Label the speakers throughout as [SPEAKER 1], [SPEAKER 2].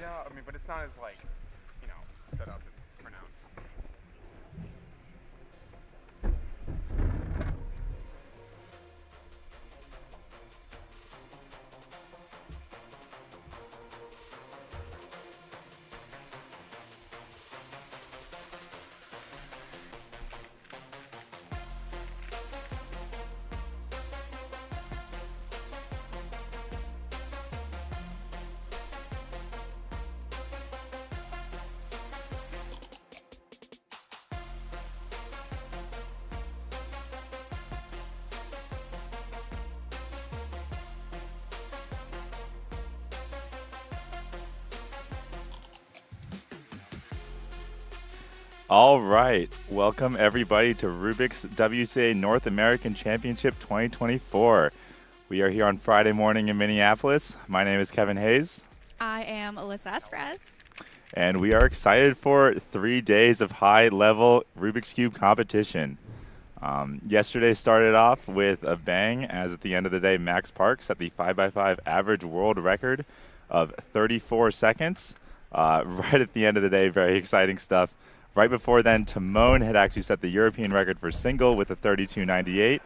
[SPEAKER 1] Yeah, I mean, but it's not as like, set up and pronounced.
[SPEAKER 2] All right. Welcome, everybody, to Rubik's WCA North American Championship 2024. We are here on Friday morning in Minneapolis. My name is Kevin Hayes.
[SPEAKER 3] I am Alyssa Esprez.
[SPEAKER 2] And we are excited for 3 days of high-level Rubik's Cube competition. Yesterday started off with a bang, as at the end of the day, Max Park set the 5x5 average world record of 34 seconds. Right at the end of the day, very exciting stuff. Right before then, Timon had actually set the European record for single with a 32.98.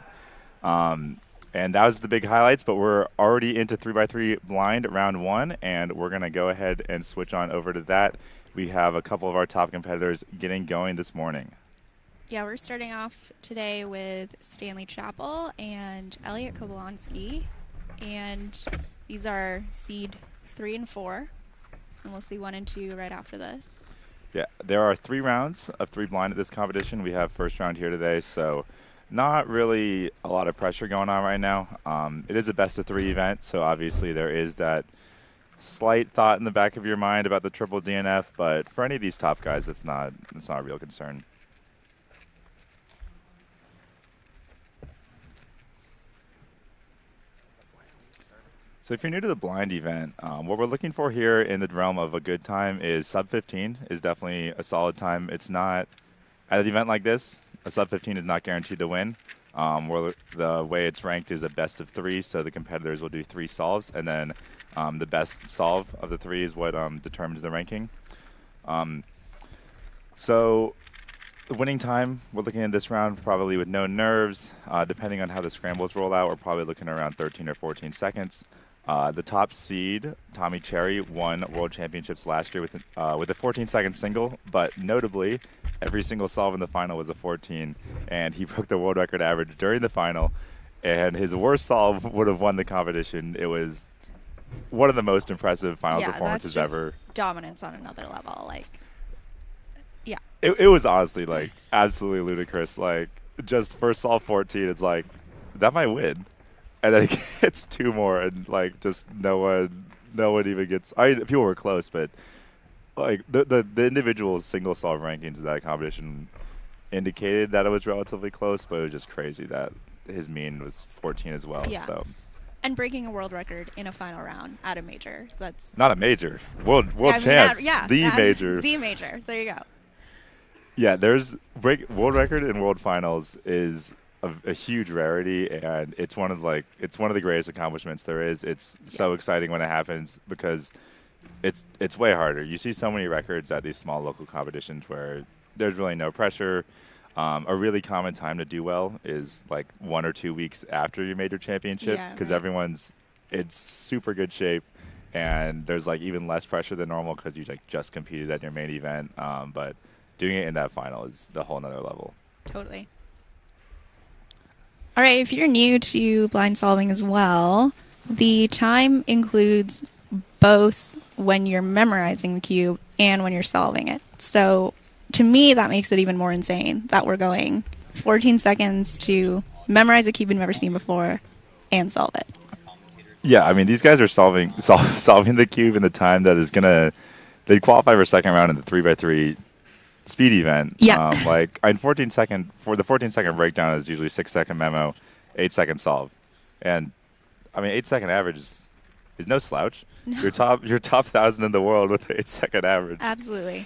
[SPEAKER 2] And that was the big highlights, but we're already into 3x3 blind round one, and we're going to go ahead and switch on over to that. We have a couple of our top competitors getting going this morning.
[SPEAKER 3] Yeah, we're starting off today with Stanley Chappell and Elliot Kobolonsky. And these are seed 3 and 4. And we'll see 1 and 2 right after this.
[SPEAKER 2] Yeah, there are 3 rounds of 3 blind at this competition. We have first round here today, so not really a lot of pressure going on right now. It is a best of 3 event, so obviously there is that slight thought in the back of your mind about the triple DNF, but for any of these top guys, it's not a real concern. So if you're new to the blind event, what we're looking for here in the realm of a good time is sub 15 is definitely a solid time. It's not, at an event like this, a sub 15 is not guaranteed to win. Where the way it's ranked is a best of 3, so the competitors will do 3 solves, and then the best solve of the 3 is what determines the ranking. So the winning time, we're looking at this round probably with no nerves. Depending on how the scrambles roll out, we're probably looking around 13 or 14 seconds. The top seed, Tommy Cherry, won World Championships last year with a 14-second single, but notably, every single solve in the final was a 14, and he broke the world record average during the final, and his worst solve would have won the competition. It was one of the most impressive final performances ever.
[SPEAKER 3] Dominance on another level, yeah.
[SPEAKER 2] It was honestly, absolutely ludicrous. Just first solve 14, it's like, that might win. And then it gets 2 more, and just no one even gets. People were close, but the individual single solve rankings of that competition indicated that it was relatively close, but it was just crazy that his mean was 14 as well.
[SPEAKER 3] Yeah.
[SPEAKER 2] So.
[SPEAKER 3] And breaking a world record in a final round at a major, that's
[SPEAKER 2] not a major, world champs, the major.
[SPEAKER 3] The major. There you go.
[SPEAKER 2] Yeah, there's world record in world finals is a huge rarity, and it's one of the greatest accomplishments there is. It's so exciting when it happens because it's way harder. You see so many records at these small local competitions where there's really no pressure. A really common time to do well is 1 or 2 weeks after your major championship because everyone's in super good shape, and there's even less pressure than normal because you just competed at your main event. But doing it in that final is a whole nother level.
[SPEAKER 3] Totally. All right, if you're new to blind solving as well, the time includes both when you're memorizing the cube and when you're solving it. So to me, that makes it even more insane that we're going 14 seconds to memorize a cube you've never seen before and solve it.
[SPEAKER 2] Yeah, I mean, these guys are solving the cube in the time that is they qualify for second round in the 3x3 speed event.
[SPEAKER 3] Yeah.
[SPEAKER 2] In 14-second breakdown is usually 6-second memo, 8-second solve. And, I mean, 8-second average is no slouch.
[SPEAKER 3] No.
[SPEAKER 2] You're top 1,000 in the world with 8-second average.
[SPEAKER 3] Absolutely.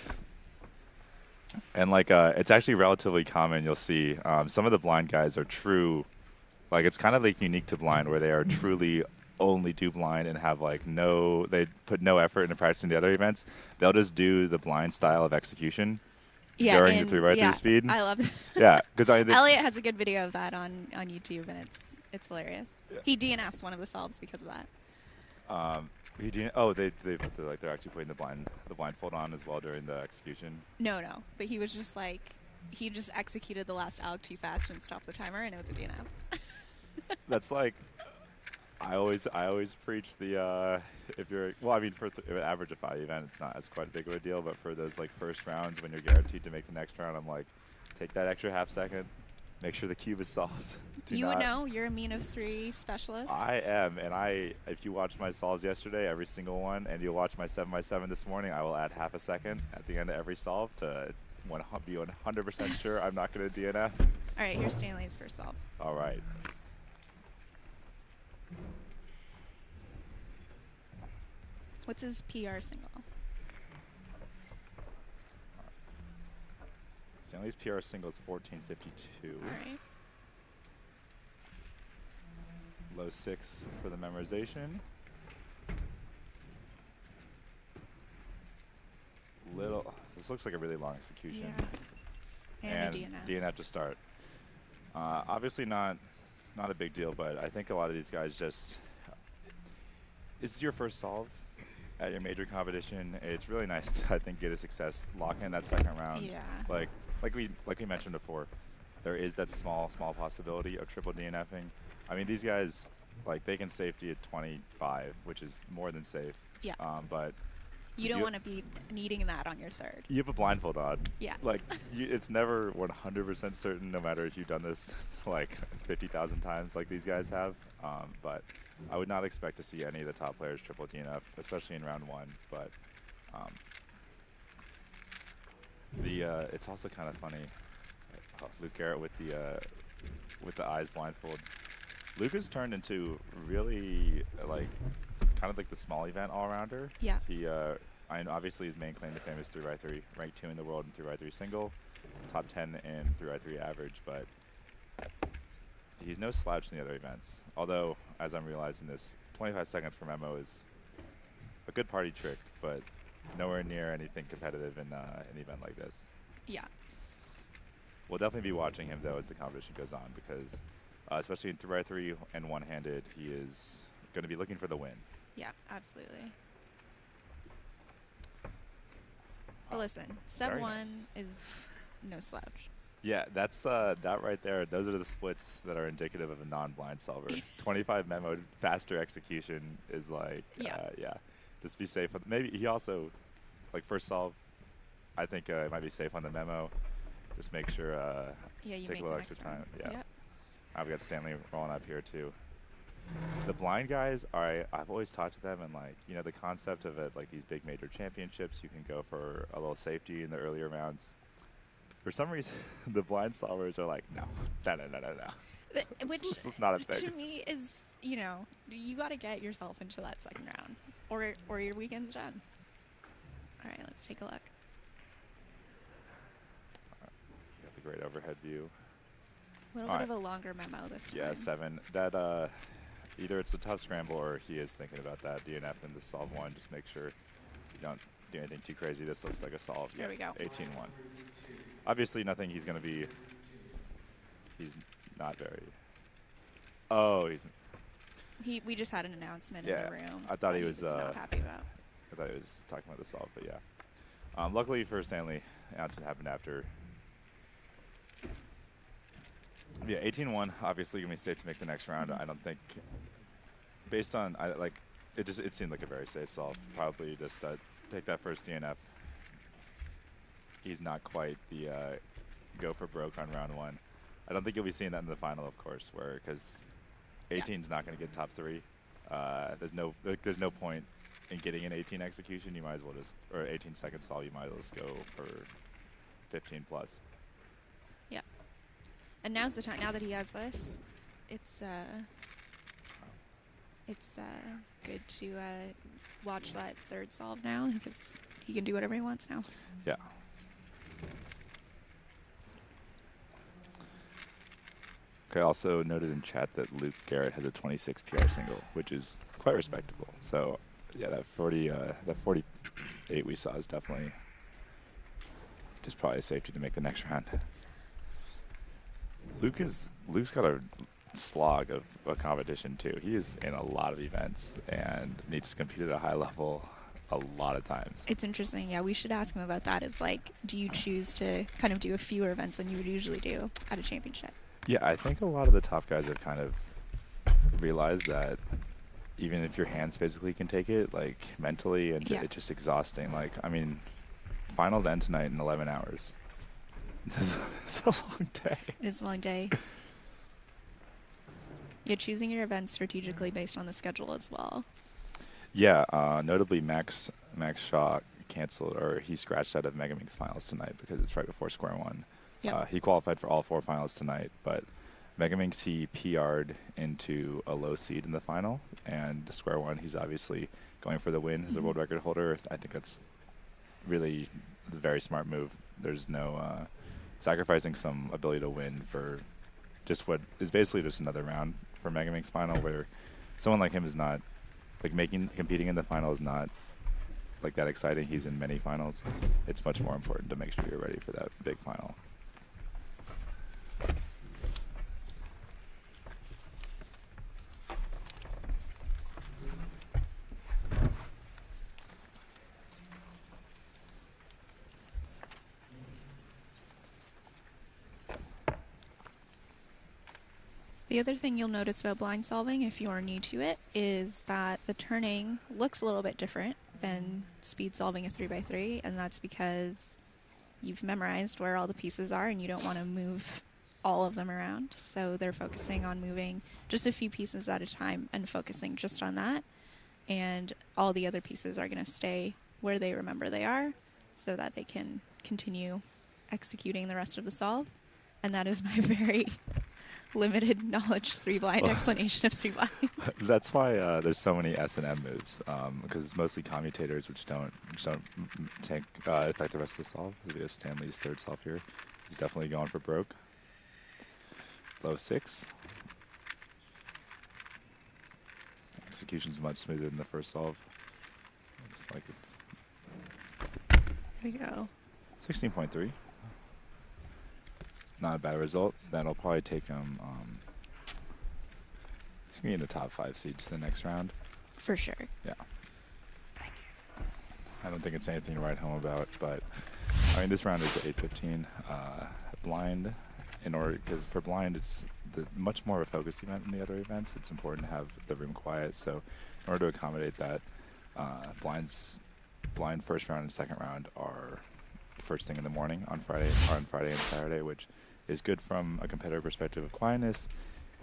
[SPEAKER 2] And, it's actually relatively common. You'll see some of the blind guys are true. It's kind of unique to blind where they are truly only do blind and have like they put no effort into practicing the other events. They'll just do the blind style of execution during the 3x3 speed.
[SPEAKER 3] I love that.
[SPEAKER 2] Yeah, because
[SPEAKER 3] Elliot has a good video of that on YouTube, and it's hilarious.
[SPEAKER 2] Yeah.
[SPEAKER 3] He DNFs one of the solves because of that.
[SPEAKER 2] He didn't. Oh, they're actually putting the blindfold on as well during the execution.
[SPEAKER 3] No, but he was just like, he just executed the last alg too fast and stopped the timer, and it was a DNF.
[SPEAKER 2] That's like, I always preach the if you're for an average of 5 event, it's not as quite a big of a deal, but for those like first rounds when you're guaranteed to make the next round, I'm like, take that extra half second, make sure the cube is solved.
[SPEAKER 3] You're a mean of 3 specialist.
[SPEAKER 2] I am, and if you watched my solves yesterday, every single one, and you'll watch my 7x7 this morning, I will add half a second at the end of every solve to be 100% sure I'm not going to DNF.
[SPEAKER 3] All right, here's Stanley's first solve.
[SPEAKER 2] All right.
[SPEAKER 3] What's his PR single?
[SPEAKER 2] Stanley's PR single is 1452.
[SPEAKER 3] All right.
[SPEAKER 2] Low 6 for the memorization. This looks like a really long execution.
[SPEAKER 3] Yeah. And a DNF.
[SPEAKER 2] DNF to start. Obviously not a big deal, but I think a lot of these guys just, this is your first solve at your major competition. It's really nice to, I think, get a success, lock in that second round.
[SPEAKER 3] Yeah.
[SPEAKER 2] Like we mentioned before, there is that small possibility of triple DNFing. I mean, these guys, like, they can safety at 25, which is more than safe.
[SPEAKER 3] Yeah.
[SPEAKER 2] But
[SPEAKER 3] you don't want to be needing that on your third.
[SPEAKER 2] you have a blindfold on.
[SPEAKER 3] Yeah.
[SPEAKER 2] Like, it's never 100% certain, no matter if you've done this like 50,000 times like these guys have. But I would not expect to see any of the top players triple DNF, especially in round 1. But it's also kind of funny. Luke Garrett with the eyes blindfold. Luke has turned into really kind of like the small event all-rounder.
[SPEAKER 3] Yeah.
[SPEAKER 2] He obviously his main claim to fame is 3x3, ranked 2 in the world in 3x3 single, top 10 in 3x3 average, but he's no slouch in the other events. Although, as I'm realizing this, 25 seconds for memo is a good party trick, but nowhere near anything competitive in an event like this.
[SPEAKER 3] Yeah.
[SPEAKER 2] We'll definitely be watching him, though, as the competition goes on, because especially in 3x3 and one-handed, he is going to be looking for the win.
[SPEAKER 3] Yeah, absolutely. But listen, sub 1 is no slouch.
[SPEAKER 2] Yeah, that's that right there. Those are the splits that are indicative of a non-blind solver. 25 memo, faster execution is like, yeah, just be safe. Maybe he also, like first solve, I think it might be safe on the memo. Just make sure,
[SPEAKER 3] you
[SPEAKER 2] take a little extra time. Yeah.
[SPEAKER 3] Yep.
[SPEAKER 2] I've got Stanley rolling up here too. The blind guys I've always talked to them, and the concept of it, like these big major championships, you can go for a little safety in the earlier rounds. For some reason, the blind solvers are like, no.
[SPEAKER 3] Which
[SPEAKER 2] it's not a thing.
[SPEAKER 3] To me is, you got to get yourself into that second round, or your weekend's done. All right, let's take a look.
[SPEAKER 2] Got the great overhead view.
[SPEAKER 3] A little bit of a longer memo this time.
[SPEAKER 2] Yeah, 7. That either it's a tough scramble or he is thinking about that DNF in the solve 1. Just make sure you don't do anything too crazy. This looks like a solve.
[SPEAKER 3] There we go.
[SPEAKER 2] 18-1. Obviously, nothing he's going to be. He's not very. Oh, he's.
[SPEAKER 3] We just had an announcement
[SPEAKER 2] in
[SPEAKER 3] the room.
[SPEAKER 2] I thought he was
[SPEAKER 3] not happy about.
[SPEAKER 2] I thought he was talking about the solve, but yeah. Luckily for Stanley, announcement happened after. Yeah, 18-1. Obviously, gonna be safe to make the next round. I don't think, based on it seemed like a very safe solve. Probably just take that first DNF. He's not quite the go for broke on round 1. I don't think you'll be seeing that in the final, of course, because 18's not going to get top 3. There's no point in getting an 18 execution. You might as well or 18 second solve. You might as well just go for 15 plus.
[SPEAKER 3] Yeah. And now's the time. Now that he has this, it's good to watch that third solve now, because he can do whatever he wants now.
[SPEAKER 2] I also noted in chat that Luke Garrett has a 26 PR single, which is quite respectable. So, yeah, that 48 we saw is definitely just probably a safety to make the next round. Luke's got a slog of a competition too. He is in a lot of events and needs to compete at a high level a lot of times.
[SPEAKER 3] It's interesting. Yeah, we should ask him about that. Is like, do you choose to kind of do a fewer events than you would usually do at a championship?
[SPEAKER 2] Yeah, I think a lot of the top guys have kind of realized that even if your hands physically can take it, like mentally and it's just exhausting. Like, I mean, finals end tonight in 11 hours. It's a long day.
[SPEAKER 3] It's a long day. You're choosing your events strategically based on the schedule as well.
[SPEAKER 2] Yeah, notably Max Shaw canceled, or he scratched out of MegaMinx finals tonight because it's right before square one.
[SPEAKER 3] Yep.
[SPEAKER 2] He qualified for all 4 finals tonight, but MegaMinx, he PR'd into a low seed in the final, and square one, he's obviously going for the win as a world record holder. I think that's really a very smart move. There's no sacrificing some ability to win for just what is basically just another round for MegaMinx final, where someone like him is not, like, competing in the final is not like that exciting. He's in many finals. It's much more important to make sure you're ready for that big final.
[SPEAKER 3] The other thing you'll notice about blind solving, if you're new to it, is that the turning looks a little bit different than speed solving a 3x3, and that's because you've memorized where all the pieces are and you don't want to move all of them around. So they're focusing on moving just a few pieces at a time and focusing just on that, and all the other pieces are going to stay where they remember they are so that they can continue executing the rest of the solve. And that is my very limited knowledge 3-blind explanation of 3-blind.
[SPEAKER 2] That's why there's so many S&M moves, because it's mostly commutators which don't affect the rest of the solve. Because Stanley's third solve here, he's definitely going for broke. Low 6. Execution's much smoother than the first solve. Looks like it's.
[SPEAKER 3] There we go.
[SPEAKER 2] 16.3. Not a bad result. That'll probably take him. He's gonna be in the top 5 seeds the next round.
[SPEAKER 3] For sure.
[SPEAKER 2] Yeah. I don't think it's anything to write home about, but I mean, this round is 8:15. Blind, because for blind, it's much more of a focused event than the other events. It's important to have the room quiet. So, in order to accommodate that, blind first round and second round are first thing in the morning on Friday and Saturday, which is good from a competitor perspective of quietness.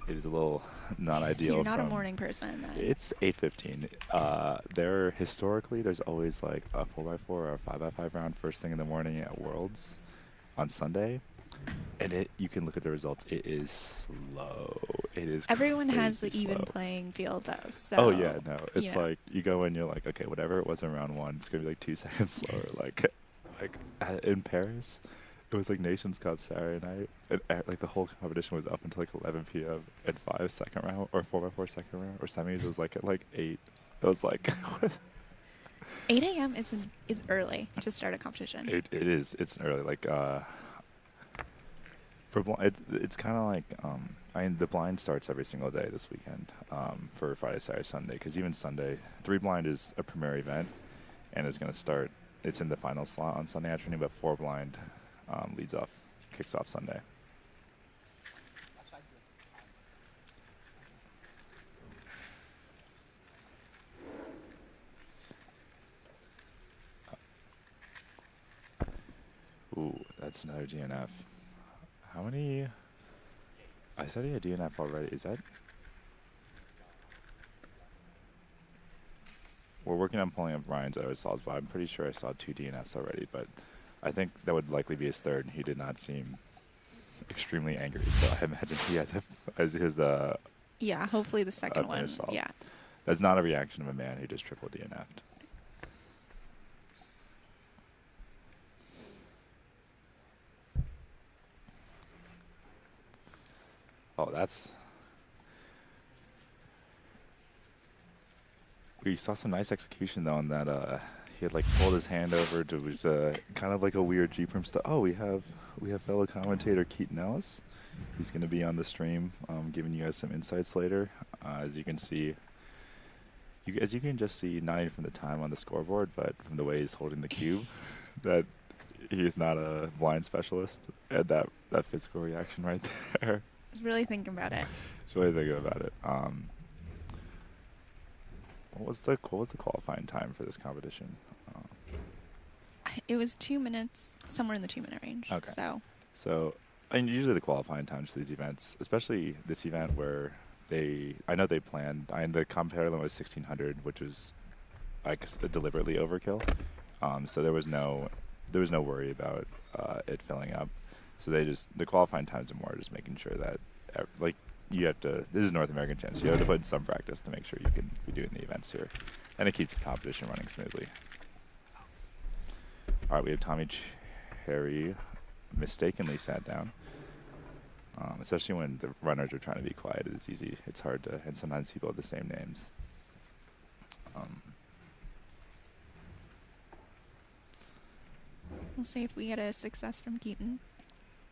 [SPEAKER 2] It is a little not ideal.
[SPEAKER 3] You're not a morning person then.
[SPEAKER 2] It's 8:15. Historically, there's always like a 4x4 or a 5x5 round first thing in the morning at Worlds on Sunday. And you can look at the results. It is slow. It is.
[SPEAKER 3] Everyone has the
[SPEAKER 2] slow.
[SPEAKER 3] Even playing field though. So,
[SPEAKER 2] oh yeah, no. It's like you go in, you're like, okay, whatever it was in round 1, it's gonna be like 2 seconds slower. like in Paris, it was like Nations Cup Saturday night, and like the whole competition was up until like 11 p.m. and 5 second round or 4x4 second round or semis was like at like 8. It was like
[SPEAKER 3] 8 a.m. is early to start a competition.
[SPEAKER 2] It is. It's early. Like for blind, it's kind of like I mean the blind starts every single day this weekend for Friday, Saturday, Sunday, because even Sunday 3-blind is a premier event and it's going to start. It's in the final slot on Sunday afternoon, but 4-blind kicks off Sunday. Ooh, that's another DNF. How many? I said he had DNF already. Is that? We're working on pulling up Ryan's other solves, but I'm pretty sure I saw 2 DNFs already. But I think that would likely be his third. He did not seem extremely angry, so I imagine he has his
[SPEAKER 3] yeah, hopefully the second one.
[SPEAKER 2] solve.
[SPEAKER 3] Yeah.
[SPEAKER 2] That's not a reaction of a man who just triple DNF'd. Oh, that's... We saw some nice execution, though, on that, he had, like, pulled his hand over to kind of like a weird G-Prim stuff. Oh, we have fellow commentator Keaton Ellis. He's going to be on the stream, giving you guys some insights later. As you can see, as you can just see, not even from the time on the scoreboard, but from the way he's holding the cube, that he is not a blind specialist. And that physical reaction right there.
[SPEAKER 3] He's really thinking about it.
[SPEAKER 2] He's really thinking about it. What was the qualifying time for this competition?
[SPEAKER 3] It was 2 minutes, somewhere in the 2-minute range.
[SPEAKER 2] Okay. So, and usually the qualifying times for these events, especially this event where I know they planned, the competitor limit was 1600, which was, I guess, deliberately overkill. So there was no worry about it filling up. So the qualifying times are more just making sure that, like, you have to, this is North American Champs, you have to put in some practice to make sure you can be doing the events here. And it keeps the competition running smoothly. All right, we have Tommy Cherry mistakenly sat down. Especially when the runners are trying to be quiet, it's easy. It's hard to, and sometimes people have the same names.
[SPEAKER 3] We'll see if we get a success from Keaton.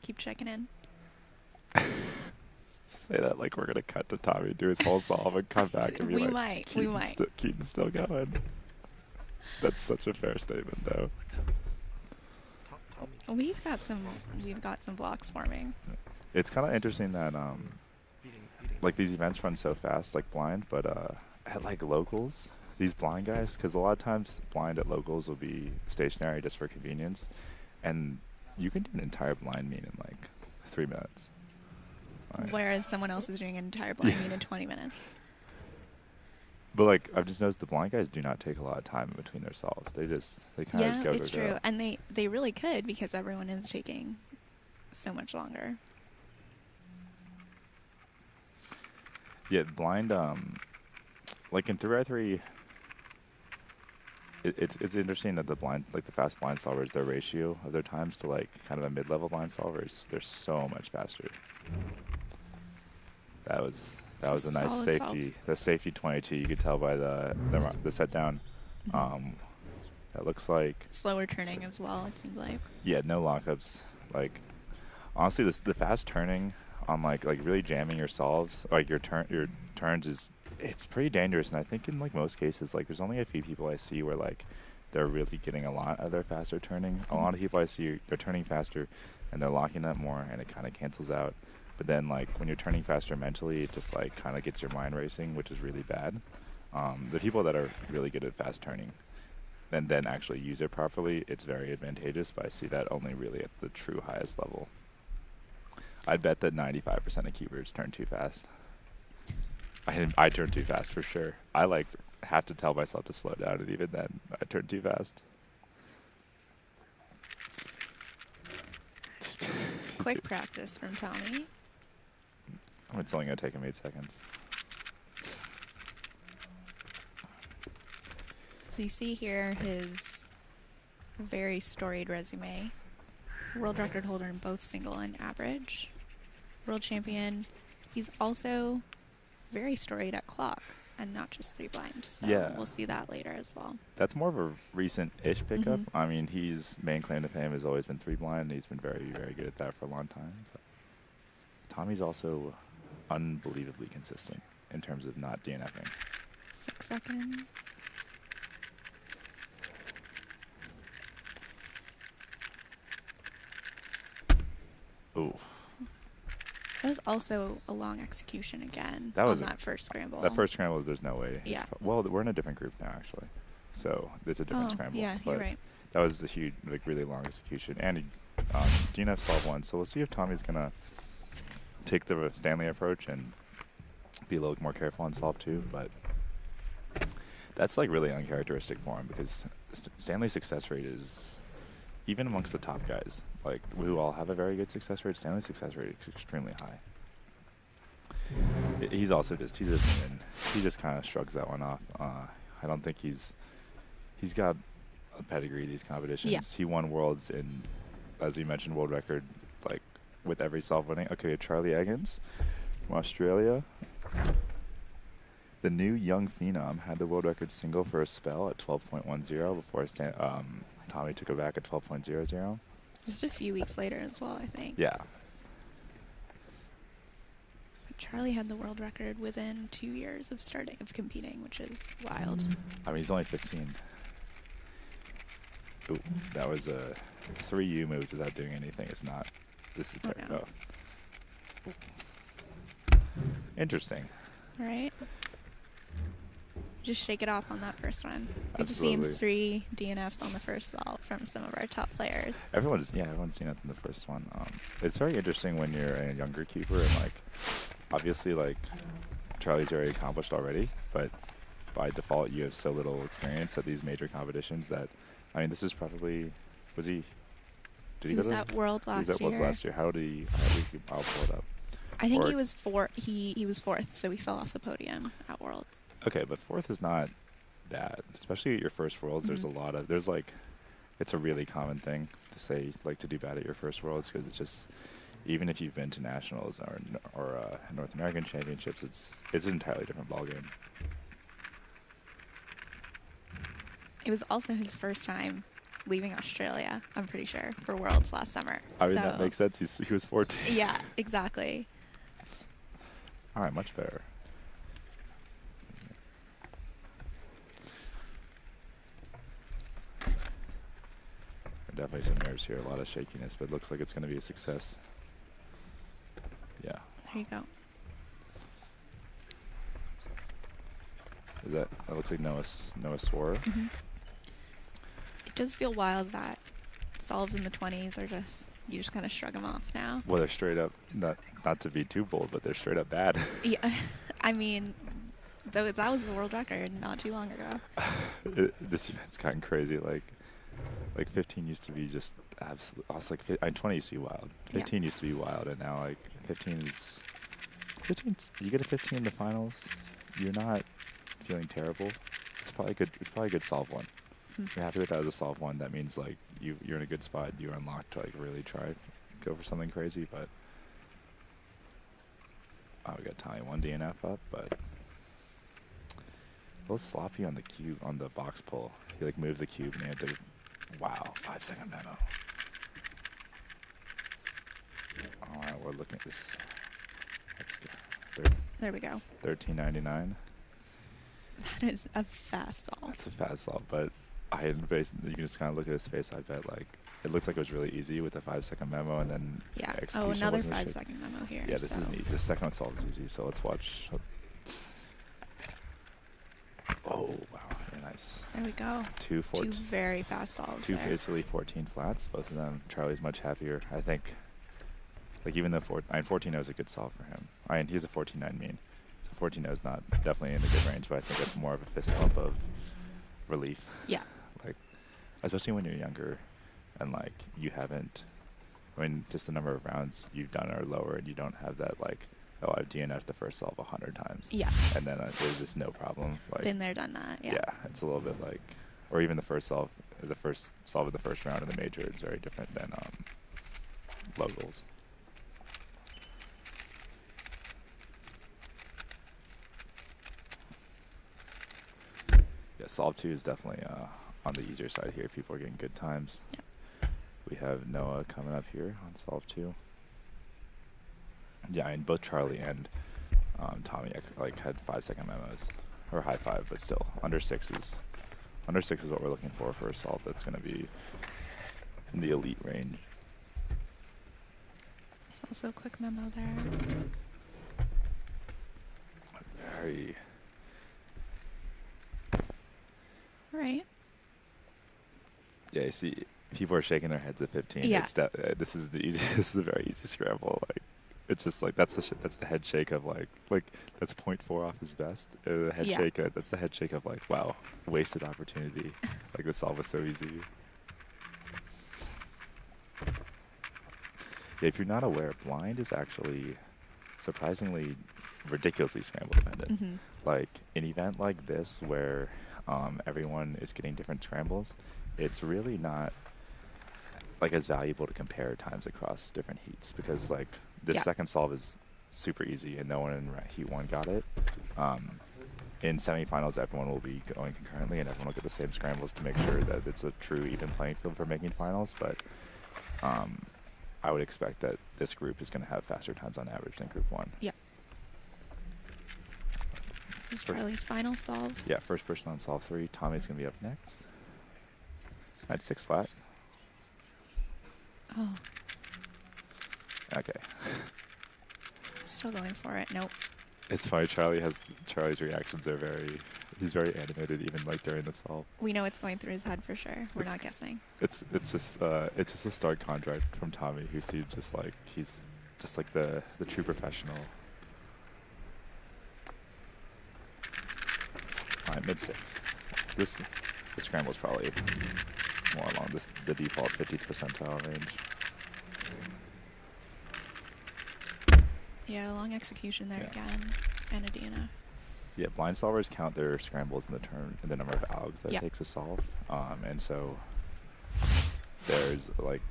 [SPEAKER 3] Keep checking in.
[SPEAKER 2] Say that like we're gonna cut to Tommy, do his whole solve, and come back and be
[SPEAKER 3] we
[SPEAKER 2] like,
[SPEAKER 3] might.
[SPEAKER 2] Keaton's still going. That's such a fair statement, though.
[SPEAKER 3] We've got some blocks forming.
[SPEAKER 2] It's kind of interesting that like these events run so fast, like blind, but at like locals, these blind guys, because a lot of times blind at locals will be stationary just for convenience, and you can do an entire blind meet in like 3 minutes.
[SPEAKER 3] Whereas someone else is doing an entire blind meet in 20 minutes.
[SPEAKER 2] But like I've just noticed the blind guys do not take a lot of time in between their solves. They kind of go.
[SPEAKER 3] Yeah, it's true, and they really could because everyone is taking so much longer.
[SPEAKER 2] Yeah, blind. Like in 3x3, it's interesting that the blind, like the fast blind solvers, their ratio of their times to like kind of a mid-level blind solvers, they're so much faster. That was a nice safety. The safety 22, you could tell by the set down. That looks like
[SPEAKER 3] slower turning as well. It seemed like. Yeah,
[SPEAKER 2] no lockups. Like honestly, the fast turning on like really jamming your solves, like your turns it's pretty dangerous. And I think in like most cases, like there's only a few people I see where like they're really getting a lot of their faster turning. A lot of people I see, they're turning faster and they're locking up more, and it kind of cancels out. But then, like, when you're turning faster mentally, it just, like, kind of gets your mind racing, which is really bad. The people that are really good at fast turning and then actually use it properly, it's very advantageous, but I see that only really at the true highest level. I'd bet that 95% of keepers turn too fast. I turn too fast for sure. I, like, have to tell myself to slow down, and even then, I turn too fast.
[SPEAKER 3] Quick practice from Tommy.
[SPEAKER 2] It's only going to take him 8 seconds.
[SPEAKER 3] So you see here his very storied resume. World record holder in both single and average. World champion. He's also very storied at clock and not just 3 blind. So
[SPEAKER 2] yeah,
[SPEAKER 3] we'll see that later as well.
[SPEAKER 2] That's more of a recent-ish pickup. I mean, his main claim to fame has always been 3 blind, and he's been very, very good at that for a long time. But Tommy's also unbelievably consistent in terms of not DNFing.
[SPEAKER 3] 6 seconds.
[SPEAKER 2] Ooh.
[SPEAKER 3] That was also a long execution again
[SPEAKER 2] on
[SPEAKER 3] that first scramble.
[SPEAKER 2] That first scramble, there's no way.
[SPEAKER 3] Yeah.
[SPEAKER 2] Well, we're in a different group now, actually. So it's a different scramble.
[SPEAKER 3] Yeah, you're right.
[SPEAKER 2] That was a huge, like, really long execution. And he DNF solved 1. So we'll see if Tommy's going to take the Stanley approach and be a little more careful on solve 2. But that's, like, really uncharacteristic for him because Stanley's success rate is, even amongst the top guys, like, who all have a very good success rate, Stanley's success rate is extremely high. He's also just, he just kind of shrugs that one off. I don't think he's got a pedigree these competitions. Yeah. He won worlds in, as you mentioned, world record, like, with every solve winning. Okay, Charlie Eggins. from Australia. The new young phenom had the world record single for a spell at 12.10 before Tommy took it back at 12.00.
[SPEAKER 3] Just a few weeks later as well, I think.
[SPEAKER 2] Yeah.
[SPEAKER 3] But Charlie had the world record within 2 years of competing, which is wild.
[SPEAKER 2] I mean, he's only 15. Ooh, that was 3 U moves without doing anything. It's not. This is
[SPEAKER 3] no.
[SPEAKER 2] Interesting.
[SPEAKER 3] Right? Just shake it off on that first one. We've
[SPEAKER 2] Absolutely.
[SPEAKER 3] seen 3 DNFs on the first vault from some of our top players.
[SPEAKER 2] Everyone's seen it in the first one. It's very interesting when you're a younger keeper and like, obviously like, Charlie's already accomplished already, but by default you have so little experience at these major competitions that, I mean, this is probably, did he
[SPEAKER 3] He
[SPEAKER 2] go
[SPEAKER 3] was
[SPEAKER 2] to
[SPEAKER 3] at Worlds last
[SPEAKER 2] He was at Worlds
[SPEAKER 3] year.
[SPEAKER 2] last year. I'll pull it up.
[SPEAKER 3] I think
[SPEAKER 2] Or-
[SPEAKER 3] he was he was 4th, so he fell off the podium at Worlds.
[SPEAKER 2] Okay, but 4th is not bad, especially at your first Worlds. There's it's a really common thing to say, like, to do bad at your first Worlds, because it's just, even if you've been to nationals or North American championships, it's an entirely different ballgame.
[SPEAKER 3] It was also his first time leaving Australia, I'm pretty sure, for Worlds last summer.
[SPEAKER 2] I mean, that makes sense. He was 14.
[SPEAKER 3] Yeah, exactly.
[SPEAKER 2] All right, much better. Definitely some nerves here, a lot of shakiness, but it looks like it's going to be a success. Yeah.
[SPEAKER 3] There you go.
[SPEAKER 2] That looks like Noah swore.
[SPEAKER 3] Mm-hmm. It does feel wild that solves in the 20s are you just kind of shrug them off now.
[SPEAKER 2] Well, they're straight up, not to be too bold, but they're straight up bad.
[SPEAKER 3] Yeah, I mean, that was the world record not too long ago.
[SPEAKER 2] This event's gotten crazy. Like 15 used to be just absolute. I was like, 20 used to be wild. 15 used to be wild, and now like 15 is. 15. You get a 15 in the finals, you're not feeling terrible. It's probably good. It's probably a good solve one. If you're happy with that as a solve one, that means like you're in a good spot. You're unlocked to like really go for something crazy. But we got Tommy 1 DNF up, but a little sloppy on the cube on the box pull. He like moved the cube and he had to. Wow, 5-second memo. All right, we're looking at this. Let's go.
[SPEAKER 3] There we go.
[SPEAKER 2] 13.99.
[SPEAKER 3] That is a fast solve.
[SPEAKER 2] That's a fast solve, but you can just kind of look at his face. I bet like it looked like it was really easy with the 5-second memo, and then
[SPEAKER 3] Yeah.
[SPEAKER 2] execution
[SPEAKER 3] Oh, another
[SPEAKER 2] wasn't
[SPEAKER 3] 5-second memo here.
[SPEAKER 2] Yeah, this is neat. The second one solve is easy, so let's watch. Oh wow, very nice.
[SPEAKER 3] There we go.
[SPEAKER 2] 2
[SPEAKER 3] very fast solves.
[SPEAKER 2] Two
[SPEAKER 3] there.
[SPEAKER 2] basically 14 flats, both of them. Charlie's much happier, I think. Like even the 14-0 is a good solve for him. He's a 14-9 mean. So 14-0 is not definitely in the good range, but I think that's more of a fist bump of relief.
[SPEAKER 3] Yeah.
[SPEAKER 2] Like, especially when you're younger and like you haven't, just the number of rounds you've done are lower and you don't have that like, oh, I've DNF'd the first solve 100 times.
[SPEAKER 3] Yeah.
[SPEAKER 2] And then there's just no problem. Like,
[SPEAKER 3] Been there, done that. Yeah.
[SPEAKER 2] yeah, it's a little bit like, or even the first solve of the first round in the major is very different than locals. Yeah, solve 2 is definitely on the easier side here. People are getting good times.
[SPEAKER 3] Yep.
[SPEAKER 2] We have Noah coming up here on solve 2. Yeah, and both Charlie and Tommy like had 5-second memos, or high 5, but still under 6 is what we're looking for a solve that's going to be in the elite range.
[SPEAKER 3] There's also a quick memo there.
[SPEAKER 2] Very.
[SPEAKER 3] Right.
[SPEAKER 2] Yeah, you see, people are shaking their heads at 15.
[SPEAKER 3] Yeah.
[SPEAKER 2] This is the easy. This is a very easy scramble. Like, it's just like that's the head shake of like that's 0.4 off his best. The head shake. That's the head shake of like, wow, wasted opportunity. Like the solve was so easy. Yeah, if you're not aware, blind is actually surprisingly ridiculously scramble dependent.
[SPEAKER 3] Mm-hmm.
[SPEAKER 2] Like an event like this where everyone is getting different scrambles, it's really not like as valuable to compare times across different heats, because like this second solve is super easy, and no one in Heat 1 got it. In semifinals, everyone will be going concurrently, and everyone will get the same scrambles to make sure that it's a true even playing field for making finals. But I would expect that this group is going to have faster times on average than Group 1.
[SPEAKER 3] Yeah. This is Charlie's final solve.
[SPEAKER 2] Yeah, first person on solve 3. Tommy's going to be up next. At 6 flat.
[SPEAKER 3] Oh.
[SPEAKER 2] Okay.
[SPEAKER 3] Still going for it. Nope.
[SPEAKER 2] It's funny. Charlie's reactions are he's very animated, even like during the solve.
[SPEAKER 3] We know it's going through his head for sure. We're not guessing.
[SPEAKER 2] It's just a stark contrast from Tommy, who seems just like he's just like the true professional. All right, mid-6. So this scramble's probably more along the default 50th percentile range.
[SPEAKER 3] Yeah, long execution there
[SPEAKER 2] Yeah.
[SPEAKER 3] again. And a DNF.
[SPEAKER 2] Yeah, blind solvers count their scrambles in the turn and the number of algs that
[SPEAKER 3] Yeah.
[SPEAKER 2] it takes to solve. And so there's like,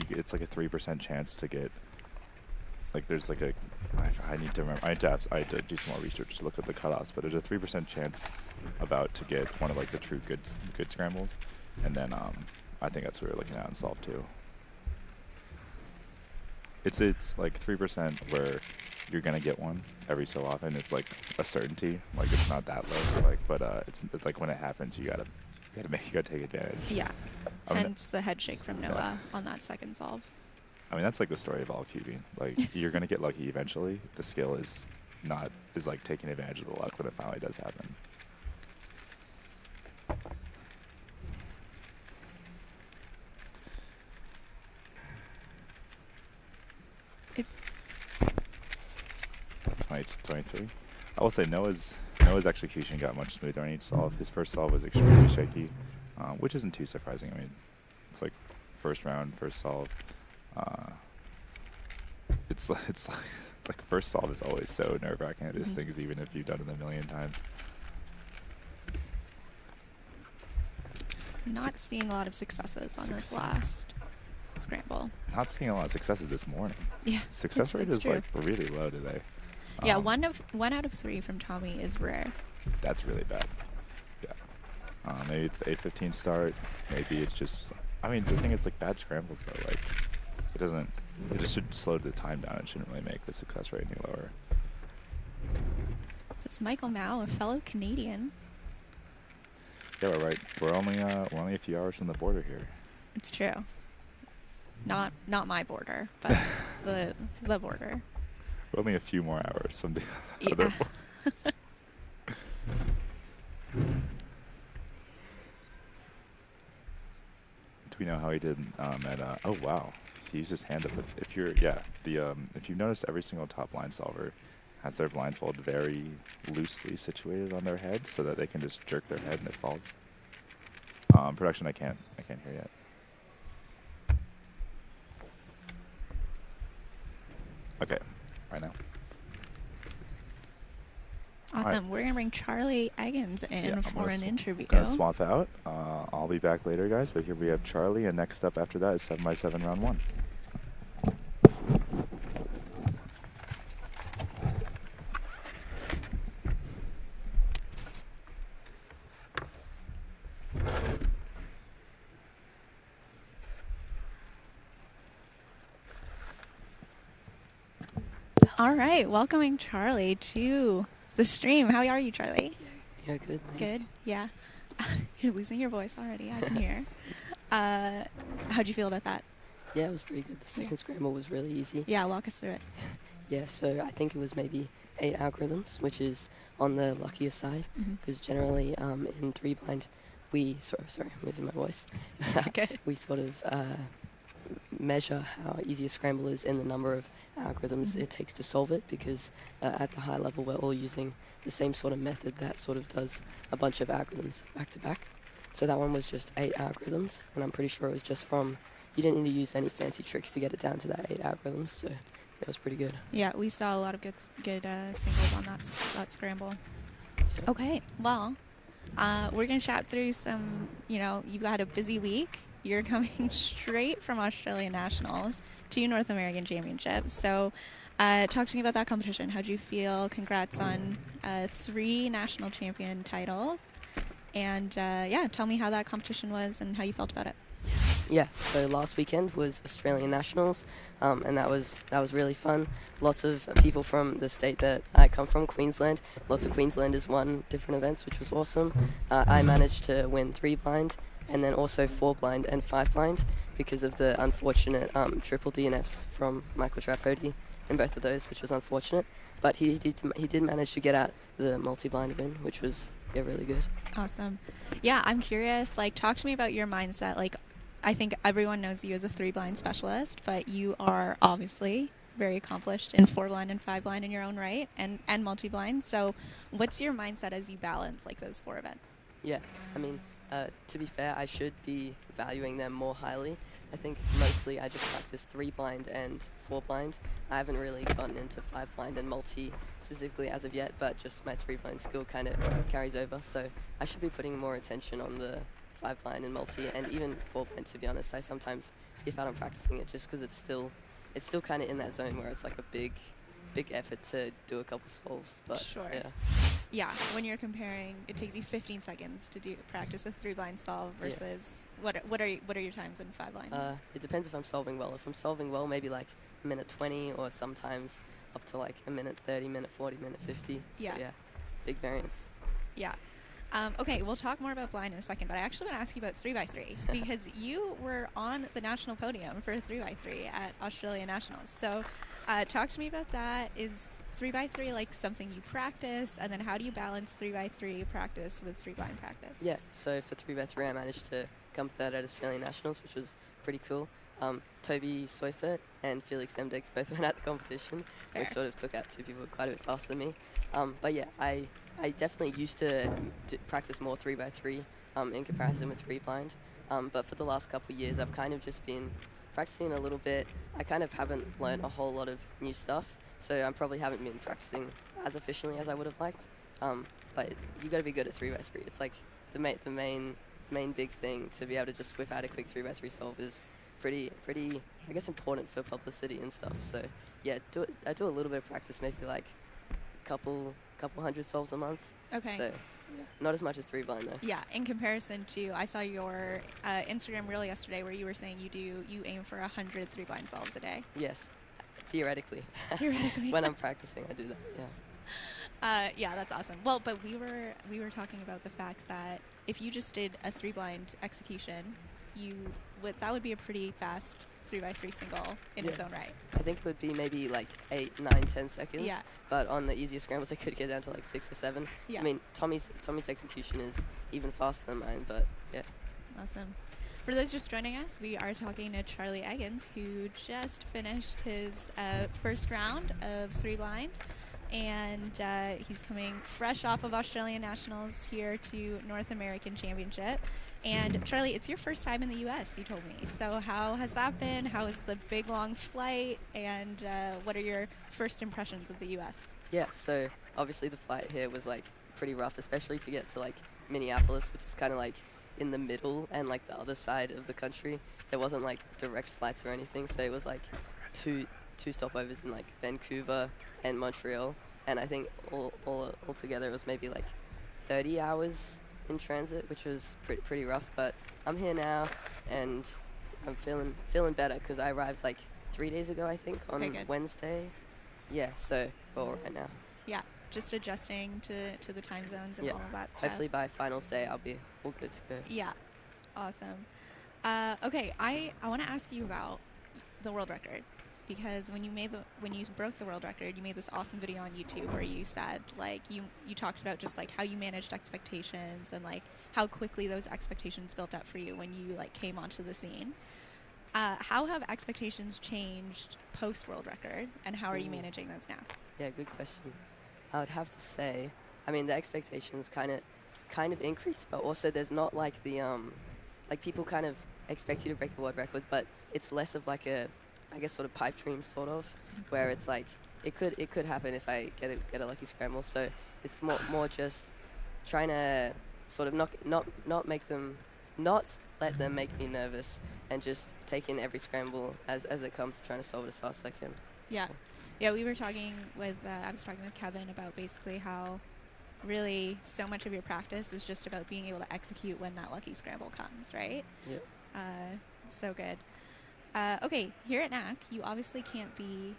[SPEAKER 2] it's like a 3% chance to get, like there's like a, I need to remember, I had to do some more research to look at the cutoffs, but there's a 3% chance about to get one of like the true good scrambles. And then I think that's what we're looking at in solve 2. It's like 3% where you're gonna get one every so often. It's like a certainty. Like it's not that low. Like, but it's like when it happens, you gotta take advantage.
[SPEAKER 3] Yeah.
[SPEAKER 2] I mean,
[SPEAKER 3] Hence the head shake from Noah on that second solve.
[SPEAKER 2] I mean, that's like the story of all cubing. Like you're gonna get lucky eventually. The skill is like taking advantage of the luck when it finally does happen.
[SPEAKER 3] It's
[SPEAKER 2] 23. I will say Noah's execution got much smoother on each solve. His first solve was extremely shaky, which isn't too surprising. I mean, it's like first round, first solve. It's like first solve is always so nerve-wracking at these things, even if you've done it a million times.
[SPEAKER 3] not seeing a lot of successes on this last scramble.
[SPEAKER 2] Not seeing a lot of successes this morning.
[SPEAKER 3] Yeah.
[SPEAKER 2] Success rate is
[SPEAKER 3] true.
[SPEAKER 2] like really low today.
[SPEAKER 3] Yeah, 1 out of 3 from Tommy is rare.
[SPEAKER 2] That's really bad. Yeah. Maybe it's the 8:15 start. Maybe it's just. I mean, the thing is, like, bad scrambles though. Like, it doesn't. It just should slow the time down. It shouldn't really make the success rate any lower.
[SPEAKER 3] This is Michael Mao, a fellow Canadian.
[SPEAKER 2] Yeah, we're right. We're only a few hours from the border here.
[SPEAKER 3] It's true. Not my border, but the border.
[SPEAKER 2] We're only a few more hours from the
[SPEAKER 3] Yeah.
[SPEAKER 2] other border. Do we know how he did at? Oh wow, he used his hand up. If you've noticed, every single top line solver has their blindfold very loosely situated on their head, so that they can just jerk their head and it falls. Production, I can't hear yet. Okay, right now.
[SPEAKER 3] Awesome.
[SPEAKER 2] Right.
[SPEAKER 3] We're going to bring Charlie Eggins in for an interview.
[SPEAKER 2] Gonna swap out. I'll be back later, guys, but here we have Charlie, and next up after that is 7x7 round 1.
[SPEAKER 3] All right. Welcoming Charlie to the stream. How are you, Charlie?
[SPEAKER 4] Yeah, good. Thanks.
[SPEAKER 3] Good. Yeah. You're losing your voice already. I can hear. How'd you feel about that?
[SPEAKER 4] Yeah, it was pretty good. The second scramble was really easy.
[SPEAKER 3] Yeah, walk us through it.
[SPEAKER 4] Yeah, so I think it was maybe 8 algorithms, which is on the luckiest side, because generally in 3 blind, sorry, I'm losing my voice.
[SPEAKER 3] Okay.
[SPEAKER 4] We sort of measure how easy a scramble is in the number of algorithms it takes to solve it, because at the high level we're all using the same sort of method that sort of does a bunch of algorithms back to back. So that one was just 8 algorithms, and I'm pretty sure it was just from, you didn't need to use any fancy tricks to get it down to that 8 algorithms, so it was pretty good.
[SPEAKER 3] Yeah, we saw a lot of good singles on that scramble.
[SPEAKER 4] Yeah.
[SPEAKER 3] Okay, well, we're going to chat through some, you've had a busy week, You're coming straight from Australian Nationals to North American Championships. So talk to me about that competition. How'd you feel? Congrats on 3 national champion titles. And yeah, tell me how that competition was and how you felt about it.
[SPEAKER 4] Yeah, so last weekend was Australian Nationals, and that was really fun. Lots of people from the state that I come from, Queensland. Lots of Queenslanders won different events, which was awesome. I managed to win 3 blind, and then also 4 blind and 5 blind because of the unfortunate triple DNFs from Michael Trapodi in both of those, which was unfortunate. But he did manage to get out the multi-blind win, which was really good.
[SPEAKER 3] Awesome. Yeah, I'm curious. Like, talk to me about your mindset. Like, I think everyone knows you as a 3 blind specialist, but you are obviously very accomplished in 4 blind and 5 blind in your own right, and multi-blind. So what's your mindset as you balance like those 4 events?
[SPEAKER 4] Yeah, I mean, to be fair, I should be valuing them more highly. I think mostly I just practice 3 blind and 4 blind. I haven't really gotten into 5 blind and multi specifically as of yet, but just my 3 blind skill kind of carries over. So I should be putting more attention on the 5 blind and multi, and even 4 blind, to be honest. I sometimes skip out on practicing it just because it's still kind of in that zone where it's like a big effort to do a couple solves. But
[SPEAKER 3] sure.
[SPEAKER 4] Yeah.
[SPEAKER 3] Yeah, when you're comparing, it takes you 15 seconds to practice a 3 blind solve versus what are your times in 5 blind?
[SPEAKER 4] It depends if I'm solving well. If I'm solving well, maybe like a minute 20, or sometimes up to like a minute 30, minute 40, minute 50. So
[SPEAKER 3] yeah,
[SPEAKER 4] big variance.
[SPEAKER 3] Yeah. Okay, we'll talk more about blind in a second, but I actually want to ask you about 3x3 because you were on the national podium for 3x3 at Australia Nationals. So talk to me about that. Is 3x3 like something you practice, and then how do you balance 3x3 practice with 3 blind practice?
[SPEAKER 4] Yeah, so for 3x3 I managed to come 3rd at Australian Nationals, which was pretty cool. Toby Soifert and Felix Emdex both went at the competition, which sort of took out 2 people quite a bit faster than me. But yeah, I definitely used to practice more 3x3 in comparison with 3 blind. But for the last couple of years, I've kind of just been practicing a little bit. I kind of haven't learned a whole lot of new stuff, so I probably haven't been practicing as efficiently as I would have liked. But you got to be good at 3x3. It's like the main big thing to be able to just whip out a quick 3x3 solve is pretty I guess important for publicity and stuff. So yeah, I do a little bit of practice, maybe like a couple hundred solves a month.
[SPEAKER 3] Okay.
[SPEAKER 4] So yeah, not as much as 3 blind though.
[SPEAKER 3] Yeah, in comparison to, I saw your Instagram reel yesterday where you were saying you aim for 100 3 blind solves a day.
[SPEAKER 4] Yes, theoretically.
[SPEAKER 3] Theoretically.
[SPEAKER 4] When I'm practicing, I do that. Yeah.
[SPEAKER 3] Yeah, that's awesome. Well, but we were talking about the fact that if you just did a 3 blind execution, that would be a pretty fast 3x3 single in its own right.
[SPEAKER 4] I think it would be maybe like 8, 9, 10 seconds.
[SPEAKER 3] Yeah.
[SPEAKER 4] But on the easier scrambles, I could get down to like 6 or 7.
[SPEAKER 3] Yeah.
[SPEAKER 4] I mean, Tommy's execution is even faster than mine, but yeah.
[SPEAKER 3] Awesome. For those just joining us, we are talking to Charlie Eggins, who just finished his first round of 3 blind. And he's coming fresh off of Australian Nationals here to North American Championship. And Charlie, it's your first time in the U.S., you told me. So how has that been? How was the big, long flight? And what are your first impressions of the U.S.?
[SPEAKER 4] Yeah, so obviously the flight here was like pretty rough, especially to get to like Minneapolis, which is kind of like in the middle and like the other side of the country. There wasn't like direct flights or anything, so it was like two stopovers in like Vancouver and Montreal, and I think all together it was maybe like 30 hours in transit, which was pretty rough. But I'm here now, and I'm feeling better because I arrived like 3 days ago, I think, on Wednesday. Yeah, so we're all right now.
[SPEAKER 3] Yeah, just adjusting to the time zones and all of that stuff.
[SPEAKER 4] Hopefully by finals day I'll be all good to go.
[SPEAKER 3] Yeah, awesome. Okay, I want to ask you about the world record. Because when you broke the world record, you made this awesome video on YouTube where you said, like, you talked about just like how you managed expectations and like how quickly those expectations built up for you when you like came onto the scene. How have expectations changed post world record, and how are you managing those now?
[SPEAKER 4] Yeah, good question. I would have to say, I mean, the expectations kind of increased, but also there's not like the like people kind of expect you to break a world record, but it's less of like a, I guess, sort of pipe dream, sort of, where it's like it could happen if I get a lucky scramble. So it's more just trying to sort of not make them, not let them make me nervous and just take in every scramble as it comes, trying to solve it as fast as I can.
[SPEAKER 3] Yeah. Yeah, we were talking with, I was talking with Kevin about basically how really so much of your practice is just about being able to execute when that lucky scramble comes, right?
[SPEAKER 4] Yep.
[SPEAKER 3] So good. Okay, here at NAC, you obviously can't be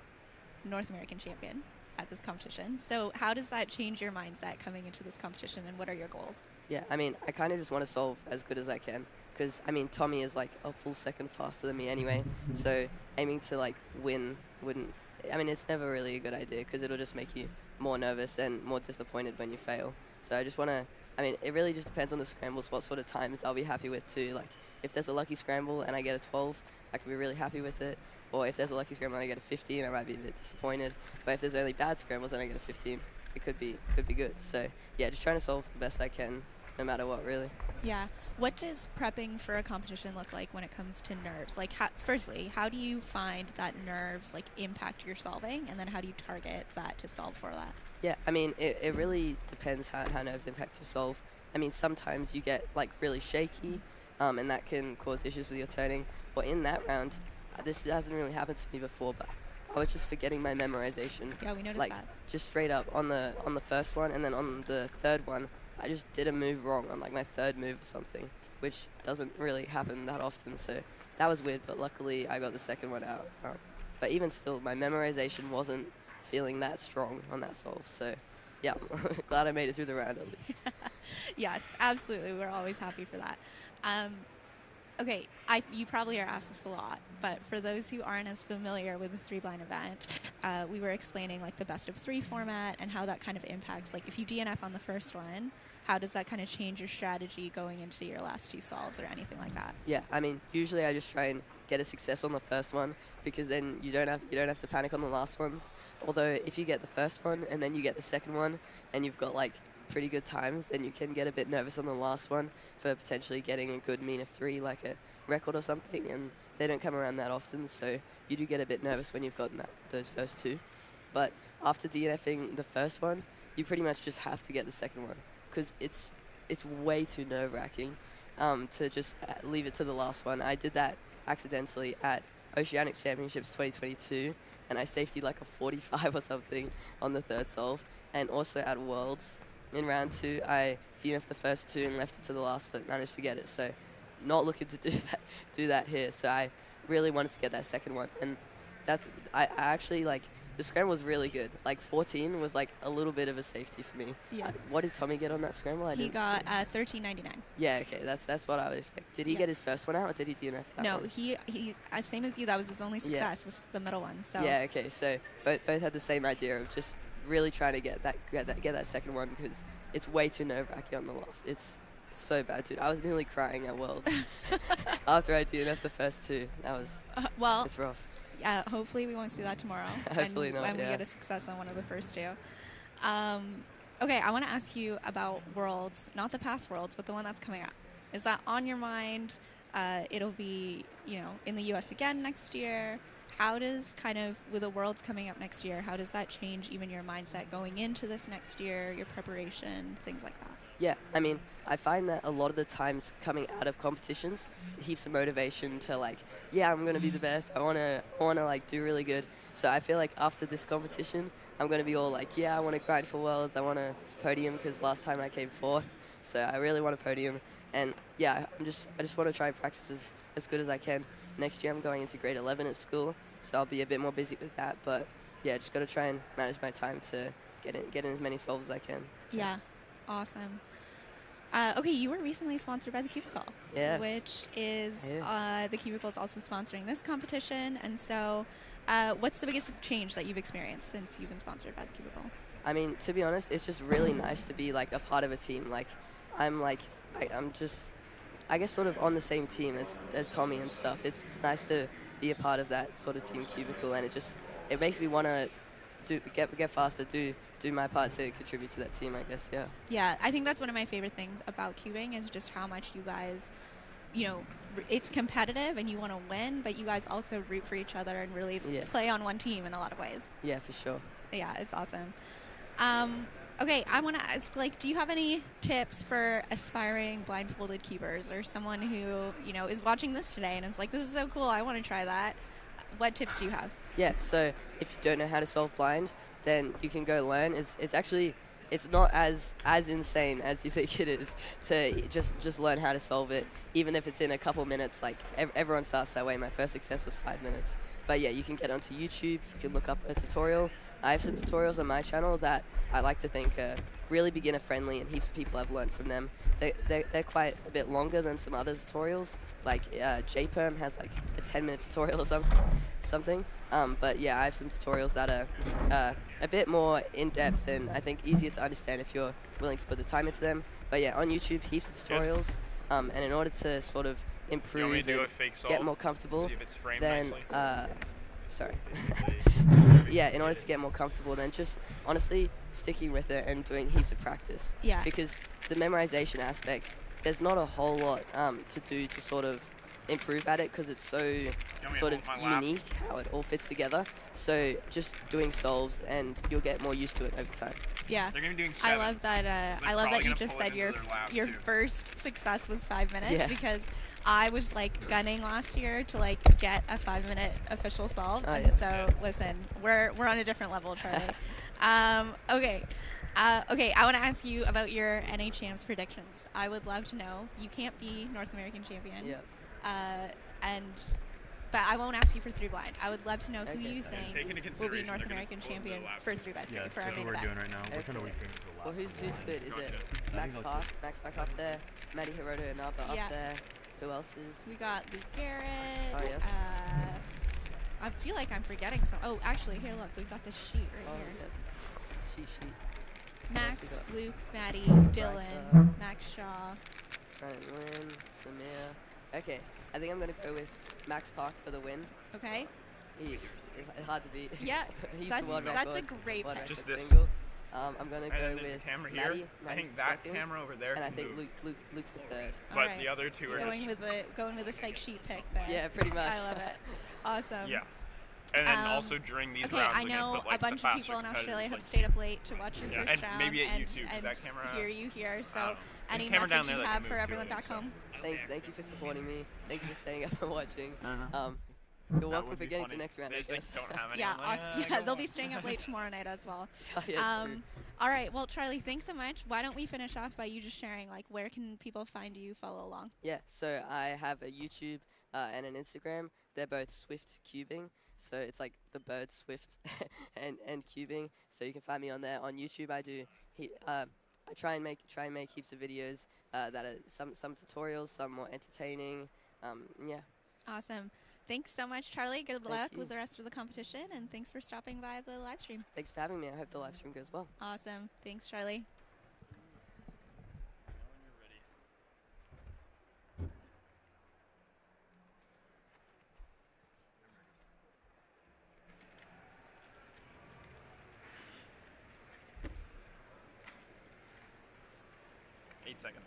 [SPEAKER 3] North American champion at this competition. So how does that change your mindset coming into this competition, and what are your goals?
[SPEAKER 4] Yeah, I mean, I kind of just want to solve as good as I can because, I mean, Tommy is like a full second faster than me anyway, so aiming to like win wouldn't, I mean, it's never really a good idea because it'll just make you more nervous and more disappointed when you fail. So I just want to, I mean, it really just depends on the scrambles, what sort of times I'll be happy with too. Like, if there's a lucky scramble and I get a 12, I can be really happy with it. Or if there's a lucky scramble and I get a 15, I might be a bit disappointed. But if there's only bad scrambles and I get a 15, it could be good. So yeah, just trying to solve the best I can, no matter what, really.
[SPEAKER 3] Yeah. What does prepping for a competition look like when it comes to nerves? Like, firstly, how do you find that nerves like impact your solving, and then how do you target that to solve for that?
[SPEAKER 4] Yeah, I mean, it really depends how nerves impact your solve. I mean, sometimes you get like really shaky, and that can cause issues with your turning. Or in that round, this hasn't really happened to me before, but I was just forgetting my memorization.
[SPEAKER 3] Yeah, we noticed
[SPEAKER 4] like,
[SPEAKER 3] that.
[SPEAKER 4] Just straight up on the first one, and then on the third one, I just did a move wrong on like my third move or something, which doesn't really happen that often. So that was weird, but luckily I got the second one out. But even still, my memorization wasn't feeling that strong on that solve. So yeah, glad I made it through the round at least.
[SPEAKER 3] Yes, absolutely. We're always happy for that. Okay, you probably are asked this a lot, but for those who aren't as familiar with the 3-blind event, we were explaining like the best of 3 format and how that kind of impacts, like if you DNF on the first one, how does that kind of change your strategy going into your last 2 solves or anything like that?
[SPEAKER 4] Yeah, I mean, usually I just try and get a success on the first one because then you don't have to panic on the last ones. Although if you get the first one and then you get the second one and you've got like pretty good times, then you can get a bit nervous on the last one for potentially getting a good mean of 3, like a record or something, and they don't come around that often, so you do get a bit nervous when you've gotten those first 2. But after DNFing the first one, you pretty much just have to get the second one because it's way too nerve-wracking to just leave it to the last one. I did that accidentally at Oceanic Championships 2022, and I safetied like a 45 or something on the third solve, and also at Worlds. In round 2, I DNF'd the first 2 and left it to the last, but managed to get it. So, not looking to do that here. So I really wanted to get that second one, and I actually like the scramble was really good. Like 14 was like a little bit of a safety for me.
[SPEAKER 3] Yeah.
[SPEAKER 4] What did Tommy get on that scramble?
[SPEAKER 3] He got 13.99.
[SPEAKER 4] Yeah. Okay. That's what I would expect. Did he get his first one out, or did he DNF that
[SPEAKER 3] No,
[SPEAKER 4] one?
[SPEAKER 3] he same as you. That was his only success. This is the middle one. So
[SPEAKER 4] yeah. Okay. So both had the same idea of just really trying to get that second one because it's way too nerve-wracking on the last. It's so bad, dude. I was nearly crying at Worlds after I DNF'd the first 2. That was it's rough.
[SPEAKER 3] Yeah, hopefully we won't see that tomorrow.
[SPEAKER 4] Hopefully not.
[SPEAKER 3] When we get a success on one of the first 2. Okay, I want to ask you about Worlds, not the past Worlds, but the one that's coming up. Is that on your mind? It'll be, in the U.S. again next year. How does with the Worlds coming up next year, how does that change even your mindset going into this next year, your preparation, things like that?
[SPEAKER 4] Yeah, I mean, I find that a lot of the times coming out of competitions, heaps of motivation to I'm going to be the best. I want to do really good. So I feel like after this competition, I'm going to be all I want to grind for Worlds. I want to podium because last time I came 4th. So I really want to podium. And yeah, I just want to try and practice as good as I can. Next year I'm going into grade 11 at school, so I'll be a bit more busy with that. But yeah, just got to try and manage my time to get in as many solves as I can.
[SPEAKER 3] Yeah, awesome. Okay, you were recently sponsored by the Cubicle, which is the Cubicle is also sponsoring this competition. And so, what's the biggest change that you've experienced since you've been sponsored by the Cubicle?
[SPEAKER 4] I mean, to be honest, it's just really nice to be a part of a team. I'm just, I guess, sort of on the same team as Tommy and stuff. It's nice to be a part of that sort of team Cubicle, and it makes me want to get faster, do my part to contribute to that team, I guess. Yeah,
[SPEAKER 3] I think that's one of my favorite things about cubing is just how much you guys, it's competitive and you want to win, but you guys also root for each other and really play on one team in a lot of ways.
[SPEAKER 4] Yeah, for sure.
[SPEAKER 3] Yeah, it's awesome. Okay, I want to ask, like, do you have any tips for aspiring blindfolded keepers or someone who, you know, is watching this today and is like, this is so cool, I want to try that? What tips do you have?
[SPEAKER 4] Yeah, so if you don't know how to solve blind, then you can go learn. It's actually, it's not as insane as you think it is to just learn how to solve it, even if it's in a couple minutes. Like, everyone starts that way. My first success was 5 minutes. But yeah, you can get onto YouTube, you can look up a tutorial. I have some tutorials on my channel that I like to think are really beginner friendly, and heaps of people have learned from them. They're quite a bit longer than some other tutorials. Like JPerm has like a 10-minute tutorial or something. But yeah, I have some tutorials that are a bit more in depth and I think easier to understand if you're willing to put the time into them. But yeah, on YouTube, heaps of tutorials. And in order to sort of improve and get more comfortable, then sorry. Yeah, in order to get more comfortable, then just honestly sticking with it and doing heaps of practice.
[SPEAKER 3] Yeah.
[SPEAKER 4] Because the memorization aspect, there's not a whole lot to do to sort of improve at it, because it's so sort of unique how it all fits together. So just doing solves and you'll get more used to it over time.
[SPEAKER 3] Yeah,
[SPEAKER 1] They're gonna be doing
[SPEAKER 3] I
[SPEAKER 1] 7.
[SPEAKER 3] love that. I love that you just said your first success was 5 minutes, because I was like gunning last year to like get a 5-minute official solve, and so listen, we're on a different level, Charlie. Okay. Okay, I want to ask you about your NA Champs predictions. I would love to know. You can't be North American champion.
[SPEAKER 4] Yeah.
[SPEAKER 3] But I won't ask you for 3 blind. I would love to know who you
[SPEAKER 1] Take
[SPEAKER 3] think
[SPEAKER 1] into
[SPEAKER 3] will be
[SPEAKER 1] consideration
[SPEAKER 3] North
[SPEAKER 1] they're gonna
[SPEAKER 3] American
[SPEAKER 1] explode
[SPEAKER 3] champion
[SPEAKER 1] the lap.
[SPEAKER 3] for 3x3
[SPEAKER 5] Yeah,
[SPEAKER 3] for
[SPEAKER 5] that's
[SPEAKER 3] our
[SPEAKER 5] what
[SPEAKER 3] main
[SPEAKER 5] we're
[SPEAKER 3] event.
[SPEAKER 5] doing right now. We're trying to weaken the lap.
[SPEAKER 4] Well, who's good? Is it
[SPEAKER 5] I
[SPEAKER 4] Max
[SPEAKER 5] think
[SPEAKER 4] Park?
[SPEAKER 5] that's
[SPEAKER 4] Max Park up there. Maddie Inaba up there. Who else is?
[SPEAKER 3] We got Luke Garrett.
[SPEAKER 4] Oh, yes.
[SPEAKER 3] I feel like I'm forgetting some. Oh, actually, here, look. We've got the sheet right
[SPEAKER 4] Oh,
[SPEAKER 3] here.
[SPEAKER 4] yes. Sheet.
[SPEAKER 3] Max,
[SPEAKER 4] else we got?
[SPEAKER 3] Luke, Maddie,
[SPEAKER 4] Bryce,
[SPEAKER 3] Dylan, Max Shaw.
[SPEAKER 4] Brennan Lynn, Samir. Okay, I think I'm going to go with Max Park for the win.
[SPEAKER 3] Okay.
[SPEAKER 4] It's hard to beat.
[SPEAKER 3] Yeah,
[SPEAKER 4] He's
[SPEAKER 3] that's
[SPEAKER 4] the world
[SPEAKER 3] a
[SPEAKER 4] record,
[SPEAKER 3] great
[SPEAKER 4] world
[SPEAKER 3] pick.
[SPEAKER 4] record
[SPEAKER 1] Just this.
[SPEAKER 4] single. I'm going to
[SPEAKER 1] And
[SPEAKER 4] go
[SPEAKER 1] then there's a
[SPEAKER 4] with
[SPEAKER 1] camera here.
[SPEAKER 4] Maddie
[SPEAKER 1] I think
[SPEAKER 4] for
[SPEAKER 1] that
[SPEAKER 4] second,
[SPEAKER 1] camera over there
[SPEAKER 4] and I
[SPEAKER 1] can
[SPEAKER 4] think
[SPEAKER 1] move.
[SPEAKER 4] Luke for third.
[SPEAKER 3] All
[SPEAKER 1] But
[SPEAKER 3] right.
[SPEAKER 1] the other two are
[SPEAKER 3] Going with the psych sheet pick there.
[SPEAKER 4] Yeah, pretty much.
[SPEAKER 3] I love it. Awesome.
[SPEAKER 1] Yeah. And then also during these
[SPEAKER 3] Okay,
[SPEAKER 1] rounds,
[SPEAKER 3] I know
[SPEAKER 1] put, like,
[SPEAKER 3] a bunch
[SPEAKER 1] the
[SPEAKER 3] of people in
[SPEAKER 1] faster
[SPEAKER 3] Australia have
[SPEAKER 1] competitors,
[SPEAKER 3] stayed up late to watch your
[SPEAKER 1] Yeah,
[SPEAKER 3] first
[SPEAKER 1] and
[SPEAKER 3] round
[SPEAKER 1] maybe at
[SPEAKER 3] and,
[SPEAKER 1] YouTube, 'cause
[SPEAKER 3] and
[SPEAKER 1] that camera,
[SPEAKER 3] hear you here. So,
[SPEAKER 1] there's
[SPEAKER 3] any
[SPEAKER 1] camera down
[SPEAKER 3] message
[SPEAKER 1] there
[SPEAKER 3] you
[SPEAKER 1] that
[SPEAKER 3] have
[SPEAKER 1] can
[SPEAKER 3] for
[SPEAKER 1] move too,
[SPEAKER 3] everyone
[SPEAKER 1] I
[SPEAKER 3] back
[SPEAKER 1] think, so.
[SPEAKER 3] home?
[SPEAKER 4] Thank you for supporting me. Thank you for staying up and watching.
[SPEAKER 1] Uh-huh.
[SPEAKER 4] You're welcome
[SPEAKER 1] would
[SPEAKER 4] for
[SPEAKER 1] be
[SPEAKER 4] getting
[SPEAKER 1] funny.
[SPEAKER 4] to next round,
[SPEAKER 1] They
[SPEAKER 4] I
[SPEAKER 1] just, like,
[SPEAKER 4] guess.
[SPEAKER 1] don't have
[SPEAKER 3] Yeah,
[SPEAKER 1] anyone,
[SPEAKER 3] awesome.
[SPEAKER 1] like,
[SPEAKER 3] Yeah,
[SPEAKER 1] go
[SPEAKER 3] they'll
[SPEAKER 1] on.
[SPEAKER 3] be staying up late tomorrow night as well.
[SPEAKER 4] Oh, yeah, true.
[SPEAKER 3] All right. Well, Charlie, thanks so much. Why don't we finish off by you just sharing, like, where can people find you, follow along?
[SPEAKER 4] Yeah, so I have a YouTube and an Instagram. They're both Swift Cubing, so it's like the bird Swift and cubing. So you can find me on there. On YouTube, I try and make heaps of videos that are some tutorials, some more entertaining. Yeah.
[SPEAKER 3] Awesome. Thanks so much, Charlie. Good luck
[SPEAKER 4] you.
[SPEAKER 3] with the rest of the competition, and thanks for stopping by the live stream.
[SPEAKER 4] Thanks for having me. I hope the live stream goes well.
[SPEAKER 3] Awesome. Thanks, Charlie.
[SPEAKER 1] Eight seconds.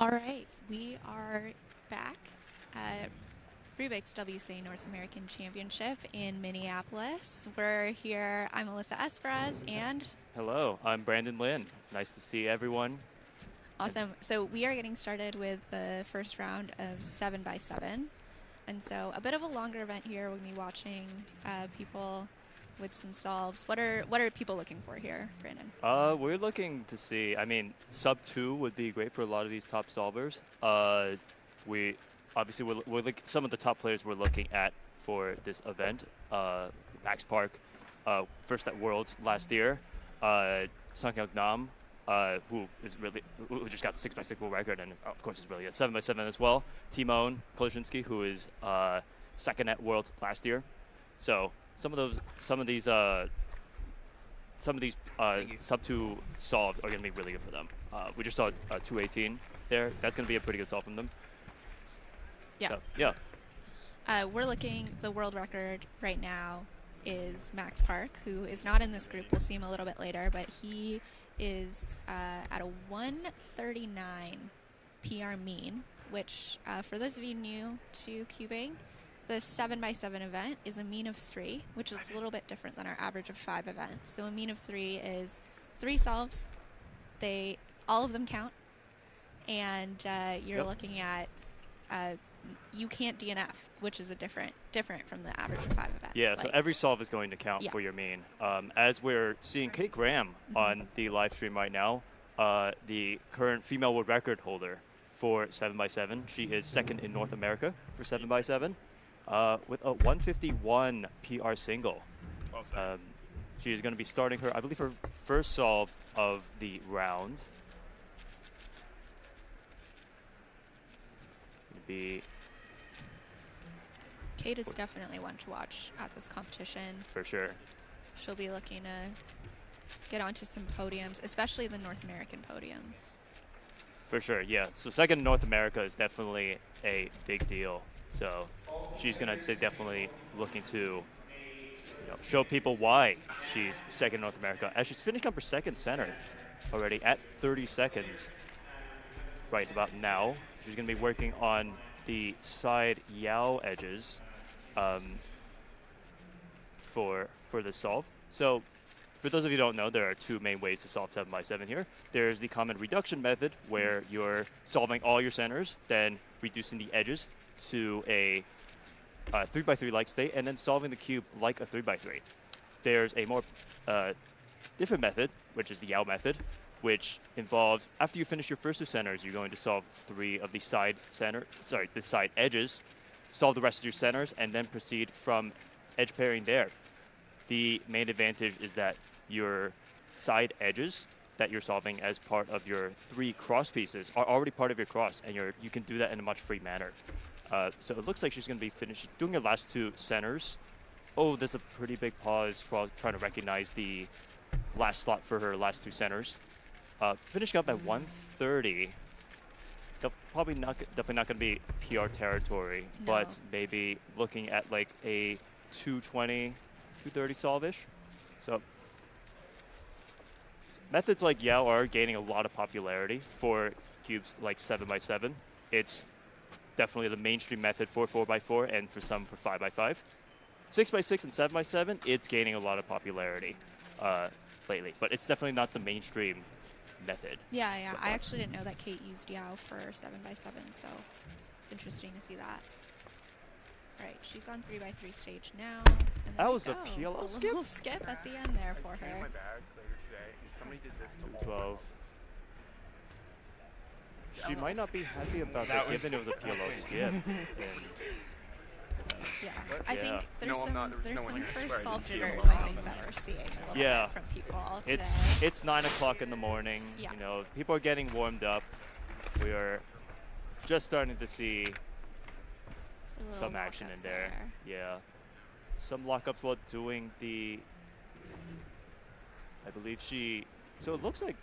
[SPEAKER 3] All right, we are back at Rubik's WCA North American Championship in Minneapolis. We're here. I'm Alyssa Esperas, and
[SPEAKER 5] Hello, I'm Brennan Lynn. Nice to see everyone.
[SPEAKER 3] awesome. So we are getting started with the first round of 7x7, and so a bit of a longer event here. We're gonna be watching people with some solves. What are people looking for here, Brandon?
[SPEAKER 5] We're looking to see. I mean, sub 2 would be great for a lot of these top solvers. We obviously we're some of the top players we're looking at for this event. Max Park, first at Worlds last year. Sungkyung Nam, who just got the 6x6 world record, and of course is really at 7x7 as well. Timon Koloshinsky, who is second at Worlds last year. So some of these sub 2 solves are going to be really good for them. We just saw 218 there. That's going to be a pretty good solve from them.
[SPEAKER 3] Yeah.
[SPEAKER 5] So, yeah.
[SPEAKER 3] We're looking. The world record right now is Max Park, who is not in this group. We'll see him a little bit later, but he is at a 139 PR mean, which for those of you new to cubing, the 7x7 event is a mean of 3, which is a little bit different than our average of 5 events. So a mean of 3 is 3 solves. All of them count, and you're looking at you can't DNF, which is a different from the average of 5 events.
[SPEAKER 5] Yeah, so every solve is going to count for your mean. As we're seeing Kate Graham on the live stream right now, the current female world record holder for 7x7. She is second in North America for 7x7 with a 151 PR single. She is going to be starting her, I believe, her first solve of the round.
[SPEAKER 3] Kate is definitely one to watch at this competition.
[SPEAKER 5] For sure.
[SPEAKER 3] She'll be looking to get onto some podiums, especially the North American podiums.
[SPEAKER 5] For sure, yeah. So second in North America is definitely a big deal. So she's going to definitely looking to show people why she's second in North America. As she's finishing up her second center already at 30 seconds right about now. She's going to be working on the side Yao edges for the solve. So for those of you who don't know, there are 2 main ways to solve 7x7 here. There's the common reduction method, where you're solving all your centers, then reducing the edges to a 3x3 like state, and then solving the cube like a 3x3. There's a more different method, which is the Yao method, which involves, after you finish your first 2 centers, you're going to solve 3 of the side edges, solve the rest of your centers, and then proceed from edge pairing there. The main advantage is that your side edges that you're solving as part of your 3 cross pieces are already part of your cross, and you can do that in a much free manner. So it looks like she's going to be doing her last 2 centers. Oh, there's a pretty big pause while trying to recognize the last slot for her last 2 centers. Finishing up at 130. Definitely not going to be PR territory, but maybe looking at like a 220, 230 solve-ish. So methods like Yao are gaining a lot of popularity for cubes like 7x7. It's definitely the mainstream method for 4x4 and for some for 5x5. 6x6 and 7x7, it's gaining a lot of popularity lately, but it's definitely not the mainstream method.
[SPEAKER 3] Yeah.
[SPEAKER 5] So
[SPEAKER 3] I actually didn't know that Kate used Yao for 7x7, so it's interesting to see that. All right, she's on 3x3 stage now. And
[SPEAKER 5] that was a PLO skip?
[SPEAKER 3] A little skip at the end there for her.
[SPEAKER 1] My bag later today. Somebody did this to
[SPEAKER 5] 12. She might not be happy about that, given it was a PLO skip.
[SPEAKER 3] Yeah, I think there's some first solve jitters, I think, that we're seeing a little bit from people today.
[SPEAKER 5] It's 9 o'clock in the morning.
[SPEAKER 3] Yeah.
[SPEAKER 5] People are getting warmed up. We are just starting to see some action in there. Yeah. Some lockups while doing the, I believe so it looks like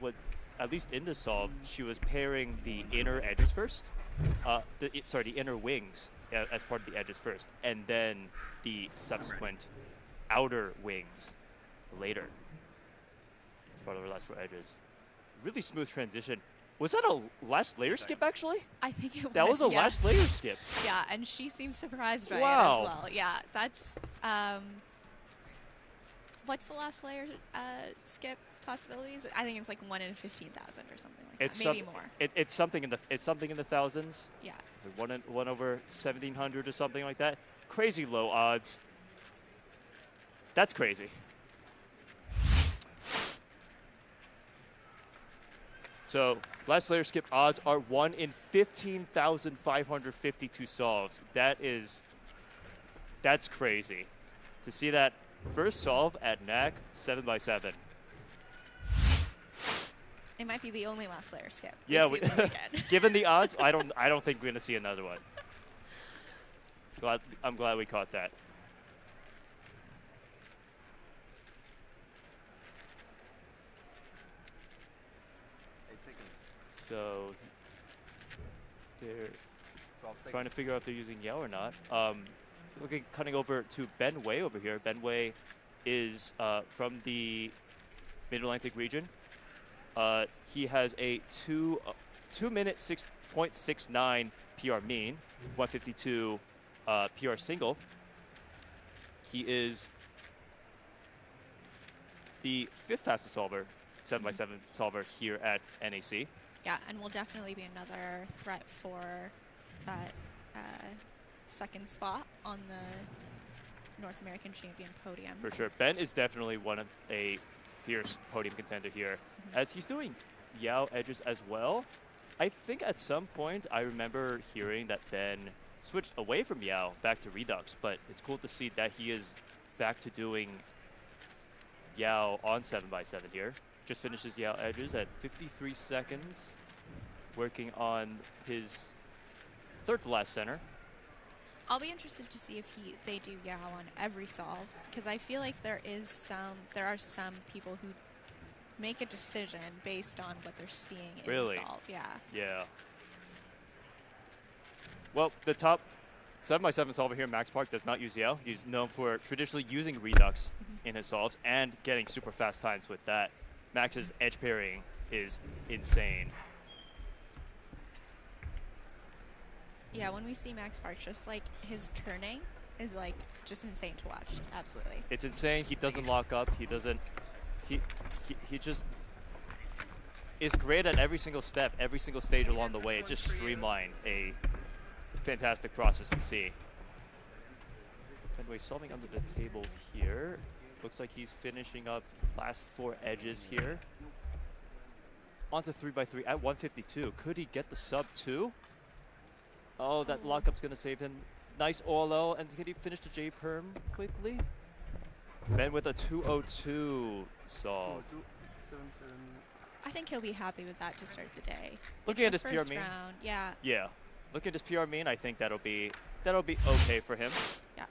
[SPEAKER 5] at least in the solve, she was pairing the inner edges first. The inner wings as part of the edges first, and then the subsequent outer wings later as part of her last 4 edges. Really smooth transition. Was that a last layer skip, actually?
[SPEAKER 3] I think it was.
[SPEAKER 5] That was a
[SPEAKER 3] yeah.
[SPEAKER 5] last layer skip.
[SPEAKER 3] Yeah, and she seems surprised by
[SPEAKER 5] Wow.
[SPEAKER 3] it as well. Yeah, that's what's the last layer skip possibilities? I think it's like 1 in 15,000 or something like that. Maybe more.
[SPEAKER 5] It's something in the thousands.
[SPEAKER 3] Yeah.
[SPEAKER 5] 1 over 1,700 or something like that. Crazy low odds. That's crazy. So last layer skip odds are 1 in 15,552 solves. That's crazy. To see that first solve at NAC 7x7.
[SPEAKER 3] It might be the only last layer skip.
[SPEAKER 5] Yeah,
[SPEAKER 3] we'll see this weekend.
[SPEAKER 5] given the odds, I don't think we're gonna see another one. I'm glad we caught that. So they're trying to figure out if they're using Yao or not. Cutting over to Ben Wei over here. Ben Wei is from the Mid-Atlantic region. He has a 2 minute 6.69 PR mean, 152 PR single. He is the 5th fastest solver, 7x7 solver here at NAC.
[SPEAKER 3] Yeah, and will definitely be another threat for that second spot on the North American champion podium.
[SPEAKER 5] For sure. Ben is definitely a fierce podium contender here, as he's doing Yao edges as well. I think at some point I remember hearing that Ben switched away from Yao back to Redux, but it's cool to see that he is back to doing Yao on 7x7 here. Just finishes Yao edges at 53 seconds, working on his 3rd to last center.
[SPEAKER 3] I'll be interested to see if they do Yao on every solve, because I feel like there are some people who make a decision based on what they're seeing in the solve. Yeah.
[SPEAKER 5] Yeah. Well, the top 7x7 solver here, Max Park, does not use Yao. He's known for traditionally using Redux in his solves and getting super fast times with that. Max's edge parrying is insane.
[SPEAKER 3] Yeah, when we see Max Park, just like his turning is like just insane to watch. Absolutely.
[SPEAKER 5] It's insane. He doesn't lock up. He doesn't. He just is great at every single step, every single stage along the way. It just streamlined a fantastic process to see. Anyway, solving under the table here. Looks like he's finishing up last 4 edges here. Onto 3x3 at 152. Could he get the sub 2? Oh, that lockup's going to save him. Nice Olo. And can he finish the J-Perm quickly? Ben with a 202 solve.
[SPEAKER 3] I think he'll be happy with that to start the day.
[SPEAKER 5] Looking at his PR mean.
[SPEAKER 3] Round. Yeah.
[SPEAKER 5] Yeah. Looking at his PR mean, I think that'll be okay for him.
[SPEAKER 3] Yeah.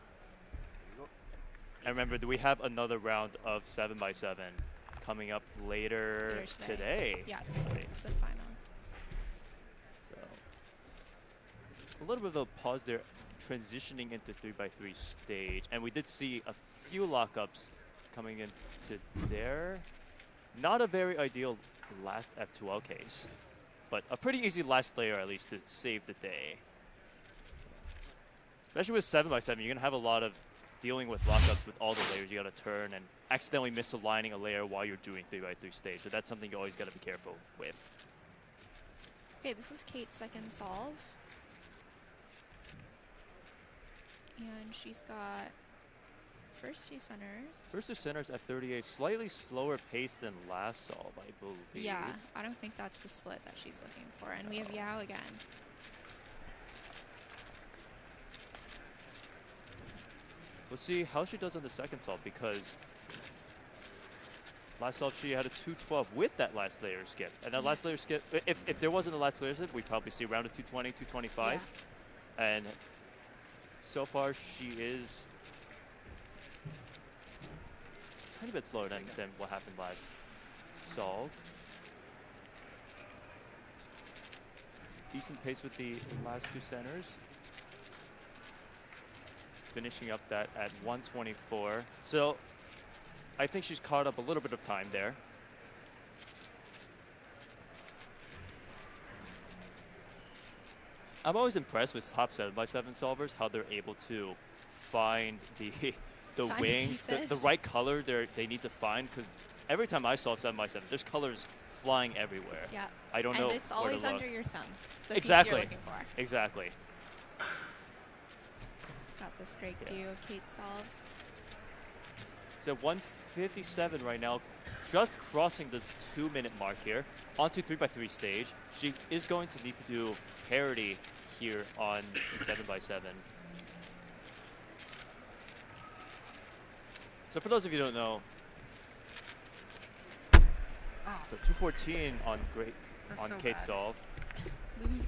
[SPEAKER 5] And remember, do we have another round of 7x7 coming up later today?
[SPEAKER 3] Yeah, the final.
[SPEAKER 5] So a little bit of a pause there, transitioning into 3x3 stage. And we did see a few lockups coming into there. Not a very ideal last F2L case, but a pretty easy last layer at least to save the day. Especially with 7x7, you're going to have a lot of dealing with lockups with all the layers. You got to turn and accidentally misaligning a layer while you're doing 3x3 stage. So that's something you always got to be careful with.
[SPEAKER 3] Okay, this is Kate's second solve. And she's got first 2 centers.
[SPEAKER 5] First 2 centers at 38, slightly slower pace than last solve, I believe.
[SPEAKER 3] Yeah, I don't think that's the split that she's looking for. And we have Yao again.
[SPEAKER 5] We'll see how she does on the second solve, because last solve she had a 212 with that last layer skip. And that last layer skip, if there wasn't a last layer skip, we'd probably see around a 220, 225. Yeah. And so far she is a tiny bit slower than what happened last solve. Decent pace with the last 2 centers. Finishing up that at 124. So I think she's caught up a little bit of time there. I'm always impressed with top 7x7 solvers, how they're able to find the
[SPEAKER 3] Find
[SPEAKER 5] wings, the
[SPEAKER 3] pieces.
[SPEAKER 5] right color they need to find, because every time I solve 7x7, there's colors flying everywhere.
[SPEAKER 3] Yeah.
[SPEAKER 5] I don't know
[SPEAKER 3] And it's
[SPEAKER 5] where
[SPEAKER 3] always
[SPEAKER 5] to look.
[SPEAKER 3] under your thumb. The
[SPEAKER 5] Exactly.
[SPEAKER 3] piece you're looking for.
[SPEAKER 5] Exactly.
[SPEAKER 3] Got this great duo, Kate solve.
[SPEAKER 5] So 157 right now, just crossing the 2-minute mark here. Onto 3x3 stage. She is going to need to do parity here on the 7x7. So for those of you who don't know, so 214 on Kate's solve.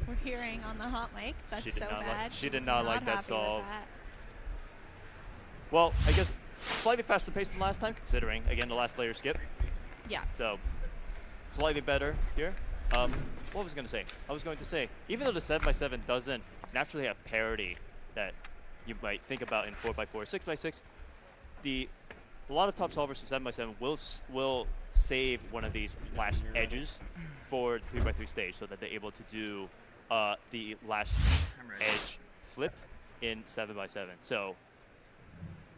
[SPEAKER 3] We're hearing on the hot mic. That's
[SPEAKER 5] She did
[SPEAKER 3] so
[SPEAKER 5] not like-
[SPEAKER 3] bad.
[SPEAKER 5] she did
[SPEAKER 3] was
[SPEAKER 5] not like that
[SPEAKER 3] happy with
[SPEAKER 5] solve.
[SPEAKER 3] that.
[SPEAKER 5] Well, I guess slightly faster pace than last time, considering, again, the last layer skip.
[SPEAKER 3] Yeah.
[SPEAKER 5] So slightly better here. What was I going to say? I was going to say, even though the 7x7 doesn't naturally have parity that you might think about in 4x4, 6x6, a lot of top solvers from 7x7 will save one of these last edges for the 3x3 stage so that they're able to do the last edge flip in 7x7. So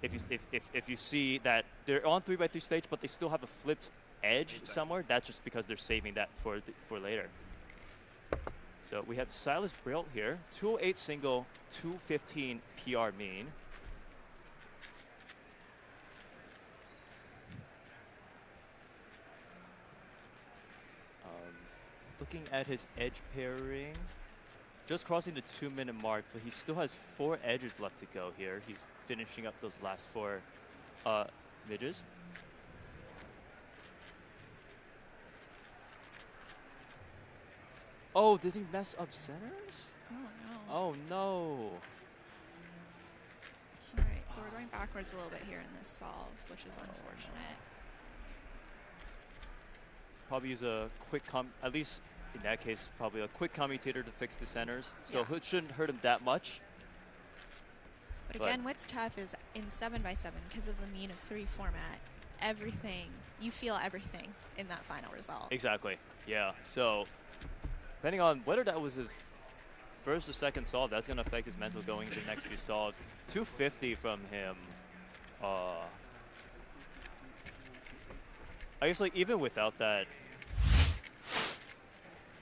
[SPEAKER 5] if you see that they're on 3x3 stage, but they still have a flipped edge somewhere, that's just because they're saving that for later. So we have Silas Brilt here, 208 single, 215 PR mean. Looking at his edge pairing, just crossing the 2-minute mark, but he still has 4 edges left to go here. He's finishing up those last 4 midges. Oh, did he mess up centers?
[SPEAKER 3] Oh, no.
[SPEAKER 5] Oh, no.
[SPEAKER 3] All right, so we're going backwards a little bit here in this solve, which is unfortunate.
[SPEAKER 5] Probably use a quick at least in that case, probably a quick commutator to fix the centers. So it shouldn't hurt him that much.
[SPEAKER 3] But again, what's tough is in 7x7, because of the mean of 3 format, everything, you feel everything in that final result.
[SPEAKER 5] Exactly, yeah. So depending on whether that was his first or second solve, that's going to affect his mental going into the next few solves. 250 from him. I guess like even without that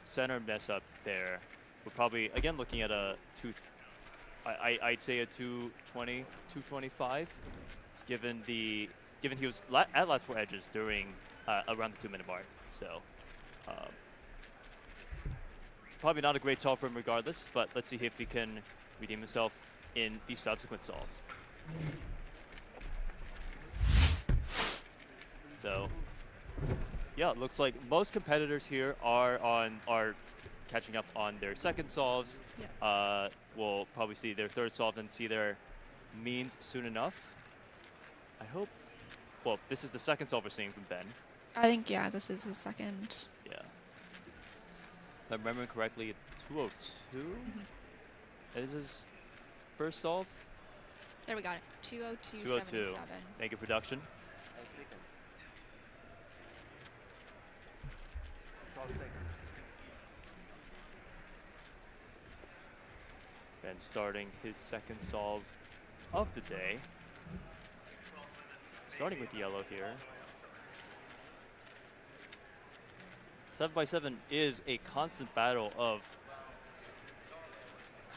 [SPEAKER 5] center mess up there, we're probably again looking at a I'd say a 220, 225, given he was at last 4 edges during around the 2-minute mark. So probably not a great solve for him regardless, but let's see if he can redeem himself in the subsequent solves. So yeah, it looks like most competitors here are catching up on their second solves.
[SPEAKER 3] Yeah.
[SPEAKER 5] We'll probably see their third solve and see their means soon enough. I hope. Well, this is the second solve we're seeing from Ben.
[SPEAKER 3] I think, yeah, this is his second.
[SPEAKER 5] Yeah. If I'm remembering correctly, 202 is his first solve.
[SPEAKER 3] There we got it. 202.77.
[SPEAKER 5] 202. Thank you, production. Ben starting his second solve of the day. Starting with yellow here. 7x7 is a constant battle of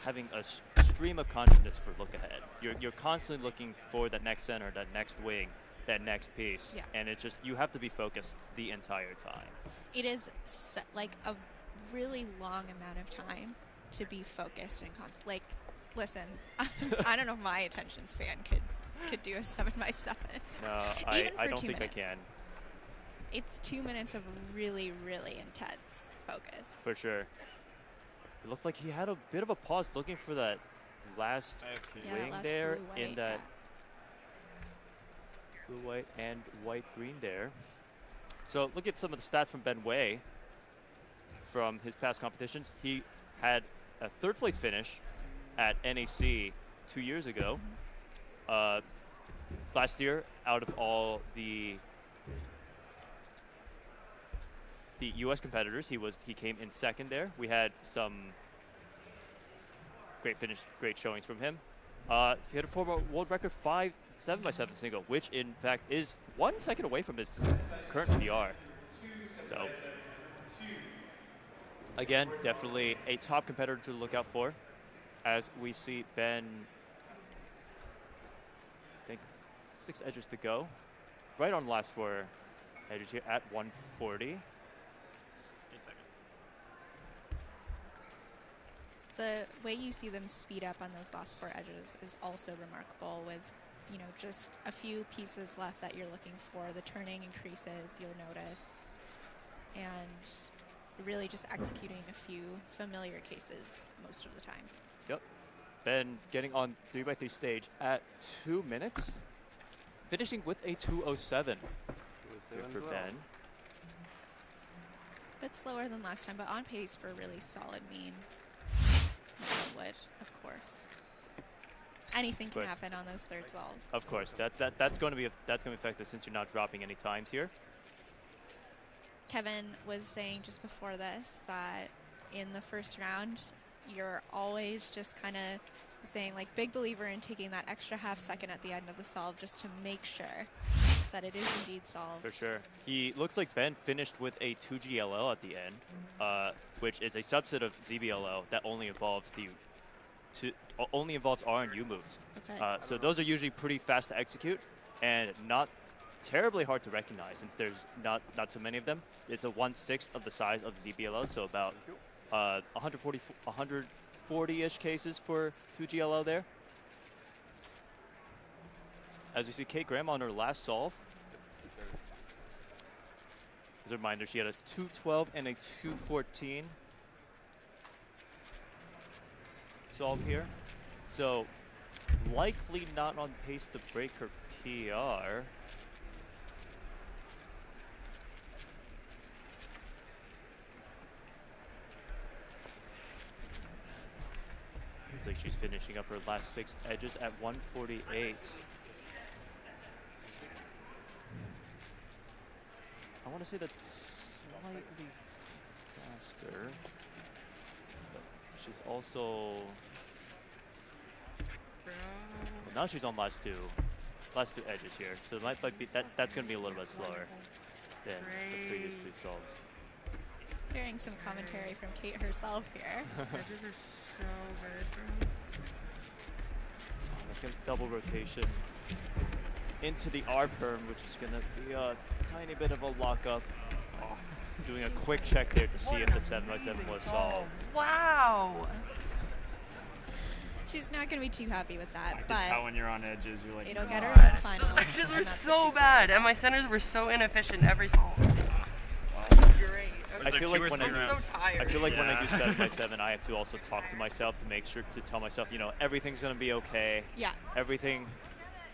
[SPEAKER 5] having a stream of consciousness for look ahead. You're constantly looking for that next center, that next wing, that next piece.
[SPEAKER 3] Yeah.
[SPEAKER 5] And it's just, you have to be focused the entire time.
[SPEAKER 3] It is like a really long amount of time to be focused and constant. Like, listen, I don't know if my attention span could do a 7x7.
[SPEAKER 5] No,
[SPEAKER 3] Even
[SPEAKER 5] I
[SPEAKER 3] for
[SPEAKER 5] don't
[SPEAKER 3] 2
[SPEAKER 5] think
[SPEAKER 3] minutes.
[SPEAKER 5] I can.
[SPEAKER 3] It's 2 minutes of really, really intense focus.
[SPEAKER 5] For sure. It looked like he had a bit of a pause looking for that last
[SPEAKER 3] Yeah,
[SPEAKER 5] wing
[SPEAKER 3] that last
[SPEAKER 5] there
[SPEAKER 3] blue-white,
[SPEAKER 5] in that blue, white, and white green there. So look at some of the stats from Ben Wei from his past competitions. He had a 3rd place finish at NAC 2 years ago. Last year, out of all the U.S. competitors, he came in 2nd there. We had some great finish, great showings from him. He had a former world record 7x7 single, which in fact is 1 second away from his current PR. So again, definitely a top competitor to look out for, as we see Ben, I think 6 edges to go. Right on last 4 edges here at 140. 8
[SPEAKER 1] seconds.
[SPEAKER 3] The way you see them speed up on those last 4 edges is also remarkable with, you know, just a few pieces left that you're looking for. The turning increases, you'll notice. And really just executing a few familiar cases most of the time.
[SPEAKER 5] Yep. Ben getting on 3x3 stage at 2 minutes, finishing with a 2:07. Good for Ben.
[SPEAKER 3] Bit slower than last time, but on pace for a really solid mean. Would, of course. Anything can happen on those third solves.
[SPEAKER 5] Of course, that's going to be effective since you're not dropping any times here.
[SPEAKER 3] Kevin was saying just before this that in the first round, you're always just kind of saying, like, big believer in taking that extra half second at the end of the solve just to make sure that it is indeed solved.
[SPEAKER 5] For sure. He looks like Ben finished with a 2GLL at the end, which is a subset of ZBLL that only involves R and U moves.
[SPEAKER 3] Okay.
[SPEAKER 5] So those are usually pretty fast to execute and not terribly hard to recognize since there's not so many of them. It's a 1/6 of the size of ZBLL, so about 140-ish cases for 2GLL there. As we see Kate Graham on her last solve. As a reminder, she had a 212 and a 214 solve here. So likely not on pace to break her PR. Looks like she's finishing up her last 6 edges at 148. I want to say that's slightly faster. But she's also... Well, now she's on last two edges here. So it might be that's going to be a little bit slower than the previous 2 solves.
[SPEAKER 3] Hearing some commentary from Kate herself here.
[SPEAKER 6] Edges are so good.
[SPEAKER 5] That's going to double rotation into the R perm, which is going to be a tiny bit of a lockup. Oh, doing a quick check there to see if the 7x7 was solved.
[SPEAKER 6] Wow!
[SPEAKER 3] She's not going to be too happy with that,
[SPEAKER 1] I can
[SPEAKER 3] but
[SPEAKER 1] tell when you're on edges, you're like,
[SPEAKER 3] it'll
[SPEAKER 1] no.
[SPEAKER 3] get her in the finals.
[SPEAKER 6] Edges were
[SPEAKER 3] and that's
[SPEAKER 6] so
[SPEAKER 3] what she's
[SPEAKER 6] bad,
[SPEAKER 3] working
[SPEAKER 6] and my centers were so inefficient every solve. Great.
[SPEAKER 5] I feel like when
[SPEAKER 6] I'm so tired.
[SPEAKER 5] I feel like when I do 7x7, I have to also talk to myself to make sure to tell myself, you know, everything's gonna be okay.
[SPEAKER 3] Yeah.
[SPEAKER 5] Everything,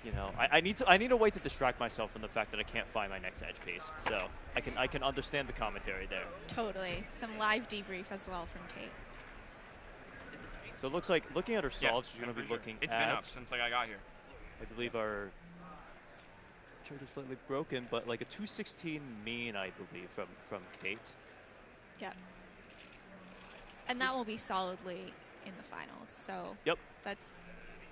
[SPEAKER 5] you know, I need a way to distract myself from the fact that I can't find my next edge piece. So I can understand the commentary there.
[SPEAKER 3] Totally. Some live debrief as well from Kate.
[SPEAKER 5] So it looks like looking at her solves, she's gonna be looking
[SPEAKER 1] It's
[SPEAKER 5] at.
[SPEAKER 1] been up since like I got here.
[SPEAKER 5] I believe our chart is slightly broken, but like a 216 mean, I believe, from Kate.
[SPEAKER 3] Yeah. And that will be solidly in the finals. So
[SPEAKER 5] Yep.
[SPEAKER 3] that's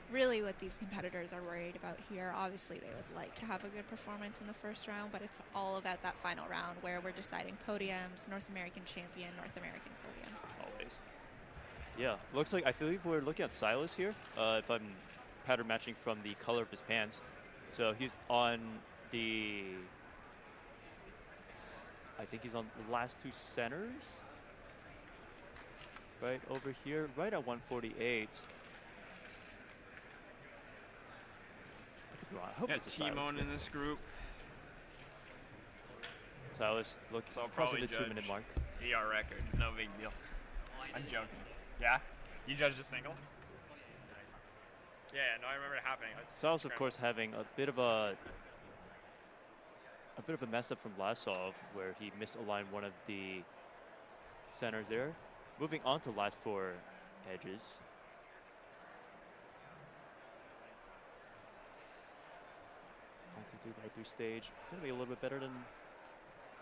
[SPEAKER 3] really what these competitors are worried about here. Obviously, they would like to have a good performance in the first round, but it's all about that final round where we're deciding podiums, North American champion, North American podium.
[SPEAKER 5] Always. Yeah, looks like I believe we're looking at Silas here. If I'm pattern matching from the color of his pants, so he's on the. I think he's on the last 2 centers. Right over here, right at 148. I could be wrong. I hope it's a Silas.
[SPEAKER 1] Timon in this group.
[SPEAKER 5] Silas, look,
[SPEAKER 1] So I'll
[SPEAKER 5] crossing the
[SPEAKER 1] probably
[SPEAKER 5] 2-minute
[SPEAKER 1] judge.
[SPEAKER 5] mark.
[SPEAKER 1] ER record, no big deal. I'm joking. Yeah? You judged a single? Yeah, no, I remember it happening.
[SPEAKER 5] Silas, of course, having a bit of a mess up from last solve where he misaligned one of the centers there. Moving on to last 4 edges. One, two, three, right through stage. Gonna be a little bit better than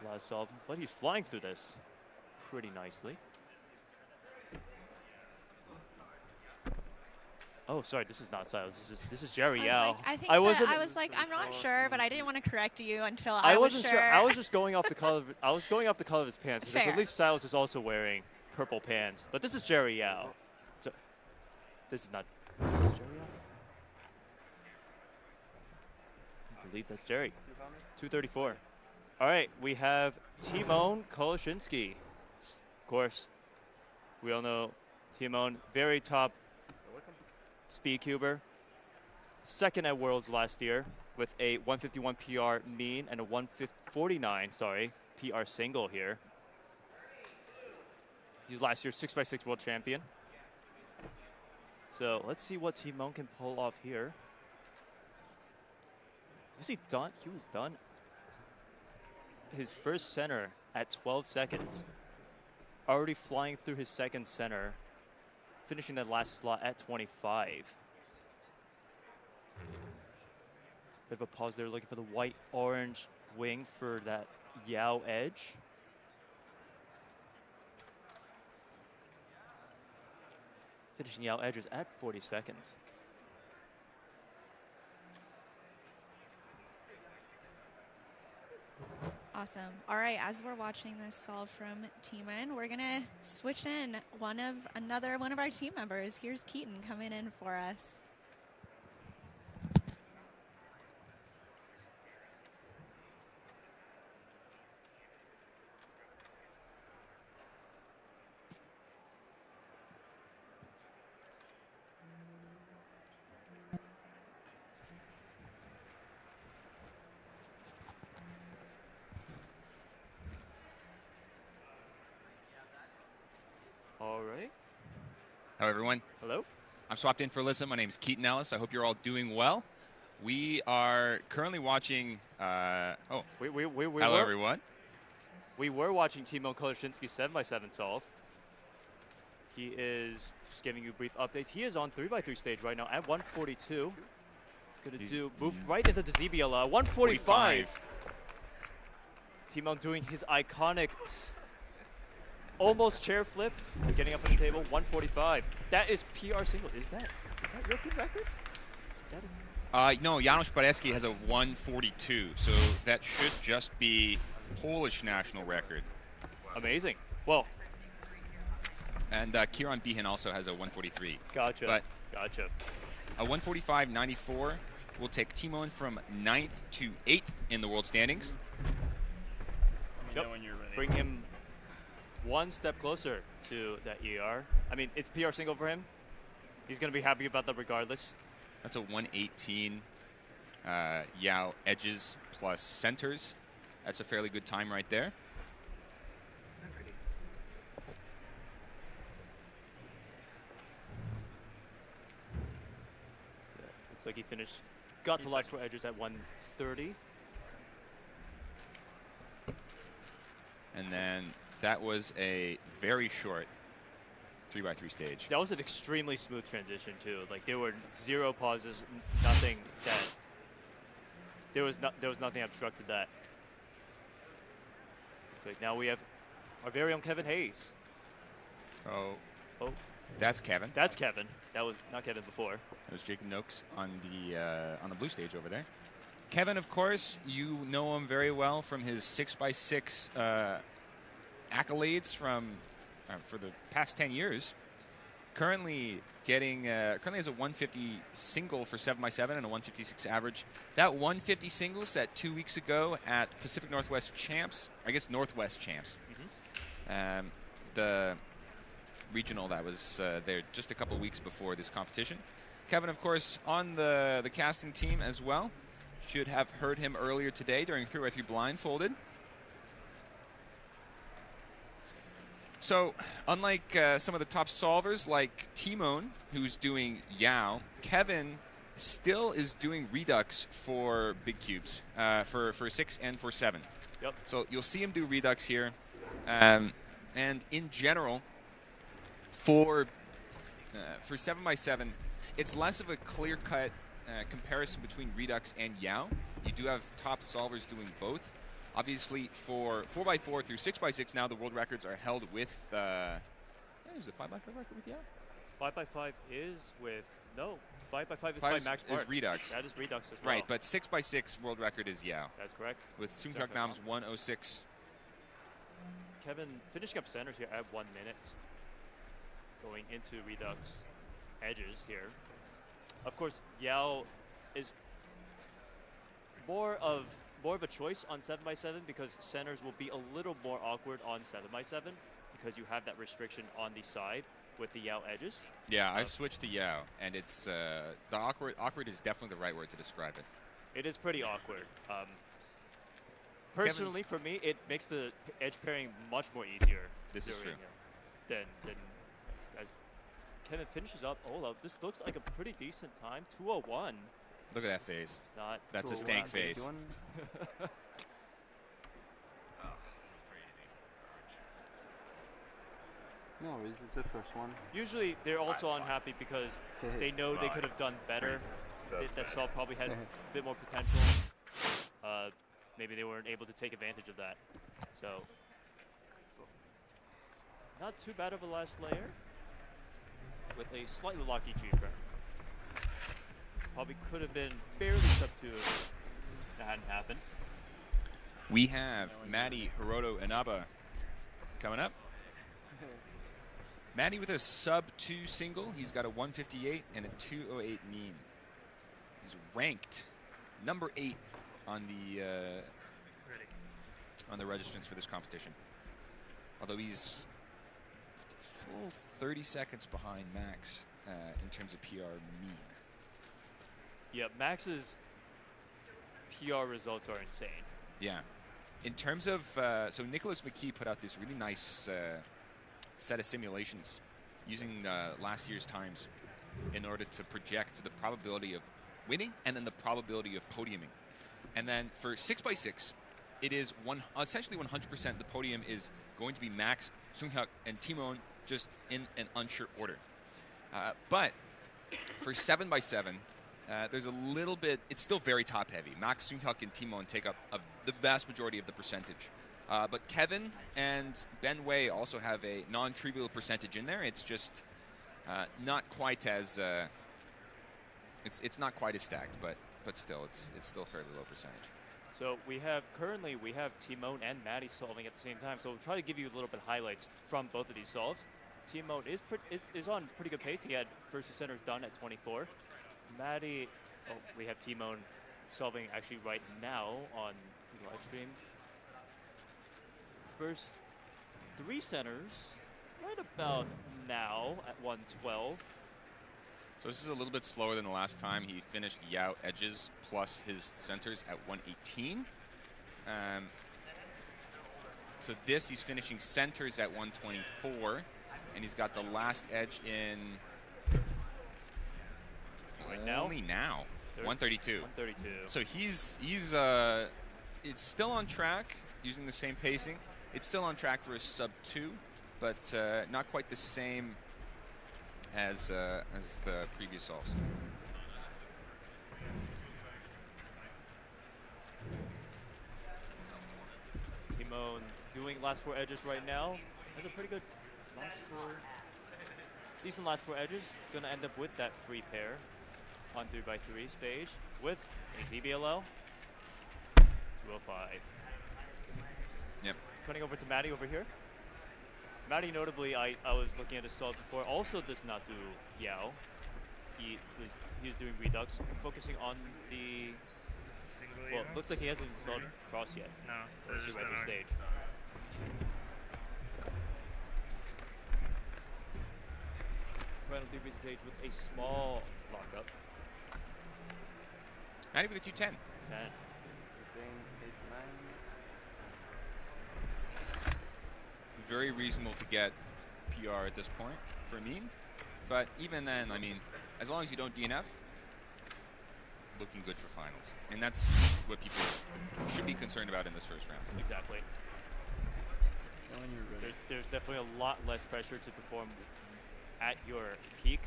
[SPEAKER 5] last solve, but he's flying through this pretty nicely. Oh, sorry, this is not Silas. This is Jerry
[SPEAKER 3] I
[SPEAKER 5] Yao.
[SPEAKER 3] was like,
[SPEAKER 5] I wasn't.
[SPEAKER 3] I was like, I'm not sure, but I didn't want to correct you until
[SPEAKER 5] I
[SPEAKER 3] was
[SPEAKER 5] wasn't
[SPEAKER 3] sure.
[SPEAKER 5] I was just going off the color. I was going off the color of his pants because I
[SPEAKER 3] Fair.
[SPEAKER 5] believe Silas is also wearing purple pants. But this is Jerry Yao. So this is not. This is Jerry Yao. I believe that's Jerry. 234. All right, we have Timon Koloshinsky. Of course, we all know Timon, very top speed cuber. Second at Worlds last year with a 151 PR mean and a 149, PR single here. He's last year's 6x6 world champion. So let's see what Timon can pull off here. Was he done? He was done. His first center at 12 seconds. Already flying through his second center. Finishing that last slot at 25. Bit of a pause there, looking for the white-orange wing for that Yao edge. Finishing Yao edges at 40 seconds.
[SPEAKER 3] Awesome. All right, as we're watching this solve from Timon, we're gonna switch in one of our team members. Here's Keaton coming in for us.
[SPEAKER 5] All right.
[SPEAKER 7] Hello, everyone.
[SPEAKER 5] Hello.
[SPEAKER 7] I'm swapped in for Alyssa. My name is Keaton Ellis. I hope you're all doing well. We are currently watching. Hello, everyone.
[SPEAKER 5] We were watching Timon Koloshinsky 7x7 solve. He is just giving you brief updates. He is on 3x3 stage right now at 142. Gonna move right into the ZBLA. 145. Timon doing his iconic almost chair flip, getting up from the table. 145. That is PR single. Is that European record? That is.
[SPEAKER 7] No, Janusz Barecki has a 142, so that should just be Polish national record.
[SPEAKER 5] Amazing. Well.
[SPEAKER 7] And Kieran Behan also has a 143.
[SPEAKER 5] Gotcha.
[SPEAKER 7] But
[SPEAKER 5] gotcha.
[SPEAKER 7] A 145.94 will take Timon from 9th to 8th in the world standings.
[SPEAKER 5] Yep. Bring him one step closer to that ER. I mean, it's PR single for him. He's going to be happy about that regardless.
[SPEAKER 7] That's a 118 Yao edges plus centers. That's a fairly good time right there.
[SPEAKER 5] Looks like he got the last four edges at 130.
[SPEAKER 7] And then that was a very short 3x3 stage.
[SPEAKER 5] That was an extremely smooth transition too. Like there were zero pauses, nothing that there was nothing obstructed that. So now we have our very own Kevin Hayes.
[SPEAKER 7] Oh, that's Kevin.
[SPEAKER 5] That's Kevin. That was not Kevin before.
[SPEAKER 7] That was Jacob Noakes on the blue stage over there. Kevin, of course, you know him very well from his 6x6 accolades for the past 10 years. Currently has a 150 single for 7x7 and a 156 average. That 150 single set 2 weeks ago at Pacific Northwest Champs. I guess Northwest Champs. Mm-hmm. The regional that was there just a couple weeks before this competition. Kevin, of course, on the casting team as well. Should have heard him earlier today during 3x3 Blindfolded. So, unlike some of the top solvers like Timon, who's doing Yao, Kevin still is doing Redux for big cubes, for 6 and for 7.
[SPEAKER 5] Yep.
[SPEAKER 7] So you'll see him do Redux here. And in general, for 7x7, it's less of a clear-cut comparison between Redux and Yao. You do have top solvers doing both. Obviously, for 4x4 through 6x6, now the world records are held with. Is the 5x5 record with Yao?
[SPEAKER 5] 5x5 is with No, 5x5 is
[SPEAKER 7] Five
[SPEAKER 5] by Max
[SPEAKER 7] is
[SPEAKER 5] Park.
[SPEAKER 7] Redux.
[SPEAKER 5] That is Redux as well.
[SPEAKER 7] Right, but 6x6 world record is Yao.
[SPEAKER 5] That's correct.
[SPEAKER 7] With Seunghyuk Nam's 106.
[SPEAKER 5] Kevin finishing up centers here at 1 minute. Going into Redux edges here. Of course, Yao is more of a choice on 7x7 because centers will be a little more awkward on 7x7 because you have that restriction on the side with the Yao edges.
[SPEAKER 7] Yeah, I've switched to Yao, and it's the awkward. Awkward is definitely the right word to describe it.
[SPEAKER 5] It is pretty awkward. Personally, for me, it makes the edge pairing much more easier.
[SPEAKER 7] This is true.
[SPEAKER 5] Than as Kevin finishes up Olaf. This looks like a pretty decent time. 2:01.
[SPEAKER 7] Look at that face.
[SPEAKER 5] It's not.
[SPEAKER 7] That's a stank face.
[SPEAKER 8] No, this is the first one.
[SPEAKER 5] Usually, they're also unhappy because they know they could have done better. That solve probably had a bit more potential. Maybe they weren't able to take advantage of that. So, not too bad of a last layer with a slightly lucky G-prep. Probably could have been barely sub 2 if that hadn't happened.
[SPEAKER 7] We have Maddie Inaba coming up. Maddie with a sub 2 single. He's got a 158 and a 208 mean. He's ranked number 8 on the registrants for this competition. Although he's full 30 seconds behind Max in terms of PR mean.
[SPEAKER 5] Yeah, Max's PR results are insane.
[SPEAKER 7] Yeah. In terms of, so Nicholas McKee put out this really nice set of simulations using last year's times in order to project the probability of winning and then the probability of podiuming. And then for 6x6, it is essentially 100% the podium is going to be Max, Seunghyuk, and Timon just in an unsure order. But for 7x7, there's a little bit, it's still very top heavy. Max, Seunghyuk, and Timon take up the vast majority of the percentage. But Kevin and Ben Wei also have a non-trivial percentage in there. It's just not quite as it's not quite as stacked, but still it's still a fairly low percentage.
[SPEAKER 5] So we have Timon and Maddie solving at the same time. So we'll try to give you a little bit of highlights from both of these solves. Timon is on pretty good pace. He had first two centers done at 24. Maddie, we have Timon solving actually right now on the live stream. First 3 centers right about now at 112.
[SPEAKER 7] So this is a little bit slower than the last time. He finished Yao edges plus his centers at 118. So this, he's finishing centers at 124, and he's got the last edge in only now, 132.
[SPEAKER 5] 132.
[SPEAKER 7] So he's it's still on track using the same pacing. It's still on track for a sub 2, but not quite the same as the previous solves.
[SPEAKER 5] Timon doing last 4 edges right now. Has a pretty good decent last 4 edges. Gonna end up with that free pair on 3x3 stage with a ZBLL 205.
[SPEAKER 7] Yep.
[SPEAKER 5] Turning over to Maddie over here. Maddie, notably, I was looking at his solve before, also does not do Yao. He was doing Redux, focusing on the... Well, it looks like he hasn't installed Cross yet.
[SPEAKER 1] No,
[SPEAKER 5] there's just stage. Right on 3 stage with a small lockup.
[SPEAKER 7] Maddie with a 210.
[SPEAKER 5] 10.
[SPEAKER 7] Very reasonable to get PR at this point for mean. But even then, I mean, as long as you don't DNF, looking good for finals. And that's what people should be concerned about in this first round.
[SPEAKER 5] Exactly. There's definitely a lot less pressure to perform at your peak.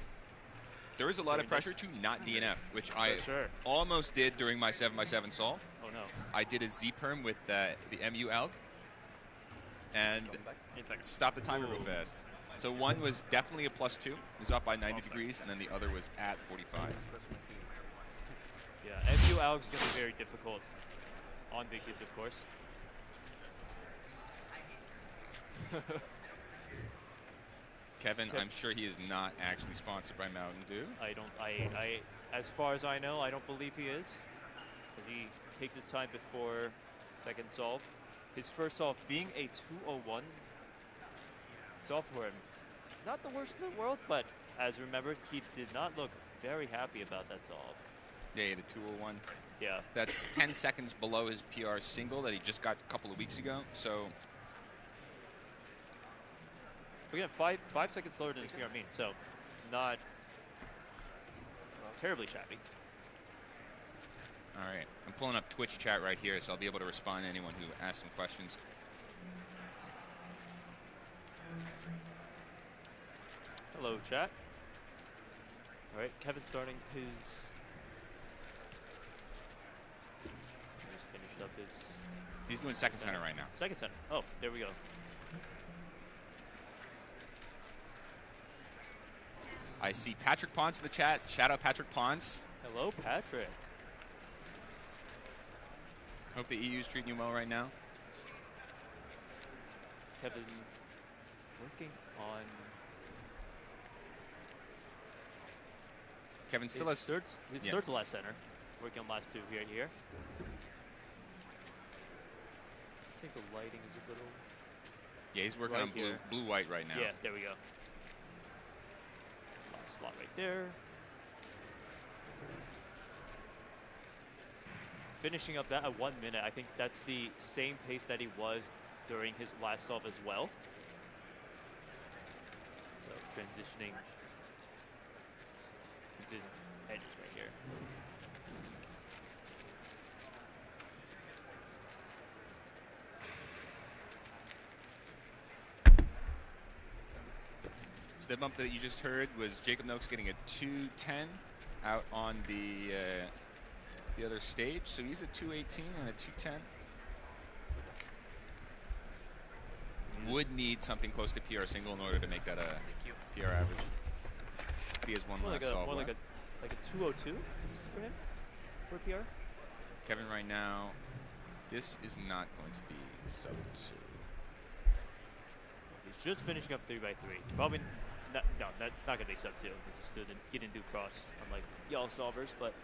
[SPEAKER 7] There is a lot of pressure to not DNF, which I almost did during my 7x7 solve.
[SPEAKER 5] Oh no.
[SPEAKER 7] I did a Z-perm with the MU ALG and stopped the timer real fast. So one was definitely a +2. It was up by 90 degrees, and then the other was at 45.
[SPEAKER 5] Yeah, MU Alex is going to be very difficult on big cubes, of course.
[SPEAKER 7] Kevin, I'm sure he is not actually sponsored by Mountain Dew.
[SPEAKER 5] As far as I know, I don't believe he is, as he takes his time before second solve. His first solve being a 201 solve for him. Not the worst in the world, but as remembered, he did not look very happy about that solve.
[SPEAKER 7] Yeah, the 201.
[SPEAKER 5] Yeah.
[SPEAKER 7] That's 10 seconds below his PR single that he just got a couple of weeks ago. So
[SPEAKER 5] again, five seconds slower than his PR mean, so not terribly shabby.
[SPEAKER 7] all right, I'm pulling up Twitch chat right here, so I'll be able to respond to anyone who asks some questions.
[SPEAKER 5] Hello, chat. All right, Kevin starting his. Just finished up his.
[SPEAKER 7] He's doing second center right now.
[SPEAKER 5] Second center. Oh, there we go.
[SPEAKER 7] I see Patrick Ponce in the chat. Shout out Patrick Ponce.
[SPEAKER 5] Hello, Patrick.
[SPEAKER 7] Hope the EU is treating you well right now.
[SPEAKER 5] Kevin working on.
[SPEAKER 7] Kevin still
[SPEAKER 5] his
[SPEAKER 7] has
[SPEAKER 5] third to last center. Working on last two here. I think the lighting is a little.
[SPEAKER 7] Yeah, he's working
[SPEAKER 5] right
[SPEAKER 7] on blue-white right now.
[SPEAKER 5] Yeah, there we go. Last slot right there. Finishing up that at 1 minute. I think that's the same pace that he was during his last solve as well. So transitioning into edges right here.
[SPEAKER 7] So the bump that you just heard was Jacob Noakes getting a 210 out on the other stage. So he's a 218 and a 210. Would need something close to PR single in order to make that a PR average. But he has one last solve.
[SPEAKER 5] More like a 202 for him for PR.
[SPEAKER 7] Kevin right now, this is not going to be sub 2.
[SPEAKER 5] He's just finishing up 3x3. Probably not, no, that's not going to be sub 2 because he didn't do cross unlike y'all solvers, but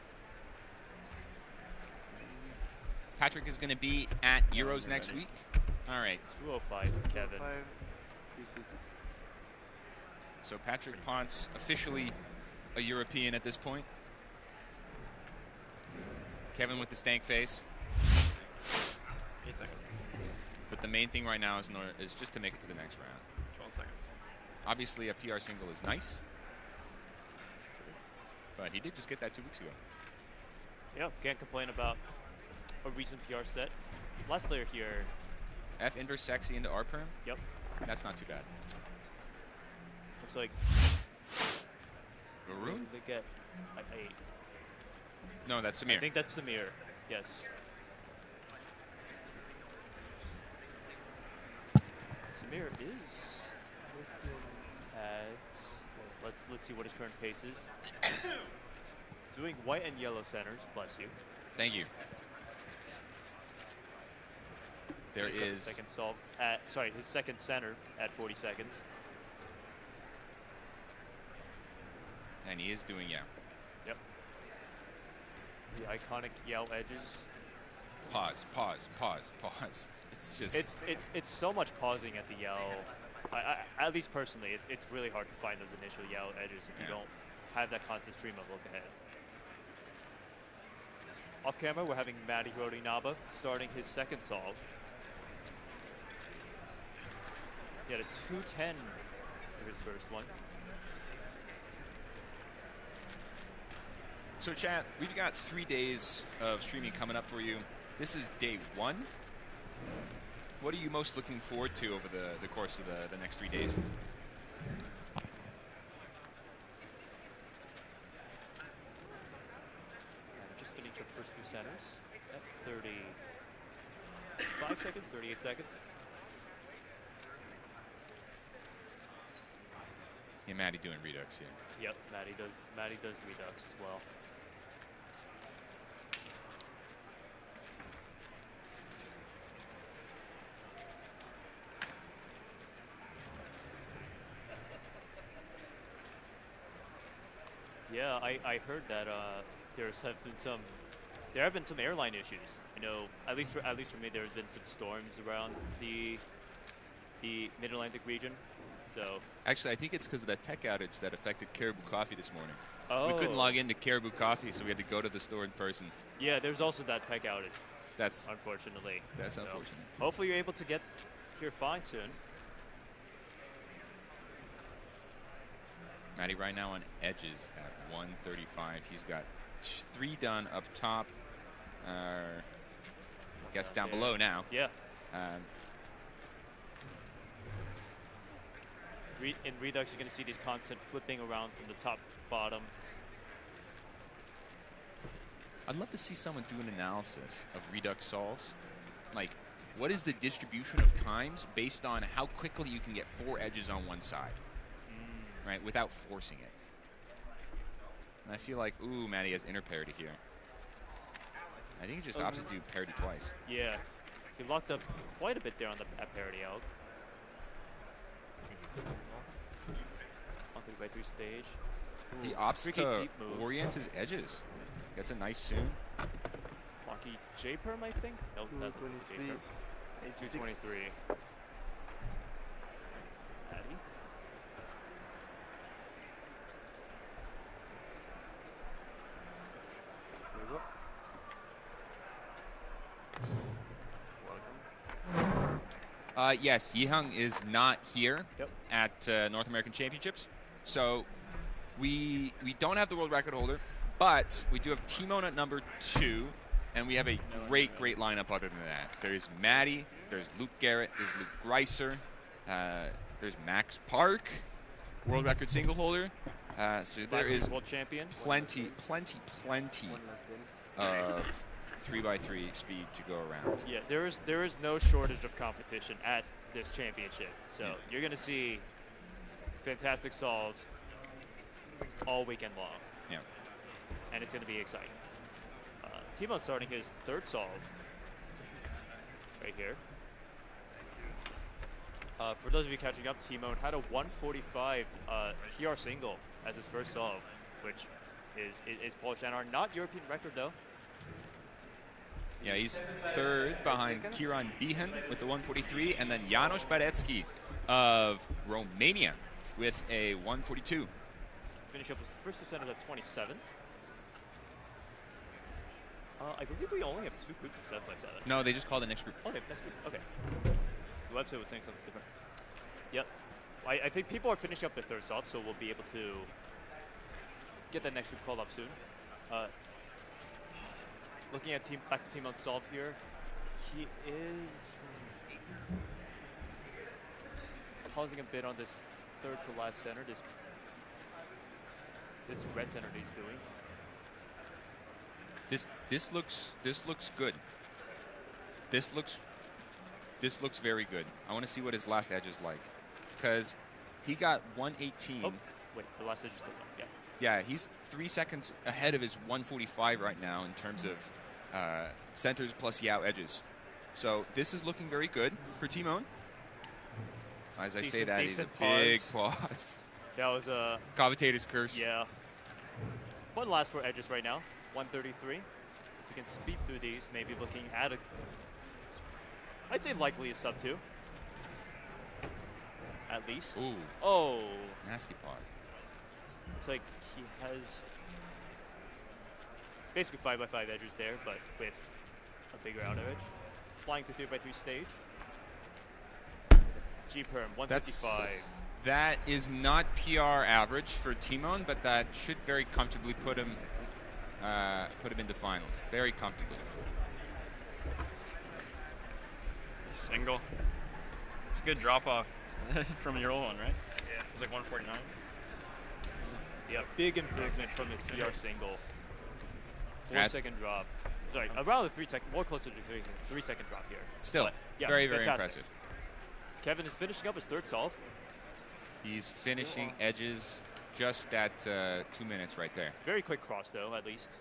[SPEAKER 7] Patrick is going to be at Euros next week. All right.
[SPEAKER 5] 205 for Kevin.
[SPEAKER 8] 206.
[SPEAKER 7] So Patrick Ponce officially a European at this point. Kevin with the stank face.
[SPEAKER 1] 8 seconds.
[SPEAKER 7] But the main thing right now is just to make it to the next round.
[SPEAKER 1] 12 seconds.
[SPEAKER 7] Obviously, a PR single is nice. But he did just get that 2 weeks ago.
[SPEAKER 5] Yep, can't complain about a recent PR set. Last player here.
[SPEAKER 7] F inverse sexy into R perm?
[SPEAKER 5] Yep.
[SPEAKER 7] That's not too bad.
[SPEAKER 5] Looks like.
[SPEAKER 7] Varun?
[SPEAKER 5] They get.
[SPEAKER 7] No, that's Samir.
[SPEAKER 5] I think that's Samir. Yes. Samir is looking at. Well, let's see what his current pace is. Doing white and yellow centers. Bless you.
[SPEAKER 7] Thank you. There is
[SPEAKER 5] second solve at his second center at 40 seconds.
[SPEAKER 7] And he is doing Yao.
[SPEAKER 5] Yep. The iconic Yao edges.
[SPEAKER 7] Pause. It's just
[SPEAKER 5] it's so much pausing at the Yao. At least personally, it's really hard to find those initial Yao edges if you don't have that constant stream of look ahead. Off camera, we're having Maddie Inaba starting his second solve. He had a 210 for his first one.
[SPEAKER 7] So chat, we've got 3 days of streaming coming up for you. This is day 1. What are you most looking forward to over the course of the next 3 days?
[SPEAKER 5] Just finished up first 2 centers at 35 seconds, 38 seconds.
[SPEAKER 7] Yeah, Maddie doing redux here.
[SPEAKER 5] Yep, Maddie does redux as well. Yeah, I heard that there have been some airline issues. You know, at least for me, there's been some storms around the Mid-Atlantic region. So
[SPEAKER 7] Actually, I think it's because of that tech outage that affected Caribou Coffee this morning.
[SPEAKER 5] oh,
[SPEAKER 7] We couldn't log into Caribou Coffee, so we had to go to the store in person.
[SPEAKER 5] Yeah, there's also that tech outage,
[SPEAKER 7] That's
[SPEAKER 5] unfortunately.
[SPEAKER 7] that's
[SPEAKER 5] So
[SPEAKER 7] unfortunate.
[SPEAKER 5] hopefully you're able to get here fine soon.
[SPEAKER 7] Maddie right now on edges at 135. He's got 3 done up top. Guess down
[SPEAKER 5] there.
[SPEAKER 7] below now.
[SPEAKER 5] Yeah.
[SPEAKER 7] Um,
[SPEAKER 5] In Redux, you're going to see these constant flipping around from the top, bottom.
[SPEAKER 7] I'd love to see someone do an analysis of Redux solves. Like, what is the distribution of times based on how quickly you can get 4 edges on one side, right, without forcing it? And I feel like, ooh, Maddie has inner parity here. I think he just opts to do parity twice.
[SPEAKER 5] Yeah. He locked up quite a bit there on the at parity out. On the by 3 stage.
[SPEAKER 7] He opts
[SPEAKER 5] tricky
[SPEAKER 7] to
[SPEAKER 5] deep move.
[SPEAKER 7] orient his edges. Gets a nice soon.
[SPEAKER 5] Lucky J-Perm, I think? No, that's
[SPEAKER 8] 223.
[SPEAKER 5] J-Perm. 223. Maddie?
[SPEAKER 8] There we go.
[SPEAKER 7] Yes, Yihang is not here
[SPEAKER 5] Yep.
[SPEAKER 7] at North American Championships. So we don't have the world record holder, but we do have Timon at number 2, and we have a great lineup other than that. There's Maddie, there's Luke Garrett, there's Luke Greiser, there's Max Park, world record single holder. So there
[SPEAKER 5] Last
[SPEAKER 7] is
[SPEAKER 5] world champion.
[SPEAKER 7] plenty
[SPEAKER 8] One last game.
[SPEAKER 7] of 3x3 speed to go around.
[SPEAKER 5] Yeah, there is no shortage of competition at this championship. So
[SPEAKER 7] Yeah.
[SPEAKER 5] you're going to see fantastic solves all weekend long.
[SPEAKER 7] Yeah.
[SPEAKER 5] And it's going to be exciting. Timo's starting his 3rd solve right here. For those of you catching up, Timo had a 145 PR single as his first solve, which is Polish and our not European record though.
[SPEAKER 7] Yeah, he's 3rd behind Kiran Bihan with the 143, and then Janos Barecki of Romania with a 142.
[SPEAKER 5] Finish up his first descent at 27. I believe we only have 2 groups of 7x7.
[SPEAKER 7] No, they just called the next group.
[SPEAKER 5] Okay, that's good. Okay. The website was saying something different. Yep. I think people are finishing up their 3rd solve, so we'll be able to get that next group called up soon. Looking at back to Team on solve here, he is pausing a bit on this 3rd to last center. This red center that he's doing.
[SPEAKER 7] This looks good. This looks very good. I want to see what his last edge is like, because he got 118.
[SPEAKER 5] Oh, wait, the last edge is still one. Yeah.
[SPEAKER 7] Yeah, he's 3 seconds ahead of his 145 right now in terms of centers plus yaw edges. So this is looking very good for Timon. As I say that, he's a big pause.
[SPEAKER 5] That was a
[SPEAKER 7] Commentator's curse.
[SPEAKER 5] yeah. One last 4 edges right now. 133. If we can speed through these, maybe looking at a, I'd say likely a sub 2. At least.
[SPEAKER 7] Ooh,
[SPEAKER 5] Oh,
[SPEAKER 7] nasty pause.
[SPEAKER 5] looks like he has basically 5x5 edges there, but with a bigger outer edge. Flying through 3x3 stage. G-Perm, 155.
[SPEAKER 7] That is not PR average for Timon, but that should very comfortably put him into finals. Very comfortably.
[SPEAKER 1] Single. It's a good drop off from your old one, right? Yeah. It was like 149.
[SPEAKER 5] Yeah, big improvement from his PR single. 4
[SPEAKER 7] That's-
[SPEAKER 5] second drop. Sorry, around the 3 second, more closer to 3 second drop here.
[SPEAKER 7] Still,
[SPEAKER 5] But, yeah,
[SPEAKER 7] very
[SPEAKER 5] fantastic.
[SPEAKER 7] impressive.
[SPEAKER 5] Kevin is finishing up his 3rd solve.
[SPEAKER 7] He's finishing edges just at 2 minutes right there.
[SPEAKER 5] Very quick cross, though, at least.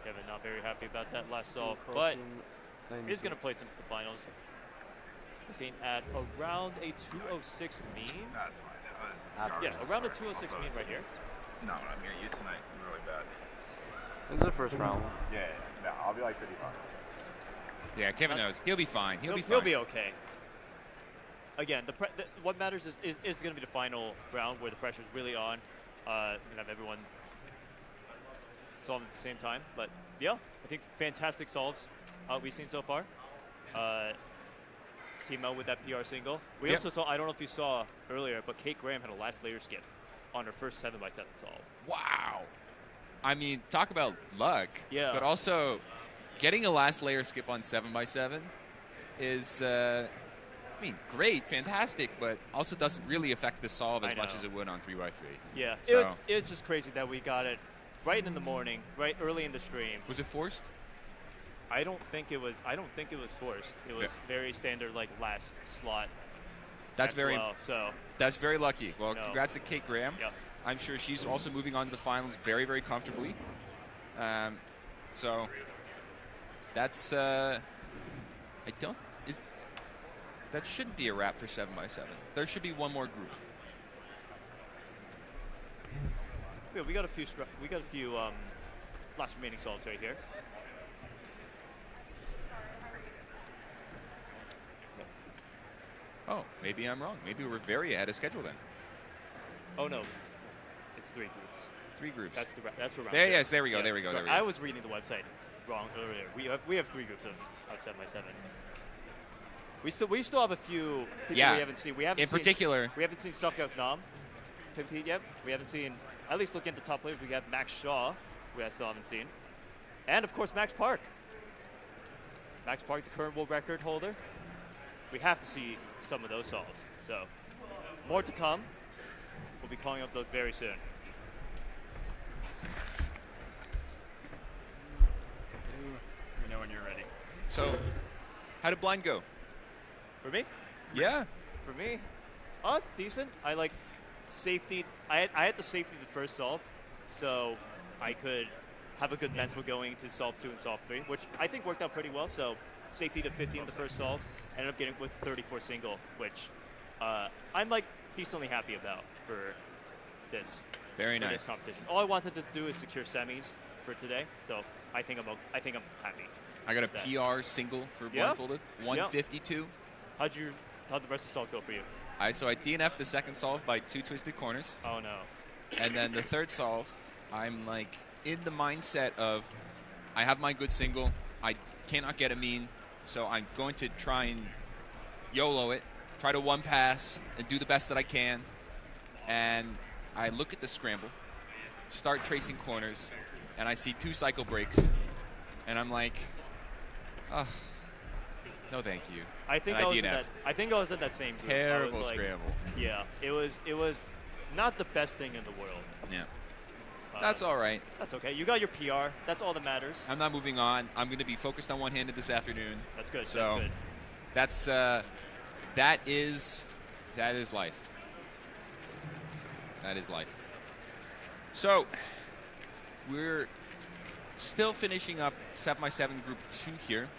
[SPEAKER 5] Kevin not very happy about that last solve, but he's going to place him at the finals. Looking at around a 206 mean.
[SPEAKER 2] That's fine.
[SPEAKER 5] Yeah, around a 206 mean right here.
[SPEAKER 2] No, I'm going to use tonight really bad.
[SPEAKER 8] This is the first round.
[SPEAKER 2] Yeah, no, I'll be like 55.
[SPEAKER 7] Yeah, Kevin knows. He'll be fine. He'll be fine.
[SPEAKER 5] He'll be okay. Again, what matters is going to be the final round where the pressure's really on. We're going to have everyone solve at the same time. But yeah, I think fantastic solves we've seen so far. Team out with that PR single. We also saw, I don't know if you saw earlier, but Kate Graham had a last layer skip on her first 7x7 solve.
[SPEAKER 7] Wow. I mean, talk about luck.
[SPEAKER 5] Yeah.
[SPEAKER 7] But also, getting a last layer skip on 7x7 is, I mean, great, fantastic, but also doesn't really affect the solve as much as it would on 3x3.
[SPEAKER 5] Yeah.
[SPEAKER 7] So
[SPEAKER 5] It's just crazy that we got it right in the morning, right early in the stream.
[SPEAKER 7] was it forced?
[SPEAKER 5] I don't think it was forced. It was very standard, like last slot.
[SPEAKER 7] That's very
[SPEAKER 5] so.
[SPEAKER 7] That's very lucky. Well, congrats to Kate Graham.
[SPEAKER 5] Yep.
[SPEAKER 7] I'm sure she's also moving on to the finals very, very comfortably. So that's that shouldn't be a wrap for 7x7. There should be one more group.
[SPEAKER 5] Yeah, we got a few last remaining solves right here.
[SPEAKER 7] Oh, maybe I'm wrong. Maybe we're very ahead of schedule then.
[SPEAKER 5] Oh no, it's 3 groups.
[SPEAKER 7] 3 groups.
[SPEAKER 5] That's the round.
[SPEAKER 7] There, yes, there we go. There we go.
[SPEAKER 5] So
[SPEAKER 7] there we go.
[SPEAKER 5] I was reading the website wrong earlier. We have 3 groups of 7x7. We still have a few people we haven't seen. We haven't seen Sukuk Nam compete yet. We haven't seen, at least looking at the top players, we have Max Shaw, who I still haven't seen. And of course Max Park. Max Park, the current world record holder. We have to see some of those solves. So more to come. We'll be calling up those very soon.
[SPEAKER 1] Let me know when you're ready.
[SPEAKER 7] So, how did blind go?
[SPEAKER 5] For me?
[SPEAKER 7] Yeah.
[SPEAKER 5] For me, decent. I like safety. I had the safety the first solve, so I could have a good mental going to solve 2 and solve 3, which I think worked out pretty well. So safety to 15 the first solve, ended up getting with 34 single, which I'm like decently happy about for this.
[SPEAKER 7] Very
[SPEAKER 5] for
[SPEAKER 7] nice.
[SPEAKER 5] This competition. All I wanted to do is secure semis for today, so I think I'm happy.
[SPEAKER 7] I got a PR single for blindfolded, 152.
[SPEAKER 5] How'd the rest of the solves go for you?
[SPEAKER 7] So I DNF'd the second solve by 2 twisted corners.
[SPEAKER 5] Oh no.
[SPEAKER 7] And then the third solve, I'm like in the mindset of I have my good single. I cannot get a mean, so I'm going to try and YOLO it, try to one pass and do the best that I can. And I look at the scramble, start tracing corners, and I see 2 cycle breaks. And I'm like, oh, no thank you.
[SPEAKER 5] I think I was in that same group.
[SPEAKER 7] Terrible scramble.
[SPEAKER 5] Yeah, it was not the best thing in the world.
[SPEAKER 7] Yeah. That's all right.
[SPEAKER 5] That's okay. You got your PR. That's all that matters.
[SPEAKER 7] I'm not moving on. I'm going to be focused on one-handed this afternoon.
[SPEAKER 5] That's good.
[SPEAKER 7] So
[SPEAKER 5] that's
[SPEAKER 7] good. That is life. That is life. So we're still finishing up 7x7 Group 2 here.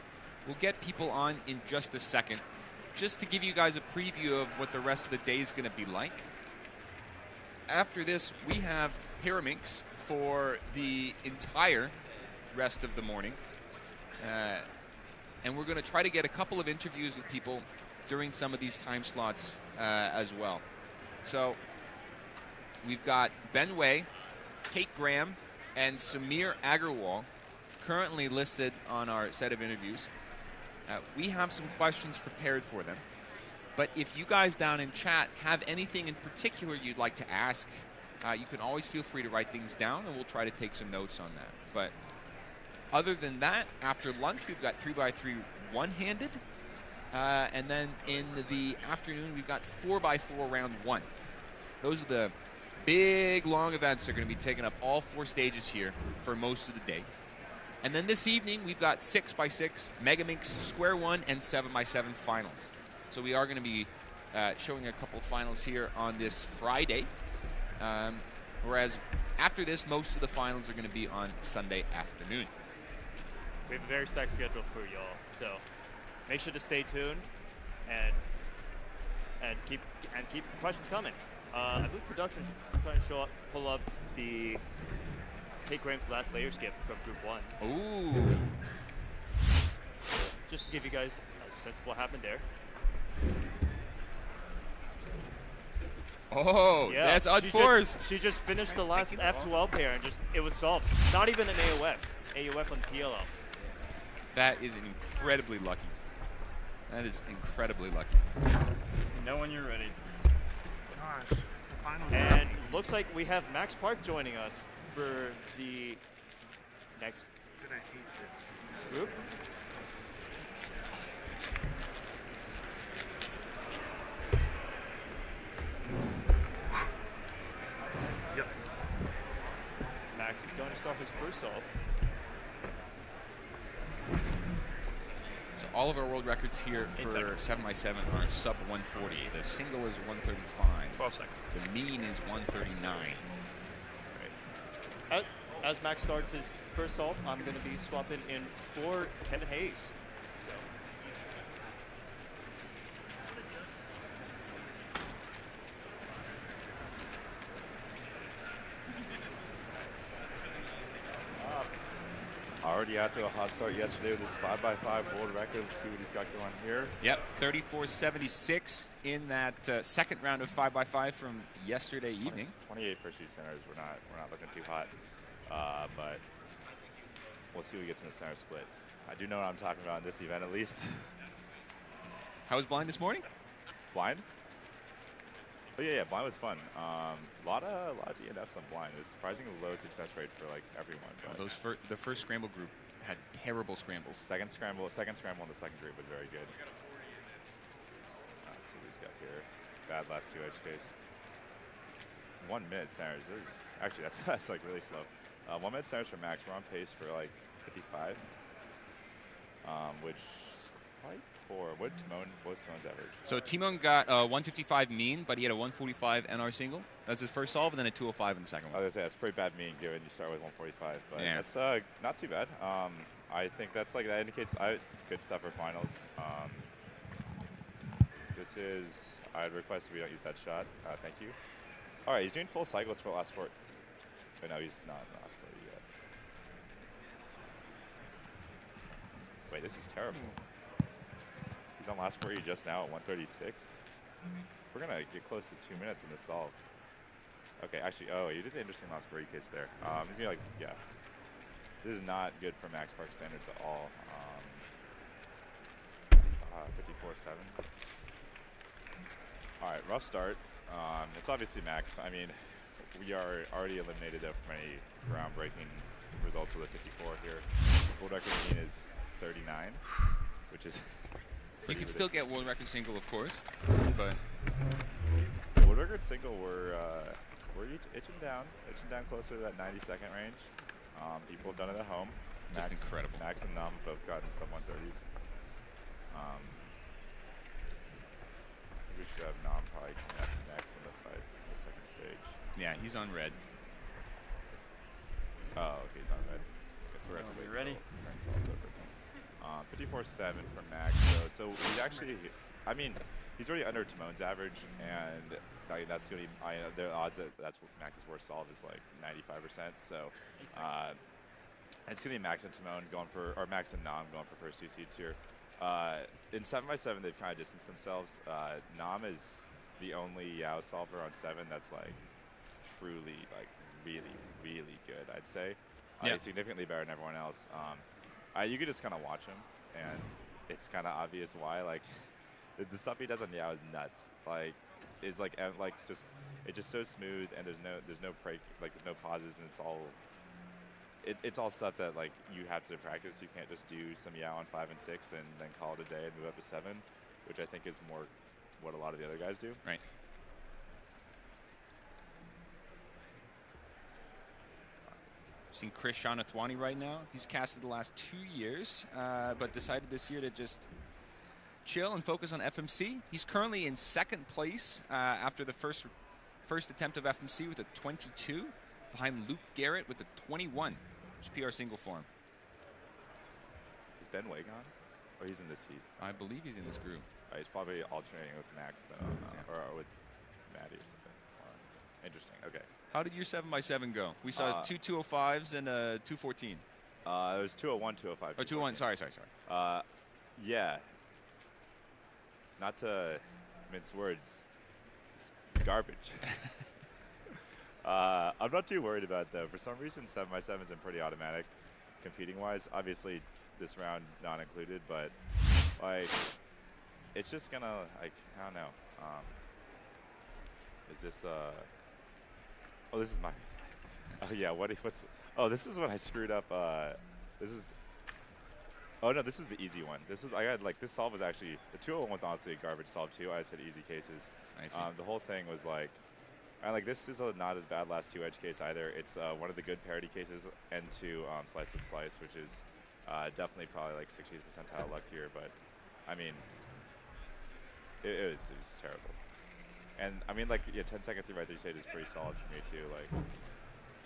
[SPEAKER 7] We'll get people on in just a second, just to give you guys a preview of what the rest of the day is going to be like. After this, we have Pyraminx for the entire rest of the morning. And we're going to try to get a couple of interviews with people during some of these time slots as well. So we've got Ben Wei, Kate Graham, and Samir Agarwal currently listed on our set of interviews. We have some questions prepared for them. But if you guys down in chat have anything in particular you'd like to ask, you can always feel free to write things down, and we'll try to take some notes on that. But other than that, after lunch, we've got 3x3 one-handed. And then in the afternoon, we've got 4x4 round 1. Those are the big, long events that are going to be taking up all 4 stages here for most of the day. And then this evening, we've got 6x6, MegaMinx Square 1, and 7x7 finals. So we are going to be showing a couple finals here on this Friday. Whereas after this, most of the finals are going to be on Sunday afternoon.
[SPEAKER 5] We have a very stacked schedule for y'all, so make sure to stay tuned and keep the questions coming. I believe production trying to pull up the Kate Graham's last layer skip from Group 1.
[SPEAKER 7] Ooh.
[SPEAKER 5] Just to give you guys a sense of what happened there.
[SPEAKER 7] Oh, yeah, that's unforced.
[SPEAKER 5] She just finished the last F2L pair and it was solved. Not even an AOF. AOF on PLL.
[SPEAKER 7] That is incredibly lucky. That is incredibly lucky.
[SPEAKER 1] You know when you're ready.
[SPEAKER 9] Gosh.
[SPEAKER 5] And looks like we have Max Park joining us for the next group.
[SPEAKER 9] Yep.
[SPEAKER 5] Max is going to start his first solve.
[SPEAKER 7] So all of our world records here for 7x7 are sub 140. The single is 135.
[SPEAKER 1] 12 seconds.
[SPEAKER 7] The mean is 139.
[SPEAKER 5] Right. As Max starts his first solve, I'm going to be swapping in for Kevin Hayes. So
[SPEAKER 2] Already out to a hot start yesterday with his 5x5 world record. Let's see what he's got going here.
[SPEAKER 7] Yep, 34.76 in that second round of 5x5 from yesterday evening.
[SPEAKER 2] 28 first shoot centers. We're not looking too hot, but we'll see who gets in the center split. I do know what I'm talking about in this event at least.
[SPEAKER 7] How was blind this morning?
[SPEAKER 2] Blind? Oh yeah, blind was fun. A lot of DNFs on blind. It's surprisingly low success rate for like everyone. But
[SPEAKER 7] the first scramble group had terrible scrambles.
[SPEAKER 2] Second scramble in the second group was very good. Let's see what he's got here. Bad last two edge case. 1 minute centers. Actually, that's like really slow. 1 minute centers for Max. We're on pace for like 55, which is quite poor. What did what's Timon's average?
[SPEAKER 7] So Timon got 155 mean, but he had a 145 NR single. That's his first solve, and then a 205 in the second one.
[SPEAKER 2] I was gonna say that's pretty bad mean given you start with 145, but
[SPEAKER 7] yeah.
[SPEAKER 2] That's not too bad. I think that indicates good stuff for finals. This is I'd request that we don't use that shot. Thank you. All right, he's doing full cycles for the last 4. But no, he's not in the last 40 yet. Wait, this is terrible. He's on last 40 just now at 136. We're gonna get close to 2 minutes in this solve. Okay, actually, you did the interesting last 40 case there. He's gonna yeah. This is not good for Max Park standards at all. 54.7. All right, rough start. It's obviously Max. I mean, we are already eliminated from any groundbreaking results with a 54 here. World record mean is 39, which is.
[SPEAKER 7] You can still get world record single, of course, but
[SPEAKER 2] the world record single we're itching down closer to that 90-second range. People have done it at home.
[SPEAKER 7] Just incredible.
[SPEAKER 2] Max and Nam both gotten sub 130s. I think we should have Nam probably connect next on this side, the second stage.
[SPEAKER 7] Yeah, he's on red.
[SPEAKER 2] Oh, okay, he's on red. Guess we're going to wait.
[SPEAKER 1] Ready?
[SPEAKER 2] 54.7 from Max. So he's actually, I mean, he's already under Timon's average, and that's going to be, the odds that that's what Max's worst solve is like 95%. So it's going to be Max and Timon going for, or Max and Nam going for first 2 seeds here. In 7x7, they've kind of distanced themselves. Nam is the only Yao solver on 7 that's like truly, like really, really good, I'd say.
[SPEAKER 7] Yeah.
[SPEAKER 2] He's significantly better than everyone else. You could just kind of watch him, and it's kind of obvious why. Like, the stuff he does on Yao is nuts. Like, it's like just it's just so smooth, and there's no break, like there's no pauses, and it's all stuff that like you have to practice. You can't just do some Yao on 5 and 6 and then call it a day and move up to 7, which I think is more what a lot of the other guys do.
[SPEAKER 7] Right. Seeing Chris Shanathwani right now. He's casted the last 2 years, but decided this year to just chill and focus on FMC. He's currently in 2nd place after the first attempt of FMC with a 22, behind Luke Garrett with a 21, which is PR single form.
[SPEAKER 2] Is Ben Wei gone? Or he's in this heat?
[SPEAKER 7] I believe he's in this group.
[SPEAKER 2] He's probably alternating with Max then, or with Maddie or something. Interesting. Okay.
[SPEAKER 7] How did your 7x7 go? We saw 2 205s and a 214.
[SPEAKER 2] It was 201, 205.
[SPEAKER 7] Oh, 201. Sorry.
[SPEAKER 2] Yeah. Not to mince words. It's garbage. I'm not too worried about it, though. For some reason, 7x7's been pretty automatic competing-wise. Obviously, this round not included, but, like, it's just gonna, like, I don't know. Is this, oh, this is my, oh, yeah, what's, oh, this is when I screwed up, this is, oh, no, this was the easy one. I got, like, this solve was actually, the 201 was honestly a garbage solve, too. I just had easy cases.
[SPEAKER 7] I see.
[SPEAKER 2] The whole thing was, like, this is not a bad last 2-edge case either. It's one of the good parity cases, N2 slice of slice, which is definitely probably like 60th percentile luck here, but I mean, it was terrible. And I mean, like, yeah, 10-second 3x3 stage is pretty solid for me too. Like,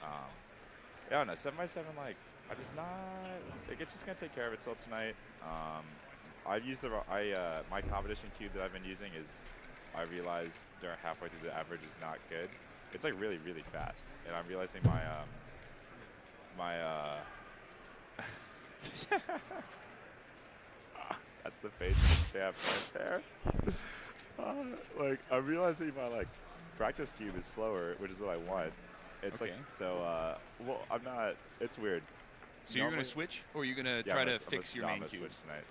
[SPEAKER 2] I don't know, 7x7, like, I'm just not, like, it's just gonna take care of itself tonight. I've used my competition cube that I've been using is, I realized during halfway through the average is not good. It's like really, really fast. And I'm realizing that's the face of the champ right there. Like, I'm realizing my, like, practice cube is slower, which is what I want. It's
[SPEAKER 7] okay.
[SPEAKER 2] Like, so, well, I'm not, it's weird.
[SPEAKER 7] So you're going to switch, or are you going to try to fix your main cube?
[SPEAKER 2] Switch tonight.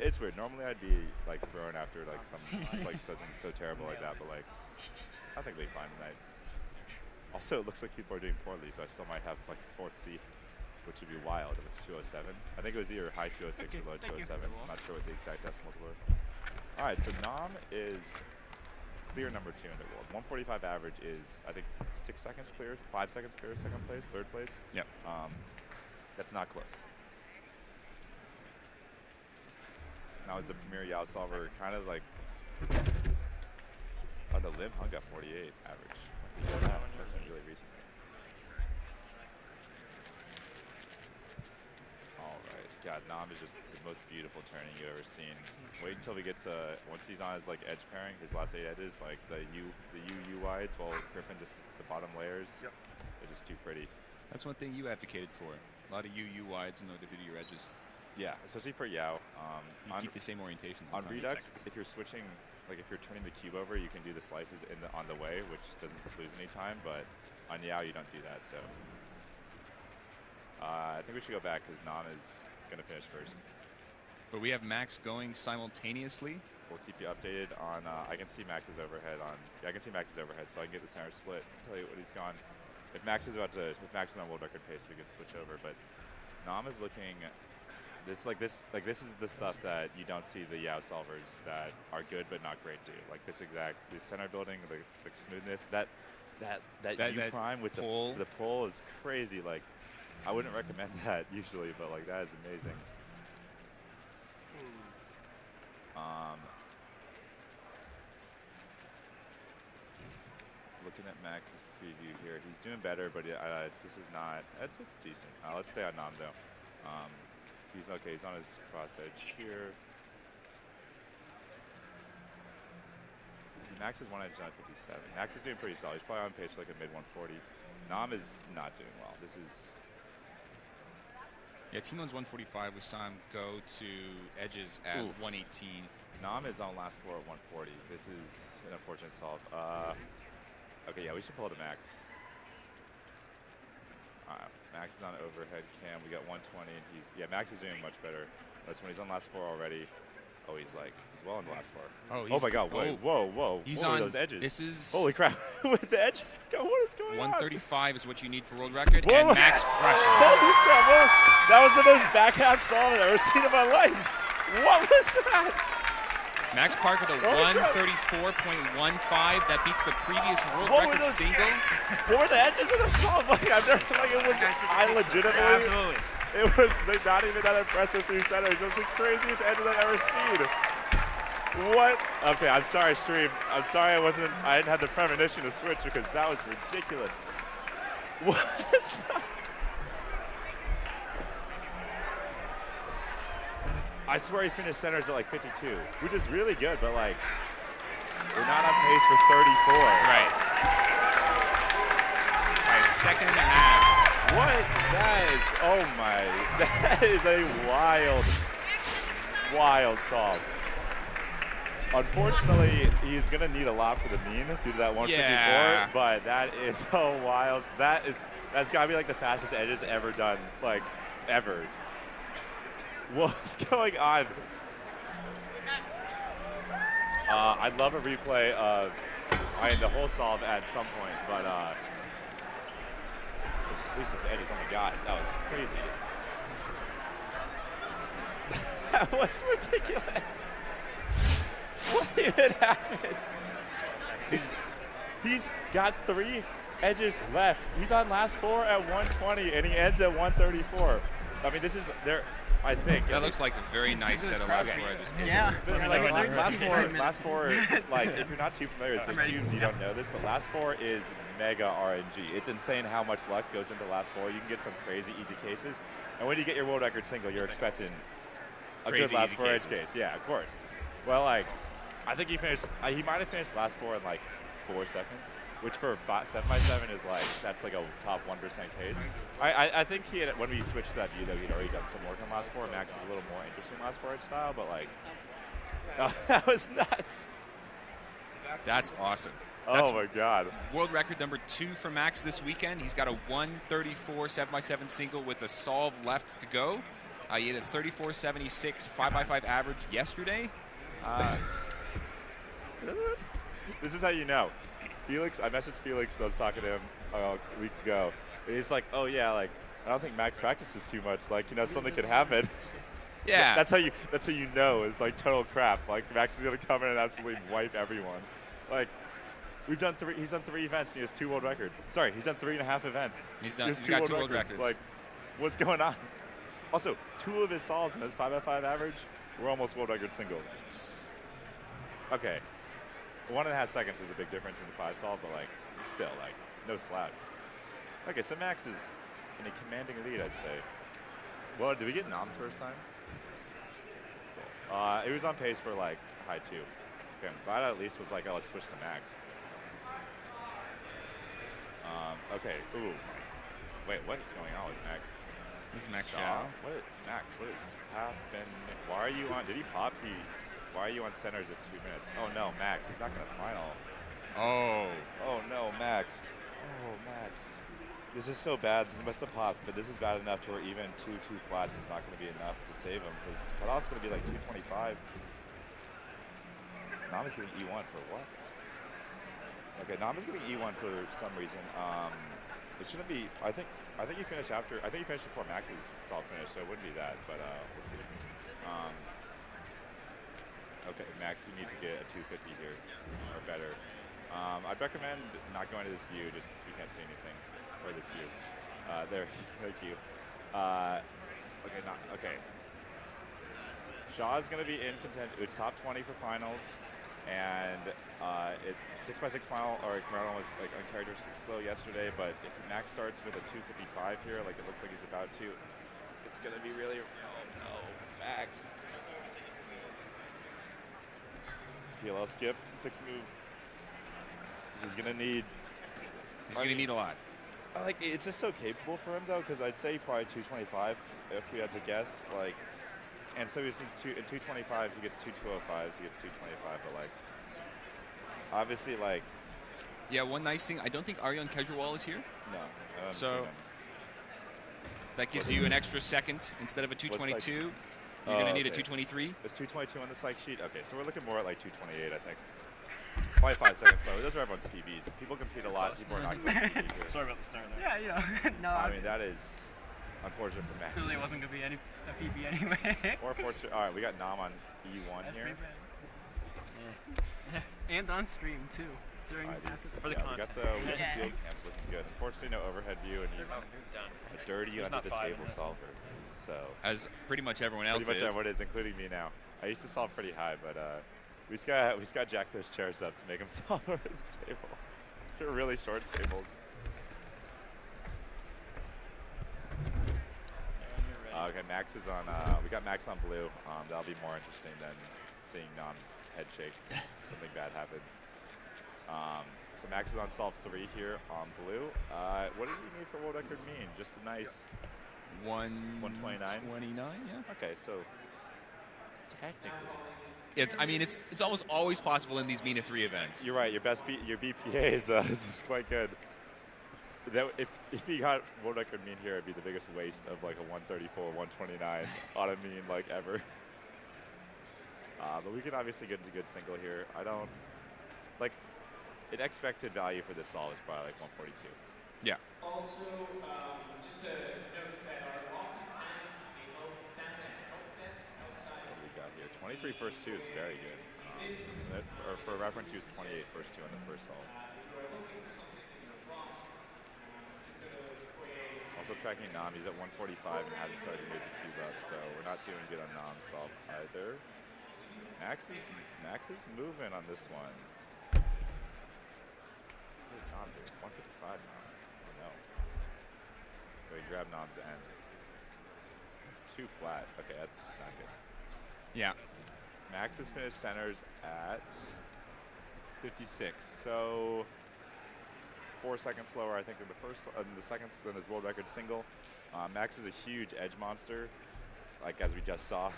[SPEAKER 2] It's weird. Normally I'd be, like, thrown after, like, something so terrible like that, but, like, I think they'll be fine tonight. Also, it looks like people are doing poorly, so I still might have, like, 4th seed, which would be wild if it's 207. I think it was either high 206 or low 207. I'm not sure what the exact decimals were. All right, so Nam is clear number 2 in the world. 145 average is, I think, 6 seconds clear, 5 seconds clear, 2nd place, 3rd place.
[SPEAKER 7] Yep.
[SPEAKER 2] That's not close. Now is the premier Yao solver kind of like on the limb? Hung got 48 average. That's been really recently. All right, God, Nam is just the most beautiful turning you've ever seen. Wait until we get to, once he's on his like edge pairing, his last 8 edges, like the U wides, while Griffin just the bottom layers. Yep. They're just too pretty.
[SPEAKER 7] That's one thing you advocated for. A lot of U wides in order to do your edges.
[SPEAKER 2] Yeah, especially for Yao.
[SPEAKER 7] You keep the same orientation.
[SPEAKER 2] On Redux, if you're switching, like if you're turning the cube over, you can do the slices on the way, which doesn't lose any time. But on Yao, you don't do that. So I think we should go back because Nam is gonna finish first.
[SPEAKER 7] But we have Max going simultaneously.
[SPEAKER 2] We'll keep you updated on. I can see Max's overhead on. Yeah, I can see Max's overhead, so I can get the center split. Tell you what he's gone. If Max is on world record pace, we can switch over. But Nam is looking. This is the stuff that you don't see the Yao solvers that are good but not great do. Like the center building, the smoothness, that U prime with the pull is crazy. Like, I wouldn't recommend that usually, but like that is amazing. Looking at Max's preview here, he's doing better, but this is not. It's just decent. Let's stay on Nam though. He's okay. He's on his cross edge here. Max is 1 edge on 57. Max is doing pretty solid. He's probably on pace for like a mid 140. Nam is not doing well. This is.
[SPEAKER 7] Yeah, Timon's 145. We saw him go to edges at 118.
[SPEAKER 2] Nam is on last 4 at 140. This is an unfortunate solve. Okay, yeah, we should pull it to Max. Max is on overhead cam. We got 120, and Max is doing much better. That's when he's on last 4 already. Oh, he's well on the last 4. Oh my God! Whoa!
[SPEAKER 7] He's
[SPEAKER 2] on
[SPEAKER 7] those
[SPEAKER 2] edges.
[SPEAKER 7] This is
[SPEAKER 2] holy crap with the edges. What is going on?
[SPEAKER 7] 135 is what you need for world record, and Max crushes it.
[SPEAKER 2] Holy crap! Whoa. That was the most back half solve I've ever seen in my life. What was that?
[SPEAKER 7] Max Park with a 134.15. That beats the previous world record single.
[SPEAKER 2] What were the edges of the solve? Like, I've never, like, it was, I legitimately,
[SPEAKER 1] Absolutely.
[SPEAKER 2] it was like, not even that impressive through centers. It was the craziest edges I've ever seen. What? Okay, I'm sorry, stream. I'm sorry I didn't have the premonition to switch because that was ridiculous. What? I swear he finished centers at like 52, which is really good, but like, we're not on pace for 34.
[SPEAKER 7] Right. By a second and a half.
[SPEAKER 2] What? That is, oh my, that is a wild solve. Unfortunately, he's gonna need a lot for the mean due to that 154, but that is so wild. That's gotta be like the fastest edges ever done, like, ever. What's going on? I'd love a replay of, the whole solve at some point, but let's just at least those edges. Oh my God, that was crazy. That was ridiculous. What even happened? He's got 3 edges left. He's on last 4 at 120, and he ends at 134. I mean, this is there. I think
[SPEAKER 7] that looks like a very nice set of last 4 edges cases.
[SPEAKER 6] Yeah.
[SPEAKER 2] But like last four, like if you're not too familiar with the cubes, you don't know this, but last 4 is mega RNG. It's insane how much luck goes into last 4. You can get some crazy easy cases, and when you get your world record single, you're expecting a
[SPEAKER 7] Crazy
[SPEAKER 2] good last
[SPEAKER 7] easy
[SPEAKER 2] 4 edge
[SPEAKER 7] cases.
[SPEAKER 2] case. Yeah, of course. Well, like I think he finished. He might have finished last 4 in like 4 seconds. Which for 7x7 is like, that's like a top 1% case. I think he had, when we switched to that view though, he'd already done some work on last 4. Max is a little more interesting last 4 edge style, but like, that was nuts.
[SPEAKER 7] That's awesome.
[SPEAKER 2] Oh my God.
[SPEAKER 7] World record number 2 for Max this weekend. He's got a 134 7x7 single with a solve left to go. He had a 34.76 5x5 average yesterday.
[SPEAKER 2] This is how you know. Felix, I messaged Felix, I was talking to him a week ago, and he's like, oh yeah, like, I don't think Mac practices too much, like, you know, something could happen.
[SPEAKER 7] Yeah.
[SPEAKER 2] That's how you know, it's like total crap. Like, Max is gonna come in and absolutely wipe everyone. Like, he's done 3 events, and he has 2 world records. Sorry, he's done 3.5 events.
[SPEAKER 7] He's
[SPEAKER 2] has
[SPEAKER 7] got 2 world records.
[SPEAKER 2] Like, what's going on? Also, 2 of his solves in his 5x5 average were almost world record single. Okay. 1.5 seconds is a big difference in the 5 solve, but like, still, like, no slouch. Okay, so Max is in a commanding lead, I'd say. Well, did we get noms first time? Cool. It was on pace for like high 2. Okay, I'm glad I at least was like, oh, let's switch to Max. Okay, ooh. Wait, what is going on with Max?
[SPEAKER 7] This is Max
[SPEAKER 2] Shaw.
[SPEAKER 7] Shaw.
[SPEAKER 2] Max, what is happening? Why are you on, did he pop? Why are you on centers at 2 minutes? Oh no, Max, he's not gonna final.
[SPEAKER 7] Oh.
[SPEAKER 2] Oh no, Max. Oh, Max. This is so bad. He must have popped, but this is bad enough to where even 2 flats is not gonna be enough to save him, because cutoff's gonna be like 225. Nama's getting E1 for what? Okay, Nama's getting E1 for some reason. It shouldn't be, I think he finished before Max's solve finish, so it wouldn't be that, but we'll see. Okay, Max, you need to get a 250 here, or better. I'd recommend not going to this view, just you can't see anything, or this view. There, thank you. Okay. Shaw's going to be in contention. It's top 20 for finals, and 6x6 final, or Maryland was like uncharacteristic slow yesterday, but if Max starts with a 255 here, like it looks like he's about to, it's going to be really, oh no, Max. PLL skip, 6 move. He's gonna need.
[SPEAKER 7] He's gonna need a lot.
[SPEAKER 2] Like, it's just so capable for him though, because I'd say probably 225 if we had to guess. Like, and so since 225, he gets 2 205s, he gets 225. But like, obviously, like.
[SPEAKER 7] Yeah, one nice thing. I don't think Aryan Kejrawal is here.
[SPEAKER 2] No. I don't see
[SPEAKER 7] so
[SPEAKER 2] him.
[SPEAKER 7] that gives you an extra second instead of a 222. You're going to need a 223.
[SPEAKER 2] There's 222 on the psych sheet? Okay, so we're looking more at like 228, I think. Probably 5 seconds slower. Those are everyone's PBs. People compete a lot. People are not going to compete here.
[SPEAKER 1] Sorry about the start there.
[SPEAKER 6] Yeah, no.
[SPEAKER 2] I mean, that is unfortunate for Max.
[SPEAKER 6] Clearly wasn't going to be a PB anyway.
[SPEAKER 2] Or fortunate. All right, we got Nam on E1 here.
[SPEAKER 6] And on stream too. During
[SPEAKER 1] for the
[SPEAKER 2] we
[SPEAKER 1] content.
[SPEAKER 2] got the field cams looking good. Unfortunately, no overhead view, and he's a dirty under the table solver. So
[SPEAKER 7] as pretty much everyone else
[SPEAKER 2] pretty much everyone is, including me now. I used to solve pretty high, but we just got jack those chairs up to make them solve over the table. They're really short tables. Okay, Max is on. We got Max on blue. That'll be more interesting than seeing Nom's head shake. Something bad happens. So Max is on solve 3 here on blue. What does he need for world record mean? Just a nice 129.
[SPEAKER 7] 29, yeah.
[SPEAKER 2] Okay, so technically,
[SPEAKER 7] it's almost always possible in these mean of 3 events.
[SPEAKER 2] you're right. Your BPA is quite good. If he got world record mean here, it'd be the biggest waste of like a 134, 129 on a mean like ever. But we can obviously get into good single here. I don't like an expected value for this solve is probably like 142.
[SPEAKER 7] Yeah.
[SPEAKER 10] Also, just to note that our lost time, they held down at help desk outside.
[SPEAKER 2] What do we got here? 23 first 2 is very good. For reference, he was 28 first 2 on the first solve. Also tracking Nom, he's at 145 and hasn't started to move the cube up, so we're not doing good on Nom's solve either. Max is moving on this one. Where's Nom doing? 155 now. Oh no. Go grab Nom's end. 2 flat. Okay, that's not good.
[SPEAKER 7] Yeah.
[SPEAKER 2] Max has finished centers at 56. So 4 seconds slower, I think, than than his world record single. Max is a huge edge monster, like as we just saw.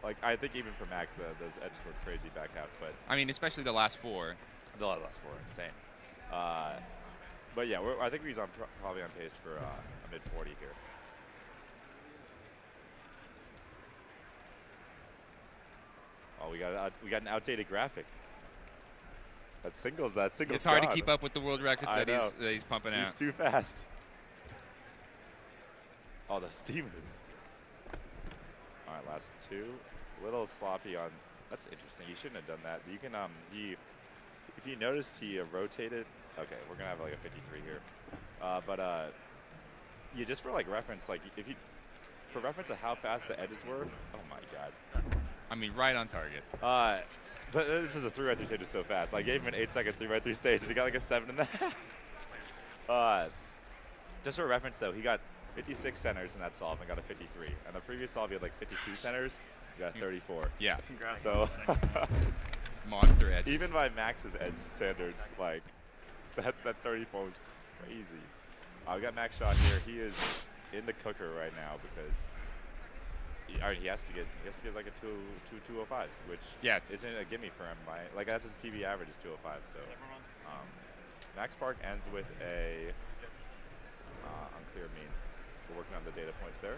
[SPEAKER 2] Like I think even for Max, those edges were crazy back out. But
[SPEAKER 7] I mean, especially the last 4.
[SPEAKER 2] The last 4, insane. But yeah, I think he's probably on pace for a mid 40 here. Oh, we got an outdated graphic. That single's
[SPEAKER 7] It's hard to keep up with the world records that he's pumping out.
[SPEAKER 2] He's too fast. Oh, the steam moves. All right, last 2. A little sloppy on. That's interesting. He shouldn't have done that. You can if you noticed, he rotated. Okay, we're gonna have like a 53 here. Yeah, just for like reference, like for reference of how fast the edges were. Oh my God.
[SPEAKER 7] I mean, right on target.
[SPEAKER 2] But this is a 3x3 stage is so fast. I gave him an 8-second 3x3 stage, and he got like a 7.5. Just for reference, though, he got 56 centers in that solve and got a 53. And the previous solve, he had like 52 centers, he got 34.
[SPEAKER 7] Yeah.
[SPEAKER 2] So
[SPEAKER 7] monster edges.
[SPEAKER 2] Even by Max's edge standards, like that 34 was crazy. We got Max shot here. He is in the cooker right now because. He has to get like a 205s, which isn't a gimme for him. Like that's his PB average is 205. So Max Park ends with a unclear mean. We're working on the data points there.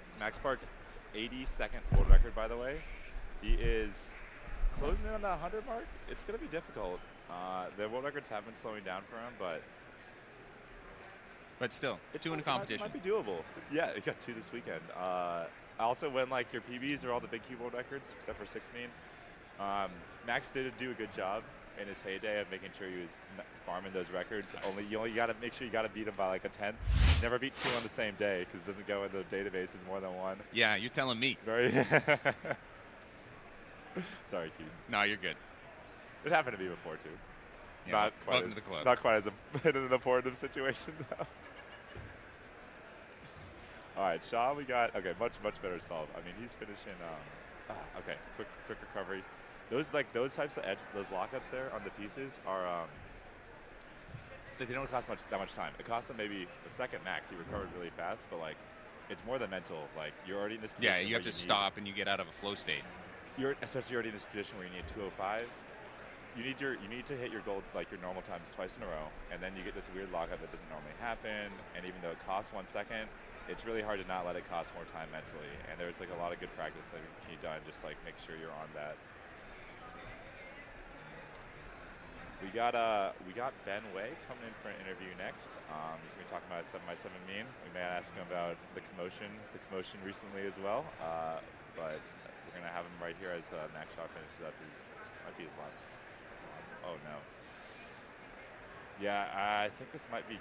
[SPEAKER 2] It's Max Park's 82nd world record, by the way. He is closing in on that 100 mark. It's going to be difficult. The world records have been slowing down for him, but still, 2 in competition. It might be doable. Yeah, you got 2 this weekend. Also, when like your PBs are all the big cube world records, except for 6 mean, Max did do a good job in his heyday of making sure he was farming those records. You got to make sure you got to beat him by like a 10. Never beat 2 on the same day because it doesn't go in the database as more than 1.
[SPEAKER 7] Yeah, you're telling me.
[SPEAKER 2] Very. Sorry, Keith.
[SPEAKER 7] No, you're good.
[SPEAKER 2] It happened to me before too.
[SPEAKER 7] Yeah, welcome to the club.
[SPEAKER 2] Not quite as an important situation though. All right, Shaw, we got much better solve. I mean, he's finishing. Okay, quick recovery. Those types of those lockups there on the pieces are. They don't cost that much time. It costs him maybe a second max. He recovered really fast, but like, it's more than mental. Like you're already in this position.
[SPEAKER 7] Yeah, you have to stop and you get out of a flow state.
[SPEAKER 2] Especially already in this position where you need 205. You need to hit your goal like your normal times twice in a row, and then you get this weird lockup that doesn't normally happen. And even though it costs 1 second. It's really hard to not let it cost more time mentally, and there's like a lot of good practice that can be done. Just like make sure you're on that. We got Ben Wei coming in for an interview next. He's gonna be talking about a 7x7 mean. We may ask him about the commotion recently as well. But We're gonna have him right here as Max Shaw finishes up his might be his last. Oh no. Yeah, I think this might be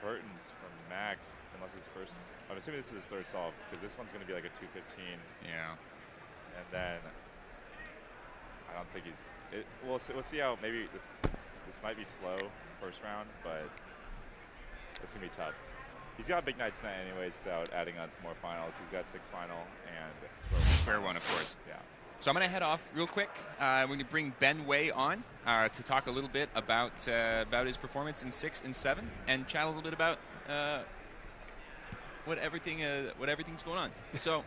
[SPEAKER 2] curtains from Max, unless his first. I'm assuming this is his third solve because this one's gonna be like a 215.
[SPEAKER 7] Yeah.
[SPEAKER 2] And then I don't think he's. We'll see how maybe this might be slow first round, but it's gonna be tough. He's got a big night tonight, anyways. Without adding on some more finals, he's got 6 final and
[SPEAKER 7] square one, of course.
[SPEAKER 2] Yeah.
[SPEAKER 7] So I'm going to head off real quick. We're going to bring Ben Wei on to talk a little bit about his performance in 6 and 7, and chat a little bit about what everything's going on. So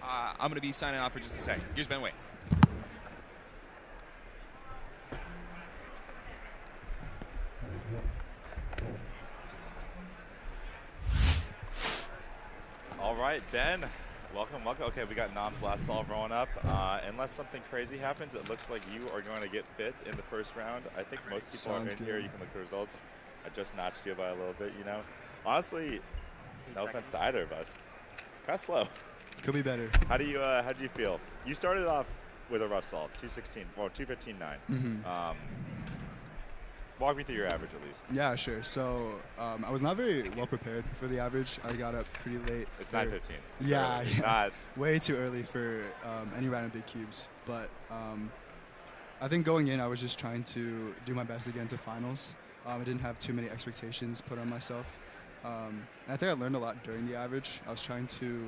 [SPEAKER 7] I'm going to be signing off for just a second. Here's Ben Wei.
[SPEAKER 2] All right, Ben. Welcome. Okay, we got Nam's last solve rolling up. Unless something crazy happens, it looks like you are going to get 5th in the first round. I think most people are in here. You can look at the results. I just notched you by a little bit, you know. Honestly, no offense to either of us. Kind of slow.
[SPEAKER 11] Could be better.
[SPEAKER 2] How do you feel? You started off with a rough solve, 216, well, 215.9.
[SPEAKER 11] Mm-hmm.
[SPEAKER 2] Walk me through your average at least.
[SPEAKER 11] Yeah, sure. So I was not very well prepared for the average. I got up pretty late.
[SPEAKER 2] It's 9:15.
[SPEAKER 11] Yeah,
[SPEAKER 2] it's not
[SPEAKER 11] way too early for any round of big cubes. But I think going in, I was just trying to do my best to get into finals. I didn't have too many expectations put on myself. And I think I learned a lot during the average. I was trying to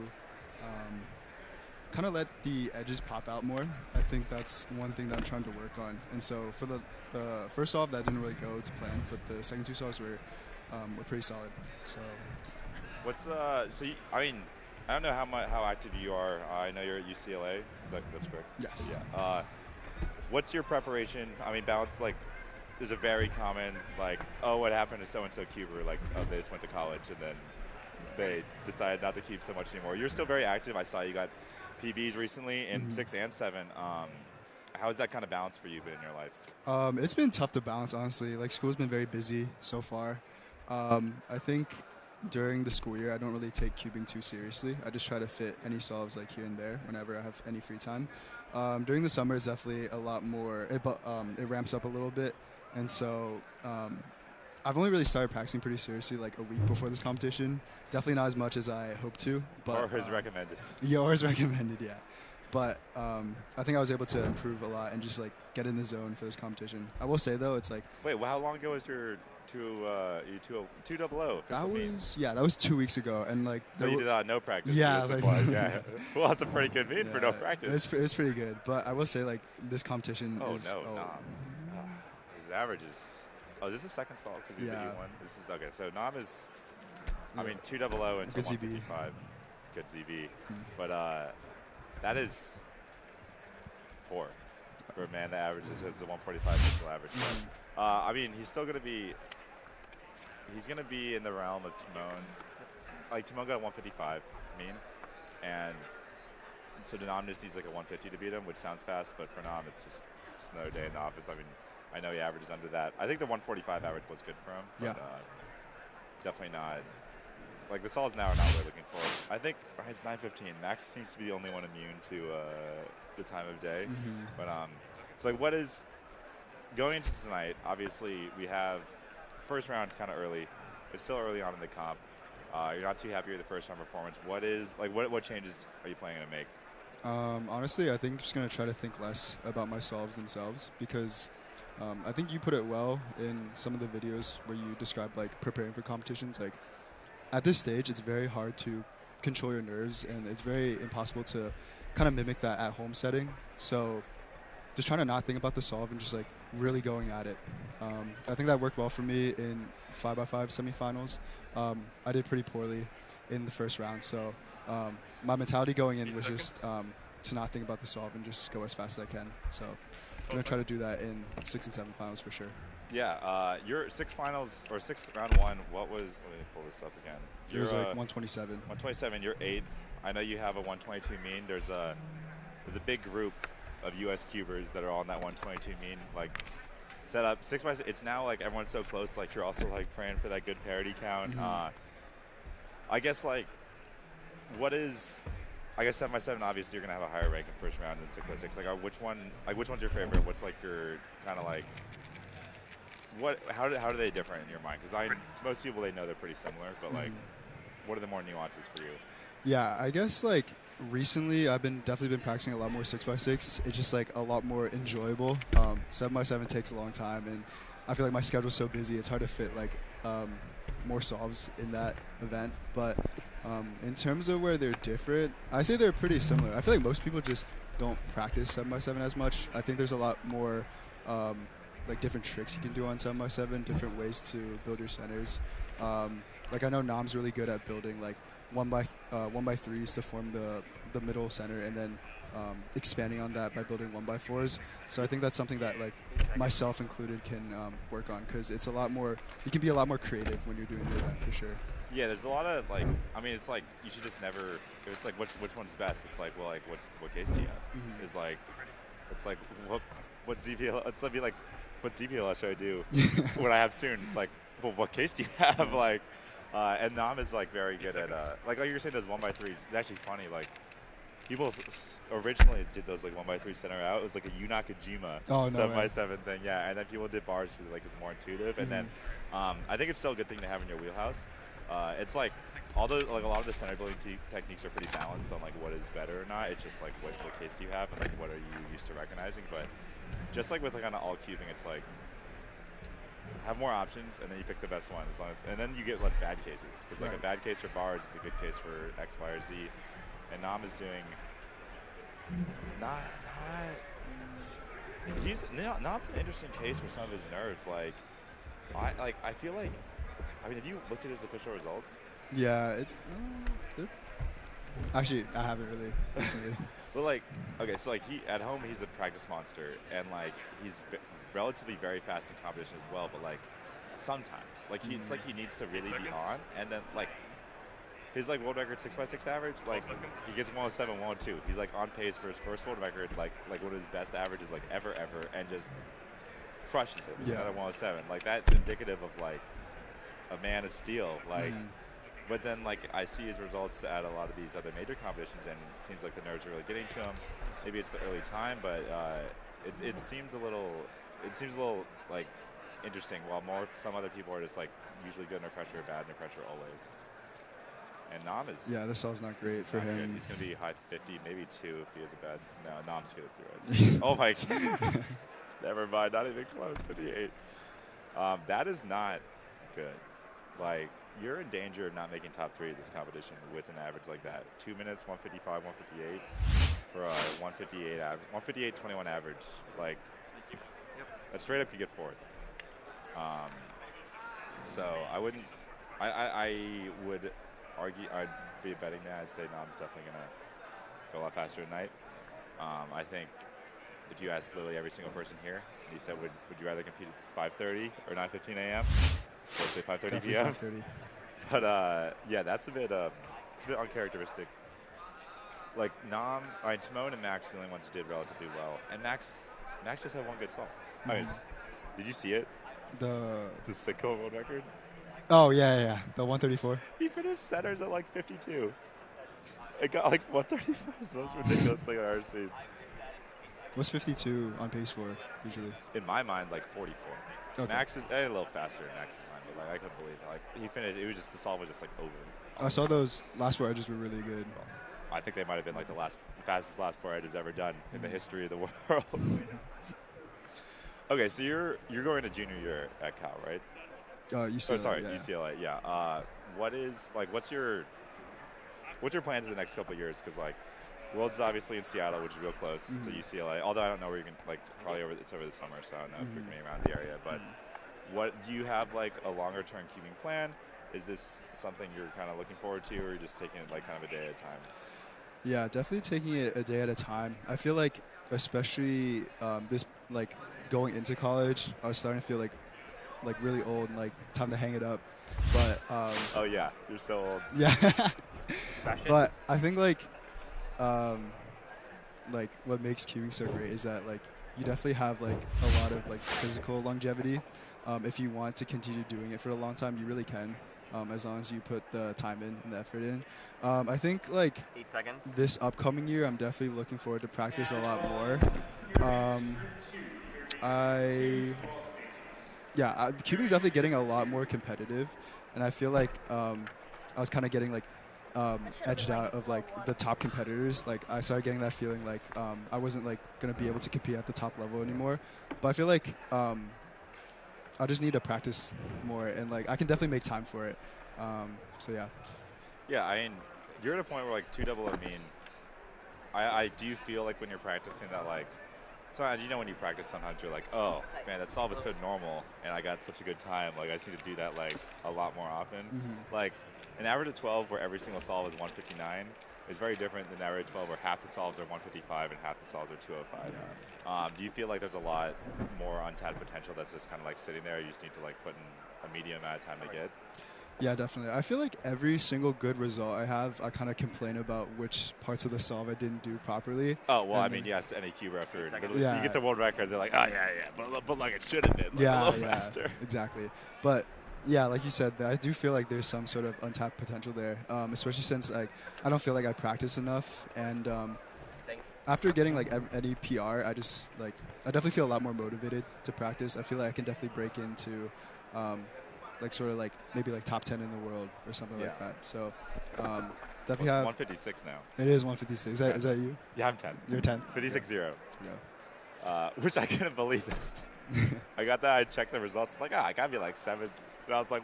[SPEAKER 11] kind of let the edges pop out more. I think that's one thing that I'm trying to work on. And so for the first solve, that didn't really go to plan, but the second 2 solves were pretty solid. So
[SPEAKER 2] what's I mean, I don't know how active you are. I know you're at UCLA. That's correct?
[SPEAKER 11] Yes.
[SPEAKER 2] Yeah. What's your preparation? I mean, balance there's a very common oh, what happened to so and so cuber? They just went to college and then they decided not to keep so much anymore. You're still very active. I saw you got PBs recently in 6 and 7. How has that kind of balance for you been in your life?
[SPEAKER 11] It's been tough to balance, honestly. School's been very busy so far. I think during the school year, I don't really take cubing too seriously. I just try to fit any solves here and there whenever I have any free time. During the summer, it's definitely a lot more. It ramps up a little bit, and so I've only really started practicing pretty seriously a week before this competition. Definitely not as much as I hope to. But,
[SPEAKER 2] or as recommended.
[SPEAKER 11] Yeah, or as recommended, yeah. But I think I was able to improve a lot and just get in the zone for this competition. I will say though, it's
[SPEAKER 2] Wait, well, how long ago was your 200?
[SPEAKER 11] That was 2 weeks ago, and
[SPEAKER 2] so you did no practice.
[SPEAKER 11] Yeah,
[SPEAKER 2] yeah. Well, that's a pretty good mean for no practice.
[SPEAKER 11] It's pretty good, but I will say this competition is.
[SPEAKER 2] His average is. Oh, this is the second solve because he beat you one. This is okay. So Nam is, I mean, 200 and 155. Good ZB, but that is poor for a man that averages hits a 145 pixel average. But, I mean, he's still gonna be. He's gonna be in the realm of Timon. Timon got a 155 mean, and so Nam just needs a 150 to beat him, which sounds fast, but for Nam, it's just another day in the office. I mean, I know he averages under that. I think the 145 average was good for him, but definitely not. The solves now are not really looking for. I think it's 9:15. Max seems to be the only one immune to the time of day. But so what is going into tonight? Obviously, we have first round's kind of early. It's still early on in the comp. You're not too happy with the first round performance. What is what changes are you planning to make?
[SPEAKER 11] Honestly, I think I'm just gonna try to think less about my solves themselves because. I think you put it well in some of the videos where you described preparing for competitions. At this stage, it's very hard to control your nerves, and it's very impossible to kind of mimic that at-home setting. So just trying to not think about the solve and just really going at it. I think that worked well for me in 5x5 semifinals. I did pretty poorly in the first round, so my mentality going in was just to not think about the solve and just go as fast as I can. So I'm going to try to do that in 6 and 7 finals for sure.
[SPEAKER 2] Yeah, your 6 finals, or 6 round 1, what was, let me pull this up again.
[SPEAKER 11] It was 127.
[SPEAKER 2] 127, you're 8th. I know you have a 122 mean. There's a big group of US cubers that are all in that 122 mean, set up 6x6. It's now everyone's so close, you're also praying for that good parity count. I guess what is I guess 7x7, obviously you're gonna have a higher rank in first round than 6x6. Like, which one's your favorite? What's like your kind of like, how do they differ in your mind? Because most people, they know they're pretty similar, but like, what are the more nuances for you?
[SPEAKER 11] Yeah, I guess like recently I've definitely been practicing a lot more 6x6. It's just like a lot more enjoyable. 7x7 takes a long time, and I feel like my schedule's so busy, it's hard to fit like more solves in that event. But in terms of where they're different, I say they're pretty similar. I feel like most people just don't practice 7x7 as much. I think there's a lot more like different tricks you can do on 7x7, different ways to build your centers. Like I know Nam's really good at building like 1x3s to form the middle center, and then expanding on that by building 1x4s. So I think that's something that like myself included can work on, because it's a lot more. You can be a lot more creative when you're doing the event for sure.
[SPEAKER 2] Yeah, there's a lot of like. I mean, it's like you should just never. It's like which one's best. It's like, well, like what case do you have? It's like what ZPL. It's be like what ZPLS should I do when I have soon? It's like, well, what case do you have? Like. And Nam is like very good at like you were saying, those 1x3s. It's actually funny, like people originally did those like 1x3 center out. It was like a Unakajima 7x7 thing, yeah. And then people did bars to like it's more intuitive. And then I think it's still a good thing to have in your wheelhouse. It's like although like a lot of the center building techniques are pretty balanced on like what is better or not. It's just like what case do you have and like what are you used to recognizing. But just like with like kind of all cubing, it's like have more options, and then you pick the best one. And then you get less bad cases, because like a bad case for bars is a good case for X, Y, or Z. And Nam is doing Nam's an interesting case for some of his nerves. Like I feel like, I mean, have you looked at his official results?
[SPEAKER 11] Yeah, it's actually I haven't really recently.
[SPEAKER 2] Well, like okay, so like at home he's a practice monster, and like he's relatively very fast in competition as well, but like sometimes like it's like he needs to really be on, and then like his like world record 6x6 average, like he gets 107, 102. He's like on pace for his first world record, like one of his best averages like ever, and just crushes it with another 107. Like that's indicative of like a man of steel. Like but then like I see his results at a lot of these other major competitions, and it seems like the nerves are really getting to him. Maybe it's the early time, but it seems a little like interesting. While some other people are just like usually good under pressure or bad under pressure always. And Nam is
[SPEAKER 11] this solve's not great for him.
[SPEAKER 2] Good. He's gonna be high 50, maybe 2 if he has a bad. No, Nam's good through it. Oh my God. Never mind, not even close. 58. That is not good. Like you're in danger of not making top 3 of this competition with an average like that. 2 minutes, 155, 158 for a 158-21 average. Like. That straight up could get 4th. So I would argue, I'd be a betting man. I'd say Nam's definitely gonna go a lot faster tonight. I think if you asked literally every single person here, and you said would you rather compete at 5:30 or 9:15 a.m.? Let's say 5:30 p.m.
[SPEAKER 11] 5:30.
[SPEAKER 2] But yeah, it's a bit uncharacteristic. Like Nam, Timon and Max are the only ones who did relatively well, and Max just had one good solve. I mean, did you see it? The Sitco world record?
[SPEAKER 11] Oh, yeah. The 134.
[SPEAKER 2] He finished centers at like 52. It got like 135. It's the most ridiculous thing I've ever seen.
[SPEAKER 11] What's 52 on pace for, usually?
[SPEAKER 2] In my mind, like 44.
[SPEAKER 11] Okay.
[SPEAKER 2] Max is a little faster in Max's mind, but like I couldn't believe it. Like he finished, it was just, the solve was just like over.
[SPEAKER 11] I saw those last 4 edges were really good.
[SPEAKER 2] I think they might have been like the fastest last 4 edges ever done in the history of the world. Okay, so you're going to junior year at Cal, right?
[SPEAKER 11] UCLA.
[SPEAKER 2] Oh, sorry, UCLA. Yeah. What's your plans in the next couple of years? Because like, World's obviously in Seattle, which is real close to UCLA. Although I don't know where you can probably it's over the summer, so I don't know if you're going to be around the area. But what do you have like a longer term cubing plan? Is this something you're kind of looking forward to, or are you just taking it like kind of a day at a time?
[SPEAKER 11] Yeah, definitely taking it a day at a time. I feel like, especially this like going into college, I was starting to feel like really old and like time to hang it up. But
[SPEAKER 2] oh yeah, you're so old.
[SPEAKER 11] Yeah. But I think like what makes cubing so great is that like you definitely have like a lot of like physical longevity. If you want to continue doing it for a long time, you really can. as long as you put the time in and the effort in. I think like
[SPEAKER 8] 8 seconds.
[SPEAKER 11] this upcoming year, I'm definitely looking forward to practice a lot more. Cubing is definitely getting a lot more competitive, and I feel like I was kind of getting like edged out of like the top competitors. Like I started getting that feeling like I wasn't like gonna be able to compete at the top level anymore. But I feel like I just need to practice more, and like I can definitely make time for it. So yeah.
[SPEAKER 2] Yeah, I mean, you're at a point where like 2 double. I mean, I do feel like when you're practicing that like. Sometimes, you know, when you practice, sometimes you're like, oh, man, that solve is so normal, and I got such a good time. Like, I just need to do that, like, a lot more often. Like, an average of 12 where every single solve is 159 is very different than average 12 where half the solves are 155 and half the solves are 205.
[SPEAKER 11] Yeah.
[SPEAKER 2] Do you feel like there's a lot more untapped potential that's just kind of, like, sitting there? You just need to, like, put in a medium amount of time to get?
[SPEAKER 11] Yeah, definitely. I feel like every single good result I have, I kind of complain about which parts of the solve I didn't do properly.
[SPEAKER 2] Oh, well, I mean, yes, any cuber after you get the world record, they're like, oh, but like it should have been like, a little faster.
[SPEAKER 11] Exactly. But yeah, like you said, I do feel like there's some sort of untapped potential there, especially since like I don't feel like I practice enough, and after getting like any PR, I definitely feel a lot more motivated to practice. I feel like I can definitely break into like sort of like maybe like top 10 in the world or something like that. So definitely have
[SPEAKER 2] 156 now.
[SPEAKER 11] It is 156. Is that you?
[SPEAKER 2] Yeah, I'm 10.
[SPEAKER 11] You're 10.
[SPEAKER 2] 56-0.
[SPEAKER 11] Yeah.
[SPEAKER 2] Which I couldn't believe this. I got that. I checked the results. Like, I gotta be like 7. And I was like,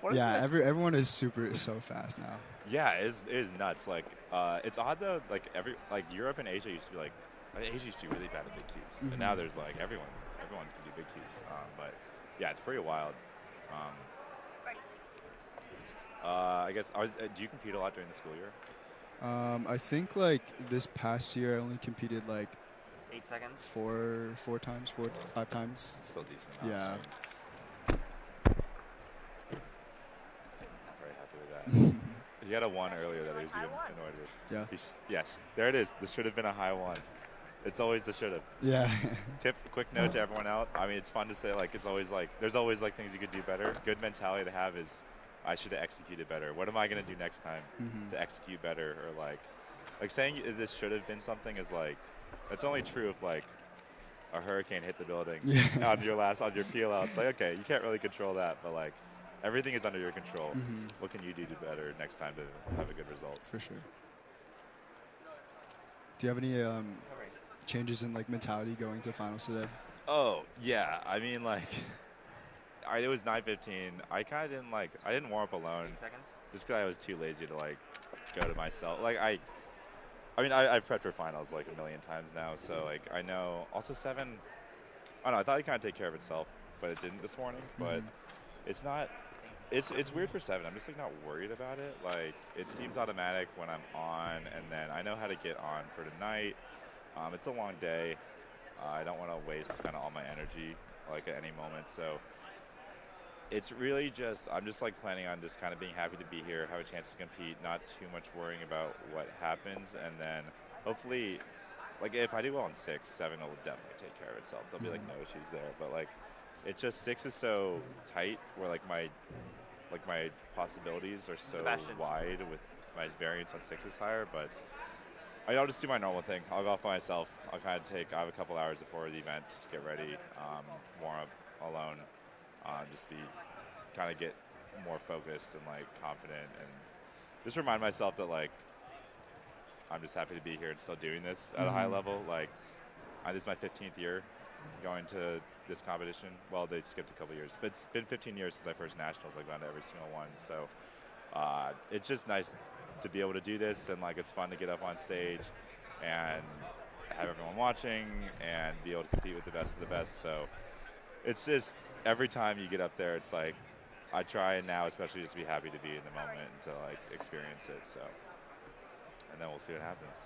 [SPEAKER 2] what is this?
[SPEAKER 11] Everyone is so fast now.
[SPEAKER 2] Yeah, it is nuts. Like, it's odd though. Like Europe and Asia used to be like, Asia used to be really bad at big cubes, and now there's like everyone can do big cubes. But yeah, it's pretty wild. I guess, do you compete a lot during the school year?
[SPEAKER 11] I think like this past year I only competed like
[SPEAKER 8] 8 seconds.
[SPEAKER 11] 4 times, 5 times.
[SPEAKER 2] It's still decent.
[SPEAKER 11] Yeah.
[SPEAKER 2] Not very happy with that. You had a 1 earlier that he was even annoyed with.
[SPEAKER 11] Yeah.
[SPEAKER 2] There it is. This should have been a high 1. It's always the should have.
[SPEAKER 11] Yeah.
[SPEAKER 2] Quick note to everyone out. I mean, it's fun to say like it's always like there's always like things you could do better. Good mentality to have is I should have executed better. What am I going to do next time to execute better? Or like saying this should have been something is like, it's only true if like a hurricane hit the building on your PLL. It's like, okay, you can't really control that, but like everything is under your control. What can you do better next time to have a good result?
[SPEAKER 11] For sure. Do you have any changes in like mentality going to finals today?
[SPEAKER 2] Oh, yeah. I mean, like, it was 9:15. I kind of didn't warm up alone.
[SPEAKER 8] 8 seconds.
[SPEAKER 2] Just because I was too lazy to, like, go to myself. Like, I mean, I've prepped for finals, like, a million times now. So, like, I know. Also, 7, I don't know. I thought it'd kind of take care of itself, but it didn't this morning. But it's not. It's weird for 7. I'm just, like, not worried about it. Like, it seems automatic when I'm on, and then I know how to get on for tonight. It's a long day. I don't want to waste kind of all my energy, like, at any moment. So it's really just, I'm just like planning on just kind of being happy to be here, have a chance to compete, not too much worrying about what happens. And then hopefully, like if I do well in 6, 7 will definitely take care of itself. There'll be like no issues there. But like, it's just 6 is so tight where like my possibilities are so wide with my variance on 6 is higher. But I'll just do my normal thing. I'll go off by myself. I have a couple hours before the event to get ready, warm up alone. Just kind of get more focused and like confident, and just remind myself that like I'm just happy to be here and still doing this at a high level. Like this is my 15th year going to this competition. Well, they skipped a couple years, but it's been 15 years since I first nationals. I've gone to every single one, so it's just nice to be able to do this, and like it's fun to get up on stage and have everyone watching and be able to compete with the best of the best. So it's just every time you get up there, it's like I try and now especially just be happy to be in the moment and to like experience it. So, and then we'll see what happens.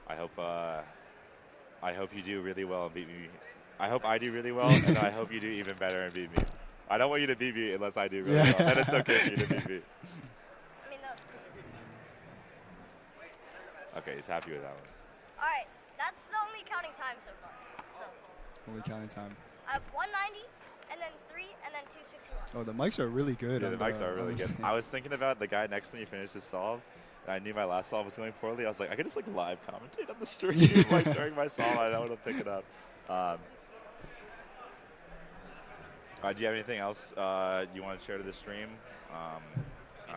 [SPEAKER 2] I hope you do really well and beat me. I hope I do really well, and I hope you do even better and beat me. I don't want you to beat me unless I do really well. Then it's okay for you to beat me. Okay, he's happy with that one.
[SPEAKER 12] All right, that's the only counting time so far. So.
[SPEAKER 11] Only counting time.
[SPEAKER 12] I have 190, and then 3, and then 261.
[SPEAKER 11] Oh, the mics are really good.
[SPEAKER 2] Yeah, the mics are
[SPEAKER 11] on
[SPEAKER 2] really
[SPEAKER 11] this
[SPEAKER 2] good.
[SPEAKER 11] thing.
[SPEAKER 2] I was thinking about the guy next to me finished his solve, and I knew my last solve was going poorly. I was like, I could just like live commentate on the stream like during my solve. I know it'll pick it up. Do you have anything else you want to share to the stream? I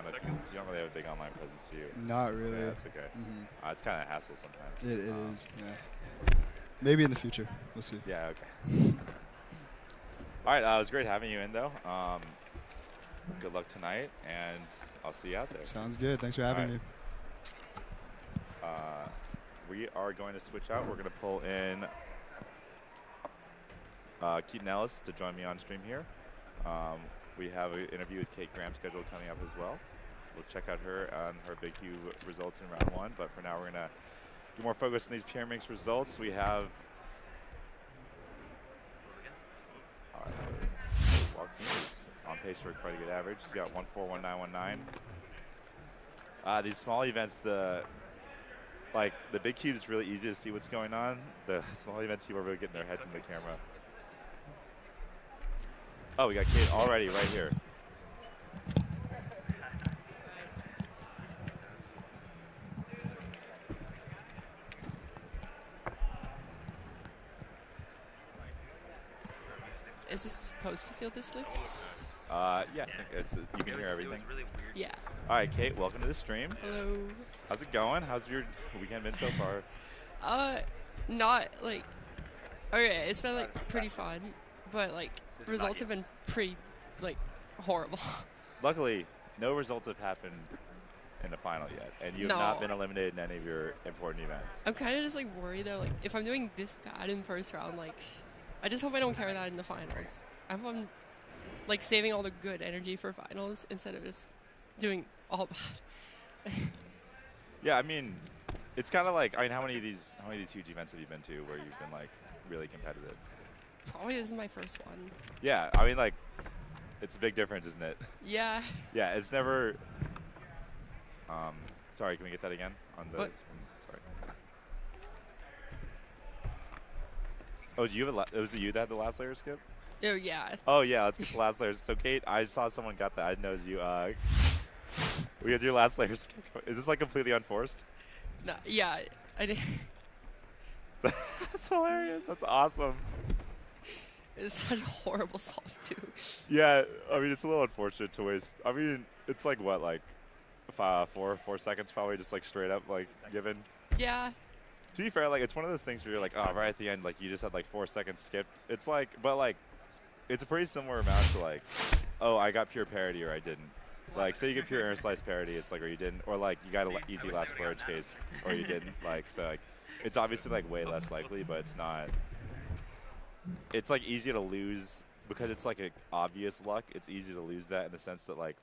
[SPEAKER 2] don't know if you don't really have a big online presence, do you?
[SPEAKER 11] Not really.
[SPEAKER 2] Yeah, that's okay. It's kind of a hassle sometimes.
[SPEAKER 11] It is, yeah. Maybe in the future. We'll see.
[SPEAKER 2] Yeah, okay. All right, it was great having you in, though. Good luck tonight, and I'll see you out there.
[SPEAKER 11] Sounds good. Thanks for having me.
[SPEAKER 2] We are going to switch out. We're going to pull in Keaton Ellis to join me on stream here. We have an interview with Kate Graham scheduled coming up as well. We'll check out her on her Big Q results in round 1, but for now we're going to get more focused on these Pyraminx results. We have Joaquin's on pace for quite a good average. He's got 1.41919. These small events, the big cube is really easy to see what's going on. The small events, people are really getting their heads in the camera. Oh, we got Kate already right here.
[SPEAKER 13] Is this supposed to feel this loose?
[SPEAKER 2] Yeah, I think it's, you can hear everything.
[SPEAKER 13] Really weird. Yeah.
[SPEAKER 2] All right, Kate, welcome to the stream.
[SPEAKER 13] Hello.
[SPEAKER 2] How's it going? How's your weekend been so far?
[SPEAKER 13] Not like, okay, it's been like pretty fun, but like results have been pretty like horrible.
[SPEAKER 2] Luckily, no results have happened in the final yet, and you have not been eliminated in any of your important events.
[SPEAKER 13] I'm kind of just like worried though, like if I'm doing this bad in the first round, like I just hope I don't carry that in the finals. I hope I'm like saving all the good energy for finals instead of just doing all bad.
[SPEAKER 2] Yeah, I mean, it's kind of like, I mean, how many of these huge events have you been to where you've been like really competitive?
[SPEAKER 13] Probably this is my first one.
[SPEAKER 2] Yeah, I mean, like, it's a big difference, isn't it?
[SPEAKER 13] Yeah.
[SPEAKER 2] Yeah, it's never. Sorry, can we get that again on the?
[SPEAKER 13] What?
[SPEAKER 2] Sorry. Oh, do you have was it you that had the last layer skip?
[SPEAKER 13] Oh yeah.
[SPEAKER 2] Oh yeah, let's get the last layer. So Kate, I saw someone got that. I didn't know it was you. We had your last layer skip. Is this like completely unforced?
[SPEAKER 13] No, yeah, I did.
[SPEAKER 2] That's hilarious. That's awesome.
[SPEAKER 13] It's such a horrible solve too.
[SPEAKER 2] Yeah, I mean it's a little unfortunate to waste. I mean it's like what, like 4 seconds probably, just like straight up like given.
[SPEAKER 13] Yeah.
[SPEAKER 2] To be fair, like it's one of those things where you're like, oh, right at the end, like you just had like 4 seconds skipped. It's like, but like, it's a pretty similar amount to like, oh, I got pure parity or I didn't. Like, say you get pure inner slice parity, it's like, or you didn't, or like you got an easy last forage case, or you didn't. Like, so like, it's obviously like way less likely, but it's not. It's like easier to lose because it's like an obvious luck. It's easy to lose that in the sense that like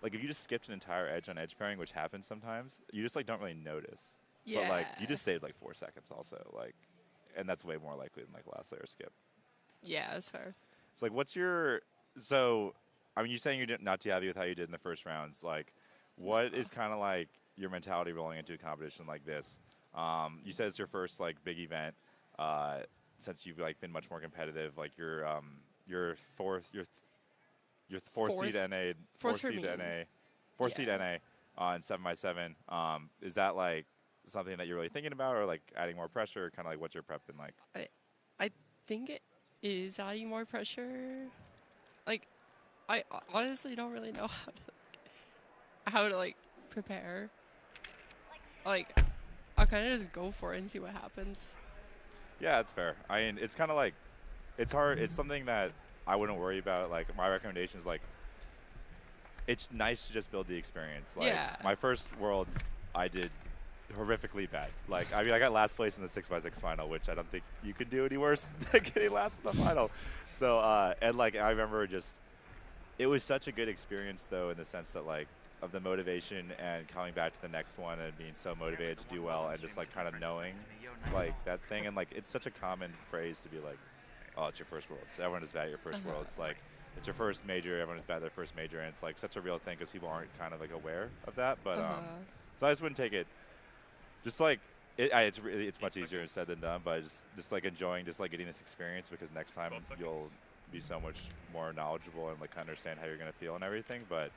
[SPEAKER 2] if you just skipped an entire edge on edge pairing, which happens sometimes, you just like don't really notice.
[SPEAKER 13] Yeah.
[SPEAKER 2] But like you just saved like 4 seconds also, like, and that's way more likely than like last layer skip.
[SPEAKER 13] Yeah, that's fair.
[SPEAKER 2] So like, what's your I mean, you're saying you're not too happy with how you did in the first rounds. Like, what is kind of like your mentality rolling into a competition like this? You said it's your first like big event since you've like been much more competitive. Like your fourth seed NA, fourth seed NA in 7x7. Is that like something that you're really thinking about, or like adding more pressure? Kind of like what's your prep been like?
[SPEAKER 13] I think it is adding more pressure. Like, I honestly don't really know how to like prepare. Like, I'll kind of just go for it and see what happens.
[SPEAKER 2] Yeah, that's fair. I mean, it's kind of like, it's hard. It's something that I wouldn't worry about. Like, my recommendation is like, it's nice to just build the experience. Like,
[SPEAKER 13] yeah.
[SPEAKER 2] My first Worlds, I did horrifically bad. Like, I mean, I got last place in the 6x6 final, which I don't think you could do any worse than getting last in the final. So, and like, I remember just, it was such a good experience though, in the sense that like, of the motivation and coming back to the next one and being so motivated to do well and just like kind of knowing like that thing. And like, it's such a common phrase to be like, oh, it's your first Worlds. Everyone is bad at your first Worlds. Like, it's your first major. Everyone is bad at their first major. And it's like such a real thing because people aren't kind of like aware of that. But so I just wouldn't take it. Just like it's much easier said than done. But just like enjoying just like getting this experience, because next time you'll be so much more knowledgeable and like understand how you're gonna feel and everything. But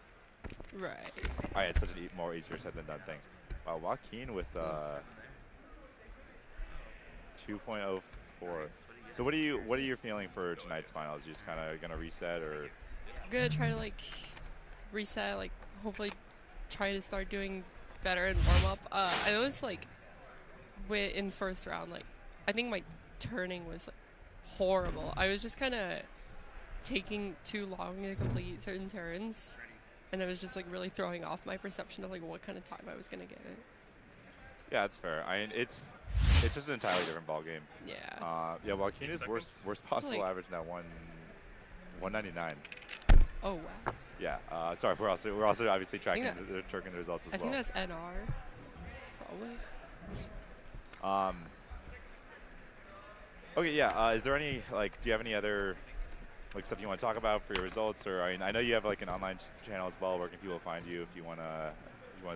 [SPEAKER 13] Right.
[SPEAKER 2] all right, it's such a more easier said than done thing. Joaquin with 2.04. So what are you feeling for tonight's finals? You just kind of gonna reset or?
[SPEAKER 13] I'm gonna try to like reset, like hopefully try to start doing better in warm up. I noticed like in first round, like I think my turning was like, horrible. I was just kind of taking too long to complete certain turns, and it was just like really throwing off my perception of like what kind of time I was gonna get it.
[SPEAKER 2] Yeah, that's fair. I mean, it's just an entirely different ball game.
[SPEAKER 13] Yeah.
[SPEAKER 2] Yeah. Joaquin is worst possible
[SPEAKER 13] like
[SPEAKER 2] average now 199.
[SPEAKER 13] Oh wow.
[SPEAKER 2] Yeah. Sorry, we're also obviously tracking the results as well.
[SPEAKER 13] I think that's NR, probably.
[SPEAKER 2] Okay. Yeah. Is there any like? Do you have any other like stuff you want to talk about for your results? Or I mean, I know you have like an online channel as well. Where can people find you if you wanna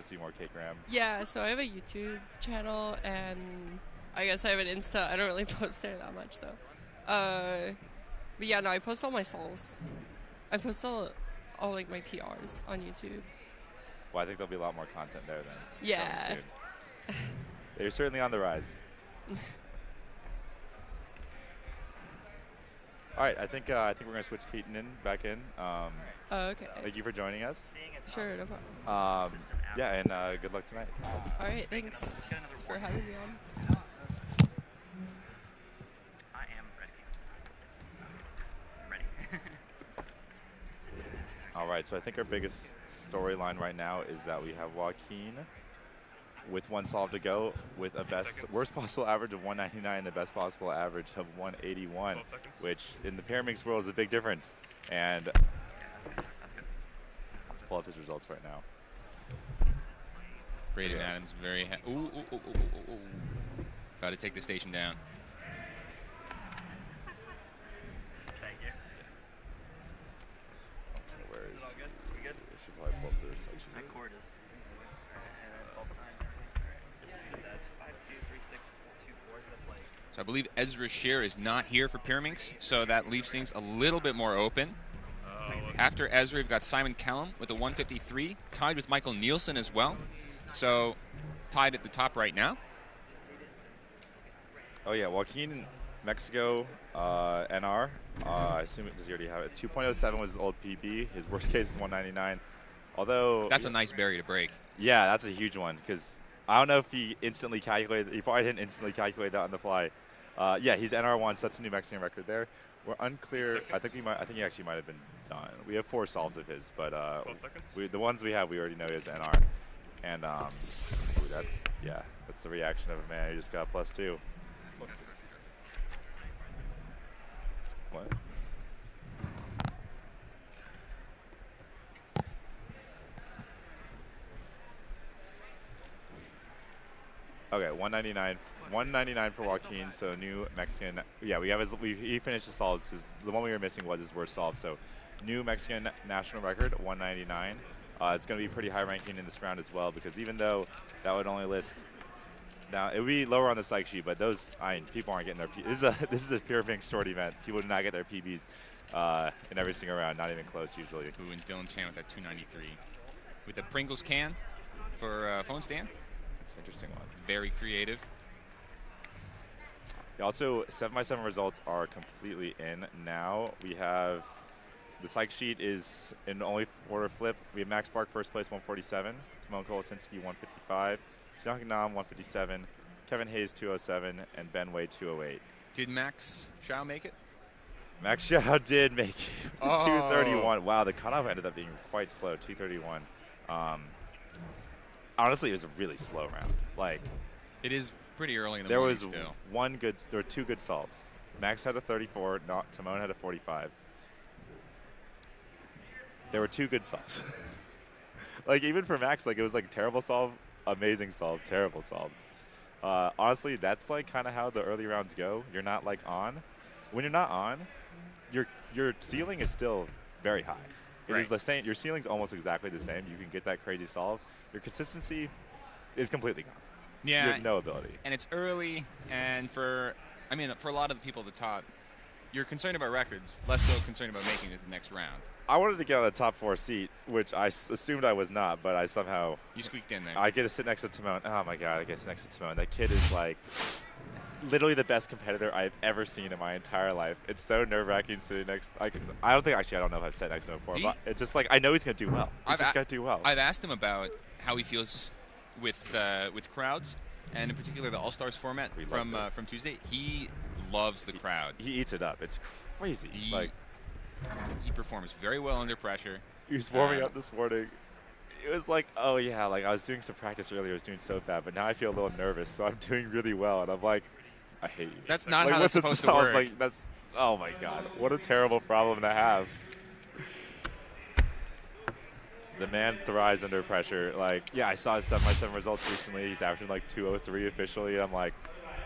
[SPEAKER 2] see more K-Gram?
[SPEAKER 13] Yeah. So I have a YouTube channel, and I guess I have an Insta. I don't really post there that much though. But yeah, no, I post all my sols. I post all like my PRs on YouTube.
[SPEAKER 2] Well, I think there'll be a lot more content there then.
[SPEAKER 13] Yeah.
[SPEAKER 2] Soon. You're certainly on the rise. All right, I think we're gonna switch Keaton back in.
[SPEAKER 13] Okay.
[SPEAKER 2] Thank you for joining us.
[SPEAKER 13] Sure, no problem.
[SPEAKER 2] Yeah, and good luck tonight.
[SPEAKER 13] All right, thanks for having me on.
[SPEAKER 14] I am ready.
[SPEAKER 2] All right, so I think our biggest storyline right now is that we have Joaquin with one solve to go with a worst possible average of 199 and the best possible average of 181, which in the Pyraminx world is a big difference. And let's pull up his results right now.
[SPEAKER 7] Braden Adams very got to take the station down.
[SPEAKER 14] Thank you.
[SPEAKER 2] Okay, where is?
[SPEAKER 14] All good? We good?
[SPEAKER 2] I should probably pull up this section.
[SPEAKER 14] That cord is. And it's all signed. That's 5236424 is the play.
[SPEAKER 7] So I believe Ezra Shear is not here for Pyraminx, so that leaves things a little bit more open. After Ezra, we've got Simon Callum with a 153, tied with Michael Nielsen as well. So tied at the top right now.
[SPEAKER 2] Oh yeah, Joaquin, Mexico, NR. I assume does he already have it? 2.07 was his old PB. His worst case is 199. Although
[SPEAKER 7] that's a nice barrier to break.
[SPEAKER 2] Yeah, that's a huge one because I don't know if he instantly calculated. He probably didn't instantly calculate that on the fly. Yeah, he's NR1, so that's a new Mexican record there. We're unclear. I think he actually might have been done. We have 4 solves of his, but the ones we have, we already know he has NR. And that's the reaction of a man who just got +2. What? Okay, 199. 199 for Joaquin, so new Mexican. Yeah, we have he finished his solves. The one we were missing was his worst solve. So new Mexican national record, 199. It's going to be pretty high ranking in this round as well because even though that would only list. Now it would be lower on the psych sheet, but people aren't getting their. This is a Pyraminx short event. People do not get their PBs in every single round, not even close usually.
[SPEAKER 7] Ooh, and Dylan Chan with that 293, with the Pringles can for phone stand.
[SPEAKER 2] It's an interesting one.
[SPEAKER 7] Very creative.
[SPEAKER 2] Also, 7x7 results are completely in now. We have the psych sheet is in only order flip. We have Max Park first place 147, Timon Kolosinski 155, Xiang Nam 157, Kevin Hayes 207, and Ben Wei 208.
[SPEAKER 7] Did Max Xiao make it?
[SPEAKER 2] Max Xiao did make it. 231. Wow, the cutoff ended up being quite slow. 231. Honestly, it was a really slow round. Like,
[SPEAKER 7] it is pretty early in the morning still.
[SPEAKER 2] There were 2 good solves. Max had a 34. Timon had a 45. There were 2 good solves. Like even for Max, like it was like terrible solve, amazing solve, terrible solve. Honestly, that's like kind of how the early rounds go. You're not like on. When you're not on, your ceiling is still very high. It is the same. Your ceiling's almost exactly the same. You can get that crazy solve. Your consistency is completely gone.
[SPEAKER 7] Yeah,
[SPEAKER 2] you have no ability.
[SPEAKER 7] And it's early, and for a lot of the people at the top, you're concerned about records, less so concerned about making it to the next round.
[SPEAKER 2] I wanted to get on a top 4 seat, which I assumed I was not, but I somehow...
[SPEAKER 7] You squeaked in there.
[SPEAKER 2] I get to sit next to Timon. Oh, my God, I get to sit next to Timon. That kid is, like, literally the best competitor I've ever seen in my entire life. It's so nerve-wracking sitting next... I don't know if I've sat next to him before, but it's just, like, I know he's going to do well. He's just going to do well.
[SPEAKER 7] I've asked him about how he feels with crowds, and in particular the All-Stars format from Tuesday. He loves the crowd.
[SPEAKER 2] He eats it up. It's crazy.
[SPEAKER 7] He performs very well under pressure.
[SPEAKER 2] He was warming up this morning. It was like, oh, yeah, like I was doing some practice earlier. I was doing so bad, but now I feel a little nervous, so I'm doing really well. And I'm like, I hate you.
[SPEAKER 7] That's not how that's supposed to work.
[SPEAKER 2] Like, oh, my God. What a terrible problem to have. The man thrives under pressure. Like, yeah, I saw his 7x7 results recently. He's averaging like 203 officially. I'm like,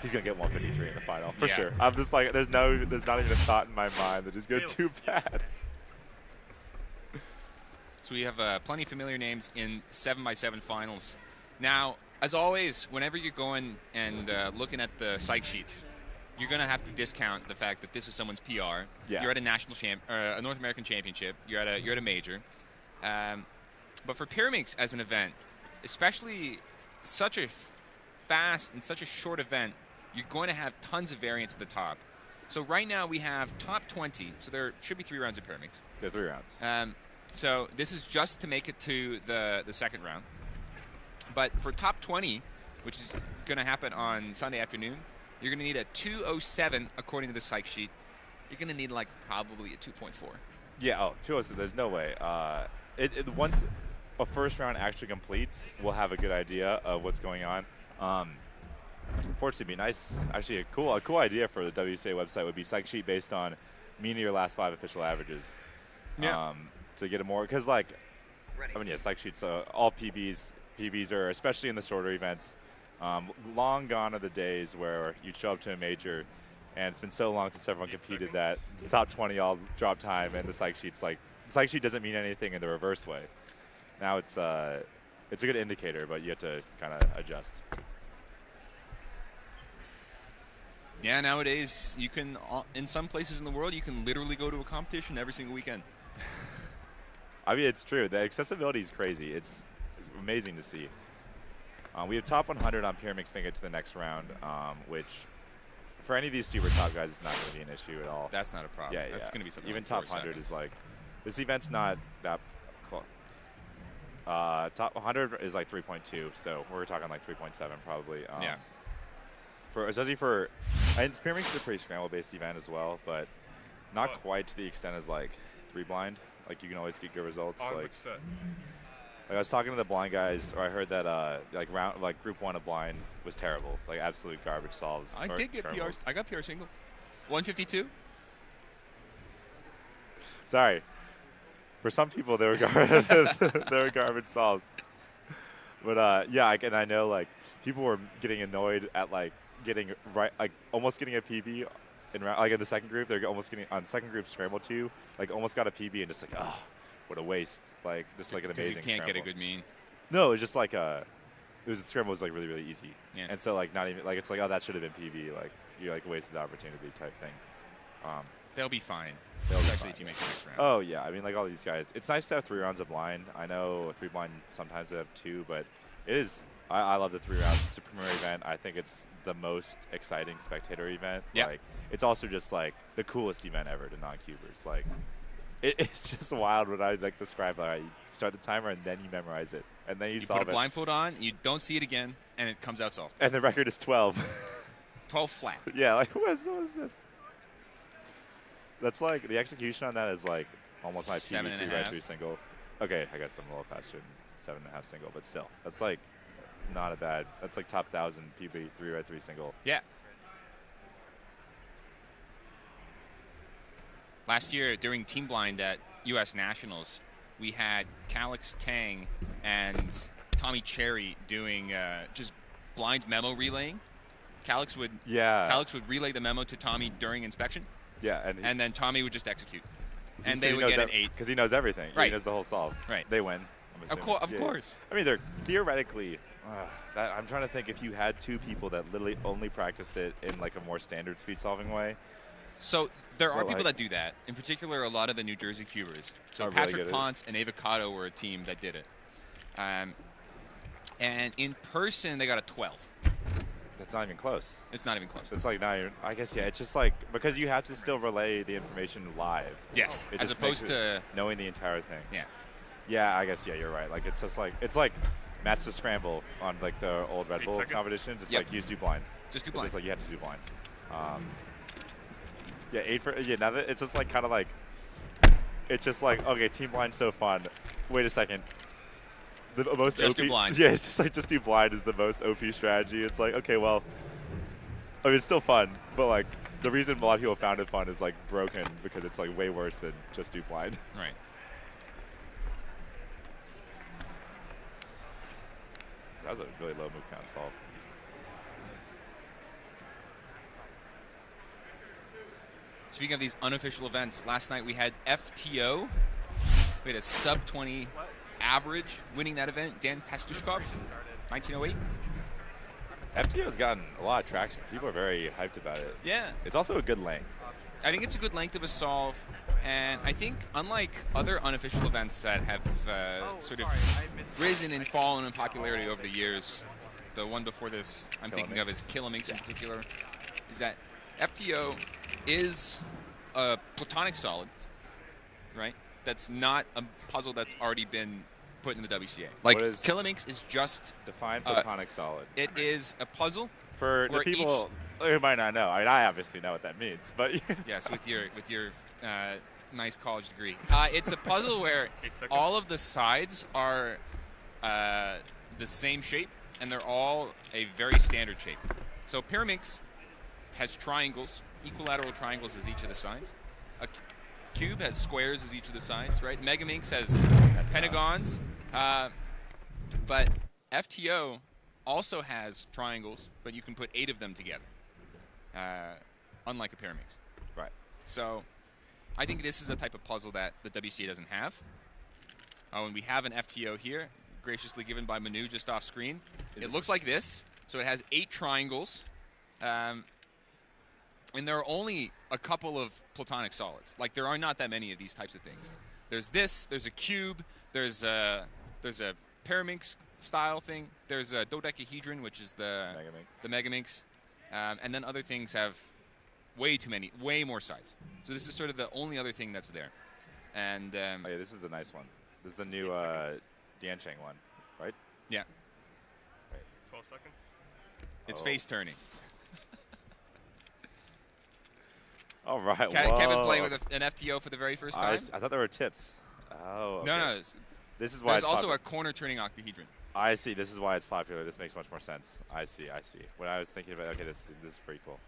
[SPEAKER 2] he's going to get 153 in the final, for sure. I'm just like, there's not even a thought in my mind that he's going to do bad.
[SPEAKER 7] So we have plenty of familiar names in 7x7 finals. Now, as always, whenever you're going and looking at the psych sheets, you're going to have to discount the fact that this is someone's PR.
[SPEAKER 2] Yeah.
[SPEAKER 7] You're at a North American championship. You're at a major. But for Pyraminx as an event, especially such a fast and such a short event, you're going to have tons of variance at the top. So right now we have top 20. So there should be 3 rounds of Pyraminx.
[SPEAKER 2] Yeah, 3 rounds.
[SPEAKER 7] So this is just to make it to the second round. But for top 20, which is going to happen on Sunday afternoon, you're going to need a 207 according to the psych sheet. You're going to need like probably a 2.4.
[SPEAKER 2] Yeah, 207. There's no way. Once a first round actually completes, we'll have a good idea of what's going on. Fortunately, it'd be nice. Actually, a cool idea for the WCA website would be psych sheet based on mean of your last 5 official averages.
[SPEAKER 7] Yeah.
[SPEAKER 2] To get it more, because like, I mean, yeah, psych sheets. All PBs are, especially in the shorter events, long gone are the days where you show up to a major, and it's been so long since everyone competed that the top 20 all drop time, and the psych sheet's like, the psych sheet doesn't mean anything in the reverse way. Now it's a good indicator, but you have to kind of adjust.
[SPEAKER 7] Yeah, nowadays you can, in some places in the world, you can literally go to a competition every single weekend.
[SPEAKER 2] I mean, it's true. The accessibility is crazy. It's amazing to see. We have top 100 on Pyraminx making it to the next round, which for any of these super top guys, it's not going to be an issue at all.
[SPEAKER 7] That's not a problem.
[SPEAKER 2] Yeah,
[SPEAKER 7] That's going to be something
[SPEAKER 2] even
[SPEAKER 7] like
[SPEAKER 2] top
[SPEAKER 7] 4
[SPEAKER 2] 100
[SPEAKER 7] seconds.
[SPEAKER 2] is like, this event's not that close. Top 100 is like 3.2, so we're talking like 3.7 probably.
[SPEAKER 7] Yeah.
[SPEAKER 2] Especially and Pyraminx is a pretty scramble-based event as well, but not quite to the extent as like 3 blind. Like you can always get good results. Like I was talking to the blind guys, or I heard that group 1 of blind was terrible, like absolute garbage solves.
[SPEAKER 7] I did get PRs. I got PR single. 152.
[SPEAKER 2] Sorry. For some people, they were garbage solves. But yeah, I know like people were getting annoyed at like almost getting a PB in the second group. They're almost getting on second group scramble 2, like almost got a PB and just like, oh, what a waste. Like just like an amazing
[SPEAKER 7] Because you can't
[SPEAKER 2] scramble.
[SPEAKER 7] get a good mean.
[SPEAKER 2] No, it was just like the scramble was like really, really easy.
[SPEAKER 7] Yeah.
[SPEAKER 2] And so like not even like it's like, oh, that should have been PB. Like you like wasted the opportunity type thing.
[SPEAKER 7] They'll be fine.
[SPEAKER 2] They'll be
[SPEAKER 7] Especially
[SPEAKER 2] fine.
[SPEAKER 7] if you make the next round.
[SPEAKER 2] Oh yeah, I mean like all these guys. It's nice to have 3 rounds of blind. I know 3 blind sometimes they have 2, but it is. I love the 3 rounds. It's a premier event. I think it's the most exciting spectator event.
[SPEAKER 7] Yeah.
[SPEAKER 2] Like it's also just like the coolest event ever to non-cubers. Like it's just wild when I like describe like you start the timer and then you memorize it and then you solve
[SPEAKER 7] put a blindfold on, you don't see it again, and it comes out solved.
[SPEAKER 2] And the record is 12.
[SPEAKER 7] 12 flat.
[SPEAKER 2] Yeah, like what is this? That's like the execution on that is like almost my PB 3 by 3 single. Okay, I guess I'm a little faster than 7.5 single, but still, that's like not a bad. That's like top 1,000 PB 3 by 3 single.
[SPEAKER 7] Yeah. Last year during Team Blind at U.S. Nationals, we had Calix Tang and Tommy Cherry doing just blind memo relaying. Calix would relay the memo to Tommy during inspection.
[SPEAKER 2] Yeah,
[SPEAKER 7] and then Tommy would just execute, and they would get an 8
[SPEAKER 2] because he knows everything.
[SPEAKER 7] Right.
[SPEAKER 2] He knows the whole solve.
[SPEAKER 7] Right.
[SPEAKER 2] They win.
[SPEAKER 7] Of course.
[SPEAKER 2] I mean, they're theoretically. I'm trying to think if you had 2 people that literally only practiced it in like a more standard speed solving way.
[SPEAKER 7] So there are
[SPEAKER 2] But,
[SPEAKER 7] people
[SPEAKER 2] like-
[SPEAKER 7] that do that. In particular, a lot of the New Jersey Cubers. So
[SPEAKER 2] Are really
[SPEAKER 7] Patrick
[SPEAKER 2] good at it.
[SPEAKER 7] Ponce and Avocado were a team that did it. And in person, they got a 12.
[SPEAKER 2] That's not even close.
[SPEAKER 7] It's not even close.
[SPEAKER 2] It's like not even. I guess yeah. It's just like because you have to still relay the information live.
[SPEAKER 7] Yes,
[SPEAKER 2] It
[SPEAKER 7] as
[SPEAKER 2] just
[SPEAKER 7] opposed
[SPEAKER 2] makes it
[SPEAKER 7] to-
[SPEAKER 2] knowing the entire thing.
[SPEAKER 7] Yeah.
[SPEAKER 2] Yeah, I guess you're right. Like it's just like match the scramble on like the old Red
[SPEAKER 1] 8
[SPEAKER 2] Bull
[SPEAKER 1] seconds.
[SPEAKER 2] competitions. It's
[SPEAKER 7] Yep.
[SPEAKER 2] like use do blind.
[SPEAKER 7] Just do
[SPEAKER 2] It's
[SPEAKER 7] blind.
[SPEAKER 2] just like you have to do blind. Yeah, 8 for now that it's just like kind of like it's just like okay, team blind's so fun. Wait a second. The most
[SPEAKER 7] Just
[SPEAKER 2] OP,
[SPEAKER 7] do blind.
[SPEAKER 2] Yeah, it's just like just do blind is the most OP strategy. It's like okay, well, I mean it's still fun, but like the reason a lot of people found it fun is like broken because it's like way worse than just do blind.
[SPEAKER 7] Right.
[SPEAKER 2] That was a really low move count solve.
[SPEAKER 7] Speaking of these unofficial events, last night we had FTO. We had a sub 20 average winning that event. Dan Pastushkov, 1908.
[SPEAKER 2] FTO's gotten a lot of traction. People are very hyped about it.
[SPEAKER 7] Yeah.
[SPEAKER 2] It's also a good length.
[SPEAKER 7] I think it's a good length of a solve, and I think unlike other unofficial events that have sort of risen and fallen in popularity over the years, the one before this I'm thinking of is Pyraminx in particular, is that FTO is a Platonic solid, right? That's not a puzzle that's already been put in the WCA. Like,
[SPEAKER 2] What is-
[SPEAKER 7] Pyraminx is just
[SPEAKER 2] Define Platonic solid.
[SPEAKER 7] It is a puzzle
[SPEAKER 2] For the
[SPEAKER 7] where
[SPEAKER 2] people who might not know, I mean, I obviously know what that means, but
[SPEAKER 7] yes, with your nice college degree. It's a puzzle where all of the sides are the same shape, and they're all a very standard shape. So Pyraminx has triangles, equilateral triangles as each of the sides. A cube has squares as each of the sides, right? MegaMinx has pentagons, but FTO also has triangles, but you can put 8 of them together, unlike a Pyraminx.
[SPEAKER 2] Right.
[SPEAKER 7] So I think this is a type of puzzle that the WCA doesn't have. And we have an FTO here, graciously given by Manu just off screen. It looks like this. So it has 8 triangles. And there are only a couple of Platonic solids. Like, there are not that many of these types of things. There's this, there's a cube, there's a Pyraminx style thing, there's a dodecahedron, which is the MegaMinx, and then other things have way more sides. So this is sort of the only other thing that's there. And
[SPEAKER 2] oh, yeah, this is the nice one. This is the new Yancheng one, right?
[SPEAKER 7] Yeah.
[SPEAKER 2] Right.
[SPEAKER 1] 12 seconds.
[SPEAKER 7] It's
[SPEAKER 2] Oh.
[SPEAKER 7] face turning.
[SPEAKER 2] All right.
[SPEAKER 7] Kevin
[SPEAKER 2] whoa.
[SPEAKER 7] playing with an FTO for the very first
[SPEAKER 2] I
[SPEAKER 7] time.
[SPEAKER 2] I thought there were tips. Oh. Okay.
[SPEAKER 7] No.
[SPEAKER 2] This is why
[SPEAKER 7] There's
[SPEAKER 2] it's
[SPEAKER 7] also
[SPEAKER 2] popu-
[SPEAKER 7] a corner turning octahedron.
[SPEAKER 2] I see. This is why it's popular. This makes much more sense. I see. When I was thinking about, okay, this is pretty cool.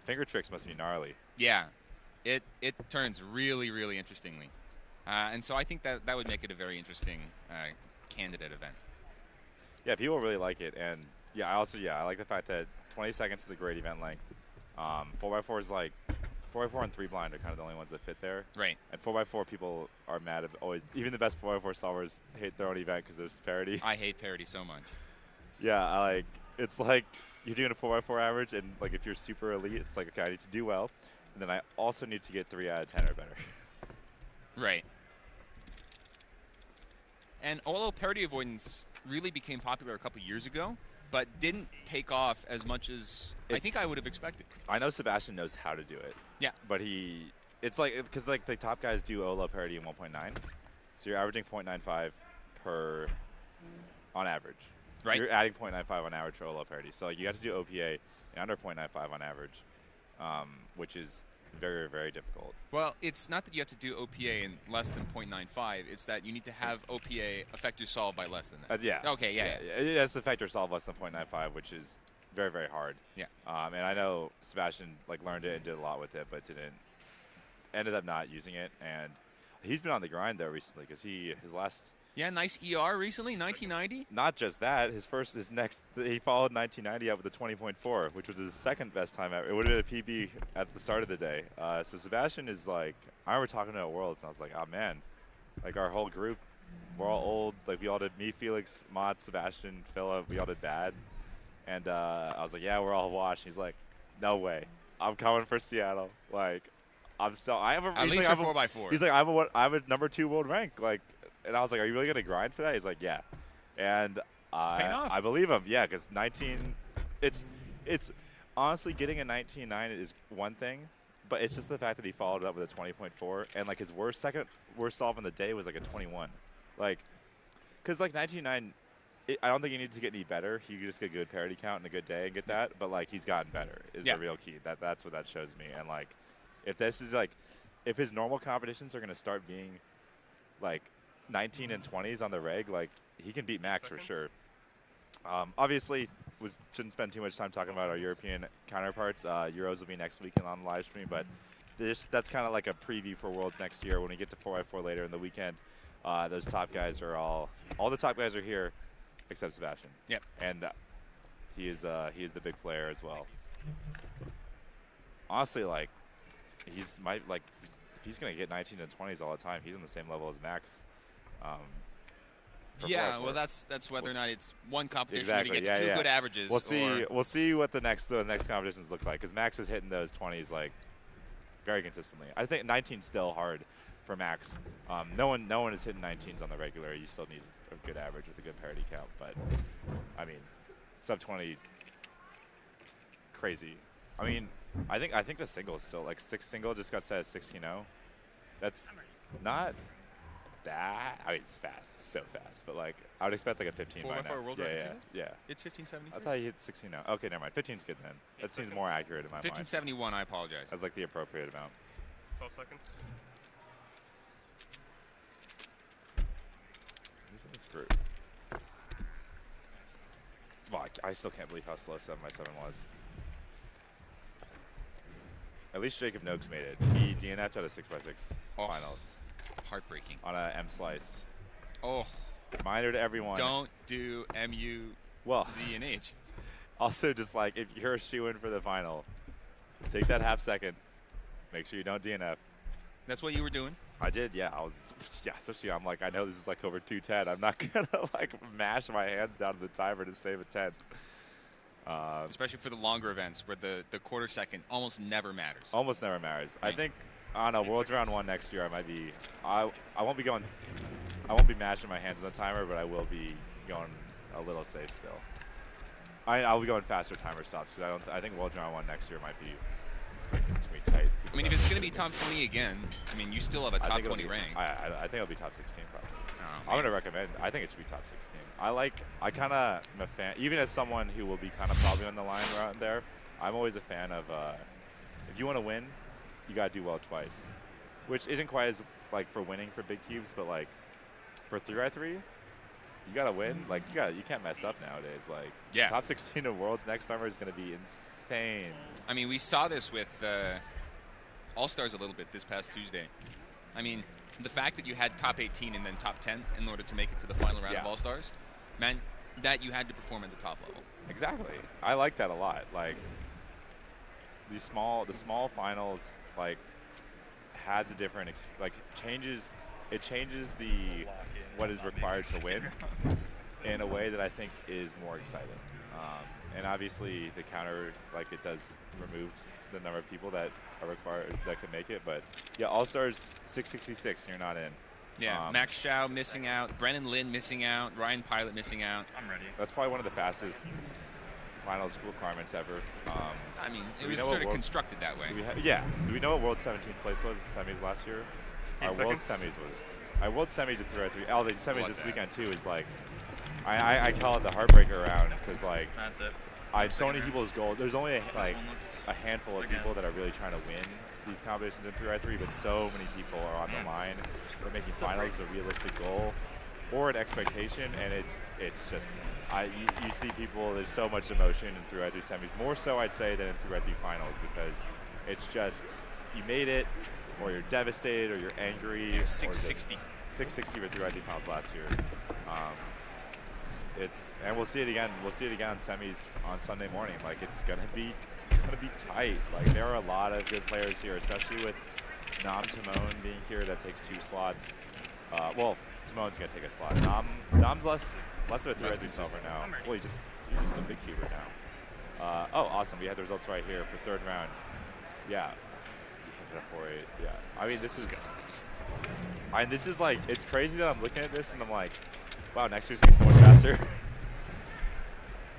[SPEAKER 2] Finger tricks must be gnarly.
[SPEAKER 7] Yeah, it turns really interestingly, and so I think that would make it a very interesting candidate event.
[SPEAKER 2] Yeah, people really like it, and yeah, I like the fact that 20 seconds is a great event length. 4x4 is like 4x4 and 3 blind are kind of the only ones that fit there.
[SPEAKER 7] Right.
[SPEAKER 2] And 4x4 people are mad at always. Even the best 4x4 solvers hate their own event because there's parity.
[SPEAKER 7] I hate parity so much.
[SPEAKER 2] Yeah, it's like you're doing a 4x4 average, and like if you're super elite, it's like okay, I need to do well, and then I also need to get 3 out of 10 or better.
[SPEAKER 7] Right. And although parity avoidance really became popular a couple years ago, but didn't take off as much as I think I would have expected.
[SPEAKER 2] I know Sebastian knows how to do it.
[SPEAKER 7] Yeah.
[SPEAKER 2] But it's like, because like the top guys do OLO parity in 1.9. So you're averaging 0.95 per, on average.
[SPEAKER 7] Right.
[SPEAKER 2] You're adding 0.95 on average for OLO parity. So like, you have to do OPA in under 0.95 on average, which is very, very difficult.
[SPEAKER 7] Well, it's not that you have to do OPA in less than 0.95. It's that you need to have OPA affect your solve by less than that.
[SPEAKER 2] Yeah.
[SPEAKER 7] Okay, yeah.
[SPEAKER 2] It has to affect your solve less than 0.95, which is very, very hard.
[SPEAKER 7] Yeah.
[SPEAKER 2] And I know Sebastian learned it and did a lot with it, but ended up not using it. And he's been on the grind though recently because his last.
[SPEAKER 7] Yeah, nice ER recently, 1990.
[SPEAKER 2] Not just that, he followed 1990 up with a 20.4, which was his second best time ever. It would have been a PB at the start of the day. So Sebastian is like, I remember talking to Worlds, and I was like, oh man, like our whole group, we're all old. Like we all did, me, Felix, Mod, Sebastian, Philip, we all did bad. And I was like, yeah, we're all washed. He's like, no way. I'm coming for Seattle. Like, I'm still. I have a.
[SPEAKER 7] At least for 4x4.
[SPEAKER 2] He's like, I have a number 2 world rank. Like, and I was like, are you really gonna grind for that? He's like, yeah. And
[SPEAKER 7] paying off.
[SPEAKER 2] I believe him. Yeah, because 19. It's honestly getting a 19.9 is one thing, but it's just the fact that he followed it up with a 20.4, and like his second worst solve in the day was like a 21. Like, because like 19.9. I don't think he needs to get any better. He could just get a good parity count and a good day and get that. But like he's gotten better is the real key. That's what that shows me. And like, if this is like, if his normal competitions are gonna start being like 19 and 20s on the reg, like he can beat Max for sure. Obviously, we shouldn't spend too much time talking about our European counterparts. Euros will be next weekend on the live stream, but that's kind of like a preview for Worlds next year. When we get to 4x4 later in the weekend, those top guys are all the top guys are here. Except Sebastian.
[SPEAKER 7] Yep.
[SPEAKER 2] And he is the big player as well. Honestly, like if he's gonna get 19 and 20s all the time, he's on the same level as Max.
[SPEAKER 7] Yeah, well, that's whether or not it's one competition
[SPEAKER 2] exactly.
[SPEAKER 7] where he gets two good averages.
[SPEAKER 2] We'll see what the next competitions look like, because Max is hitting those 20s like very consistently. I think 19's still hard for Max. No one is hitting 19s on the regular. You still need a good average with a good parity count, but I mean, sub 20, crazy. I mean, I think the single is still like 6 single just got set at 16-0. That's not that. I mean, it's fast, it's so fast, but like I would expect like a 15 by now.
[SPEAKER 7] 4x4 world
[SPEAKER 2] yeah,
[SPEAKER 7] record
[SPEAKER 2] yeah, yeah.
[SPEAKER 7] It's 1573.
[SPEAKER 2] I thought he hit 16-0. Okay, never mind. 15's good then. That seems more accurate in my mind.
[SPEAKER 7] 1571. I apologize.
[SPEAKER 2] That's like the appropriate amount.
[SPEAKER 1] 12 seconds.
[SPEAKER 2] Who's in this group? Fuck, I still can't believe how slow 7x7 was. At least Jacob Noakes made it. He DNF'd out of 6x6 finals.
[SPEAKER 7] Heartbreaking.
[SPEAKER 2] On a M slice.
[SPEAKER 7] Oh.
[SPEAKER 2] Reminder to everyone.
[SPEAKER 7] Don't do MU, Z, and H.
[SPEAKER 2] Also, just like, if you're a shoe-in for the final, take that half second. Make sure you don't DNF.
[SPEAKER 7] That's what you were doing?
[SPEAKER 2] I did, yeah. Especially I'm like, I know this is like over 210. I'm not going to like mash my hands down to the timer to save a 10.
[SPEAKER 7] Especially for the longer events where the quarter second almost never matters.
[SPEAKER 2] Almost never matters.
[SPEAKER 7] Right.
[SPEAKER 2] I think on a Worlds Round 1 next year, I won't be mashing my hands on the timer, but I will be going a little safe still. I'll be going faster timer stops, because I think Worlds Round 1 next year might be, it's going to be tight.
[SPEAKER 7] I mean, if it's going to be top 20 again, I mean, you still have a top 20 rank.
[SPEAKER 2] I think it'll be top 16 probably. I'm going to recommend, I think it should be top 16. I kind of am a fan, even as someone who will be kind of probably on the line around there, I'm always a fan of, if you want to win, you got to do well twice. Which isn't quite as, like, for winning for big cubes, but, like, for 3x3, you got to win. Like, you can't mess up nowadays. Like,
[SPEAKER 7] yeah.
[SPEAKER 2] Top 16 of Worlds next summer is going to be insane.
[SPEAKER 7] I mean, we saw this with All-Stars a little bit this past Tuesday. I mean, the fact that you had top 18 and then top 10 in order to make it to the final round of All-Stars, meant that you had to perform at the top level.
[SPEAKER 2] Exactly. I like that a lot. Like, the small finals, like, has a different, changes the what is required to win in a way that I think is more exciting. And obviously the counter, like, it does remove the number of people that are required that can make it. But yeah, All-Stars 666, and you're not in.
[SPEAKER 7] Yeah, Max Shao missing out, Brennan Lynn missing out, Ryan Pilot missing out.
[SPEAKER 1] I'm ready.
[SPEAKER 2] That's probably one of the fastest finals requirements ever.
[SPEAKER 7] I mean, it was sort of constructed that way.
[SPEAKER 2] Do we know what World 17th place was in semis last year? Our World semis was. Our World semis at 3x3. Oh, the semis this weekend too is like, I call it the heartbreaker round, because like,
[SPEAKER 1] that's it.
[SPEAKER 2] So many people's goals. There's only a handful of people that are really trying to win these competitions in 3x3, but so many people are on the line. We're making finals a realistic goal or an expectation, and it's just, you see people, there's so much emotion in 3x3 semis, more so I'd say than in 3x3 finals, because it's just, you made it, or you're devastated, or you're angry.
[SPEAKER 7] Yeah, 660.
[SPEAKER 2] 660 for 3x3 finals last year. And we'll see it again. We'll see it again on semis on Sunday morning. Like, it's gonna be tight. Like, there are a lot of good players here, especially with Nam Timon being here. That takes 2 slots. Well, Timon's gonna take a slot. Nam's less of a 3x3 solver now. Well, you're just a big cuber now. Oh, awesome! We had the results right here for 3rd round. Yeah. A 4.8. Yeah. I mean, this is
[SPEAKER 7] disgusting.
[SPEAKER 2] this is like, it's crazy that I'm looking at this and I'm like, wow, next year's gonna be so much faster.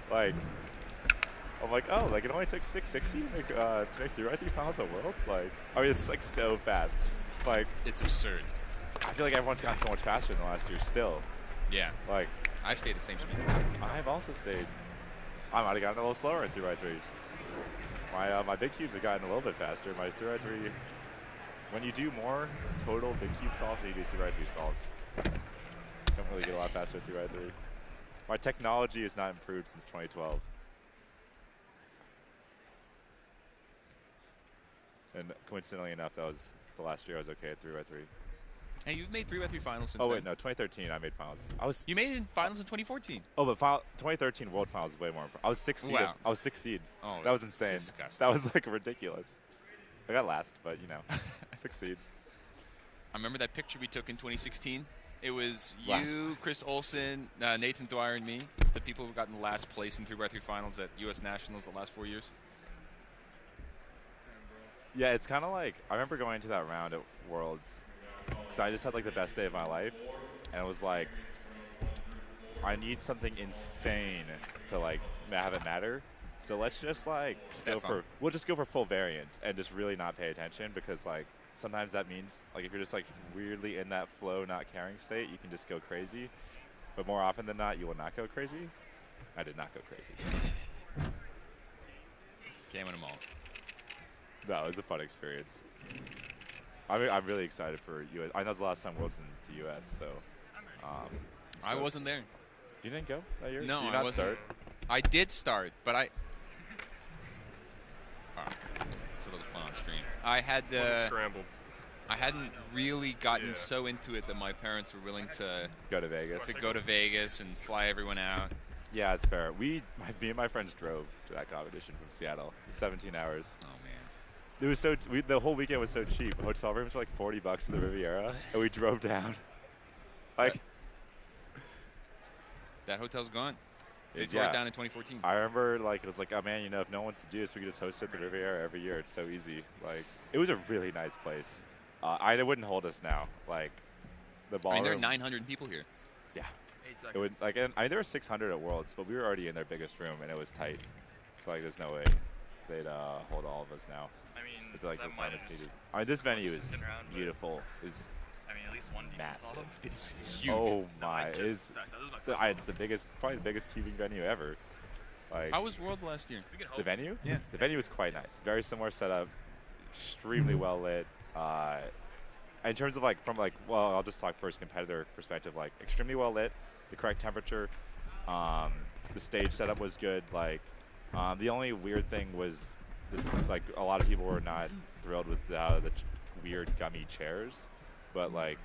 [SPEAKER 2] Like, I'm like, oh, like it only took 660 to make 3x3 finals at Worlds. Like, I mean, it's like so fast. Like,
[SPEAKER 7] it's absurd.
[SPEAKER 2] I feel like everyone's gotten so much faster than last year still.
[SPEAKER 7] Yeah.
[SPEAKER 2] Like,
[SPEAKER 7] I've stayed the same speed.
[SPEAKER 2] I've also stayed. I might have gotten a little slower in 3x3. My big cubes have gotten a little bit faster. My 3x3, when you do more total big cube solves than you do 3x3 solves, don't really get a lot faster with 3x3. My technology has not improved since 2012. And coincidentally enough, that was the last year I was okay at 3x3.
[SPEAKER 7] Hey, you've made 3x3 finals since
[SPEAKER 2] Oh,
[SPEAKER 7] then.
[SPEAKER 2] wait, no, 2013 I made finals.
[SPEAKER 7] You made it in finals in 2014.
[SPEAKER 2] Oh, but 2013 World Finals was way more. I was 6th seed.
[SPEAKER 7] Wow.
[SPEAKER 2] I was 6th seed.
[SPEAKER 7] Oh,
[SPEAKER 2] that was insane.
[SPEAKER 7] disgusting.
[SPEAKER 2] That was like ridiculous. I got last, but you know, 6th seed.
[SPEAKER 7] I remember that picture we took in 2016. It was
[SPEAKER 2] Last.
[SPEAKER 7] you, Chris Olsen, Nathan Dwyer, and me, the people who've gotten last place in 3x3 finals at U.S. Nationals the last 4 years.
[SPEAKER 2] Yeah, it's kind of like, I remember going to that round at Worlds because I just had like the best day of my life, and it was like, I need something insane to like have it matter. So let's just like we'll just go for full variance and just really not pay attention, because like sometimes that means like if you're just like weirdly in that flow, not caring state, you can just go crazy. But more often than not, you will not go crazy. I did not go crazy.
[SPEAKER 7] Can't win them all.
[SPEAKER 2] No, it was a fun experience. I mean, I'm really excited for U.S. I know it's the last time Worlds in the U.S., so.
[SPEAKER 7] I wasn't there.
[SPEAKER 2] You didn't go that year?
[SPEAKER 7] No,
[SPEAKER 2] Did you
[SPEAKER 7] I
[SPEAKER 2] not
[SPEAKER 7] wasn't.
[SPEAKER 2] start?
[SPEAKER 7] I did start, but I. It's a little fun on stream. I had
[SPEAKER 1] scramble.
[SPEAKER 7] I hadn't really gotten so into it that my parents were willing to
[SPEAKER 2] go to Vegas.
[SPEAKER 7] To go to Vegas and fly everyone out.
[SPEAKER 2] Yeah, it's fair. Me and my friends drove to that competition from Seattle. 17 hours.
[SPEAKER 7] Oh man.
[SPEAKER 2] It was so the whole weekend was so cheap. Hotel rooms were like $40 in the Riviera, and we drove down. Like
[SPEAKER 7] that hotel's gone. They
[SPEAKER 2] Yeah.
[SPEAKER 7] tore it down in 2014.
[SPEAKER 2] I remember, like, it was like, oh man, you know, if no one wants to do this, we could just host it at the Riviera every year. It's so easy. Like, it was a really nice place. It wouldn't hold us now. Like, the ballroom.
[SPEAKER 7] I mean, there are 900 people here.
[SPEAKER 2] Yeah.
[SPEAKER 1] 8 seconds.
[SPEAKER 2] It would like, and, I mean, there were 600 at Worlds, but we were already in their biggest room, and it was tight. So like, there's no way they'd hold all of us now.
[SPEAKER 1] I mean,
[SPEAKER 2] with, like,
[SPEAKER 1] that might have
[SPEAKER 2] seated. I mean, this venue is
[SPEAKER 1] sitting around, but
[SPEAKER 2] beautiful. Is
[SPEAKER 1] I mean, at least one decent
[SPEAKER 2] massive.
[SPEAKER 1] solve.
[SPEAKER 7] It's huge.
[SPEAKER 2] Oh my!
[SPEAKER 1] I just
[SPEAKER 2] It's
[SPEAKER 1] stacked that. This is my first
[SPEAKER 2] it's the biggest, probably the biggest cubing venue ever. Like,
[SPEAKER 7] How was Worlds last year?
[SPEAKER 2] the venue?
[SPEAKER 7] Yeah.
[SPEAKER 2] The venue was quite nice. Very similar setup, extremely well lit. In terms of like, well, I'll just talk first competitor perspective. Like, extremely well lit, the correct temperature. The stage setup was good. Like, the only weird thing was, like, a lot of people were not thrilled with the weird gummy chairs, but like,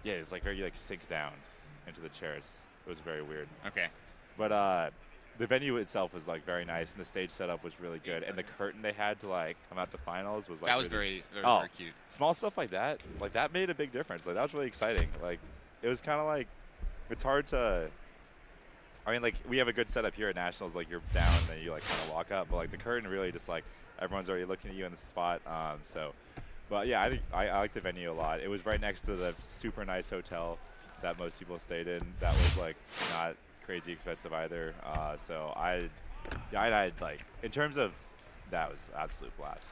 [SPEAKER 2] yeah, it's like you like sink down into the chairs. It was very weird.
[SPEAKER 7] Okay.
[SPEAKER 2] But the venue itself was like very nice, and the stage setup was really good, and the curtain they had to like come out to finals was like
[SPEAKER 7] That was
[SPEAKER 2] really,
[SPEAKER 7] very cute.
[SPEAKER 2] Small stuff like that made a big difference. Like, that was really exciting. Like, it was kind of like, it's hard to. I mean, like, we have a good setup here at Nationals. Like, you're down and then you like kind of walk up, but like the curtain really just like everyone's already looking at you in the spot. But yeah, I like the venue a lot. It was right next to the super nice hotel that most people stayed in. That was like not crazy expensive either. So I'd like, in terms of, that was absolute blast.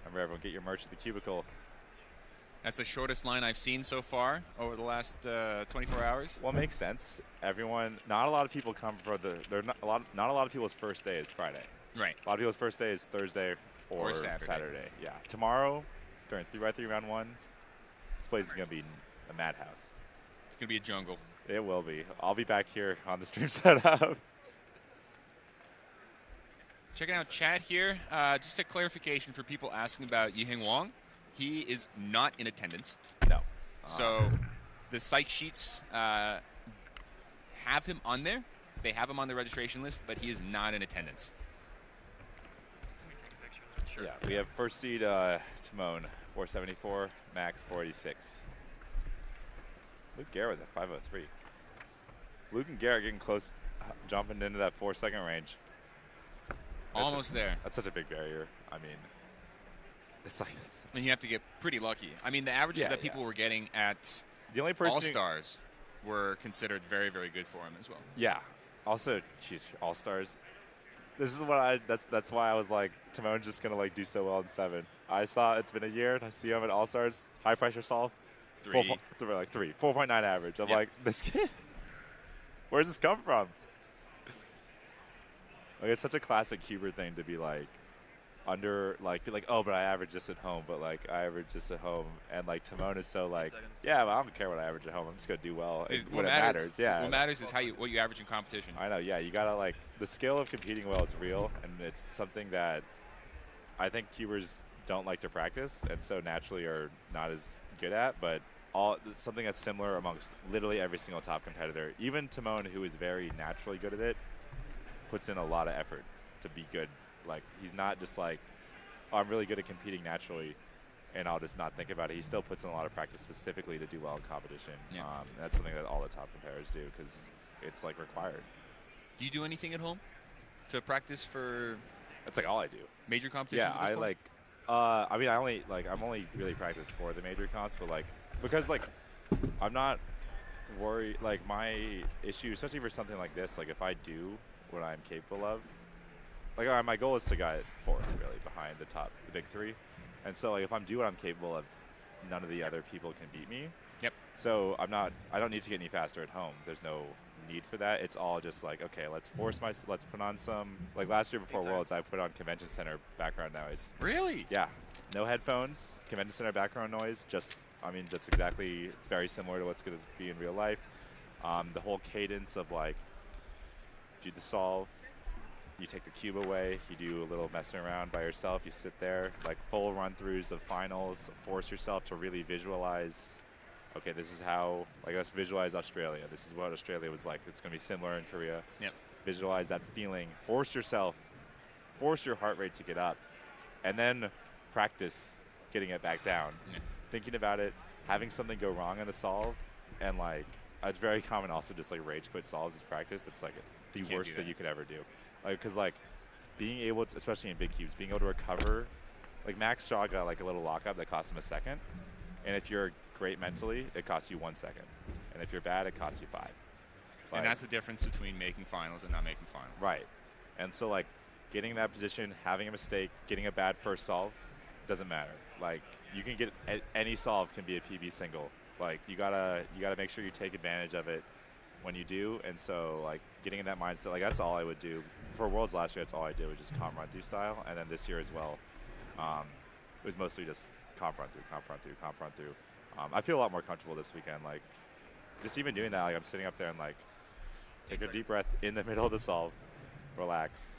[SPEAKER 2] Remember, everyone, get your merch at the cubicle.
[SPEAKER 7] That's the shortest line I've seen so far over the last 24 hours.
[SPEAKER 2] Well, it makes sense. Everyone, not a lot of people come for not a lot of people's first day is Friday.
[SPEAKER 7] Right.
[SPEAKER 2] A lot of people's first day is Thursday or
[SPEAKER 7] Saturday.
[SPEAKER 2] Yeah. Tomorrow, during 3x3 round 1, this place is going to be a madhouse.
[SPEAKER 7] It's going to be a jungle.
[SPEAKER 2] It will be. I'll be back here on the stream setup.
[SPEAKER 7] Checking out chat here. Just a clarification for people asking about Yiheng Wang. He is not in attendance.
[SPEAKER 2] No.
[SPEAKER 7] So the psych sheets have him on there. They have him on the registration list, but he is not in attendance.
[SPEAKER 2] Sure. Yeah, we have first seed Timon, 474, Max 486. Luke Garrett with a 503. Luke and Garrett getting close, jumping into that 4-second range.
[SPEAKER 7] Almost there.
[SPEAKER 2] That's such a big barrier. I mean, it's like
[SPEAKER 7] and you have to get pretty lucky. I mean, the averages that people were getting at
[SPEAKER 2] the only person
[SPEAKER 7] All-Stars were considered very, very good for him as well.
[SPEAKER 2] Yeah. Also, geez, All-Stars. This is what that's why I was like, Timon's just gonna like do so well in 7. I saw it's been a year and I see him at All-Stars, high pressure solve.
[SPEAKER 7] 3.
[SPEAKER 2] 4.9 average. I'm like, this kid, where's this come from? Like, it's such a classic Huber thing to be like, be like, oh, but I average this at home, but like I average this at home, and like Timon is so like, yeah, well, I don't care what I average at home. I'm just gonna do well. What matters, yeah.
[SPEAKER 7] What matters is what you average in competition.
[SPEAKER 2] I know, yeah. You gotta like the skill of competing well is real, and it's something that I think Hubers don't like to practice, and so naturally are not as good at. But something that's similar amongst literally every single top competitor. Even Timon, who is very naturally good at it, puts in a lot of effort to be good. Like, he's not just like, oh, I'm really good at competing naturally, and I'll just not think about it. He still puts in a lot of practice specifically to do well in competition.
[SPEAKER 7] Yeah.
[SPEAKER 2] That's something that all the top competitors do because it's like required.
[SPEAKER 7] Do you do anything at home to practice for?
[SPEAKER 2] That's like all I do.
[SPEAKER 7] Major competitions.
[SPEAKER 2] Yeah,
[SPEAKER 7] at this point?
[SPEAKER 2] I mean, I'm only really practice for the major comps, but like because like I'm not worried. Like my issue, especially for something like this, like if I do what I'm capable of. Like, my goal is to get 4th, really, behind the big 3. And so, like, if I'm doing what I'm capable of, none of the other people can beat me.
[SPEAKER 7] Yep.
[SPEAKER 2] So I don't need to get any faster at home. There's no need for that. It's all just like, okay, let's put on some, like last year before Worlds, I put on Convention Center background noise.
[SPEAKER 7] Really?
[SPEAKER 2] Yeah. No headphones, Convention Center background noise, that's exactly, it's very similar to what's going to be in real life. The whole cadence of, like, do the solve, you take the cube away, you do a little messing around by yourself, you sit there, like full run-throughs of finals, force yourself to really visualize, okay, this is how, like let's visualize Australia. This is what Australia was like. It's going to be similar in Korea.
[SPEAKER 7] Yep.
[SPEAKER 2] Visualize that feeling. Force your heart rate to get up, and then practice getting it back down.
[SPEAKER 7] Yeah.
[SPEAKER 2] Thinking about it, having something go wrong in the solve, and like, it's very common also just like rage quit solves as practice. That's like the worst that you could ever do. Like, because like being able to, especially in big cubes, being able to recover, like Max Straw got like a little lockup that cost him a second, and if you're great mentally, it costs you 1 second, and if you're bad, it costs you 5. Like,
[SPEAKER 7] and that's the difference between making finals and not making finals.
[SPEAKER 2] Right, and so like getting in that position, having a mistake, getting a bad first solve, doesn't matter. Like you can get any solve can be a PB single. Like you gotta make sure you take advantage of it when you do, and so like getting in that mindset, like that's all I would do. For Worlds last year, that's all I did was just comp run through style, and then this year as well, it was mostly just comp run through. I feel a lot more comfortable this weekend. Like just even doing that, like I'm sitting up there and like take a deep breath in the middle of the solve, relax.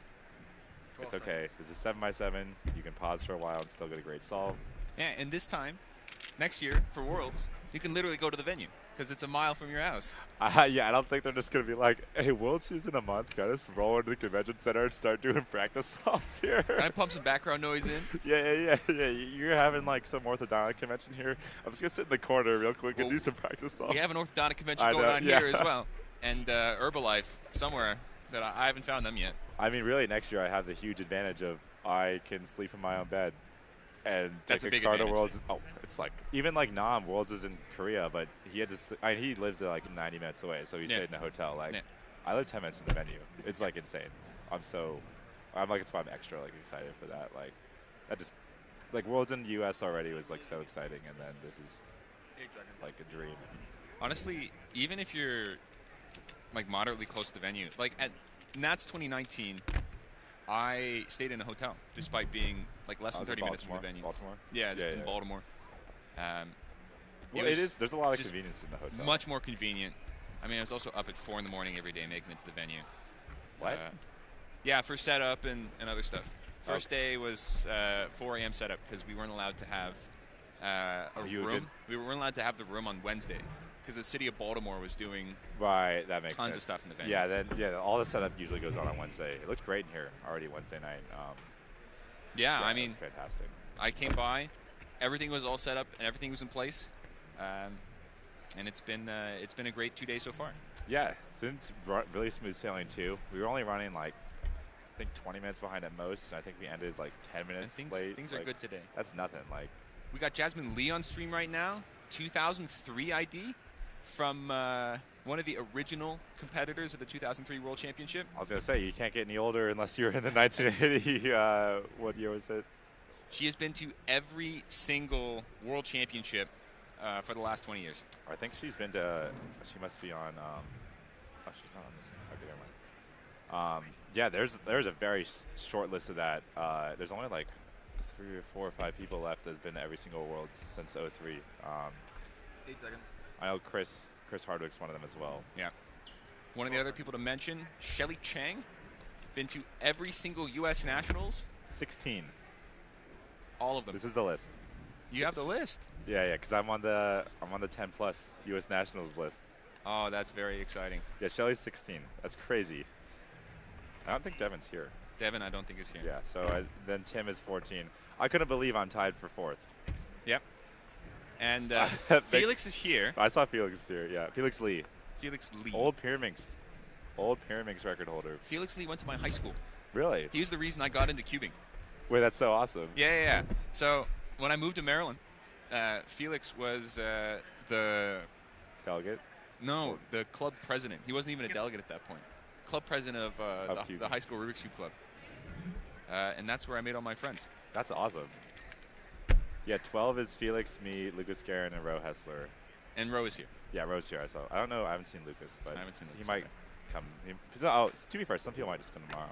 [SPEAKER 2] It's okay. This is 7x7. You can pause for a while and still get a great solve.
[SPEAKER 7] Yeah, and this time, next year for Worlds, you can literally go to the venue because it's a mile from your house.
[SPEAKER 2] Yeah, I don't think they're just going to be like, hey, World Season a month, got us roll into the convention center and start doing practice solves here.
[SPEAKER 7] Can I pump some background noise in?
[SPEAKER 2] Yeah. You're having like some orthodontic convention here. I'm just going to sit in the corner real quick and do some practice solves.
[SPEAKER 7] We have an orthodontic convention going on here as well. And Herbalife somewhere that I haven't found them yet.
[SPEAKER 2] I mean, really, next year I have the huge advantage of I can sleep in my own bed. And
[SPEAKER 7] that's
[SPEAKER 2] take
[SPEAKER 7] a big
[SPEAKER 2] car to
[SPEAKER 7] advantage.
[SPEAKER 2] Worlds. Oh, it's like even like Nam Worlds was in Korea, but he had to. I mean, he lives like 90 minutes away, so he stayed in a hotel. Like I live 10 minutes from the venue. It's like insane. I'm like it's why I'm extra like excited for that. Like that just like Worlds in the U.S. already was like so exciting, and then this is like a dream.
[SPEAKER 7] Honestly, even if you're like moderately close to the venue, like at Nats 2019. I stayed in a hotel despite being like less than 30 minutes from the venue.
[SPEAKER 2] Baltimore?
[SPEAKER 7] Yeah, in Baltimore.
[SPEAKER 2] Well, there's a lot of convenience in the hotel.
[SPEAKER 7] Much more convenient. I mean, I was also up at 4 in the morning every day making it to the venue.
[SPEAKER 2] What?
[SPEAKER 7] Yeah, for setup and other stuff. First day was 4 a.m. setup because we weren't allowed to have a room. We weren't allowed to have the room on Wednesday because the city of Baltimore was doing
[SPEAKER 2] that makes
[SPEAKER 7] tons
[SPEAKER 2] sense.
[SPEAKER 7] of stuff in the venue.
[SPEAKER 2] Yeah, all the setup usually goes on Wednesday. It looks great in here already Wednesday night.
[SPEAKER 7] Yeah, I mean,
[SPEAKER 2] it's fantastic.
[SPEAKER 7] I came by, everything was all set up and everything was in place, and it's been a great 2 days so far.
[SPEAKER 2] Yeah, since really smooth sailing too. We were only running like think 20 minutes behind at most. I think we ended like 10 minutes late.
[SPEAKER 7] Things are
[SPEAKER 2] like,
[SPEAKER 7] good today.
[SPEAKER 2] That's nothing. Like,
[SPEAKER 7] we got Jasmine Lee on stream right now, 2003 ID from one of the original competitors of the 2003 World Championship.
[SPEAKER 2] I was gonna say you can't get any older unless you're in the 1980. What year was it?
[SPEAKER 7] She has been to every single World Championship for the last 20 years.
[SPEAKER 2] I think she's been to. She must be on. Oh, she's not on this. Okay, never mind. Yeah, there's a very short list of that. There's only like 3 or 4 or 5 people left that've been to every single World since '03.
[SPEAKER 14] 8 seconds.
[SPEAKER 2] I know Chris Hardwick's one of them as well.
[SPEAKER 7] Yeah. One of the other people to mention, Shelly Chang, been to every single U.S. Nationals.
[SPEAKER 2] 16.
[SPEAKER 7] All of them.
[SPEAKER 2] This is the list.
[SPEAKER 7] You have the list?
[SPEAKER 2] Yeah, because I'm on the 10+ U.S. Nationals list.
[SPEAKER 7] Oh, that's very exciting.
[SPEAKER 2] Yeah, Shelly's 16. That's crazy. I don't think Devin's here.
[SPEAKER 7] Devin, I don't think is here.
[SPEAKER 2] Yeah, so then Tim is 14. I couldn't believe I'm tied for 4th.
[SPEAKER 7] Yep. And Felix is here.
[SPEAKER 2] I saw Felix here, yeah. Felix Lee.
[SPEAKER 7] Felix Lee.
[SPEAKER 2] Old Pyraminx record holder.
[SPEAKER 7] Felix Lee went to my high school.
[SPEAKER 2] Really?
[SPEAKER 7] He was the reason I got into cubing.
[SPEAKER 2] Wait, that's so awesome.
[SPEAKER 7] Yeah. So when I moved to Maryland, Felix was the
[SPEAKER 2] delegate.
[SPEAKER 7] No, the club president. He wasn't even a delegate at that point. Club president of the high school Rubik's Cube club. And that's where I made all my friends.
[SPEAKER 2] That's awesome. Yeah, 12 is Felix, me, Lucas Guerin, and Ro Hessler.
[SPEAKER 7] And Ro is here.
[SPEAKER 2] Yeah, Ro's here. I don't know. I haven't seen Lucas, but
[SPEAKER 7] I haven't seen Lucas
[SPEAKER 2] he might come. Oh, to be fair, some people might just come tomorrow.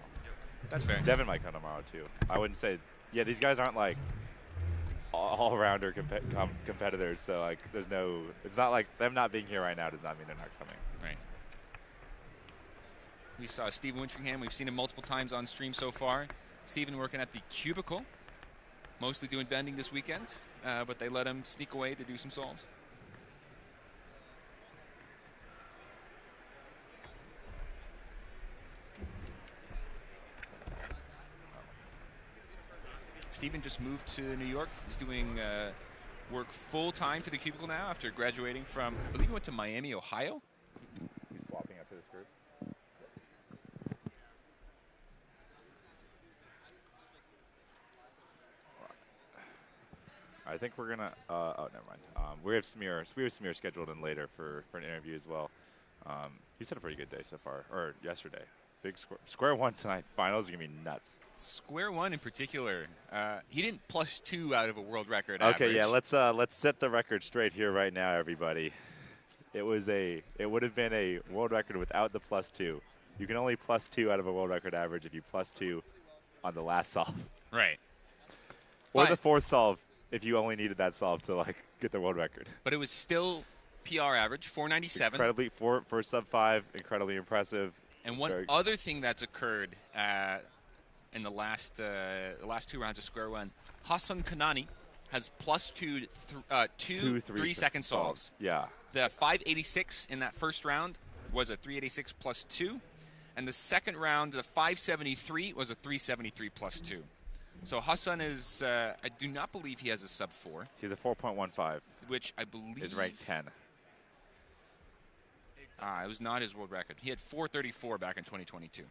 [SPEAKER 7] That's fair.
[SPEAKER 2] Devin might come tomorrow too. I wouldn't say. Yeah, these guys aren't like all-rounder competitors. So like, there's no. It's not like them not being here right now does not mean they're not coming.
[SPEAKER 7] Right. We saw Stephen Wintringham. We've seen him multiple times on stream so far. Stephen working at the Cubicle, mostly doing vending this weekend, but they let him sneak away to do some solves. Stephen just moved to New York. He's doing work full-time for the Cubicle now after graduating from, I believe he went to Miami, Ohio.
[SPEAKER 2] He's swapping up to this group. I think we're gonna. Oh, never mind. We have Samir scheduled in later for an interview as well. He's had a pretty good day so far, or yesterday. Big square one tonight. Finals are gonna be nuts.
[SPEAKER 7] Square one in particular. He didn't +2 out of a world record.
[SPEAKER 2] Okay,
[SPEAKER 7] average.
[SPEAKER 2] yeah. Let's set the record straight here right now, everybody. It would have been a world record without the +2. You can only +2 out of a world record average if you +2 on the last solve.
[SPEAKER 7] Right.
[SPEAKER 2] Or the 4th solve if you only needed that solve to like get the world record.
[SPEAKER 7] But it was still PR average, 497.
[SPEAKER 2] Incredibly for sub-5, incredibly impressive.
[SPEAKER 7] And one other thing that's occurred in the last 2 rounds of square one, Hassan Kanani has +2 two 3-second solves.
[SPEAKER 2] Yeah.
[SPEAKER 7] The 586 in that first round was a 386 +2, and the second round, the 573 was a 373 +2. So Hassan is, I do not believe he has a sub-4.
[SPEAKER 2] He's a 4.15.
[SPEAKER 7] Which I believe
[SPEAKER 2] is ranked 10.
[SPEAKER 7] It was not his world record. He had 434 back in 2022.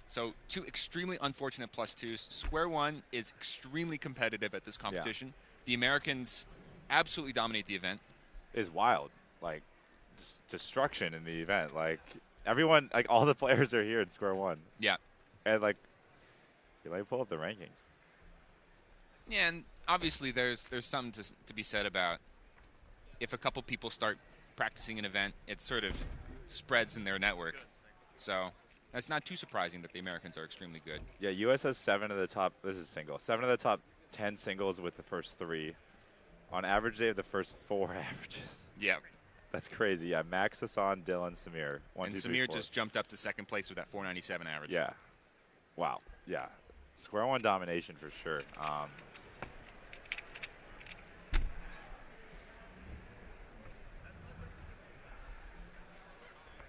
[SPEAKER 7] So 2 extremely unfortunate +2s. Square one is extremely competitive at this competition. Yeah. The Americans absolutely dominate the event.
[SPEAKER 2] Is wild. Like, destruction in the event. Like, everyone, like, all the players are here in square one.
[SPEAKER 7] Yeah.
[SPEAKER 2] And, like, let me pull up the rankings.
[SPEAKER 7] Yeah, and obviously there's something to be said about if a couple people start practicing an event, it sort of spreads in their network. So that's not too surprising that the Americans are extremely good.
[SPEAKER 2] Yeah, U.S. has 7 of the top, this is single, 7 of the top 10 singles with the first 3. On average, they have the first 4 averages.
[SPEAKER 7] Yeah.
[SPEAKER 2] That's crazy. Yeah, Max, Hassan, Dylan, Samir.
[SPEAKER 7] And Samir just jumped up to 2nd place with that 497 average.
[SPEAKER 2] Yeah. Wow. Yeah. Square one domination for sure.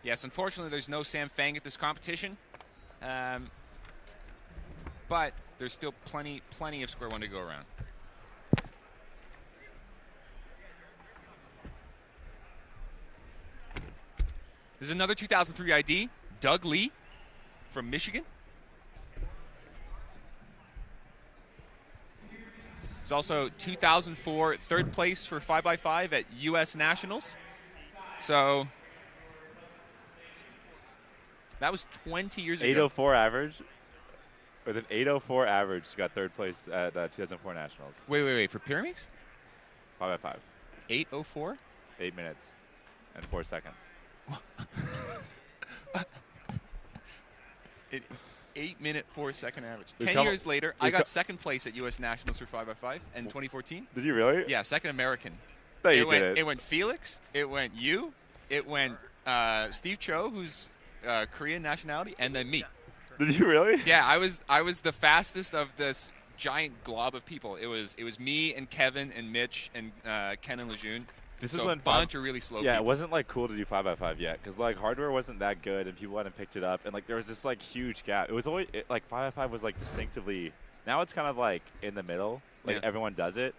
[SPEAKER 7] Yes, unfortunately, there's no Sam Fang at this competition. But there's still plenty of square one to go around. There's another 2003 ID, Doug Lee from Michigan. He's also 2004 third place for 5x5 at U.S. Nationals. So that was 20 years ago.
[SPEAKER 2] 804 average. With an 804 average, got third place at 2004 Nationals.
[SPEAKER 7] Wait. For Pyraminx?
[SPEAKER 2] 5x5.
[SPEAKER 7] 804?
[SPEAKER 2] 8 minutes and 4 seconds.
[SPEAKER 7] 8-minute, 4-second average. 10 years later, I got second place at U.S. Nationals for 5x5 in 2014.
[SPEAKER 2] Did you really?
[SPEAKER 7] Yeah, second American.
[SPEAKER 2] No, you didn't.
[SPEAKER 7] It went Felix. It went you. It went Steve Cho, who's Korean nationality, and then me.
[SPEAKER 2] Did you really?
[SPEAKER 7] Yeah, I was the fastest of this giant glob of people. It was me and Kevin and Mitch and Ken and Lejeune.
[SPEAKER 2] This
[SPEAKER 7] so
[SPEAKER 2] is when
[SPEAKER 7] a bunch of really slow
[SPEAKER 2] Yeah,
[SPEAKER 7] people.
[SPEAKER 2] it wasn't like cool to do 5x5 yet, because like hardware wasn't that good and people hadn't picked it up, and like there was this like huge gap. It was always like 5x5 was like distinctively. Now it's kind of like in the middle. Like everyone does it.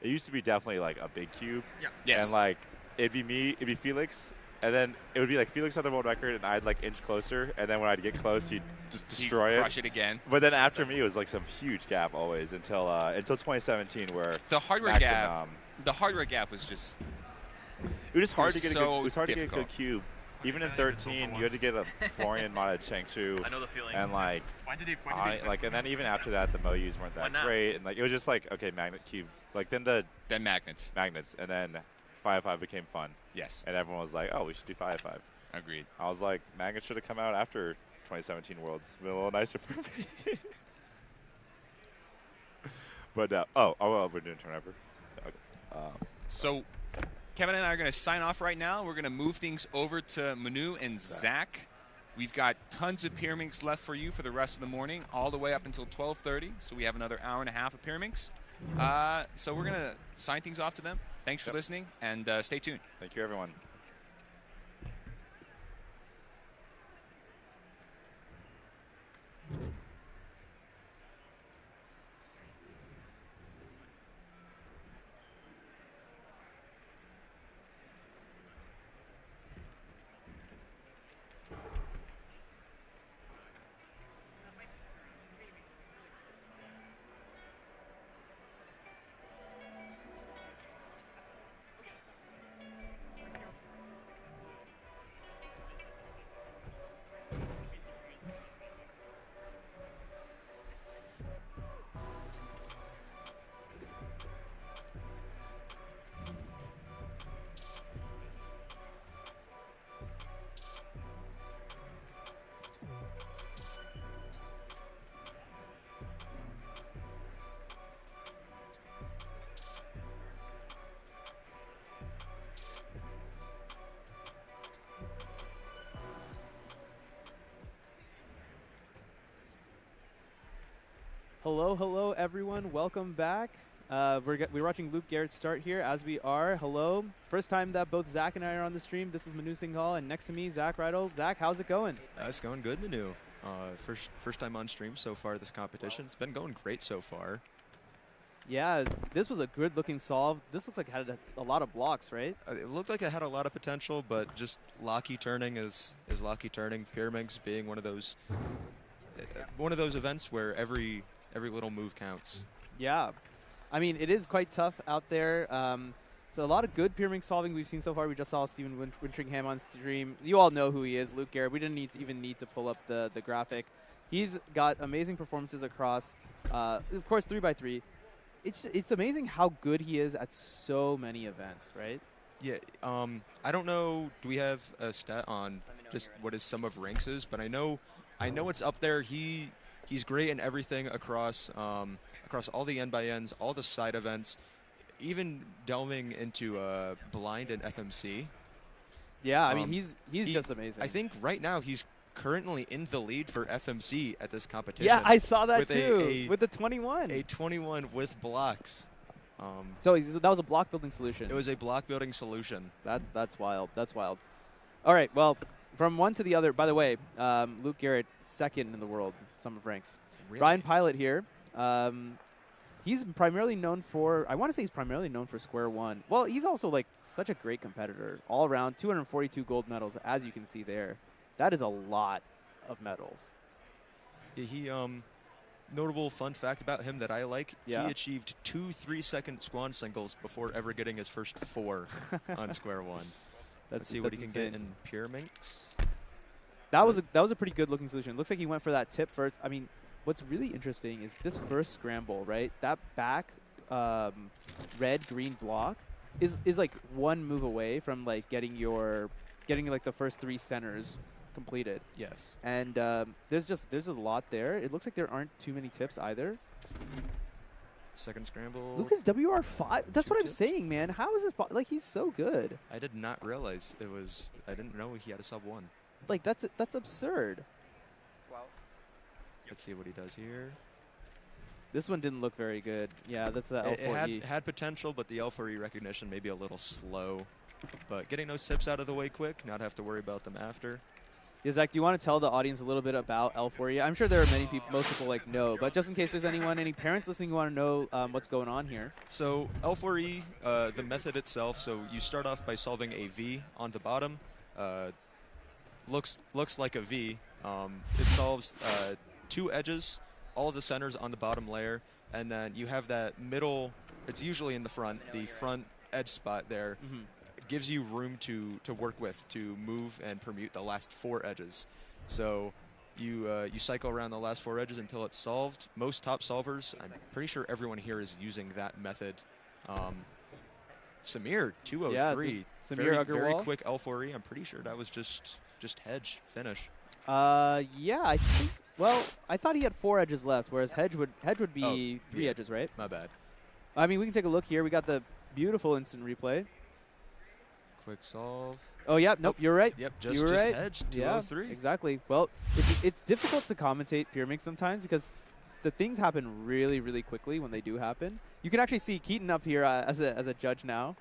[SPEAKER 2] It used to be definitely like a big cube.
[SPEAKER 7] Yeah. Yes.
[SPEAKER 2] And like it'd be me, it'd be Felix, and then it would be like Felix had the world record, and I'd like inch closer, and then when I'd get close, he'd just destroy
[SPEAKER 7] Crush it again.
[SPEAKER 2] But then after me, it was like some huge gap always until 2017, where
[SPEAKER 7] The hardware
[SPEAKER 2] Max
[SPEAKER 7] gap.
[SPEAKER 2] and,
[SPEAKER 7] The hardware gap was just.
[SPEAKER 2] it was just hard
[SPEAKER 7] It was
[SPEAKER 2] to get
[SPEAKER 7] so
[SPEAKER 2] a good. It was hard to get a
[SPEAKER 7] difficult.
[SPEAKER 2] good cube. Even in 13, you had to get a Florian modded Changshu.
[SPEAKER 1] I know the feeling.
[SPEAKER 2] And like, and then even after that, the Moyus weren't that great, and like it was just like okay, magnet cube. Like then
[SPEAKER 7] magnets,
[SPEAKER 2] and then 5x5 became fun.
[SPEAKER 7] Yes.
[SPEAKER 2] And everyone was like, oh, we should do 5x5.
[SPEAKER 7] Agreed.
[SPEAKER 2] I was like, magnets should have come out after 2017 Worlds. Been a little nicer for me. But well, we're doing turnover. Okay.
[SPEAKER 7] So Kevin and I are going to sign off right now. We're going to move things over to Manu and Zach. We've got tons of Pyraminx left for you for the rest of the morning, all the way up until 12:30. So we have another hour and a half of Pyraminx. So we're going to sign things off to them. Thanks for listening, and stay tuned.
[SPEAKER 2] Thank you, everyone.
[SPEAKER 15] Hello, everyone. Welcome back. We're watching Luke Garrett start here, as we are. Hello. First time that both Zach and I are on the stream. This is Manu Singhal, and next to me, Zach Rydell. Zach, how's it going?
[SPEAKER 16] It's going good, Manu. First time on stream so far this competition. It's been going great so far.
[SPEAKER 15] Yeah, this was a good-looking solve. This looks like it had a lot of blocks, right?
[SPEAKER 16] It looked like it had a lot of potential, but just locky turning is locky turning. Pyraminx being one of those events where every little move counts.
[SPEAKER 15] Yeah. I mean, it is quite tough out there. So a lot of good Pyraminx solving we've seen so far. We just saw Steven Wintringham on stream. You all know who he is, Luke Garrett. We didn't even need to pull up the graphic. He's got amazing performances across, of course, 3x3. It's amazing how good he is at so many events, right?
[SPEAKER 16] Yeah. I don't know. Do we have a stat on just what his sum of ranks is? But I know it's up there. He's great in everything across all the N-by-Ns, all the side events, even delving into blind and FMC.
[SPEAKER 15] Yeah, I mean, he's just amazing.
[SPEAKER 16] I think right now he's currently in the lead for FMC at this competition.
[SPEAKER 15] Yeah, I saw that
[SPEAKER 16] with
[SPEAKER 15] too, with the 21.
[SPEAKER 16] A 21 with blocks.
[SPEAKER 15] So that was a block building solution.
[SPEAKER 16] It was a block building solution.
[SPEAKER 15] That's wild. That's wild. All right, well, from one to the other, by the way, Luke Garrett, second in the world, sum of ranks.
[SPEAKER 16] Really?
[SPEAKER 15] Brian Pilot here. He's primarily known for, I want to say he's primarily known for Square One. Well, he's also like such a great competitor. All around, 242 gold medals, as you can see there. That is a lot of medals.
[SPEAKER 16] He notable fun fact about him that I like,
[SPEAKER 15] Yeah.
[SPEAKER 16] he achieved 2 3-second swan singles before ever getting his first 4 on square one. Let's see what he can get in Pyraminx.
[SPEAKER 15] That was a pretty good looking solution. Looks like he went for that tip first. I mean, what's really interesting is this first scramble, right? That back red-green block is like one move away from like getting like the first 3 centers completed.
[SPEAKER 16] Yes.
[SPEAKER 15] And there's a lot there. It looks like there aren't too many tips either.
[SPEAKER 16] Second scramble.
[SPEAKER 15] Lucas WR5. That's what I'm saying, man. How is this? Like, he's so good.
[SPEAKER 16] I did not realize it was. I didn't know he had a sub 1.
[SPEAKER 15] Like, that's absurd.
[SPEAKER 14] 12.
[SPEAKER 16] Let's see what he does here.
[SPEAKER 15] This one didn't look very good. Yeah, that's the L4E.
[SPEAKER 16] It had potential, but the L4E recognition maybe a little slow. But getting those tips out of the way quick, not have to worry about them after.
[SPEAKER 15] Yeah, Zach, do you want to tell the audience a little bit about L4E? I'm sure there are many people, most people like know, but just in case there's any parents listening who want to know what's going on here.
[SPEAKER 16] So L4E, the method itself, so you start off by solving a V on the bottom. Looks like a V. It solves 2 edges, all the centers on the bottom layer, and then you have that middle, it's usually in the front edge spot there. Gives you room to work with, to move and permute the last 4 edges. So you cycle around the last 4 edges until it's solved. Most top solvers, I'm pretty sure everyone here is using that method. Samir, 203.
[SPEAKER 15] Yeah, Samir
[SPEAKER 16] very
[SPEAKER 15] Agarwal.
[SPEAKER 16] quick L4E. I'm pretty sure that was just hedge finish.
[SPEAKER 15] Yeah, I think. Well, I thought he had 4 edges left, whereas hedge would be 3 edges, right?
[SPEAKER 16] My bad.
[SPEAKER 15] I mean, we can take a look here. We got the beautiful instant replay.
[SPEAKER 16] Quick solve.
[SPEAKER 15] Oh, yeah. Nope, you're right.
[SPEAKER 16] Yep,
[SPEAKER 15] you were
[SPEAKER 16] just
[SPEAKER 15] right.
[SPEAKER 16] hedge,
[SPEAKER 15] Yeah,
[SPEAKER 16] 203.
[SPEAKER 15] exactly. Well, it's difficult to commentate Pyraminx sometimes because the things happen really, really quickly when they do happen. You can actually see Keaton up here as a judge now.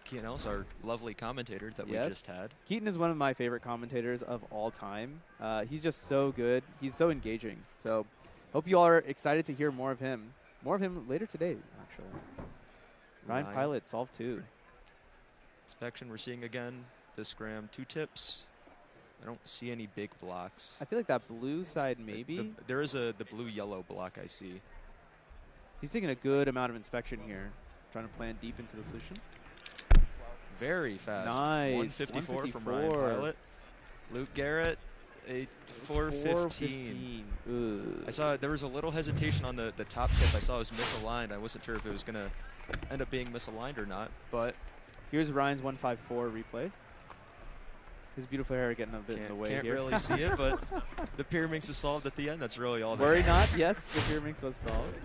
[SPEAKER 16] Keaton Ellis, our lovely commentator that we just had.
[SPEAKER 15] Keaton is one of my favorite commentators of all time. He's just so good. He's so engaging. So hope you all are excited to hear more of him. More of him later today, actually. Ryan Pilot, solve 2.
[SPEAKER 16] Inspection, we're seeing again this scram 2 tips. I don't see any big blocks.
[SPEAKER 15] I feel like that blue side maybe.
[SPEAKER 16] There is the blue-yellow block I see.
[SPEAKER 15] He's taking a good amount of inspection here, trying to plan deep into the solution.
[SPEAKER 16] Very fast.
[SPEAKER 15] Nice.
[SPEAKER 16] 154 from Ryan Pilot. Luke Garrett, a 415. I saw there was a little hesitation on the top tip. I saw it was misaligned. I wasn't sure if it was going to end up being misaligned or not, but
[SPEAKER 15] here's Ryan's 154 replay. His beautiful hair getting a bit in the way
[SPEAKER 16] can't
[SPEAKER 15] here.
[SPEAKER 16] really see it, but the Pyraminx is solved at the end. That's really all that
[SPEAKER 15] Worry
[SPEAKER 16] matters.
[SPEAKER 15] not. Yes, the Pyraminx was solved.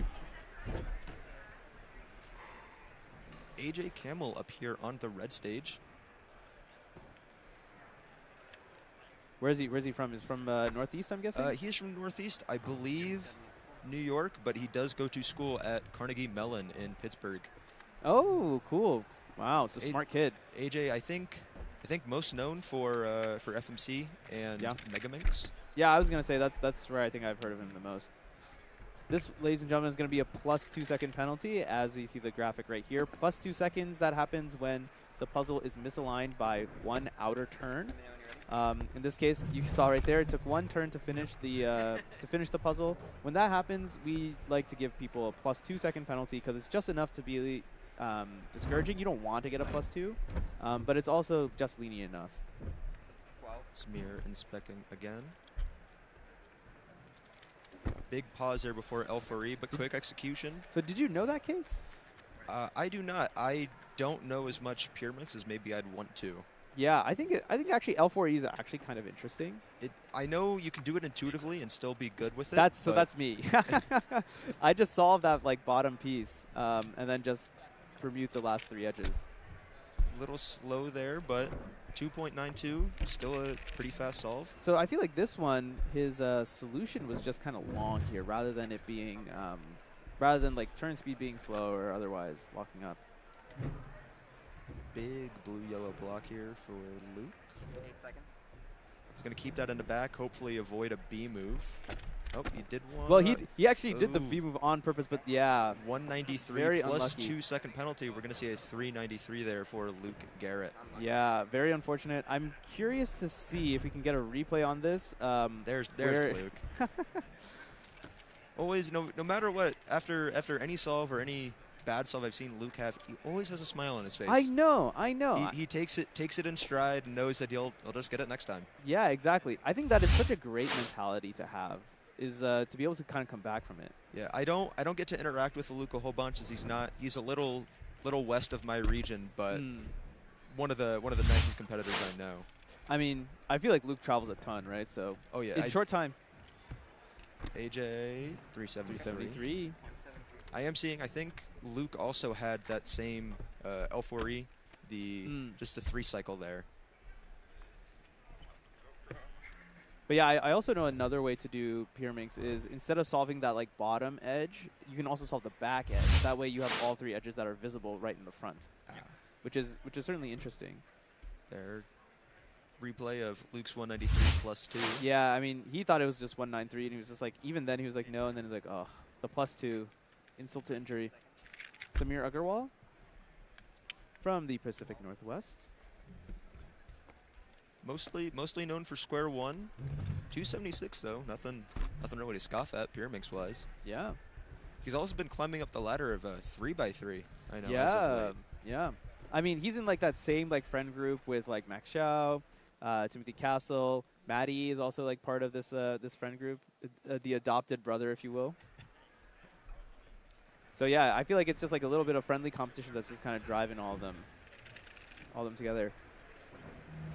[SPEAKER 16] AJ Camel up here on the red stage.
[SPEAKER 15] Where's he from? He's from Northeast, I'm guessing?
[SPEAKER 16] He's from Northeast, I believe New York, but he does go to school at Carnegie Mellon in Pittsburgh.
[SPEAKER 15] Oh, cool. Wow, so smart kid.
[SPEAKER 16] AJ, I think most known for FMC and MegaMinx.
[SPEAKER 15] Yeah, I was going to say that's where I think I've heard of him the most. This, ladies and gentlemen, is going to be a plus 2 second penalty, as we see the graphic right here. Plus 2 seconds, that happens when the puzzle is misaligned by 1 outer turn. In this case, you saw right there, it took 1 turn to finish the puzzle. When that happens, we like to give people a plus 2 second penalty because it's just enough to be discouraging. You don't want to get a plus 2, but it's also just lenient enough.
[SPEAKER 16] Samir inspecting again. Big pause there before L4E, but quick execution.
[SPEAKER 15] So did you know that case?
[SPEAKER 16] I do not. I don't know as much Pyraminx as maybe I'd want to.
[SPEAKER 15] Yeah, I think actually L4E is actually kind of interesting.
[SPEAKER 16] I know you can do it intuitively and still be good with it.
[SPEAKER 15] That's me. I just solved that like bottom piece and then just permute the last 3 edges.
[SPEAKER 16] A little slow there, but 2.92, still a pretty fast solve.
[SPEAKER 15] So I feel like this one, his solution was just kind of long here, rather than it being, rather than like turn speed being slow or otherwise locking up.
[SPEAKER 16] Big blue-yellow block here for Luke.
[SPEAKER 14] 8 seconds.
[SPEAKER 16] He's going to keep that in the back, hopefully avoid a B move. Oh, he did one.
[SPEAKER 15] Well, he actually did the B move on purpose, but yeah.
[SPEAKER 16] 193
[SPEAKER 15] very
[SPEAKER 16] plus
[SPEAKER 15] unlucky.
[SPEAKER 16] 2 second penalty. We're going to see a 393 there for Luke Garrett.
[SPEAKER 15] Yeah, very unfortunate. I'm curious to see if we can get a replay on this.
[SPEAKER 16] There's Luke. always, no matter what, after any solve or any bad solve I've seen Luke have, he always has a smile on his face.
[SPEAKER 15] I know.
[SPEAKER 16] He takes it in stride and knows that he'll just get it next time.
[SPEAKER 15] Yeah, exactly. I think that is such a great mentality to have, is to be able to kind of come back from it.
[SPEAKER 16] Yeah, I don't get to interact with Luke a whole bunch, as he's a little west of my region, but one of the nicest competitors I know.
[SPEAKER 15] I mean, I feel like Luke travels a ton, right? So
[SPEAKER 16] oh yeah,
[SPEAKER 15] in short time.
[SPEAKER 16] AJ 373. I am seeing. I think Luke also had that same L4E, just a 3 cycle there.
[SPEAKER 15] But yeah, I also know another way to do Pyraminx is instead of solving that like bottom edge, you can also solve the back edge. That way you have all 3 edges that are visible right in the front, which is certainly interesting.
[SPEAKER 16] There, replay of Luke's 193 plus 2.
[SPEAKER 15] Yeah, I mean he thought it was just 193, and he was just like, even then he was like no, and then he's like, oh, the plus 2, insult to injury. Samir Agarwal from the Pacific Northwest.
[SPEAKER 16] Mostly known for square 1. 276 though, nothing really to scoff at Pyraminx wise.
[SPEAKER 15] Yeah.
[SPEAKER 16] He's also been climbing up the ladder of 3x3. I know.
[SPEAKER 15] Yeah,
[SPEAKER 16] as of late.
[SPEAKER 15] yeah. I mean, he's in like that same like friend group with like Max Xiao, Timothy Castle. Maddie is also like part of this this friend group, the adopted brother, if you will. So yeah, I feel like it's just like a little bit of friendly competition that's just kind of driving all of them together.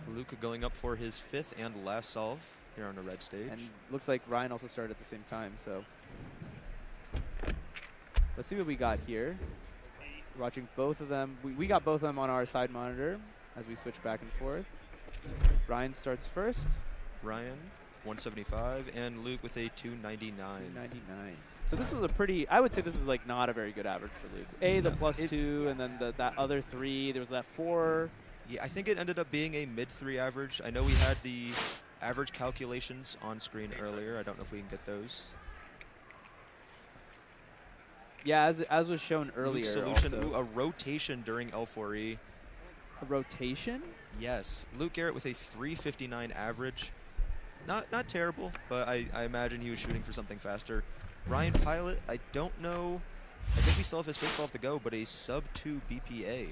[SPEAKER 16] Luke going up for his 5th and last solve here on the red stage.
[SPEAKER 15] And looks like Ryan also started at the same time, so let's see what we got here. We're watching both of them. We got both of them on our side monitor as we switch back and forth. Ryan starts first.
[SPEAKER 16] Ryan, 175, and Luke with a 299.
[SPEAKER 15] 299. So this was a pretty, I would say this is like not a very good average for Luke. The +2, and then that other 3. There was that 4.
[SPEAKER 16] Yeah, I think it ended up being a mid-3 average. I know we had the average calculations on screen earlier. I don't know if we can get those.
[SPEAKER 15] Yeah, as was shown earlier.
[SPEAKER 16] Luke's solution,
[SPEAKER 15] also.
[SPEAKER 16] a rotation during L4E.
[SPEAKER 15] A rotation?
[SPEAKER 16] Yes. Luke Garrett with a 359 average. Not terrible, but I imagine he was shooting for something faster. Ryan Pilot, I don't know. I think he still have his 5th solve to go, but a sub-2 BPA.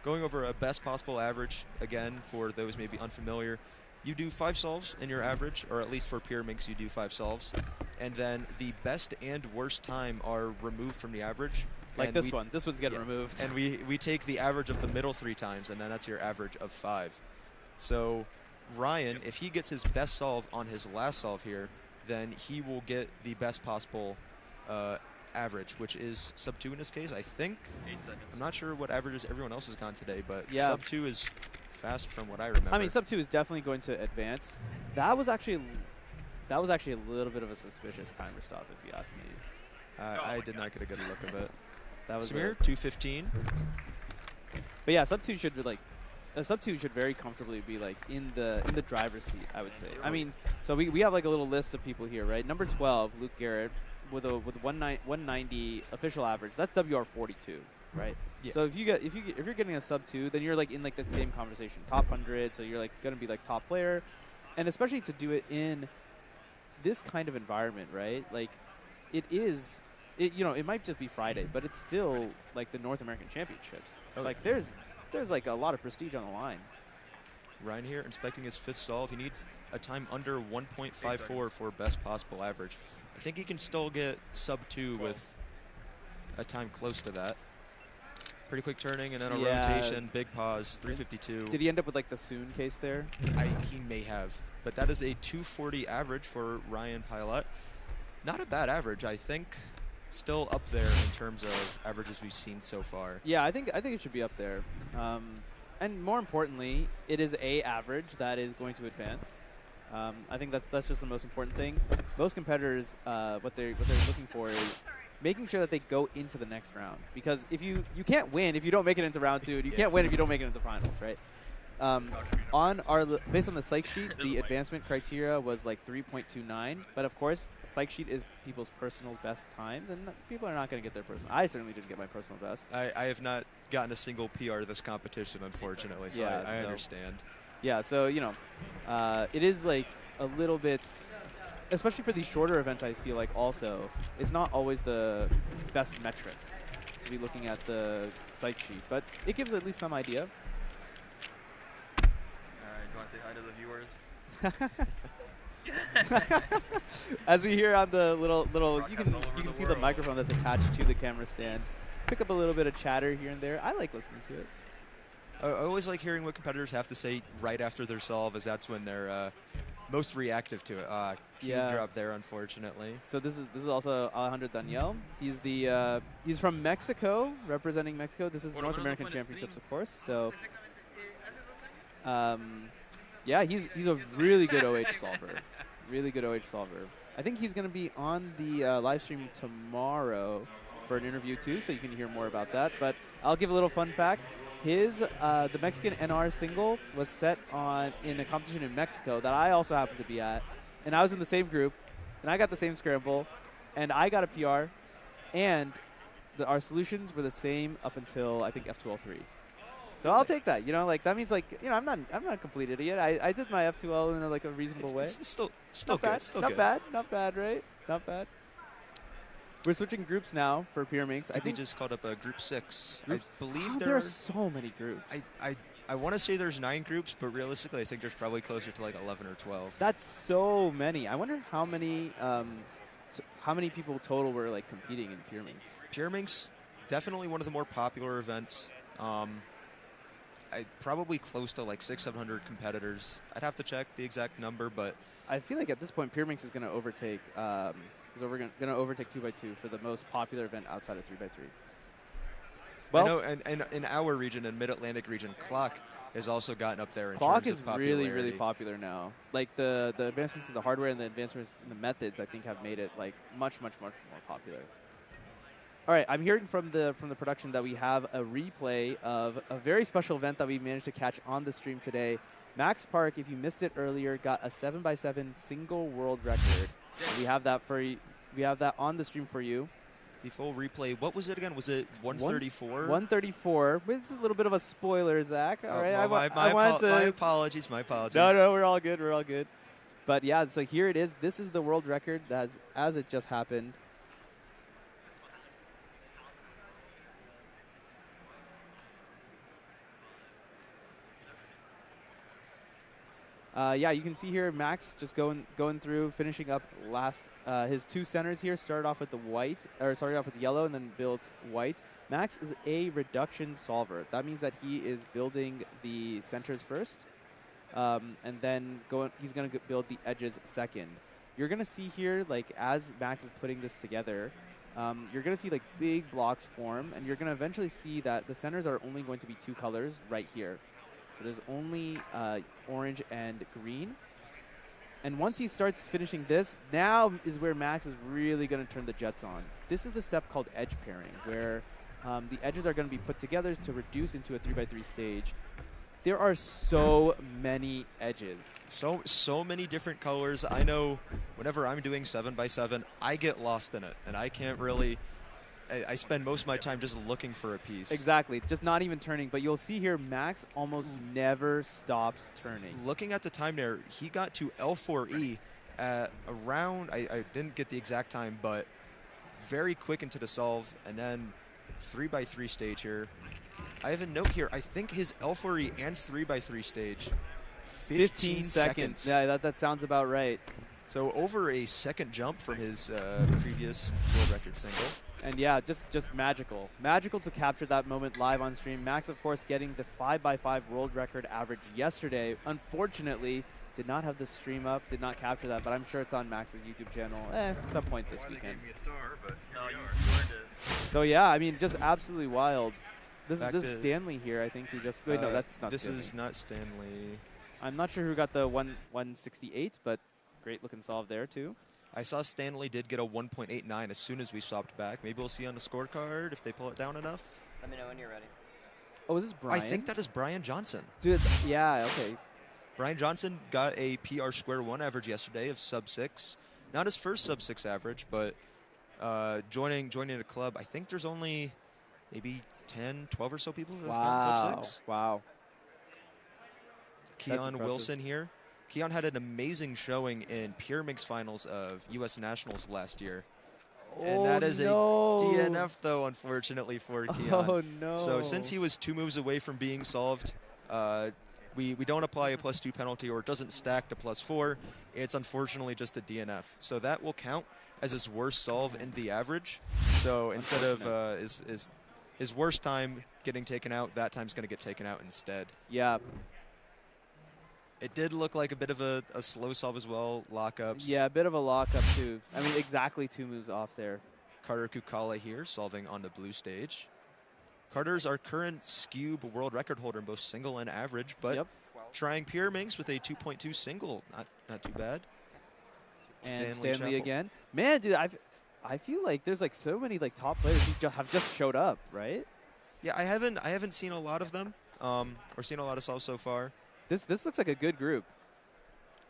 [SPEAKER 16] Going over a best possible average, again, for those maybe unfamiliar, you do 5 solves in your average, or at least for Pyraminx you do 5 solves, and then the best and worst time are removed from the average.
[SPEAKER 15] Like this one. This one's getting removed.
[SPEAKER 16] And we take the average of the middle 3 times, and then that's your average of 5. So Ryan, if he gets his best solve on his last solve here, then he will get the best possible average, which is sub-2 in this case, I think.
[SPEAKER 1] 8 seconds.
[SPEAKER 16] I'm not sure what averages everyone else has gone today, but
[SPEAKER 15] yeah.
[SPEAKER 16] sub-2 is fast from what I remember.
[SPEAKER 15] I mean, sub-2 is definitely going to advance. That was actually a little bit of a suspicious timer stop, if you ask me.
[SPEAKER 16] I did not get a good look of it.
[SPEAKER 15] That was
[SPEAKER 16] Samir, 215.
[SPEAKER 15] But yeah, sub-2 should very comfortably be like in the driver's seat, I would say. I mean, so we have like a little list of people here, right? Number 12, Luke Garrett with 190 official average. That's WR 42, right?
[SPEAKER 16] Yeah.
[SPEAKER 15] So if you're getting a sub-2, then you're like in like the same conversation, top 100. So you're like gonna be like top player, and especially to do it in this kind of environment, right? Like it might just be Friday, but it's still like the North American Championships.
[SPEAKER 16] Oh,
[SPEAKER 15] like
[SPEAKER 16] yeah.
[SPEAKER 15] there's like a lot of prestige on the line.
[SPEAKER 16] Ryan here inspecting his 5th solve. He needs a time under 1.54 for best possible average. I think he can still get sub-2 with a time close to that. Pretty quick turning and then a rotation, big pause, 352.
[SPEAKER 15] Did he end up with like the soon case there?
[SPEAKER 16] He may have, but that is a 240 average for Ryan Pilot. Not a bad average, I think. Still up there in terms of averages we've seen so far.
[SPEAKER 15] Yeah, I think it should be up there. And more importantly, it is a average that is going to advance. I think that's just the most important thing. Most competitors, what they're looking for is making sure that they go into the next round, because if you can't win if you don't make it into round 2, and you can't win if you don't make it into finals, right? Based on the psych sheet, the advancement criteria was like 3.29, but of course, the psych sheet is people's personal best times, and people are not going to get their personal. I certainly didn't get my personal best.
[SPEAKER 16] I have not gotten a single PR this competition, unfortunately, so
[SPEAKER 15] yeah,
[SPEAKER 16] I understand.
[SPEAKER 15] Yeah, so it is like a little bit. especially for these shorter events, I feel like also, it's not always the best metric to be looking at the site sheet, but it gives at least some idea.
[SPEAKER 1] All right, do you want to say hi to the viewers?
[SPEAKER 15] As we hear on the little, you can see the microphone that's attached to the camera stand. Pick up a little bit of chatter here and there. I like listening to it.
[SPEAKER 16] I always like hearing what competitors have to say right after their solve, as that's when they're most reactive to it. Cue drop there, unfortunately.
[SPEAKER 15] So this is also Alejandro Daniel. He's the he's from Mexico, representing Mexico. This is North American Championships, of course. So, yeah, he's a really good OH solver. Really good OH solver. I think he's going to be on the live stream tomorrow for an interview too, so you can hear more about that. But I'll give a little fun fact. His the Mexican NR single was set in a competition in Mexico that I also happened to be at, and I was in the same group, and I got the same scramble, and I got a PR, and our solutions were the same up until I think F2L3. So I'll take that. You know, like that means like I'm not a complete idiot. I did my F2L in a reasonable way.
[SPEAKER 16] It's still
[SPEAKER 15] not
[SPEAKER 16] good.
[SPEAKER 15] Bad.
[SPEAKER 16] Still
[SPEAKER 15] not
[SPEAKER 16] good.
[SPEAKER 15] bad. Not bad, right? Not bad. We're switching groups now for Pyraminx.
[SPEAKER 16] I think we just called up Group 6.
[SPEAKER 15] Groups?
[SPEAKER 16] I believe
[SPEAKER 15] there are so many groups.
[SPEAKER 16] I want to say there's 9 groups, but realistically, I think there's probably closer to like 11 or 12.
[SPEAKER 15] That's so many. I wonder how many people total were like competing in Pyraminx.
[SPEAKER 16] Pyraminx, definitely one of the more popular events. Probably close to like 600-700 competitors. I'd have to check the exact number, but
[SPEAKER 15] I feel like at this point, Pyraminx is going to overtake. We're going to overtake 2x2 for the most popular event outside of 3x3.
[SPEAKER 16] Well, I know, and in our region, in Mid-Atlantic region, Clock has also gotten up there in terms of popularity.
[SPEAKER 15] Clock is really popular now. Like the advancements in the hardware and the advancements in the methods, I think, have made it like much more popular. All right, I'm hearing from the production that we have a replay of a very special event that we managed to catch on the stream today. Max Park, if you missed it earlier, got a 7x7 single world record. We have that for you. We have that on the stream for you.
[SPEAKER 16] The full replay. What was it again? Was it 134?
[SPEAKER 15] 134. With a little bit of a spoiler, Zach. All right.
[SPEAKER 16] Well, my apologies. My apologies.
[SPEAKER 15] No, we're all good. We're all good. But yeah, so here it is. This is the world record as it just happened. Yeah, you can see here Max just going through, finishing up last. His 2 centers here started off with the yellow and then built white. Max is a reduction solver. That means that he is building the centers first, and then he's going to build the edges second. You're going to see here, like as Max is putting this together, you're going to see like big blocks form, and you're going to eventually see that the centers are only going to be 2 colors right here. So there's only orange and green. And once he starts finishing this, now is where Max is really going to turn the jets on. This is the step called edge pairing, where the edges are going to be put together to reduce into a 3x3 stage. There are so many edges.
[SPEAKER 16] So many different colors. I know whenever I'm doing 7x7, I get lost in it, and I can't really... I spend most of my time just looking for a piece.
[SPEAKER 15] Exactly, just not even turning. But you'll see here, Max almost never stops turning.
[SPEAKER 16] Looking at the time there, he got to L4E at around, I didn't get the exact time, but very quick into the solve. And then 3x3 stage here. I have a note here. I think his L4E and 3x3 stage, 15 seconds.
[SPEAKER 15] Yeah, that sounds about right.
[SPEAKER 16] So over a second jump from his previous world record single.
[SPEAKER 15] And yeah, just magical. Magical to capture that moment live on stream. Max, of course, getting the 5x5 world record average yesterday. Unfortunately, did not have the stream up, did not capture that, but I'm sure it's on Max's YouTube channel at some point this weekend. So yeah, I mean, just absolutely wild. This is Stanley here. I think he just... Wait, no, that's not
[SPEAKER 16] This
[SPEAKER 15] Stanley.
[SPEAKER 16] is not Stanley.
[SPEAKER 15] I'm not sure who got the 168, but great looking solve there, too.
[SPEAKER 16] I saw Stanley did get a 1.89 as soon as we swapped back. Maybe we'll see on the scorecard if they pull it down enough.
[SPEAKER 14] Let me know when you're ready.
[SPEAKER 15] Oh, is this Brian?
[SPEAKER 16] I think that is Brian Johnson.
[SPEAKER 15] Dude, yeah, okay.
[SPEAKER 16] Brian Johnson got a PR square 1 average yesterday of sub-6. Not his first sub-6 average, but joining a club. I think there's only maybe 10, 12 or so people who have gotten sub-6.
[SPEAKER 15] Wow.
[SPEAKER 16] Keon Wilson here. Keon had an amazing showing in Pyraminx finals of U.S. Nationals last year. And that is
[SPEAKER 15] no.
[SPEAKER 16] a DNF, though, unfortunately, for Keon.
[SPEAKER 15] Oh, no.
[SPEAKER 16] So since he was 2 moves away from being solved, we don't apply a +2 penalty, or it doesn't stack to +4. It's unfortunately just a DNF. So that will count as his worst solve in the average. So instead of his worst time getting taken out, that time's going to get taken out instead.
[SPEAKER 15] Yeah.
[SPEAKER 16] It did look like a bit of a slow solve as well, lockups.
[SPEAKER 15] Yeah, a bit of a lockup, too. I mean, exactly 2 moves off there.
[SPEAKER 16] Carter Kukala here, solving on the blue stage. Carter's our current Scube world record holder in both single and average, but trying Pyraminx with a 2.2 single. Not too bad.
[SPEAKER 15] And Stanley again. Man, dude, I feel like there's like so many like top players who have just showed up, right?
[SPEAKER 16] Yeah, I haven't seen a lot of them, or seen a lot of solves so far.
[SPEAKER 15] This looks like a good group.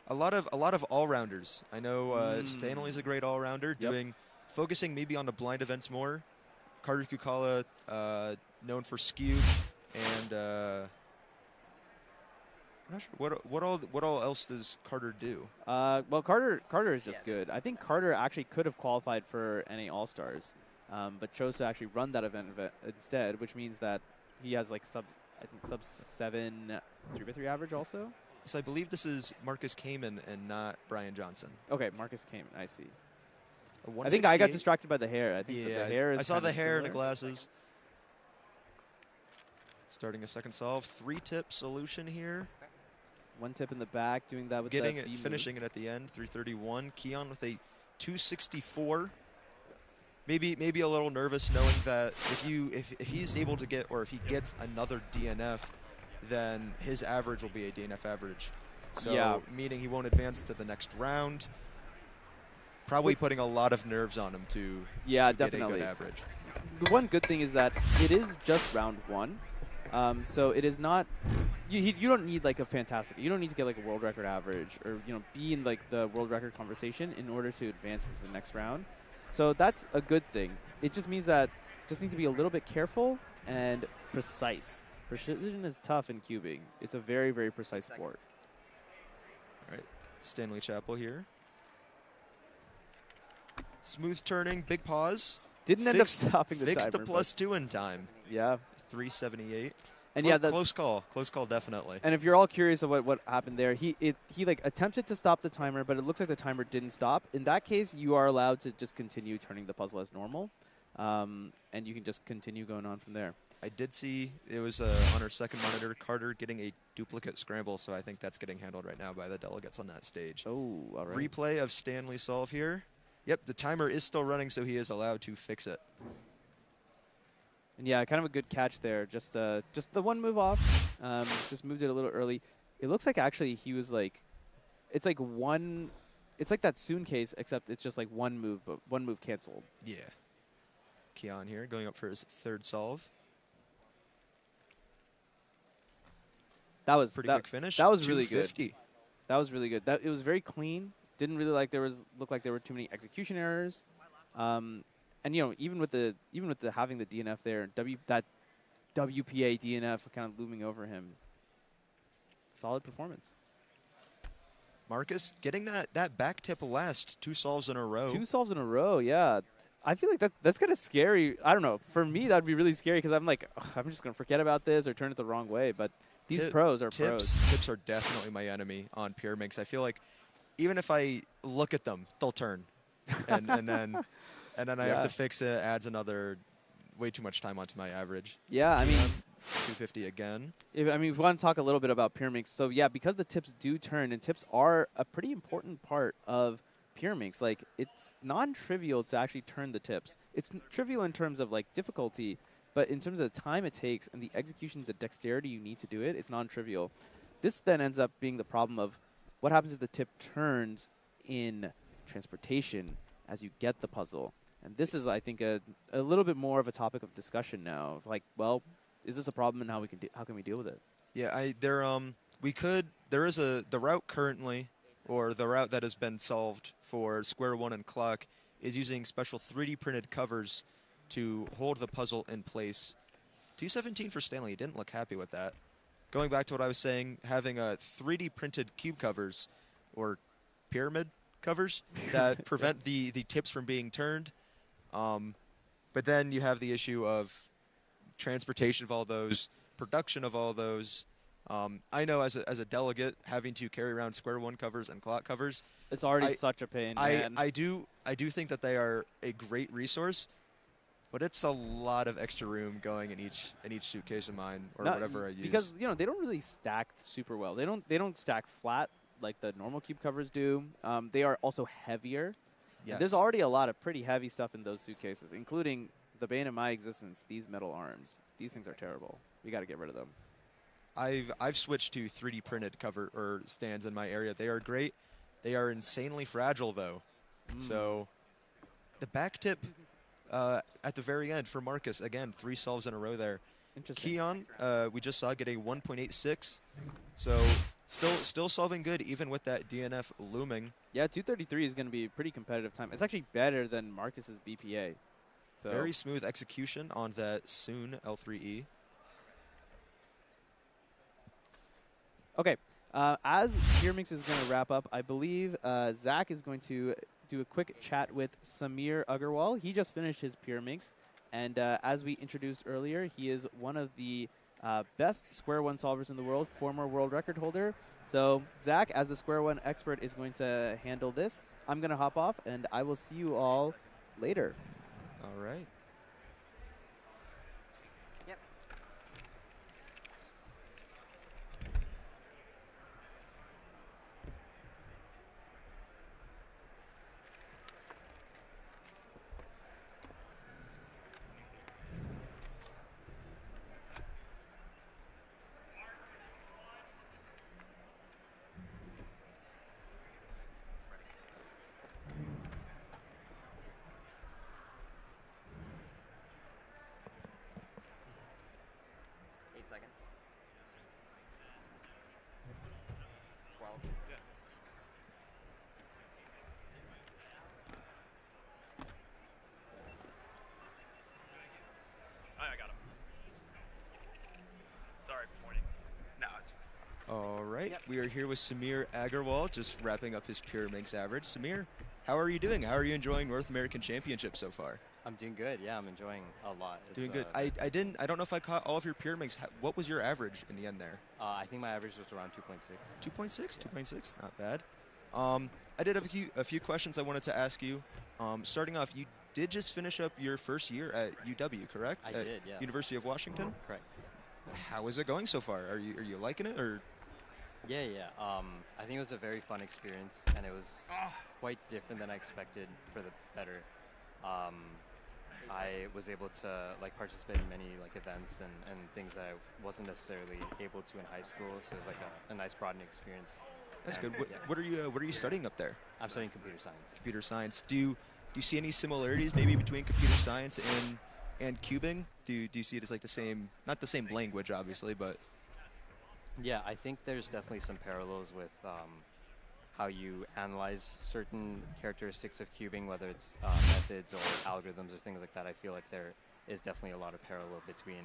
[SPEAKER 16] A lot of all-rounders. I know Stanley's a great all-rounder, focusing maybe on the blind events more. Carter Kukala, known for Skew, and I'm not sure what all else does Carter do.
[SPEAKER 15] Well, Carter is just good. I think Carter actually could have qualified for NA All-Stars, but chose to actually run that event instead, which means that he has like sub 7 3x3 average also.
[SPEAKER 16] So I believe this is Marcus Kamen and not Brian Johnson.
[SPEAKER 15] Okay, Marcus Kamen, I see. I think I got distracted by the hair. I think the hair is
[SPEAKER 16] I saw the hair and the
[SPEAKER 15] similar.
[SPEAKER 16] glasses. Starting a second solve, 3-tip solution here.
[SPEAKER 15] 1 tip in the back, doing that with
[SPEAKER 16] getting
[SPEAKER 15] that
[SPEAKER 16] it, finishing it at the end, 331. Keon with a 264. Maybe a little nervous knowing that if he's able to get, or if he gets another DNF, then his average will be a DNF average. So meaning he won't advance to the next round. Probably putting a lot of nerves on him to get a good average.
[SPEAKER 15] The one good thing is that it is just round 1. So it is not, you don't need like a fantastic, you don't need to get like a world record average or, be in like the world record conversation in order to advance into the next round. So that's a good thing. It just means that just need to be a little bit careful and precise. Precision is tough in cubing. It's a very, very precise sport.
[SPEAKER 16] All right, Stanley Chappell here. Smooth turning, big pause.
[SPEAKER 15] Didn't end up stopping the
[SPEAKER 16] Fixed
[SPEAKER 15] timer,
[SPEAKER 16] the +2 in time.
[SPEAKER 15] Yeah.
[SPEAKER 16] 378.
[SPEAKER 15] And
[SPEAKER 16] close call, definitely.
[SPEAKER 15] And if you're all curious of what happened there, he like attempted to stop the timer, but it looks like the timer didn't stop. In that case, you are allowed to just continue turning the puzzle as normal, and you can just continue going on from there.
[SPEAKER 16] I did see it was on our second monitor, Carter getting a duplicate scramble, so I think that's getting handled right now by the delegates on that stage.
[SPEAKER 15] Oh, all right.
[SPEAKER 16] Replay of Stanley solve here. Yep, the timer is still running, so he is allowed to fix it.
[SPEAKER 15] And yeah, kind of a good catch there. Just the 1 move off. Just moved it a little early. It looks like actually he was like, it's like that Soon case, except it's just like 1 move, but 1 move canceled.
[SPEAKER 16] Yeah. Keon here going up for his 3rd solve.
[SPEAKER 15] That was
[SPEAKER 16] pretty quick finish.
[SPEAKER 15] That was really good.
[SPEAKER 16] 250.
[SPEAKER 15] That was really good. It was very clean. Didn't really look like there were too many execution errors. And even with the having the DNF there, that WPA DNF kind of looming over him. Solid performance.
[SPEAKER 16] Marcus getting that back tip last 2 solves in a row.
[SPEAKER 15] 2 solves in a row, yeah. I feel like that's kind of scary. I don't know. For me, that would be really scary because I'm like, I'm just going to forget about this or turn it the wrong way. But these pros are pros.
[SPEAKER 16] Tips are definitely my enemy on Pyraminx. I feel like even if I look at them, they'll turn. And then I have to fix it. Adds another way too much time onto my average.
[SPEAKER 15] Yeah, I mean,
[SPEAKER 16] 250 again.
[SPEAKER 15] If we want to talk a little bit about Pyraminx. So yeah, because the tips do turn, and tips are a pretty important part of Pyraminx. Like, it's non-trivial to actually turn the tips. It's trivial in terms of like difficulty, but in terms of the time it takes and the execution, the dexterity you need to do it, it's non-trivial. This then ends up being the problem of what happens if the tip turns in transportation as you get the puzzle. And this is, I think, a little bit more of a topic of discussion now. Like, well, is this a problem, and how can we deal with it?
[SPEAKER 16] Yeah, there is the route currently, or the route that has been solved for Square 1 and Clock is using special 3D printed covers to hold the puzzle in place. 217 for Stanley. He didn't look happy with that. going back to what I was saying, having 3D printed cube covers or pyramid covers that prevent the tips from being turned. But then you have the issue of transportation of all those, production of all those. I know as a delegate, having to carry around square one covers and clock covers.
[SPEAKER 15] It's already such a pain, man.
[SPEAKER 16] I do think that they are a great resource, but it's a lot of extra room going in each suitcase of mine or whatever I use.
[SPEAKER 15] Because they don't really stack super well. They don't stack flat like the normal cube covers do. They are also heavier.
[SPEAKER 16] Yes.
[SPEAKER 15] There's already a lot of pretty heavy stuff in those suitcases, including the bane of my existence, these metal arms. These things are terrible. We got to get rid of them.
[SPEAKER 16] I've switched to 3D printed cover or stands in my area. They are great. They are insanely fragile though. So the back tip at the very end for Marcus, again, 3 solves in a row there.
[SPEAKER 15] Interesting.
[SPEAKER 16] Keon, we just saw get a 1.86. So still solving good even with that DNF looming.
[SPEAKER 15] Yeah, 233 is going to be a pretty competitive time. It's actually better than Marcus's BPA. So
[SPEAKER 16] very smooth execution on that Soon L3E.
[SPEAKER 15] Okay, as Pyraminx is going to wrap up, I believe Zach is going to do a quick chat with Samir Agarwal. He just finished his Pyraminx, and as we introduced earlier, he is one of the best square one solvers in the world, former world record holder. So Zach, as the square one expert, is going to handle this. I'm going to hop off, and I will see you all later.
[SPEAKER 16] All right.
[SPEAKER 14] Yep. Seconds. 12.
[SPEAKER 1] Yeah. I got him. Sorry for pointing. No, it's fine.
[SPEAKER 16] All right. Yep. We are here with Samir Agarwal, just wrapping up his Pyraminx average. Samir, how are you doing? How are you enjoying North American Championship so far?
[SPEAKER 14] I'm doing good. Yeah, I'm enjoying a lot.
[SPEAKER 16] Doing good. I don't know if I caught all of your Pyraminx. What was your average in the end there?
[SPEAKER 14] I think my average was around 2.6.
[SPEAKER 16] 2.6? 2.6, not bad. I did have a few questions I wanted to ask you. Starting off, you did just finish up your first year at UW, correct?
[SPEAKER 14] I did, yeah.
[SPEAKER 16] University of Washington?
[SPEAKER 14] Correct.
[SPEAKER 16] How is it going so far? Are you liking it, or?
[SPEAKER 14] Yeah. I think it was a very fun experience, and it was quite different than I expected for the better. I was able to participate in many events and things that I wasn't necessarily able to in high school, so it was a nice broadening experience.
[SPEAKER 16] That's
[SPEAKER 14] and,
[SPEAKER 16] good. What are you studying up there?
[SPEAKER 14] I'm studying computer science.
[SPEAKER 16] Computer science. Do you see any similarities maybe between computer science and cubing? Do you see it as the same, not the same language obviously, but?
[SPEAKER 14] Yeah, I think there's definitely some parallels with how you analyze certain characteristics of cubing, whether it's methods or algorithms or things like that. I feel like there is definitely a lot of parallel between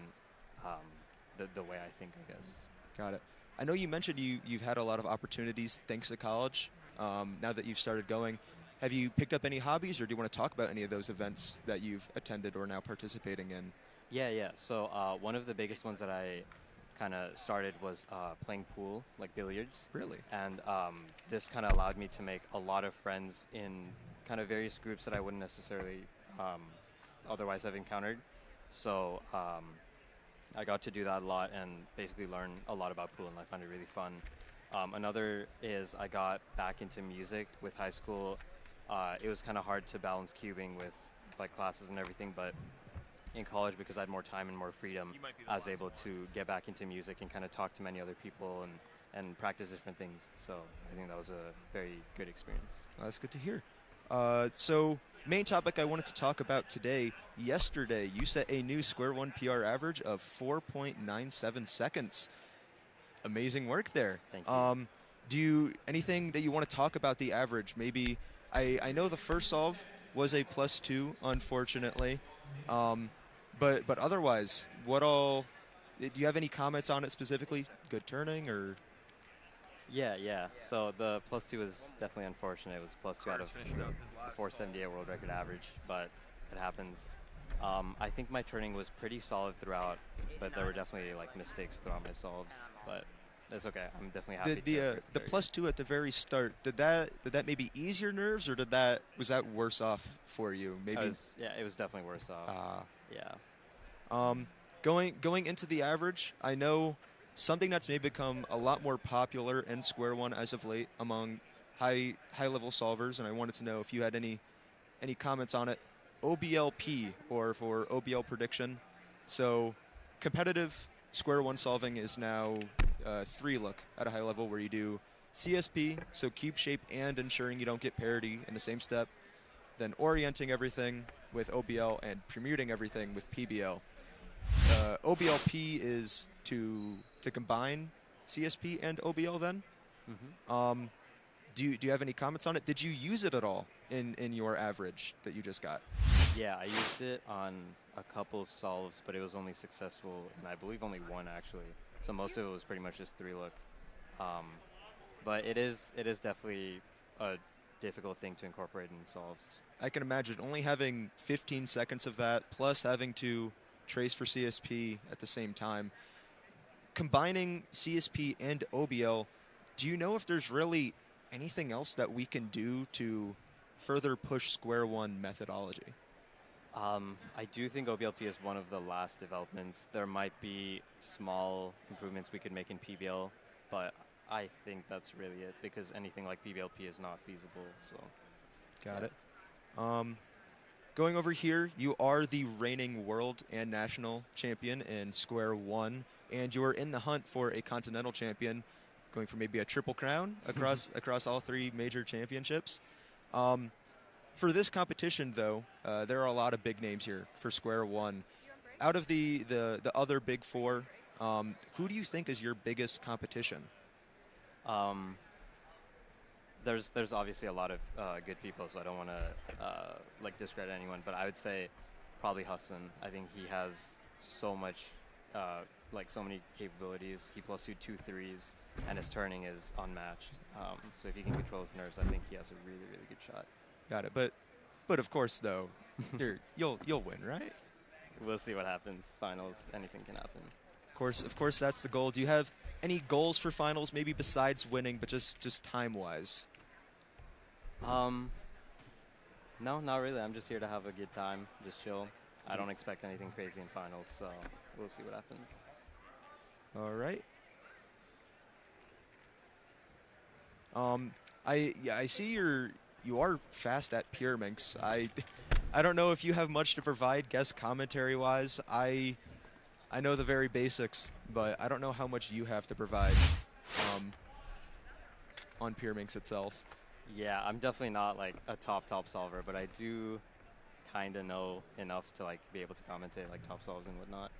[SPEAKER 14] the way I think, I guess.
[SPEAKER 16] Got it. I know you mentioned you've had a lot of opportunities thanks to college. Now that you've started going, have you picked up any hobbies, or do you want to talk about any of those events that you've attended or now participating in?
[SPEAKER 14] Yeah. So one of the biggest ones that I kind of started was playing pool, like billiards.
[SPEAKER 16] Really?
[SPEAKER 14] And this kind of allowed me to make a lot of friends in kind of various groups that I wouldn't necessarily otherwise have encountered. So I got to do that a lot and basically learn a lot about pool, and I found it really fun. Another is I got back into music with high school. It was kind of hard to balance cubing with classes and everything, but in college, because I had more time and more freedom, I was able to get back into music and kind of talk to many other people and practice different things. So I think that was a very good experience.
[SPEAKER 16] Well, that's good to hear. So main topic I wanted to talk about today. Yesterday, you set a new square one PR average of 4.97 seconds. Amazing work there.
[SPEAKER 14] Thank
[SPEAKER 16] you. Anything that you want to talk about the average? Maybe I know the first solve was a +2, unfortunately. But otherwise, what all Do you have any comments on it specifically? Good turning or?
[SPEAKER 14] Yeah. So the +2 was definitely unfortunate. It was +2 out of the 478 world record average, but it happens. I think my turning was pretty solid throughout, but there were definitely like mistakes throughout my solves. But it's okay. I'm definitely happy.
[SPEAKER 16] Did the +2 at the very start, did that maybe ease your nerves, or was that worse off for you? Maybe.
[SPEAKER 14] It was definitely worse off. Yeah.
[SPEAKER 16] Going into the average, I know something that's maybe become a lot more popular in Square One as of late among high level solvers, and I wanted to know if you had any comments on it. OBLP, or for OBL prediction. So competitive Square One solving is now 3-look at a high level, where you do CSP, so cube shape, and ensuring you don't get parity in the same step, then orienting everything with OBL and permuting everything with PBL. OBLP is to combine CSP and OBL then.
[SPEAKER 14] Mm-hmm.
[SPEAKER 16] Do you have any comments on it? Did you use it at all in your average that you just got?
[SPEAKER 14] Yeah, I used it on a couple solves, but it was only successful, and I believe only one actually. So most of it was pretty much just 3-look. But it is definitely a difficult thing to incorporate in solves.
[SPEAKER 16] I can imagine only having 15 seconds of that, plus having to trace for CSP at the same time. Combining CSP and OBL, do you know if there's really anything else that we can do to further push Square One methodology?
[SPEAKER 14] I do think OBLP is one of the last developments. There might be small improvements we could make in PBL, but I think that's really it, because anything like PBLP is not feasible. So,
[SPEAKER 16] got it. Going over here, you are the reigning world and national champion in Square One, and you are in the hunt for a continental champion, going for maybe a triple crown across all 3 major championships. For this competition, though, there are a lot of big names here for Square One. Out of the other big 4, who do you think is your biggest competition?
[SPEAKER 14] There's obviously a lot of good people, so I don't want to discredit anyone, but I would say probably Hassan. I think he has so much, so many capabilities. He +2 2 3s, and his turning is unmatched. So if he can control his nerves, I think he has a really, really good shot.
[SPEAKER 16] Got it. But of course, though, you'll win, right?
[SPEAKER 14] We'll see what happens. Finals, anything can happen.
[SPEAKER 16] Of course, that's the goal. Do you have any goals for finals, maybe besides winning, but just time-wise?
[SPEAKER 14] No, not really. I'm just here to have a good time, just chill. I don't expect anything crazy in finals, so we'll see what happens.
[SPEAKER 16] All right. I see you are fast at Pyraminx. I don't know if you have much to provide guest commentary-wise. I know the very basics, but I don't know how much you have to provide on Pyraminx itself.
[SPEAKER 14] Yeah, I'm definitely not like a top solver, but I do kind of know enough to be able to commentate top solves and whatnot.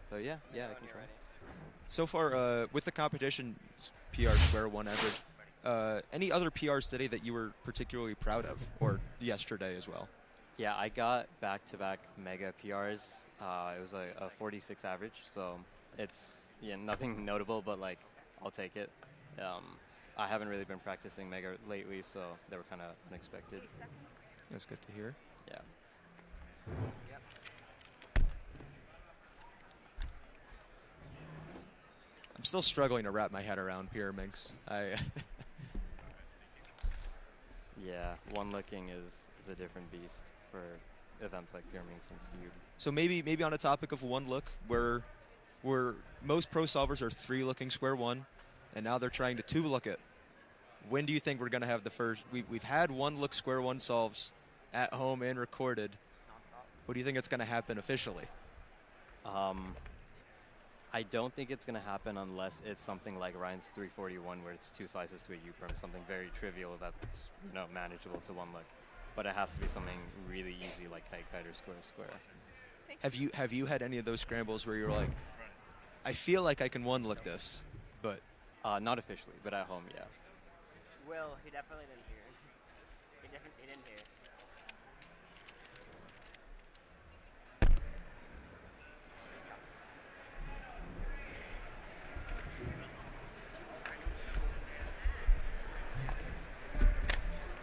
[SPEAKER 14] So yeah, I can try.
[SPEAKER 16] So far, with the competition PR Square One average, any other PRs today that you were particularly proud of, or yesterday as well?
[SPEAKER 14] Yeah, I got back-to-back mega PRs. It was a 46 average, so it's nothing notable, but I'll take it. I haven't really been practicing mega lately, so they were kind of unexpected.
[SPEAKER 16] That's good to hear.
[SPEAKER 14] Yeah.
[SPEAKER 16] I'm still struggling to wrap my head around Pyraminx.
[SPEAKER 14] Yeah, one-looking is a different beast for events like Pyraminx and Cube.
[SPEAKER 16] So maybe on a topic of one look, where most pro solvers are 3-looking Square One, and now they're trying to 2-look it. When do you think we're going to have the first? We've had 1-look Square One solves at home and recorded. What do you think it's going to happen officially?
[SPEAKER 14] I don't think it's going to happen unless it's something like Ryan's 341, where it's 2 slices to a U-perm, something very trivial that's manageable to 1-look. But it has to be something really easy like kite or square.
[SPEAKER 16] Have you had any of those scrambles where you're like, I feel like I can 1-look this, but
[SPEAKER 14] not officially, but at home, yeah.
[SPEAKER 17] Will, he definitely didn't hear. He didn't hear.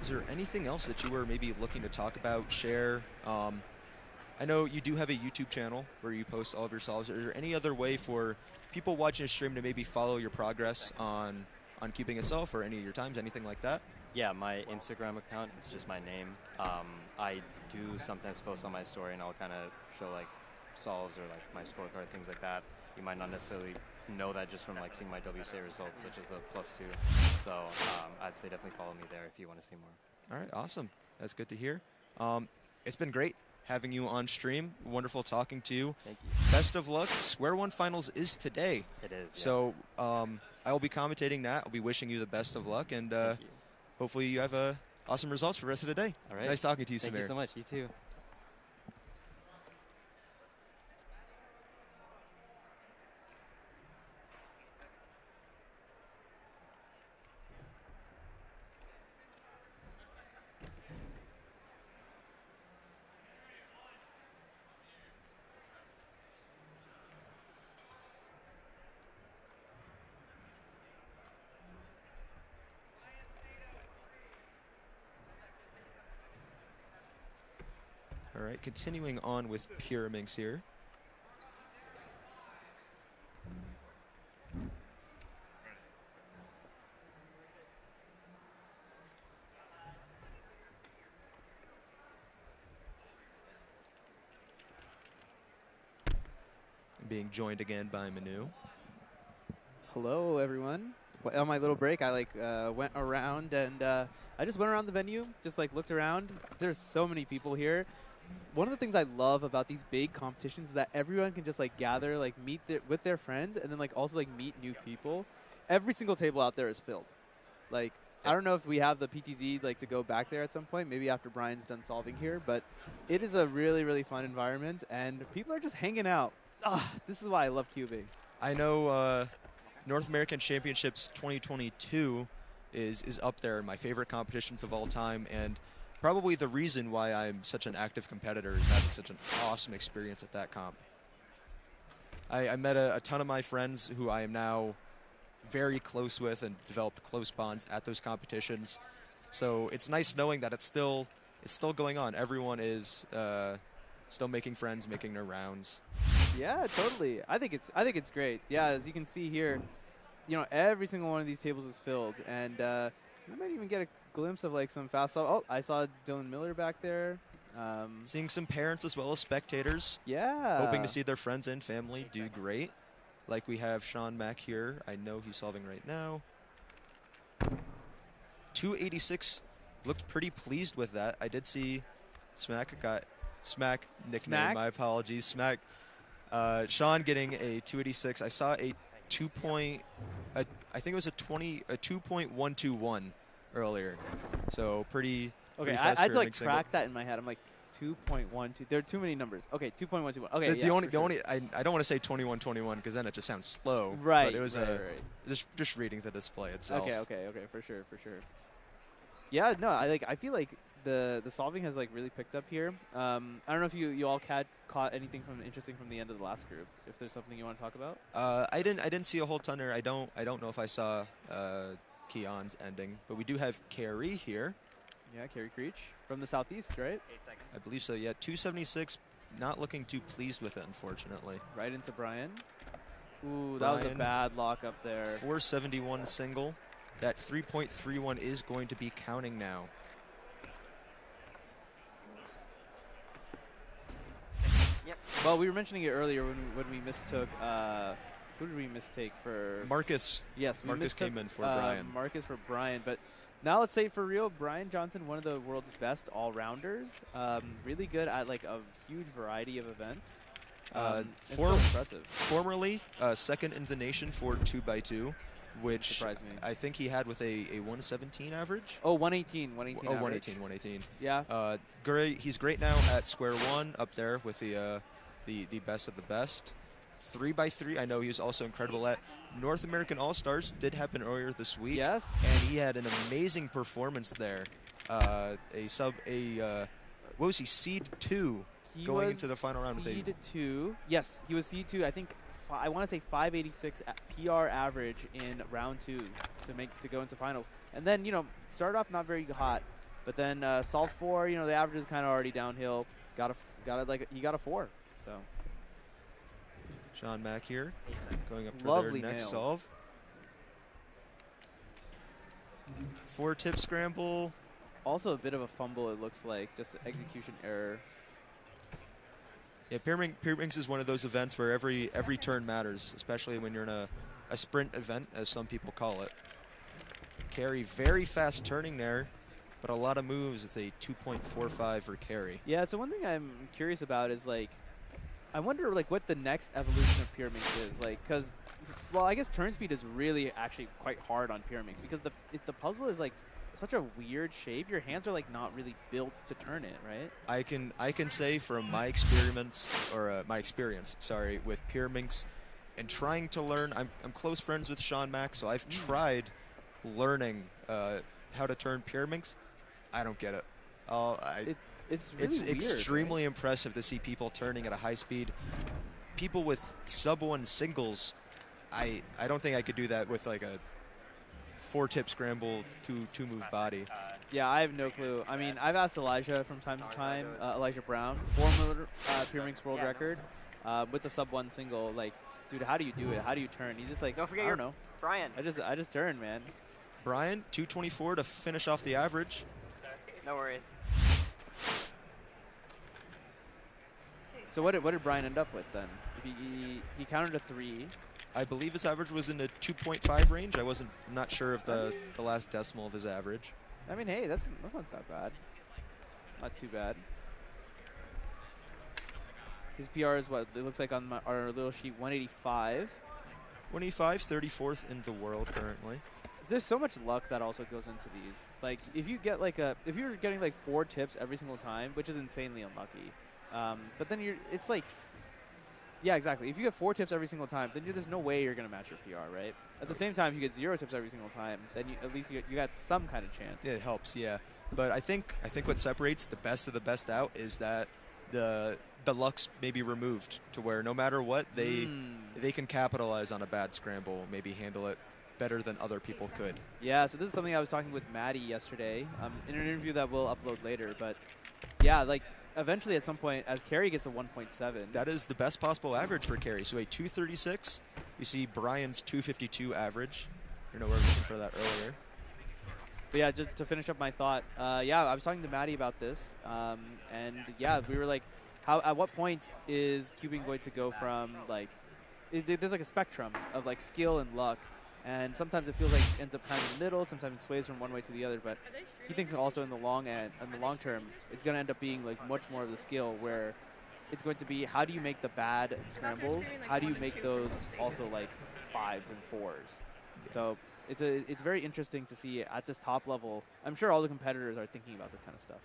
[SPEAKER 16] is there anything else that you were maybe looking to talk about, share? I know you do have a YouTube channel where you post all of your solves. Is there any other way for people watching a stream to maybe follow your progress on cubing itself or any of your times, anything like that?
[SPEAKER 14] Yeah, my Instagram account is just my name. I do sometimes post on my story, and I'll kind of show like solves or like my scorecard, things like that. You might not necessarily know that just from like seeing my WCA results, such as the +2. So I'd say definitely follow me there if you want to see more.
[SPEAKER 16] All right, awesome. That's good to hear. It's been great having you on stream. Wonderful talking to you.
[SPEAKER 14] Thank you.
[SPEAKER 16] Best of luck. Square One Finals is today.
[SPEAKER 14] It is.
[SPEAKER 16] So I will be commentating that. I'll be wishing you the best of luck, and hopefully you have awesome results for the rest of the day.
[SPEAKER 14] All right.
[SPEAKER 16] Nice talking to you, Samir.
[SPEAKER 14] Thank you so much. You too.
[SPEAKER 16] All right, continuing on with Pyraminx here. Being joined again by Manu.
[SPEAKER 15] Hello, everyone. On my little break, I went around and I just went around the venue, just looked around. There's so many people here. One of the things I love about these big competitions is that everyone can just gather, meet with their friends, and then also meet new people. Every single table out there is filled. I don't know if we have the PTZ to go back there at some point, maybe after Brian's done solving here, but it is a really, really fun environment, and people are just hanging out. This is why I love cubing.
[SPEAKER 16] I know North American Championships 2022 is up there, my favorite competitions of all time, and probably the reason why I'm such an active competitor is having such an awesome experience at that comp. I met a ton of my friends who I am now very close with and developed close bonds at those competitions. So it's nice knowing that it's still going on. Everyone is still making friends, making their rounds.
[SPEAKER 15] Yeah, totally. I think it's great. Yeah, as you can see here, every single one of these tables is filled, and you might even get a glimpse of some fast solve. Oh, I saw Dylan Miller back there.
[SPEAKER 16] Seeing some parents as well as spectators.
[SPEAKER 15] Yeah.
[SPEAKER 16] Hoping to see their friends and family do great. Like we have Sean Mack here. I know he's solving right now. 286. Looked pretty pleased with that. I did see Smack nickname.
[SPEAKER 15] Smack?
[SPEAKER 16] My apologies. Smack. Sean getting a 286. I saw a I think it was a 2.121 earlier. So pretty fast.
[SPEAKER 15] I'd crack that in my head. I'm like 2.12. There are too many numbers. Okay, 2.121. Okay,
[SPEAKER 16] the only I don't want to say 2121 because then it just sounds slow.
[SPEAKER 15] Right.
[SPEAKER 16] But it was
[SPEAKER 15] right.
[SPEAKER 16] just reading the display itself.
[SPEAKER 15] Okay, for sure. Yeah, no, I feel like the solving has really picked up here. I don't know if you all caught anything interesting from the end of the last group. If there's something you want to talk about.
[SPEAKER 16] I didn't see a whole ton there. I don't know if I saw Keon's ending, but we do have Carrie here.
[SPEAKER 15] Yeah, Carrie Creech from the southeast, right?
[SPEAKER 16] I believe so. Yeah, 276. Not looking too pleased with it, unfortunately.
[SPEAKER 15] Right into Brian. Ooh, that was a bad lock up there.
[SPEAKER 16] 471 single. That 3.31 is going to be counting now.
[SPEAKER 15] Yep. Well, we were mentioning it earlier when we mistook. Who did we mistake for?
[SPEAKER 16] Marcus.
[SPEAKER 15] Yes,
[SPEAKER 16] Marcus came in for Brian.
[SPEAKER 15] Marcus for Brian, but now let's say for real, Brian Johnson, one of the world's best all-rounders, really good at a huge variety of events. So impressive.
[SPEAKER 16] Formerly second in the nation for 2x2, which
[SPEAKER 15] surprised me.
[SPEAKER 16] I think he had with a 117 average.
[SPEAKER 15] Oh, 118
[SPEAKER 16] Oh,
[SPEAKER 15] average.
[SPEAKER 16] 118.
[SPEAKER 15] Yeah.
[SPEAKER 16] Great. He's great now at square one up there with the best of the best. 3x3, I know he was also incredible at. North American All-Stars did happen earlier this week.
[SPEAKER 15] Yes.
[SPEAKER 16] And he had an amazing performance there. What was he, seed 2 going into the final round with
[SPEAKER 15] seed 2. Yes, he was seed 2. I think I want to say 586 at PR average in round 2 to go into finals. And then, started off not very hot. But then solve 4, the average is kind of already downhill. He got a 4. So
[SPEAKER 16] Sean Mack here, going up for
[SPEAKER 15] Lovely
[SPEAKER 16] their next
[SPEAKER 15] nails.
[SPEAKER 16] solve. 4-tip scramble.
[SPEAKER 15] Also a bit of a fumble, it looks like, just an execution error.
[SPEAKER 16] Yeah, Pyraminx is one of those events where every turn matters, especially when you're in a sprint event, as some people call it. Carry very fast turning there, but a lot of moves. It's a 2.45 for carry.
[SPEAKER 15] Yeah, so one thing I'm curious about is, like, I wonder, like, what the next evolution of Pyraminx is. Like, because, well, I guess turn speed is really actually quite hard on Pyraminx because the puzzle is, like, such a weird shape. Your hands are, like, not really built to turn it, right?
[SPEAKER 16] I can say from my experience, sorry, with Pyraminx and trying to learn, I'm close friends with Sean Mack, so I've tried learning how to turn Pyraminx. I don't get it.
[SPEAKER 15] It's really weird,
[SPEAKER 16] extremely impressive to see people turning at a high speed. People with sub-1 singles, I don't think I could do that with like a 4-tip scramble, two-move body.
[SPEAKER 15] Yeah, I have no clue. I mean, I've asked Elijah from time to time, Elijah Brown, former Pyraminx world record, with the sub-1 single. Like, dude, how do you do it? How do you turn? He's just like,
[SPEAKER 17] Don't forget
[SPEAKER 15] I don't know.
[SPEAKER 17] Brian.
[SPEAKER 15] I just turn, man.
[SPEAKER 16] Brian, 224 to finish off the average.
[SPEAKER 17] No worries.
[SPEAKER 15] So what did Brian end up with then? If he counted a 3.
[SPEAKER 16] I believe his average was in the 2.5 range. I'm not sure of the last decimal of his average.
[SPEAKER 15] I mean, hey, that's not that bad. Not too bad. His PR is what it looks like on our little sheet, 185.
[SPEAKER 16] 185, 34th in the world currently.
[SPEAKER 15] There's so much luck that also goes into these. Like, if you get like if you're getting like 4 tips every single time, which is insanely unlucky. But then it's like, yeah, exactly. If you get 4 tips every single time, then there's no way you're gonna match your PR, right? At the same time, if you get 0 tips every single time, then at least you got some kind of chance.
[SPEAKER 16] It helps, yeah. But I think what separates the best of the best out is that the luck's maybe removed to where no matter what, they can capitalize on a bad scramble, maybe handle it better than other people could.
[SPEAKER 15] Yeah, so this is something I was talking with Maddie yesterday in an interview that we'll upload later. But yeah, like eventually at some point, as carry gets a 1.7.
[SPEAKER 16] That is the best possible average for carry. So a 236. You see Brian's 252 average. You know, we were looking for that earlier.
[SPEAKER 15] But yeah, just to finish up my thought, yeah, I was talking to Maddie about this, and yeah, we were like, at what point is cubing going to go from like, there's like a spectrum of like skill and luck, and sometimes it feels like it ends up kind of in the middle, sometimes it sways from one way to the other, but he thinks also in the long term, it's going to end up being like much more of the skill where it's going to be how do you make the bad scrambles, how do you make those also like 5s and 4s. Yeah. So it's very interesting to see at this top level. I'm sure all the competitors are thinking about this kind of stuff.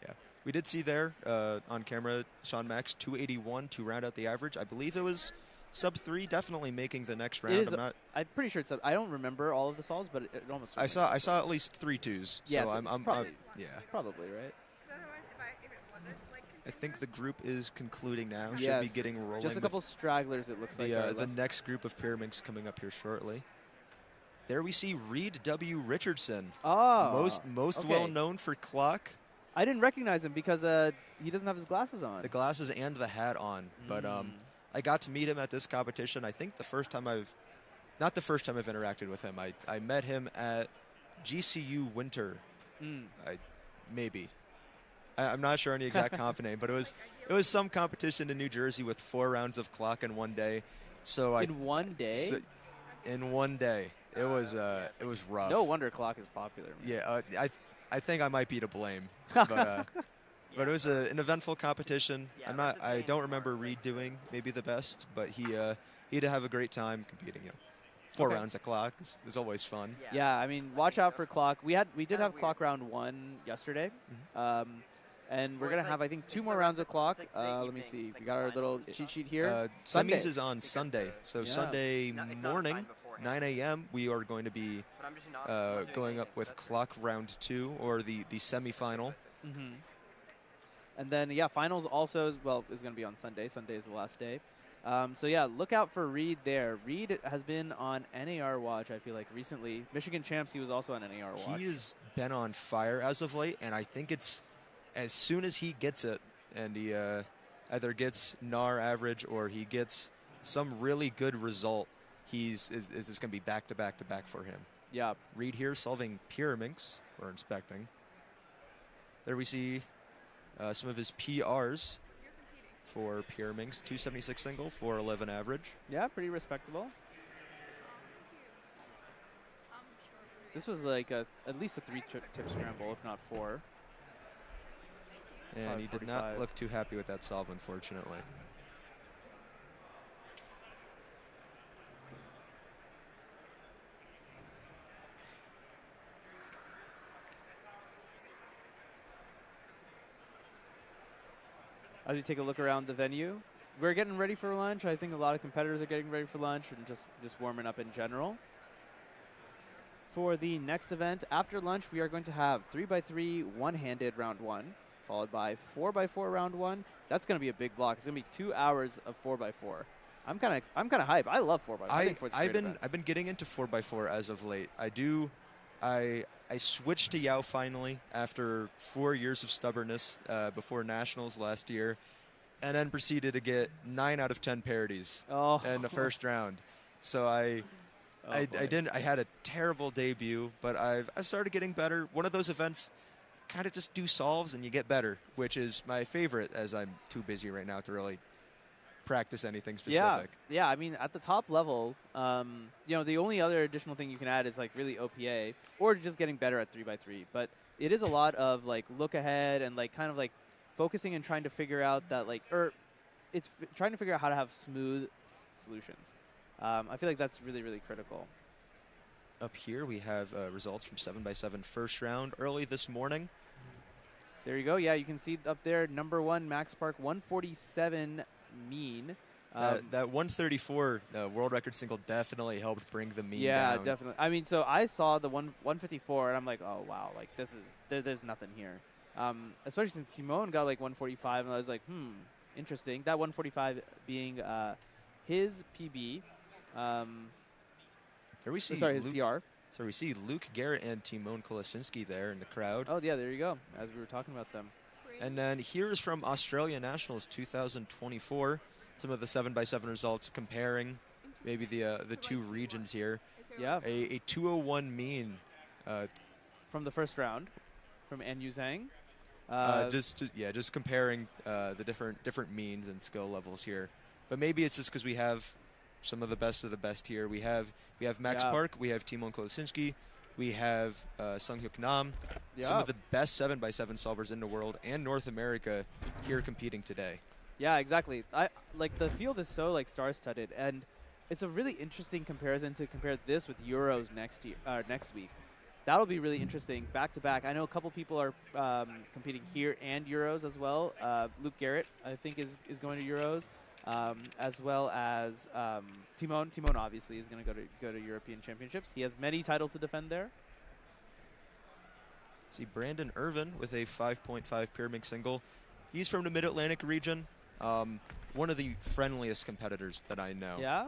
[SPEAKER 16] Yeah, we did see there on camera Sean Mack's 281 to round out the average. I believe it was sub-3, definitely making the next round.
[SPEAKER 15] I'm pretty sure it's I don't remember all of the solves, but it almost.
[SPEAKER 16] I saw at least 3 2s.
[SPEAKER 15] Yeah,
[SPEAKER 16] so
[SPEAKER 15] I'm probably, yeah, probably right.
[SPEAKER 16] I think the group is concluding now.
[SPEAKER 15] Yes,
[SPEAKER 16] should be getting rolling.
[SPEAKER 15] Just a couple stragglers, it looks like.
[SPEAKER 16] The next group of Pyraminx coming up here shortly. There we see Reed W. Richardson.
[SPEAKER 15] Oh,
[SPEAKER 16] most well known for clock.
[SPEAKER 15] I didn't recognize him because he doesn't have his glasses on.
[SPEAKER 16] The glasses and the hat on, but I got to meet him at this competition. I think not the first time I've interacted with him. I met him at GCU Winter. Maybe. I'm not sure on the exact comp name, but it was some competition in New Jersey with 4 rounds of clock in one day. So
[SPEAKER 15] in one day.
[SPEAKER 16] In one day, it was rough.
[SPEAKER 15] No wonder clock is popular. Man.
[SPEAKER 16] Yeah, I think I might be to blame, but it was an eventful competition. I don't remember Reed doing maybe the best, but he did have a great time competing. 4 rounds of clock is always fun.
[SPEAKER 15] Yeah, I mean, watch out for clock. We did have clock round 1 yesterday. And we're going to have, I think, 2 more rounds of clock. Let me see. We got our little cheat sheet here.
[SPEAKER 16] Semis is on Sunday. So Sunday morning, 9 a.m., we are going to be going up with clock round 2, or the semifinal.
[SPEAKER 15] And then, yeah, finals also is going to be on Sunday. Sunday is the last day. So yeah, look out for Reed there. Reed has been on NAR watch, I feel like, recently. Michigan champs, he was also on NAR watch.
[SPEAKER 16] He has been on fire as of late, and I think it's as soon as he gets it, and he either gets NAR average or he gets some really good result, is this going to be back to back to back for him.
[SPEAKER 15] Yeah.
[SPEAKER 16] Reed here solving Pyraminx, we're inspecting. There we see some of his PRs for Pyraminx, 276 single, 411 average.
[SPEAKER 15] Yeah, pretty respectable. This was like at least a 3-tip scramble, if not 4.
[SPEAKER 16] And he did not look too happy with that solve, unfortunately.
[SPEAKER 15] As we take a look around the venue, we're getting ready for lunch. I think a lot of competitors are getting ready for lunch and just warming up in general. For the next event, after lunch, we are going to have 3x3 one-handed round 1, followed by 4x4 round 1. That's going to be a big block. It's going to be 2 hours of 4x4. I'm kind of hyped. I love 4x4.
[SPEAKER 16] I've been getting into 4x4 as of late. I switched to Yao finally after 4 years of stubbornness before nationals last year, and then proceeded to get 9 out of 10 parodies in the first round. So I had a terrible debut, but I started getting better. One of those events, kind of just do solves and you get better, which is my favorite, as I'm too busy right now to really practice anything specific.
[SPEAKER 15] Yeah. I mean, at the top level, the only other additional thing you can add is like really OPA or just getting better at 3x3. But it is a lot of like look ahead and like kind of like focusing and trying to figure out that trying to figure out how to have smooth solutions. I feel like that's really, really critical.
[SPEAKER 16] Up here we have results from 7x7 first round early this morning.
[SPEAKER 15] There you go. Yeah, you can see up there, number 1, Max Park, 147 mean.
[SPEAKER 16] That 134 world record single definitely helped bring the mean down.
[SPEAKER 15] Yeah, definitely. I mean, so I saw the 154, and I'm like, oh, wow, like this is, there's nothing here. Especially since Simone got like 145, and I was like, interesting. That 145 being his PB.
[SPEAKER 16] There we see
[SPEAKER 15] his PR.
[SPEAKER 16] So we see Luke Garrett and Timon Kolasinski there in the crowd.
[SPEAKER 15] Oh, yeah, there you go, as we were talking about them.
[SPEAKER 16] And then here's from Australia Nationals 2024, some of the 7x7 results comparing maybe the two regions here.
[SPEAKER 15] Yeah.
[SPEAKER 16] A 201 mean.
[SPEAKER 15] From the first round, from Anyu Zhang.
[SPEAKER 16] Just comparing the different means and skill levels here. But maybe it's just because we have some of the best here. We have Max Park, we have Timon Kolasinski, we have Sunghyuk Nam, some of the best 7x7 solvers in the world and North America here competing today.
[SPEAKER 15] Yeah, exactly. The field is so like star-studded, and it's a really interesting comparison to compare this with Euros next week. That'll be really interesting back to back. I know a couple people are competing here and Euros as well. Luke Garrett, I think, is going to Euros. As well as Timon. Timon obviously is going to go to European Championships. He has many titles to defend there.
[SPEAKER 16] See Brandon Irvin with a 5.5 Pyraminx single. He's from the Mid-Atlantic region. One of the friendliest competitors that I know.
[SPEAKER 15] Yeah.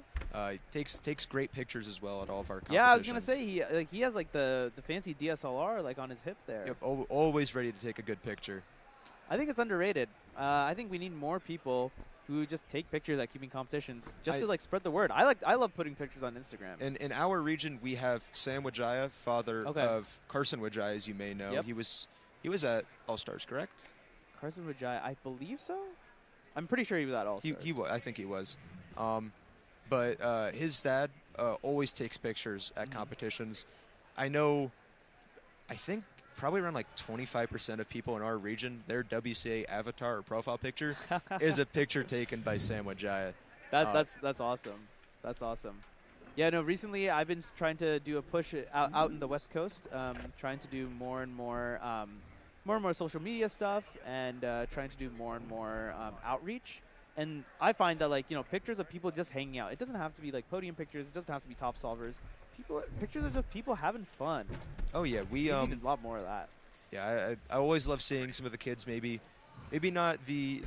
[SPEAKER 16] Takes great pictures as well at all of our competitions.
[SPEAKER 15] Yeah, I was gonna say he has like the fancy DSLR like on his hip there.
[SPEAKER 16] Yep, always ready to take a good picture.
[SPEAKER 15] I think it's underrated. I think we need more people who just take pictures at keeping competitions just to like spread the word. I love putting pictures on Instagram.
[SPEAKER 16] In our region, we have Sam Wijaya, father of Carson Wijaya, as you may know.
[SPEAKER 15] Yep.
[SPEAKER 16] He was at All Stars, correct?
[SPEAKER 15] Carson Wijaya, I believe so. I'm pretty sure he was at All Stars.
[SPEAKER 16] I think he was. But his dad always takes pictures at competitions. I think probably around like 25% of people in our region, their WCA avatar or profile picture is a picture taken by Sam Wijaya.
[SPEAKER 15] That's awesome. That's awesome. Yeah, no, recently I've been trying to do a push out in the West Coast, trying to do more and more social media stuff and trying to do more and more outreach. And I find that pictures of people just hanging out. It doesn't have to be like podium pictures. It doesn't have to be top solvers. Pictures are just people having fun.
[SPEAKER 16] Oh yeah, we
[SPEAKER 15] need a lot more of that.
[SPEAKER 16] Yeah, I always love seeing some of the kids maybe maybe not the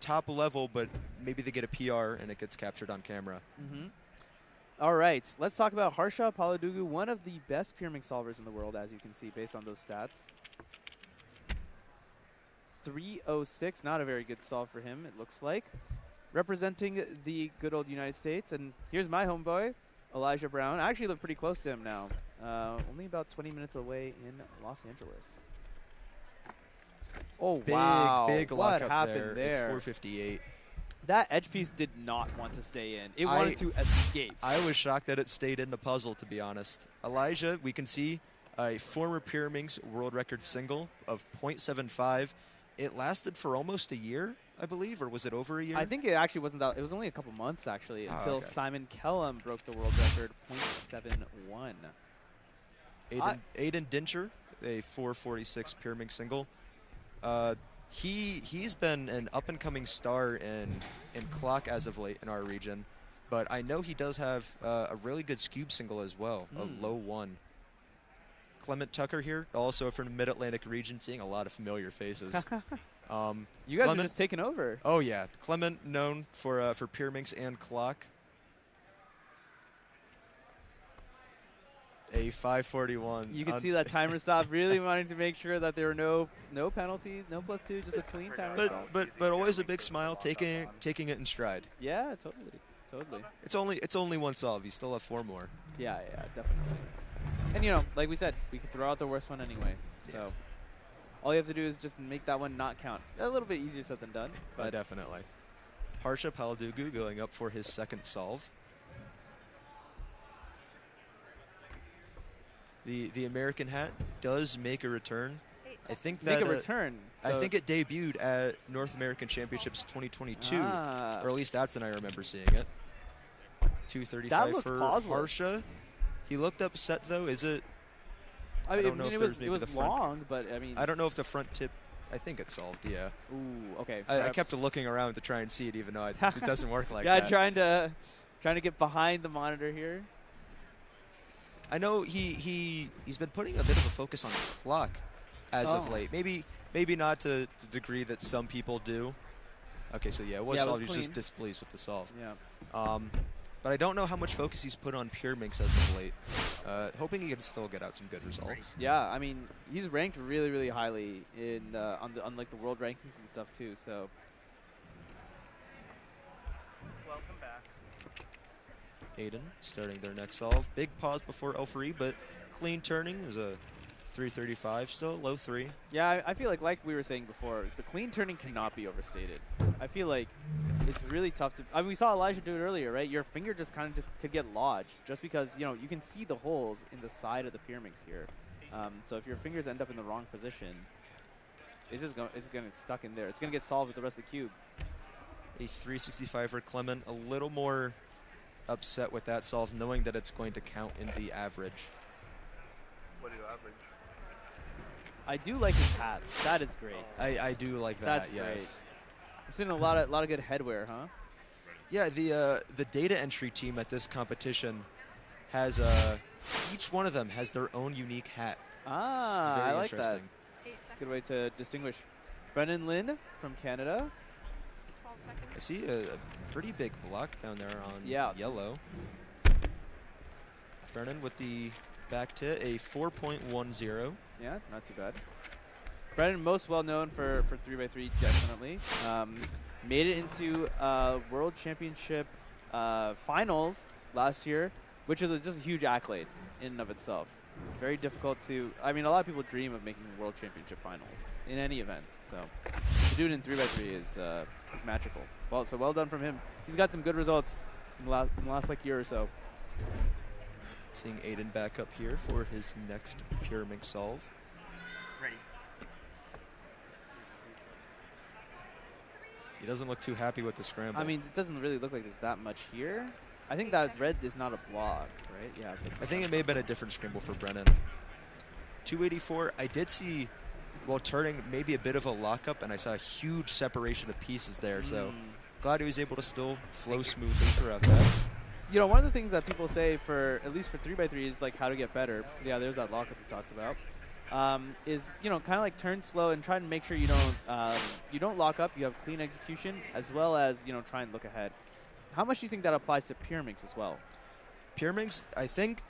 [SPEAKER 16] top level, but maybe they get a PR and it gets captured on camera.
[SPEAKER 15] All right, let's talk about Harsha Paladugu, one of the best Pyraminx solvers in the world, as you can see based on those stats. 306, not a very good solve for him, it looks like. Representing the good old United States, and here's my homeboy, Elijah Brown. I actually live pretty close to him now, only about 20 minutes away in Los Angeles. Oh, wow.
[SPEAKER 16] Big
[SPEAKER 15] what
[SPEAKER 16] lockup
[SPEAKER 15] happened there?
[SPEAKER 16] At 458.
[SPEAKER 15] That edge piece did not want to stay in. It wanted to escape.
[SPEAKER 16] I was shocked that it stayed in the puzzle, to be honest. Elijah, we can see a former Pyraminx world record single of .75. It lasted for almost a year, I believe, or was it over a year?
[SPEAKER 15] I think it actually wasn't that. It was only a couple months, actually, until
[SPEAKER 16] okay.
[SPEAKER 15] Simon Kellum broke the world record, .71.
[SPEAKER 16] Aiden Dincher, a 446 Pyraminx single. He's been an up-and-coming star in clock as of late in our region, but I know he does have a really good Scube single as well, a low 1. Clement Tucker here, also from the Mid-Atlantic region, seeing a lot of familiar faces.
[SPEAKER 15] You guys are just taking over.
[SPEAKER 16] Oh yeah, Clement known for Pyraminx and clock. A 541.
[SPEAKER 15] You can see that timer stop, really wanting to make sure that there were no penalties, no +2, just a clean timer stop.
[SPEAKER 16] But always a big smile, taking it in stride.
[SPEAKER 15] Yeah, totally.
[SPEAKER 16] It's only one solve. You still have 4 more.
[SPEAKER 15] Yeah, definitely. And you know, like we said, we could throw out the worst one anyway. Yeah. So all you have to do is just make that one not count. A little bit easier said than done. But
[SPEAKER 16] definitely. Harsha Paladugu going up for his second solve. The American hat does make a return. I think that I think it debuted at North American Championships 2022, or at least that's when I remember seeing it. 235 for Harsha. He looked upset though. Is it?
[SPEAKER 15] I don't know if it was long, but I mean,
[SPEAKER 16] I don't know if the front tip. I think it's solved. Yeah.
[SPEAKER 15] Ooh, okay.
[SPEAKER 16] I kept looking around to try and see it, even though it doesn't work like
[SPEAKER 15] that.
[SPEAKER 16] Yeah,
[SPEAKER 15] trying to get behind the monitor here.
[SPEAKER 16] I know he's been putting a bit of a focus on the clock as of late. Maybe not to the degree that some people do. Okay, so yeah, it was solved. He was just displeased with the solve.
[SPEAKER 15] Yeah.
[SPEAKER 16] But I don't know how much focus he's put on Pyraminx as of late. Hoping he can still get out some good results.
[SPEAKER 15] Yeah, I mean, he's ranked really, really highly in on like the world rankings and stuff too. So.
[SPEAKER 17] Welcome back.
[SPEAKER 16] Aiden starting their next solve. Big pause before L3, but clean turning is a 335 still, low 3.
[SPEAKER 15] Yeah, I feel like we were saying before, the clean turning cannot be overstated. I feel like it's really tough to. I mean, we saw Elijah do it earlier, right? Your finger just kind of could get lodged just because you can see the holes in the side of the Pyraminx here. So if your fingers end up in the wrong position, it's gonna get stuck in there. It's gonna get solved with the rest of the cube.
[SPEAKER 16] A 365 for Clement, a little more upset with that solve, knowing that it's going to count in the average.
[SPEAKER 8] What do you average?
[SPEAKER 15] I do like his hat. That is great.
[SPEAKER 16] I do like that.
[SPEAKER 15] That's
[SPEAKER 16] yes.
[SPEAKER 15] Great. I've seen a lot of good headwear, huh?
[SPEAKER 16] Yeah, the data entry team at this competition has each one of them has their own unique hat.
[SPEAKER 15] Ah,
[SPEAKER 16] it's very
[SPEAKER 15] I like
[SPEAKER 16] interesting.
[SPEAKER 15] that. It's a good way to distinguish. Brennan Lynn from Canada.
[SPEAKER 16] I see a pretty big block down there on yellow. Brennan with the back tit, a 4.10.
[SPEAKER 15] Yeah, not too bad. Brennan, most well known for 3x3, definitely. Made it into World Championship finals last year, which is just a huge accolade in and of itself. Very difficult to. I mean, a lot of people dream of making World Championship finals in any event. So to do it in 3x3 is magical. Well done from him. He's got some good results in the last like year or so.
[SPEAKER 16] Seeing Aiden back up here for his next Pyraminx solve.
[SPEAKER 17] Ready.
[SPEAKER 16] He doesn't look too happy with the scramble.
[SPEAKER 15] I mean, it doesn't really look like there's that much here. I think that red is not a block, right? Yeah.
[SPEAKER 16] I think it may have been a different scramble for Brennan. 284, I did see, while turning, maybe a bit of a lockup, and I saw a huge separation of pieces there. So glad he was able to still flow smoothly throughout that.
[SPEAKER 15] You know, one of the things that people say at least for 3x3 is like how to get better. Yeah, there's that lockup we talked about. is kind of like turn slow and try to make sure you don't lock up. You have clean execution as well as try and look ahead. How much do you think that applies to Pyraminx as well?
[SPEAKER 16] Pyraminx, I think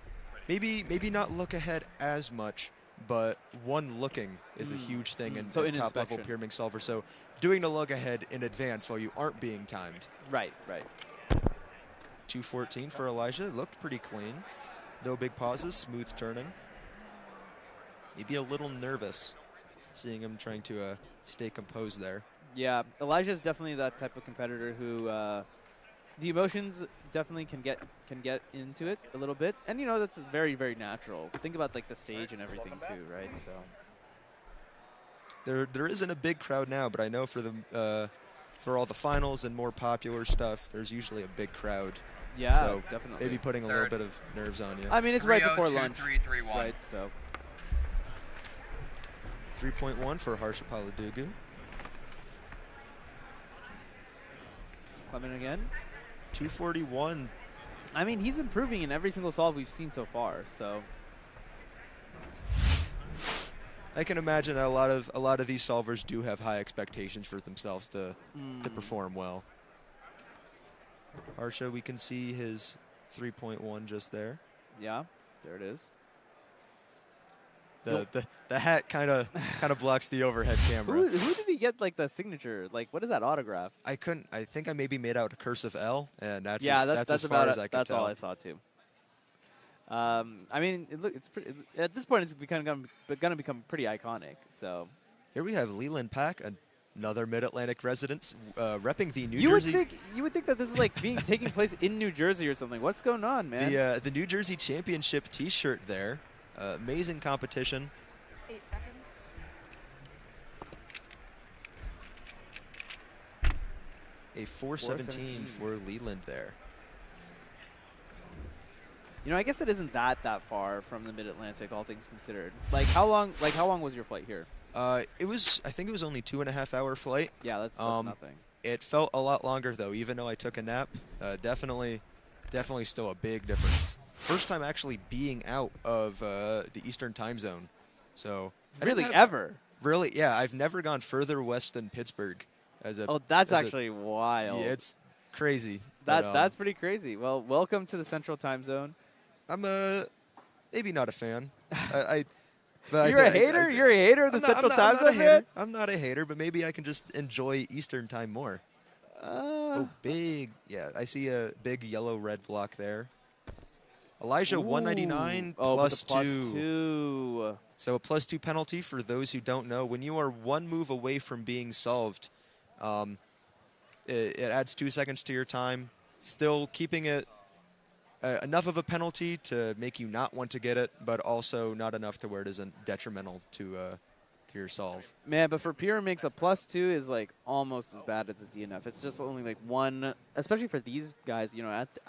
[SPEAKER 16] maybe not look ahead as much, but one looking is a huge thing in top level Pyraminx solver. So doing the look ahead in advance while you aren't being timed.
[SPEAKER 15] Right.
[SPEAKER 16] 214 for Elijah. Looked pretty clean. No big pauses, smooth turning. Maybe a little nervous seeing him trying to stay composed there.
[SPEAKER 15] Yeah, Elijah is definitely that type of competitor who the emotions definitely can get into it a little bit, and that's very, very natural. Think about like the stage and everything too, right? So
[SPEAKER 16] there isn't a big crowd now, but I know for the for all the finals and more popular stuff, there's usually a big crowd.
[SPEAKER 15] Yeah,
[SPEAKER 16] so
[SPEAKER 15] definitely.
[SPEAKER 16] Maybe putting a little bit of nerves on you.
[SPEAKER 15] I mean, it's right before lunch, right? So
[SPEAKER 16] 3.1 for Harsha Paladugu.
[SPEAKER 15] Coming again.
[SPEAKER 16] 241.
[SPEAKER 15] I mean, he's improving in every single solve we've seen so far. So
[SPEAKER 16] I can imagine a lot of these solvers do have high expectations for themselves to perform well. Harsha, we can see his 3.1 just there.
[SPEAKER 15] Yeah, there it is.
[SPEAKER 16] The hat kind of blocks the overhead camera.
[SPEAKER 15] Who did he get like the signature? Like, what is that autograph?
[SPEAKER 16] I think I maybe made out a cursive L, and that's
[SPEAKER 15] that's
[SPEAKER 16] as far as I could tell.
[SPEAKER 15] That's all I saw too. I mean, it's pretty, at this point it's going to become pretty iconic. So
[SPEAKER 16] here we have Leland Pack, another Mid-Atlantic resident, repping the New Jersey.
[SPEAKER 15] You would think that this is like taking place in New Jersey or something. What's going on, man?
[SPEAKER 16] The New Jersey Championship T-shirt there. Amazing competition.
[SPEAKER 12] 8 seconds.
[SPEAKER 16] A 417 for Leland there.
[SPEAKER 15] I guess it isn't that far from the Mid-Atlantic, all things considered. Like how long was your flight here?
[SPEAKER 16] I think it was only 2.5 hour flight.
[SPEAKER 15] Yeah, that's nothing.
[SPEAKER 16] It felt a lot longer though, even though I took a nap. Definitely still a big difference. First time actually being out of the Eastern time zone. So
[SPEAKER 15] really, ever?
[SPEAKER 16] Really, yeah. I've never gone further west than Pittsburgh.
[SPEAKER 15] That's actually wild.
[SPEAKER 16] Yeah, it's crazy.
[SPEAKER 15] That's pretty crazy. Well, welcome to the Central Time Zone.
[SPEAKER 16] I'm maybe not a fan.
[SPEAKER 15] You're a hater? You're a hater of the Central Time Zone, man?
[SPEAKER 16] I'm not a hater, but maybe I can just enjoy Eastern time more. Big. Yeah, I see a big yellow-red block there. Elijah, 199 plus 2. So a +2 penalty for those who don't know. When you are one move away from being solved, it adds 2 seconds to your time. Still keeping it enough of a penalty to make you not want to get it, but also not enough to where it isn't detrimental to your solve.
[SPEAKER 15] Man, but for Pyraminx, a +2 is like almost as bad as a DNF. It's just only like one, especially for these guys,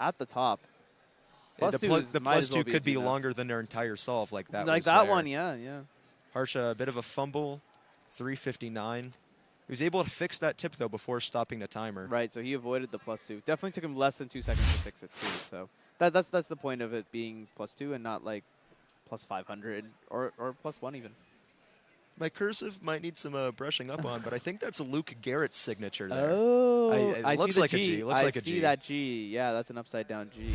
[SPEAKER 15] at the top.
[SPEAKER 16] The +2 could be longer than their entire solve, like that.
[SPEAKER 15] Like that one, yeah.
[SPEAKER 16] Harsha, a bit of a fumble, 359. He was able to fix that tip though before stopping the timer.
[SPEAKER 15] Right, so he avoided the +2. Definitely took him less than 2 seconds to fix it too. So that's the point of it being +2 and not like +500 or +1 even.
[SPEAKER 16] My cursive might need some brushing up on, but I think that's Luke Garrett's signature there.
[SPEAKER 15] Oh,
[SPEAKER 16] it looks like a G.
[SPEAKER 15] I see that G. Yeah, that's an upside down G.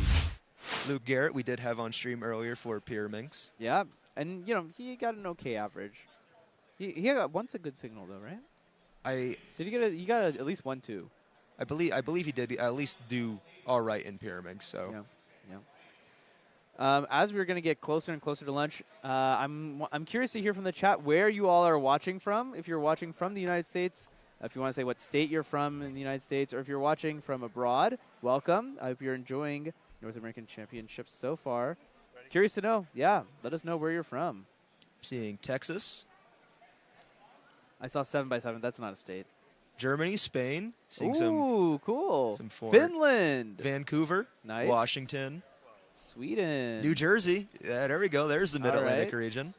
[SPEAKER 16] Luke Garrett, we did have on stream earlier for Pyraminx.
[SPEAKER 15] Yeah, and he got an okay average. He got once a good signal though, right? Did he get he got at least 1-2?
[SPEAKER 16] I believe he did at least do all right in Pyraminx. So
[SPEAKER 15] yeah. As we're gonna get closer and closer to lunch, I'm curious to hear from the chat where you all are watching from. If you're watching from the United States, if you want to say what state you're from in the United States, or if you're watching from abroad, welcome. I hope you're enjoying North American Championships so far. Curious to know. Yeah, let us know where you're from.
[SPEAKER 16] Seeing Texas.
[SPEAKER 15] I saw 7x7. That's not a state.
[SPEAKER 16] Germany, Spain. Seeing
[SPEAKER 15] cool.
[SPEAKER 16] Some
[SPEAKER 15] Finland.
[SPEAKER 16] Vancouver.
[SPEAKER 15] Nice.
[SPEAKER 16] Washington.
[SPEAKER 15] Sweden.
[SPEAKER 16] New Jersey. Yeah, there we go. There's the Mid-Atlantic region.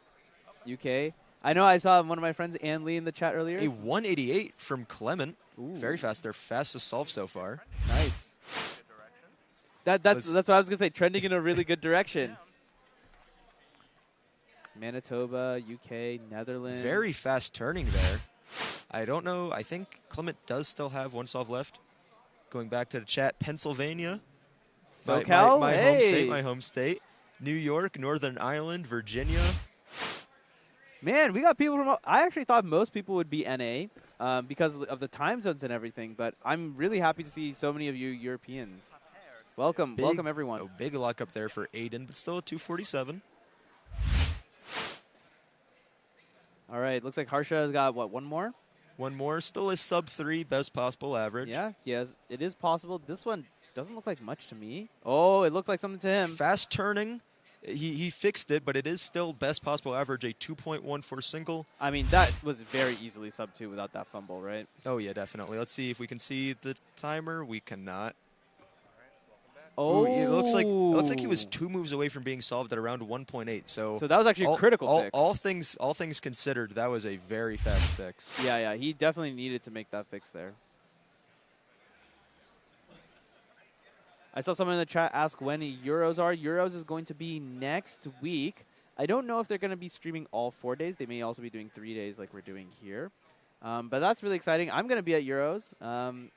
[SPEAKER 15] UK. I know I saw one of my friends, Ann Lee, in the chat earlier.
[SPEAKER 16] A 188 from Clement. Ooh. Very fast. Their fastest solve so far.
[SPEAKER 15] Nice. That's what I was going to say, trending in a really good direction. Manitoba, UK, Netherlands.
[SPEAKER 16] Very fast turning there. I don't know. I think Clement does still have one solve left. Going back to the chat, Pennsylvania.
[SPEAKER 15] SoCal?
[SPEAKER 16] My
[SPEAKER 15] hey.
[SPEAKER 16] home state, my home state. New York, Northern Ireland, Virginia.
[SPEAKER 15] Man, we got people from. I actually thought most people would be NA because of the time zones and everything, but I'm really happy to see so many of you Europeans. Welcome, welcome everyone.
[SPEAKER 16] A big luck up there for Aiden, but still a 247.
[SPEAKER 15] All right, looks like Harsha has got, what, one more?
[SPEAKER 16] One more, still a sub-3 best possible average.
[SPEAKER 15] Yeah, yes, it is possible. This one doesn't look like much to me. Oh, it looked like something to him.
[SPEAKER 16] Fast turning. He fixed it, but it is still best possible average, a 2.14 single.
[SPEAKER 15] I mean, that was very easily sub-2 without that fumble, right?
[SPEAKER 16] Oh, yeah, definitely. Let's see if we can see the timer. We cannot.
[SPEAKER 15] Oh,
[SPEAKER 16] ooh, it looks like he was 2 moves away from being solved at around 1.8. So
[SPEAKER 15] that was actually a critical fix.
[SPEAKER 16] All things considered, that was a very fast fix.
[SPEAKER 15] Yeah, he definitely needed to make that fix there. I saw someone in the chat ask when Euros are. Euros is going to be next week. I don't know if they're going to be streaming all 4 days. They may also be doing 3 days like we're doing here. But that's really exciting. I'm going to be at Euros.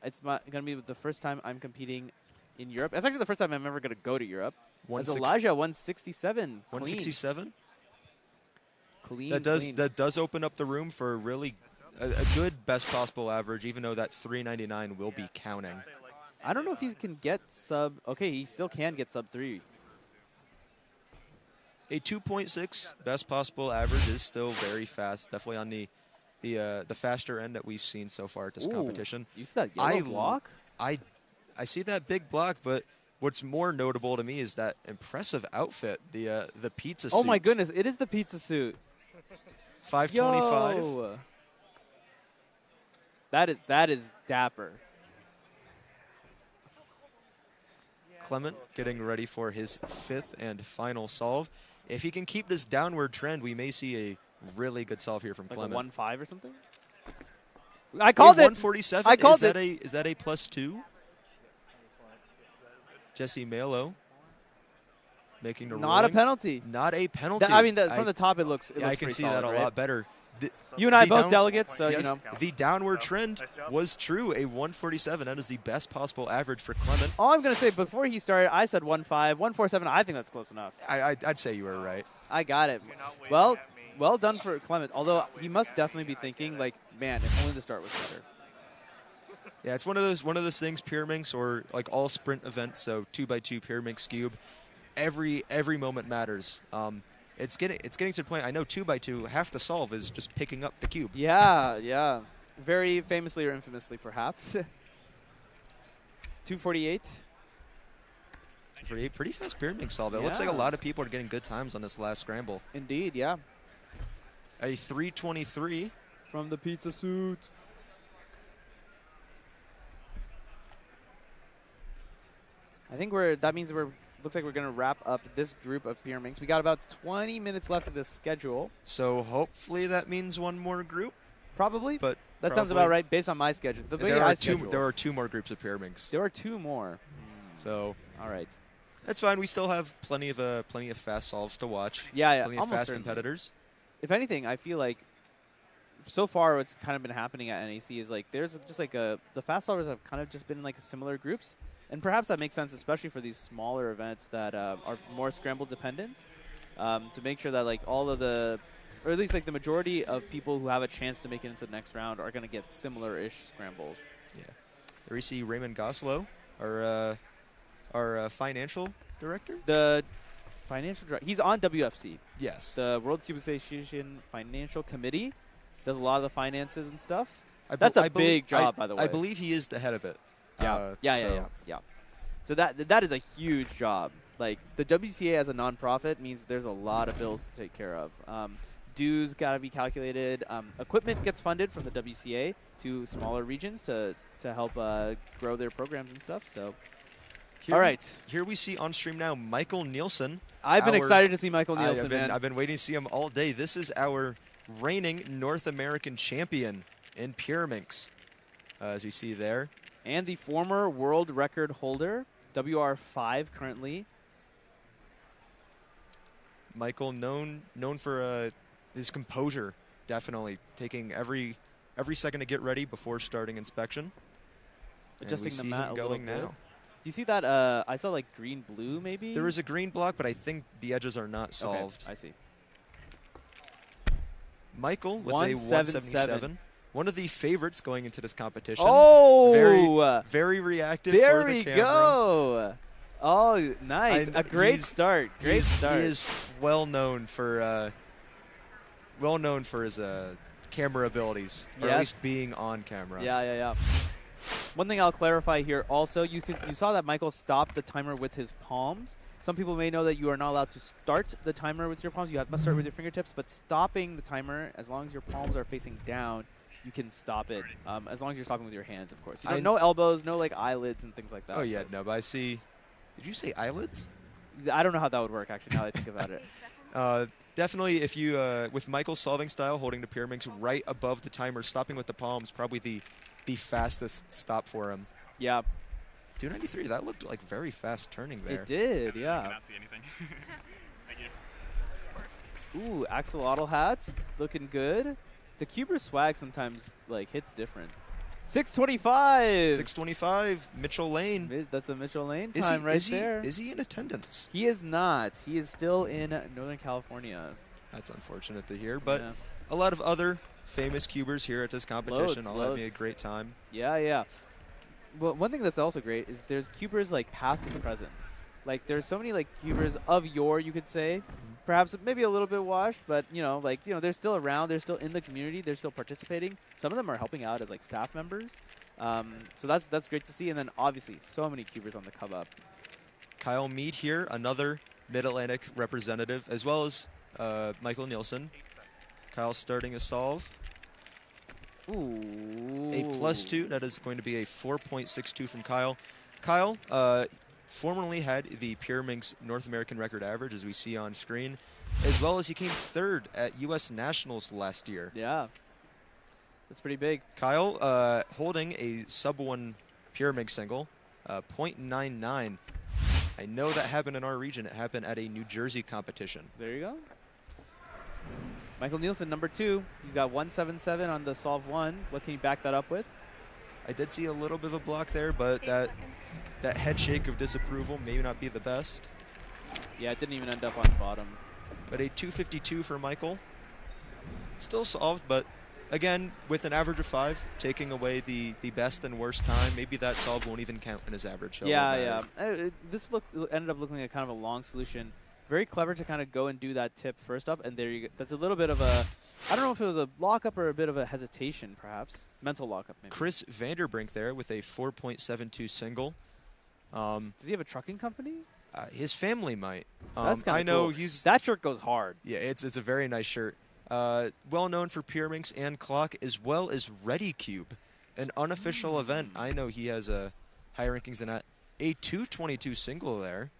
[SPEAKER 15] It's going to be the first time I'm competing in Europe. It's actually the first time I'm ever going to go to Europe. That's Elijah, 167.
[SPEAKER 16] 167?
[SPEAKER 15] Clean.
[SPEAKER 16] That does open up the room for really a good best possible average, even though that 399 will be counting.
[SPEAKER 15] I don't know if he can get sub. Okay, he still can get sub 3.
[SPEAKER 16] A 2.6 best possible average is still very fast. Definitely on the faster end that we've seen so far at this competition.
[SPEAKER 15] You see that yellow block?
[SPEAKER 16] I see that big block, but what's more notable to me is that impressive outfit, the pizza suit.
[SPEAKER 15] Oh my goodness, it is the pizza suit.
[SPEAKER 16] 525.
[SPEAKER 15] Yo. That is dapper.
[SPEAKER 16] Clement getting ready for his 5th and final solve. If he can keep this downward trend, we may see a really good solve here from
[SPEAKER 15] like
[SPEAKER 16] Clement.
[SPEAKER 15] A 1.5 or something? I called it.
[SPEAKER 16] 147.
[SPEAKER 15] I called it.
[SPEAKER 16] Is that a +2? Jesse Malo making the
[SPEAKER 15] Not
[SPEAKER 16] ruling.
[SPEAKER 15] a penalty.
[SPEAKER 16] Not a penalty.
[SPEAKER 15] I mean, from the top, it looks.
[SPEAKER 16] I can see that a lot better.
[SPEAKER 15] You and I both delegates, so
[SPEAKER 16] yes,
[SPEAKER 15] you know.
[SPEAKER 16] The downward trend was true. A 147. That is the best possible average for Clement.
[SPEAKER 15] All I'm going to say, before he started, I said 1.5, 147. I think that's close enough.
[SPEAKER 16] I'd say you were right.
[SPEAKER 15] I got it. Well done for Clement. Although he must definitely be thinking, like, man, if only the start was better.
[SPEAKER 16] Yeah, it's one of those things, Pyraminx, or like all sprint events, so 2x2 Pyraminx cube. Every moment matters. It's getting to the point. I know 2x2, half the solve is just picking up the cube.
[SPEAKER 15] Yeah. Very famously or infamously, perhaps. 248.
[SPEAKER 16] Pretty fast Pyraminx solve. It looks like a lot of people are getting good times on this last scramble.
[SPEAKER 15] Indeed, yeah.
[SPEAKER 16] A 323
[SPEAKER 15] from the pizza suit. I think that means looks like we're going to wrap up this group of Pyraminx. We got about 20 minutes left of this schedule.
[SPEAKER 16] So hopefully that means one more group.
[SPEAKER 15] Probably.
[SPEAKER 16] But
[SPEAKER 15] that sounds about right based on my schedule.
[SPEAKER 16] There are two more groups of Pyraminx.
[SPEAKER 15] There are 2 more.
[SPEAKER 16] So
[SPEAKER 15] all right.
[SPEAKER 16] That's fine. We still have plenty of fast solves to watch.
[SPEAKER 15] Yeah.
[SPEAKER 16] Plenty of fast competitors.
[SPEAKER 15] If anything, I feel like so far what's kind of been happening at NAC is like there's just like the fast solvers have kind of just been like similar groups. And perhaps that makes sense, especially for these smaller events that are more scramble dependent, to make sure that like all of or at least like the majority of people who have a chance to make it into the next round are going to get similar-ish scrambles.
[SPEAKER 16] Yeah. There we see Raymond Goslow, our financial director.
[SPEAKER 15] The financial director. He's on WFC.
[SPEAKER 16] Yes.
[SPEAKER 15] The World Cube Association Financial Committee does a lot of the finances and stuff. That's a big job, by the way.
[SPEAKER 16] I believe he is the head of it.
[SPEAKER 15] Yeah. So that is a huge job. Like the WCA as a nonprofit means there's a lot of bills to take care of. Dues got to be calculated. Equipment gets funded from the WCA to smaller regions to help grow their programs and stuff. So, all right.
[SPEAKER 16] Here we see on stream now Michael Nielsen.
[SPEAKER 15] I've been excited to see Michael Nielsen, man.
[SPEAKER 16] I've been waiting to see him all day. This is our reigning North American champion in Pyraminx, as you see there.
[SPEAKER 15] And the former world record holder, WR5 currently.
[SPEAKER 16] Michael, known for his composure, definitely taking every second to get ready before starting inspection.
[SPEAKER 15] Adjusting the mat a little
[SPEAKER 16] going
[SPEAKER 15] bit.
[SPEAKER 16] now.
[SPEAKER 15] Do you see that? I saw like green-blue maybe?
[SPEAKER 16] There is a green block, but I think the edges are not solved.
[SPEAKER 15] Okay, I see.
[SPEAKER 16] Michael with a 177. One of the favorites going into this competition.
[SPEAKER 15] Oh!
[SPEAKER 16] Very reactive
[SPEAKER 15] there
[SPEAKER 16] for the
[SPEAKER 15] we
[SPEAKER 16] camera.
[SPEAKER 15] go. Oh, nice. A great start. Great start.
[SPEAKER 16] He is well known for his camera abilities, or at least being on camera.
[SPEAKER 15] Yeah. One thing I'll clarify here also, you saw that Michael stopped the timer with his palms. Some people may know that you are not allowed to start the timer with your palms. You must start with your fingertips, but stopping the timer, as long as your palms are facing down, you can stop it, as long as you're stopping with your hands, of course. No elbows, no like eyelids and things like that.
[SPEAKER 16] Oh, yeah, no, but I see. Did you say eyelids?
[SPEAKER 15] I don't know how that would work, actually, now that I think about it.
[SPEAKER 16] Definitely, if you, with Michael's solving style, holding the Pyraminx right above the timer, stopping with the palms, probably the fastest stop for him.
[SPEAKER 15] Yeah.
[SPEAKER 16] 293, that looked like very fast turning there.
[SPEAKER 15] It did, yeah.
[SPEAKER 1] I cannot see anything. Thank you.
[SPEAKER 15] Ooh, axolotl hats, looking good. The Cuber swag sometimes like hits different. 625.
[SPEAKER 16] 625, Mitchell Lane.
[SPEAKER 15] That's a Mitchell Lane time right there.
[SPEAKER 16] Is he in attendance?
[SPEAKER 15] He is not. He is still in Northern California.
[SPEAKER 16] That's unfortunate to hear, but a lot of other famous cubers here at this competition. All having a great time.
[SPEAKER 15] Yeah. Well, one thing that's also great is there's cubers like past and present. Like there's so many like cubers of yore, you could say. Perhaps maybe a little bit washed, but they're still around. They're still in the community. They're still participating. Some of them are helping out as like staff members. So that's great to see. And then obviously so many cubers on the come up.
[SPEAKER 16] Kyle Mead here, another Mid-Atlantic representative, as well as Michael Nielsen. Kyle starting a solve.
[SPEAKER 15] Ooh.
[SPEAKER 16] A +2. That is going to be a 4.62 from Kyle. Kyle formerly had the Pyraminx North American record average, as we see on screen, as well as he came third at U.S. Nationals last year.
[SPEAKER 15] Yeah. That's pretty big.
[SPEAKER 16] Kyle holding a sub-1 Pyraminx single, 0.99. I know that happened in our region. It happened at a New Jersey competition.
[SPEAKER 15] There you go. Michael Nielsen, number 2. He's got 177 on the solve 1. What can you back that up with?
[SPEAKER 16] I did see a little bit of a block there, but that head shake of disapproval may not be the best.
[SPEAKER 15] Yeah, it didn't even end up on the bottom.
[SPEAKER 16] But a 252 for Michael. Still solved, but again, with an average of 5, taking away the best and worst time, maybe that solve won't even count in his average. So
[SPEAKER 15] yeah. This ended up looking like kind of a long solution. Very clever to kind of go and do that tip first up, and there you go. That's a little bit of a, I don't know if it was a lockup or a bit of a hesitation, perhaps. Mental lockup, maybe.
[SPEAKER 16] Chris Vanderbrink there with a 4.72 single.
[SPEAKER 15] Does he have a trucking company?
[SPEAKER 16] His family might.
[SPEAKER 15] That's kind of cool.
[SPEAKER 16] He's
[SPEAKER 15] that shirt goes hard.
[SPEAKER 16] Yeah, it's a very nice shirt. Well known for Pyraminx and Clock, as well as Ready Cube, an unofficial event. I know he has high rankings in that. A 222 single there.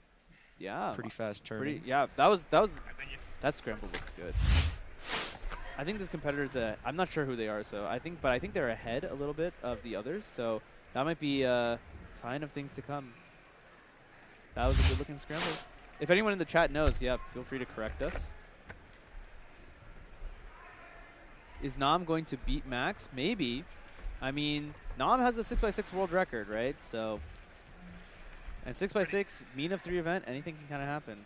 [SPEAKER 15] Yeah.
[SPEAKER 16] Pretty fast turn.
[SPEAKER 15] That scramble looked good. I think this competitor's I'm not sure who they are, but I think they're ahead a little bit of the others, so that might be a sign of things to come. That was a good looking scramble. If anyone in the chat knows, feel free to correct us. Is Nam going to beat Max? Maybe. I mean, Nam has the 6x6 world record, right? So, and 6x6, mean of 3 event, anything can kind of happen.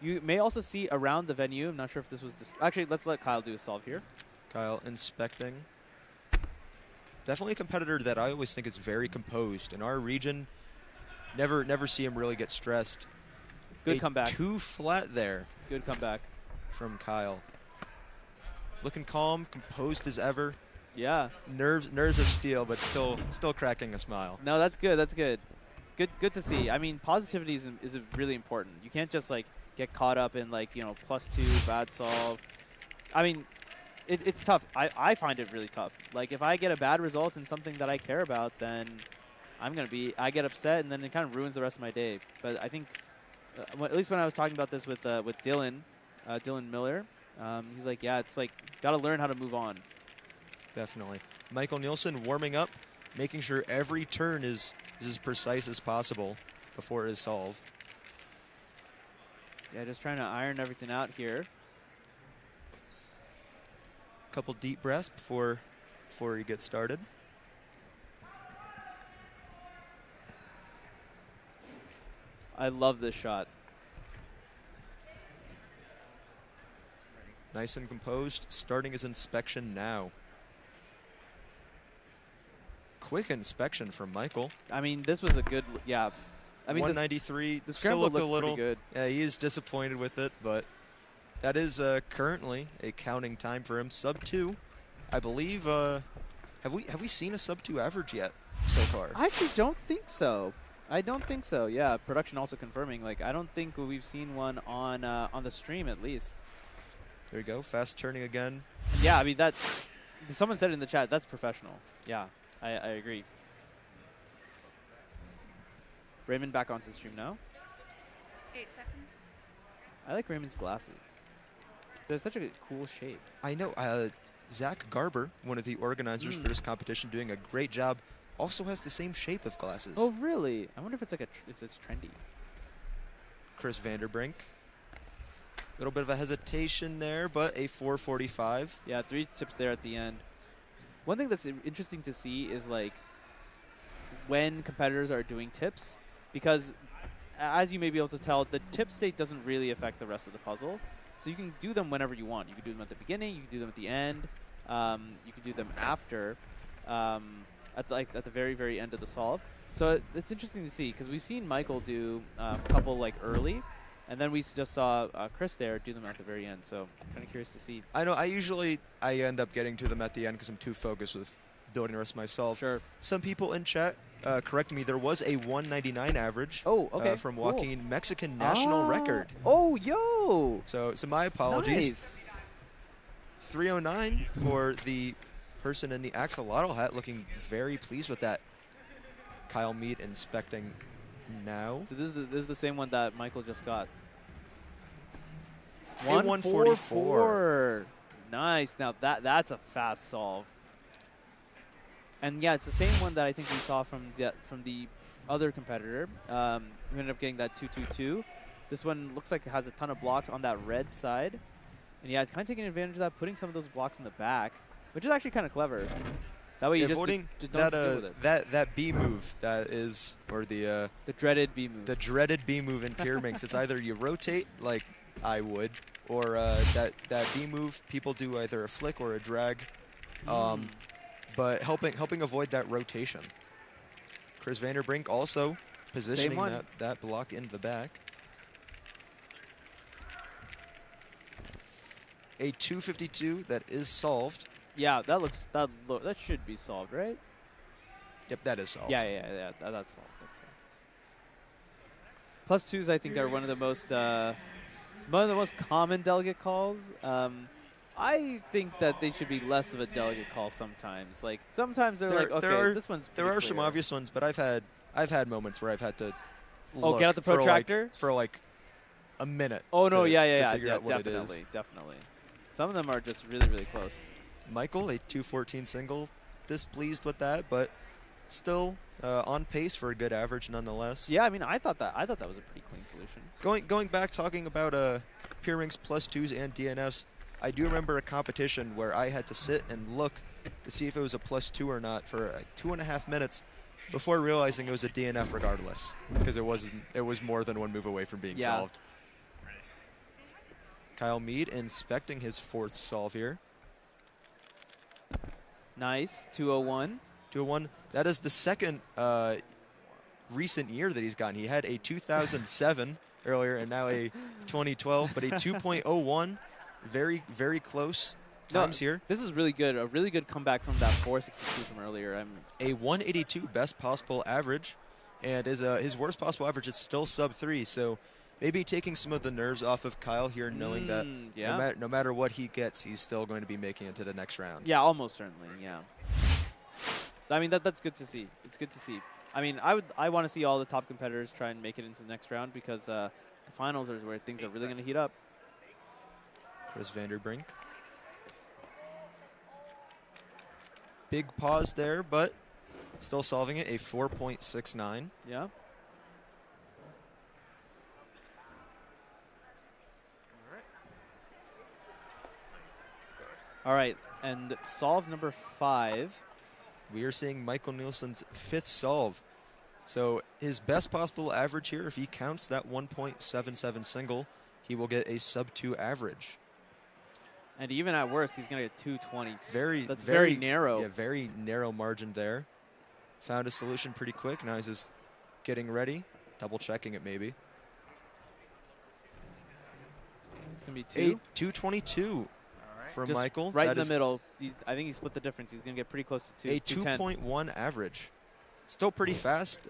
[SPEAKER 15] You may also see around the venue. I'm not sure if this was... Actually, let's let Kyle do a solve here.
[SPEAKER 16] Kyle inspecting. Definitely a competitor that I always think is very composed. In our region, never see him really get stressed.
[SPEAKER 15] Good comeback.
[SPEAKER 16] 2 flat there.
[SPEAKER 15] Good comeback.
[SPEAKER 16] From Kyle. Looking calm, composed as ever.
[SPEAKER 15] Yeah.
[SPEAKER 16] Nerves of steel, but still cracking a smile.
[SPEAKER 15] No, that's good. That's good. Good to see. I mean, positivity is really important. You can't just like get caught up in like, +2 bad solve. I mean, it's tough. I find it really tough. Like if I get a bad result in something that I care about, then I get upset, and then it kind of ruins the rest of my day. But I think, at least when I was talking about this with Dylan Miller, he's like, yeah, it's like gotta learn how to move on.
[SPEAKER 16] Definitely. Michael Nielsen warming up, making sure every turn is as precise as possible. before his solve.
[SPEAKER 15] Yeah, just trying to iron everything out here.
[SPEAKER 16] Couple deep breaths before he gets started.
[SPEAKER 15] I love this shot.
[SPEAKER 16] Nice and composed, starting his inspection now. Quick inspection from Michael.
[SPEAKER 15] I mean, this was a good, yeah. I mean,
[SPEAKER 16] 193,
[SPEAKER 15] the
[SPEAKER 16] still looked a little.
[SPEAKER 15] good.
[SPEAKER 16] Yeah, he is disappointed with it, but that is currently a counting time for him. Sub 2, I believe. Have we seen a sub 2 average yet so far?
[SPEAKER 15] I actually don't think so. I don't think so. Yeah, production also confirming. Like, I don't think we've seen one on the stream at least.
[SPEAKER 16] There you go, fast turning again.
[SPEAKER 15] Yeah, I mean that. Someone said in the chat that's professional. Yeah, I agree. Raymond back onto the stream now.
[SPEAKER 18] 8 seconds.
[SPEAKER 15] I like Raymond's glasses. They're such a cool shape.
[SPEAKER 16] I know. Zach Garber, one of the organizers for this competition, doing a great job, also has the same shape of glasses.
[SPEAKER 15] Oh, really? I wonder if it's like if it's trendy.
[SPEAKER 16] Chris Vanderbrink. A little bit of a hesitation there, but a 445.
[SPEAKER 15] Yeah, 3 tips there at the end. One thing that's interesting to see is like when competitors are doing tips, because as you may be able to tell, the tip state doesn't really affect the rest of the puzzle. So you can do them whenever you want. You can do them at the beginning, you can do them at the end, you can do them after, at the very, very end of the solve. So it's interesting to see, because we've seen Michael do a couple like early, and then we just saw Chris there do them at the very end. So kind of curious to see.
[SPEAKER 16] I know. I end up getting to them at the end because I'm too focused with building the rest of my solve.
[SPEAKER 15] Sure.
[SPEAKER 16] Some people in chat correct me. There was a 199 average.
[SPEAKER 15] Oh, okay.
[SPEAKER 16] From
[SPEAKER 15] cool.
[SPEAKER 16] Joaquin, Mexican national record.
[SPEAKER 15] Oh, yo.
[SPEAKER 16] So my apologies.
[SPEAKER 15] Nice.
[SPEAKER 16] 309 for the person in the axolotl hat, looking very pleased with that. Kyle Mead inspecting now.
[SPEAKER 15] So this is the same one that Michael just got.
[SPEAKER 16] 144.
[SPEAKER 15] Nice. Now that's a fast solve. And yeah, it's the same one that I think we saw from the other competitor. We ended up getting that 222. This one looks like it has a ton of blocks on that red side. And yeah, it's kind of taking advantage of that, putting some of those blocks in the back, which is actually kind of clever. That way you just don't deal with it.
[SPEAKER 16] That B move that is, or the
[SPEAKER 15] dreaded B move.
[SPEAKER 16] The dreaded B move in Pyraminx. It's either you rotate like I would, or that B move people do either a flick or a drag, but helping avoid that rotation. Chris Vanderbrink also positioning that block in the back. A 252 that is solved.
[SPEAKER 15] Yeah, that should be solved, right?
[SPEAKER 16] Yep, that is solved.
[SPEAKER 15] Yeah, that's solved. Plus twos, I think, are one of the most common delegate calls. I think that they should be less of a delegate call sometimes. Like sometimes they're like, okay, this one's.
[SPEAKER 16] There are some obvious ones, but I've had moments where I've had to.
[SPEAKER 15] Get out the protractor
[SPEAKER 16] for like a minute.
[SPEAKER 15] Oh no,
[SPEAKER 16] to figure out what it is.
[SPEAKER 15] Definitely. Some of them are just really, really close.
[SPEAKER 16] Michael, a 214 single, displeased with that, but still on pace for a good average nonetheless.
[SPEAKER 15] Yeah, I mean, I thought that was a pretty clean solution.
[SPEAKER 16] Going back, talking about Pyraminx plus twos and DNFs, I do remember a competition where I had to sit and look to see if it was a plus two or not for 2.5 minutes before realizing it was a DNF regardless, because it was more than one move away from being solved. Kyle Mead inspecting his fourth solve here.
[SPEAKER 15] Nice, 201.
[SPEAKER 16] 201. That is the second recent year that he's gotten. He had a 2007 earlier and now a 2012, but a 2.01. Very, very close times here.
[SPEAKER 15] This is really good. A really good comeback from that 462 from earlier.
[SPEAKER 16] A 182 best possible average, and his worst possible average is still sub 3. So maybe taking some of the nerves off of Kyle here, knowing that no matter what he gets, he's still going to be making it to the next round.
[SPEAKER 15] Yeah, almost certainly. Yeah. I mean that's good to see. It's good to see. I mean, I want to see all the top competitors try and make it into the next round, because the finals is where things are really going to heat up.
[SPEAKER 16] Chris Vanderbrink. Big pause there, but still solving it. A 4.69.
[SPEAKER 15] Yeah. All right, and solve number 5.
[SPEAKER 16] We are seeing Michael Nielsen's 5th solve. So his best possible average here, if he counts that 1.77 single, he will get a sub-2 average.
[SPEAKER 15] And even at worst, he's going to get 220. That's
[SPEAKER 16] very
[SPEAKER 15] very narrow.
[SPEAKER 16] Yeah, very narrow margin there. Found a solution pretty quick. Now he's just getting ready, double-checking it maybe.
[SPEAKER 15] It's going to be 2.
[SPEAKER 16] 222 for
[SPEAKER 15] Just
[SPEAKER 16] Michael.
[SPEAKER 15] Right
[SPEAKER 16] That
[SPEAKER 15] in the
[SPEAKER 16] is
[SPEAKER 15] middle. I think he split the difference. He's going to get pretty close to 2.
[SPEAKER 16] a 2.1 average. Still pretty fast.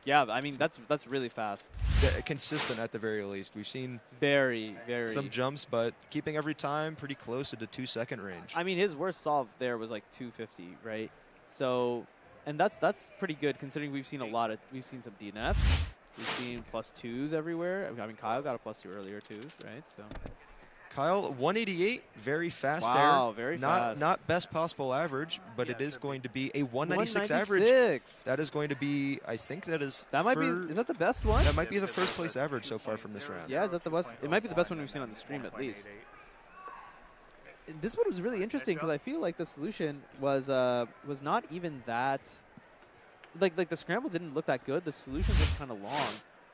[SPEAKER 15] Yeah, I mean, that's really fast.
[SPEAKER 16] Yeah, consistent at the very least. We've seen
[SPEAKER 15] very
[SPEAKER 16] some jumps, but keeping every time pretty close to the 2-second range.
[SPEAKER 15] I mean, his worst solve there was like 250, right? So, and that's pretty good considering we've seen some DNFs. We've seen +2s everywhere. I mean, Kyle got a +2 earlier too, right? So.
[SPEAKER 16] Kyle, 188, very fast there.
[SPEAKER 15] Wow, very fast.
[SPEAKER 16] Not best possible average, but it is going to be a 196 average.
[SPEAKER 15] 196.
[SPEAKER 16] That is going to be, I think that is.
[SPEAKER 15] That might be. Is that the best one?
[SPEAKER 16] That might be the first place average so far from this round.
[SPEAKER 15] Yeah, is that the best? It might be the best one we've seen on the stream at least. This one was really interesting because I feel like the solution was not even that. Like the scramble didn't look that good. The solution was kind of long,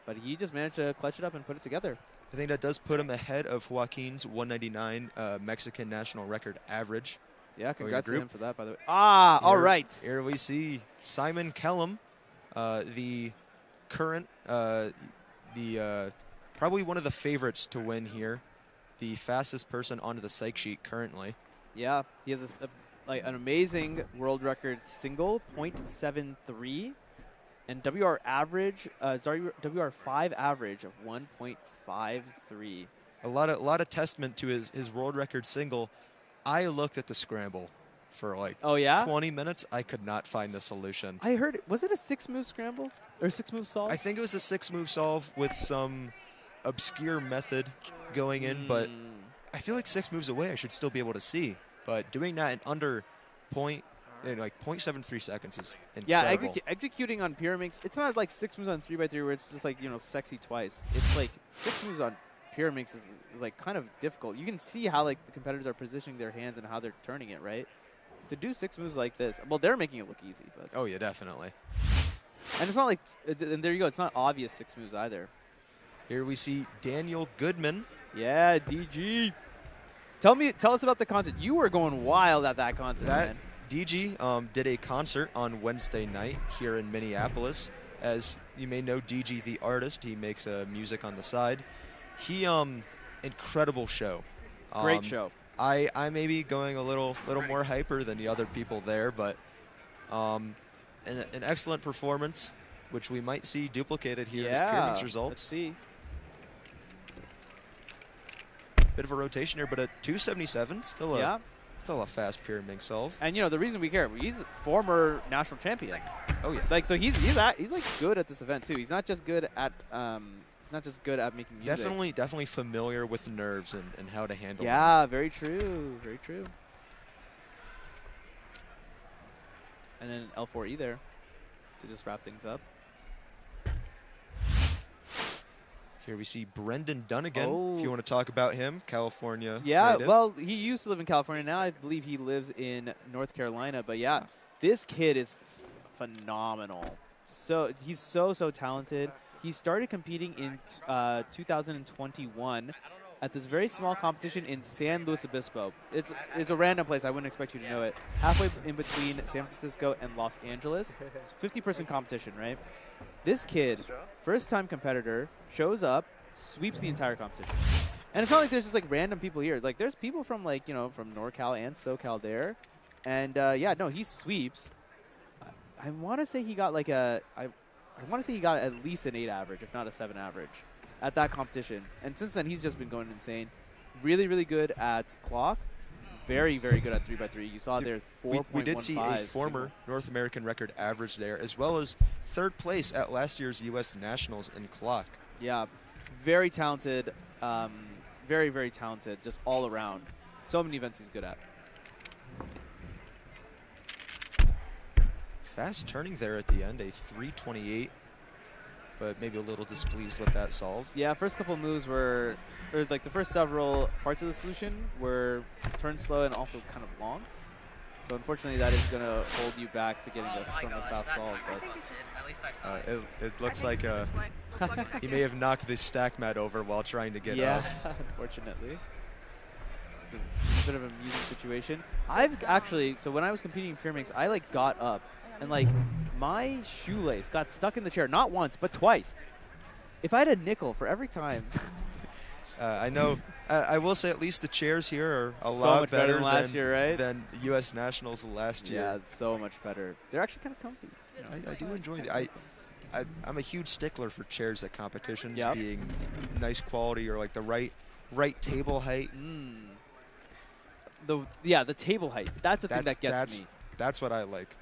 [SPEAKER 15] but he just managed to clutch it up and put it together.
[SPEAKER 16] I think that does put him ahead of Joaquin's 199 Mexican national record average.
[SPEAKER 15] Yeah, congrats to him for that, by the way. All right.
[SPEAKER 16] Here we see Simon Kellum, the current, probably one of the favorites to win here, the fastest person onto the psych sheet currently.
[SPEAKER 15] Yeah, he has an amazing world record single, 0.73. And WR average, WR5 average of 1.53.
[SPEAKER 16] A lot of testament to his world record single. I looked at the scramble for like 20 minutes. I could not find the solution.
[SPEAKER 15] I heard, was it a 6-move scramble or 6-move solve?
[SPEAKER 16] I think it was a 6-move solve with some obscure method going in, but I feel like 6 moves away I should still be able to see. But doing that in under 0.73 seconds is incredible.
[SPEAKER 15] Yeah, executing on Pyraminx, it's not like 6 moves on 3x3 where it's just like, sexy twice. It's like 6 moves on Pyraminx is like kind of difficult. You can see how like the competitors are positioning their hands and how they're turning it, right? To do 6 moves like this, well, they're making it look easy. But
[SPEAKER 16] oh, yeah, definitely.
[SPEAKER 15] And it's not like, and there you go, it's not obvious 6 moves either.
[SPEAKER 16] Here we see Daniel Goodman.
[SPEAKER 15] Yeah, DG. Tell us about the concert. You were going wild at that concert, man.
[SPEAKER 16] DG did a concert on Wednesday night here in Minneapolis. As you may know, DG, the artist, he makes music on the side. He incredible show.
[SPEAKER 15] Great show.
[SPEAKER 16] I may be going a little more hyper than the other people there, but an excellent performance, which we might see duplicated here as Pyraminx results.
[SPEAKER 15] Let's see.
[SPEAKER 16] Bit of a rotation here, but a 277, still a fast Pyraminx solve.
[SPEAKER 15] And the reason we care, he's former national champion.
[SPEAKER 16] Oh yeah.
[SPEAKER 15] Like so he's like good at this event too. He's not just good at making music.
[SPEAKER 16] Definitely familiar with nerves and how to handle them.
[SPEAKER 15] Yeah, very true. Very true. And then L4E there to just wrap things up.
[SPEAKER 16] Here we see Brendan Dunnigan, if you want to talk about him, California native.
[SPEAKER 15] Well, he used to live in California. Now I believe he lives in North Carolina. But yeah, this kid is phenomenal. So he's so talented. He started competing in 2021 at this very small competition in San Luis Obispo. It's a random place. I wouldn't expect you to know it. Halfway in between San Francisco and Los Angeles. It's a 50-person competition, right? This kid, first-time competitor, shows up, sweeps the entire competition. And it's not like there's just like random people here. Like there's people from from NorCal and SoCal there. And he sweeps. I want to say he got like I want to say he got at least an 8 average, if not a 7 average, at that competition. And since then, he's just been going insane. Really, really good at clock. Very, very good at 3x3. You saw there 4.15.
[SPEAKER 16] We did see a former North American record average there, as well as 3rd place at last year's U.S. Nationals in clock.
[SPEAKER 15] Yeah, very talented. Very, very talented, just all around. So many events he's good at.
[SPEAKER 16] Fast turning there at the end, a 328. but maybe a little displeased with that solve.
[SPEAKER 15] Yeah, first couple moves were, or like the first several parts of the solution were turn slow and also kind of long. So unfortunately, that is going to hold you back to getting from a fast solve. But
[SPEAKER 16] it looks like he may have knocked the stack mat over while trying to get up.
[SPEAKER 15] Yeah, unfortunately. It's a bit of an amusing situation. I've actually, so when I was competing in Pyraminx, I like got up and like my shoelace got stuck in the chair, not once, but twice. If I had a nickel for every time.
[SPEAKER 16] I know. I will say at least the chairs here are a
[SPEAKER 15] So
[SPEAKER 16] lot
[SPEAKER 15] much better than last year, right?
[SPEAKER 16] Than U.S. Nationals last year.
[SPEAKER 15] Yeah, so much better. They're actually kind of comfy.
[SPEAKER 16] I do enjoy them. I'm a huge stickler for chairs at competitions being nice quality or like the right table height.
[SPEAKER 15] The table height. That's the thing that gets me.
[SPEAKER 16] That's what I like.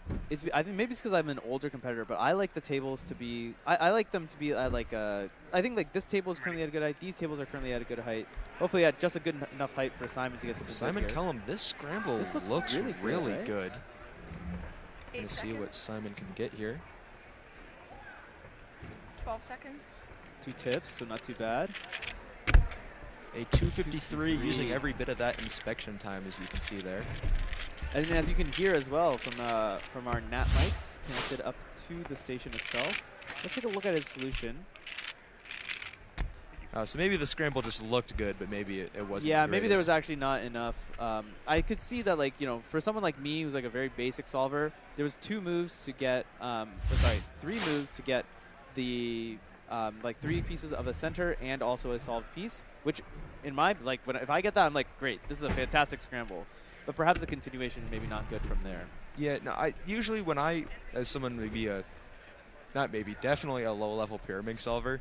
[SPEAKER 15] I think maybe it's because I'm an older competitor, but I like the tables to be. I like them to be like. I think like this table is currently at a good height. These tables are currently at a good height. Hopefully, at just a good enough height for Simon to get some.
[SPEAKER 16] Simon Cullum, this scramble looks really good.
[SPEAKER 15] Right?
[SPEAKER 16] Gonna see what Simon can get here.
[SPEAKER 18] 12 seconds.
[SPEAKER 15] 2 tips, so not too bad.
[SPEAKER 16] A 253 using every bit of that inspection time, as you can see there.
[SPEAKER 15] And as you can hear as well from our NAT mics connected up to the station itself. Let's take a look at his solution.
[SPEAKER 16] So maybe the scramble just looked good, but maybe it wasn't.
[SPEAKER 15] Yeah, maybe there was actually not enough. I could see that, like, for someone like me who's like a very basic solver, there was 2 moves to get, 3 moves to get the like 3 pieces of the center and also a solved piece, which in my if I get that, I'm like, great, this is a fantastic scramble. But perhaps the continuation maybe not good from there.
[SPEAKER 16] Yeah, no, usually when as someone definitely a low-level Pyraminx solver,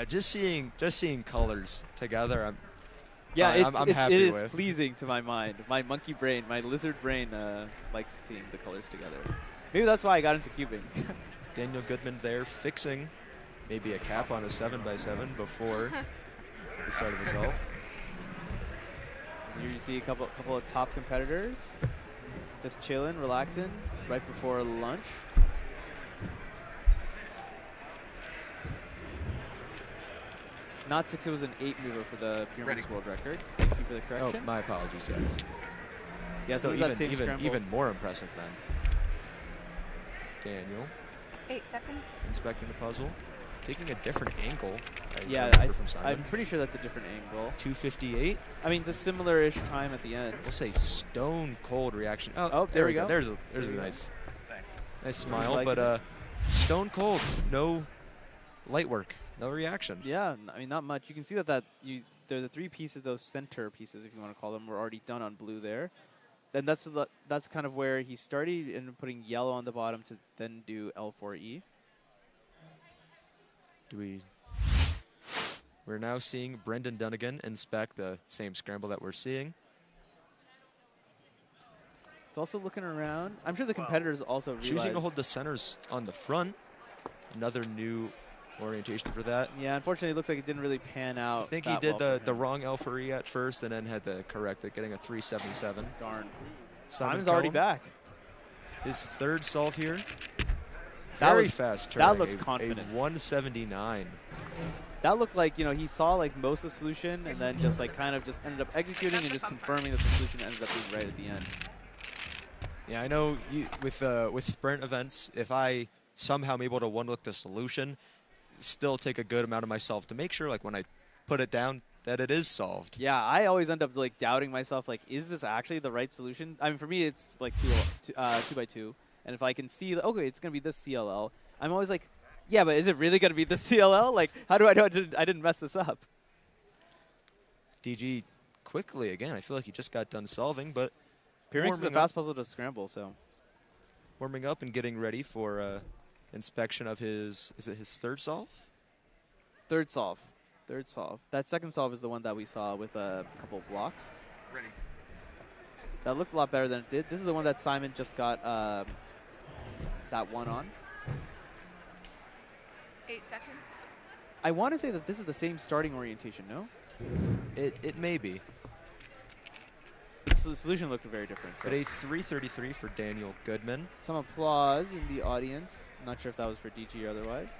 [SPEAKER 16] just seeing colors together, I'm happy
[SPEAKER 15] it is
[SPEAKER 16] with.
[SPEAKER 15] Pleasing to my mind. My monkey brain, my lizard brain likes seeing the colors together. Maybe that's why I got into cubing.
[SPEAKER 16] Daniel Goodman there fixing maybe a cap on a 7x7 before the start of the solve.
[SPEAKER 15] Here you see a couple of top competitors just chilling, relaxing right before lunch. Not 6, it was an 8 mover for the Pyraminx world record. Thank you for the correction.
[SPEAKER 16] Oh, my apologies, yes.
[SPEAKER 15] Yeah,
[SPEAKER 16] still
[SPEAKER 15] so
[SPEAKER 16] even more impressive then. Daniel.
[SPEAKER 18] 8 seconds.
[SPEAKER 16] Inspecting the puzzle. Taking a different angle.
[SPEAKER 15] Yeah, I'm pretty sure that's a different angle.
[SPEAKER 16] 258.
[SPEAKER 15] I mean, the similar-ish time at the end.
[SPEAKER 16] We'll say stone cold reaction.
[SPEAKER 15] Oh, there we go.
[SPEAKER 16] There's a nice smile, but stone cold. No light work. No reaction.
[SPEAKER 15] Yeah, I mean, not much. You can see that there's the 3 pieces, those center pieces, if you want to call them, were already done on blue there. Then that's kind of where he started in putting yellow on the bottom to then do L4E.
[SPEAKER 16] We're now seeing Brendan Dunnigan inspect the same scramble that we're seeing.
[SPEAKER 15] It's also looking around. I'm sure the competitors also realize.
[SPEAKER 16] Choosing to hold the centers on the front. Another new orientation for that.
[SPEAKER 15] Yeah, unfortunately, it looks like it didn't really pan out.
[SPEAKER 16] I think he did the wrong L4E at first and then had to correct it, getting a 377.
[SPEAKER 15] Darn.
[SPEAKER 16] Simon's
[SPEAKER 15] already back.
[SPEAKER 16] His 3rd solve here. Very fast turn.
[SPEAKER 15] That looked confident.
[SPEAKER 16] A 179.
[SPEAKER 15] That looked like, he saw like most of the solution and then just like kind of just ended up executing and just confirming that the solution ended up being right at the end.
[SPEAKER 16] Yeah, I know with sprint events, if I somehow am able to one-look the solution, still take a good amount of myself to make sure, like when I put it down, that it is solved.
[SPEAKER 15] Yeah, I always end up like doubting myself, like, is this actually the right solution? I mean, for me, it's like 2x2. And if I can see, okay, it's going to be this CLL, I'm always like, yeah, but is it really going to be this CLL? Like, how do I know I didn't mess this up?
[SPEAKER 16] DG quickly again. I feel like he just got done solving, but
[SPEAKER 15] Pyraminx is a fast puzzle to scramble, so.
[SPEAKER 16] Warming up and getting ready for inspection of is it his 3rd solve?
[SPEAKER 15] 3rd solve. 3rd solve. That 2nd solve is the one that we saw with a couple of blocks.
[SPEAKER 8] Ready.
[SPEAKER 15] That looked a lot better than it did. This is the one that Simon just got that one on.
[SPEAKER 18] 8 seconds.
[SPEAKER 15] I want to say that this is the same starting orientation, no?
[SPEAKER 16] It may be.
[SPEAKER 15] The solution looked very different. So.
[SPEAKER 16] But a 333 for Daniel Goodman.
[SPEAKER 15] Some applause in the audience. Not sure if that was for DG or otherwise.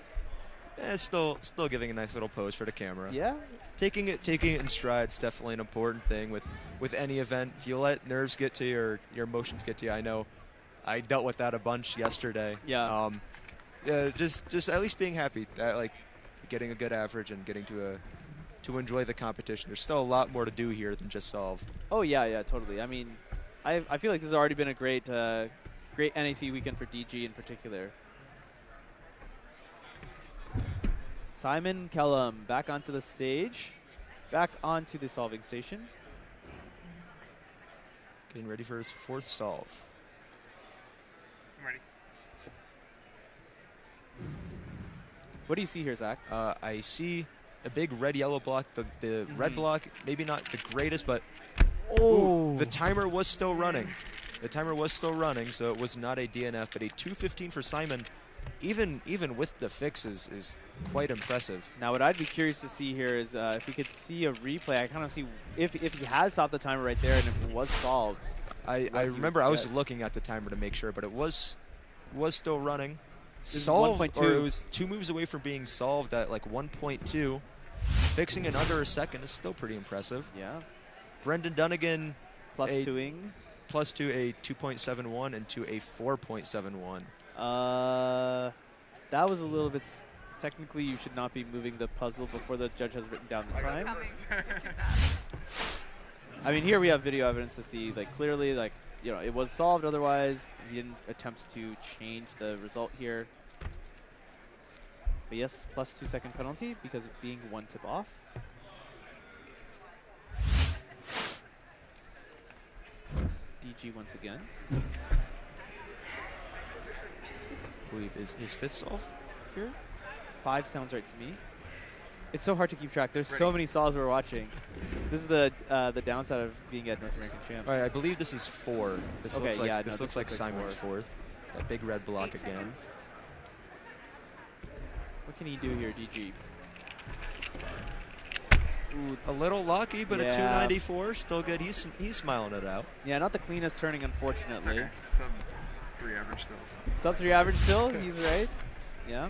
[SPEAKER 16] Still giving a nice little pose for the camera.
[SPEAKER 15] Yeah.
[SPEAKER 16] Taking it in stride is definitely an important thing with any event. If you let nerves get to you or your emotions get to you, I know I dealt with that a bunch yesterday.
[SPEAKER 15] Yeah.
[SPEAKER 16] Just at least being happy that like getting a good average and getting to enjoy the competition. There's still a lot more to do here than just solve.
[SPEAKER 15] Oh yeah, totally. I mean, I feel like this has already been a great NAC weekend for DG in particular. Simon Kellum back onto the stage, back onto the solving station.
[SPEAKER 16] Getting ready for his 4th solve.
[SPEAKER 9] I'm ready.
[SPEAKER 15] What do you see here, Zach?
[SPEAKER 16] I see a big red-yellow block. The red block, maybe not the greatest, but the timer was still running. The timer was still running, so it was not a DNF, but a 2:15 for Simon. Even with the fix is quite impressive.
[SPEAKER 15] Now, what I'd be curious to see here is if we could see a replay. I kind of see if he has stopped the timer right there and if it was solved.
[SPEAKER 16] I remember I was looking at the timer to make sure, but it was still running.
[SPEAKER 15] Solved,
[SPEAKER 16] or it was 2 moves away from being solved at like 1.2. Fixing in under a second is still pretty impressive.
[SPEAKER 15] Yeah.
[SPEAKER 16] Brendan Dunnigan
[SPEAKER 15] plus 2ing.
[SPEAKER 16] Plus 2, a 2.71 and to a 4.71.
[SPEAKER 15] That was a little bit. Technically, you should not be moving the puzzle before the judge has written down the time. I mean, here we have video evidence to see, like, clearly, like, you know, it was solved. Otherwise, he didn't attempt to change the result here. But yes, plus 2 second penalty because of being 1 tip off. DG once again.
[SPEAKER 16] I believe is his 5th solve here.
[SPEAKER 15] 5 sounds right to me. It's so hard to keep track. There's so many solves we're watching. This is the downside of being at North American Champs.
[SPEAKER 16] All right, I believe this is 4. This
[SPEAKER 15] okay,
[SPEAKER 16] looks like
[SPEAKER 15] yeah,
[SPEAKER 16] this looks like Simon's 4th. That big red block again.
[SPEAKER 15] What can he do here, DG?
[SPEAKER 16] Ooh, a little lucky, but a 294, still good. He's smiling it out.
[SPEAKER 15] Yeah, not the cleanest turning, unfortunately.
[SPEAKER 9] Okay. Sub 3 average still.
[SPEAKER 15] Sub 3 average still. He's right. Yeah.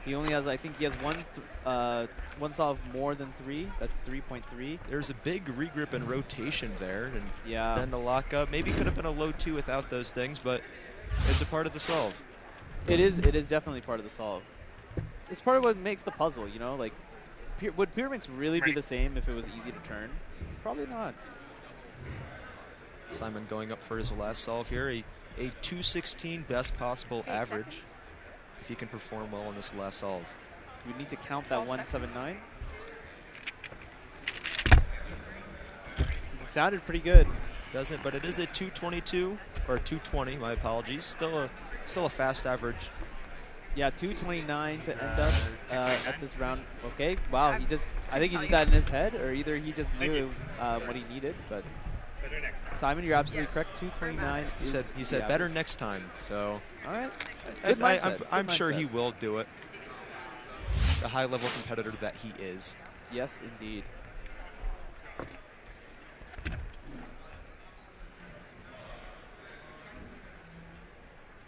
[SPEAKER 15] He only has, I think he has one solve more than 3. That's 3.3.
[SPEAKER 16] There's a big regrip and rotation there, and
[SPEAKER 15] yeah.
[SPEAKER 16] Then the lockup. Maybe could have been a low 2 without those things, but it's a part of the solve.
[SPEAKER 15] It is definitely part of the solve. It's part of what makes the puzzle, you know? Like, would Pyraminx really be the same if it was easy to turn? Probably not.
[SPEAKER 16] Simon going up for his last solve here. A 216 best possible average if he can perform well on this last solve.
[SPEAKER 15] We need to count that 179. Sounded pretty good.
[SPEAKER 16] Doesn't, but it is a 222 or 220. My apologies. Still a fast average.
[SPEAKER 15] Yeah, 229 to end up at this round. Okay, wow. I think he did that in his head, or either he just knew what he needed. But Simon, you're absolutely correct. 229.
[SPEAKER 16] He said better next time. So
[SPEAKER 15] all right.
[SPEAKER 16] I'm sure he will do it. The high-level competitor that he is.
[SPEAKER 15] Yes, indeed.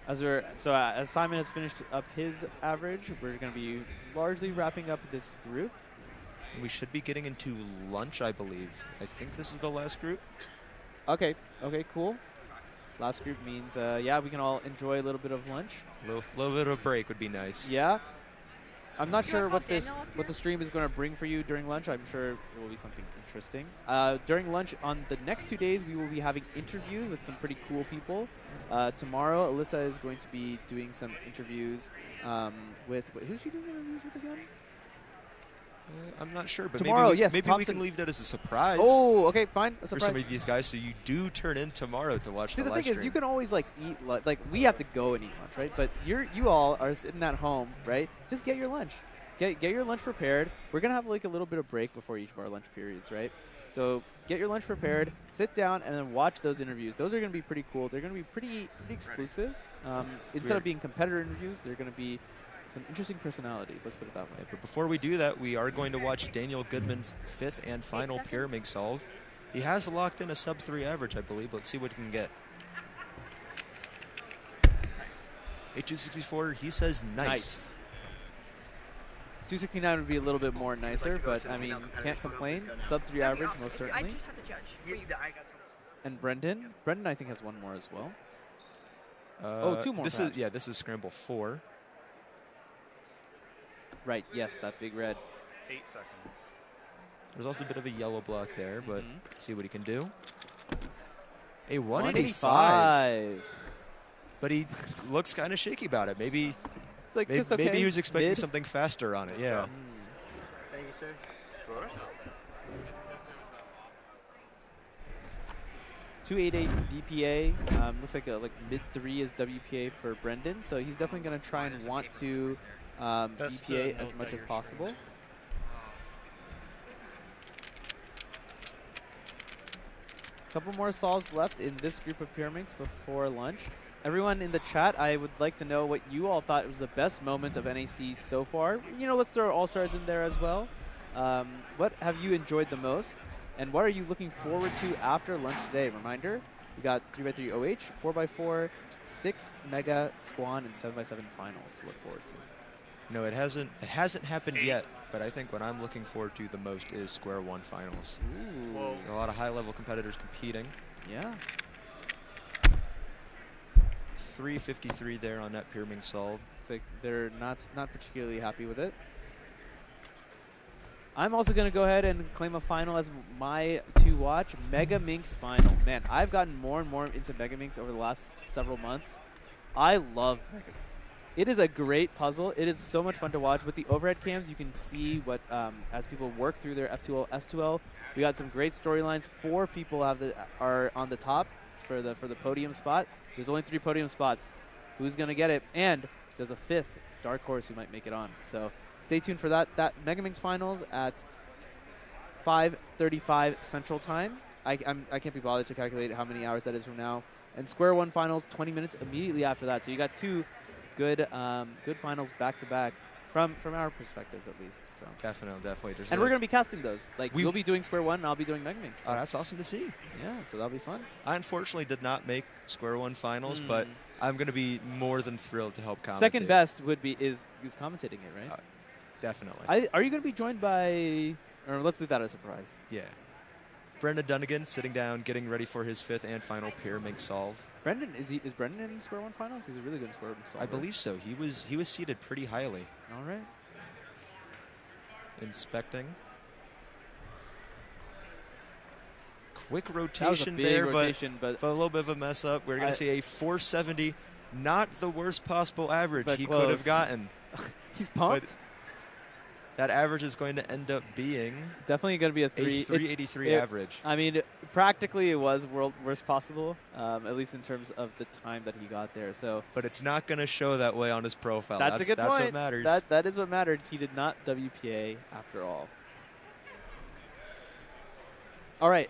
[SPEAKER 15] As Simon has finished up his average, we're going to be largely wrapping up this group.
[SPEAKER 16] We should be getting into lunch, I believe. I think this is the last group.
[SPEAKER 15] Okay, cool. Last group means, yeah, we can all enjoy a little bit of lunch.
[SPEAKER 16] Little bit of a break would be nice.
[SPEAKER 15] Yeah. I'm not sure what the stream is going to bring for you during lunch. I'm sure it will be something interesting. During lunch on the next 2 days, we will be having interviews with some pretty cool people. Tomorrow, Alyssa is going to be doing some interviews with who's she doing interviews with again?
[SPEAKER 16] I'm not sure, but
[SPEAKER 15] tomorrow,
[SPEAKER 16] maybe we can leave that as a surprise.
[SPEAKER 15] Oh, okay, fine. A surprise
[SPEAKER 16] for some of these guys, so you do turn in tomorrow to watch the live stream.
[SPEAKER 15] The thing is, you can always like eat lunch. Like we have to go and eat lunch, right? But you all are sitting at home, right? Just get your lunch. Get your lunch prepared. We're gonna have like a little bit of break before each of our lunch periods, right? So get your lunch prepared, sit down, and then watch those interviews. Those are gonna be pretty cool. They're gonna be pretty exclusive. Instead of being competitor interviews, they're gonna be some interesting personalities, let's put it that way.
[SPEAKER 16] Yeah, but before we do that, we are going to watch Daniel Goodman's 5th and final Pyraminx solve. He has locked in a sub 3 average, I believe. Let's see what he can get.
[SPEAKER 9] Nice.
[SPEAKER 16] H264, he says nice.
[SPEAKER 15] 269 would be a little bit more nicer, but I mean, can't complain. Sub 3 average, most certainly. And Brendan I think has one more as well. Oh, 2 more.
[SPEAKER 16] This is scramble 4.
[SPEAKER 15] Right. Yes, that big red.
[SPEAKER 1] 8 seconds.
[SPEAKER 16] There's also a bit of a yellow block there, but see what he can do. A 185. But he looks kind of shaky about it. Maybe,
[SPEAKER 15] like
[SPEAKER 16] maybe he was expecting something faster on it. Yeah.
[SPEAKER 8] Thank you, sir. Sure.
[SPEAKER 15] 288 DPA. Looks like mid 3 is WPA for Brendan, so he's definitely going to try and want to DPA as much as possible. Couple more solves left in this group of Pyraminx before lunch. Everyone in the chat, I would like to know what you all thought was the best moment of NAC so far. You know, let's throw All-Stars in there as well. What have you enjoyed the most? And what are you looking forward to after lunch today? Reminder, we got 3x3 OH, 4x4, 6 Mega, Squan, and 7x7 finals to look forward to.
[SPEAKER 16] You know, it hasn't happened yet, but I think what I'm looking forward to the most is Square 1 finals.
[SPEAKER 15] Ooh.
[SPEAKER 16] A lot of high-level competitors competing.
[SPEAKER 15] Yeah.
[SPEAKER 16] 353 there on that Pyraminx solve.
[SPEAKER 15] It's like they're not particularly happy with it. I'm also going to go ahead and claim a final as my to watch, MegaMinx final. Man, I've gotten more and more into MegaMinx over the last several months. I love MegaMinx. It is a great puzzle. It is so much fun to watch. With the overhead cams, you can see what as people work through their F2L, S2L. We got some great storylines. 4 people are on the top for the podium spot. There's only 3 podium spots. Who's going to get it? And there's a 5th dark horse who might make it on. So stay tuned for that. That MegaMinx finals at 5:35 Central Time. I can't be bothered to calculate how many hours that is from now. And Square 1 finals 20 minutes immediately after that. So you got 2 good finals back to back from our perspectives at least. So
[SPEAKER 16] definitely.
[SPEAKER 15] And we're gonna be casting those. Like we'll be doing Square 1 and I'll be doing MegaMinx. So.
[SPEAKER 16] Oh, that's awesome to see.
[SPEAKER 15] Yeah, so that'll be fun.
[SPEAKER 16] I unfortunately did not make Square 1 finals, but I'm gonna be more than thrilled to help commentate.
[SPEAKER 15] Second best would be is commentating it, right?
[SPEAKER 16] Definitely.
[SPEAKER 15] Are you gonna be joined by? Or let's leave that as a surprise.
[SPEAKER 16] Yeah. Brendan Dunnigan sitting down, getting ready for his 5th and final Pyraminx solve.
[SPEAKER 15] Brendan, is Brendan in Square 1 finals? He's a really good Square 1 solver.
[SPEAKER 16] I believe so. He was seated pretty highly.
[SPEAKER 15] All right.
[SPEAKER 16] Inspecting. Quick rotation there, but a little bit of a mess up. We're going to see a 470, not the worst possible average he could have gotten.
[SPEAKER 15] He's pumped.
[SPEAKER 16] But that average is going to end up being
[SPEAKER 15] definitely going to be a
[SPEAKER 16] 383 average.
[SPEAKER 15] I mean, practically it was worst possible, at least in terms of the time that he got there. So,
[SPEAKER 16] but it's not going to show that way on his profile.
[SPEAKER 15] That's a good point.
[SPEAKER 16] That's what matters.
[SPEAKER 15] That is what mattered. He did not WPA after all. All right.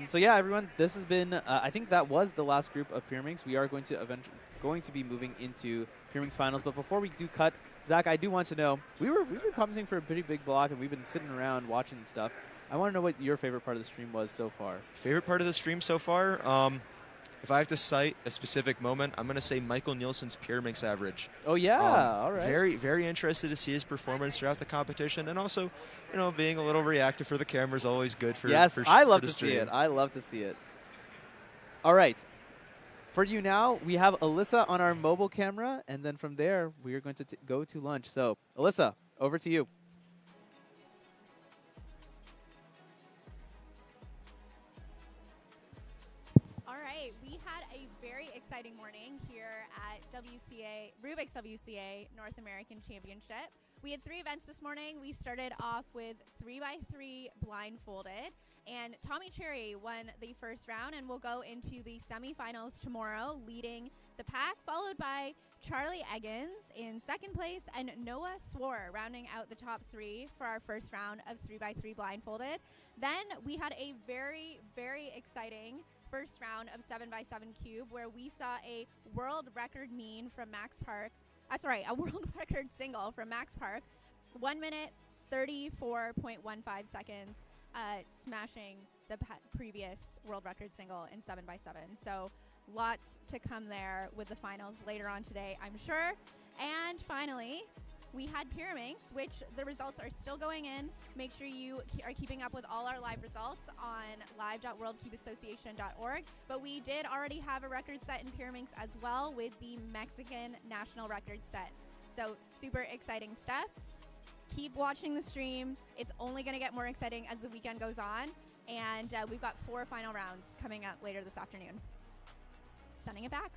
[SPEAKER 15] So yeah, everyone, this has been. I think that was the last group of Pyraminx. We are going to be moving into Pyraminx finals. But before we do cut, Zach, I do want to know, we've been commenting for a pretty big block, and we've been sitting around watching stuff. I want to know what your favorite part of the stream was so far.
[SPEAKER 16] Favorite part of the stream so far? If I have to cite a specific moment, I'm going to say Michael Nielsen's Pyraminx average.
[SPEAKER 15] Oh, yeah. All right.
[SPEAKER 16] Very, very interested to see his performance throughout the competition. And also, you know, being a little reactive for the camera is always good for
[SPEAKER 15] Yes, I love to
[SPEAKER 16] stream.
[SPEAKER 15] see it. I love to see it. All right. For you now, we have Alyssa on our mobile camera, and then from there, we are going to go to lunch. So, Alyssa, over to you.
[SPEAKER 19] All right, we had a very exciting morning here at Rubik's WCA North American Championship. We had 3 events this morning. We started off with 3x3 blindfolded, and Tommy Cherry won the first round and will go into the semifinals tomorrow, leading the pack, followed by Charlie Eggins in second place and Noah Swore rounding out the top 3 for our first round of 3x3 blindfolded. Then we had a very, very exciting first round of 7x7 cube where we saw a world record mean from Max Park. A world record single from Max Park, 1 minute 34.15 seconds, smashing the previous world record single in 7x7. So lots to come there with the finals later on today, I'm sure. And finally, we had Pyraminx, which the results are still going in. Make sure you are keeping up with all our live results on live.worldcubeassociation.org. But we did already have a record set in Pyraminx as well with the Mexican national record set. So super exciting stuff. Keep watching the stream. It's only going to get more exciting as the weekend goes on. And we've got 4 final rounds coming up later this afternoon. Sending it back.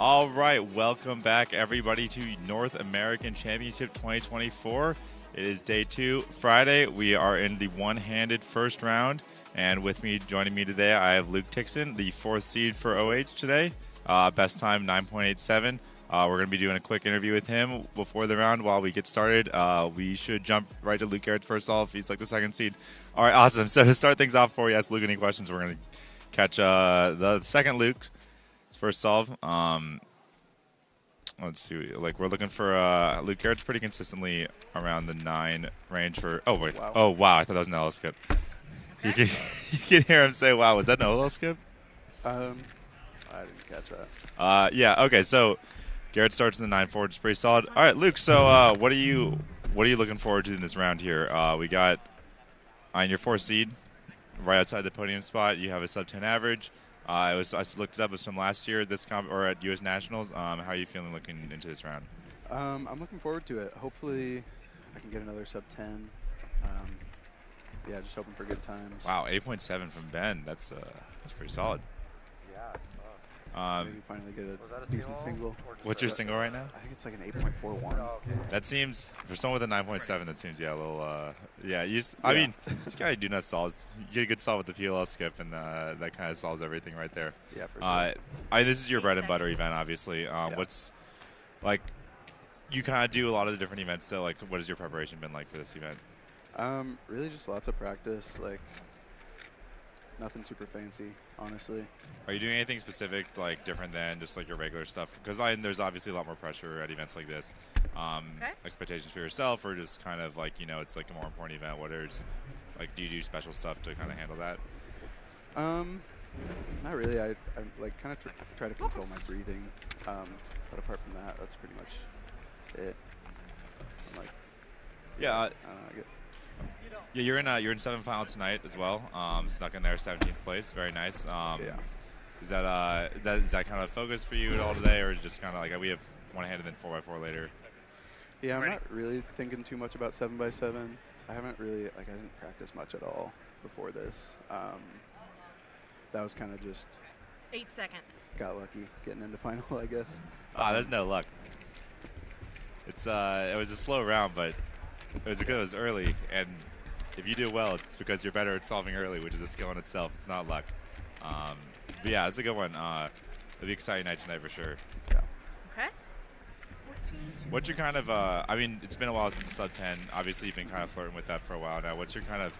[SPEAKER 2] All right, welcome back, everybody, to North American Championship 2024. It is day 2, Friday. We are in the one-handed first round, and with me, joining me today, I have Luke Tixon, the 4th seed for OH today. Best time 9.87. We're going to be doing a quick interview with him before the round. While we get started, we should jump right to Luke Garrett's first solve. He's like the 2nd seed. All right, awesome. So to start things off before we ask Luke any questions, we're going to catch the second Luke's first solve. Let's see. Like, we're looking for Luke Garrett's pretty consistently around the 9 range for. Oh wait. Wow. Oh wow. I thought that was an LL skip. Okay. You can hear him say, "Wow, was that an LL skip?"
[SPEAKER 20] I didn't catch that.
[SPEAKER 2] Yeah. Okay. So Garrett starts in the 9-4, which is pretty solid. All right, Luke. So what are you looking forward to in this round here? We got on your 4th seed, right outside the podium spot. You have a sub-10 average. I looked it up. It was from last year or at U.S. Nationals. How are you feeling looking into this round?
[SPEAKER 20] I'm looking forward to it. Hopefully, I can get another sub-10. Yeah, just hoping for good times.
[SPEAKER 2] Wow, 8.7 from Ben. That's pretty solid.
[SPEAKER 20] Maybe finally get a decent single.
[SPEAKER 2] What's your single right now?
[SPEAKER 20] I think it's like an 8.41.
[SPEAKER 2] That seems, for someone with a 9.7, that seems, a little, I mean, this guy do enough solves. You get a good solve with the PLL skip, and that kind of solves everything right there.
[SPEAKER 20] Yeah, for sure.
[SPEAKER 2] This is your bread and butter event, obviously. What's, like, you kind of do a lot of the different events, so, like, what has your preparation been like for this event?
[SPEAKER 20] Really just lots of practice, like, nothing super fancy, honestly.
[SPEAKER 2] Are you doing anything specific, like different than just like your regular stuff? Because there's obviously a lot more pressure at events like this. Expectations for yourself, or just kind of like, it's like a more important event. Do you do special stuff to kind of handle that?
[SPEAKER 20] Not really. I like kind of try to control my breathing. But apart from that, that's pretty much it. I'm like,
[SPEAKER 2] yeah. Yeah, you're in 7th final tonight as well. Snuck in there, 17th place. Very nice.
[SPEAKER 20] Yeah.
[SPEAKER 2] Is that kind of focus for you at all today, or just kind of like we have one-handed and then 4x4 later?
[SPEAKER 20] Yeah, I'm not really thinking too much about 7x7. I haven't really I didn't practice much at all before this. That was kind of just
[SPEAKER 18] 8 seconds.
[SPEAKER 20] Got lucky getting into final, I guess.
[SPEAKER 2] There's no luck. It was a slow round, but it was early, and if you do well, it's because you're better at solving early, which is a skill in itself. It's not luck. But yeah, it's a good one. It'll be an exciting night tonight for sure.
[SPEAKER 20] Yeah.
[SPEAKER 18] Okay.
[SPEAKER 2] What's your kind of, it's been a while since the sub-10. Obviously, you've been kind of flirting with that for a while now. What's your kind of,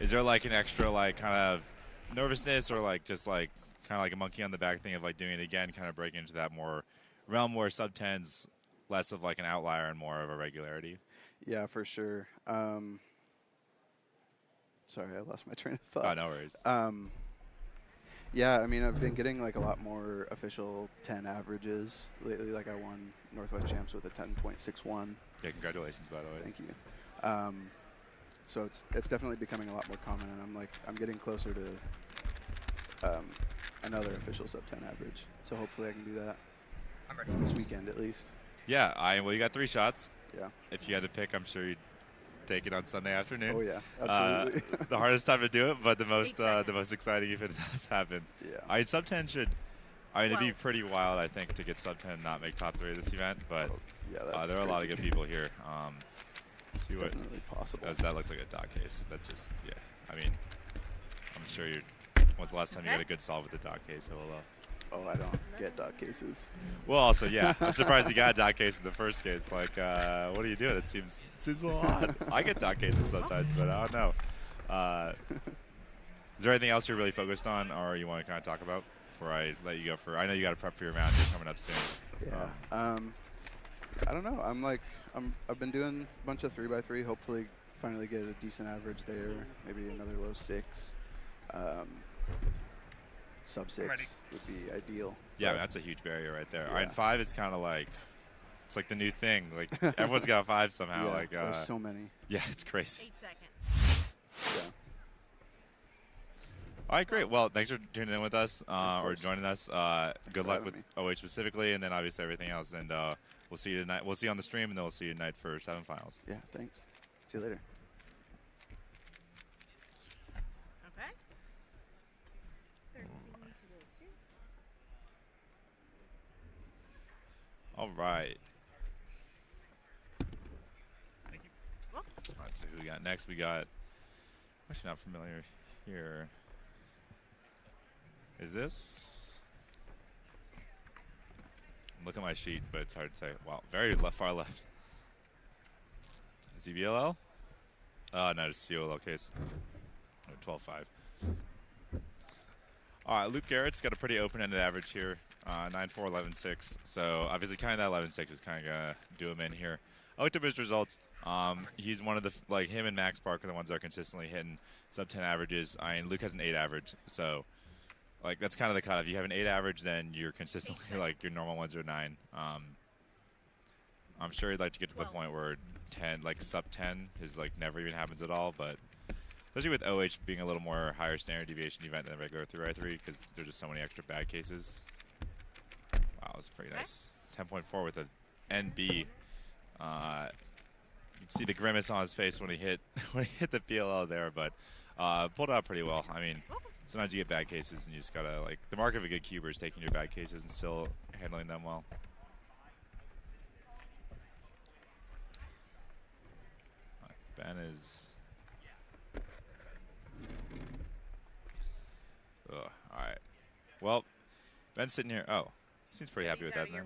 [SPEAKER 2] is there like an extra like kind of nervousness, or like just like kind of like a monkey on the back thing of like doing it again, kind of breaking into that more realm where sub-10's less of like an outlier and more of a regularity?
[SPEAKER 20] Yeah, for sure. Sorry, I lost my train of thought.
[SPEAKER 2] Oh, no worries.
[SPEAKER 20] Yeah, I mean, I've been getting like a lot more official 10 averages lately. Like I won Northwest Champs with a 10.61.
[SPEAKER 2] Yeah, congratulations, by the way.
[SPEAKER 20] Thank you. So it's definitely becoming a lot more common, and I'm getting closer to another official sub-10 average. So hopefully I can do that this weekend at least.
[SPEAKER 2] Yeah, well, you got 3 shots.
[SPEAKER 20] Yeah.
[SPEAKER 2] If you had to pick, I'm sure you'd take it on Sunday afternoon.
[SPEAKER 20] Oh yeah, absolutely.
[SPEAKER 2] The hardest time to do it, but the most exciting if it does happen.
[SPEAKER 20] Yeah.
[SPEAKER 2] Sub-10 should. It'd be pretty wild, I think, to get sub-10 and not make top 3 of this event. But there are a lot of good people here.
[SPEAKER 20] It's definitely possible.
[SPEAKER 2] That looked like a dot case. That just, yeah. I mean, I'm sure you're. When's the last time you got a good solve with the dot case?
[SPEAKER 20] Oh, I don't get dot cases.
[SPEAKER 2] Well, also, yeah. I'm surprised you got a dot case in the first case. Like, what do you do? That seems a little odd. I get dot cases sometimes, but I don't know. Is there anything else you're really focused on, or you want to kind of talk about before I let you go for? I know you got to prep for your round. You're coming up soon.
[SPEAKER 20] Yeah. I don't know. I've been doing a bunch of 3x3. Hopefully, finally get a decent average there. Maybe another low 6. Sub-6 would be ideal.
[SPEAKER 2] Yeah, that's a huge barrier right there. Yeah. 5 is kind of like, it's like the new thing. Like everyone's got 5 somehow.
[SPEAKER 20] Yeah,
[SPEAKER 2] like
[SPEAKER 20] there's so many.
[SPEAKER 2] Yeah, it's crazy.
[SPEAKER 18] 8 seconds.
[SPEAKER 20] Yeah.
[SPEAKER 2] All right, great. Well, thanks for tuning in with us or joining us. Good luck with OH specifically, and then obviously everything else. And we'll see you tonight. We'll see you on the stream, and then we'll see you tonight for 7 finals.
[SPEAKER 20] Yeah, thanks. See you later.
[SPEAKER 18] Okay.
[SPEAKER 2] All right.
[SPEAKER 18] Thank you.
[SPEAKER 2] All right, so who we got next? We got, actually not familiar here. Is this? Look at my sheet, but it's hard to say. Wow, very far left. ZBLL? No, it's COLL case. 12.5. All right, Luke Garrett's got a pretty open-ended average here, 9.4, 11.6. So obviously, kind of that 11.6 is kind of gonna do him in here. I looked up his results. He's one of the like him and Max Park are the ones that are consistently hitting sub 10 averages. I mean, Luke has an 8 average, so like that's kind of the cutoff. If you have an 8 average, then you're consistently like your normal ones are 9. I'm sure he'd like to get to the point where 10, like sub 10, is like never even happens at all, but. Especially with OH being a little more higher standard deviation event than regular 3x3 because there's just so many extra bad cases. Wow, that's pretty nice. 10.4 with a NB. You can see the grimace on his face when he hit the PLL there, but pulled out pretty well. I mean, sometimes you get bad cases and you just gotta like the mark of a good cuber is taking your bad cases and still handling them well. Ben is. Ugh, all right. Well, Ben's sitting here. Oh, seems pretty happy with that then.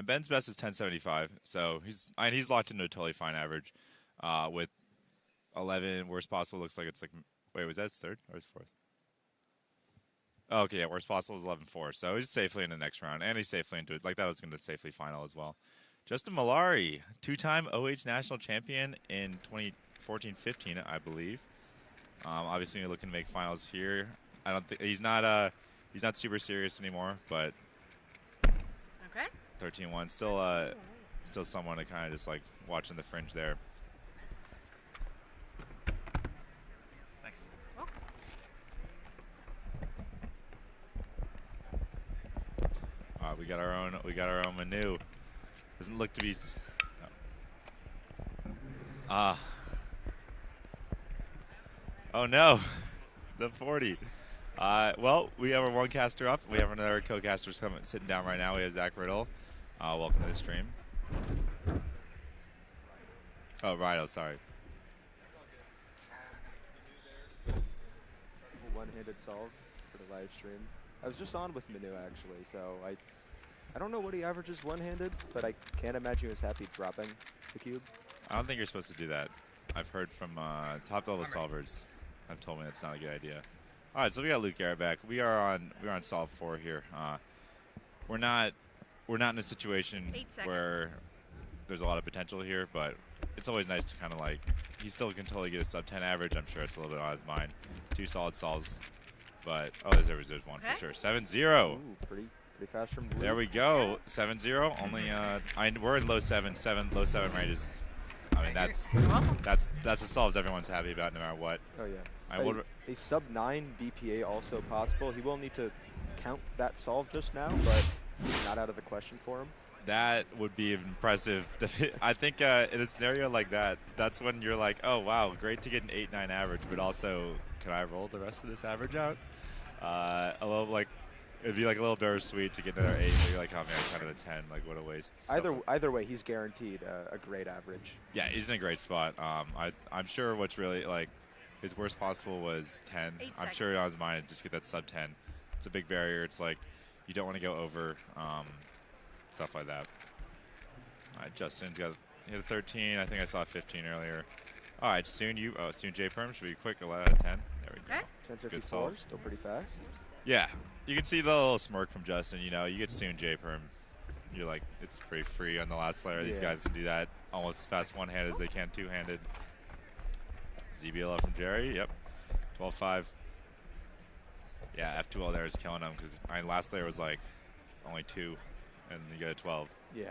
[SPEAKER 2] Ben's best is 10.75, so he's locked into a totally fine average. With 11, worst possible looks like it's like. Wait, was that his third or his fourth? Oh, okay, yeah, worst possible is 11.4, so he's safely in the next round, and he's safely into it. Like that was going to safely final as well. Justin Malari, 2-time OH national champion in 2014-15, I believe. Obviously, you're looking to make finals here. I don't think he's not super serious anymore, but
[SPEAKER 18] okay.
[SPEAKER 2] 13-1, still someone to kind of just like watching the fringe there.
[SPEAKER 18] Thanks.
[SPEAKER 2] We got our own Manu. Doesn't look to be. No. Oh no, the 40. Well, we have our one caster up. We have another co-caster sitting down right now. We have Zach Riddle. Welcome to the stream. Oh, Rido, sorry.
[SPEAKER 21] One-handed solve for the live stream. I was just on with Manu actually, so I don't know what he averages one-handed, but I can't imagine he was happy dropping the cube.
[SPEAKER 2] I don't think you're supposed to do that. I've heard from top-level solvers have told me that's not a good idea. All right, so we got Luke Garrett back. We are on solve 4 here. We're not in a situation where there's a lot of potential here, but it's always nice to kind of like he still can totally get a sub 10 average. I'm sure it's a little bit on his mind. 2 solid solves, but there's one for sure. 7-0.
[SPEAKER 21] Ooh, pretty fast from Luke.
[SPEAKER 2] There we go. 7-0. Only we're in low 7 ranges. I mean that's the solves everyone's happy about no matter what.
[SPEAKER 21] Oh yeah. A sub 9 BPA also possible. He will need to count that solve just now, but not out of the question for him.
[SPEAKER 2] That would be impressive. I think in a scenario like that, that's when you're like, oh wow, great to get an 8-9 average, but also can I roll the rest of this average out? A little like. It'd be like a little bittersweet to get another 8, but you're like, oh man, kind of a 10, like what a waste.
[SPEAKER 21] Either way, he's guaranteed a great average.
[SPEAKER 2] Yeah, he's in a great spot. I'm sure what's really like his worst possible was 10. I'm sure on his mind just get that sub 10. It's a big barrier. It's like you don't want to go over stuff like that. All right, Justin's got hit a 13. I think I saw a 15 earlier. All right, soon J Perm should be quick. 11 out of 10. There we go.
[SPEAKER 21] 10.54,
[SPEAKER 2] good solve.
[SPEAKER 21] Still pretty fast.
[SPEAKER 2] Yeah, you can see the little smirk from Justin. You know, you get soon J Perm. You're like, it's pretty free on the last layer. These guys can do that almost as fast one-handed as they can two-handed. ZBLL from Jerry. Yep, 12.5. Yeah, F2L there is killing him because last layer was like only 2, and you go to 12.
[SPEAKER 21] Yeah.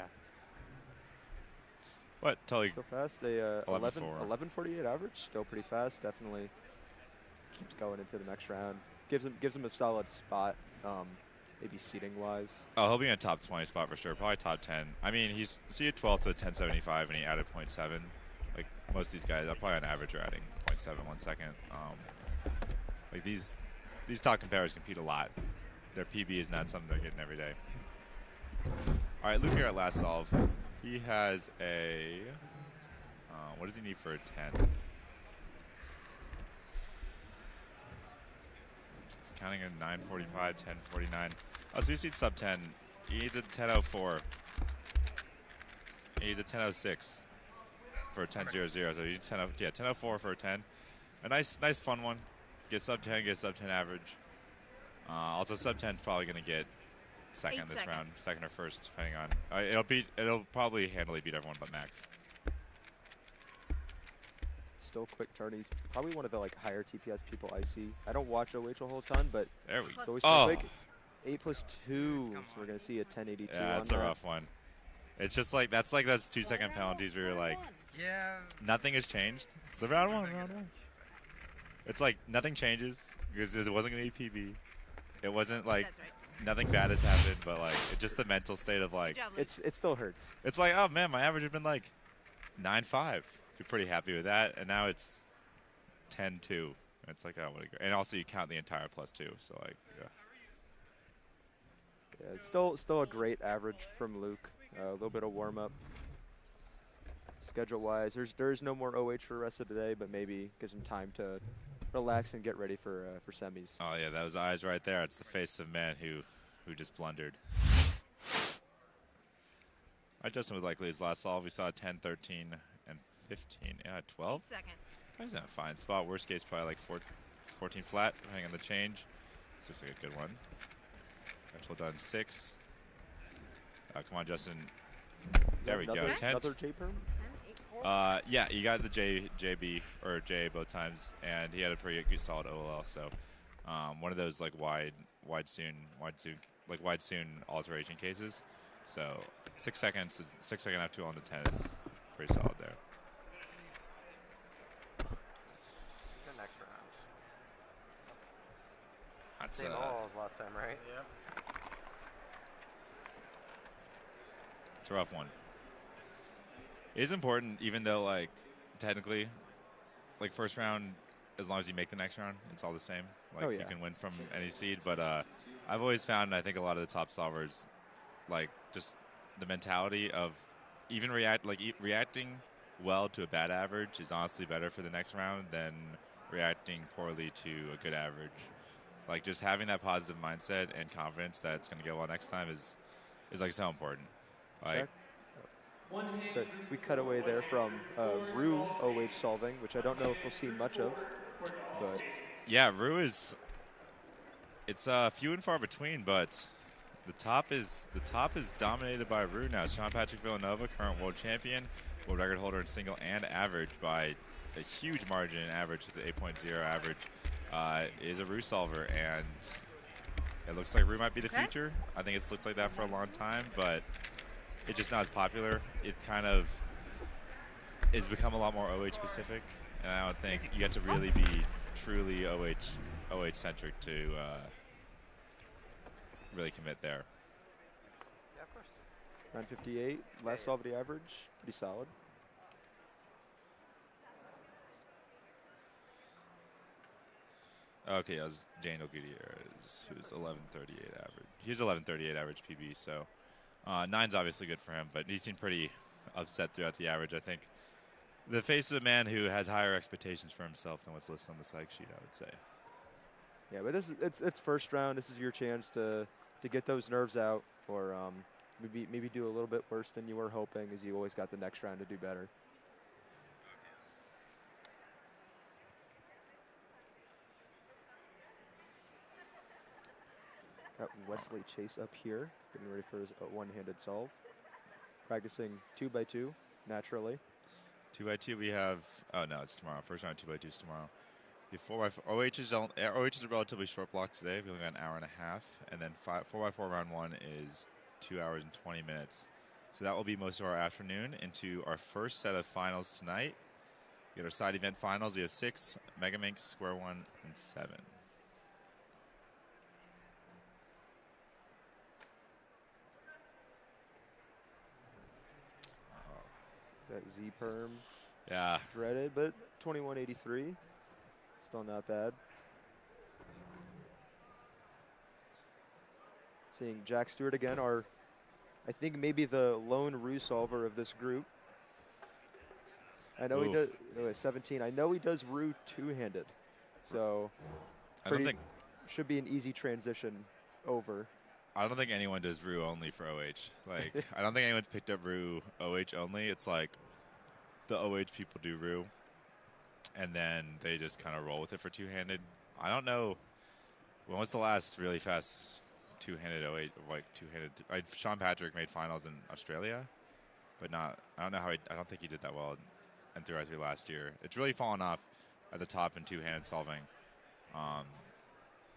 [SPEAKER 2] What? Totally.
[SPEAKER 21] Still fast. They 11.48 average. Still pretty fast. Definitely keeps going into the next round. Gives him a solid spot, maybe seating wise.
[SPEAKER 2] Oh, he'll be in a top 20 spot for sure. Probably top 10. I mean, he's a 12th to 10.75, and he added 0.7. Like most of these guys, probably on average are adding 0.7 1 second. Like these top competitors compete a lot, their PB is not something they're getting every day. All right, Luke here at last solve. He has a, what does he need for a 10? He's counting a 9:45, 10:49. Oh, so he needs sub 10. He needs a 10:04. He needs a 10:06 for a 10:00. So he needs 10:04 for a 10. A nice fun one. Get sub 10, get sub 10 average. Also, sub 10 is probably going to get second this round, second or first, depending on. It'll probably handily beat everyone but Max.
[SPEAKER 21] Still quick turn. He's probably one of the like higher TPS people I see. I don't watch OH a whole ton, but
[SPEAKER 2] there we
[SPEAKER 21] go.
[SPEAKER 2] Oh.
[SPEAKER 21] Quick. 8+2, so we're gonna see a 1082.
[SPEAKER 2] Yeah, that's a rough one. It's just like that's those 2-second penalties where you're like, nothing has changed. It's the round one. It's like nothing changes because it wasn't gonna be PB. It wasn't like nothing bad has happened, but like it's just the mental state of like
[SPEAKER 21] it still hurts.
[SPEAKER 2] It's like, oh man, my average has been like 9.5. You're pretty happy with that, and now it's 10.2. It's like, oh, what a great. And also you count the entire +2, so like, yeah.
[SPEAKER 21] Yeah, still a great average from Luke. A little bit of warm up. Schedule-wise, there's no more OH for the rest of the day, but maybe gives him time to relax and get ready for semis.
[SPEAKER 2] Oh yeah, those eyes right there. It's the face of man who just blundered. I Justin was likely his last solve. We saw 10, 13, and 15. Yeah, 12.
[SPEAKER 6] Seconds.
[SPEAKER 2] He's in a fine spot. Worst case, probably like 14 flat, depending on the change. This looks like a good one. Actual done 6. Come on, Justin. There we go. 10.
[SPEAKER 21] Another J perm?
[SPEAKER 2] Yeah, you got the JB or J both times, and he had a pretty good solid OLL. So one of those like wide soon alteration cases. So 6 seconds, 6-second F2 on the 10 is pretty solid there.
[SPEAKER 8] Good next round.
[SPEAKER 2] That's
[SPEAKER 8] same all as last time, right? Yep.
[SPEAKER 2] It's a rough one. It is important, even though, like, technically, like, first round, as long as you make the next round, it's all the same. Like, you can win from any seed. But I've always found, I think a lot of the top solvers, like, just the mentality of even reacting well to a bad average is honestly better for the next round than reacting poorly to a good average. Like, just having that positive mindset and confidence that it's going to go well next time is like, so important. Like,
[SPEAKER 21] so we cut away there from Rue OH solving, which I don't know if we'll see much of, but
[SPEAKER 2] yeah, Rue is. It's few and far between, but the top is dominated by Rue now. Sean Patrick Villanova, current world champion, world record holder in single and average by a huge margin in average with the 8.0 average, is a Rue solver, and it looks like Rue might be the future. I think it's looked like that for a long time, but it's just not as popular. It kind of has become a lot more OH specific, and I don't think you have to really be truly OH centric to really commit there.
[SPEAKER 21] Yeah, of course. 958, last solve of the average, pretty solid.
[SPEAKER 2] Okay, that was Daniel Gutierrez, who's 1138 average. He's 1138 average PB, so 9's obviously good for him, but he seemed pretty upset throughout the average. I think the face of a man who has higher expectations for himself than what's listed on the psych sheet, I would say.
[SPEAKER 21] Yeah, but it's first round. This is your chance to get those nerves out, or maybe do a little bit worse than you were hoping, as you always got the next round to do better. Got Wesley Chase up here, getting ready for his one-handed solve. Practicing 2x2, naturally.
[SPEAKER 2] 2x2 we have, oh no, it's tomorrow. First round 2x2 is tomorrow. We have 4x4. OH is a relatively short block today. We only got an hour and a half. And then 4x4 round 1 is 2 hours and 20 minutes. So that will be most of our afternoon into our first set of finals tonight. We got our side event finals. We have 6, MegaMinx, Square 1, and 7.
[SPEAKER 21] That Z perm.
[SPEAKER 2] Yeah.
[SPEAKER 21] Dreaded, but 2183. Still not bad. Seeing Jack Stewart again, I think maybe the lone Rue solver of this group. I know he does 17. I know he does Rue two-handed, so should be an easy transition over.
[SPEAKER 2] I don't think anyone does Rue only for OH. Like, I don't think anyone's picked up Rue OH only. It's like the OH people do Rue, and then they just kind of roll with it for two-handed. I don't know. When was the last really fast two-handed OH, like two-handed? Sean Patrick made finals in Australia, but not. I don't know how. I don't think he did that well in 3x3 last year. It's really fallen off at the top in two-handed solving.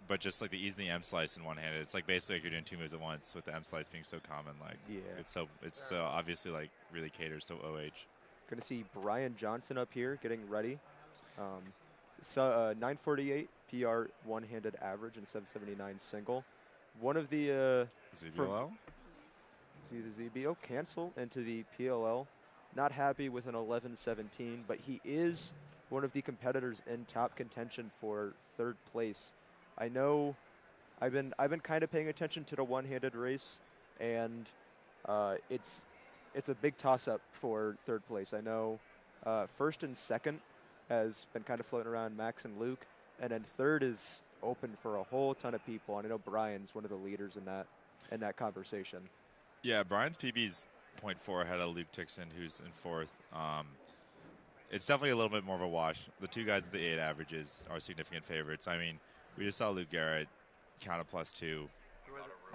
[SPEAKER 2] But just like the ease in the M slice in one-handed, it's like basically like you're doing two moves at once with the M slice being so common. Like, it's so obviously like really caters to OH.
[SPEAKER 21] Going to see Brian Johnson up here getting ready. 948 PR one-handed average and 779 single. One of the
[SPEAKER 2] ZBL?
[SPEAKER 21] ZBO cancel into the PLL. Not happy with an 11-17, but he is one of the competitors in top contention for third place. I know I've been kind of paying attention to the one-handed race, and it's a big toss-up for third place. I know first and second has been kind of floating around Max and Luke, and then third is open for a whole ton of people. And I know Brian's one of the leaders in that conversation.
[SPEAKER 2] Yeah, Brian's PB's 0.4 ahead of Luke Tixon, who's in fourth. It's definitely a little bit more of a wash. The two guys with the 8 averages are significant favorites. I mean, we just saw Luke Garrett count a +2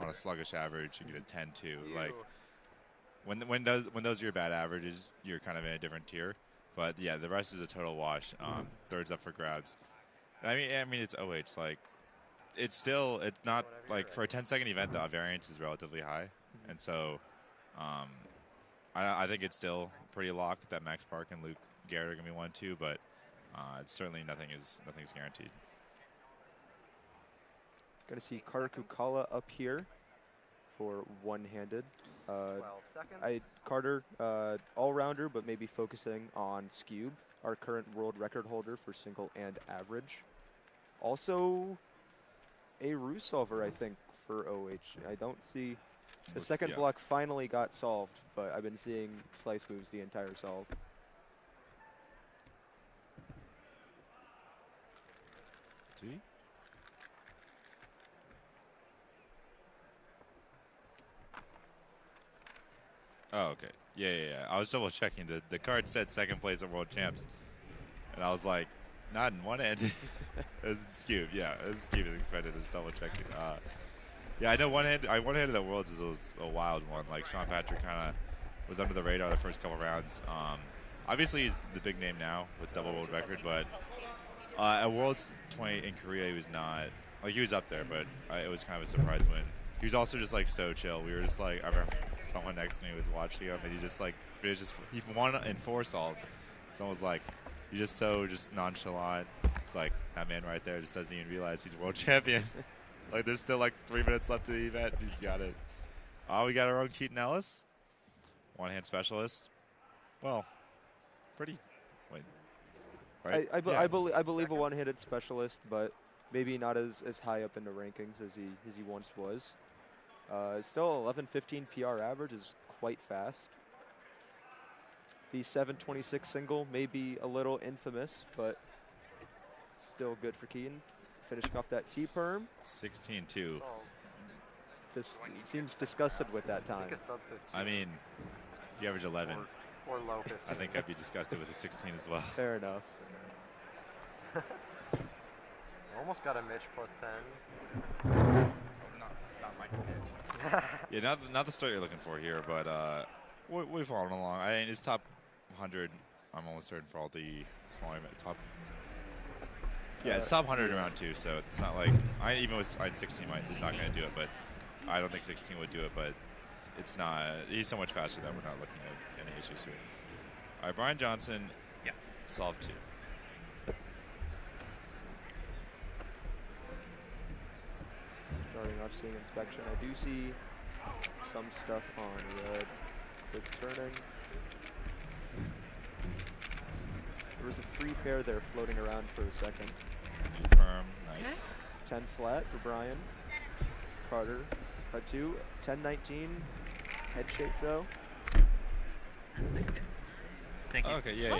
[SPEAKER 2] on a sluggish average and get a 10-2. Like, when those are your bad averages, you're kind of in a different tier. But yeah, the rest is a total wash. Third's up for grabs. I mean, it's OH. Like, it's not like for a 10-second event, the variance is relatively high, and so I think it's still pretty locked that Max Park and Luke Garrett are gonna be 1-2, but it's certainly nothing's guaranteed.
[SPEAKER 21] Going to see Carter Kukala up here for one-handed.
[SPEAKER 8] 12 seconds.
[SPEAKER 21] Carter, all-rounder, but maybe focusing on Scube, our current world record holder for single and average. Also, a Rue solver, I think, for OH. I don't see the second block finally got solved, but I've been seeing slice moves the entire solve.
[SPEAKER 2] See? Oh, okay. Yeah. I was double checking. The card said second place at World Champs. And I was like, not in one end. It was Scube. Yeah, it was Scube as expected. Just double checking. Yeah, I know one-handed at Worlds is a wild one. Like, Sean Patrick kind of was under the radar the first couple rounds. Obviously, he's the big name now with double world record, but at Worlds 20 in Korea, he was not. Like, he was up there, but it was kind of a surprise win. He was also just like so chill. We were just like, I remember someone next to me was watching him, and he won in 4 solves. Someone was like, you're just so nonchalant. It's like, that man right there just doesn't even realize he's world champion. Like, there's still like 3 minutes left of the event. He's got it. We got our own Keaton Ellis, one-hand specialist. Well, pretty. Wait. Right?
[SPEAKER 21] I believe a one-handed specialist, but maybe not as high up in the rankings as he once was. Still 11-15 PR average is quite fast. The 7.26 single may be a little infamous, but still good for Keaton. Finishing off that T-perm.
[SPEAKER 2] 16-2.
[SPEAKER 21] This seems disgusted with that time.
[SPEAKER 2] I mean, he averaged 11.
[SPEAKER 8] Or low 15.
[SPEAKER 2] I think I'd be disgusted with a 16 as well.
[SPEAKER 21] Fair enough.
[SPEAKER 8] Almost got a Mitch +10.
[SPEAKER 2] Not my kid. Yeah, not the start you're looking for here, but we've fallen along. I mean, it's top 100. I'm almost certain for all the small top. Yeah, it's top 100 around 2, so it's not like even with 16 is not going to do it, but I don't think 16 would do it. But it's not. He's so much faster that we're not looking at any issues here. All right, Brian Johnson.
[SPEAKER 1] Yeah.
[SPEAKER 2] Solve 2.
[SPEAKER 21] Starting off seeing inspection. I do see some stuff on red. Good turning. There was a free pair there floating around for a second.
[SPEAKER 2] Perm, nice.
[SPEAKER 21] 10 flat for Brian. Carter Cut 2, 10-19. Head shake though.
[SPEAKER 1] Thank you.
[SPEAKER 2] Okay, yeah.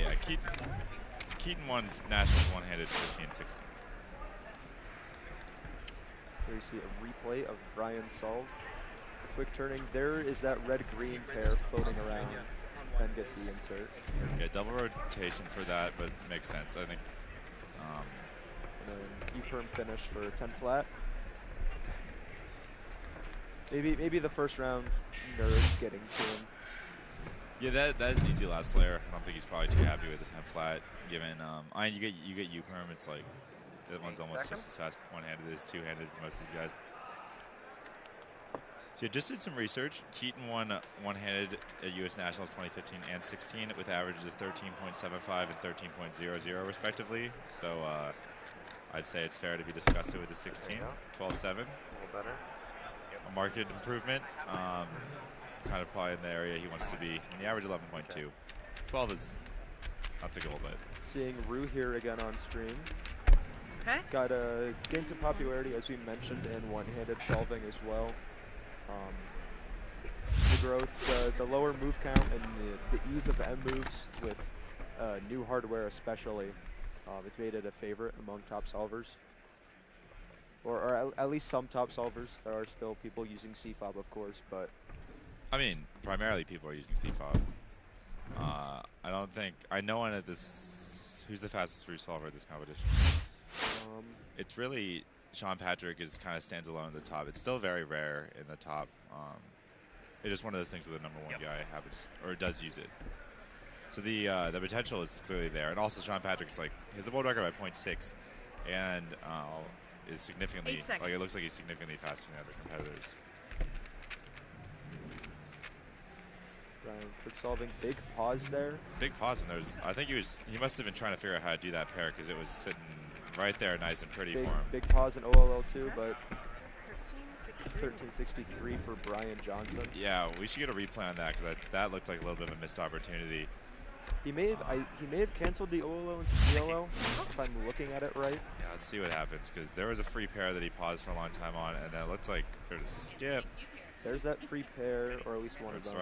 [SPEAKER 2] Keaton won Nationals one-handed 15-16.
[SPEAKER 21] Here you see a replay of Brian's solve. Quick turning. There is that red-green pair floating around. Then gets the insert.
[SPEAKER 2] Yeah, double rotation for that, but makes sense. I think.
[SPEAKER 21] And then E-perm finish for 10 flat. Maybe the first round nerves getting to him.
[SPEAKER 2] Yeah, that's an easy last layer. I don't think he's probably too happy with the 10 flat. Given, you get U-perm. It's like that one's almost just as fast one-handed as two-handed for most of these guys. So yeah, just did some research. Keaton won one-handed at U.S. Nationals 2015 and 16 with averages of 13.75 and 13.00 respectively. So I'd say it's fair to be disgusted with the 16, 12-7.
[SPEAKER 8] A little better.
[SPEAKER 2] A marked improvement. Kind of probably in the area he wants to be. And the average 11.2. 12 is not thinkable, but.
[SPEAKER 21] Seeing Rue here again on stream.
[SPEAKER 6] Okay.
[SPEAKER 21] Got gained some popularity, as we mentioned, in one-handed solving as well. The growth, the lower move count, and the ease of M moves with new hardware especially, it's made it a favorite among top solvers. Or at least some top solvers. There are still people using CFOB, of course, but...
[SPEAKER 2] I mean, primarily people are using CFOB. I don't think... I know one at this... Who's the fastest free solver at this competition? It's really... Sean Patrick kind of stands alone at the top. It's still very rare in the top. It's just one of those things where the number one guy happens or does use it. So the potential is clearly there, and also Sean Patrick is has the world record by 0.6, and is significantly it looks like he's significantly faster than the other competitors.
[SPEAKER 21] Brian, quick solving, big pause there.
[SPEAKER 2] Big pause, and I think he must have been trying to figure out how to do that pair because it was sitting right there, nice and pretty for him.
[SPEAKER 21] Big pause in OLL too, but 1363 for Brian Johnson.
[SPEAKER 2] Yeah, we should get a replay on that because that looked like a little bit of a missed opportunity.
[SPEAKER 21] He may have canceled the OLO into PLO if I'm looking at it right.
[SPEAKER 2] Yeah, let's see what happens because there was a free pair that he paused for a long time on, and then it looks like there's a skip.
[SPEAKER 21] There's that free pair, or at least one of them.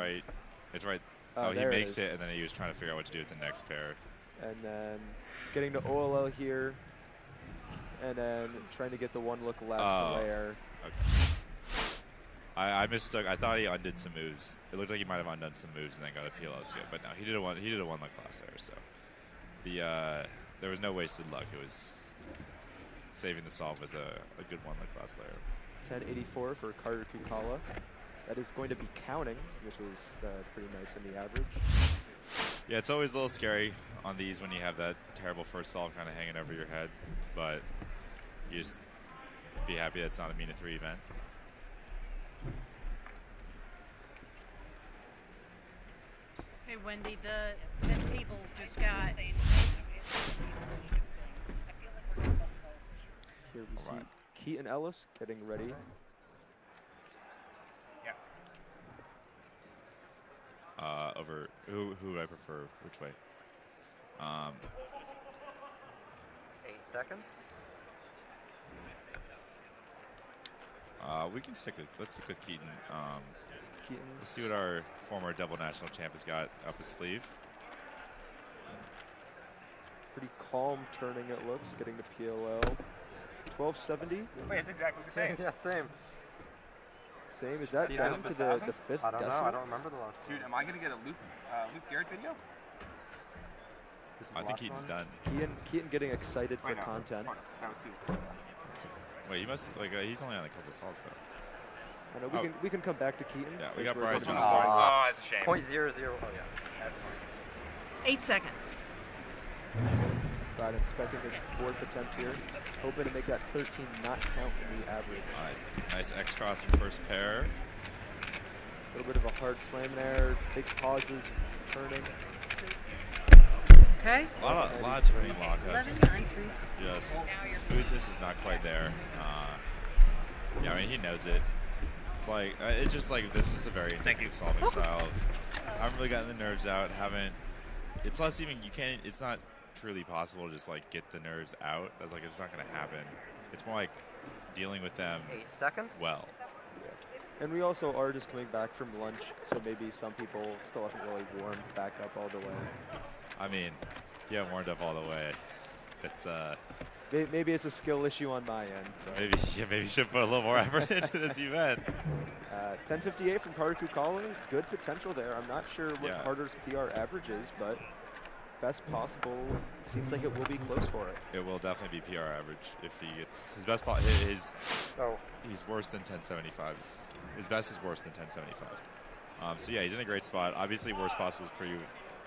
[SPEAKER 2] It's right. Oh, he makes it, and then he was trying to figure out what to do with the next pair.
[SPEAKER 21] And then getting to OLL here. And then trying to get the one look last layer.
[SPEAKER 2] Okay. I mistook. I thought he undid some moves. It looked like he might have undone some moves and then got a PLO skip, but no, he did a one look last layer. So there was no wasted luck. It was saving the solve with a good one look last layer.
[SPEAKER 21] 1084 for Carter Kukala. That is going to be counting, which is pretty nice in the average.
[SPEAKER 2] Yeah, it's always a little scary on these when you have that terrible first solve kind of hanging over your head, but you just be happy that's not a MENA 3 event.
[SPEAKER 6] Hey, Wendy, the table just got...
[SPEAKER 21] Here we see Keaton Ellis getting ready.
[SPEAKER 2] Over who would I prefer? Which way?
[SPEAKER 8] 8 seconds.
[SPEAKER 2] Let's stick with Keaton. Let's see what our former double national champ has got up his sleeve.
[SPEAKER 21] Pretty calm turning it looks, getting to PLL. 1270.
[SPEAKER 9] Wait, it's exactly the same.
[SPEAKER 8] Yeah, same.
[SPEAKER 21] Same. Is that down to the fifth
[SPEAKER 8] I don't
[SPEAKER 21] decimal?
[SPEAKER 8] know. I don't remember the last.
[SPEAKER 9] Dude, am I gonna get a Luke Garrett video?
[SPEAKER 2] I think Keaton's done.
[SPEAKER 21] Keaton getting excited for content.
[SPEAKER 9] That was 2.
[SPEAKER 2] Wait, he must he's only on a couple solves though.
[SPEAKER 21] I know we can come back to Keaton.
[SPEAKER 2] Yeah, we got Brian Johnson.
[SPEAKER 9] Oh, it's a shame.
[SPEAKER 8] 0.00. Oh yeah, that's fine.
[SPEAKER 6] 8 seconds.
[SPEAKER 21] Brad inspecting his fourth attempt here, hoping to make that 13 not count in the average.
[SPEAKER 2] All right, nice X cross in first pair.
[SPEAKER 21] A little bit of a hard slam there, big pauses, turning.
[SPEAKER 6] Okay.
[SPEAKER 2] A lot of turning lockups. Just smoothness is not quite there. Yeah, I mean he knows it. It's like it's just like this is a very indicative solving style. I haven't really gotten the nerves out. It's less even it's not truly possible to just like get the nerves out. That's like it's not going to happen. It's more like dealing with them
[SPEAKER 8] 8 seconds.
[SPEAKER 2] well.
[SPEAKER 21] And we also are just coming back from lunch, so maybe some people still haven't really warmed back up all the way.
[SPEAKER 2] I mean, you haven't warmed up all the way. It's
[SPEAKER 21] Maybe it's a skill issue on my end.
[SPEAKER 2] maybe you should put a little more effort into this event.
[SPEAKER 21] 10:58 from Carter Kukala. Good potential there. I'm not sure what
[SPEAKER 2] Yeah.
[SPEAKER 21] Carter's PR average is, but best possible. Seems like it will be close for it.
[SPEAKER 2] It will definitely be PR average if he gets his best. He's worse than 1075. His best is worse than 1075. So yeah, he's in a great spot. Obviously, worst possible is pretty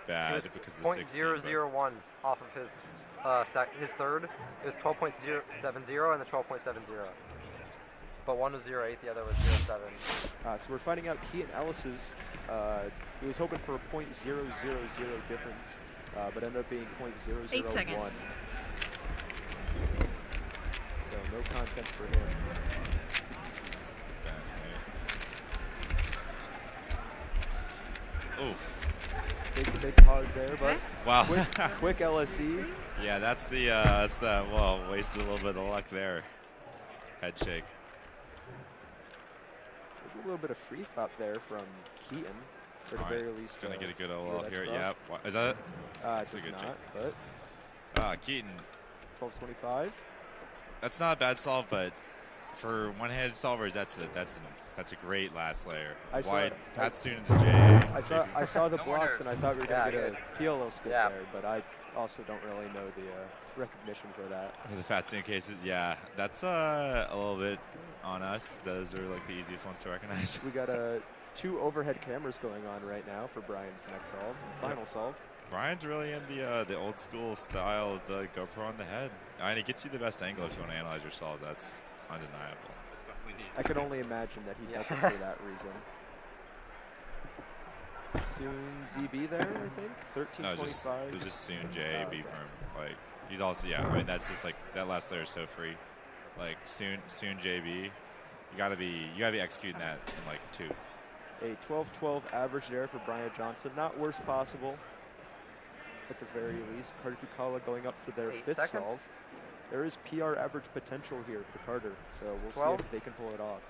[SPEAKER 2] bad because of the 16.
[SPEAKER 8] .001 off of his third. It was 12.070 and the 12.70. But one was 0.8, the other was 0.7.
[SPEAKER 21] So we're finding out Keaton Ellis's. He was hoping for a .000 difference, but ended up being .001.
[SPEAKER 18] 8 seconds.
[SPEAKER 21] So no content for him.
[SPEAKER 2] This is bad, right? Oof.
[SPEAKER 21] Big pause there, but
[SPEAKER 2] wow.
[SPEAKER 21] quick LSE.
[SPEAKER 2] Yeah, that's the well, wasted a little bit of luck there. Head shake.
[SPEAKER 21] A little bit of free flop there from Keaton, for the very least.
[SPEAKER 2] Gonna get a good OL here.
[SPEAKER 21] cross.
[SPEAKER 2] Yep. Is that?
[SPEAKER 21] That's
[SPEAKER 2] a good
[SPEAKER 21] not,
[SPEAKER 2] check.
[SPEAKER 21] but
[SPEAKER 2] Keaton.
[SPEAKER 21] 12.25.
[SPEAKER 2] That's not a bad solve, but for one-handed solvers, that's a great last layer. Wide, fat student to J.
[SPEAKER 21] I saw the blocks and I thought we were gonna get a PLO skip there, but I also don't really know the recognition for that.
[SPEAKER 2] For the fat student cases, yeah, that's a little bit on us. Those are like the easiest ones to recognize.
[SPEAKER 21] We got two overhead cameras going on right now for Brian's next solve, final solve.
[SPEAKER 2] Brian's really in the old school style of the GoPro on the head. And it gets you the best angle if you want to analyze your solves. That's undeniable.
[SPEAKER 21] I could only imagine that he doesn't for that reason. Soon ZB there, I think. 13.25.
[SPEAKER 2] No, it was just soon J B perm. Like he's also I mean that's just like that last layer is so free. Like soon JB, you gotta be executing that in like 2.
[SPEAKER 21] A 12-12 average there for Brian Johnson. Not worst possible. At the very least, Carter Kukala going up for their 5th solve. There is PR average potential here for Carter, so we'll see if they can pull it off.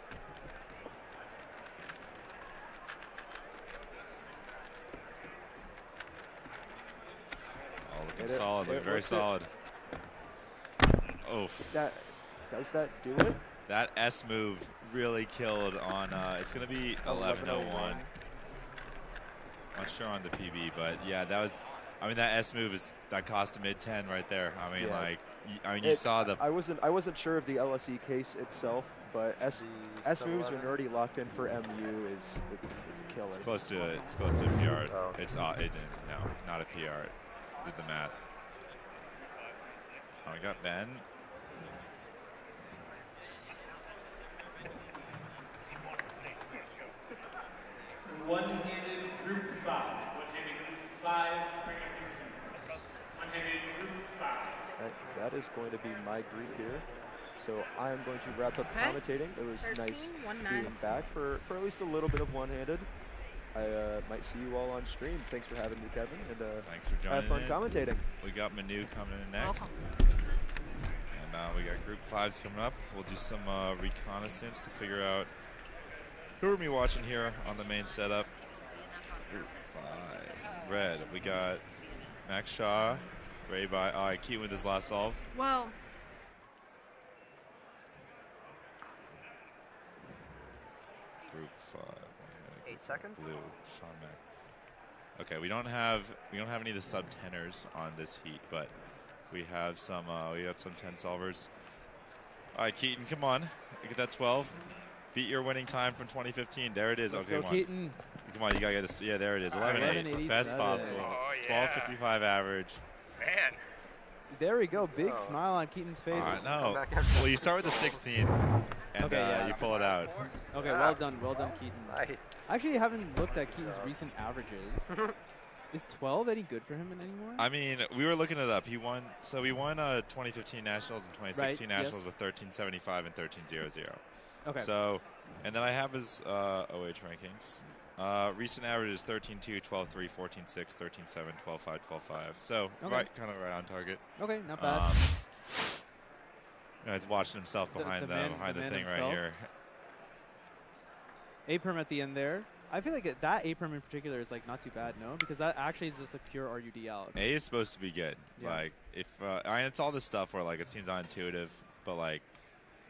[SPEAKER 2] Oh, looking solid, looking very solid. Oof.
[SPEAKER 21] Does that do it?
[SPEAKER 2] That S move really killed on, it's going to be 11:01. Not sure on the PB, but yeah, that was, I mean, that S move that cost a mid-10 right there. I mean, you saw the.
[SPEAKER 21] I wasn't sure of the LSE case itself, but S moves when already locked in for MU it's a killer.
[SPEAKER 2] It's close to a PR. It didn't. No, not a PR. Did the math. Oh, we got Ben.
[SPEAKER 10] One-handed group 5. One-handed group 5. Bring up your cameras. One-handed group 5.
[SPEAKER 21] That is going to be my group here. So I am going to wrap up commentating. It was
[SPEAKER 18] 13,
[SPEAKER 21] nice
[SPEAKER 18] 1
[SPEAKER 21] being
[SPEAKER 18] nice.
[SPEAKER 21] back for at least a little bit of one-handed. I might see you all on stream. Thanks for having me, Kevin. And
[SPEAKER 2] thanks for joining
[SPEAKER 21] have fun
[SPEAKER 2] in.
[SPEAKER 21] commentating.
[SPEAKER 2] We got Manu coming in next. And we got group 5s coming up. We'll do some reconnaissance to figure out who are we watching here on the main setup. Group 5. Red, we got Max Shaw, Ray by Keaton with his last solve.
[SPEAKER 18] Well.
[SPEAKER 2] Group 5.
[SPEAKER 8] 8 seconds.
[SPEAKER 2] Blue, Sean Mack. Okay, we don't have any of the sub tenors on this heat, but we have some 10 solvers. All right, Keaton, come on, get that 12. Beat your winning time from 2015. There it is.
[SPEAKER 15] Let's
[SPEAKER 2] okay,
[SPEAKER 15] go, Keaton.
[SPEAKER 2] Come on, you gotta get this. Yeah, there it is. 11.8, best possible.
[SPEAKER 9] Oh, yeah.
[SPEAKER 2] 12.55 average.
[SPEAKER 9] Man.
[SPEAKER 15] There we go. Big smile on Keaton's face.
[SPEAKER 2] No. Well, you start with the 16, and you pull it out.
[SPEAKER 15] Okay, well done, Keaton.
[SPEAKER 8] Nice.
[SPEAKER 15] I actually haven't looked at Keaton's recent averages. Is 12 any good for him anymore?
[SPEAKER 2] I mean, we were looking it up. He won 2015 Nationals and 2016 Nationals with 13.75 and 13.00.
[SPEAKER 15] Okay.
[SPEAKER 2] So, and then I have his OH rankings. Recent average is 13.2, 12.3, 14.6, 13.7, 12.5, 12.5. So, kind of right on target.
[SPEAKER 15] Okay, not bad.
[SPEAKER 2] He's watching himself behind the thing right here.
[SPEAKER 15] A-perm at the end there. I feel like that A-perm in particular is like not too bad, no? Because that actually is just a pure RUD out.
[SPEAKER 2] A is supposed to be good.
[SPEAKER 15] Yeah.
[SPEAKER 2] Like, if I mean, it's all this stuff where like it seems unintuitive, but like,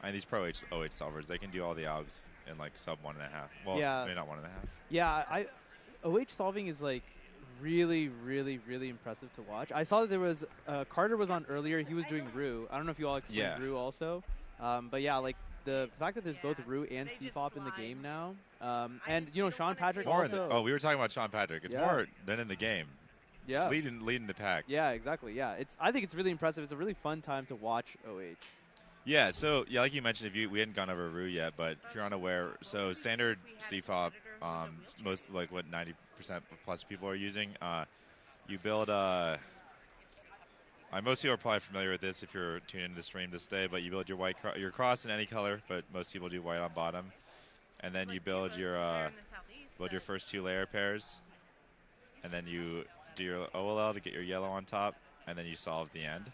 [SPEAKER 2] I mean, these pro OH solvers, they can do all the algs in like sub 1.5. Well,
[SPEAKER 15] yeah.
[SPEAKER 2] maybe not 1.5.
[SPEAKER 15] Yeah, OH solving is like really, really, really impressive to watch. I saw that there was Carter was on earlier. He was doing Ru. I don't know if you all explained Ru also, but yeah, like the fact that there's both Ru and CFOP in the game now, and you know Sean Patrick
[SPEAKER 2] More
[SPEAKER 15] also.
[SPEAKER 2] we were talking about Sean Patrick. It's more than in the game.
[SPEAKER 15] Yeah,
[SPEAKER 2] it's leading the pack.
[SPEAKER 15] Yeah, exactly. Yeah, I think it's really impressive. It's a really fun time to watch OH.
[SPEAKER 2] Yeah, so yeah, like you mentioned, we hadn't gone over Ru yet, but if you're unaware, so standard CFOP, most like what 90% plus people are using. You build most people are probably familiar with this if you're tuning into the stream this day, but you build your cross in any color, but most people do white on bottom, and then you build your first 2 layer pairs, and then you do your OLL to get your yellow on top, and then you solve the end.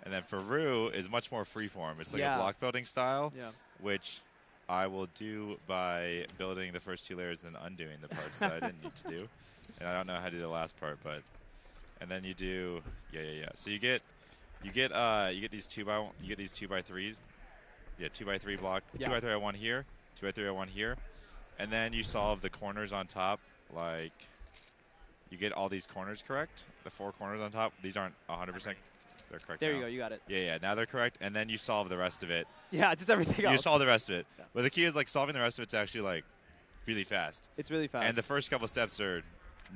[SPEAKER 2] And then for Ru is much more freeform. It's like a block building style, which I will do by building the first 2 layers and then undoing the parts that I didn't need to do. And I don't know how to do the last part, but and then you do So you get these 2x3s. Yeah, 2x3 block. 2x3 on one here, 2x3 on one here, and then you solve the corners on top. Like you get all these corners correct. The 4 corners on top. These aren't 100%. They're correct.
[SPEAKER 15] There
[SPEAKER 2] now.
[SPEAKER 15] you go. You got it.
[SPEAKER 2] Yeah. Now they're correct, and then you solve the rest of it.
[SPEAKER 15] Yeah, just everything else.
[SPEAKER 2] You solve the rest of it. Yeah. But the key is like solving the rest of it's actually like really fast.
[SPEAKER 15] It's really fast.
[SPEAKER 2] And the first couple steps are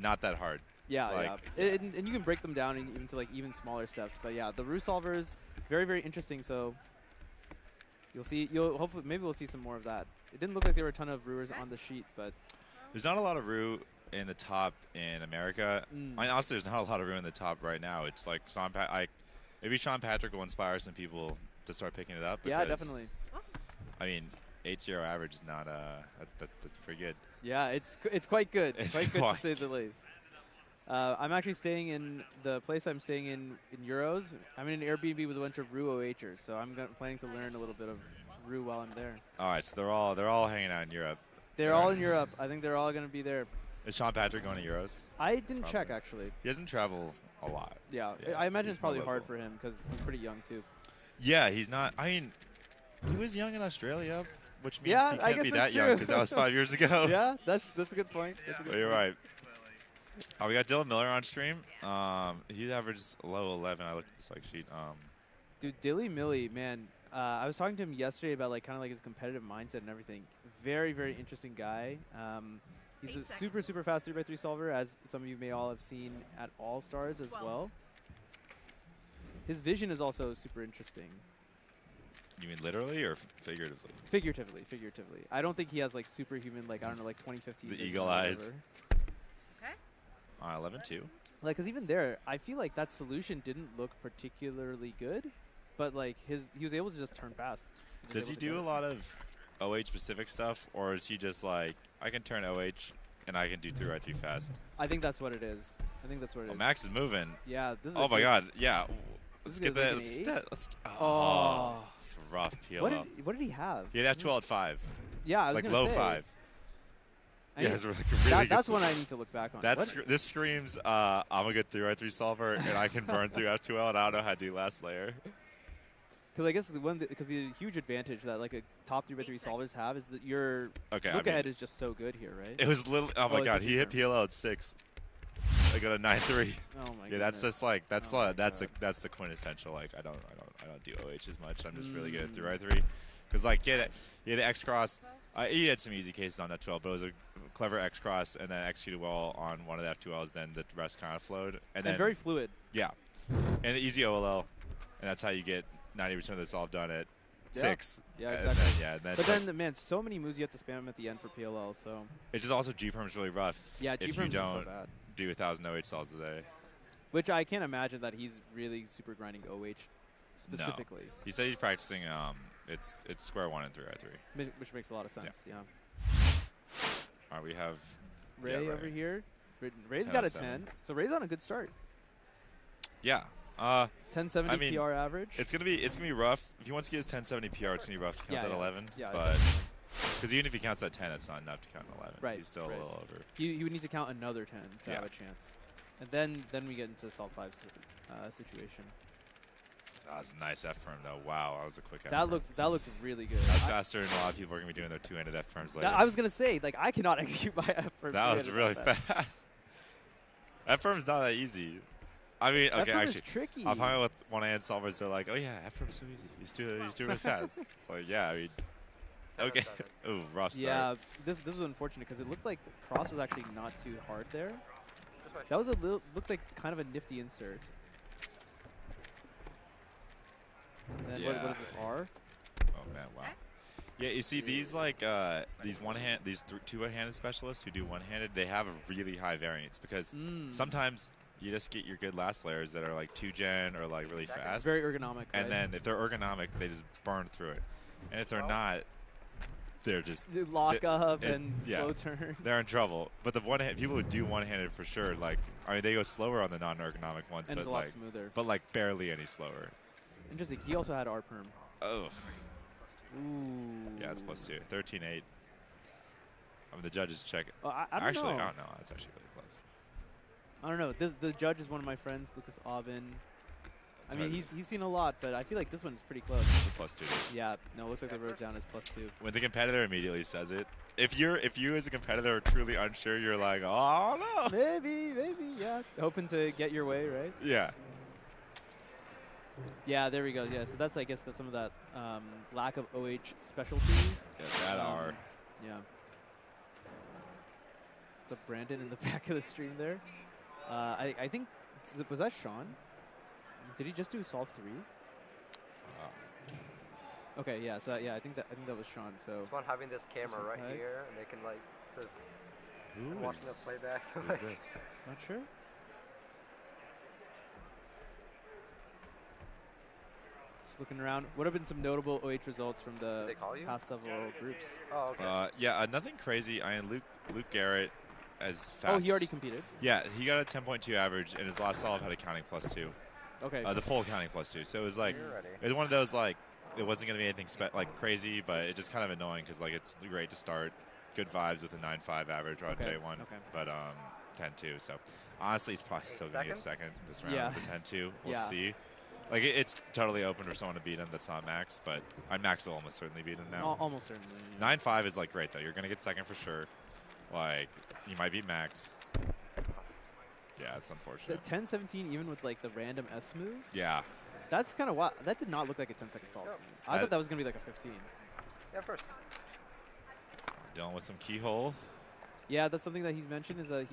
[SPEAKER 2] not that hard.
[SPEAKER 15] Yeah,
[SPEAKER 2] like,
[SPEAKER 15] and you can break them down even to like even smaller steps. But yeah, the Ru solvers, very, very interesting. So hopefully maybe we'll see some more of that. It didn't look like there were a ton of Ruers on the sheet, but
[SPEAKER 2] there's not a lot of Ru in the top in America. I mean, honestly, there's not a lot of Ru in the top right now. It's like maybe Sean Patrick will inspire some people to start picking it up.
[SPEAKER 15] Yeah, definitely.
[SPEAKER 2] I mean, 8-0 average is not that's pretty good.
[SPEAKER 15] Yeah, it's quite good. It's quite good to say the least. I'm actually staying in the place I'm staying in Euros. I'm in an Airbnb with a bunch of Ru OHers, so I'm planning to learn a little bit of Ru while I'm there.
[SPEAKER 2] All right, so they're all hanging out in Europe.
[SPEAKER 15] They're all in Europe. I think they're all going to be there.
[SPEAKER 2] Is Sean Patrick going to Euros?
[SPEAKER 15] I didn't check actually.
[SPEAKER 2] He doesn't travel a lot.
[SPEAKER 15] Yeah, I imagine it's probably hard for him because he's pretty young too.
[SPEAKER 2] Yeah, he's not. I mean, he was young in Australia, which means he
[SPEAKER 15] I
[SPEAKER 2] can't
[SPEAKER 15] guess
[SPEAKER 2] be
[SPEAKER 15] that's
[SPEAKER 2] that young because that was 5 years ago.
[SPEAKER 15] Yeah, that's a good point.
[SPEAKER 2] You're right. We got Dylan Miller on stream. He averages low 11. I looked at the select sheet.
[SPEAKER 15] Dude, Dilly Millie, man. I was talking to him yesterday about like kind of like his competitive mindset and everything. Very, very interesting guy. He's a super, super fast 3x3 solver, as some of you may all have seen at All Stars as well. His vision is also super interesting.
[SPEAKER 2] You mean literally or figuratively?
[SPEAKER 15] Figuratively. I don't think he has like superhuman, like I don't know, like 2015.
[SPEAKER 2] The eagle eyes.
[SPEAKER 15] Okay.
[SPEAKER 2] 11-2.
[SPEAKER 15] Like, cause even there, I feel like that solution didn't look particularly good, but like he was able to just turn fast.
[SPEAKER 2] Does he do a lot of OH specific stuff, or is he just like, I can turn OH and I can do 3x3 fast?
[SPEAKER 15] I think that's what it is.
[SPEAKER 2] Max is moving.
[SPEAKER 15] Yeah. This is
[SPEAKER 2] oh my God. Yeah. Let's get that. Let's get that. Oh, it's rough PLL.
[SPEAKER 15] What did he have?
[SPEAKER 2] He had F12 at 5.
[SPEAKER 15] Yeah, I was
[SPEAKER 2] like
[SPEAKER 15] gonna
[SPEAKER 2] low
[SPEAKER 15] say.
[SPEAKER 2] 5.
[SPEAKER 15] Yeah,
[SPEAKER 2] it's like a really
[SPEAKER 15] that's one I need to look back on.
[SPEAKER 2] This screams, I'm a good 3x3 solver, and I can burn through F2L, and I don't know how to do last layer.
[SPEAKER 15] Because I guess the huge advantage that like a top 3x3 solvers have is that your look ahead is just so good here, right?
[SPEAKER 2] It was little. Oh my God, he hit PLL at 6. I got a 9-3.
[SPEAKER 15] Oh my God.
[SPEAKER 2] Yeah, that's just like that's the quintessential. Like I don't do OH as much. I'm just really good at 3x3. Because like he had an X cross. He had some easy cases on that 12, but it was a clever X cross and then executed well on one of the F2Ls. Then the rest kind of flowed. And then
[SPEAKER 15] very fluid.
[SPEAKER 2] Yeah, and easy OLL, and that's how you get 90% of the solve done at 6.
[SPEAKER 15] Yeah, exactly.
[SPEAKER 2] But
[SPEAKER 15] then, man, so many moves you have to spam at the end for PLL. So
[SPEAKER 2] it's just also G-perm's really rough.
[SPEAKER 15] Yeah,
[SPEAKER 2] if you don't do 1,000 OH solves a day.
[SPEAKER 15] Which I can't imagine that he's really super grinding OH specifically.
[SPEAKER 2] No. He said he's practicing. It's square 1 and 3x3.
[SPEAKER 15] Which makes a lot of sense. Yeah.
[SPEAKER 2] All right, we have
[SPEAKER 15] Ray over here. Ray's got a 10, so Ray's on a good start.
[SPEAKER 2] Yeah.
[SPEAKER 15] 1070 PR average.
[SPEAKER 2] It's gonna be rough. If he wants to get his 1070 PR, it's gonna be rough to count that 11.
[SPEAKER 15] Yeah,
[SPEAKER 2] but Because even if he counts that 10, that's not enough to count an 11.
[SPEAKER 15] Right.
[SPEAKER 2] He's still a little over.
[SPEAKER 15] You would need to count another 10 to have a chance. And then we get into solve 5 situation.
[SPEAKER 2] That was a nice F-perm, though. Wow, that was a quick F-perm.
[SPEAKER 15] That looked really good.
[SPEAKER 2] That was faster than a lot of people are going to be doing their two-handed F-perms later.
[SPEAKER 15] I was going to say, like, I cannot execute my F-perm.
[SPEAKER 2] That was really fast. F-perm's not that easy. I mean, okay, actually,
[SPEAKER 15] tricky.
[SPEAKER 2] I'm talking with one-hand solvers. They're like, oh, yeah, F-perm's so easy. He's doing really fast. It's like, yeah, I mean, okay. Ooh, rough start.
[SPEAKER 15] Yeah, this was unfortunate because it looked like cross was actually not too hard there. That was looked like kind of a nifty insert. And then what is this, R?
[SPEAKER 2] Oh, man, wow. Yeah, you see these like these two-handed specialists who do one-handed, they have a really high variance because sometimes you just get your good last layers that are like 2-gen or like really fast.
[SPEAKER 15] Very ergonomic.
[SPEAKER 2] And then if they're ergonomic, they just burn through it. And if they're not, they're just
[SPEAKER 15] they lock up and slow turn.
[SPEAKER 2] They're in trouble. But the people who do one-handed for sure, like I mean, they go slower on the non-ergonomic ones,
[SPEAKER 15] and
[SPEAKER 2] but
[SPEAKER 15] it's a lot smoother.
[SPEAKER 2] But like barely any slower.
[SPEAKER 15] Interesting. He also had R perm.
[SPEAKER 2] Oh.
[SPEAKER 15] Ooh.
[SPEAKER 2] Yeah, it's +2. 13-8. I mean, the judges check it.
[SPEAKER 15] I don't
[SPEAKER 2] actually,
[SPEAKER 15] know.
[SPEAKER 2] I don't know. It's actually really close.
[SPEAKER 15] I don't know. The judge is one of my friends, Lucas Aubin. I mean, he's seen a lot, but I feel like this one's pretty close.
[SPEAKER 2] +2.
[SPEAKER 15] Yeah. No, it looks like they wrote it down as +2.
[SPEAKER 2] When the competitor immediately says it, if you as a competitor are truly unsure, you're like, oh no.
[SPEAKER 15] Maybe, yeah. Hoping to get your way, right?
[SPEAKER 2] Yeah.
[SPEAKER 15] Yeah, there we go. Yeah, so that's, I guess, some of that lack of OH specialty.
[SPEAKER 2] Yeah, that R.
[SPEAKER 15] Yeah. What's up, Brandon, in the back of the stream there? I think, was that Sean? Did he just do solve 3? Okay, yeah. So yeah, I think that was Sean. So
[SPEAKER 8] it's fun having this camera right here, and they can like just watching the playback.
[SPEAKER 2] Who's this?
[SPEAKER 15] Not sure. Just looking around. What have been some notable OH results from the past several groups?
[SPEAKER 8] Oh, okay.
[SPEAKER 2] Yeah, nothing crazy. I mean, Luke Garrett as fast.
[SPEAKER 15] Oh, he already competed?
[SPEAKER 2] Yeah, he got a 10.2 average, and his last solve had a counting +2.
[SPEAKER 15] Okay.
[SPEAKER 2] The full counting +2. So it was like, it was one of those like, it wasn't going to be anything like crazy, but it's just kind of annoying because like it's great to start, good vibes with a 9.5 average on day one, but 10.2. So honestly, he's probably still going to get second this round with the 10.2. We'll see. Like it's totally open for someone to beat him that's not Max, but Max will almost certainly beat him now.
[SPEAKER 15] Almost certainly.
[SPEAKER 2] 9.5 is like great though. You're going to get second for sure. Like you might beat Max. Yeah, it's unfortunate.
[SPEAKER 15] The 10-17 even with like the random S move?
[SPEAKER 2] Yeah.
[SPEAKER 15] That's kind of wild. That did not look like a 10-second solve to me. I thought that was going to be like a 15.
[SPEAKER 8] Yeah, first.
[SPEAKER 2] Dealing with some keyhole.
[SPEAKER 15] Yeah, that's something that he's mentioned is that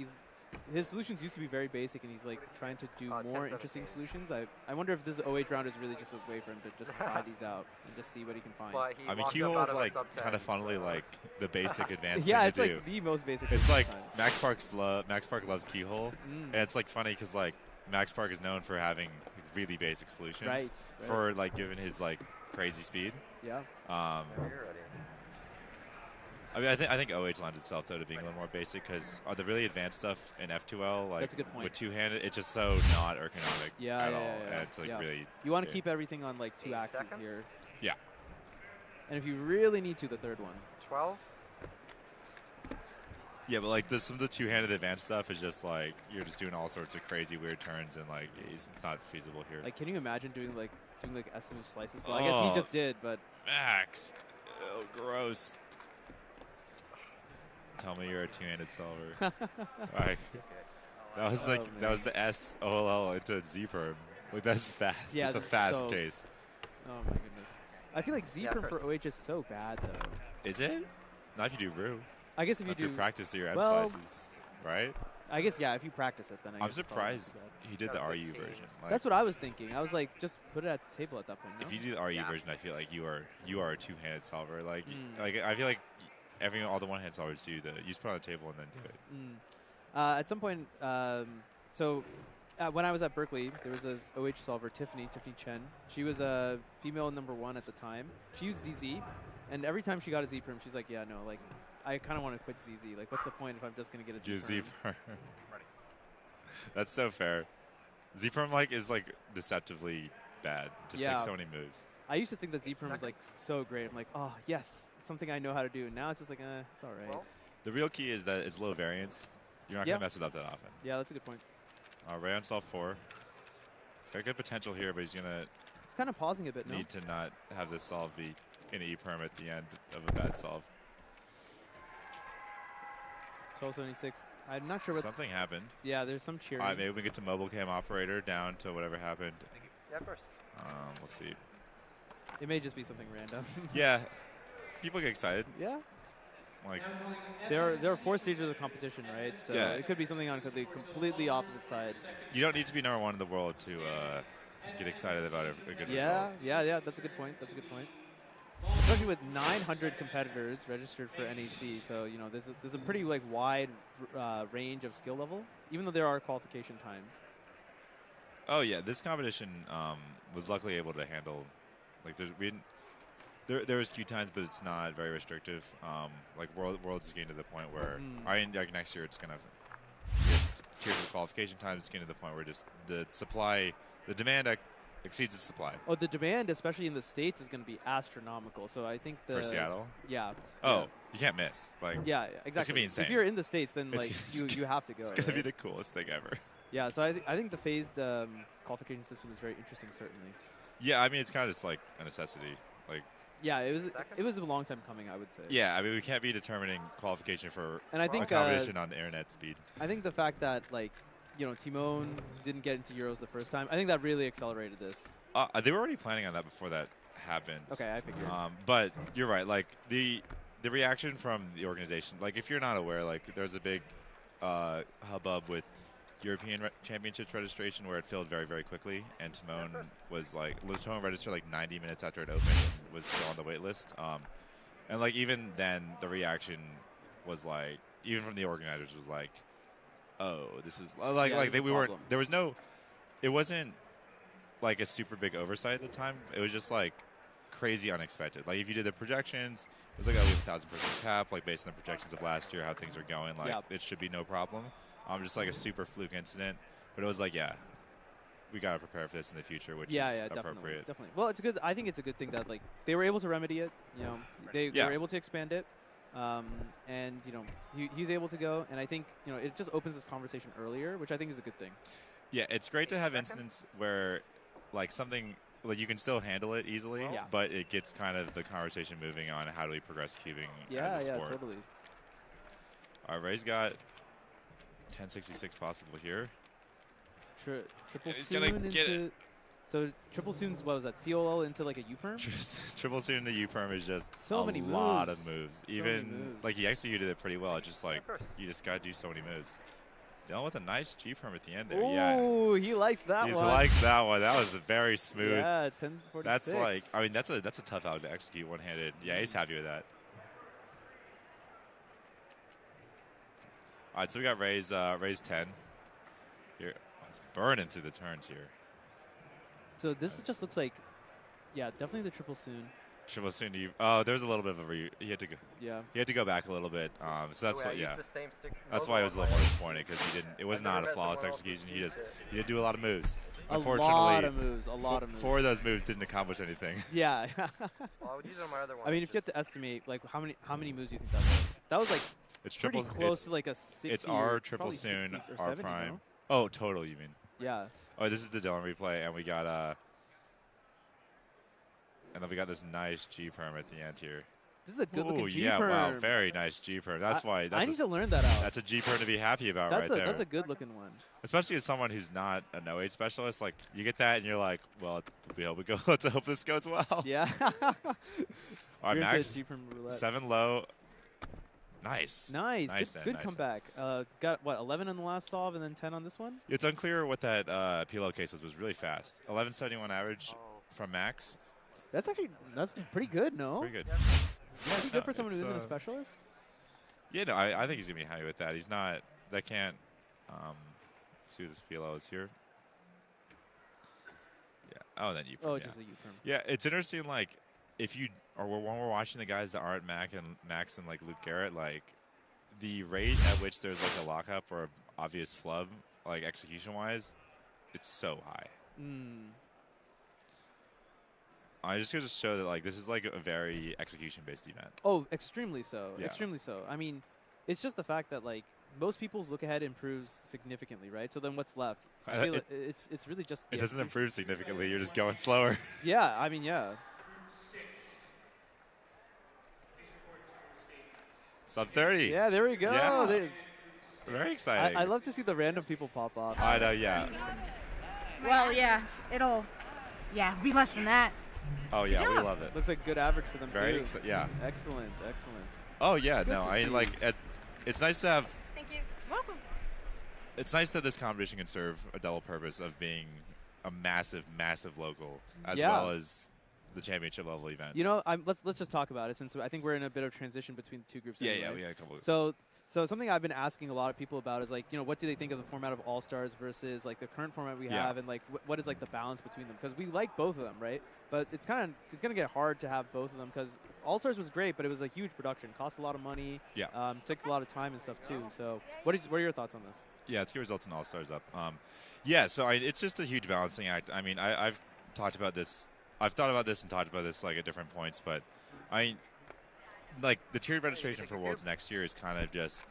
[SPEAKER 15] his solutions used to be very basic, and he's like trying to do more interesting solutions. I wonder if this OH round is really just a way for him to just try these out and just see what he can find.
[SPEAKER 2] I mean, keyhole is like kind of funnily like the basic advanced
[SPEAKER 15] yeah,
[SPEAKER 2] thing
[SPEAKER 15] it's
[SPEAKER 2] to
[SPEAKER 15] like
[SPEAKER 2] do.
[SPEAKER 15] the most basic.
[SPEAKER 2] It's like Max Park loves keyhole, and it's like funny because like Max Park is known for having really basic solutions,
[SPEAKER 15] right.
[SPEAKER 2] For like given his like crazy speed.
[SPEAKER 15] Yeah.
[SPEAKER 2] I mean, I think OH lends itself though to being a little more basic because the really advanced stuff in F2L, like
[SPEAKER 15] that's a good point.
[SPEAKER 2] with two-handed, it's just so not ergonomic at all. And it's like really.
[SPEAKER 15] You want to keep everything on like 2 axes here.
[SPEAKER 2] Yeah.
[SPEAKER 15] And if you really need to, the third one.
[SPEAKER 8] 12.
[SPEAKER 2] Yeah, but like some of the two-handed advanced stuff is just like you're just doing all sorts of crazy weird turns and like it's not feasible here.
[SPEAKER 15] Like, can you imagine doing like S move slices? Well, I guess he just did, but
[SPEAKER 2] Max, oh gross. Tell me you're a two-handed solver. Like that was like that was the S OLL into Z perm. Like that's fast.
[SPEAKER 15] Yeah,
[SPEAKER 2] it's a fast case.
[SPEAKER 15] Oh my goodness. I feel like Z perm for OH is so bad though.
[SPEAKER 2] Is it? Not if you do Ru.
[SPEAKER 15] I guess if you do
[SPEAKER 2] practice your M slices, right?
[SPEAKER 15] I guess yeah. If you practice it, then
[SPEAKER 2] I'm surprised he did the RU version. Like,
[SPEAKER 15] that's what I was thinking. I was like, just put it at the table at that point. No?
[SPEAKER 2] If you do the RU version, I feel like you are a two-handed solver. Like I feel like all the one-hand solvers do you just put it on the table and then do it.
[SPEAKER 15] At some point, when I was at Berkeley, there was this OH solver, Tiffany Chen. She was a female #1 at the time. She used ZZ, and every time she got a Z perm, she's like, yeah, no, like, I kind of want to quit ZZ. Like, what's the point if I'm just going to get a Z perm?
[SPEAKER 2] That's so fair. Z perm like is like deceptively bad. Just takes so many moves.
[SPEAKER 15] I used to think that Z-perm was like so great. I'm like, oh yes, it's something I know how to do. And now it's just like, it's all right.
[SPEAKER 2] The real key is that it's low variance. You're not going to mess it up that often.
[SPEAKER 15] Yeah, that's a good point.
[SPEAKER 2] Ray on solve 4. He's got good potential here, but he's going to
[SPEAKER 15] It's kind of pausing a bit, no?
[SPEAKER 2] need to not have this solve be an E-perm at the end of a bad solve.
[SPEAKER 15] 1276. I'm not sure what...
[SPEAKER 2] Something happened.
[SPEAKER 15] Yeah, there's some cheering.
[SPEAKER 2] All right, maybe we get the mobile cam operator down to whatever happened.
[SPEAKER 8] Yeah, of course.
[SPEAKER 2] We'll see.
[SPEAKER 15] It may just be something random.
[SPEAKER 2] Yeah. People get excited.
[SPEAKER 15] Yeah.
[SPEAKER 2] It's like
[SPEAKER 15] there are 4 stages of the competition, right? So it could be something on the completely opposite side.
[SPEAKER 2] You don't need to be #1 in the world to get excited about a good result.
[SPEAKER 15] Yeah. That's a good point. That's a good point. Especially with 900 competitors registered for NEC, so you know there's a pretty like wide range of skill level, even though there are qualification times.
[SPEAKER 2] Oh yeah, this competition was luckily able to handle like there was queue times, but it's not very restrictive. Like Worlds is getting to the point where like next year it's gonna tiers of qualification times is getting to the point where just the demand exceeds the supply.
[SPEAKER 15] Oh, the demand, especially in the States, is going to be astronomical. So I think
[SPEAKER 2] for Seattle.
[SPEAKER 15] Yeah.
[SPEAKER 2] Oh, you can't miss. Like
[SPEAKER 15] yeah, exactly.
[SPEAKER 2] It's gonna be insane.
[SPEAKER 15] If you're in the States, then like you have to go.
[SPEAKER 2] It's gonna be the coolest thing ever.
[SPEAKER 15] Yeah. So I think the phased qualification system is very interesting, certainly.
[SPEAKER 2] Yeah, I mean it's kind of just like a necessity. Like.
[SPEAKER 15] Yeah, it was a long time coming, I would say.
[SPEAKER 2] Yeah, I mean we can't be determining qualification for
[SPEAKER 15] and I think,
[SPEAKER 2] a competition on the internet speed.
[SPEAKER 15] I think the fact that like Timon didn't get into Euros the first time, I think that really accelerated this.
[SPEAKER 2] They were already planning on that before that happened.
[SPEAKER 15] Okay, I figured.
[SPEAKER 2] But you're right. Like the reaction from the organization, like if you're not aware, like there's a big hubbub with European Championships registration where it filled very, very quickly, and Timon was like Timon registered like 90 minutes after it opened and was still on the wait list. And like even then, the reaction was like, even from the organizers was like, oh, this is like we weren't. There was no. It wasn't like a super big oversight at the time. It was just like crazy unexpected. Like if you did the projections, it was like, oh, we have a 1,000-person cap. Like based on the projections of last year, how things are going, like it should be no problem. Just like a super fluke incident. But it was like, yeah, we got to prepare for this in the future, which is appropriate.
[SPEAKER 15] Definitely. Well, it's good. I think it's a good thing that like they were able to remedy it. They were able to expand it. And he's able to go, and I think it just opens this conversation earlier, which I think is a good thing.
[SPEAKER 2] Yeah, it's great to have incidents where like something like you can still handle it easily, but it gets kind of the conversation moving on how do we progress cubing as a sport.
[SPEAKER 15] Yeah, totally.
[SPEAKER 2] All right, Ray's got 1066 possible here.
[SPEAKER 15] Triple
[SPEAKER 2] he's gonna get it.
[SPEAKER 15] So triple soon's, what was that, COL into like a U-perm?
[SPEAKER 2] Triple soon into U-perm is just
[SPEAKER 15] so many
[SPEAKER 2] lot of moves. Even like he executed it pretty well. It's just like you just gotta do so many moves. Dylan with a nice G-perm at the end there.
[SPEAKER 15] Oh, he likes that one.
[SPEAKER 2] He likes that one. That was very smooth.
[SPEAKER 15] Yeah, 1046.
[SPEAKER 2] That's like, I mean, that's a tough out to execute one-handed. Yeah, he's happy with that. All right, so we got Ray's 10. Here, it's burning through the turns here.
[SPEAKER 15] So this just looks like, yeah, definitely the triple soon.
[SPEAKER 2] Triple soon to you. Oh, there's a little bit of a he had to go.
[SPEAKER 15] Yeah.
[SPEAKER 2] He had to go back a little bit. So that's what,
[SPEAKER 8] the same stick
[SPEAKER 2] that's why I was a little more disappointed because he didn't. It was not a flawless execution. He did do a lot of moves. Unfortunately,
[SPEAKER 15] a lot of moves.
[SPEAKER 2] 4 of those moves didn't accomplish anything.
[SPEAKER 15] Yeah.
[SPEAKER 8] Well, these are my other ones.
[SPEAKER 15] I mean, if you have to estimate, like how many moves do you think that was? That was like
[SPEAKER 2] it's
[SPEAKER 15] pretty close to like a 60.
[SPEAKER 2] It's R triple soon, R prime.
[SPEAKER 15] No?
[SPEAKER 2] Oh, total. You mean?
[SPEAKER 15] Yeah.
[SPEAKER 2] Oh, this is the Dylan replay, and we got and then we got this nice G perm at the end here.
[SPEAKER 15] This is a good looking G
[SPEAKER 2] perm.
[SPEAKER 15] Yeah,
[SPEAKER 2] wow, very nice G perm. That's why.
[SPEAKER 15] I need to learn that out.
[SPEAKER 2] That's a G perm to be happy about right there.
[SPEAKER 15] That's a good looking one.
[SPEAKER 2] Especially as someone who's not a no age specialist, like you get that and you're like, well, let's hope this goes well.
[SPEAKER 15] Yeah.
[SPEAKER 2] All right, Max. 7 low. Nice.
[SPEAKER 15] Good comeback. Got what, 11 on the last solve and then 10 on this one?
[SPEAKER 2] It's unclear what that PLO case was really fast. 1171 average from Max.
[SPEAKER 15] That's pretty good, no?
[SPEAKER 2] Pretty good.
[SPEAKER 15] Yeah, pretty good for someone who isn't a specialist.
[SPEAKER 2] Yeah, no, I think he's gonna be happy with that. He's not. That can't. See what this PLO is here. Yeah. Oh, then U-perm.
[SPEAKER 15] Oh, just a U-perm.
[SPEAKER 2] Yeah, it's interesting. Like, if you or when we're watching the guys that aren't Max and like Luke Garrett, like the rate at which there's like a lockup or an obvious flub, like execution wise, it's so high. I just going to show that like this is like a very execution-based event.
[SPEAKER 15] Oh, extremely so.
[SPEAKER 2] Yeah.
[SPEAKER 15] Extremely so. I mean, it's just the fact that like most people's look ahead improves significantly, right? So then what's left? I feel it's really just.
[SPEAKER 2] It doesn't improve significantly. You're just going slower.
[SPEAKER 15] Yeah, I mean, yeah.
[SPEAKER 2] Sub 30.
[SPEAKER 15] Yeah, there we go.
[SPEAKER 2] Yeah. Very exciting.
[SPEAKER 15] I love to see the random people pop off.
[SPEAKER 2] I know, yeah.
[SPEAKER 18] Well, yeah, it'll be less than that.
[SPEAKER 2] Oh yeah, we love it.
[SPEAKER 15] Looks like good average for them
[SPEAKER 2] Very
[SPEAKER 15] too.
[SPEAKER 2] yeah.
[SPEAKER 15] Excellent, excellent.
[SPEAKER 2] Oh yeah,
[SPEAKER 15] Good
[SPEAKER 2] no,
[SPEAKER 15] to
[SPEAKER 2] I mean
[SPEAKER 15] see.
[SPEAKER 2] like it's nice to have.
[SPEAKER 18] Thank you. Welcome.
[SPEAKER 2] It's nice that this competition can serve a double purpose of being a massive, massive local as
[SPEAKER 15] Yeah.
[SPEAKER 2] well as the championship level events.
[SPEAKER 15] You know, let's just talk about it since I think we're in a bit of transition between the two groups.
[SPEAKER 2] Yeah,
[SPEAKER 15] anyway.
[SPEAKER 2] yeah, we had a couple of-
[SPEAKER 15] So something I've been asking a lot of people about is like, you know, what do they think of the format of All Stars versus like the current format we
[SPEAKER 2] Yeah.
[SPEAKER 15] have, and like what is like the balance between them? Because we like both of them, right? But it's gonna get hard to have both of them because All Stars was great, but it was a huge production, cost a lot of money,
[SPEAKER 2] Yeah.
[SPEAKER 15] takes a lot of time and stuff too. So what are your thoughts on this?
[SPEAKER 2] Yeah, let's get results in All Stars up. Yeah, so it's just a huge balancing act. I mean, I've talked about this. I've thought about this and talked about this like at different points, but like the tiered registration for Worlds next year is kind of just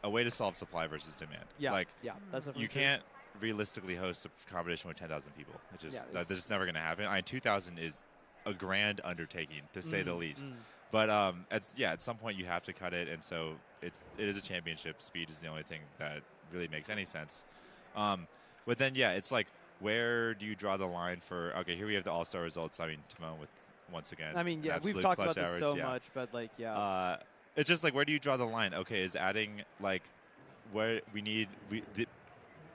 [SPEAKER 2] a way to solve supply versus demand.
[SPEAKER 15] Yeah,
[SPEAKER 2] like
[SPEAKER 15] yeah, that's definitely
[SPEAKER 2] you
[SPEAKER 15] true.
[SPEAKER 2] can't realistically host a competition with 10,000 people. It's just
[SPEAKER 15] Yeah,
[SPEAKER 2] that's just never going to happen. 2,000 is a grand undertaking to say the
[SPEAKER 15] Mhm,
[SPEAKER 2] least.
[SPEAKER 15] mhm.
[SPEAKER 2] But at some point you have to cut it, and so it is a championship. Speed is the only thing that really makes any sense. But then it's like, where do you draw the line for? Okay, here we have the All-Star results. I mean, Timon with once again.
[SPEAKER 15] I mean, yeah, we've
[SPEAKER 2] absolute
[SPEAKER 15] talked
[SPEAKER 2] clutch
[SPEAKER 15] about this
[SPEAKER 2] average,
[SPEAKER 15] so
[SPEAKER 2] yeah.
[SPEAKER 15] much, but like, yeah.
[SPEAKER 2] It's just like, where do you draw the line? Okay, is adding like where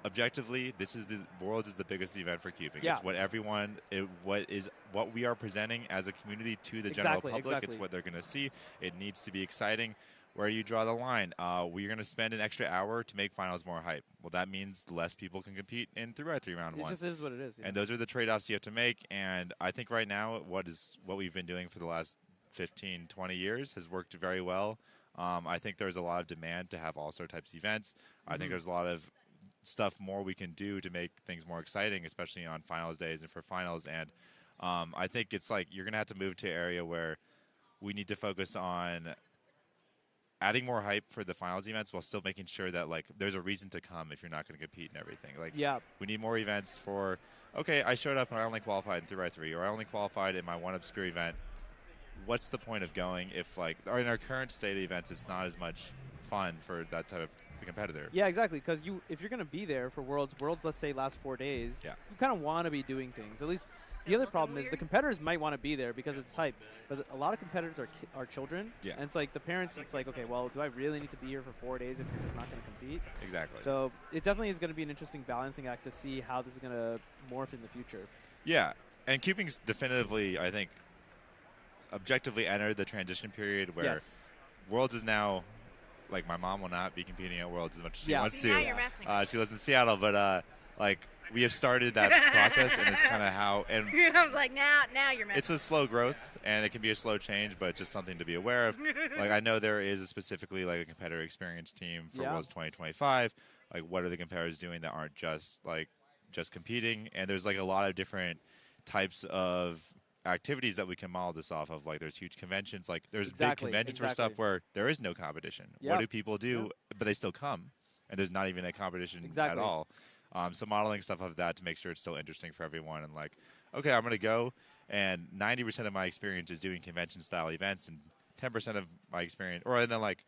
[SPEAKER 2] objectively, this is the Worlds is the biggest event for cubing.
[SPEAKER 15] Yeah.
[SPEAKER 2] It's what everyone, what we are presenting as a community to the general
[SPEAKER 15] Exactly,
[SPEAKER 2] public.
[SPEAKER 15] exactly.
[SPEAKER 2] It's what they're going to see. It needs to be exciting. Where do you draw the line? We're going to spend an extra hour to make finals more hype. Well, that means less people can compete in 3x3 round
[SPEAKER 15] It
[SPEAKER 2] one.
[SPEAKER 15] just is what it is. Yeah.
[SPEAKER 2] And those are the trade-offs you have to make. And I think right now, what we've been doing for the last 15, 20 years has worked very well. I think there's a lot of demand to have all-star types events. I think
[SPEAKER 15] Mhm.
[SPEAKER 2] there's a lot of stuff more we can do to make things more exciting, especially on finals days and for finals. And I think it's like you're going to have to move to an area where we need to focus on adding more hype for the finals events while still making sure that like there's a reason to come if you're not going to compete and everything. Like,
[SPEAKER 15] Yeah.
[SPEAKER 2] we need more events for, okay, I showed up and I only qualified in 3x3, or I only qualified in my one obscure event. What's the point of going if like, or in our current state of events, it's not as much fun for that type of competitor.
[SPEAKER 15] Yeah, exactly. Because if you're going to be there for Worlds, let's say last 4 days,
[SPEAKER 2] Yeah.
[SPEAKER 15] you kind of want to be doing things. At least the other problem is the competitors might want to be there because it's hype, but a lot of competitors are children.
[SPEAKER 2] Yeah.
[SPEAKER 15] And it's like the parents, it's like, okay, well, do I really need to be here for 4 days if you're just not going to compete?
[SPEAKER 2] Exactly.
[SPEAKER 15] So it definitely is going to be an interesting balancing act to see how this is going to morph in the future.
[SPEAKER 2] Yeah, and Cubing's definitively, I think, objectively entered the transition period where
[SPEAKER 15] Yes.
[SPEAKER 2] Worlds is now, like, my mom will not be competing at Worlds as much as she
[SPEAKER 15] Yeah.
[SPEAKER 2] wants
[SPEAKER 15] See,
[SPEAKER 2] to.
[SPEAKER 15] now you're messing.
[SPEAKER 2] She lives in Seattle, but like we have started that process, and it's kind of how. And
[SPEAKER 18] I was like, now you're messing.
[SPEAKER 2] it's a slow growth, and it can be a slow change, but it's just something to be aware of. Like, I know there is specifically like a competitor experience team for
[SPEAKER 15] Yeah.
[SPEAKER 2] Worlds 2025. Like, what are the competitors doing that aren't just competing? And there's like a lot of different types of activities that we can model this off of. Like, there's huge conventions. Like, there's
[SPEAKER 15] Exactly,
[SPEAKER 2] big conventions for stuff
[SPEAKER 15] exactly.
[SPEAKER 2] where there is no competition.
[SPEAKER 15] Yep.
[SPEAKER 2] What do people do? But they still come, and there's not even a competition
[SPEAKER 15] Exactly.
[SPEAKER 2] at all. So modeling stuff of that to make sure it's still interesting for everyone, and like, okay, I'm going to go, and 90% of my experience is doing convention-style events, and 10% of my experience, or then like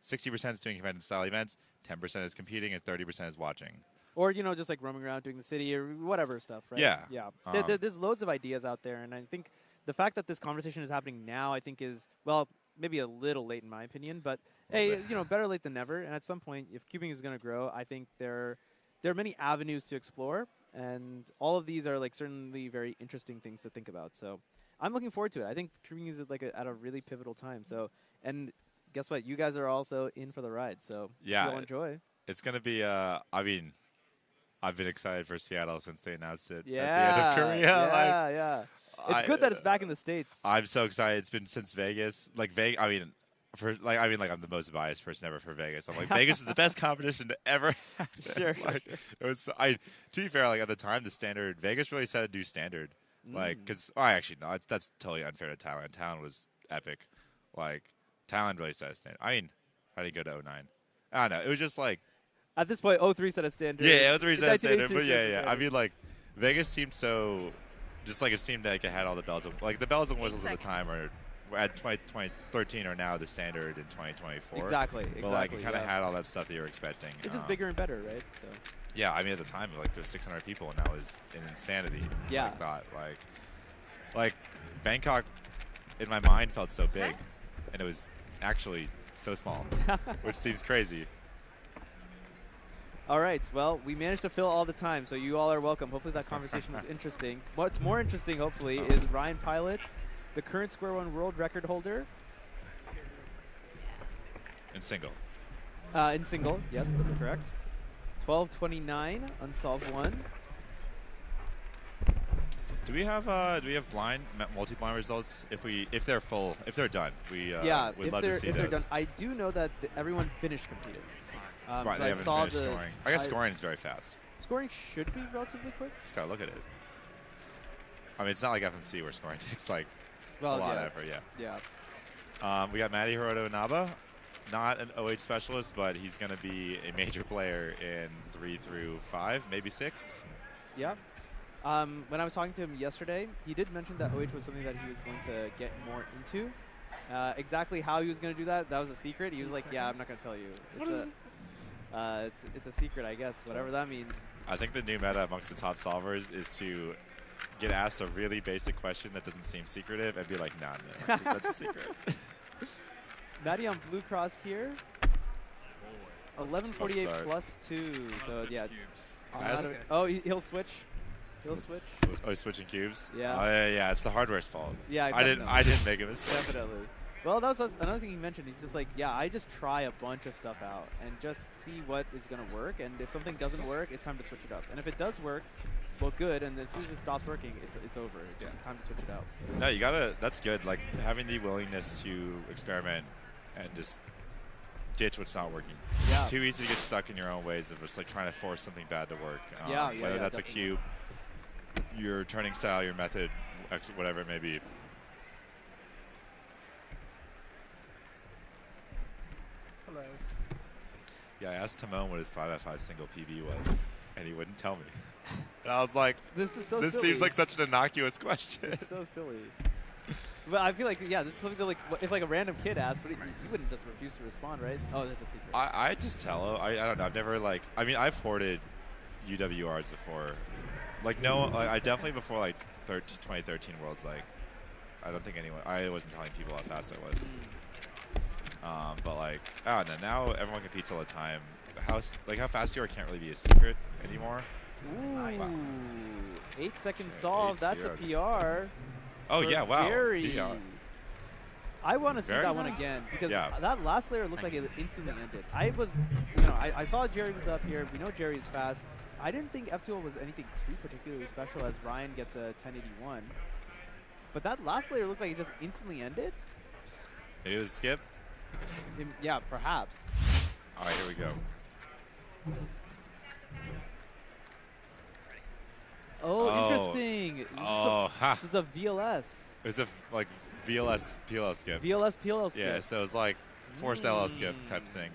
[SPEAKER 2] 60% is doing convention-style events, 10% is competing, and 30% is watching.
[SPEAKER 15] Or, just like roaming around doing the city or whatever stuff, right?
[SPEAKER 2] Yeah.
[SPEAKER 15] Yeah.
[SPEAKER 2] Um,
[SPEAKER 15] There's loads of ideas out there, and I think the fact that this conversation is happening now, I think is, well, maybe a little late in my opinion, but hey, better late than never. And at some point, if cubing is going to grow, I think there are many avenues to explore, and all of these are like certainly very interesting things to think about. So I'm looking forward to it. I think cubing is like at a really pivotal time. So, and guess what? You guys are also in for the ride. So
[SPEAKER 2] Yeah.
[SPEAKER 15] you'll enjoy.
[SPEAKER 2] It's going to be, I mean, I've been excited for Seattle since they announced it
[SPEAKER 15] Yeah.
[SPEAKER 2] at the end of Korea.
[SPEAKER 15] Yeah, yeah. It's good that it's back in the States.
[SPEAKER 2] I'm so excited. It's been since Vegas. Like, I mean, I'm the most biased person ever for Vegas. I'm like, Vegas is the best competition to ever happen.
[SPEAKER 15] Sure.
[SPEAKER 2] Like, it was. To be fair, like at the time, the standard Vegas really set a new standard. Like, because actually no, that's totally unfair to Talon. Talon was epic. Like, Talon really set a standard. I mean, how did he go to 09? I don't know. It was just like
[SPEAKER 15] at this point, 03 set a standard.
[SPEAKER 2] Yeah, 03 set a standard.
[SPEAKER 15] 1982
[SPEAKER 2] But
[SPEAKER 15] set a
[SPEAKER 2] yeah. I
[SPEAKER 15] standard.
[SPEAKER 2] mean, like, Vegas seemed so, just like it seemed like it had all the bells and like the bells and whistles at the time are at 2013 are now the standard in 2024.
[SPEAKER 15] Exactly.
[SPEAKER 2] But like it kind of had all that stuff that you were expecting.
[SPEAKER 15] It's just bigger and better, right? So.
[SPEAKER 2] Yeah, I mean at the time like there was 600 people and that was an insanity.
[SPEAKER 15] Yeah.
[SPEAKER 2] I thought like Bangkok in my mind felt so big, and it was actually so small, which seems crazy.
[SPEAKER 15] All right. Well, we managed to fill all the time, so you all are welcome. Hopefully that conversation was interesting. What's more interesting, hopefully, is Ryan Pilot, the current Square One world record holder.
[SPEAKER 2] In single.
[SPEAKER 15] In single, yes, that's correct. 12:29, unsolved 1.
[SPEAKER 2] Do we have multi-blind results if they're full, if they're done? We'd love to see
[SPEAKER 15] if
[SPEAKER 2] those.
[SPEAKER 15] they're done. I do know that everyone finished competing.
[SPEAKER 2] Right, they haven't finished scoring. I guess scoring is very fast.
[SPEAKER 15] Scoring should be relatively quick.
[SPEAKER 2] Just gotta look at it. I mean, it's not like FMC where scoring takes like a lot of effort. Yeah. We got Maddie Inaba, not an OH specialist, but he's gonna be a major player in 3 through 5, maybe 6.
[SPEAKER 15] Yeah. When I was talking to him yesterday, he did mention that OH was something that he was going to get more into. Exactly how he was going to do that was a secret. He was like, yeah, I'm not going to tell you. It's a secret, I guess, whatever that means.
[SPEAKER 2] I think the new meta amongst the top solvers is to get asked a really basic question that doesn't seem secretive and be like, nah, that's a secret.
[SPEAKER 15] Maddie on Blue Cross here. 1148 plus 2. So, yeah. He'll switch. He'll switch.
[SPEAKER 2] Oh, he's switching cubes?
[SPEAKER 15] Yeah.
[SPEAKER 2] Yeah, it's the hardware's fault.
[SPEAKER 15] Yeah,
[SPEAKER 2] I didn't make a mistake.
[SPEAKER 15] Definitely. Well, that was another thing he mentioned. He's just like, yeah, I just try a bunch of stuff out and just see what is going to work. And if something doesn't work, it's time to switch it up. And if it does work, well, good. And as soon as it stops working, it's over. It's time to switch it out.
[SPEAKER 2] No, you gotta. That's good. Like having the willingness to experiment and just ditch what's not working.
[SPEAKER 15] Yeah.
[SPEAKER 2] It's too easy to get stuck in your own ways of just like trying to force something bad to work. Whether that's
[SPEAKER 15] definitely.
[SPEAKER 2] a cube, your turning style, your method, whatever it may be.
[SPEAKER 4] Hello.
[SPEAKER 2] Yeah, I asked Timon what his 5x5 single PB was, and he wouldn't tell me. And I was like,
[SPEAKER 15] this is so
[SPEAKER 2] this
[SPEAKER 15] silly.
[SPEAKER 2] seems like such an innocuous question.
[SPEAKER 15] It's so silly. But I feel like, yeah, this is something that, like, if like a random kid asked, you wouldn't just refuse to respond, right? Oh, that's a secret.
[SPEAKER 2] I just tell him. I don't know. I've never like. I mean, I've hoarded UWRs before. Like no, like, I definitely before like 2013 Worlds. Like, I don't think anyone. I wasn't telling people how fast I was. But like, I don't know. Now everyone competes all the time. How fast you are can't really be a secret anymore.
[SPEAKER 15] Ooh,
[SPEAKER 2] wow.
[SPEAKER 15] 8 seconds solved. That's a PR.
[SPEAKER 2] Oh yeah, wow.
[SPEAKER 15] Jerry.
[SPEAKER 2] PR.
[SPEAKER 15] I want to see that one again because that last layer looked like it instantly ended. I saw Jerry was up here. We know Jerry's fast. I didn't think F2L was anything too particularly special as Ryan gets a 1081. But that last layer looked like it just instantly ended.
[SPEAKER 2] It was skip.
[SPEAKER 15] Yeah, perhaps.
[SPEAKER 2] All right, here we go.
[SPEAKER 15] Oh, interesting. This is a VLS.
[SPEAKER 2] It's a VLS PLL skip.
[SPEAKER 15] VLS PLL skip.
[SPEAKER 2] Yeah, so it's like forced LL skip type of thing.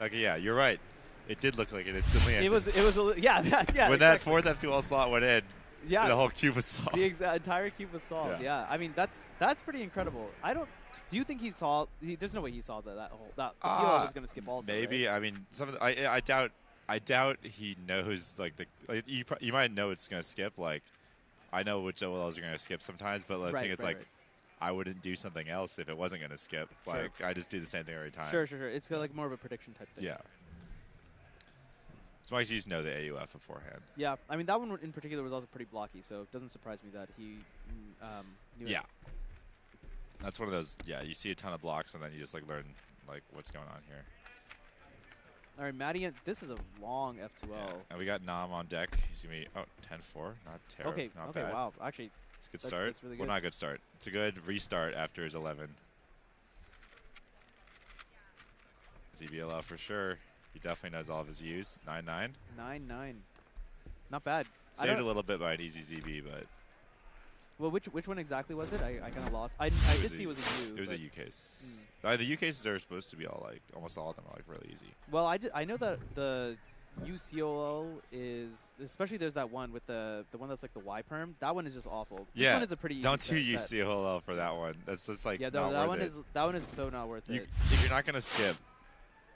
[SPEAKER 2] Okay, yeah, you're right. It did look like it instantly ended.
[SPEAKER 15] It was yeah.
[SPEAKER 2] When
[SPEAKER 15] exactly.
[SPEAKER 2] that fourth F2L slot went in, the whole cube was solved.
[SPEAKER 15] The entire cube was solved. Yeah. I mean that's pretty incredible. Do you think he saw? There's no way he saw that PLL was going to skip also.
[SPEAKER 2] Maybe.
[SPEAKER 15] Right?
[SPEAKER 2] I mean, I doubt he knows you might know it's going to skip. Like, I know which OLLs are going to skip sometimes, but the thing is I wouldn't do something else if it wasn't going to skip. Like, I just do the same thing every time.
[SPEAKER 15] Sure. It's like more of a prediction type thing.
[SPEAKER 2] Yeah. As long as you just know the AUF beforehand.
[SPEAKER 15] Yeah, I mean that one in particular was also pretty blocky, so it doesn't surprise me that he knew it.
[SPEAKER 2] That's one of those. Yeah, you see a ton of blocks and then you just like learn like what's going on here.
[SPEAKER 15] All right, Maddie, this is a long F2L.
[SPEAKER 2] Yeah. And we got Nam on deck. He's gonna be 10-4, not terrible.
[SPEAKER 15] Okay,
[SPEAKER 2] not bad.
[SPEAKER 15] Wow. Actually,
[SPEAKER 2] it's a good start.
[SPEAKER 15] That's really good.
[SPEAKER 2] Well, not a good start. It's a good restart after his 11. ZBLL for sure. He definitely knows all of his U's. 9-9.
[SPEAKER 15] 9-9. Not bad.
[SPEAKER 2] Saved a little bit by an easy ZB, but
[SPEAKER 15] Well, which one exactly was it? I kind of lost. I did see it was a U.
[SPEAKER 2] It was a U case. The U cases are supposed to be all like, almost all of them are like really easy.
[SPEAKER 15] Well, I know that the UCOL is, especially there's that one with the one that's like the Y perm. That one is just awful.
[SPEAKER 2] Yeah.
[SPEAKER 15] This one is a pretty
[SPEAKER 2] Don't do
[SPEAKER 15] easy set.
[SPEAKER 2] UCOL for that one. That's just like
[SPEAKER 15] Yeah,
[SPEAKER 2] not
[SPEAKER 15] that
[SPEAKER 2] worth
[SPEAKER 15] one
[SPEAKER 2] it.
[SPEAKER 15] is so not worth it.
[SPEAKER 2] If you're not gonna skip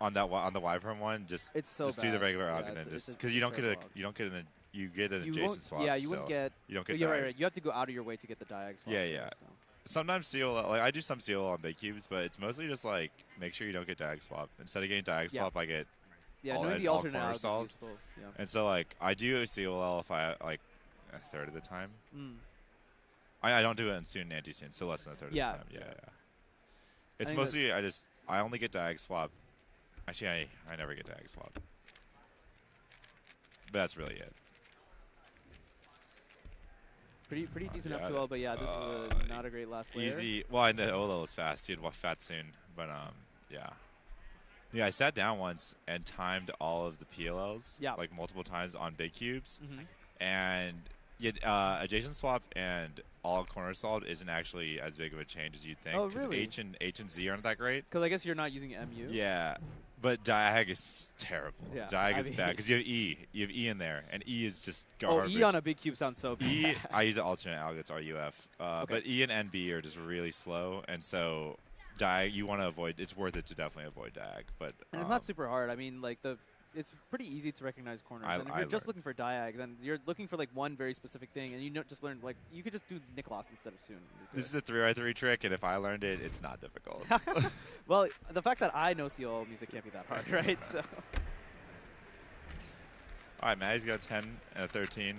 [SPEAKER 2] on that on the Y perm one, just
[SPEAKER 15] It's so
[SPEAKER 2] just do the
[SPEAKER 15] bad.
[SPEAKER 2] regular
[SPEAKER 15] Yeah,
[SPEAKER 2] algorithm,
[SPEAKER 15] it's
[SPEAKER 2] just
[SPEAKER 15] a
[SPEAKER 2] because you don't get
[SPEAKER 15] terrible
[SPEAKER 2] you get an
[SPEAKER 15] You
[SPEAKER 2] adjacent
[SPEAKER 15] won't-
[SPEAKER 2] swap.
[SPEAKER 15] Yeah, you wouldn't
[SPEAKER 2] so
[SPEAKER 15] get.
[SPEAKER 2] You don't get.
[SPEAKER 15] You're
[SPEAKER 2] diag.
[SPEAKER 15] right. You have to go out of your way to get the diag swap.
[SPEAKER 2] Yeah, yeah.
[SPEAKER 15] So.
[SPEAKER 2] Sometimes COL, like I do some COL on big cubes, but it's mostly just like make sure you don't get diag swap. Instead of getting diag
[SPEAKER 15] Yeah.
[SPEAKER 2] swap, I get
[SPEAKER 15] knowing the
[SPEAKER 2] all
[SPEAKER 15] alternate
[SPEAKER 2] corner
[SPEAKER 15] out is
[SPEAKER 2] solved.
[SPEAKER 15] useful. Yeah.
[SPEAKER 2] And so like I do a COL if I like a third of the time. I don't do it in soon and anti-soon, so less than a third of the time. Yeah. It's
[SPEAKER 15] think
[SPEAKER 2] mostly I only get diag swap. Actually, I never get diag swap. But that's really it.
[SPEAKER 15] Pretty decent
[SPEAKER 2] yeah,
[SPEAKER 15] up to all, but yeah, this is not a great last layer.
[SPEAKER 2] Easy. Well, I know OLL was fast. He had fat soon, but yeah. Yeah, I sat down once and timed all of the PLLs like multiple times on big cubes, and adjacent swap and all corner solved isn't actually as big of a change as you'd think.
[SPEAKER 15] Oh,
[SPEAKER 2] Because
[SPEAKER 15] really?
[SPEAKER 2] H and Z aren't that great.
[SPEAKER 15] Because I guess you're not using MU.
[SPEAKER 2] Yeah, but diag is terrible.
[SPEAKER 15] Yeah,
[SPEAKER 2] Diag
[SPEAKER 15] I
[SPEAKER 2] is
[SPEAKER 15] mean-
[SPEAKER 2] bad because you have E. You have E in there, and E is just
[SPEAKER 15] Oh,
[SPEAKER 2] garbage.
[SPEAKER 15] E on a big cube sounds so bad.
[SPEAKER 2] E, I use an alternate alg, that's RUF.
[SPEAKER 15] Okay.
[SPEAKER 2] But E and NB are just really slow, and so diag, you want to avoid, it's worth it to definitely avoid diag. But
[SPEAKER 15] And it's not super hard. I mean, like it's pretty easy to recognize corners. And if you're just looking for diag, then you're looking for like one very specific thing, and you don't just learn like you could just do Nicholas instead of Soon.
[SPEAKER 2] this is a 3x3 trick, and if I learned it, it's not difficult.
[SPEAKER 15] Well, the fact that I know COL means it can't be that hard, right? So.
[SPEAKER 2] All right, Maddie's got a 10 and a 13.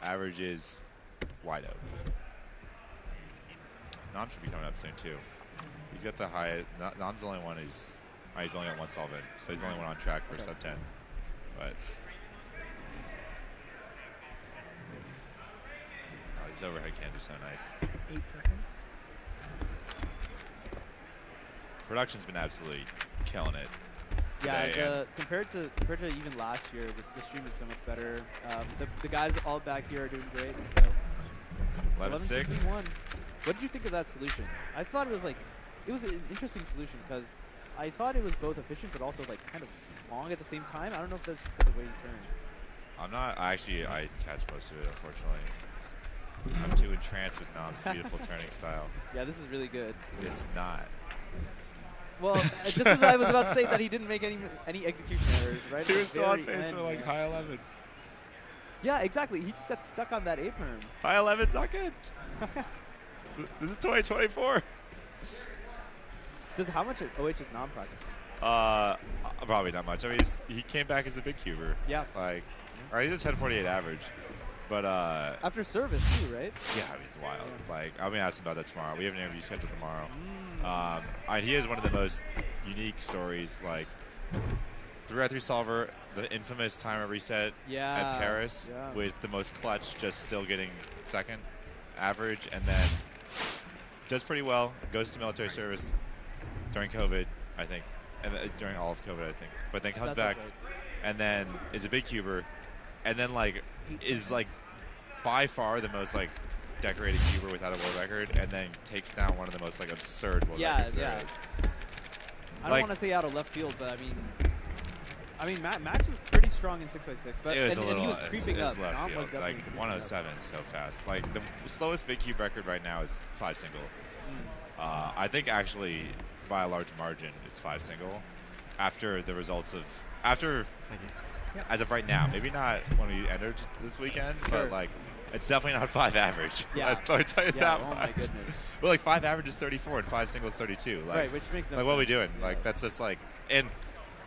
[SPEAKER 2] Average is wide open. Nom should be coming up soon, too. He's got the highest. Nom's the only one who's. He's only got one solvent, so he's the only one on track for sub 10. But. Oh, these overhead cams are so nice.
[SPEAKER 10] 8 seconds.
[SPEAKER 2] Production's been absolutely killing it.
[SPEAKER 15] Yeah,
[SPEAKER 2] today,
[SPEAKER 15] compared to even last year, the stream is so much better. The guys all back here are doing great. So
[SPEAKER 2] 11-6.
[SPEAKER 15] What did you think of that solution? I thought it was like it was an interesting solution because I thought it was both efficient but also like kind of long at the same time. I don't know if that's just the way you turn.
[SPEAKER 2] I'm not. I catch most of it, unfortunately. I'm too entranced with Nom's beautiful turning style.
[SPEAKER 15] Yeah, this is really good.
[SPEAKER 2] It's not.
[SPEAKER 15] Well, just as I was about to say that he didn't make any execution errors, right?
[SPEAKER 2] He
[SPEAKER 15] At
[SPEAKER 2] was
[SPEAKER 15] the
[SPEAKER 2] still on
[SPEAKER 15] very
[SPEAKER 2] pace for
[SPEAKER 15] end,
[SPEAKER 2] like
[SPEAKER 15] man.
[SPEAKER 2] high 11.
[SPEAKER 15] Yeah, exactly. He just got stuck on that A perm.
[SPEAKER 2] High 11's not good. This is 2024.
[SPEAKER 15] How much OH is non-practicing?
[SPEAKER 2] Probably not much. I mean, he came back as a big cuber.
[SPEAKER 15] Yeah.
[SPEAKER 2] Like, or he's a 1048 average. But
[SPEAKER 15] after service too, right?
[SPEAKER 2] Yeah, I mean, it's wild. Yeah. Like, I'm gonna ask him about that tomorrow. We have an interview scheduled tomorrow. He is one of the most unique stories. Like, 3x3 solver, the infamous timer reset at Paris with the most clutch, just still getting second average, and then does pretty well. Goes to military service during COVID, I think, and during all of COVID, I think. But then comes back, and then is a big cuber, and then like is like by far the most like decorated cuber without a world record, and then takes down one of the most like absurd world records there is.
[SPEAKER 15] I don't want to say out of left field, but I mean, Max was pretty strong in 6x6, but
[SPEAKER 2] it was
[SPEAKER 15] and
[SPEAKER 2] little,
[SPEAKER 15] he was creeping up.
[SPEAKER 2] Left
[SPEAKER 15] Nom
[SPEAKER 2] field.
[SPEAKER 15] was
[SPEAKER 2] Like 107 is so fast. Like the slowest big cube record right now is 5 single. I think actually by a large margin it's 5 single. After the results of as of right now, maybe not when we entered this weekend, but like it's definitely not 5 average.
[SPEAKER 15] Yeah.
[SPEAKER 2] Let me tell you that
[SPEAKER 15] oh
[SPEAKER 2] much.
[SPEAKER 15] my goodness.
[SPEAKER 2] But like 5 average is 34 and 5 single is 32. Like,
[SPEAKER 15] right, which makes no
[SPEAKER 2] like
[SPEAKER 15] sense.
[SPEAKER 2] what are we doing? Yeah. Like that's just like, and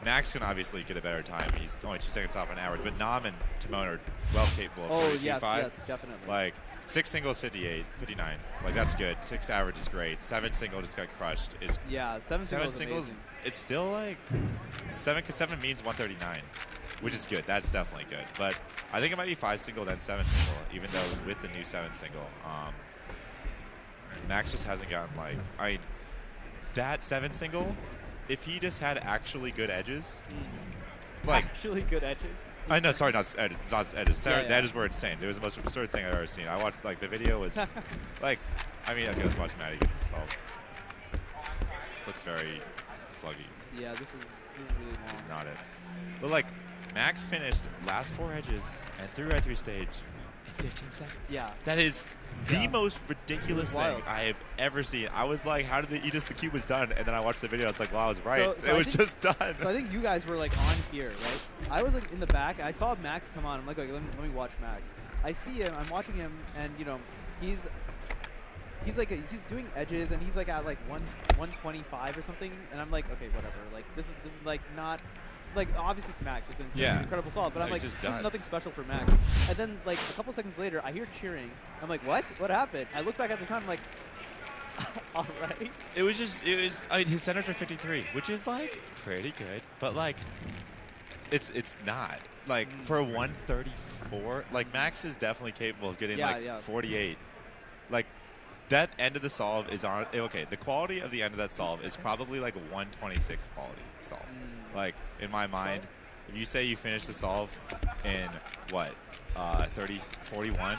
[SPEAKER 2] Max can obviously get a better time. He's only 2 seconds off an average, but Nom and Timon are well capable of 32.5.
[SPEAKER 15] Yes, definitely.
[SPEAKER 2] Like 6 single is 58, 59. Like that's good. 6 average is great. 7 single just got crushed. Is
[SPEAKER 15] 7 singles
[SPEAKER 2] singles. It's still like 7 because 7 means 139, which is good. That's definitely good. But I think it might be 5 single then 7 single, even though with the new 7 single, Max just hasn't gotten like that 7 single. If he just had actually good edges, like
[SPEAKER 15] actually good edges,
[SPEAKER 2] I know, sorry, not edges. It's not edges.
[SPEAKER 15] Yeah,
[SPEAKER 2] The edges were insane. It was the most absurd thing I've ever seen. I watched, like, the video was, like, I mean, okay, let's watch Maddie get this solved. This looks very sluggy.
[SPEAKER 15] Yeah, this is really long.
[SPEAKER 2] Not it. But, like, Max finished last 4 edges and through right through stage in 15 seconds.
[SPEAKER 15] Yeah.
[SPEAKER 2] That is the most ridiculous thing
[SPEAKER 15] wild.
[SPEAKER 2] I have ever seen. I was like, how did the cube was done? And then I watched the video. I was like, wow, I was right.
[SPEAKER 15] So
[SPEAKER 2] it was just done.
[SPEAKER 15] So I think you guys were like on here, right? I was like in the back. I saw Max come on. I'm like, okay, let me watch Max. I see him. I'm watching him, and you know, he's like he's doing edges, and he's like at like 125 or something. And I'm like, okay, whatever. Like this is like not. Like, obviously it's Max. It's an incredible solve. But I'm like, this is nothing special for Max. And then, like, a couple seconds later, I hear cheering. I'm like, what? What happened? I look back at the time. I'm like, all right.
[SPEAKER 2] It was, I mean, his centers are 53, which is, like, pretty good. But, like, it's not. Like, for 134, like, Max is definitely capable of getting, 48. Like, that end of the solve is on, okay, the quality of the end of that solve is probably, like, a 126 quality solve. Like, in my mind, if you say you finish the solve in, what, 41,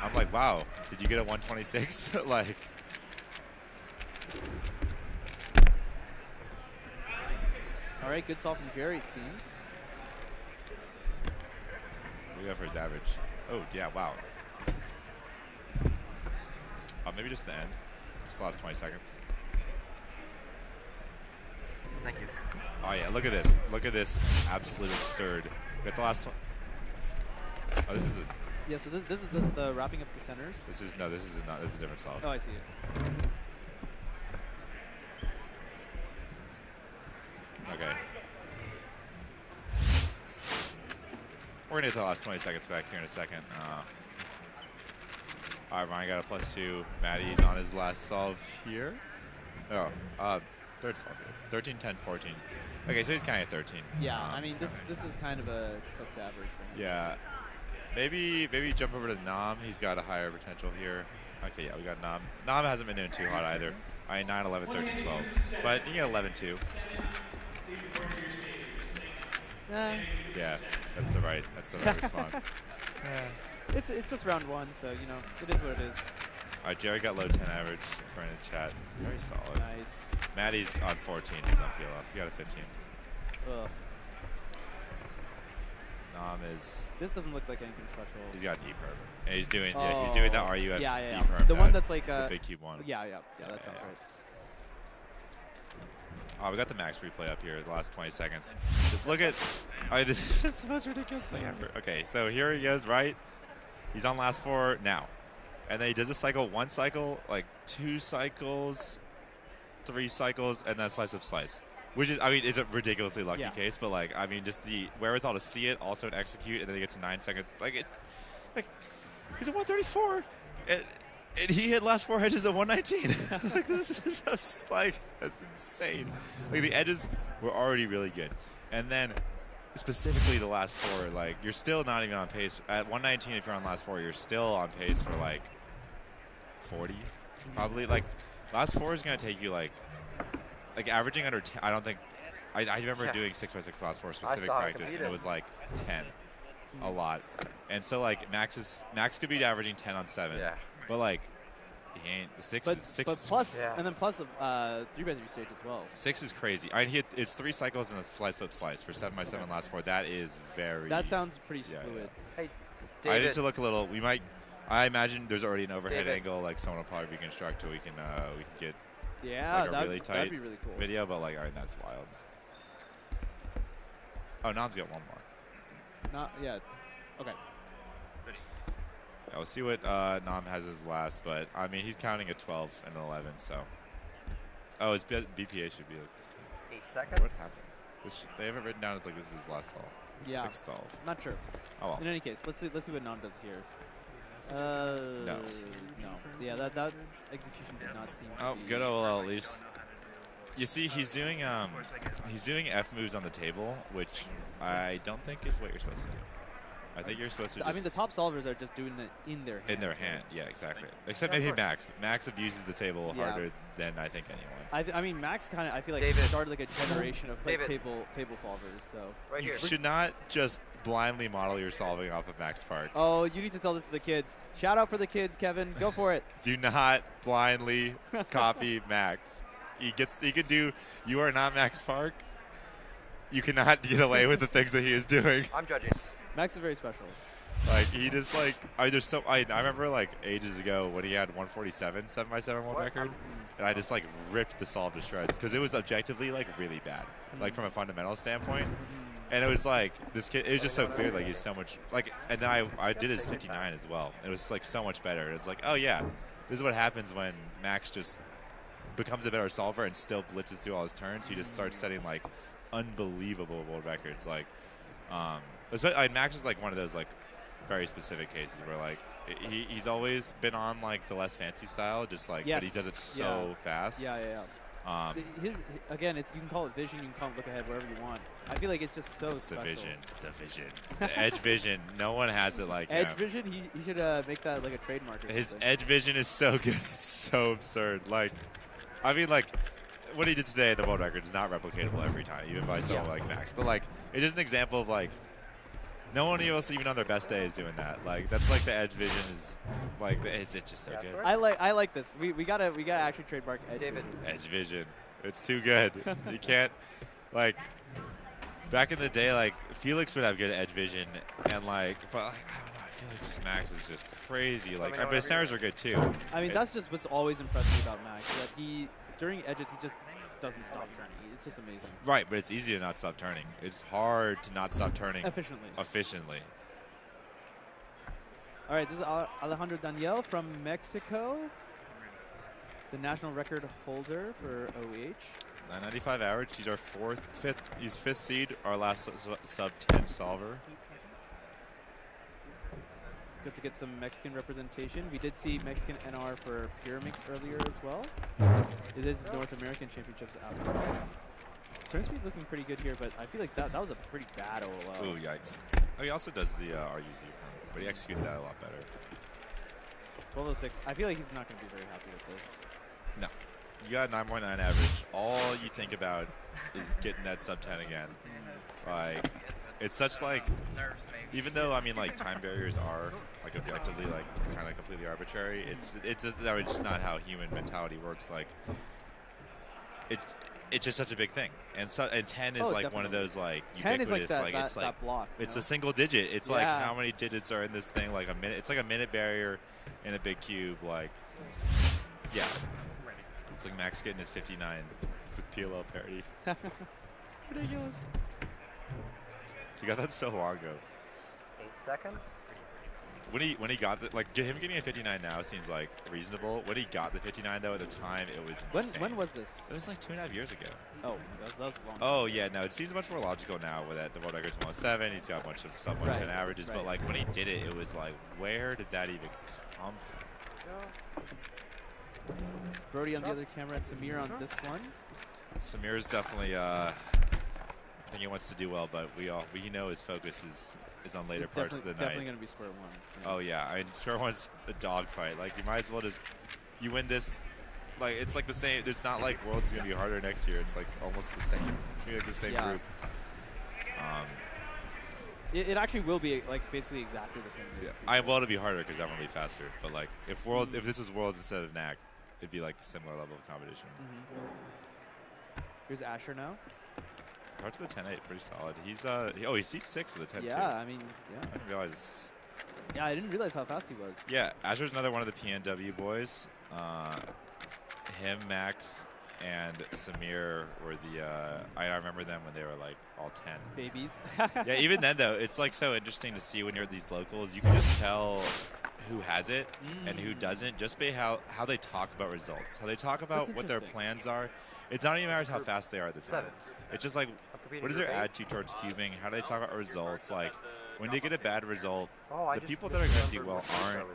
[SPEAKER 2] I'm like, wow, did you get a 126? Like.
[SPEAKER 15] All right, good solve from Jerry, it seems.
[SPEAKER 2] We go for his average. Oh, yeah, wow. Maybe just the end. Just the last 20 seconds.
[SPEAKER 8] Thank you.
[SPEAKER 2] Oh, yeah, look at this. Look at this absolute absurd. We got the last one. Oh, this is a...
[SPEAKER 15] Yeah, so this is the wrapping up the centers.
[SPEAKER 2] This is not. This is a different solve.
[SPEAKER 15] Oh, I see it.
[SPEAKER 2] Okay. We're going to get the last 20 seconds back here in a second. All right, Ryan got a +2. Maddie's on his last solve here. Oh, third solve here. 13, 10, 14. Okay, so he's kind of 13.
[SPEAKER 15] Yeah, I mean, this is kind of a cooked average for him.
[SPEAKER 2] Yeah. Maybe jump over to Nam. He's got a higher potential here. Okay, yeah, we got Nam. Nam hasn't been doing too hot either. All right, 9, 11, 13, 12. But you get 11, 2. Yeah, that's the right response.
[SPEAKER 15] It's just round 1, so you know it is what it is.
[SPEAKER 2] All right, Jerry got low 10 average according to chat. Very solid.
[SPEAKER 15] Nice.
[SPEAKER 2] Maddie's on 14. He's on PLL. He got a 15.
[SPEAKER 15] Ugh.
[SPEAKER 2] Nam is.
[SPEAKER 15] This doesn't look like anything special.
[SPEAKER 2] He's got an E-perm. And he's doing he's doing the RUF
[SPEAKER 15] yeah.
[SPEAKER 2] E-perm.
[SPEAKER 15] The one that's like
[SPEAKER 2] the big cube one.
[SPEAKER 15] Yeah, that sounds right.
[SPEAKER 2] Oh, we got the max replay up here. The last 20 seconds. Just look at. Oh, this is just the most ridiculous thing ever. Okay, so here he goes. Right. He's on last 4 now. And then he does a cycle, 1 cycle, like 2 cycles, 3 cycles, and then slice up slice. Which is, I mean, it's a ridiculously lucky case, but like, I mean, just the wherewithal to see it, also to execute, and then he gets a 9 second, like, he's at 134, and he hit last 4 edges at 119. Like, this is just like, that's insane. Like, the edges were already really good. And then, specifically the last 4, like, you're still not even on pace. At 119, if you're on last 4, you're still on pace for, like, 40, probably. Like, last 4 is going to take you, like averaging under 10. I don't think, I remember doing 6x6 last 4 specific practice, and it was, like, 10. A lot. And so, like, Max could be averaging 10 on 7. Yeah. But, like, he ain't. The 6 is
[SPEAKER 15] plus, and then plus 3x3 stage as well.
[SPEAKER 2] 6 is crazy. I mean, it's 3 cycles and a slice up slice for 7x7 last 4. That is very.
[SPEAKER 15] That sounds pretty fluid.
[SPEAKER 8] Hey, David.
[SPEAKER 2] I need to look a little. We might. I imagine there's already an overhead angle. Like, someone will probably reconstruct till we can get.
[SPEAKER 15] Yeah,
[SPEAKER 2] like a really tight
[SPEAKER 15] that'd be really cool.
[SPEAKER 2] Video, but like, I mean, that's wild. Oh, Nam's got one more.
[SPEAKER 15] Yeah. Okay.
[SPEAKER 2] Yeah, we'll see what Nam has as last, but I mean, he's counting a 12 and an 11, so. Oh, his BPA should be like this.
[SPEAKER 8] 8 seconds.
[SPEAKER 2] What happened? They have it written down as like this is last solve.
[SPEAKER 15] Yeah.
[SPEAKER 2] 6th solve.
[SPEAKER 15] Not sure.
[SPEAKER 2] Oh well.
[SPEAKER 15] In any case, let's see what Nam does here.
[SPEAKER 2] No.
[SPEAKER 15] Yeah, that execution did not seem.
[SPEAKER 2] Oh,
[SPEAKER 15] to be
[SPEAKER 2] good OL at least. You see, he's doing F moves on the table, which I don't think is what you're supposed to do. I think you're supposed to.
[SPEAKER 15] I mean, the top solvers are just doing it in their hand.
[SPEAKER 2] In their hand, yeah, exactly. Except maybe Max. Max abuses the table harder than I think anyone.
[SPEAKER 15] I mean, Max kind of, I feel like, started like a generation of like table solvers. So
[SPEAKER 2] you should not just blindly model your solving off of Max Park.
[SPEAKER 15] Oh, you need to tell this to the kids. Shout out for the kids, Kevin. Go for it.
[SPEAKER 2] Do not blindly copy Max. He could do. You are not Max Park. You cannot get away with the things that he is doing.
[SPEAKER 8] I'm judging.
[SPEAKER 15] Max is very special.
[SPEAKER 2] Like he just like I remember like ages ago when he had 147 7x7 world record, and I just like ripped the solve to shreds because it was objectively like really bad, like from a fundamental standpoint. And it was like this kid. It was just so clear, like he's so much like. And then I did his 59 as well. It was like so much better. It's like, oh yeah, this is what happens when Max just becomes a better solver and still blitzes through all his turns. He just starts setting like unbelievable world records. Like, Max is like one of those like very specific cases where like he's always been on like the less fancy style, just like but he does it so fast.
[SPEAKER 15] Yeah. His again, it's you can call it vision, you can call it look ahead, whatever you want. I feel like it's just so special.
[SPEAKER 2] The vision, the edge vision. No one has it like
[SPEAKER 15] edge vision. He should make that like a trademark. Or
[SPEAKER 2] his
[SPEAKER 15] something.
[SPEAKER 2] edge vision is so good. It's so absurd. Like, I mean, like what he did today at the world record is not replicatable every time, even by someone like Max. But like, it's just an example of like. No one else, even on their best day, is doing that. Like that's like the edge vision is, like it's just so good.
[SPEAKER 15] I like this. We gotta actually trademark edge vision.
[SPEAKER 2] Edge vision, it's too good. You can't like. Back in the day, like Felix would have good edge vision, and like, but like I don't know. I feel like just Max is just crazy. Like, but his centers are good too.
[SPEAKER 15] I mean, that's just what's always impressed me about Max. That he during edges he just doesn't stop turning. It's just amazing.
[SPEAKER 2] Right, but it's easy to not stop turning. It's hard to not stop turning
[SPEAKER 15] efficiently. All right, this is Alejandro Daniel from Mexico, the national record holder for OEH.
[SPEAKER 2] 995 average. He's our he's fifth seed, our last sub 10 solver.
[SPEAKER 15] Good to get some Mexican representation. We did see Mexican NR for Pyraminx earlier as well. It is North American Championships out there. Turn speed looking pretty good here, but I feel like that was a pretty bad OLL.
[SPEAKER 2] Ooh, yikes. Oh, he also does the RUZ, but he executed that a lot better.
[SPEAKER 15] 1206. I feel like he's not going to be very happy with this.
[SPEAKER 2] No. You got 9.9 average. All you think about is getting that sub 10 again. Like, it's such like, even though I mean like time barriers are like objectively like kind of completely arbitrary, it's just not how human mentality works. Like, it's just such a big thing, and 10 is like one of those like ubiquitous. It's like
[SPEAKER 15] block,
[SPEAKER 2] it's a single digit. It's like how many digits are in this thing? Like a minute. It's like a minute barrier in a big cube. Like, yeah. It's like Max getting his 59 with PLL parity. Ridiculous. He got that so long ago.
[SPEAKER 8] 8 seconds.
[SPEAKER 2] When he got the, like him getting a 59 now seems like reasonable. When he got the 59 though at the time it was insane.
[SPEAKER 15] When was this?
[SPEAKER 2] It was like 2.5 years ago.
[SPEAKER 15] Oh, that was long.
[SPEAKER 2] Oh yeah, no, it seems much more logical now with that the world record's 107. He's got a bunch of sub 110 averages, but like when he did it, it was like where did that even come from?
[SPEAKER 15] It's Brody on the other camera and Samir on this one.
[SPEAKER 2] Samir's definitely I think he wants to do well, but we know his focus is on later parts of the night.
[SPEAKER 15] Definitely going to be square one.
[SPEAKER 2] Yeah. Oh yeah, I mean square one's a dogfight. Like you might as well just you win this. Like it's like the same. There's not like World's going to be harder next year. It's like almost the same. It's going to be like the same group.
[SPEAKER 15] It actually will be like basically exactly the same group.
[SPEAKER 2] Yeah, I want to be harder because I want to be faster. But like if this was Worlds instead of NAC, it'd be like a similar level of competition.
[SPEAKER 15] Here's Asher now.
[SPEAKER 2] Hard to the 10-8, pretty solid. He's he's seat 6 of the 10-2.
[SPEAKER 15] Yeah, I mean, yeah.
[SPEAKER 2] I didn't realize.
[SPEAKER 15] Yeah, I didn't realize how fast he was.
[SPEAKER 2] Yeah, Asher's another one of the PNW boys. Him, Max, and Samir were the. I remember them when they were like all 10.
[SPEAKER 15] Babies.
[SPEAKER 2] Yeah, even then though, it's like so interesting to see when you're at these locals. You can just tell who has it and who doesn't just by how they talk about results, how they talk about what their plans are. It's not even matters how fast they are at the time. It's just like, what is their attitude towards cubing? How do they talk about results? Like, when they get a bad result, the people that are going to do well aren't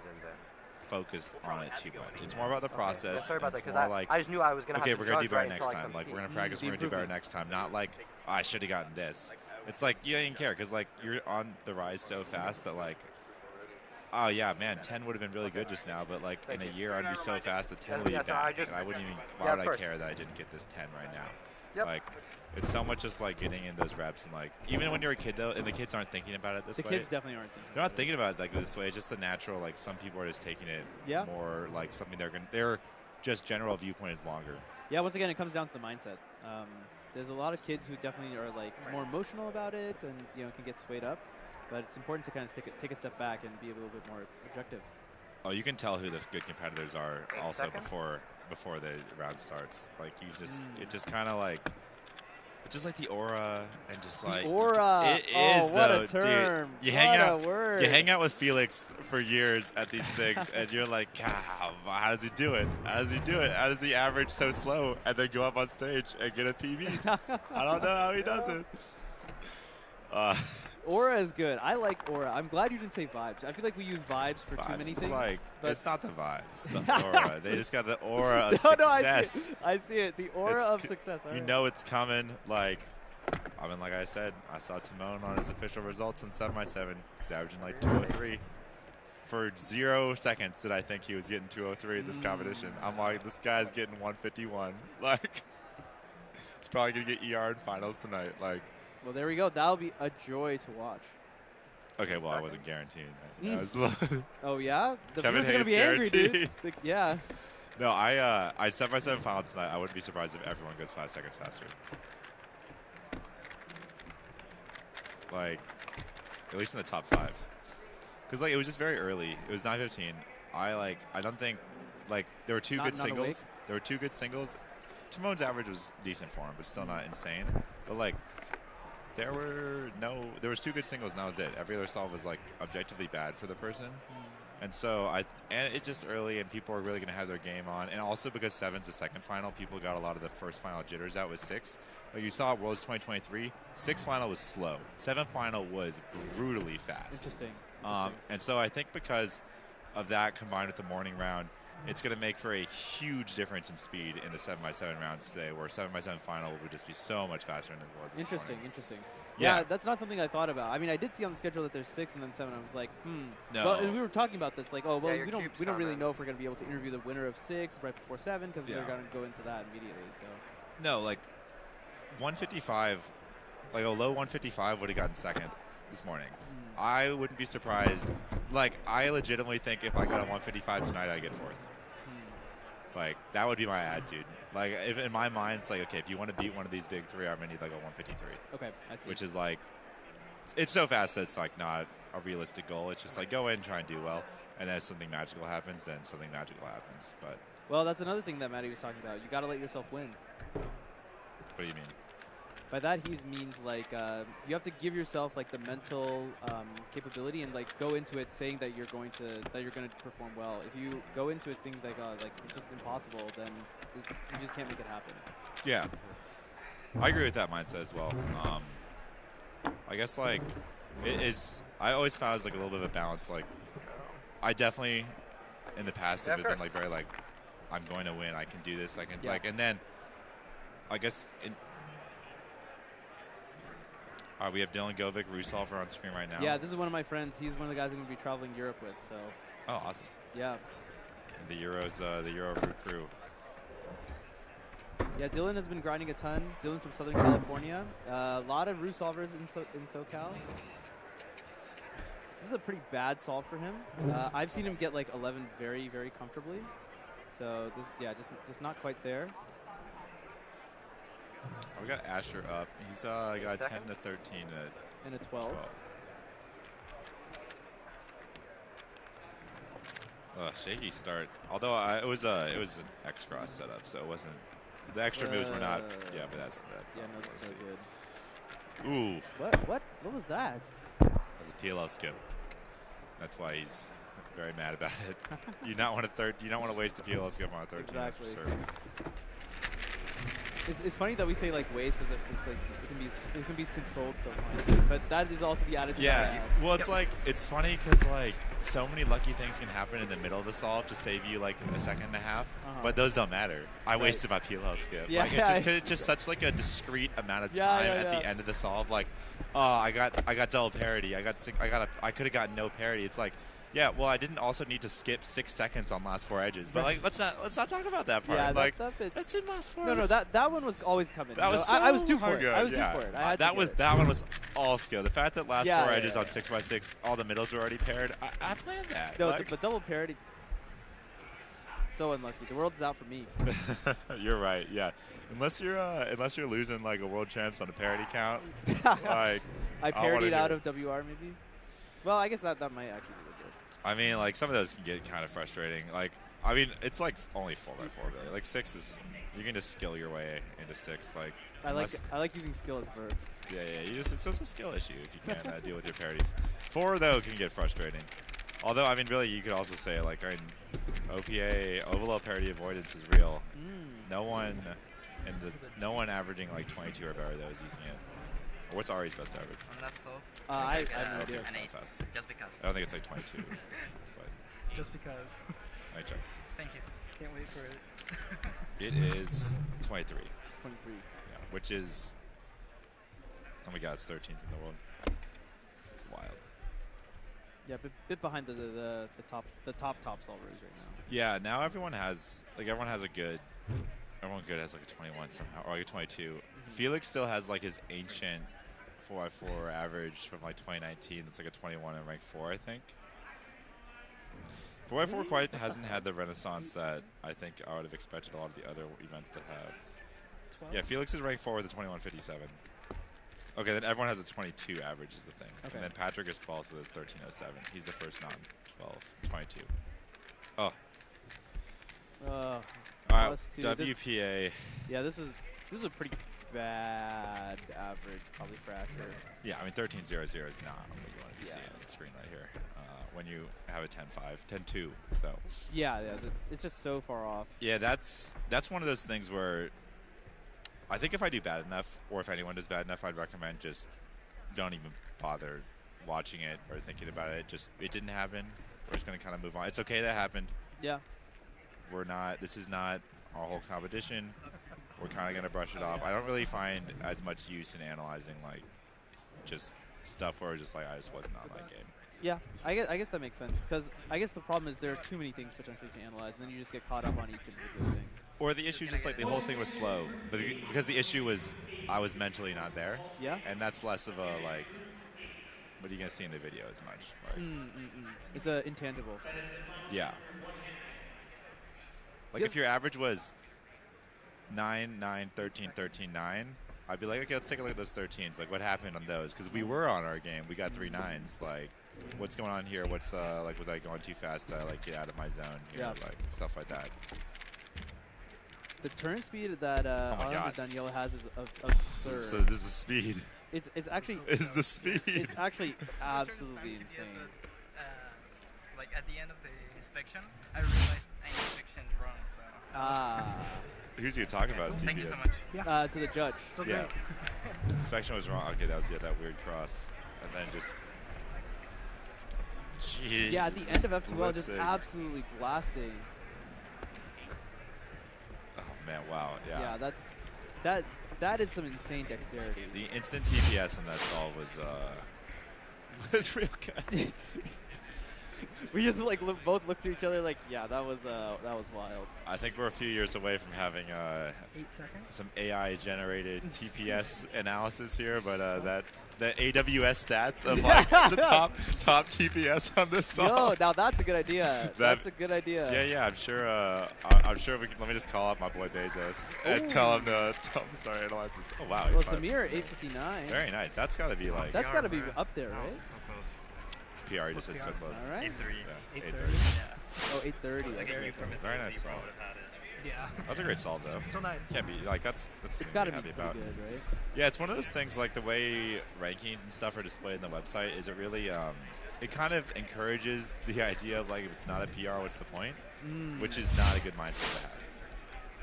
[SPEAKER 2] focused on it too much. It's more about the process.
[SPEAKER 8] Sorry about
[SPEAKER 2] it's
[SPEAKER 8] that,
[SPEAKER 2] more like,
[SPEAKER 8] I just knew I was going to
[SPEAKER 2] okay,
[SPEAKER 8] have to
[SPEAKER 2] we're going to do better
[SPEAKER 8] right
[SPEAKER 2] next time. Like, we're going to practice, we're going to do better next time. Not like, oh, I should have gotten this. it's like you don't even care because like you're on the rise so fast that like, oh yeah, man, 10 would have been really good just now, but like in a year I'd be so fast that 10 would be bad. And I wouldn't even. Why would I care that I didn't get this 10 right now? Like, it's so much just like getting in those reps and like even when you're a kid though, and the kids aren't thinking about it this way.
[SPEAKER 15] The kids definitely aren't thinking.
[SPEAKER 2] They're not thinking about it like this way. It's just the natural. Like some people are just taking it more like something their just general viewpoint is longer.
[SPEAKER 15] Yeah, once again, it comes down to the mindset. There's a lot of kids who definitely are like more emotional about it and can get swayed up. But it's important to kind of take a step back and be a little bit more objective.
[SPEAKER 2] Oh, you can tell who the good competitors are also before the round starts. Like you just, it just kind of like, it's just like the aura and just like
[SPEAKER 15] the aura.
[SPEAKER 2] It is
[SPEAKER 15] what
[SPEAKER 2] though,
[SPEAKER 15] a term.
[SPEAKER 2] dude. You
[SPEAKER 15] What
[SPEAKER 2] hang out with Felix for years at these things, and you're like, God, how does he do it? How does he do it? How does he average so slow and then go up on stage and get a PB? I don't know how he does it.
[SPEAKER 15] Aura is good. I like aura. I'm glad you didn't say vibes. I feel like we use vibes for too many things.
[SPEAKER 2] Like, it's not the vibes. It's the aura. They just got the aura of success.
[SPEAKER 15] I see it. The aura of success.
[SPEAKER 2] You know it's coming. Like, I mean, like I said, I saw Timon on his official results in 7x7. He's averaging like 203. For 0 seconds did I think he was getting 203 in this competition. I'm like, this guy's getting 151. Like, he's probably going to get ER in finals tonight. Like.
[SPEAKER 15] Well, there we go. That'll be a joy to watch.
[SPEAKER 2] Okay, well, I wasn't guaranteeing that.
[SPEAKER 15] Oh, yeah? The
[SPEAKER 2] Kevin
[SPEAKER 15] viewers are going to be angry, dude. Yeah.
[SPEAKER 2] No, I 7x7 final tonight. I wouldn't be surprised if everyone goes 5 seconds faster. Like, at least in the top 5. Because, like, it was just very early. It was 9:15. I don't think, like, there were two good singles. There were 2 good singles. Timon's average was decent for him, but still not insane. But, like, there was 2 good singles, and that was it. Every other solve was, like, objectively bad for the person. And so, and it's just early, and people are really going to have their game on. And also because 7's the second final, people got a lot of the first final jitters out with 6. Like you saw at Worlds 2023, 6 final was slow. 7 final was brutally fast.
[SPEAKER 15] Interesting.
[SPEAKER 2] And so I think because of that combined with the morning round, it's going to make for a huge difference in speed in the 7x7 rounds today, where 7x7 final would just be so much faster than it was this morning.
[SPEAKER 15] Interesting.
[SPEAKER 2] Yeah,
[SPEAKER 15] that's not something I thought about. I mean, I did see on the schedule that there's 6 and then 7. I was like,
[SPEAKER 2] No.
[SPEAKER 15] Well, and we were talking about this, like, oh, well, we don't really know if we're going to be able to interview the winner of 6 right before 7 because they're going to go into that immediately. So.
[SPEAKER 2] No, like 155, like a low 155 would have gotten second this morning. I wouldn't be surprised. Like, I legitimately think if I got a 155 tonight, I'd get 4th. Like, that would be my attitude. Like, if in my mind, it's like, okay, if you want to beat one of these big 3, I'm going to need, like, a 153.
[SPEAKER 15] Okay, I see.
[SPEAKER 2] Which is, like, it's so fast that it's, like, not a realistic goal. It's just, like, go in and try and do well. And then if something magical happens, then something magical happens. But
[SPEAKER 15] well, that's another thing that Maddie was talking about. You got to let yourself win.
[SPEAKER 2] What do you mean?
[SPEAKER 15] By that, he means, like, you have to give yourself, like, the mental capability and, like, go into it saying that you're going to perform well. If you go into it thinking like it's just impossible, then you just can't make it happen.
[SPEAKER 2] Yeah, I agree with that mindset as well. I guess, like, it is. I always found it was like a little bit of a balance. Like, I definitely in the past have been like very like, I'm going to win. I can do this. I can like, and then I guess we have Dylan Boemach, Rusolver on screen right now.
[SPEAKER 15] Yeah, this is one of my friends. He's one of the guys I'm going to be traveling Europe with. So.
[SPEAKER 2] Oh, awesome.
[SPEAKER 15] Yeah.
[SPEAKER 2] And the Euro crew.
[SPEAKER 15] Yeah, Dylan has been grinding a ton. Dylan from Southern California. A lot of Rusolvers in SoCal. This is a pretty bad solve for him. I've seen him get like 11 very, very comfortably. So this, yeah, just not quite there.
[SPEAKER 2] Oh, we got Asher up. He's got a 10 to 13
[SPEAKER 15] and a 12.
[SPEAKER 2] Shaky start. Although it was an X cross setup, so it wasn't. The extra moves were not. Yeah, but that's
[SPEAKER 15] yeah,
[SPEAKER 2] not
[SPEAKER 15] no, that's so good.
[SPEAKER 2] Ooh.
[SPEAKER 15] What was that?
[SPEAKER 2] That's a PLL skip. That's why he's very mad about it. You don't want to waste a PLL skip on a 13.
[SPEAKER 15] Exactly.
[SPEAKER 2] For sure.
[SPEAKER 15] It's funny that we say like waste as if it's like it can be controlled so much, but that is also the attitude. I
[SPEAKER 2] Yeah,
[SPEAKER 15] have.
[SPEAKER 2] well, it's like, it's funny because like so many lucky things can happen in the middle of the solve to save you like a second and a half, but those don't matter. I wasted my PLL skip.
[SPEAKER 15] Yeah,
[SPEAKER 2] like it's just such like a discrete amount of time at the end of the solve. Like, oh, I got double parity. I could have gotten no parity. It's like, yeah, well, I didn't also need to skip 6 seconds on last 4 edges, but like let's not talk about that part.
[SPEAKER 15] Yeah,
[SPEAKER 2] like
[SPEAKER 15] that's
[SPEAKER 2] in last 4.
[SPEAKER 15] No, that one was always coming.
[SPEAKER 2] That was so
[SPEAKER 15] I was due for
[SPEAKER 2] good.
[SPEAKER 15] it. I was due for it.
[SPEAKER 2] That one was all skill. The fact that last 4 edges on 6x6, all the middles were already paired. I planned that.
[SPEAKER 15] No,
[SPEAKER 2] like,
[SPEAKER 15] but double parity. So unlucky. The world's out for me.
[SPEAKER 2] You're right. Yeah, unless you're losing like a world champs on a parity count. Like
[SPEAKER 15] I parodied out of WR maybe. Well, I guess that might actually be legit.
[SPEAKER 2] I mean, like some of those can get kind of frustrating. Like, I mean, it's like only 4x4 really. Like 6 is, you can just skill your way into 6. Like
[SPEAKER 15] I like using skill as a verb.
[SPEAKER 2] Yeah. It's just a skill issue if you can't deal with your parodies. 4 though can get frustrating. Although I mean, really, you could also say like in OPA, overload parity avoidance is real. No one averaging like 22 or better though is using it. What's Ari's best average?
[SPEAKER 17] On that solve?
[SPEAKER 15] I have no idea.
[SPEAKER 2] It's not fast.
[SPEAKER 17] Just because.
[SPEAKER 2] I don't think it's like 22. But
[SPEAKER 10] Just because.
[SPEAKER 2] I check.
[SPEAKER 10] Thank you. Can't wait for it.
[SPEAKER 2] It is 23.
[SPEAKER 15] 23.
[SPEAKER 2] Yeah, which is, oh my god, it's 13th in the world. It's wild.
[SPEAKER 15] Yeah, bit behind the top solvers right now.
[SPEAKER 2] Yeah, now everyone has good has like a 21 somehow, or like a 22. Felix still has like his ancient 4x4 average from like 2019. It's like a 21 in rank 4, I think. 4x4 quite hasn't had the renaissance that I think I would have expected a lot of the other events to have.
[SPEAKER 10] 12?
[SPEAKER 2] Yeah, Felix is rank 4 with a 21.57. Okay, then everyone has a 22 average is the thing.
[SPEAKER 15] Okay.
[SPEAKER 2] And then Patrick is 12th with a 13.07. He's the first non-12, 22. Oh.
[SPEAKER 15] All
[SPEAKER 2] right, WPA.
[SPEAKER 15] This was a pretty bad average, probably for Asher.
[SPEAKER 2] Yeah, I mean 13.00 is not what you want to be seeing on the screen right here. When you have a 10.5, 10.2, so.
[SPEAKER 15] Yeah, it's just so far off.
[SPEAKER 2] Yeah, that's one of those things where I think if I do bad enough, or if anyone does bad enough, I'd recommend just don't even bother watching it or thinking about it. Just, it didn't happen. We're just going to kind of move on. It's okay that happened.
[SPEAKER 15] Yeah.
[SPEAKER 2] This is not our whole competition. We're kind of going to brush it off. I don't really find as much use in analyzing, like, just stuff where just like, I just wasn't on my game.
[SPEAKER 15] Yeah, I guess that makes sense, because I guess the problem is there are too many things potentially to analyze, and then you just get caught up on each individual thing.
[SPEAKER 2] Or the issue just like the whole thing was slow, but because the issue was I was mentally not there.
[SPEAKER 15] Yeah.
[SPEAKER 2] And that's less of a like, what are you gonna see in the video as much? Like,
[SPEAKER 15] It's a intangible.
[SPEAKER 2] Yeah. Like if your average was 9, 9, 13, 13, 9, I'd be like, okay, let's take a look at those 13s. Like, what happened on those? Because we were on our game. We got 3 9s. Like, what's going on here? What's like, was I going too fast to like get out of my zone here?
[SPEAKER 15] Yeah.
[SPEAKER 2] Like stuff like that.
[SPEAKER 15] The turn speed that Danielle has is absurd.
[SPEAKER 2] So this is the speed.
[SPEAKER 15] It's actually.
[SPEAKER 2] Is the speed.
[SPEAKER 15] It's actually absolutely insane.
[SPEAKER 17] Like at the end of the inspection, I realized I inspectioned wrong. So.
[SPEAKER 2] Who's you talking about?
[SPEAKER 17] Thank you so much.
[SPEAKER 15] Yeah. To the judge.
[SPEAKER 2] Yeah. His inspection was wrong. Okay, that was that weird cross, and then just. Jeez,
[SPEAKER 15] yeah, at the end of F2L, just absolutely blasting.
[SPEAKER 2] Oh man! Wow. Yeah.
[SPEAKER 15] Yeah, that is some insane dexterity.
[SPEAKER 2] The instant TPS on that solve was real good.
[SPEAKER 15] We just like both looked to each other like, yeah, that was wild.
[SPEAKER 2] I think we're a few years away from having
[SPEAKER 10] 8 seconds?
[SPEAKER 2] some AI generated TPS analysis here, but the AWS stats of like the top TPS on this song.
[SPEAKER 15] Yo, now that's a good idea. That's a good idea.
[SPEAKER 2] Yeah, I'm sure. We can. Let me just call up my boy Bezos and tell him to start analyzing. Oh wow.
[SPEAKER 15] Well, Samir 859.
[SPEAKER 2] Very nice. That's got to be like.
[SPEAKER 15] That's got to be up there, right?
[SPEAKER 2] PR just hit so close.
[SPEAKER 15] All right.
[SPEAKER 9] 8:30.
[SPEAKER 2] Yeah, 8:30.
[SPEAKER 15] Oh, 8:30.
[SPEAKER 2] Very nice solve.
[SPEAKER 10] Yeah.
[SPEAKER 2] That's a great solve though.
[SPEAKER 10] So nice.
[SPEAKER 2] Can't be like that's
[SPEAKER 15] It's
[SPEAKER 2] something
[SPEAKER 15] got
[SPEAKER 2] to
[SPEAKER 15] to
[SPEAKER 2] be
[SPEAKER 15] be
[SPEAKER 2] happy about.
[SPEAKER 15] pretty good, right?
[SPEAKER 2] Yeah, it's one of those things like the way rankings and stuff are displayed on the website is it really it kind of encourages the idea of like if it's not a PR, what's the point? Which is not a good mindset to have.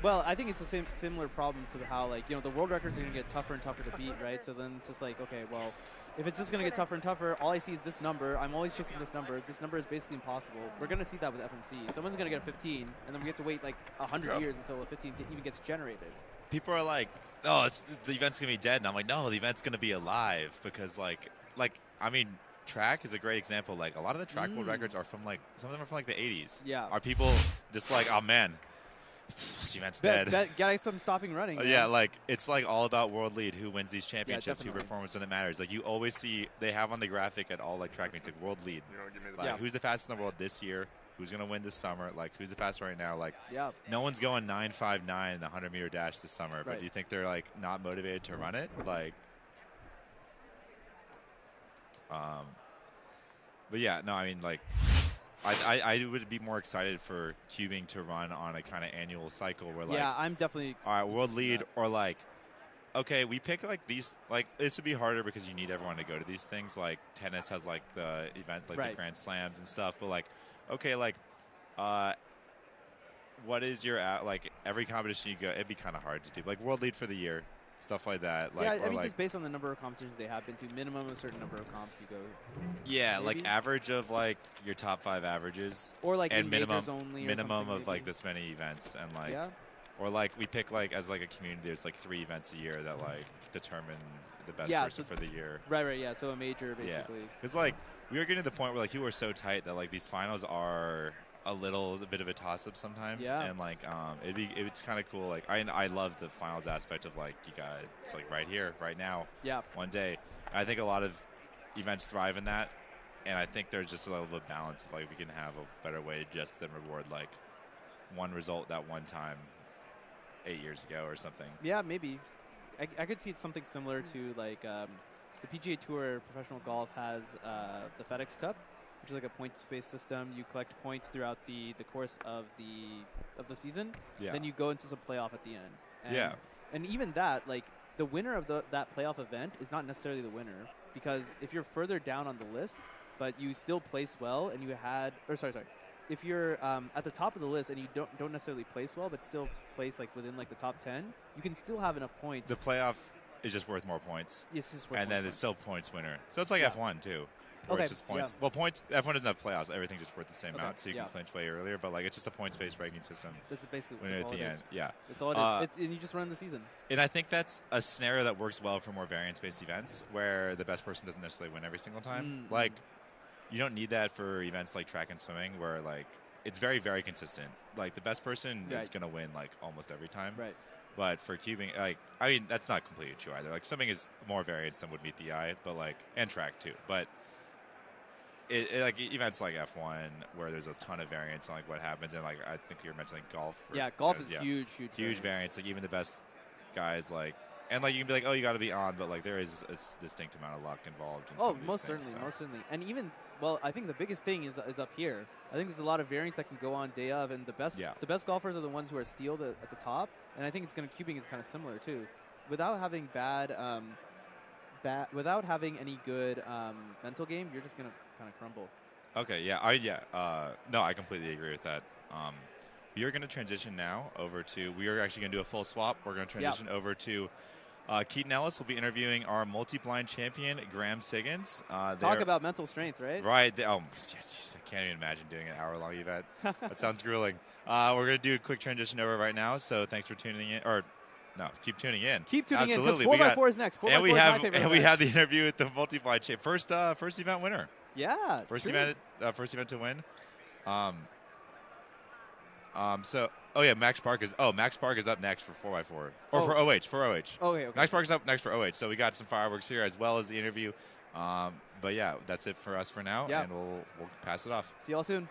[SPEAKER 15] Well, I think it's the same similar problem to how, like, the world records are going to get tougher and tougher to beat, right? So then it's just like, okay, well, if it's just going to get tougher and tougher, all I see is this number. I'm always chasing this number. This number is basically impossible. We're going to see that with FMC. Someone's going to get a 15, and then we have to wait like 100 years until a 15 even gets generated.
[SPEAKER 2] People are like, oh, the event's going to be dead. And I'm like, no, the event's going to be alive because, I mean, track is a great example. Like, a lot of the track world records are from, like, some of them are from, like, the 80s.
[SPEAKER 15] Yeah.
[SPEAKER 2] Are people just like, oh, man, this event's dead.
[SPEAKER 15] Got some stopping running.
[SPEAKER 2] Yeah, like, it's, like, all about world lead, who wins these championships, who performs when it matters. Like, you always see, they have on the graphic at all, like, track meets, like, world lead. Like, who's the fastest in the world this year? Who's going to win this summer? Like, who's the fastest right now? Like, no one's going 9.59 in the 100-meter dash this summer, but do you think they're, like, not motivated to run it? Like, but yeah, no, I mean, like, I would be more excited for cubing to run on a kind of annual cycle where, like,
[SPEAKER 15] I'm definitely
[SPEAKER 2] all right, world lead, or like, okay, we pick like these, like, this would be harder because you need everyone to go to these things. Like, tennis has like the event, like the Grand Slams and stuff, but like, okay, like, what is your like every competition you go? It'd be kind of hard to do, like world lead for the year. Stuff like that. Like,
[SPEAKER 15] I mean,
[SPEAKER 2] like,
[SPEAKER 15] just based on the number of competitions they have been to, minimum a certain number of comps you go.
[SPEAKER 2] Yeah,
[SPEAKER 15] maybe?
[SPEAKER 2] like average of like your top 5 averages.
[SPEAKER 15] Or like
[SPEAKER 2] and minimum
[SPEAKER 15] only
[SPEAKER 2] minimum
[SPEAKER 15] or
[SPEAKER 2] of like this many events and like.
[SPEAKER 15] Yeah.
[SPEAKER 2] Or like we pick like as like a community, there's like 3 events a year that like determine the best person for the year.
[SPEAKER 15] Right, yeah. So a major basically.
[SPEAKER 2] Yeah, because like we are getting to the point where like you are so tight that like these finals are a bit of a toss-up sometimes.
[SPEAKER 15] Yeah.
[SPEAKER 2] And like it's kind of cool. Like I love the finals aspect of like it's like right here, right now.
[SPEAKER 15] Yeah.
[SPEAKER 2] One day. And I think a lot of events thrive in that, and I think there's just a little bit of balance of like we can have a better way to just then reward like one result that one time 8 years ago or something.
[SPEAKER 15] Yeah, maybe. I could see it's something similar to like the PGA Tour professional golf has the FedEx Cup, which is like a points-based system. You collect points throughout the course of the season.
[SPEAKER 2] Yeah.
[SPEAKER 15] Then you go into some playoff at the end. And,
[SPEAKER 2] Yeah.
[SPEAKER 15] And even that, like the winner of that playoff event is not necessarily the winner, because if you're further down on the list, but you still place well, and you had, or sorry, if you're at the top of the list and you don't necessarily place well, but still place like within like the top 10, you can still have enough points.
[SPEAKER 2] The playoff is just worth more points.
[SPEAKER 15] It's just worth
[SPEAKER 2] and
[SPEAKER 15] more
[SPEAKER 2] then it's still points winner. So it's like F1 too.
[SPEAKER 15] Okay,
[SPEAKER 2] It's just points.
[SPEAKER 15] yeah.
[SPEAKER 2] Well, points. F1 doesn't have playoffs. Everything's just worth the same
[SPEAKER 15] Okay,
[SPEAKER 2] amount, so you can clinch way earlier. But like, it's just a points-based ranking system.
[SPEAKER 15] That's basically
[SPEAKER 2] winner
[SPEAKER 15] that's
[SPEAKER 2] at
[SPEAKER 15] all
[SPEAKER 2] the
[SPEAKER 15] it
[SPEAKER 2] end.
[SPEAKER 15] is.
[SPEAKER 2] Yeah.
[SPEAKER 15] That's all it is. And you just run the season.
[SPEAKER 2] And I think that's a scenario that works well for more variance-based events, where the best person doesn't necessarily win every single time. Like, you don't need that for events like track and swimming, where like it's very, very consistent. Like the best person is gonna win like almost every time.
[SPEAKER 15] Right.
[SPEAKER 2] But for cubing, like, I mean, that's not completely true either. Like, swimming is more variance than would meet the eye, but like, and track too. But like events like F1 where there's a ton of variance on like what happens, and like I think you're mentioning golf.
[SPEAKER 15] Yeah, golf is huge
[SPEAKER 2] variance. Like even the best guys, like, and like you can be like, oh, you got to be on, but like there is a distinct amount of luck involved. In some of these
[SPEAKER 15] most
[SPEAKER 2] things,
[SPEAKER 15] certainly,
[SPEAKER 2] so.
[SPEAKER 15] most certainly. And even, well, I think the biggest thing is up here. I think there's a lot of variance that can go on day of, and the best golfers are the ones who are steeled at the top. And I think cubing is kind of similar too. Without having without having any good mental game, you're just gonna kind of crumble.
[SPEAKER 2] Okay, no, I completely agree with that. We are going to transition now over to, we are actually going to do a full swap. We're going to transition over to Keaton Ellis will be interviewing our multi-blind champion, Graham Siggins.
[SPEAKER 15] Talk about mental strength, right?
[SPEAKER 2] Right. Geez, I can't even imagine doing an hour-long event. That sounds grueling. We're going to do a quick transition over right now, so thanks for tuning in. Or, no, keep tuning in.
[SPEAKER 15] Keep tuning
[SPEAKER 2] Absolutely.
[SPEAKER 15] in, because 4x4 is next. 4x4
[SPEAKER 2] and we
[SPEAKER 15] is
[SPEAKER 2] have,
[SPEAKER 15] my favorite
[SPEAKER 2] and we
[SPEAKER 15] event.
[SPEAKER 2] have the interview with the multi-blind champ. First event winner.
[SPEAKER 15] Yeah.
[SPEAKER 2] First
[SPEAKER 15] true.
[SPEAKER 2] event to win. Max Park is up next for 4x4 or for OH.
[SPEAKER 15] Okay.
[SPEAKER 2] Max Park is up next for OH. So we got some fireworks here as well as the interview. But yeah, that's it for us for now, and we'll pass it off.
[SPEAKER 15] See y'all soon.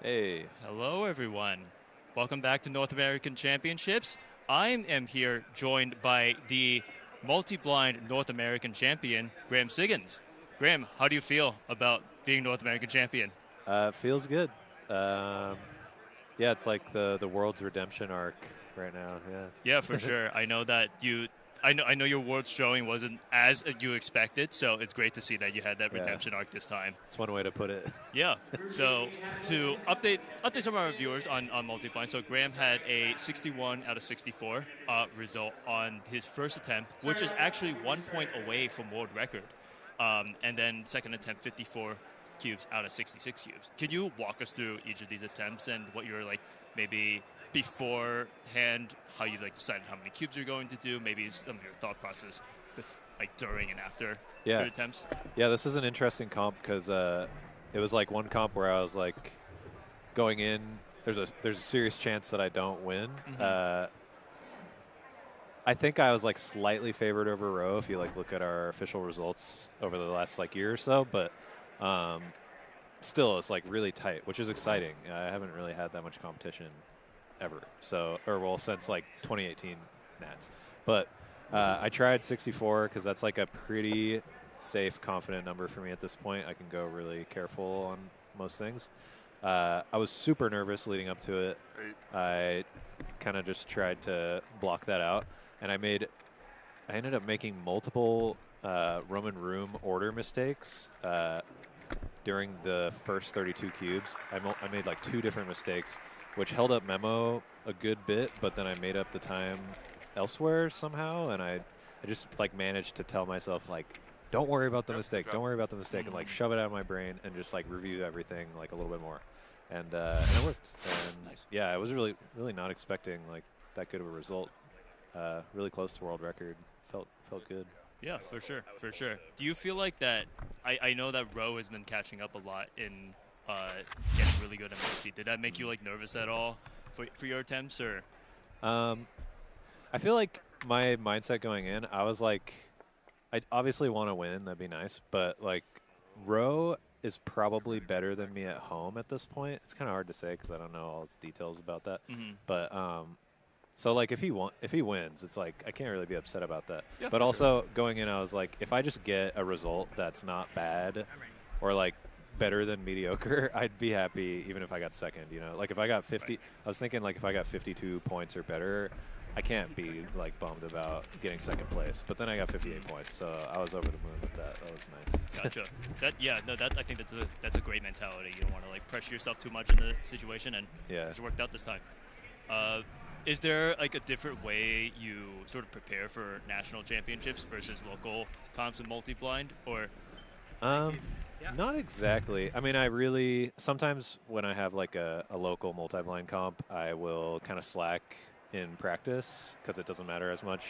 [SPEAKER 4] Hey.
[SPEAKER 5] Hello, everyone. Welcome back to North American Championships. I am here joined by the multi-blind North American champion, Graham Siggins. Graham, how do you feel about being North American champion?
[SPEAKER 4] Feels good. Yeah, it's like the world's redemption arc right now. Yeah.
[SPEAKER 5] Yeah, for sure. I know that I know your world's showing wasn't as you expected, so it's great to see that you had that
[SPEAKER 4] Yeah.
[SPEAKER 5] redemption arc this time.
[SPEAKER 4] It's one way to put it.
[SPEAKER 5] Yeah. So to update some of our viewers on multi-blind, so Graham had a 61 out of 64 result on his first attempt, which is actually 1 point away from world record. And then second attempt, 54 cubes out of 66 cubes. Can you walk us through each of these attempts and what you're like maybe beforehand, how you like decided how many cubes you're going to do, maybe some of your thought process with like during and after your attempts?
[SPEAKER 4] Yeah, this is an interesting comp because it was like one comp where I was like going in. There's a serious chance that I don't win. I think I was like slightly favored over Roe if you like look at our official results over the last like year or so, but still it's like really tight, which is exciting. I haven't really had that much competition ever, since like 2018 Nats. But I tried 64 because that's like a pretty safe, confident number for me at this point. I can go really careful on most things. I was super nervous leading up to it. I kind of just tried to block that out, and I ended up making multiple Roman room order mistakes during the first 32 cubes. I made like 2 different mistakes, which held up Memo a good bit, but then I made up the time elsewhere somehow, and I just like managed to tell myself like, don't worry about the mistake, don't worry about the mistake, and like shove it out of my brain and just like review everything like a little bit more, and it worked. And yeah, I was really not expecting like that good of a result. Really close to world record. Felt good.
[SPEAKER 5] Yeah, for sure. Do you feel like that? I know that Roe has been catching up a lot in getting really good at multi. Did that make you like nervous at all for your attempts, or?
[SPEAKER 4] I feel like my mindset going in, I was like, I obviously want to win. That'd be nice, but like, Roe is probably better than me at home at this point. It's kind of hard to say because I don't know all his details about that. But so like if he wins, it's like I can't really be upset about that.
[SPEAKER 5] Yeah,
[SPEAKER 4] but
[SPEAKER 5] for
[SPEAKER 4] also going in, I was like, if I just get a result that's not bad, or like better than mediocre, I'd be happy even if I got second. You know, like if I got 50, I was thinking like if I got 52 points or better, I can't be like bummed about getting second place. But then I got 58 points, so I was over the moon with that. That was nice.
[SPEAKER 5] Gotcha. I think that's a great mentality. You don't want to like pressure yourself too much in the situation, and it's worked out this time. Is there like a different way you sort of prepare for national championships versus local comps and multi-blind, or?
[SPEAKER 4] Not exactly. I mean, I really sometimes when I have like a local multi-blind comp, I will kind of slack in practice because it doesn't matter as much.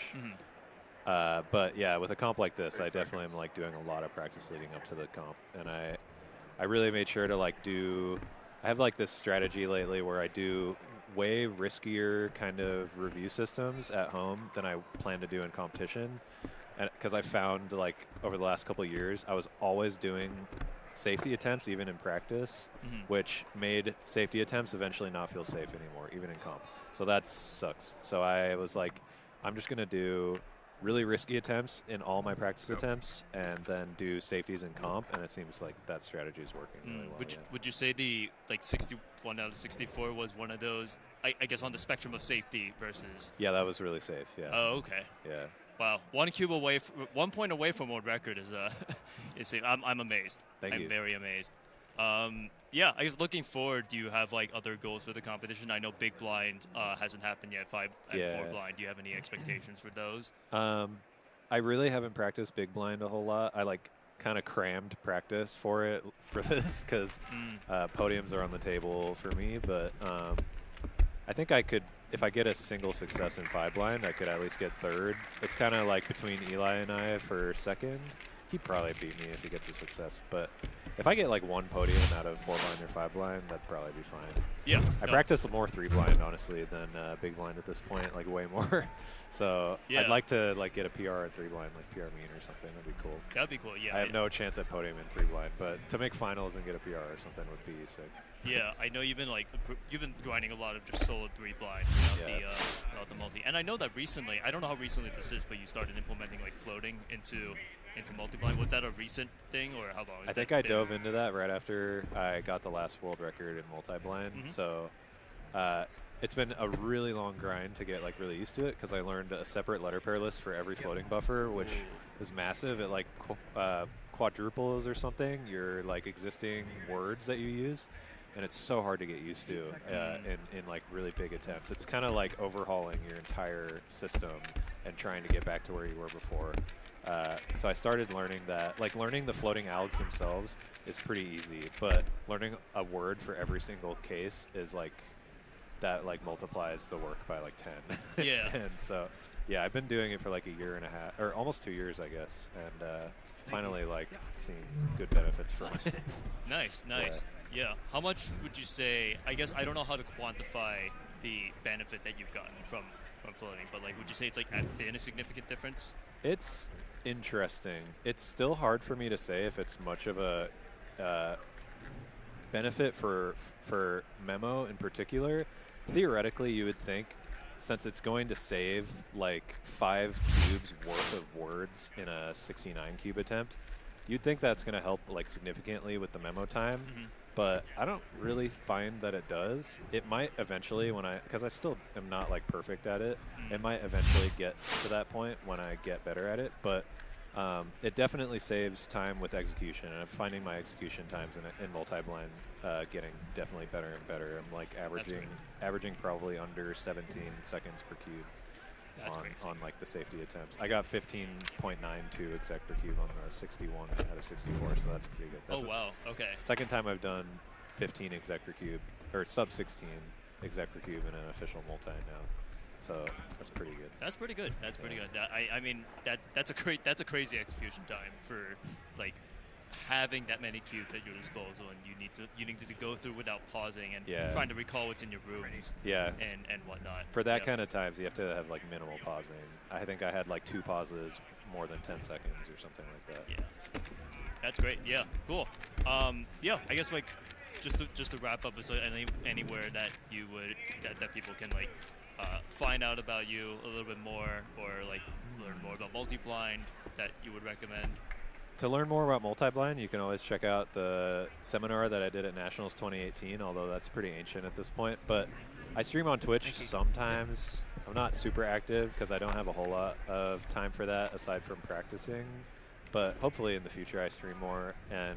[SPEAKER 4] But yeah, with a comp like this, I definitely am like doing a lot of practice leading up to the comp, and I really made sure to like I have like this strategy lately where I do way riskier kind of review systems at home than I plan to do in competition. And because I found like over the last couple of years, I was always doing safety attempts even in practice, which made safety attempts eventually not feel safe anymore, even in comp. So that sucks. So I was like, I'm just going to do really risky attempts in all my practice attempts and then do safeties in comp, and it seems like that strategy is working really well.
[SPEAKER 5] Would you say the like 61 out of 64 was one of those, I guess, on the spectrum of safety versus?
[SPEAKER 4] Yeah, that was really safe. Yeah.
[SPEAKER 5] Oh, okay.
[SPEAKER 4] Yeah.
[SPEAKER 5] Wow, 1 cube away, 1 point away from world record is I'm amazed.
[SPEAKER 4] Thank you.
[SPEAKER 5] I'm very amazed. Yeah, I guess looking forward, do you have like other goals for the competition? I know big blind hasn't happened yet, 5 and 4 blind. Do you have any expectations for those?
[SPEAKER 4] I really haven't practiced big blind a whole lot. I like kind of crammed practice for this because podiums are on the table for me, but I think I could, if I get a single success in 5 blind, I could at least get 3rd. It's kind of like between Eli and I for 2nd. He'd probably beat me if he gets a success, but if I get like 1 podium out of 4 blind or 5 blind, that'd probably be fine.
[SPEAKER 5] Yeah.
[SPEAKER 4] I practice more 3 blind honestly than big blind at this point, like way more. So
[SPEAKER 5] Yeah.
[SPEAKER 4] I'd like to like get a PR in 3 blind, like Pyraminx or something. That'd be cool.
[SPEAKER 5] That'd be cool. Yeah.
[SPEAKER 4] I have no chance at podium in 3 blind, but to make finals and get a PR or something would be sick.
[SPEAKER 5] Yeah, I know you've been grinding a lot of just solo 3 blind without the multi. And I know that recently, I don't know how recently this is, but you started implementing like floating into multi-blind. Was that a recent thing, or how long?
[SPEAKER 4] I think I dove into that right after I got the last world record in multi-blind. So it's been a really long grind to get like really used to it, because I learned a separate letter pair list for every floating buffer, which is massive. It like quadruples or something your like existing words that you use. And it's so hard to get used to in like really big attempts. It's kind of like overhauling your entire system and trying to get back to where you were before. So I started learning that, like learning the floating algs themselves is pretty easy, but learning a word for every single case is like, that like multiplies the work by like 10.
[SPEAKER 5] Yeah.
[SPEAKER 4] And so, yeah, I've been doing it for like 1.5 years, or almost 2 years, I guess. And finally like seeing good benefits from it.
[SPEAKER 5] Nice. Yeah. How much would you say, I guess I don't know how to quantify the benefit that you've gotten from floating, but like would you say it's like been a significant difference?
[SPEAKER 4] It's interesting. It's still hard for me to say if it's much of a benefit for memo in particular. Theoretically, you would think, since it's going to save like 5 cubes worth of words in a 69 cube attempt, you'd think that's going to help like significantly with the memo time. But I don't really find that it does. It might eventually because I still am not like perfect at it. It might eventually get to that point when I get better at it. But it definitely saves time with execution. And I'm finding my execution times in multi-blind getting definitely better and better. I'm like averaging probably under 17 seconds per cube. On like the safety attempts. I got 15.92 exec per cube on the 61 out of 64, so that's pretty good. That's
[SPEAKER 5] wow, okay.
[SPEAKER 4] Second time I've done 15 exec per cube, or sub 16 exec per cube in an official multi now. So that's pretty good.
[SPEAKER 5] That's pretty good. That's pretty good. I mean that's a crazy execution time for like having that many cubes at your disposal, and you need to go through without pausing and trying to recall what's in your rooms. And whatnot.
[SPEAKER 4] For that kind of times, you have to have like minimal pausing. I think I had like 2 pauses more than 10 seconds or something like that.
[SPEAKER 5] Yeah, that's great. Yeah, cool. Yeah, I guess like just to wrap up, is there anywhere that you would that people can like find out about you a little bit more, or like learn more about multi-blind that you would recommend?
[SPEAKER 4] To learn more about multi-blind, you can always check out the seminar that I did at Nationals 2018, although that's pretty ancient at this point. But I stream on Twitch sometimes. I'm not super active because I don't have a whole lot of time for that aside from practicing. But hopefully in the future I stream more, and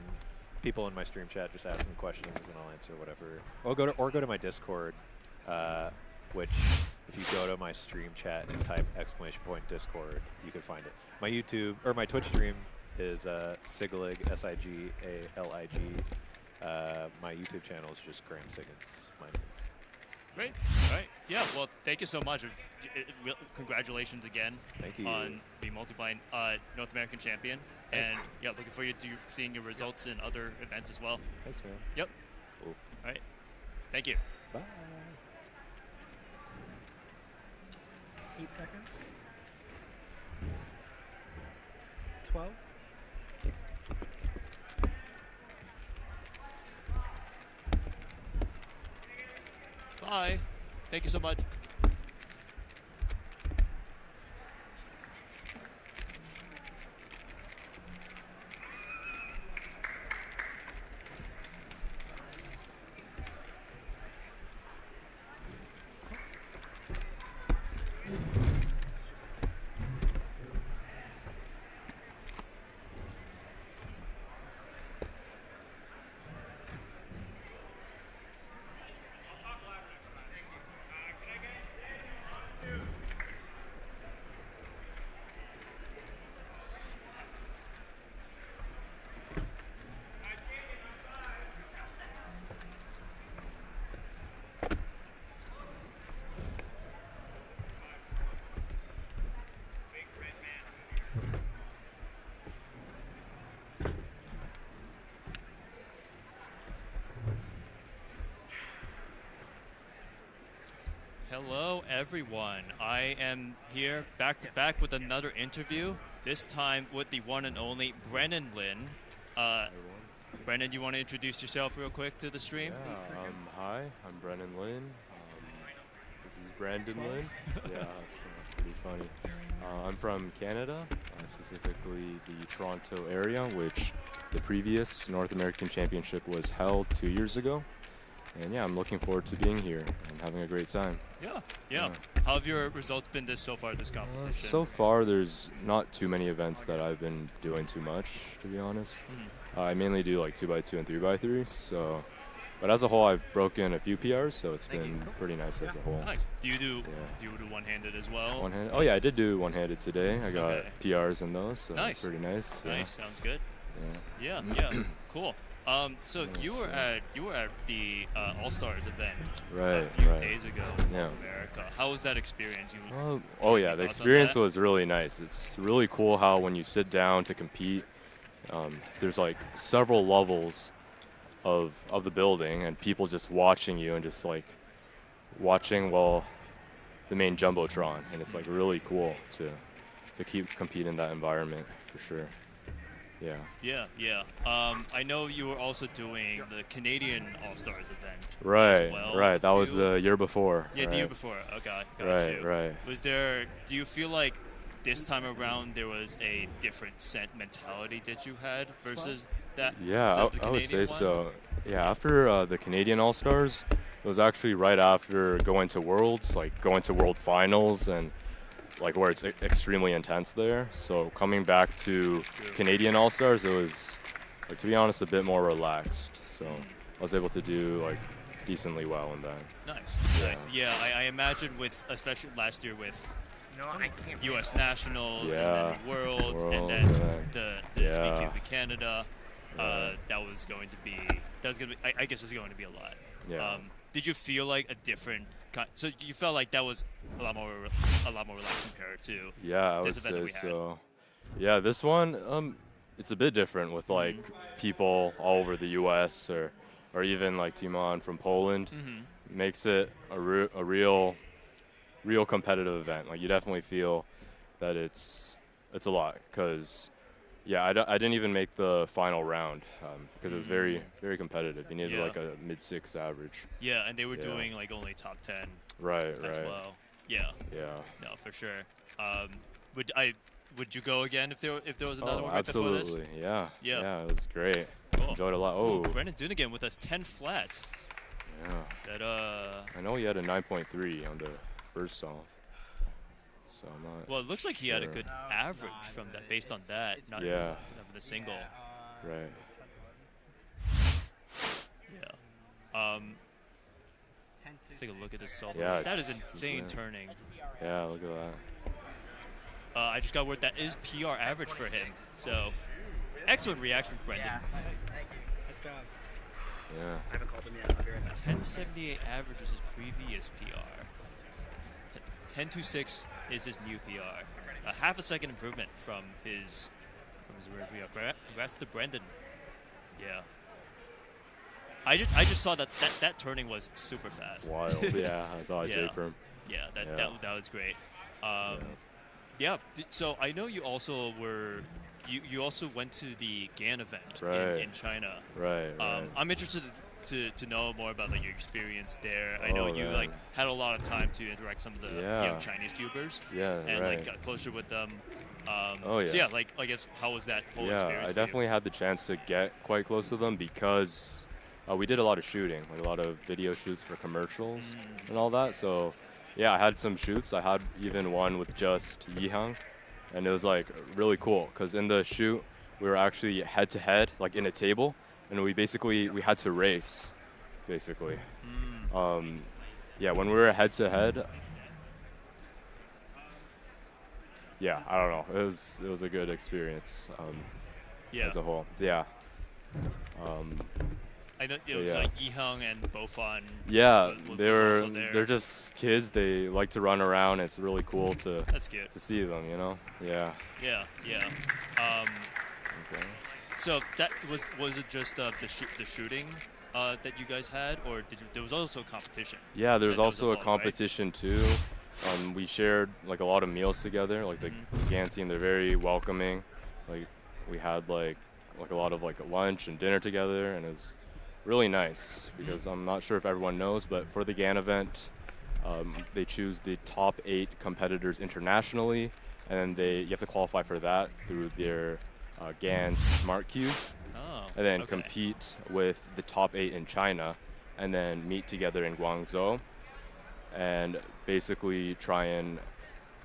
[SPEAKER 4] people in my stream chat just ask me questions and I'll answer whatever. Or go to my Discord, which if you go to my stream chat and type !Discord, you can find it. My YouTube or my Twitch stream is Sigalig, S-I-G-A-L-I-G. My YouTube channel is just Graham Siggins.
[SPEAKER 5] Great. All right. Yeah. Well, thank you so much. Congratulations again.
[SPEAKER 4] Thank you.
[SPEAKER 5] On being multi-blind North American champion.
[SPEAKER 4] Thanks.
[SPEAKER 5] And yeah, looking forward to seeing your results in other events as well.
[SPEAKER 4] Thanks, man.
[SPEAKER 5] Yep.
[SPEAKER 4] Cool.
[SPEAKER 5] All right. Thank you.
[SPEAKER 4] Bye.
[SPEAKER 10] 8 seconds. 12.
[SPEAKER 5] Bye. Thank you so much. Hello, everyone. I am here back to back with another interview, this time with the one and only Brennan Lynn. Brennan, do you want to introduce yourself real quick to the stream?
[SPEAKER 3] Yeah, hi, I'm Brennan Lynn. This is Brandon Lynn. Yeah, it's pretty funny. I'm from Canada, specifically the Toronto area, which the previous North American Championship was held 2 years ago. And yeah, I'm looking forward to being here and having a great time.
[SPEAKER 5] Yeah. How have your results been so far this competition?
[SPEAKER 3] So far, there's not too many events that I've been doing too much, to be honest. I mainly do like 2x2 and 3x3. So, but as a whole, I've broken a few PRs, so it's been pretty nice as a whole.
[SPEAKER 5] Nice. Do you do one-handed as well?
[SPEAKER 3] One-handed? Oh yeah, I did do one-handed today. I got PRs in those, so
[SPEAKER 5] nice.
[SPEAKER 3] that's pretty nice.
[SPEAKER 5] Nice.
[SPEAKER 3] Yeah.
[SPEAKER 5] Sounds good. Yeah. Cool. So you were at the All-Stars event a few days ago in America. How was that experience?
[SPEAKER 3] Oh yeah, the experience was really nice. It's really cool how when you sit down to compete, there's like several levels of the building and people just watching you and just like watching the main jumbotron, and it's like really cool to compete in that environment for sure. Yeah.
[SPEAKER 5] I know you were also doing the Canadian All-Stars event.
[SPEAKER 3] Right,
[SPEAKER 5] as well,
[SPEAKER 3] right. That was the year before.
[SPEAKER 5] Yeah,
[SPEAKER 3] right.
[SPEAKER 5] the year before. Okay, got you.
[SPEAKER 3] Right.
[SPEAKER 5] Do you feel like this time around there was a different mentality that you had versus that?
[SPEAKER 3] Yeah,
[SPEAKER 5] the
[SPEAKER 3] I would say
[SPEAKER 5] one?
[SPEAKER 3] so. Yeah, after the Canadian All-Stars, it was actually right after going to Worlds, like going to World Finals and like where it's extremely intense there. So coming back to Canadian All-Stars, it was, like, to be honest, a bit more relaxed. So I was able to do like decently well in that.
[SPEAKER 5] Nice. Yeah, I imagine especially last year with U.S. Nationals and then Worlds and then the speaking of Canada, that was going to be I guess it's going to be a lot.
[SPEAKER 3] Yeah.
[SPEAKER 5] Did you feel like a different so you felt like that was a lot more relaxed compared to this event that we had?
[SPEAKER 3] So. Yeah, this one it's a bit different with like people all over the U.S. or even like Timon from Poland. Makes it a real competitive event. Like you definitely feel that it's a lot because. Yeah, I didn't even make the final round because it was very, very competitive. You needed like a mid-6 average.
[SPEAKER 5] Yeah, and they were doing like only top 10 as well. Yeah. No, for sure. Would you go again if there was another one right before this?
[SPEAKER 3] Absolutely, yeah, it was great. Cool. Enjoyed it a lot. Oh,
[SPEAKER 5] Brennan Dunigan with us 10 flat.
[SPEAKER 3] Yeah.
[SPEAKER 5] Is that
[SPEAKER 3] I know he had a 9.3 on the first solve. So I'm not
[SPEAKER 5] well, it looks like he had a good average from that, based on that, not for the single.
[SPEAKER 3] Right.
[SPEAKER 5] Yeah. Let's take a look at this solve.
[SPEAKER 3] Yeah,
[SPEAKER 5] that is insane turning.
[SPEAKER 3] Yeah, look at that.
[SPEAKER 5] I just got word that is PR average for him. So, excellent reaction, Brendan.
[SPEAKER 17] Yeah. Thank you. Nice job.
[SPEAKER 3] Yeah.
[SPEAKER 17] I haven't called him yet. I'll be right back.
[SPEAKER 5] 1078 average was his previous PR. 1026 is his new PR. A half a second improvement from his rear PR. Congrats to Brendan. Yeah. I just saw that turning was super fast.
[SPEAKER 3] It's wild. Yeah, I saw it J-Perm.
[SPEAKER 5] Yeah, that was great. So I know you also you also went to the GAN event in China.
[SPEAKER 3] Right.
[SPEAKER 5] I'm interested to know more about like your experience there. I know you like had a lot of time to interact with some of the young Chinese cubers.
[SPEAKER 3] Yeah,
[SPEAKER 5] and like got closer with them.
[SPEAKER 3] So
[SPEAKER 5] yeah, like I guess how was that whole experience?
[SPEAKER 3] Yeah, I
[SPEAKER 5] for
[SPEAKER 3] definitely had the chance to get quite close to them because we did a lot of shooting, like a lot of video shoots for commercials and all that. So yeah, I had some shoots. I had even one with just Yihang, and it was like really cool because in the shoot we were actually head to head, like in a table. And we had to race, basically. Yeah, when we were head to head, yeah, I don't know. It was a good experience as a whole. Yeah.
[SPEAKER 5] I know it was like Yihang and Bofan.
[SPEAKER 3] Yeah, they're just kids. They like to run around. It's really cool to see them. You know. Yeah.
[SPEAKER 5] Yeah.
[SPEAKER 3] Okay.
[SPEAKER 5] So that was it just the shooting that you guys had, or there was also a competition?
[SPEAKER 3] Yeah, there's
[SPEAKER 5] That was
[SPEAKER 3] also a
[SPEAKER 5] fall, right?
[SPEAKER 3] competition too. We shared like a lot of meals together. Like the GAN team, they're very welcoming. Like we had like a lot of like lunch and dinner together, and it was really nice because I'm not sure if everyone knows, but for the GAN event, they choose the top 8 competitors internationally, and then you have to qualify for that through their GAN Smart Cube, and then compete with the top 8 in China, and then meet together in Guangzhou, and basically try and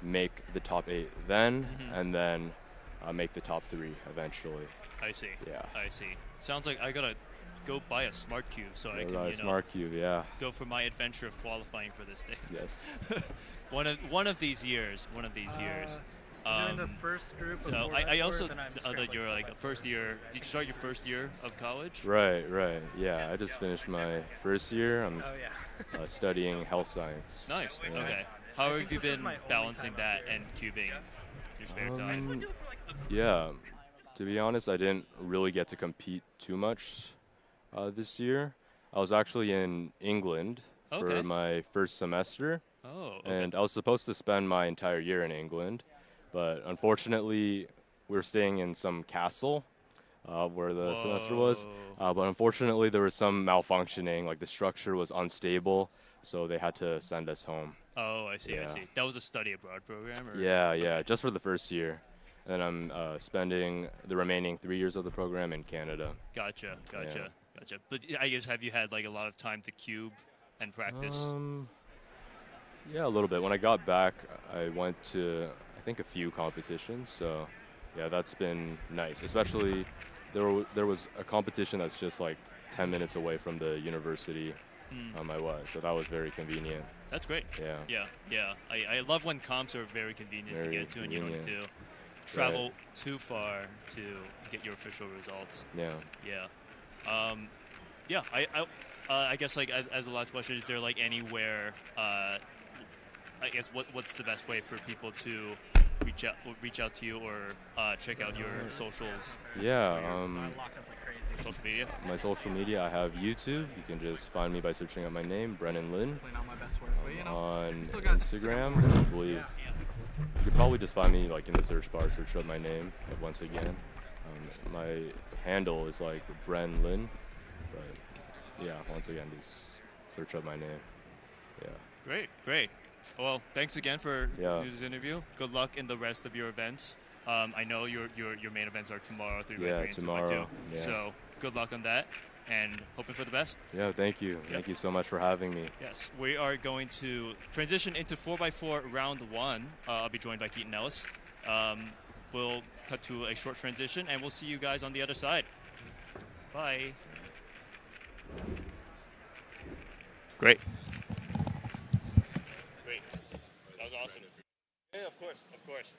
[SPEAKER 3] make the top 8 then, and then make the top 3 eventually.
[SPEAKER 5] I see.
[SPEAKER 3] Yeah.
[SPEAKER 5] I see. Sounds like I gotta go buy a smart cube so I can,
[SPEAKER 3] Smart Cube, yeah.
[SPEAKER 5] go for my adventure of qualifying for this thing.
[SPEAKER 3] Yes.
[SPEAKER 5] one of these years. One of these years.
[SPEAKER 17] You're in the first group.
[SPEAKER 5] So
[SPEAKER 17] of
[SPEAKER 5] I also
[SPEAKER 17] then I'm
[SPEAKER 5] that you're like a first year. Did you start your first year of college?
[SPEAKER 3] Right. Yeah, I just finished my first year. I'm studying health science.
[SPEAKER 5] Nice.
[SPEAKER 3] Yeah.
[SPEAKER 5] Okay. How have you been balancing that and cubing your spare time?
[SPEAKER 3] Yeah, to be honest, I didn't really get to compete too much this year. I was actually in England for my first semester.
[SPEAKER 5] Oh, okay.
[SPEAKER 3] And I was supposed to spend my entire year in England, but unfortunately, we were staying in some castle where the semester was. But unfortunately, there was some malfunctioning, like the structure was unstable, so they had to send us home.
[SPEAKER 5] Oh, I see.
[SPEAKER 3] Yeah.
[SPEAKER 5] I see. That was a study abroad program, or?
[SPEAKER 3] Yeah, just for the first year. And then I'm spending the remaining 3 years of the program in Canada.
[SPEAKER 5] Gotcha.
[SPEAKER 3] Yeah.
[SPEAKER 5] But I guess have you had like a lot of time to cube and practice?
[SPEAKER 3] Yeah, a little bit. When I got back, I went to, I think, a few competitions. So, yeah, that's been nice. Especially, there was a competition that's just like 10 minutes away from the university I was. So that was very convenient.
[SPEAKER 5] That's great.
[SPEAKER 3] Yeah.
[SPEAKER 5] Yeah. I love when comps are very convenient to get to, and you don't have to travel too far to get your official results.
[SPEAKER 3] Yeah.
[SPEAKER 5] I guess like as the last question, is there like anywhere? I guess what's the best way for people to reach out to you or check out your socials?
[SPEAKER 3] Yeah.
[SPEAKER 5] Social media.
[SPEAKER 3] My social media, I have YouTube. You can just find me by searching up my name, Brennan Lynn. On Instagram, I believe. You could probably just find me like in the search bar, search up my name once again. My handle is like Bren Lynn, but yeah, once again, just search up my name. Yeah.
[SPEAKER 5] Great. Well, thanks again for this interview. Good luck in the rest of your events. I know your main events are tomorrow, 3x3 and 2x2.
[SPEAKER 3] Yeah.
[SPEAKER 5] So good luck on that, and hoping for the best.
[SPEAKER 3] Yeah, thank you. Thank you so much for having me.
[SPEAKER 5] Yes, we are going to transition into 4x4 round 1. I'll be joined by Keaton Ellis. We'll cut to a short transition, and we'll see you guys on the other side. Bye. Great. That was awesome. Yeah, of course.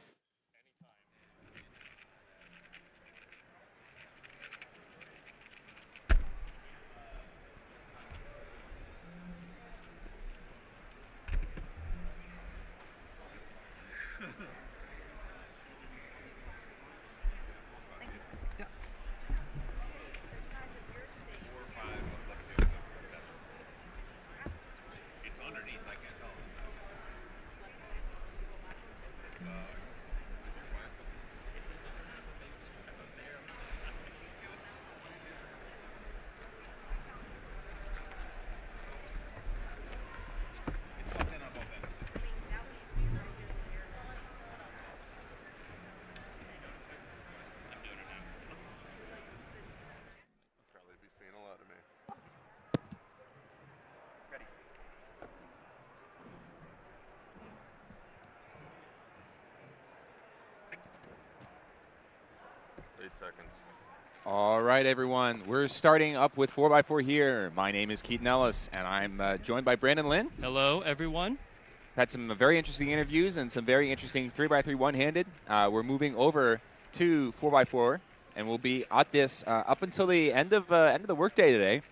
[SPEAKER 3] Seconds.
[SPEAKER 11] All right, everyone. We're starting up with 4x4 here. My name is Keaton Ellis, and I'm joined by Brennan Lynn.
[SPEAKER 5] Hello, everyone.
[SPEAKER 11] Had some very interesting interviews and some very interesting 3x3 one-handed. We're moving over to 4x4, and we'll be at this up until the end of the workday today.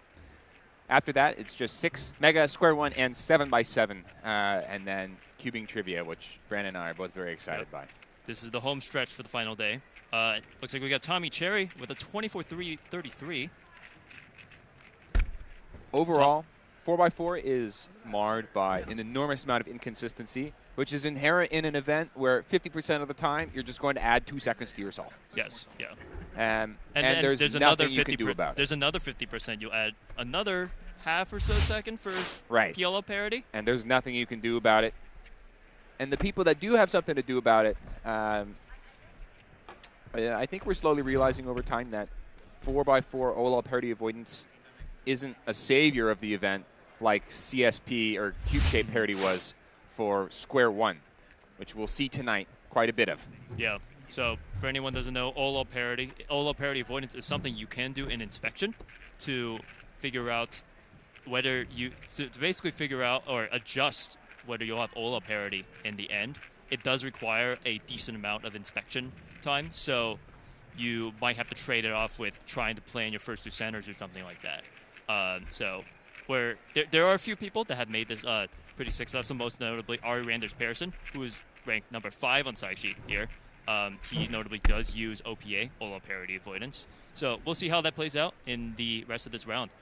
[SPEAKER 11] After that, it's just 6 mega, square one, and 7x7, and then cubing trivia, which Brandon and I are both very excited by.
[SPEAKER 5] This is the home stretch for the final day. Looks like we got Tommy Cherry with a 24-33.
[SPEAKER 11] overall, 4x4 is marred by an enormous amount of inconsistency, which is inherent in an event where 50% of the time you're just going to add 2 seconds to yourself.
[SPEAKER 5] Yes, yeah.
[SPEAKER 11] And
[SPEAKER 5] there's
[SPEAKER 11] nothing
[SPEAKER 5] another
[SPEAKER 11] you can do about it.
[SPEAKER 5] There's another 50%. You'll add another half or so second for
[SPEAKER 11] Right.
[SPEAKER 5] PLO parity.
[SPEAKER 11] And there's nothing you can do about it. And the people that do have something to do about it, I think we're slowly realizing over time that 4x4 OLO parity avoidance isn't a savior of the event like CSP or cube shape parity was for square one, which we'll see tonight quite a bit of.
[SPEAKER 5] Yeah. So for anyone who doesn't know, OLO parity avoidance is something you can do in inspection to figure out whether to basically figure out or adjust whether you'll have OLO parity in the end. It does require a decent amount of inspection time, so you might have to trade it off with trying to play in your first 2 centers or something like that. So where there are a few people that have made this pretty successful, most notably Ari Randers Pearson, who is ranked number 5 on side sheet here. He notably does use OPA, OLO parity avoidance. So we'll see how that plays out in the rest of this round.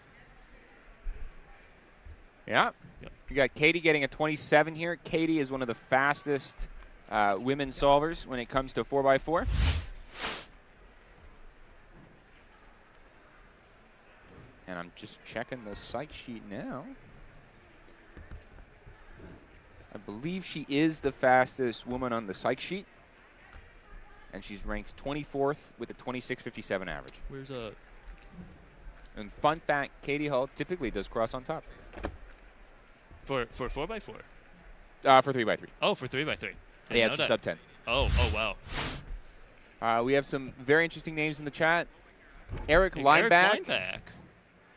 [SPEAKER 11] Yeah.
[SPEAKER 5] Yep.
[SPEAKER 11] You got Katie getting a 27 here. Katie is one of the fastest women solvers when it comes to 4x4. And I'm just checking the psych sheet now. I believe she is the fastest woman on the psych sheet. And she's ranked 24th with a 26.57 average.
[SPEAKER 5] Where's
[SPEAKER 11] And fun fact, Katie Hull typically does cross on top.
[SPEAKER 5] For 4x4?
[SPEAKER 11] For 3x3.
[SPEAKER 5] Oh, for 3x3.
[SPEAKER 11] Yeah, it's a sub 10.
[SPEAKER 5] Oh,
[SPEAKER 11] wow. We have some very interesting names in the chat. Eric Lineback.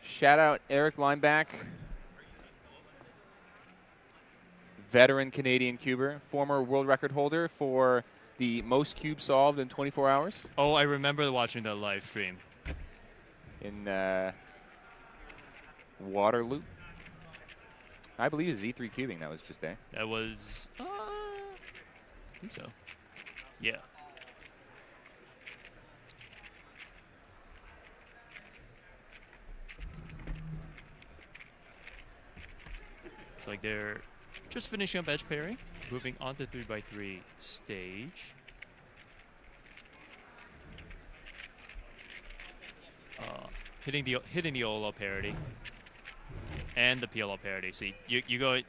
[SPEAKER 11] Shout out Eric Lineback. Veteran Canadian cuber, former world record holder for the most cubes solved in 24 hours.
[SPEAKER 5] Oh, I remember watching that live stream.
[SPEAKER 11] In Waterloo. I believe it's Z3 cubing that was just there.
[SPEAKER 5] That was, I think so. Yeah. It's like they're just finishing up edge parry, moving on to 3x3 stage. Hitting the OLO parity and the PLO parity. See, you go.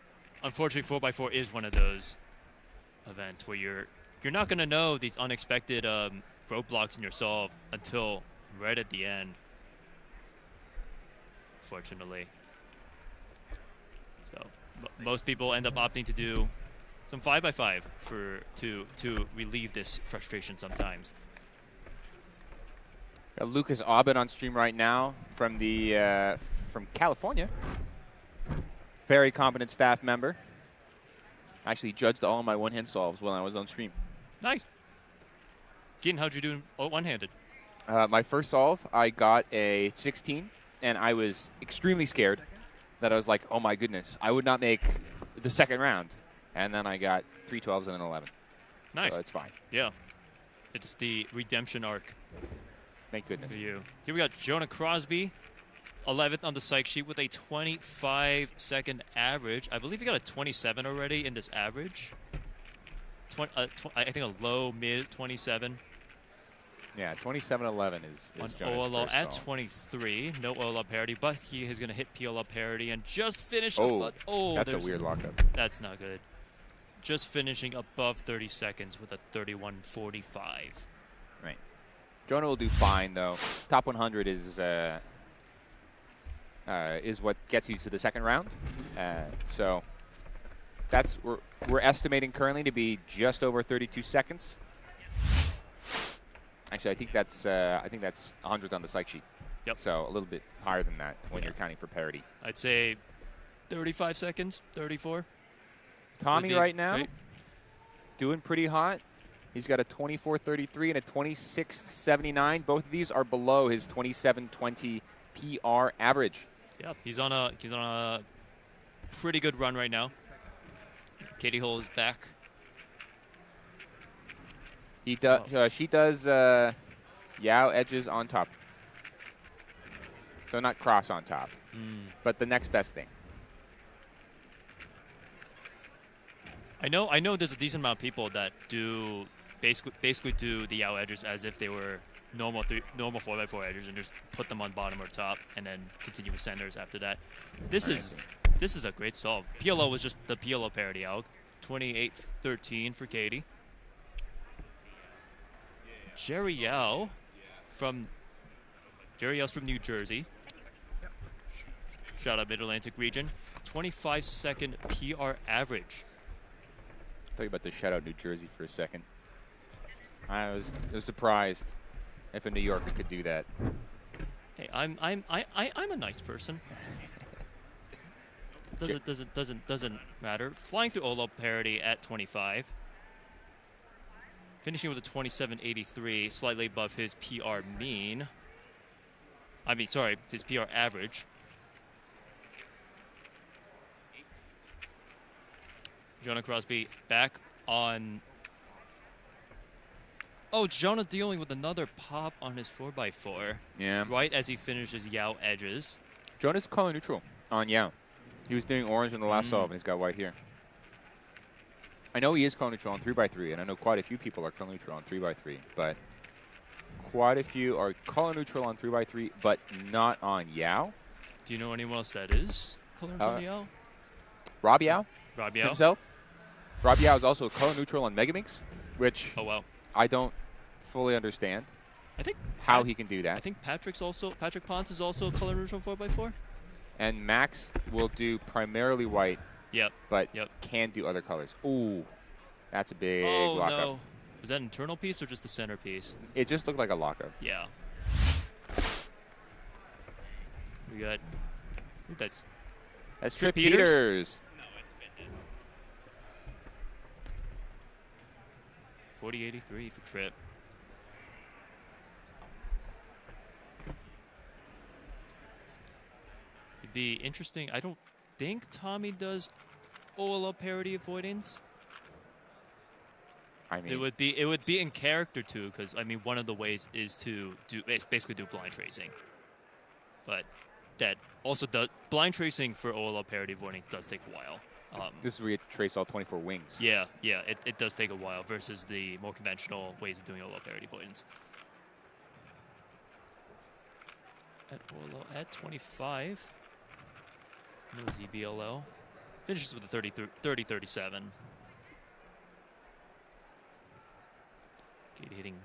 [SPEAKER 5] Unfortunately, 4x4 is one of those events where you're not going to know these unexpected roadblocks in your solve until right at the end. Fortunately, so most people end up opting to do some 5x5 to relieve this frustration sometimes.
[SPEAKER 11] Got Lucas Aubin on stream right now from the from California. Very competent staff member. Actually judged all of my one-hand solves while I was on stream.
[SPEAKER 5] Nice. Keaton, how'd you do one-handed?
[SPEAKER 11] My first solve, I got a 16, and I was extremely scared that I was like, oh my goodness, I would not make the second round. And then I got 3 12s and an 11.
[SPEAKER 5] Nice.
[SPEAKER 11] So it's fine.
[SPEAKER 5] Yeah. It's the redemption arc.
[SPEAKER 11] Thank goodness.
[SPEAKER 5] For you. Here we got Jonah Crosby, 11th on the psych sheet with a 25-second average. I believe he got a 27 already in this average. I think a low, mid 27.
[SPEAKER 11] Yeah, 27-11 is
[SPEAKER 5] on
[SPEAKER 11] Jonah's
[SPEAKER 5] OLO
[SPEAKER 11] first
[SPEAKER 5] at
[SPEAKER 11] solve.
[SPEAKER 5] 23. No OLO parity, but he is going to hit PLO parity and just finish.
[SPEAKER 11] That's a weird lockup.
[SPEAKER 5] That's not good. Just finishing above 30 seconds with a 31.45.
[SPEAKER 11] Right. Jonah will do fine though. Top 100 is what gets you to the second round. So that's we're estimating currently to be just over 32 seconds. Actually, I think that's 100 on the psych sheet.
[SPEAKER 5] Yep.
[SPEAKER 11] So a little bit higher than that when you're counting for parity.
[SPEAKER 5] I'd say 35 seconds, 34.
[SPEAKER 11] Tommy right now doing pretty hot. He's got a 24.33 and a 26.79. Both of these are below his 27.20 PR average.
[SPEAKER 5] Yeah, he's on a pretty good run right now. Katie Hull is back.
[SPEAKER 11] He does. She does. Yao edges on top. So not cross on top. but the next best thing.
[SPEAKER 5] I know there's a decent amount of people that do basically do the Yao edges as if they were normal 4x4 edges and just put them on bottom or top and then continue with centers after that. This is a great solve. PLO was just the PLO parity out. 28-13 for Katie. Jerry Yao from New Jersey. Shout out Mid-Atlantic region. 25-second PR average.
[SPEAKER 11] I thought you were about to shout out New Jersey for a second. I was surprised if a New Yorker could do that.
[SPEAKER 5] Hey, I'm a nice person. Doesn't matter. Flying through Olo parity at 25. Finishing with a 27.83, slightly above his PR mean. His PR average. Jonah Crosby back on. Oh, Jonah dealing with another pop on his 4x4.
[SPEAKER 11] Yeah.
[SPEAKER 5] Right as he finishes Yao edges.
[SPEAKER 11] Jonah's color neutral on Yao. He was doing orange in the last solve, and he's got white here. I know he is color neutral on 3x3, and I know quite a few people are color neutral on 3x3, but quite a few are color neutral on 3x3, but not on Yao.
[SPEAKER 5] Do you know anyone else that is color neutral on Yao?
[SPEAKER 11] Rob Yao?
[SPEAKER 5] Rob Yao?
[SPEAKER 11] Himself? Rob Yao is also color neutral on MegaMinx, which I don't fully understand.
[SPEAKER 5] I think
[SPEAKER 11] how he can do that.
[SPEAKER 5] I think Patrick Ponce is also color neutral 4x4.
[SPEAKER 11] And Max will do primarily white.
[SPEAKER 5] Yep.
[SPEAKER 11] But can do other colors. Ooh, that's a big lockup.
[SPEAKER 5] No. Was that an internal piece or just the center piece?
[SPEAKER 11] It just looked like a lockup.
[SPEAKER 5] Yeah. We got. I think
[SPEAKER 11] that's Trip Peters.
[SPEAKER 5] 40.83 for Trip. It'd be interesting. I don't think Tommy does OLO parity avoidance.
[SPEAKER 11] I mean,
[SPEAKER 5] it would be in character too, because I mean one of the ways is to basically do blind tracing. But that also does blind tracing for OLO parity avoidance does take a while.
[SPEAKER 11] This is where you trace all 24 wings.
[SPEAKER 5] Yeah, it does take a while versus the more conventional ways of doing OLO parity avoidance. At OLO at 25. No ZBLO. Finishes with a 30-37. Katie hitting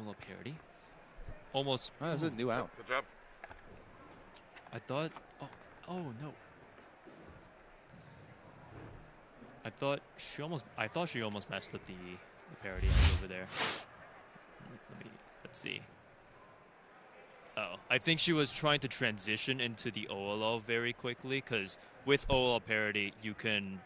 [SPEAKER 5] OLO parity. Almost.
[SPEAKER 11] Oh, that's a new out.
[SPEAKER 9] Good job.
[SPEAKER 5] I thought. Oh no. I thought she almost messed up the parity over there. Let's see. Oh, I think she was trying to transition into the OLO very quickly, because with OLO parity, you can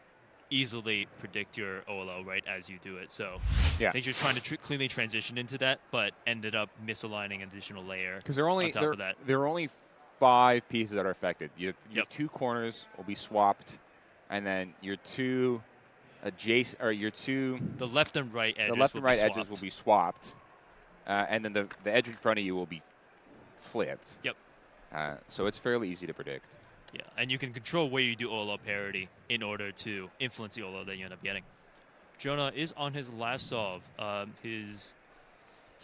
[SPEAKER 5] easily predict your OLO right as you do it. So
[SPEAKER 11] yeah.
[SPEAKER 5] I think she was trying to cleanly transition into that, but ended up misaligning an additional layer.
[SPEAKER 11] Because there are only 5 pieces that are affected. Your 2 corners will be swapped, and then your 2 adjacent, or your 2
[SPEAKER 5] the left and right edges.
[SPEAKER 11] The left and right edges will be swapped, and then the edge in front of you will be flipped.
[SPEAKER 5] Yep.
[SPEAKER 11] So it's fairly easy to predict.
[SPEAKER 5] Yeah, and you can control where you do OLO parity in order to influence the OLO that you end up getting. Jonah is on his last solve. He's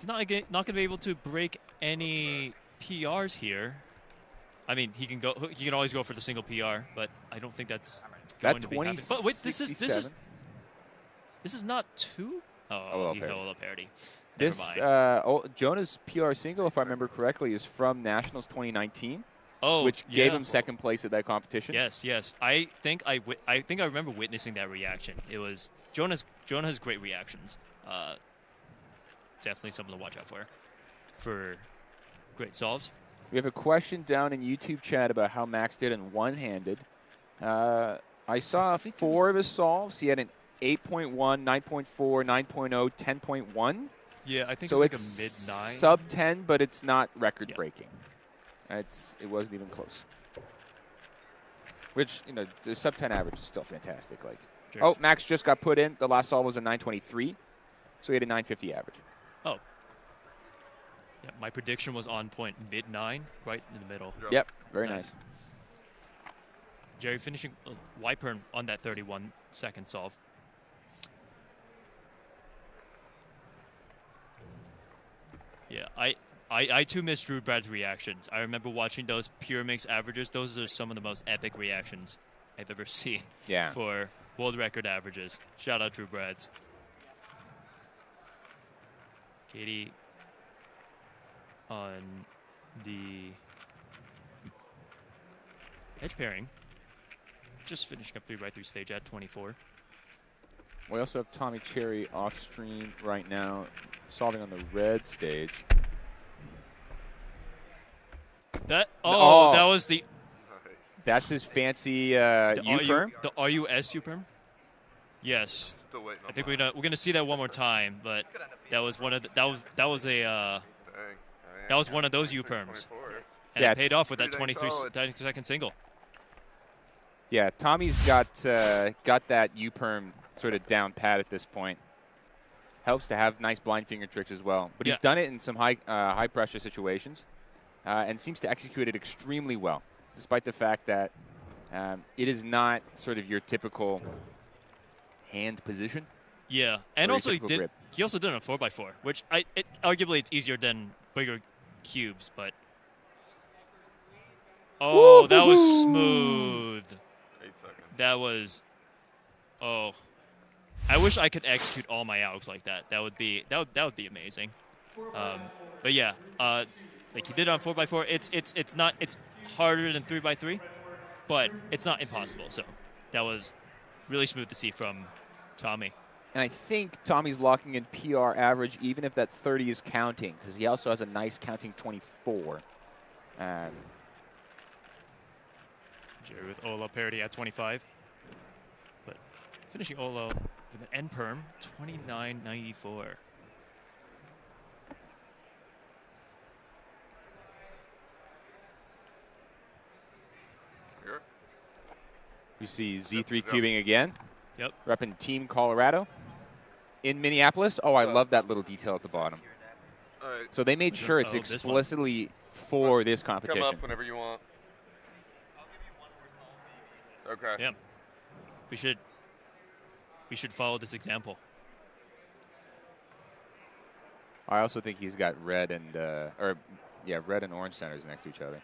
[SPEAKER 5] not going to be able to break any PRs here. I mean, he can always go for the single PR, but I don't think that's going to be happening. But wait, this is not 2. Oh, he hit OLO parity.
[SPEAKER 11] This Jonah's PR single, if I remember correctly, is from Nationals 2019. Which gave him second place at that competition.
[SPEAKER 5] Yes. I think I remember witnessing that reaction. It was Jonah has great reactions. Definitely something to watch out for great solves.
[SPEAKER 11] We have a question down in YouTube chat about how Max did in one-handed. I saw 4 of his solves. He had an 8.1, 9.4, 9.0, 10.1.
[SPEAKER 5] Yeah, I think
[SPEAKER 11] so
[SPEAKER 5] it's like a mid-9.
[SPEAKER 11] Sub 10, but it's not record-breaking. It wasn't even close. Which, the sub 10 average is still fantastic. Max just got put in. The last solve was a 923, so he had a 950 average.
[SPEAKER 5] Oh. Yeah, my prediction was on point, mid-9, right in the middle.
[SPEAKER 11] Yep, very nice.
[SPEAKER 5] Jerry finishing Wypern on that 31-second solve. Yeah, I too missed Drew Brad's reactions. I remember watching those Pyraminx averages. Those are some of the most epic reactions I've ever seen.
[SPEAKER 11] Yeah.
[SPEAKER 5] For world record averages. Shout out Drew Brad's. Katie on the edge pairing. Just finishing up 3x3 stage at 24.
[SPEAKER 11] We also have Tommy Cherry off stream right now, solving on the red stage.
[SPEAKER 5] That that was the.
[SPEAKER 11] That's his fancy U-perm.
[SPEAKER 5] The RUS U-perm. Yes.
[SPEAKER 13] Still waiting on
[SPEAKER 5] I think we're gonna see that one more time, but that was one of the, that was one of those U-perms, and
[SPEAKER 11] Yeah,
[SPEAKER 5] it paid off with that
[SPEAKER 13] pretty dang
[SPEAKER 5] 23-second single.
[SPEAKER 11] Yeah, Tommy's got that U-perm sort of down pat at this point. Helps to have nice blind finger tricks as well. But he's done it in some high pressure situations, and seems to execute it extremely well, despite the fact that it is not sort of your typical hand position.
[SPEAKER 5] Yeah, and
[SPEAKER 11] or your
[SPEAKER 5] also
[SPEAKER 11] typical grip.
[SPEAKER 5] he also did it on 4x4, which arguably it's easier than bigger cubes, but that was smooth.
[SPEAKER 13] 8 seconds.
[SPEAKER 5] That was I wish I could execute all my outs like that. That would be amazing. But yeah, like he did it on 4x4. It's harder than 3x3, but it's not impossible. So that was really smooth to see from Tommy.
[SPEAKER 11] And I think Tommy's locking in PR average, even if that 30 is counting, because he also has a nice counting 24.
[SPEAKER 5] Jerry with Olo parity at 25. But finishing Olo with an end perm, 29.94.
[SPEAKER 11] You see Z3 cubing again.
[SPEAKER 5] Yep.
[SPEAKER 11] Repping Team Colorado in Minneapolis. Oh, I love that little detail at the bottom. So they made sure it's explicitly for this competition.
[SPEAKER 13] Come up whenever you want. Okay.
[SPEAKER 5] Yeah. We should follow this example.
[SPEAKER 11] I also think he's got red and red and orange centers next to each other.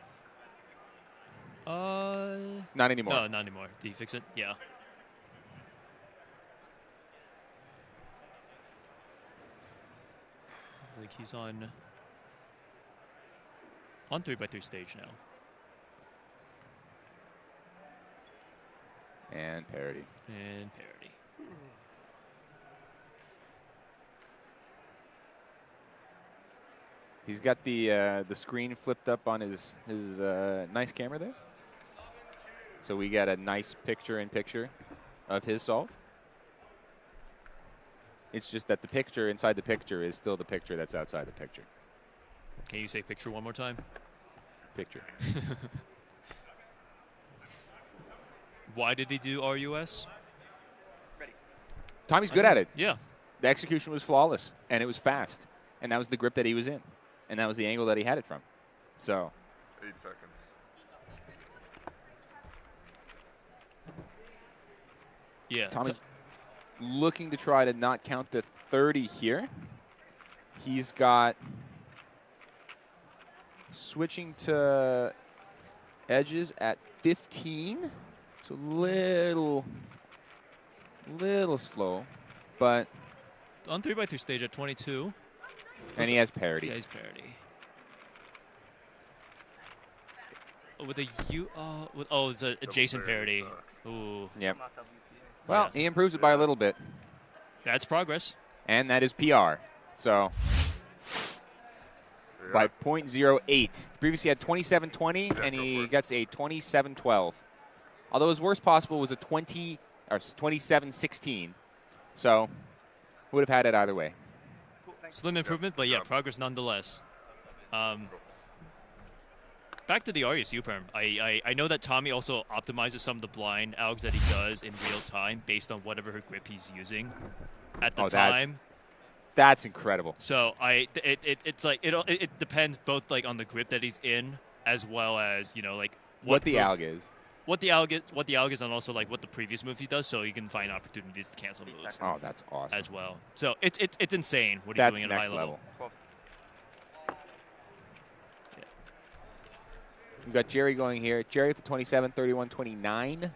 [SPEAKER 11] Not anymore.
[SPEAKER 5] No, not anymore. Did you fix it? Yeah. Looks like he's on 3x3 stage now.
[SPEAKER 11] And parity.
[SPEAKER 5] And parity.
[SPEAKER 11] He's got the screen flipped up on his nice camera there. So we got a nice picture-in-picture of his solve. It's just that the picture inside the picture is still the picture that's outside the picture.
[SPEAKER 5] Can you say picture one more time?
[SPEAKER 11] Picture.
[SPEAKER 5] Why did he do RUS?
[SPEAKER 11] Tommy's good at it.
[SPEAKER 5] Yeah.
[SPEAKER 11] The execution was flawless, and it was fast. And that was the grip that he was in. And that was the angle that he had it from. So.
[SPEAKER 13] 8 seconds.
[SPEAKER 5] Yeah.
[SPEAKER 11] Tommy's looking to try to not count the 30 here. He's got switching to edges at 15. So little slow, but
[SPEAKER 5] on 3x3 stage at 22.
[SPEAKER 11] And he has parity.
[SPEAKER 5] Yeah, he's parity. With a it's a adjacent parity. Ooh.
[SPEAKER 11] Yep. Well, he improves it by a little bit.
[SPEAKER 5] That's progress.
[SPEAKER 11] And that is PR. So by 0.08. Previously had 27.20, and he gets a 27.12. Although his worst possible was a 27.16. So would have had it either way.
[SPEAKER 5] Slim improvement, but yeah, progress nonetheless. Back to the RUS U-perm. I know that Tommy also optimizes some of the blind algs that he does in real time based on whatever grip he's using at the time.
[SPEAKER 11] That's incredible.
[SPEAKER 5] So it's like it depends both like on the grip that he's in as well as like
[SPEAKER 11] what the alg is.
[SPEAKER 5] what the alg is, and also like what the previous move he does, so you can find opportunities to cancel moves.
[SPEAKER 11] Oh, that's awesome.
[SPEAKER 5] As well. So it's insane what he's
[SPEAKER 11] That's
[SPEAKER 5] doing at a
[SPEAKER 11] next
[SPEAKER 5] high level.
[SPEAKER 11] We've got Jerry going here. Jerry with the 27, 31, 29.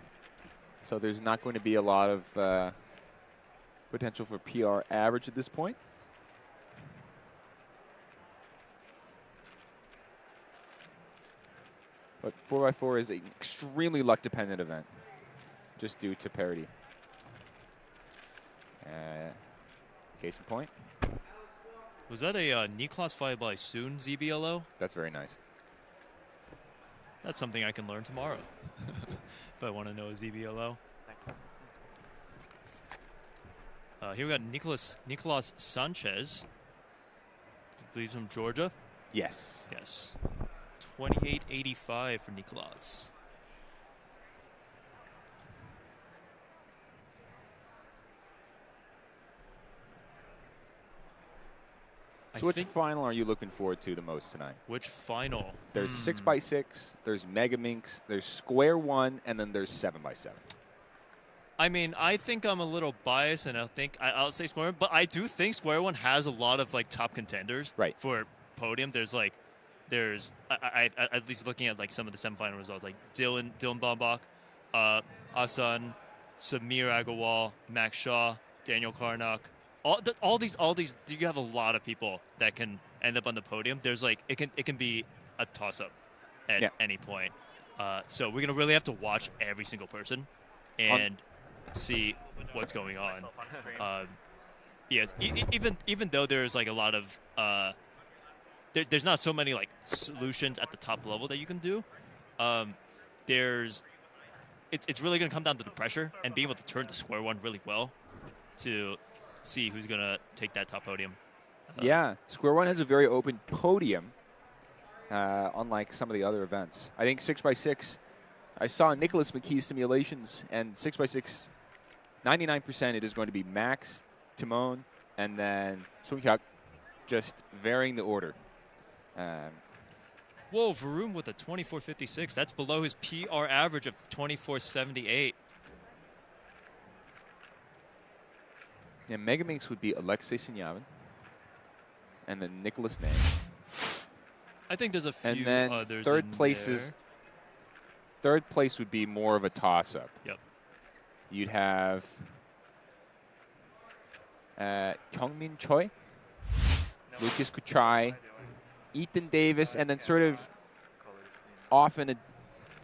[SPEAKER 11] So there's not going to be a lot of potential for PR average at this point. But 4x4 is an extremely luck-dependent event, just due to parity. Case in point.
[SPEAKER 5] Was that a Niklas 5x soon ZBLO?
[SPEAKER 11] That's very nice.
[SPEAKER 5] That's something I can learn tomorrow if I want to know a ZBLO. Here we got Nicolas Sanchez. I believe from Georgia.
[SPEAKER 11] Yes.
[SPEAKER 5] Yes. 28.85 for Nicolas.
[SPEAKER 11] So which final are you looking forward to the most tonight?
[SPEAKER 5] Which final?
[SPEAKER 11] There's 6x6, there's MegaMinx, there's Square One, and then there's 7x7.
[SPEAKER 5] I mean, I think I'm a little biased, and I'll say Square One, but I do think Square One has a lot of like top contenders for podium. There's I at least looking at like some of the semifinal results, like Dylan Boemach, Asan, Samir Agarwal, Max Shaw, Daniel Karnock. All these, you have a lot of people that can end up on the podium. There's like it can be a toss up at any point. So we're gonna really have to watch every single person and see what's going on. Yes, even though there's like a lot of there's not so many like solutions at the top level that you can do. It's really gonna come down to the pressure and being able to turn the Square One really well to see who's going to take that top podium.
[SPEAKER 11] Yeah, Square One has a very open podium, unlike some of the other events. I think 6x6, I saw Nicholas McKee's simulations, and 6x6, 99% it is going to be Max, Timon, and then Sunghyuk, just varying the order.
[SPEAKER 5] Whoa, Varun with a 24.56. That's below his PR average of 24.78.
[SPEAKER 11] Yeah, MegaMinx would be Alexei Sinyavin, and then Nicholas Nang.
[SPEAKER 5] I think there's a few
[SPEAKER 11] and then
[SPEAKER 5] others
[SPEAKER 11] third place would be more of a toss-up.
[SPEAKER 5] Yep.
[SPEAKER 11] You'd have Kyungmin Choi, Lucas Kuchai, Ethan Davis, and then sort of often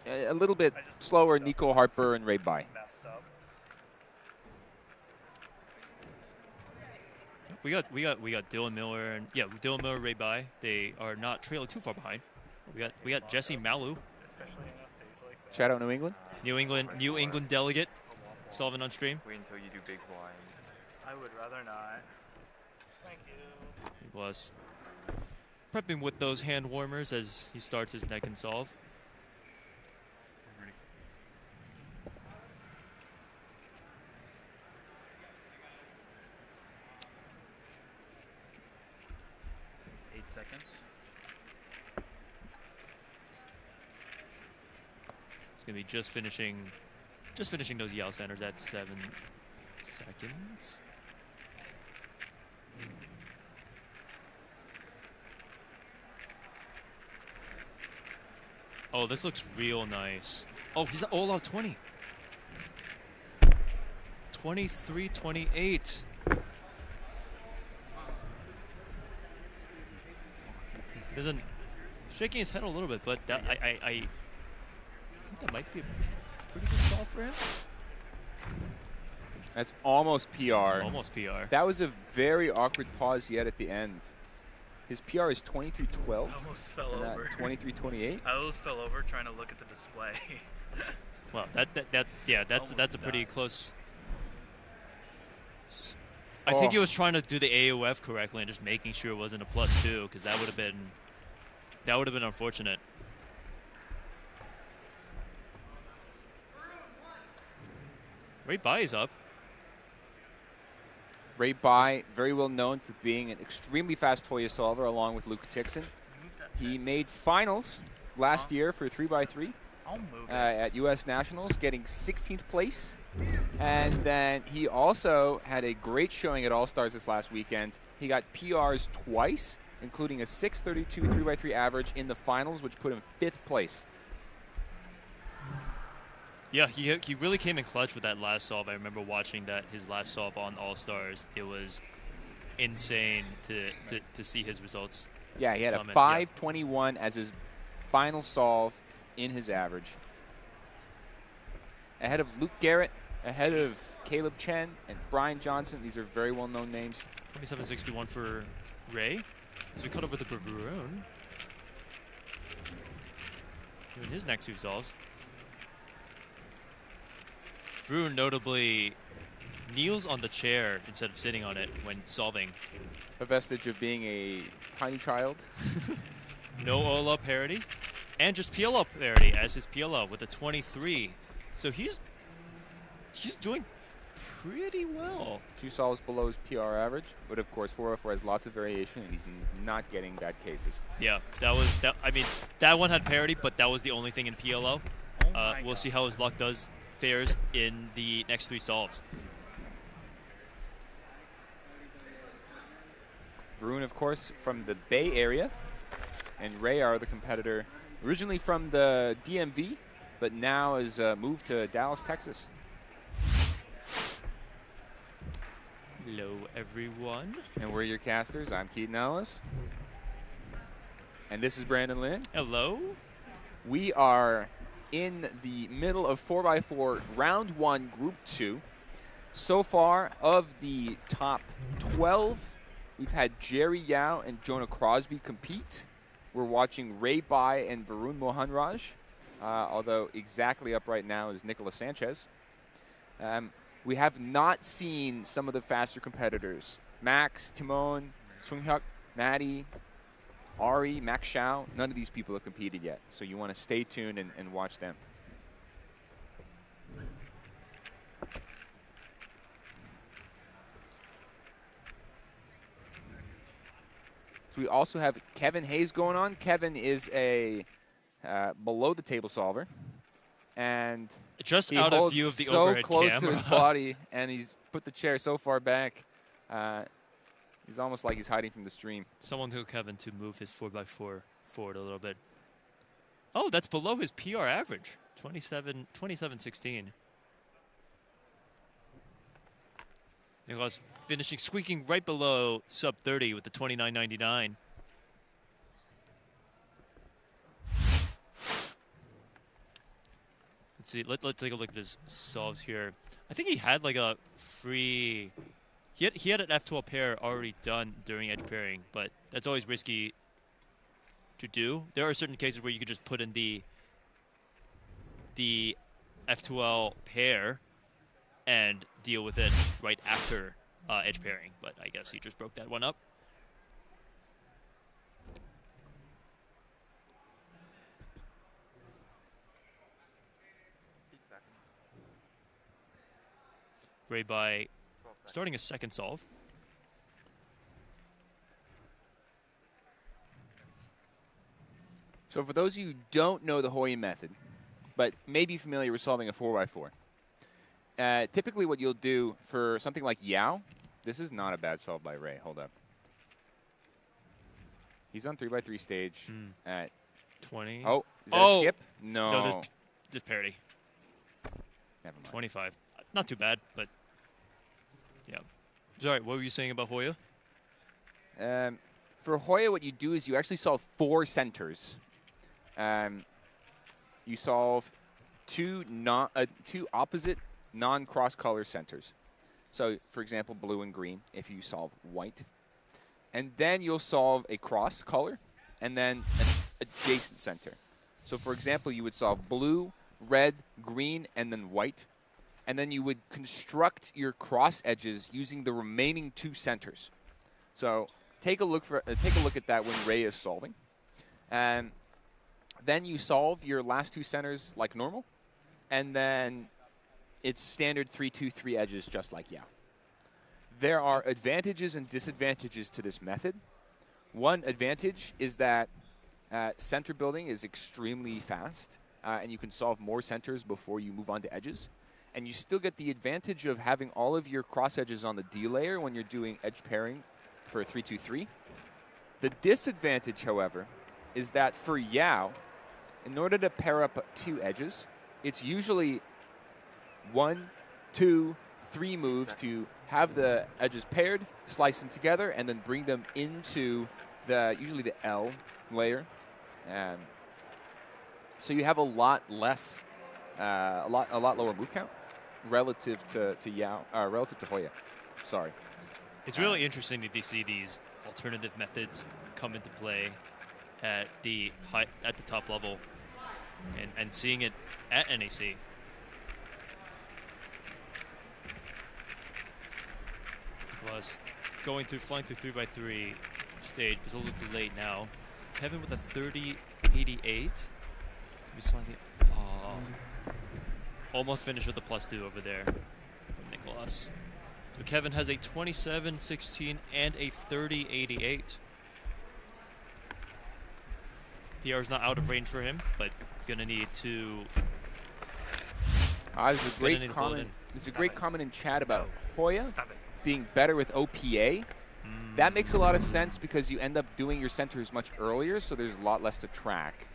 [SPEAKER 11] a little bit slower Nico Harper and Ray Bai.
[SPEAKER 5] We got Dylan Miller and Dylan Miller, Ray Bai. They are not trailing too far behind. We got Jesse Malu.
[SPEAKER 11] Shout out New England.
[SPEAKER 5] New England delegate. Solving on stream.
[SPEAKER 7] Wait until you do big blind.
[SPEAKER 1] I would rather not. Thank you.
[SPEAKER 5] He was prepping with those hand warmers as he starts his neck and solve. It's gonna be just finishing those yell centers at 7 seconds. Oh, this looks real nice. Oh, he's all out 20. 23-28. Doesn't shaking his head a little bit, but that I think that might be a pretty good solve for him.
[SPEAKER 11] That's almost PR.
[SPEAKER 5] Almost PR.
[SPEAKER 11] That was a very awkward pause he had at the end. His PR is 23-12.
[SPEAKER 1] I almost fell over.
[SPEAKER 11] 23-28.
[SPEAKER 1] I almost fell over trying to look at the display.
[SPEAKER 5] Well, that's a pretty close. I think he was trying to do the AOF correctly and just making sure it wasn't a +2, because that would have been unfortunate. Ray Bai is up.
[SPEAKER 11] Ray Bai, very well known for being an extremely fast Toya solver, along with Luke Tixon. He made finals last year for 3x3. at U.S. Nationals, getting 16th place. And then he also had a great showing at All-Stars this last weekend. He got PRs twice, including a 6.32 3x3 average in the finals, which put him 5th place.
[SPEAKER 5] Yeah, he really came in clutch with that last solve. I remember watching his last solve on All-Stars. It was insane to see his results.
[SPEAKER 11] Yeah, he had a 5.21 as his final solve in his average. Ahead of Luke Garrett, ahead of Caleb Chen and Brian Johnson. These are very well-known names.
[SPEAKER 5] 27.61 for Ray. As we cut over the Baroon. Doing his next 2 solves. Vroon notably kneels on the chair instead of sitting on it when solving.
[SPEAKER 11] A vestige of being a tiny child.
[SPEAKER 5] No OLA parity. And just PLL parity as his PLL with a 23. So he's doing pretty well.
[SPEAKER 11] 2 solves below his PR average, but of course 404 has lots of variation and he's not getting bad cases.
[SPEAKER 5] Yeah, I mean, that one had parity, but that was the only thing in PLO. We'll see how his luck fares in the next 3 solves.
[SPEAKER 11] Vroon, of course, from the Bay Area, and Ray are the competitor originally from the DMV, but now has moved to Dallas, Texas.
[SPEAKER 5] Hello, everyone.
[SPEAKER 11] And we're your casters. I'm Keaton Ellis. And this is Brennan Lynn.
[SPEAKER 5] Hello.
[SPEAKER 11] We are in the middle of 4x4 round 1, group 2. So far, of the top 12, we've had Jerry Yao and Jonah Crosby compete. We're watching Ray Bai and Varun Mohanraj, although exactly up right now is Nicolas Sanchez. We have not seen some of the faster competitors. Max, Timon, Sunghyuk, Maddie, Ari, Max Xiao. None of these people have competed yet, so you want to stay tuned and watch them. So we also have Kevin Hayes going on. Kevin is a below the table solver. And
[SPEAKER 5] just out of view of the overhead
[SPEAKER 11] camera. So close
[SPEAKER 5] camera.
[SPEAKER 11] to his body, and he's put the chair so far back. He's almost like he's hiding from the stream.
[SPEAKER 5] Someone told Kevin to move his 4x4 forward a little bit. Oh, that's below his PR average, 27.16. Nicolas finishing, squeaking right below sub 30 with the 29.99. Let's see. Let's take a look at his solves here. I think he had like a free. He had an F12 pair already done during edge pairing, but that's always risky to do. There are certain cases where you could just put in the F12 pair and deal with it right after edge pairing, but I guess he just broke that one up. Ray by starting a second solve.
[SPEAKER 11] So for those of you who don't know the Hoya method, but may be familiar with solving a 4x4, typically what you'll do for something like Yao, this is not a bad solve by Ray. Hold up. He's on 3x3 stage at
[SPEAKER 5] 20.
[SPEAKER 11] Oh, is that a skip?
[SPEAKER 5] No,
[SPEAKER 11] No.
[SPEAKER 5] there's parity.
[SPEAKER 11] Never mind.
[SPEAKER 5] 25. Not too bad, but yeah. Sorry, what were you saying about Hoya?
[SPEAKER 11] For Hoya, what you do is you actually solve 4 centers. You solve two opposite non-cross color centers. So, for example, blue and green if you solve white. And then you'll solve a cross color and then an adjacent center. So, for example, you would solve blue, red, green, and then white. And then you would construct your cross edges using the remaining 2 centers. So take a look at that when Ray is solving. And then you solve your last 2 centers like normal. And then it's standard 3-2-3 edges just like Yao. There are advantages and disadvantages to this method. One advantage is that center building is extremely fast. and you can solve more centers before you move on to edges. And you still get the advantage of having all of your cross edges on the D layer when you're doing edge pairing for a 3-2-3. The disadvantage, however, is that for Yao, in order to pair up 2 edges, it's usually 1, 2, 3 moves to have the edges paired, slice them together, and then bring them into usually the L layer. So you have a lot less, a lot lower move count relative to Hoya. Sorry.
[SPEAKER 5] It's really interesting to see these alternative methods come into play at the top level, and seeing it at NAC. Was flying through 3x3 stage, was a little delayed now. Kevin with a 30.88. Almost finished with a +2 over there from Nicholas. So Kevin has a 27.16 and a 30.88. PR is not out of range for him, but gonna need to.
[SPEAKER 11] There's a great comment in chat about Hoya being better with OPA. That makes a lot of sense because you end up doing your centers much earlier, so there's a lot less to track.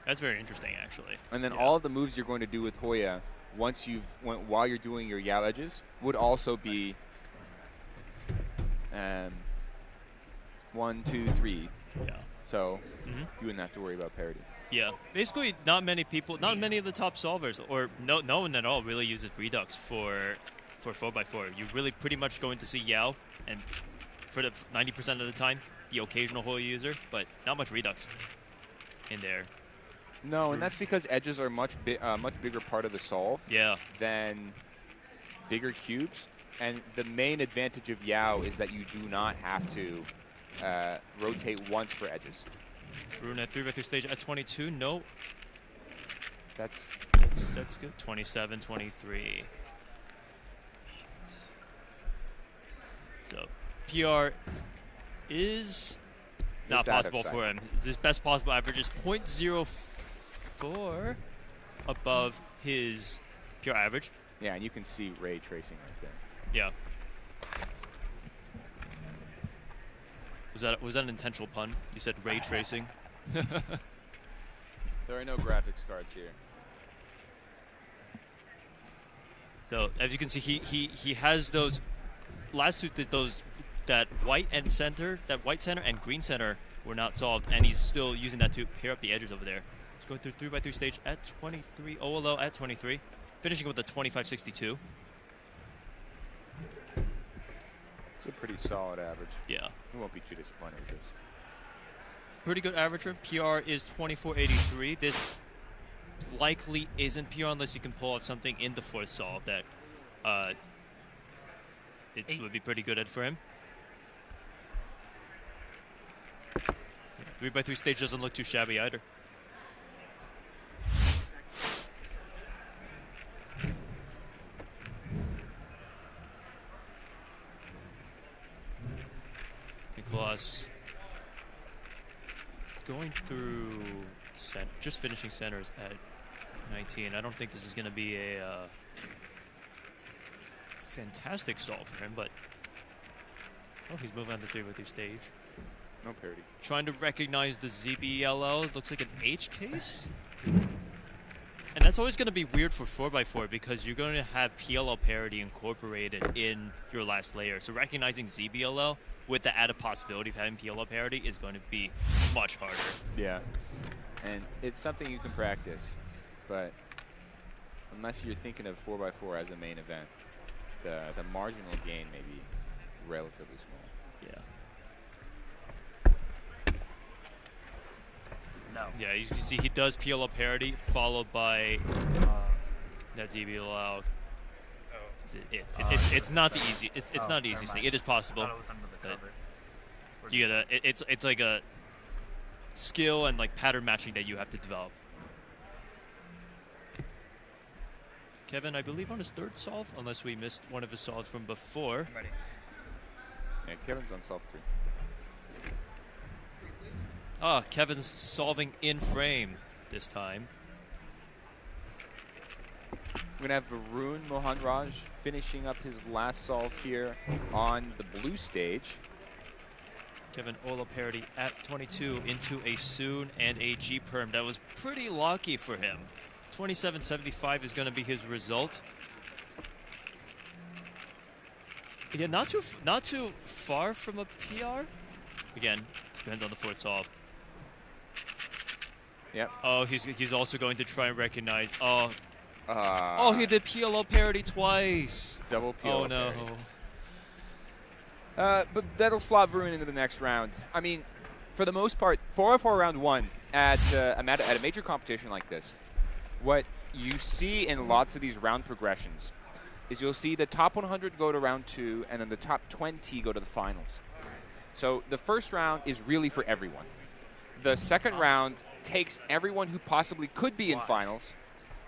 [SPEAKER 5] That's very interesting, actually.
[SPEAKER 11] And then all of the moves you're going to do with Hoya, while you're doing your Yao edges, would also be 1, 2, 3.
[SPEAKER 5] Yeah.
[SPEAKER 11] So you wouldn't have to worry about parity.
[SPEAKER 5] Yeah, basically not many of the top solvers, or no one at all really uses Redux for 4x4. You're really pretty much going to see Yao, and for the 90% of the time, the occasional Hoya user, but not much Redux in there.
[SPEAKER 11] No, and that's because edges are much bigger part of the solve than bigger cubes. And the main advantage of Yao is that you do not have to rotate once for edges.
[SPEAKER 5] Rune at 3x3 stage at 22. No.
[SPEAKER 11] That's
[SPEAKER 5] good. 27, 23. So PR is not possible for him. His best possible average is 0.04 above his pure average.
[SPEAKER 11] Yeah, and you can see ray tracing right there.
[SPEAKER 5] Yeah. Was that an intentional pun? You said ray tracing.
[SPEAKER 11] There are no graphics cards here.
[SPEAKER 5] So as you can see, he has those last two, that white center and green center were not solved, and he's still using that to pair up the edges over there. He's going through 3x3 stage at 23, OLO at 23, finishing with a 25.62.
[SPEAKER 11] It's a pretty solid average.
[SPEAKER 5] Yeah.
[SPEAKER 11] We won't be too disappointed with this.
[SPEAKER 5] Pretty good average for him. PR is 24.83. This likely isn't PR unless you can pull off something in the fourth solve that it would be pretty good at for him. 3x3 stage doesn't look too shabby either. Nicholas going through just finishing centers at 19. I don't think this is going to be a fantastic solve for him, but he's moving on to 3x3 stage.
[SPEAKER 11] No parity.
[SPEAKER 5] Trying to recognize the ZBLL. It looks like an H case. And that's always going to be weird for 4x4 because you're going to have PLL parity incorporated in your last layer. So recognizing ZBLL with the added possibility of having PLL parity is going to be much harder.
[SPEAKER 11] Yeah. And it's something you can practice, but unless you're thinking of 4x4 as a main event, the marginal gain may be relatively small.
[SPEAKER 5] Yeah.
[SPEAKER 6] No.
[SPEAKER 5] Yeah, you can see he does PLL parity, followed by that ZBLL. It's not the easy. It's not the easiest thing. It is possible. You gotta. It's like a skill and like pattern matching that you have to develop. Kevin, I believe on his third solve, unless we missed one of his solves from before.
[SPEAKER 11] Yeah, Kevin's on solve 3.
[SPEAKER 7] Ah, Kevin's solving in frame this time.
[SPEAKER 11] We're going to have Varun Mohanraj finishing up his last solve here on the blue stage.
[SPEAKER 7] Kevin Olo parity at 22 into a Soon and a G perm. That was pretty lucky for him. 27.75 is going to be his result. Yeah, not too far from a PR. Again, depends on the fourth solve.
[SPEAKER 11] Yep.
[SPEAKER 7] Oh, he's also going to try and recognize. Oh, oh, he did PLO parity twice.
[SPEAKER 11] Double PLO.
[SPEAKER 7] Oh no.
[SPEAKER 11] Parity. But that'll slot Varun into the next round. I mean, for the most part, 404 round 1 at a major competition like this, what you see in lots of these round progressions is you'll see the top 100 go to round 2, and then the top 20 go to the finals. So the first round is really for everyone. The second round takes everyone who possibly could be in finals,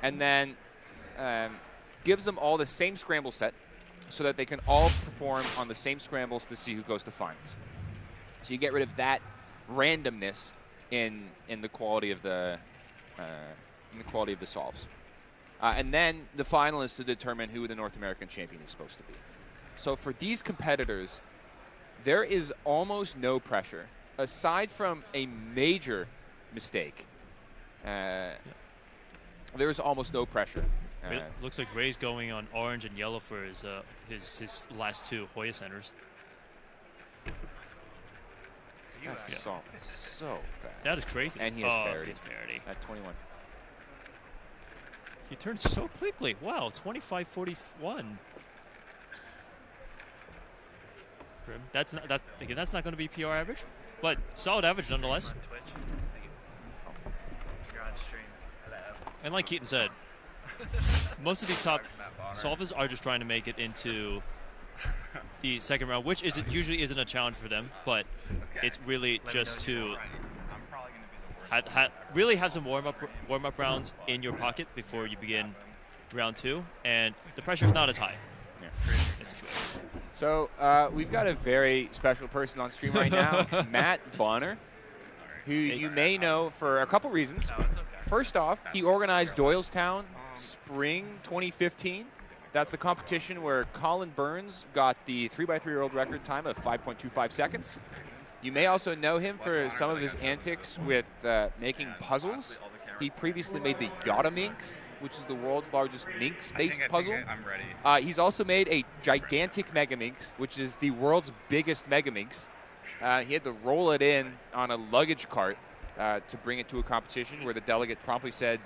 [SPEAKER 11] and then gives them all the same scramble set so that they can all perform on the same scrambles to see who goes to finals. So you get rid of that randomness in the quality of the solves. And then the final is to determine who the North American champion is supposed to be. So for these competitors, there is almost no pressure. Aside from a major mistake, there is almost no pressure.
[SPEAKER 7] Looks like Ray's going on orange and yellow for his last two Hoya centers.
[SPEAKER 11] That's so fast.
[SPEAKER 7] That is crazy.
[SPEAKER 11] And he has parity.
[SPEAKER 7] He has parity.
[SPEAKER 11] At 21.
[SPEAKER 7] He turned so quickly. Wow, 25.41. That's not going to be PR average, but solid average nonetheless. And like Keaton said, most of these top solvers are just trying to make it into the second round, which usually isn't a challenge for them, but it's really just to really have some warm-up rounds in your pocket before you begin round 2, and the pressure's not as high.
[SPEAKER 11] So we've got a very special person on stream right now, Matt Bonner, who you may know for a couple reasons. First off, he organized Doylestown Spring 2015. That's the competition where Colin Burns got the 3x3 world record time of 5.25 seconds. You may also know him for some of his antics with making puzzles. He previously made the MegaMinx, which is the world's largest Minx-based puzzle.
[SPEAKER 22] I'm ready.
[SPEAKER 11] He's also made a gigantic MegaMinx, which is the world's biggest MegaMinx. He had to roll it in on a luggage cart to bring it to a competition where the delegate promptly said,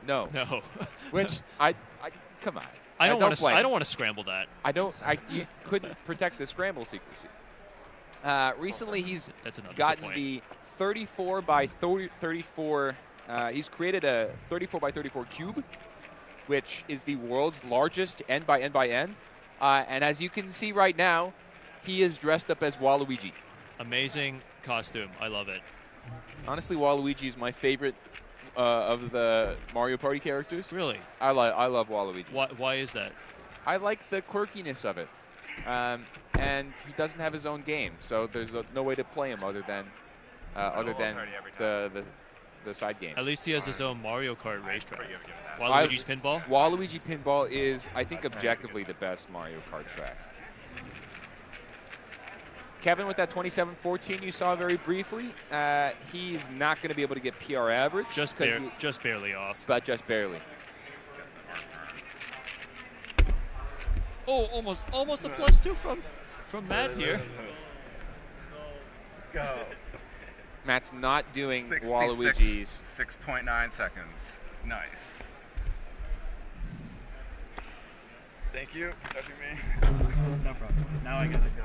[SPEAKER 11] no.
[SPEAKER 7] No.
[SPEAKER 11] Which, come on.
[SPEAKER 7] I don't want to scramble that.
[SPEAKER 11] You couldn't protect the scramble secrecy. Recently, he's gotten the 34 by 34. He's created a 34 by 34 cube, which is the world's largest N by N by N. And as you can see right now, he is dressed up as Waluigi.
[SPEAKER 7] Amazing costume. I love it.
[SPEAKER 11] Honestly, Waluigi is my favorite of the Mario Party characters.
[SPEAKER 7] Really?
[SPEAKER 11] I love Waluigi.
[SPEAKER 7] Why is that?
[SPEAKER 11] I like the quirkiness of it. And he doesn't have his own game, so there's no way to play him other than the side games.
[SPEAKER 7] At least he has his own Mario Kart racetrack. Waluigi's Pinball?
[SPEAKER 11] Waluigi Pinball is, I think, objectively the best Mario Kart track. Kevin, with that 27.14 you saw very briefly, he's not going to be able to get PR average.
[SPEAKER 7] Just barely off.
[SPEAKER 11] But just barely.
[SPEAKER 7] Oh, almost a +2 from Matt here.
[SPEAKER 22] Go.
[SPEAKER 11] Matt's not doing
[SPEAKER 22] 66,
[SPEAKER 11] Waluigi's.
[SPEAKER 22] 6.9 seconds. Nice. Thank you. That'd be me.
[SPEAKER 1] No problem. Now I gotta go.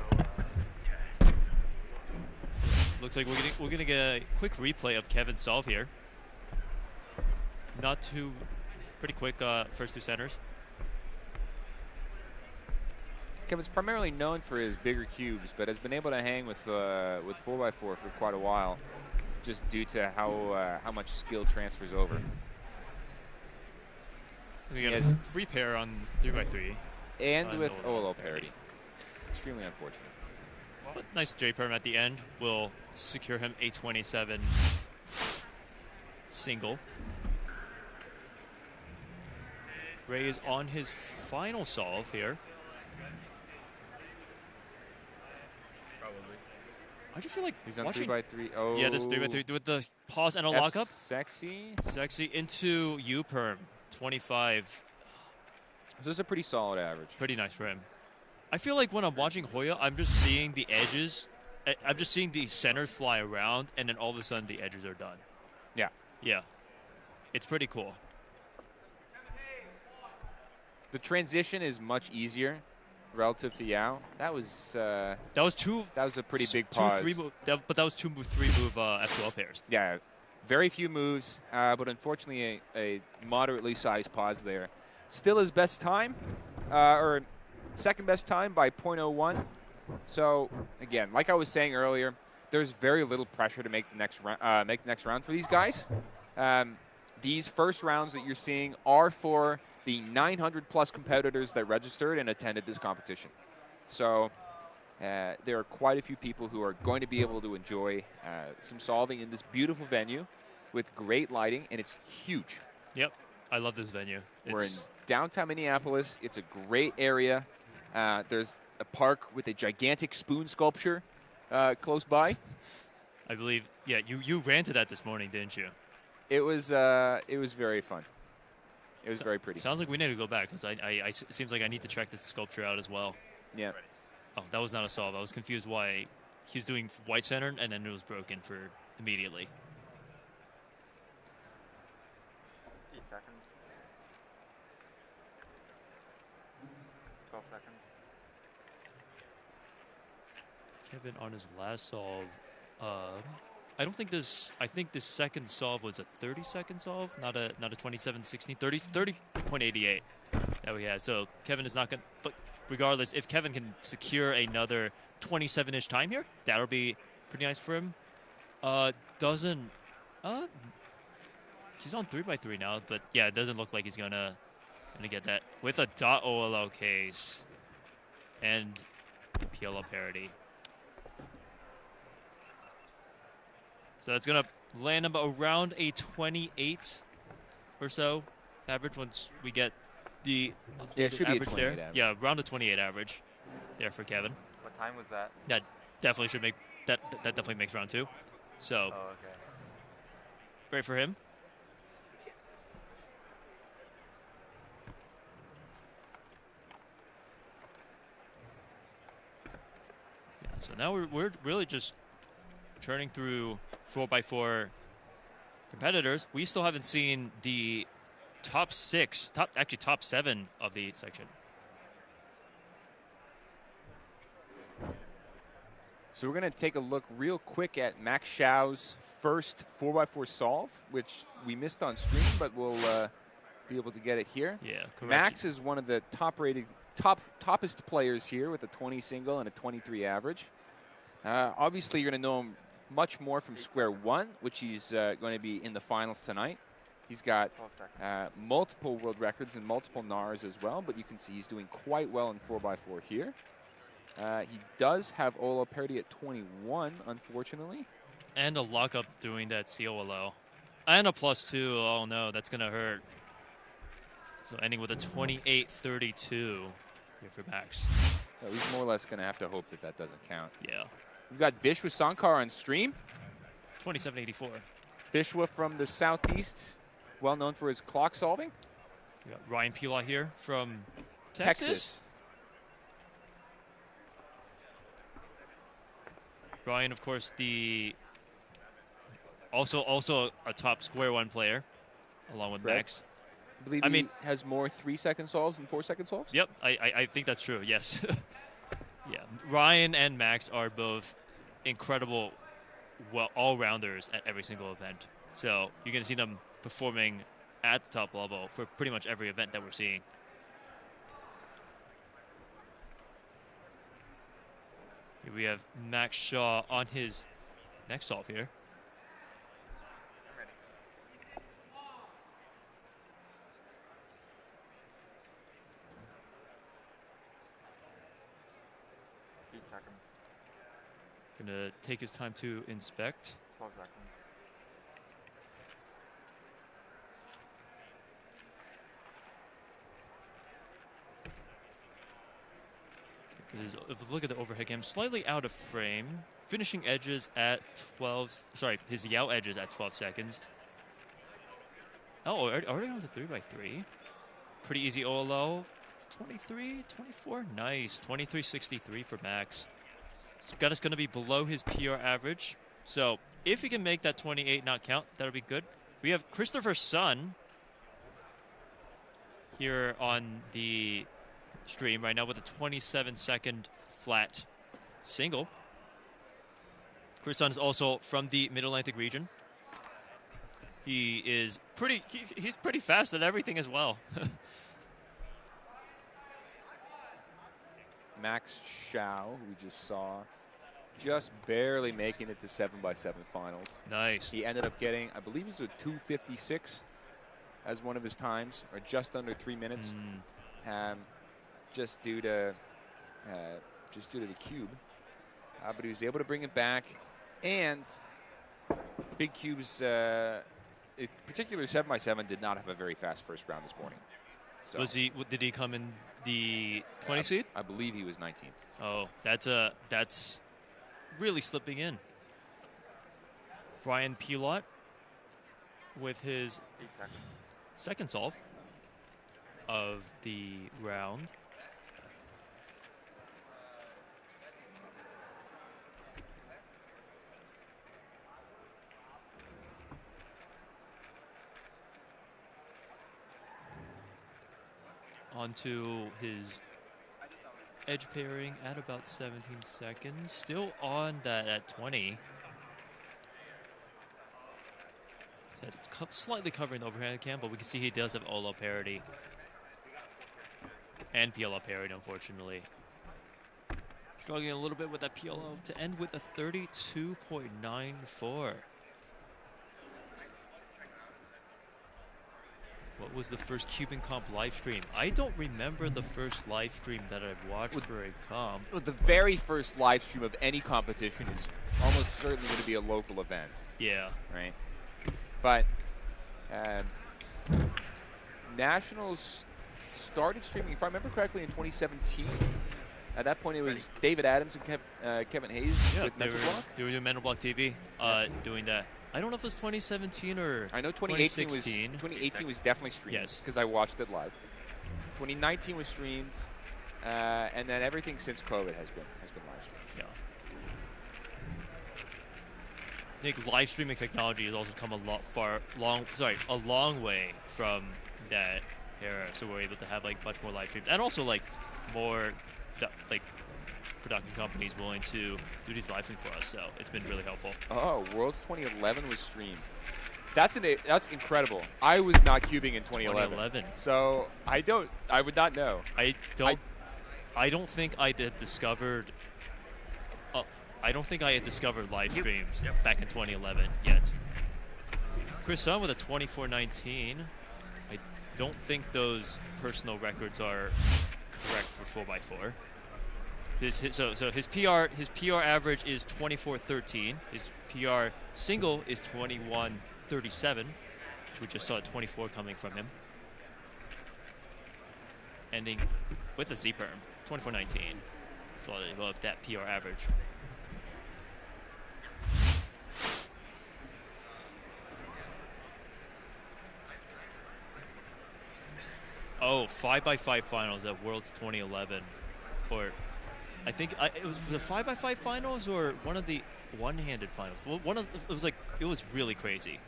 [SPEAKER 7] Looks like we're gonna get a quick replay of Kevin's solve here. Pretty quick first two centers.
[SPEAKER 11] Kevin's primarily known for his bigger cubes, but has been able to hang with 4x4 for quite a while, just due to how much skill transfers over.
[SPEAKER 7] We got a free pair on 3x3.
[SPEAKER 11] And with OLO parity. Extremely unfortunate.
[SPEAKER 7] But nice J-perm at the end will secure him a 27 single. Ray is on his final solve here.
[SPEAKER 1] Probably.
[SPEAKER 7] I just feel like
[SPEAKER 11] He's on
[SPEAKER 7] watching
[SPEAKER 11] 3x3. Oh.
[SPEAKER 7] Yeah, this 3x3 with the pause and a
[SPEAKER 11] That's
[SPEAKER 7] lockup.
[SPEAKER 11] Sexy.
[SPEAKER 7] Sexy into U-perm, 25.
[SPEAKER 11] So this is a pretty solid average.
[SPEAKER 7] Pretty nice for him. I feel like when I'm watching Hoya, I'm just seeing the edges. I'm just seeing the centers fly around, and then all of a sudden the edges are done.
[SPEAKER 11] Yeah.
[SPEAKER 7] Yeah. It's pretty cool.
[SPEAKER 11] The transition is much easier relative to Yao. That was a pretty big pause.
[SPEAKER 7] But that was 3 move F12 pairs.
[SPEAKER 11] Yeah, very few moves, but unfortunately a moderately sized pause there. Still his best time, or second best time by 0.01. So again, like I was saying earlier, there's very little pressure to make the next round for these guys. These first rounds that you're seeing are for the 900 plus competitors that registered and attended this competition. So there are quite a few people who are going to be able to enjoy some solving in this beautiful venue with great lighting, and it's huge.
[SPEAKER 7] Yep, I love this venue.
[SPEAKER 11] We're in downtown Minneapolis. It's a great area. There's a park with a gigantic spoon sculpture close by.
[SPEAKER 7] I believe, yeah, you ran to that this morning, didn't you?
[SPEAKER 11] It was very fun. It was very pretty.
[SPEAKER 7] Sounds like we need to go back, because it seems like I need to check this sculpture out as well.
[SPEAKER 11] Yeah.
[SPEAKER 7] Oh, that was not a solve. I was confused why he was doing white center, and then it was broken for immediately.
[SPEAKER 9] 8 seconds. 12 seconds.
[SPEAKER 7] Kevin on his last solve. I don't think this. I think this second solve was a 30-second solve, not a 27-16, 30.88 that we had. So Kevin is not going. But regardless, if Kevin can secure another 27-ish time here, that'll be pretty nice for him. Doesn't. He's on 3x3 now, but yeah, it doesn't look like he's gonna get that with a .OLO case and PLO parity. So that's going to land him around a 28 or so average once we get the
[SPEAKER 11] it should be
[SPEAKER 7] average
[SPEAKER 11] a 28
[SPEAKER 7] there.
[SPEAKER 11] average.
[SPEAKER 7] Yeah, around a 28 average there for Kevin.
[SPEAKER 9] What time was that?
[SPEAKER 7] That definitely should make that definitely makes round 2. So
[SPEAKER 9] Oh, okay.
[SPEAKER 7] great for him. Yeah, so now we're really just turning through 4x4 competitors. We still haven't seen the top 7 of the section.
[SPEAKER 11] So we're going to take a look real quick at Max Xiao's first 4x4 solve, which we missed on stream, but we'll be able to get it here.
[SPEAKER 7] Yeah, correct.
[SPEAKER 11] Max is one of the toppest players here with a 20 single and a 23 average. Obviously, you're going to know him much more from Square One, which he's going to be in the finals tonight. He's got multiple world records and multiple NARs as well, but you can see he's doing quite well in 4x4 here. He does have OLO parity at 21, unfortunately.
[SPEAKER 7] And a lockup doing that COLO. And a +2. Oh, no, that's going to hurt. So ending with a 28-32 here for Max.
[SPEAKER 11] So he's more or less going to have to hope that that doesn't count.
[SPEAKER 7] Yeah.
[SPEAKER 11] We've got Bishwa Sankar on stream.
[SPEAKER 7] 27-84.
[SPEAKER 11] Bishwa from the Southeast, well known for his clock solving.
[SPEAKER 7] We got Ryan Pila here from Texas. Ryan, of course, also a top Square One player, along with Max.
[SPEAKER 11] I believe he has more 3-second solves than 4-second solves.
[SPEAKER 7] Yep, I think that's true. Yes. Yeah, Ryan and Max are both incredible, all-rounders at every single event. So you're going to see them performing at the top level for pretty much every event that we're seeing. Here we have Max Shaw on his next solve here.
[SPEAKER 9] I'm ready. 8 seconds.
[SPEAKER 7] Gonna take his time to inspect.
[SPEAKER 9] 12 seconds.
[SPEAKER 7] If we look at the overhead cam, slightly out of frame. Finishing edges at 12. Sorry, his Yao edges at 12 seconds. Oh, already on to 3x3. Pretty easy OLO. 23, 24. Nice. 23.63 for Max. It's going to be below his PR average. So if he can make that 28 not count, that'll be good. We have Christopher Sun here on the stream right now with a 27-second flat single. Chris Sun is also from the Mid-Atlantic region. He is he's pretty fast at everything as well.
[SPEAKER 11] Max Xiao, who we just saw, just barely making it to 7x7 finals.
[SPEAKER 7] Nice.
[SPEAKER 11] He ended up getting, I believe it was a 2:56 as one of his times, or just under 3 minutes. Just due to the cube, but he was able to bring it back, and Big Cube's, in particular 7x7, did not have a very fast first round this morning. So
[SPEAKER 7] Did he come in the 20 seed?
[SPEAKER 11] I believe he was 19th.
[SPEAKER 7] Oh, that's really slipping in. Brian Pilot with his second solve of the round. Onto his edge pairing at about 17 seconds. Still on that at 20. Slightly covering the overhand cam, but we can see he does have OLO parity. And PLO parity, unfortunately. Struggling a little bit with that PLO to end with a 32.94. What was the first Cuban Comp live stream? I don't remember the first live stream that I've watched for a comp.
[SPEAKER 11] Well, the very first live stream of any competition is almost certainly going to be a local event.
[SPEAKER 7] Yeah.
[SPEAKER 11] Right? But Nationals started streaming, if I remember correctly, in 2017. At that point, it was David Adams and Kevin Hayes with Mental Block.
[SPEAKER 7] They were doing Mental Block TV, doing that. I don't know if it was 2017 or
[SPEAKER 11] I know 2018 was definitely streamed.
[SPEAKER 7] Yes.
[SPEAKER 11] Because I watched it live. 2019 was streamed, and then everything since COVID has been live streamed.
[SPEAKER 7] Yeah. I think live streaming technology has also come a long way from that era. So we're able to have like much more live streams, and also like more like production companies willing to do these live streams for us, so it's been really helpful.
[SPEAKER 11] Oh, Worlds 2011 was streamed. That's incredible. I was not cubing in 2011. So I would not know.
[SPEAKER 7] I don't think I had discovered. I don't think I had discovered live streams back in 2011 yet. Chris Sun with a 24.19. I don't think those personal records are correct for 4x4. So his PR average is 24.13. His PR single is 21.37. We just saw a 24 coming from him. Ending with a Z-perm, 24.19. Slightly above that PR average. Oh, 5x5 finals at Worlds 2011, or I think it was the 5x5 finals or one of the one-handed finals. Well, it was really crazy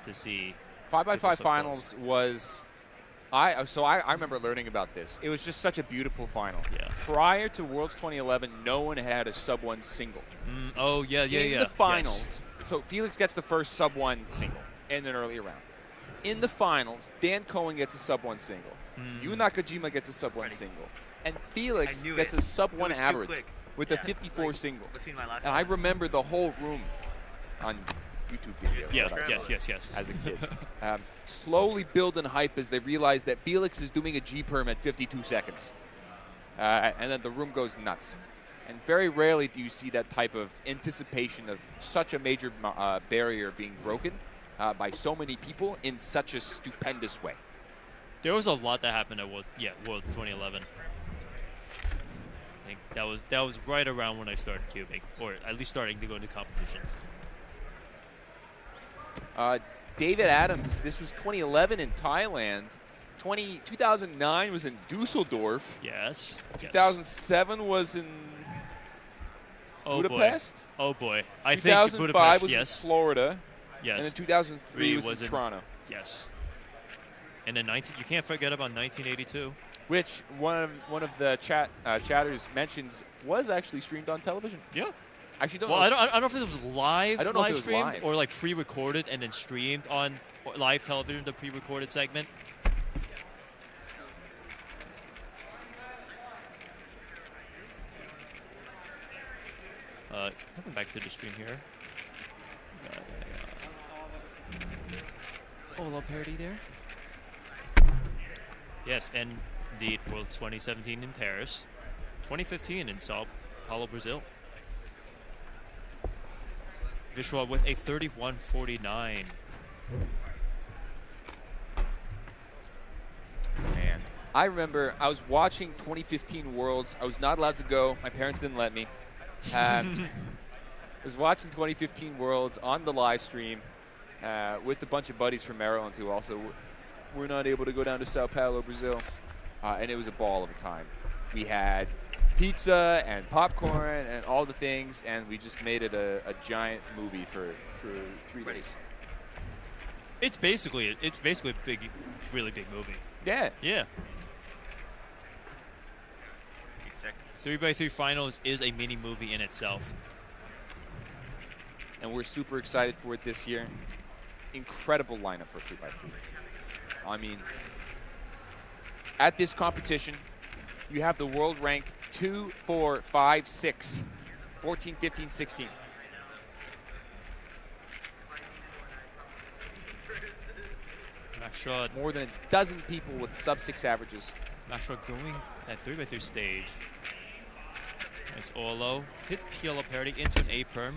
[SPEAKER 7] to see.
[SPEAKER 11] 5x5 finals was, I remember learning about this. It was just such a beautiful final.
[SPEAKER 7] Yeah.
[SPEAKER 11] Prior to Worlds 2011, no one had a sub-1 single.
[SPEAKER 7] Oh yeah.
[SPEAKER 11] In the finals, so Felix gets the first sub-1 single in an early round. In the finals, Dan Cohen gets a sub-1 single. Yu Nakajima gets a sub-1 single. And Felix gets a sub-1 average with a 54 single. And I remember the whole room on YouTube videos.
[SPEAKER 7] Yeah, yes.
[SPEAKER 11] As a kid. Slowly building hype as they realize that Felix is doing a G-perm at 52 seconds. And then the room goes nuts. And very rarely do you see that type of anticipation of such a major barrier being broken by so many people in such a stupendous way.
[SPEAKER 7] There was a lot that happened at World 2011. I think that was right around when I started cubing, or at least starting to go into competitions.
[SPEAKER 11] David Adams, this was 2011 in Thailand. 2009 was in Dusseldorf.
[SPEAKER 7] Yes.
[SPEAKER 11] 2007 was in Budapest.
[SPEAKER 7] Boy. Oh boy. I think
[SPEAKER 11] 2005
[SPEAKER 7] Budapest,
[SPEAKER 11] was
[SPEAKER 7] yes.
[SPEAKER 11] in Florida.
[SPEAKER 7] Yes.
[SPEAKER 11] And then 2003 was in Toronto.
[SPEAKER 7] Yes. And then you can't forget about 1982.
[SPEAKER 11] Which one of the chatters mentions was actually streamed on television.
[SPEAKER 7] Yeah.
[SPEAKER 11] Actually, don't
[SPEAKER 7] well,
[SPEAKER 11] know.
[SPEAKER 7] I don't know if it was live,
[SPEAKER 11] I don't know if it was
[SPEAKER 7] streamed
[SPEAKER 11] live.
[SPEAKER 7] or like pre-recorded and then streamed on live television, the pre-recorded segment. Coming back to the stream here. Olo parody there. Yes, and the World 2017 in Paris, 2015 in Sao Paulo, Brazil. Vishwa with a 31.49.
[SPEAKER 11] Man, I remember I was watching 2015 Worlds. I was not allowed to go. My parents didn't let me. I was watching 2015 Worlds on the live stream with a bunch of buddies from Maryland who also were not able to go down to Sao Paulo, Brazil. And it was a ball of a time. We had pizza and popcorn and all the things, and we just made it a giant movie for 3 days.
[SPEAKER 7] It's basically a big, really big movie.
[SPEAKER 11] Yeah.
[SPEAKER 7] Yeah. 3x3 Finals is a mini movie in itself.
[SPEAKER 11] And we're super excited for it this year. Incredible lineup for 3x3. I mean, at this competition, you have the world rank 2, 4, 5, 6, 14, 15, 16.
[SPEAKER 7] Max Shaw.
[SPEAKER 11] More than a dozen people with sub-6 averages.
[SPEAKER 7] Max Shaw going at 3x3 stage. Nice Olo. Hit PLO parity into an A-perm.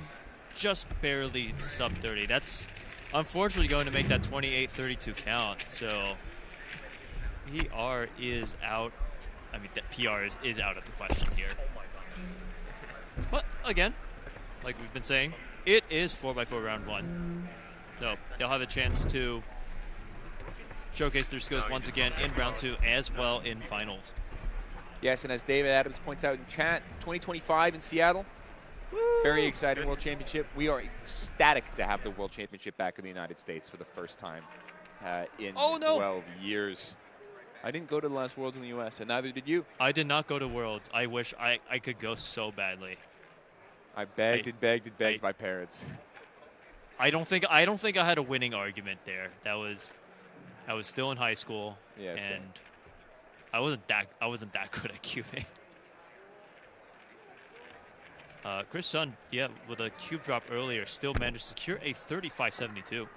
[SPEAKER 7] Just barely sub-30. That's unfortunately going to make that 28-32 count. So PR is out. I mean, that PR is out of the question here. But again, like we've been saying, it is 4x4 round 1. So they'll have a chance to showcase their skills once again in round 2 as well in finals.
[SPEAKER 11] Yes, and as David Adams points out in chat, 2025 in Seattle. Woo! Very exciting World Championship. We are ecstatic to have the World Championship back in the United States for the first time in 12 years. I didn't go to the last Worlds in the U.S., and neither did you.
[SPEAKER 7] I did not go to Worlds. I wish I could go so badly.
[SPEAKER 11] I begged and begged and begged my parents.
[SPEAKER 7] I don't think I had a winning argument there. I was still in high school,
[SPEAKER 11] yeah,
[SPEAKER 7] and I wasn't that good at cubing. Chris Sun, yeah, with a cube drop earlier, still managed to secure a 35.72.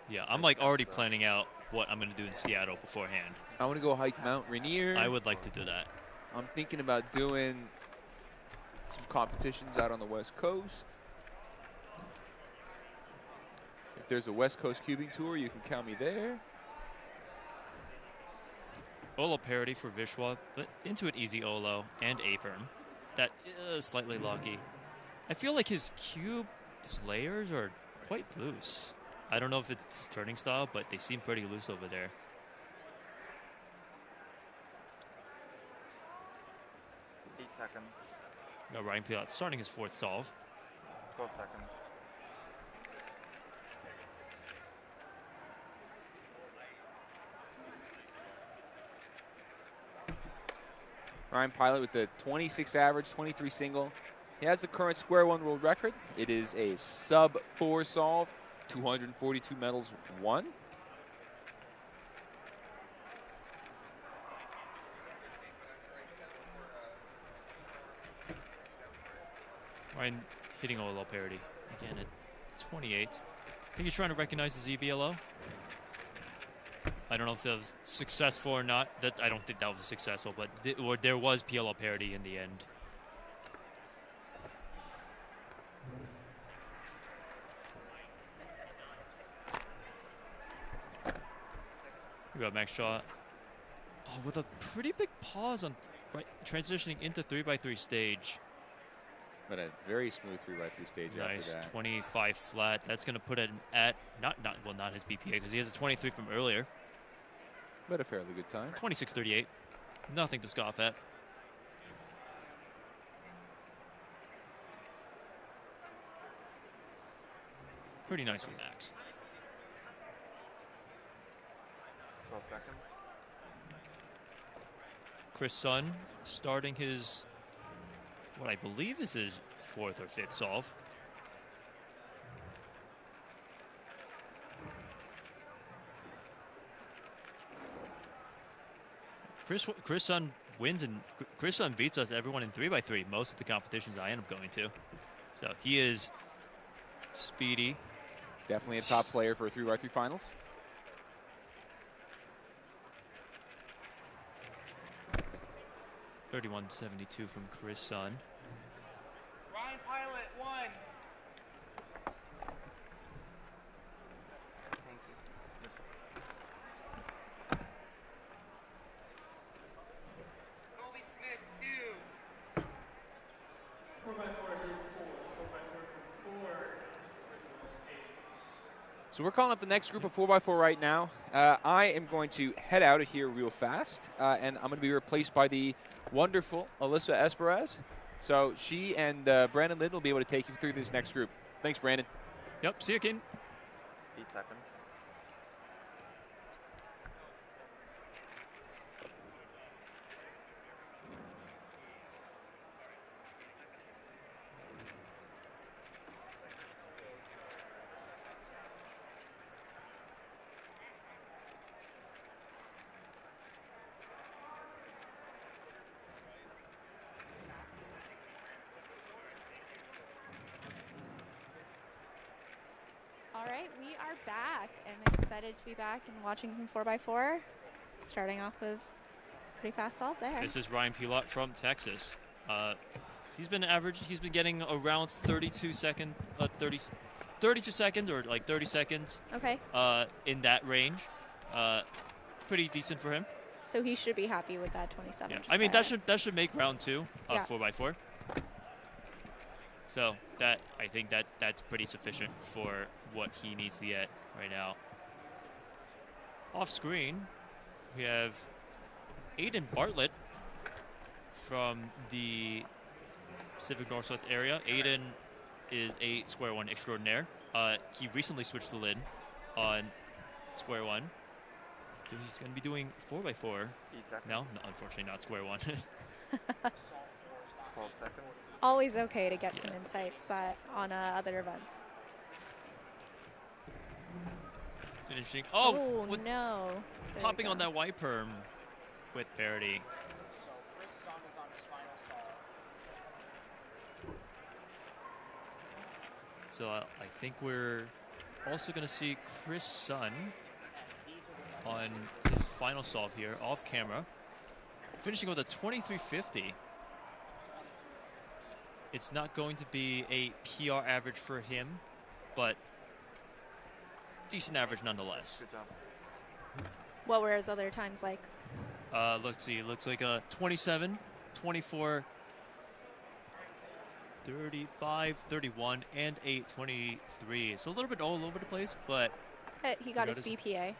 [SPEAKER 7] Yeah, I'm like already planning out what I'm going to do in Seattle beforehand.
[SPEAKER 11] I want to go hike Mount Rainier.
[SPEAKER 7] I would like to do that.
[SPEAKER 11] I'm thinking about doing some competitions out on the West Coast. If there's a West Coast cubing tour, you can count me there.
[SPEAKER 7] Olo parity for Vishwa, but into it easy Olo and A-perm. That is slightly locky. I feel like his layers are quite loose. I don't know if it's turning style, but they seem pretty loose over there.
[SPEAKER 9] 8 seconds.
[SPEAKER 7] No, Ryan Pilat starting his 4th solve.
[SPEAKER 9] 12 seconds.
[SPEAKER 11] Ryan Pilot with the 26 average, 23 single. He has the current square one world record. It is a sub-4 solve, 242 medals won.
[SPEAKER 7] Ryan hitting Olo parity again at 28. I think he's trying to recognize the ZBLO. I don't know if that was successful or not. That I don't think that was successful, but there was PLL parity in the end. We got Max Shaw with a pretty big pause on transitioning into 3x3 stage.
[SPEAKER 11] But a very smooth 3x3 stage
[SPEAKER 7] Nice,
[SPEAKER 11] after that.
[SPEAKER 7] 25 flat. That's going to put it at not his BPA because he has a 23 from earlier.
[SPEAKER 11] But a fairly good time.
[SPEAKER 7] 26.38. Nothing to scoff at. Pretty nice from Max.
[SPEAKER 9] 12 seconds.
[SPEAKER 7] Chris Sun starting his, what I believe is his 4th or 5th solve. Chris Sun wins and Chris Sun beats us everyone in 3x3 most of the competitions I end up going to. So he is speedy.
[SPEAKER 11] Definitely a top player for 3x3 finals.
[SPEAKER 7] .31.72 from Chris Sun.
[SPEAKER 10] Ryan Pilot, 1. Colby Smith, 2. 4x4 group 4. 4x4 group 4.
[SPEAKER 11] So we're calling up the next group of 4x4 right now. I am going to head out of here real fast, and I'm going to be replaced by the wonderful Alyssa Esperez. So she and Brennan Lynn will be able to take you through this next group. Thanks, Brandon.
[SPEAKER 7] Yep, see you, Ken.
[SPEAKER 9] 8 seconds.
[SPEAKER 19] All right, we are back. I'm excited to be back and watching some 4x4. Starting off with pretty fast solve there.
[SPEAKER 7] This is Ryan Pilot from Texas. He's been getting around 32 seconds or like 30 seconds.
[SPEAKER 19] Okay.
[SPEAKER 7] In that range. Pretty decent for him.
[SPEAKER 19] So he should be happy with that 27.
[SPEAKER 7] Yeah. I mean that should make round 2 of 4x4. So I think that's pretty sufficient for what he needs to get right now. Off screen, we have Aiden Bartlett from the Pacific Northwest area. Aiden is a Square One extraordinaire. He recently switched to Lynn on Square One. So he's going to be doing 4x4. No, unfortunately not Square One.
[SPEAKER 9] 12 seconds.
[SPEAKER 19] Always okay to get some insights that on other events.
[SPEAKER 7] Finishing.
[SPEAKER 19] Oh no.
[SPEAKER 7] Popping on that white perm with parity.
[SPEAKER 10] So Chris Sun is on his final solve.
[SPEAKER 7] So I think we're also going to see Chris Sun on his final solve here off camera. Finishing with a 2350. It's not going to be a PR average for him, but decent average nonetheless.
[SPEAKER 9] Good job.
[SPEAKER 19] What were his other times like?
[SPEAKER 7] Let's see. It looks like a 27, 24, 35, 31, and a 23. It's a little bit all over the place, but
[SPEAKER 19] He got his BPA.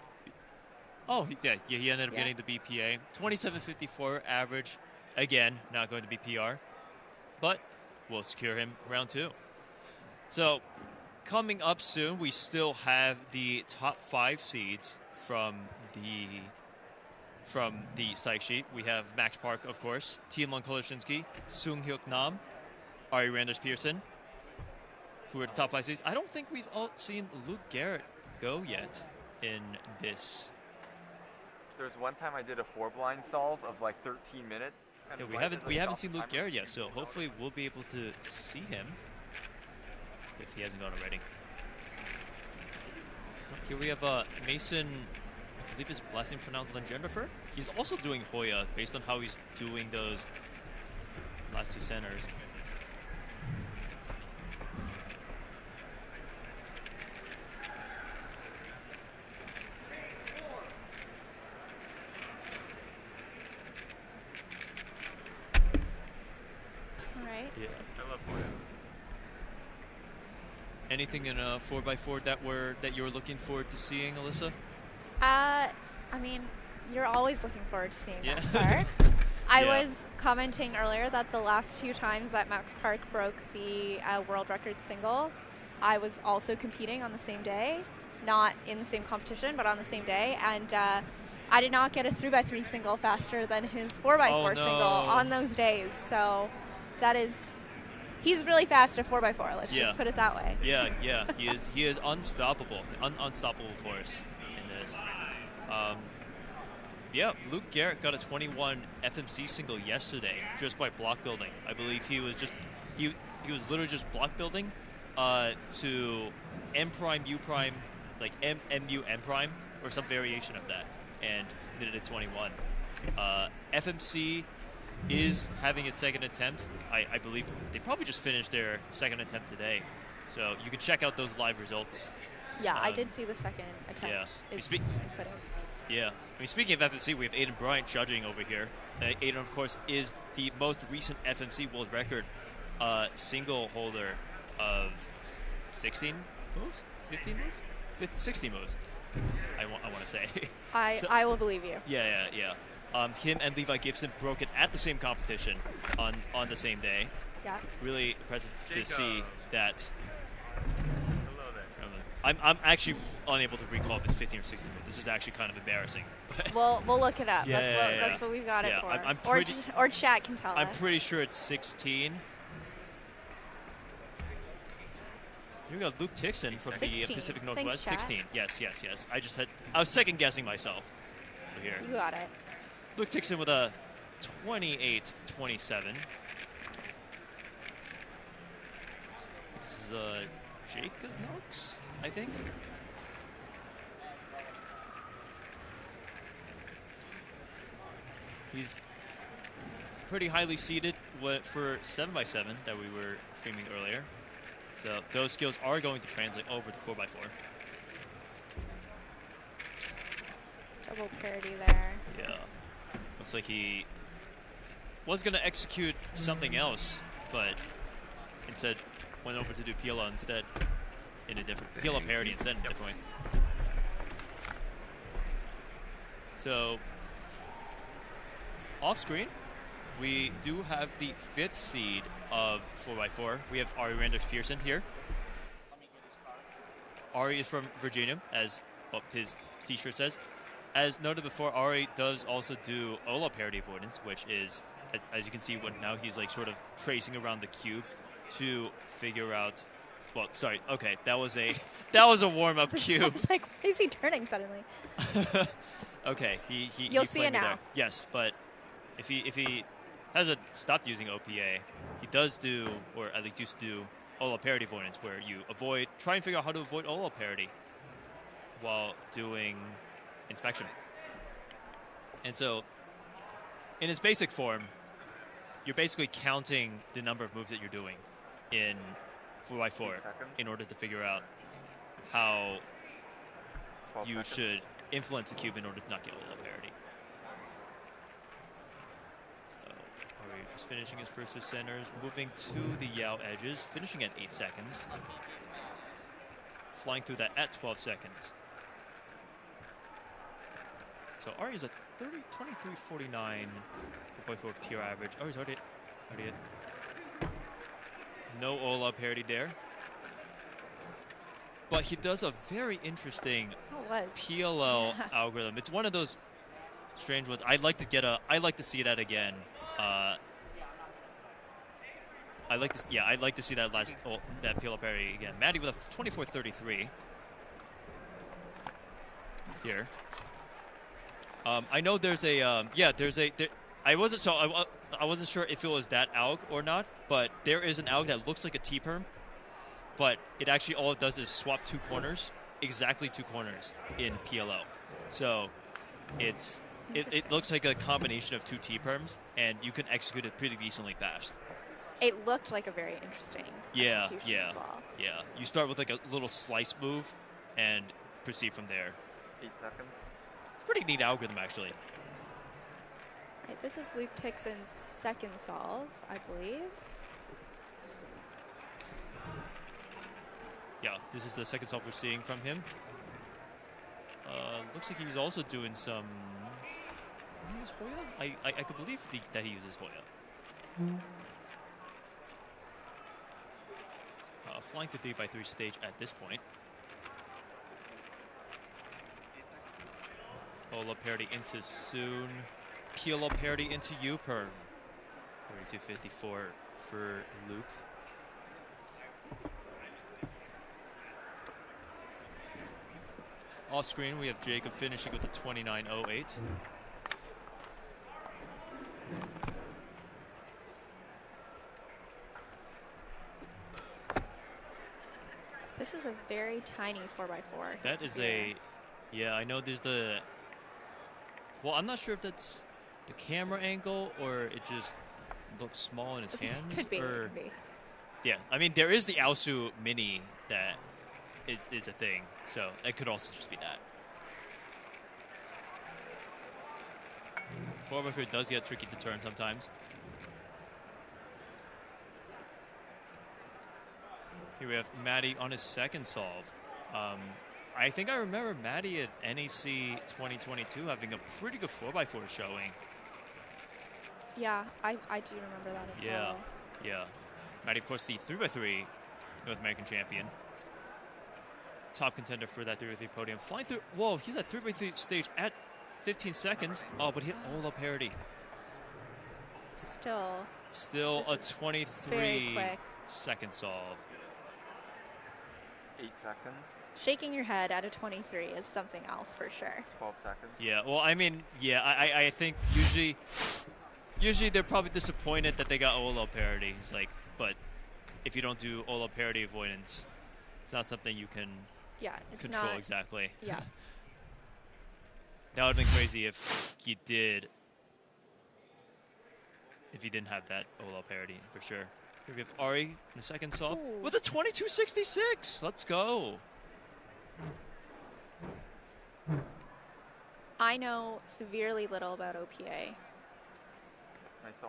[SPEAKER 7] Oh, he ended up getting the BPA. 27.54 average. Again, not going to be PR, but we'll secure him round 2. So coming up soon, we still have the top 5 seeds from the site sheet. We have Max Park, of course, Timon Koloshinsky, Sung Hyuk Nam, Ari Randers Pearson, who are the top 5 seeds. I don't think we've all seen Luke Garrett go yet in this.
[SPEAKER 9] There's one time I did a 4-blind solve of like 13 minutes. And
[SPEAKER 7] Yeah, we haven't seen Luke Garrett yet, so hopefully we'll be able to see him if he hasn't gone already. Here we have Mason believe his last name pronounced Lengendifer. He's also doing Hoya based on how he's doing those last two centers.
[SPEAKER 19] All right.
[SPEAKER 7] Yeah.
[SPEAKER 1] I love Hoya.
[SPEAKER 7] Anything in a 4x4 that you're looking forward to seeing, Alyssa?
[SPEAKER 19] I mean, you're always looking forward to seeing
[SPEAKER 7] Yeah.
[SPEAKER 19] Max Park. I
[SPEAKER 7] Yeah.
[SPEAKER 19] was commenting earlier that the last 2 times that Max Park broke the world record single, I was also competing on the same day, not in the same competition, but on the same day, and I did not get a 3x3 single faster than his 4x4
[SPEAKER 7] Oh,
[SPEAKER 19] single
[SPEAKER 7] no.
[SPEAKER 19] on those days. So that is, he's really fast at 4x4. Let's
[SPEAKER 7] Yeah.
[SPEAKER 19] just put it that way.
[SPEAKER 7] Yeah, yeah, he is unstoppable, unstoppable force in this. Yeah, Luke Garrett got a 21 FMC single yesterday just by block building. I believe he was literally just block building to M prime U prime, like MU M prime or some variation of that, and did it at 21. FMC is having its second attempt. I believe they probably just finished their second attempt today, so you can check out those live results.
[SPEAKER 19] Yeah, I did see the second attempt.
[SPEAKER 7] Yeah.
[SPEAKER 19] It's inputting.
[SPEAKER 7] Yeah. I mean, speaking of FMC, we have Aiden Bryant judging over here. Aiden, of course, is the most recent FMC world record single holder of 16 moves? 15 moves? 16 moves, I want to say.
[SPEAKER 19] I will believe you.
[SPEAKER 7] Yeah. Him and Levi Gibson broke it at the same competition on the same day.
[SPEAKER 19] Yeah.
[SPEAKER 7] Really impressive to
[SPEAKER 1] Jacob.
[SPEAKER 7] see that.
[SPEAKER 1] Hello there.
[SPEAKER 7] I'm actually unable to recall if it's 15 or 16 moves. This is actually kind of embarrassing.
[SPEAKER 19] We'll look it up.
[SPEAKER 7] Yeah,
[SPEAKER 19] That's what we've got
[SPEAKER 7] Yeah,
[SPEAKER 19] it for.
[SPEAKER 7] I'm
[SPEAKER 19] or
[SPEAKER 7] pretty-
[SPEAKER 19] or chat can tell
[SPEAKER 7] I'm
[SPEAKER 19] us.
[SPEAKER 7] pretty sure it's 16. Here we go, Luke Tixon from the
[SPEAKER 19] 16.
[SPEAKER 7] Pacific
[SPEAKER 19] Thanks,
[SPEAKER 7] Northwest.
[SPEAKER 19] chat.
[SPEAKER 7] 16. Yes. I was second guessing myself over here.
[SPEAKER 19] You got it.
[SPEAKER 7] Luke Tixon with a 28-27. This is Jacob Knox, I think. He's pretty highly seeded for 7x7 that we were streaming earlier. So those skills are going to translate over to 4x4.
[SPEAKER 19] Double parity there.
[SPEAKER 7] Yeah. Looks like he was going to execute something else, but instead went over to do PLO instead in a different PLO parity instead in a different way. So off screen, we do have the 5th seed of 4x4. We have Ari Randers Pearson here. Ari is from Virginia, as his t-shirt says. As noted before, Ari does also do Ola parity avoidance, which is, as you can see, now he's like sort of tracing around the cube to figure out. Well, sorry. Okay, that was a warm-up cube.
[SPEAKER 19] I was like, why is he turning suddenly?
[SPEAKER 7] Okay,
[SPEAKER 19] You'll see it now.
[SPEAKER 7] There. Yes, but if he hasn't stopped using OPA, he does do, or at least used to do, Ola parity avoidance, where you try and figure out how to avoid Ola parity while doing inspection. And so, in its basic form, you're basically counting the number of moves that you're doing in 4x4 in order to figure out how you should influence the cube in order to not get Ola parity. So, Ari just finishing his first 2 centers, moving to the Yao edges, finishing at 8 seconds. Flying through that at 12 seconds. So Ari is a 23.49 4x4 pure average. Oh, he's already hit. No Ola parity there. But he does a very interesting PLL algorithm. It's one of those strange ones. I'd like to see that again. I'd like to see that that PLL parity again. Maddie with a 24.33 here. I know there's a I wasn't sure if it was that alg or not, but there is an alg that looks like a T-perm, but it actually all it does is swap 2 corners, exactly 2 corners in PLO. So it looks like a combination of two T-perms, and you can execute it pretty decently fast.
[SPEAKER 12] It looked like a very interesting execution as well.
[SPEAKER 7] Yeah. You start with like a little slice move and proceed from there.
[SPEAKER 9] 8 seconds.
[SPEAKER 7] It's a pretty neat algorithm, actually.
[SPEAKER 12] Right, this is Luke Tixon's second solve, I believe.
[SPEAKER 7] Yeah, this is the second solve we're seeing from him. Looks like he's also doing some. Does he use Hoya? I could believe that he uses Hoya. Flying the 3x3 stage at this point. Ola parity into Soon. Peel up parity into U-perm. 32.54 for Luke. Off screen, we have Jacob finishing with a 29.08.
[SPEAKER 12] This is a very tiny 4x4.
[SPEAKER 7] That is yeah, I know there's the, well, I'm not sure if that's the camera angle or it just looks small in his hands.
[SPEAKER 12] Could be,
[SPEAKER 7] or,
[SPEAKER 12] could be.
[SPEAKER 7] Yeah, I mean, there is the Aosu Mini that is a thing, so it could also just be that. 4x4 does get tricky to turn sometimes. Here we have Maddie on his second solve. I think I remember Maddie at NEC 2022 having a pretty good 4x4 showing.
[SPEAKER 12] Yeah, I do remember that as well.
[SPEAKER 7] Yeah. Maddie, of course, the 3x3 North American champion. Top contender for that 3x3 podium. Flying through, whoa, he's at 3x3 stage at 15 seconds. Oh, but hit Ola parity. Still a 23-second solve.
[SPEAKER 9] 8 seconds.
[SPEAKER 12] Shaking your head at a 23 is something else for sure.
[SPEAKER 9] 12 seconds.
[SPEAKER 7] Yeah, well, I mean, yeah, I think usually they're probably disappointed that they got Ola parity. It's like, but if you don't do Ola parity avoidance, it's not something you can control exactly.
[SPEAKER 12] Yeah.
[SPEAKER 7] That would have been crazy if he did. If he didn't have that Ola parity, for sure. Here we have Ari in the second solve with a 22.66. Let's go.
[SPEAKER 12] I know severely little about OPA.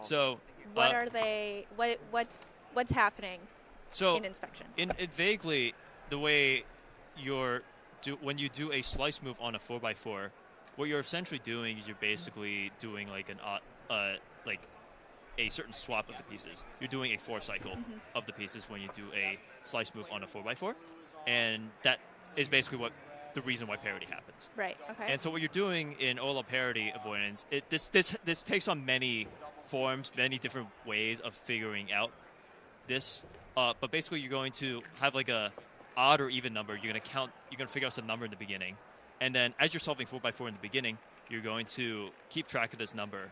[SPEAKER 7] So
[SPEAKER 12] what are they? What's happening in inspection?
[SPEAKER 7] In vaguely, the way when you do a slice move on a 4x4, what you're essentially doing is you're basically doing like a certain swap of the pieces. You're doing a 4-cycle of the pieces when you do a slice move on a 4x4, and that is basically the reason why parity happens.
[SPEAKER 12] Right. Okay.
[SPEAKER 7] And so what you're doing in Ola parity avoidance, this takes on many forms, many different ways of figuring out this. But basically, you're going to have like a odd or even number. You're going to figure out some number in the beginning, and then as you're solving 4x4 in the beginning, you're going to keep track of this number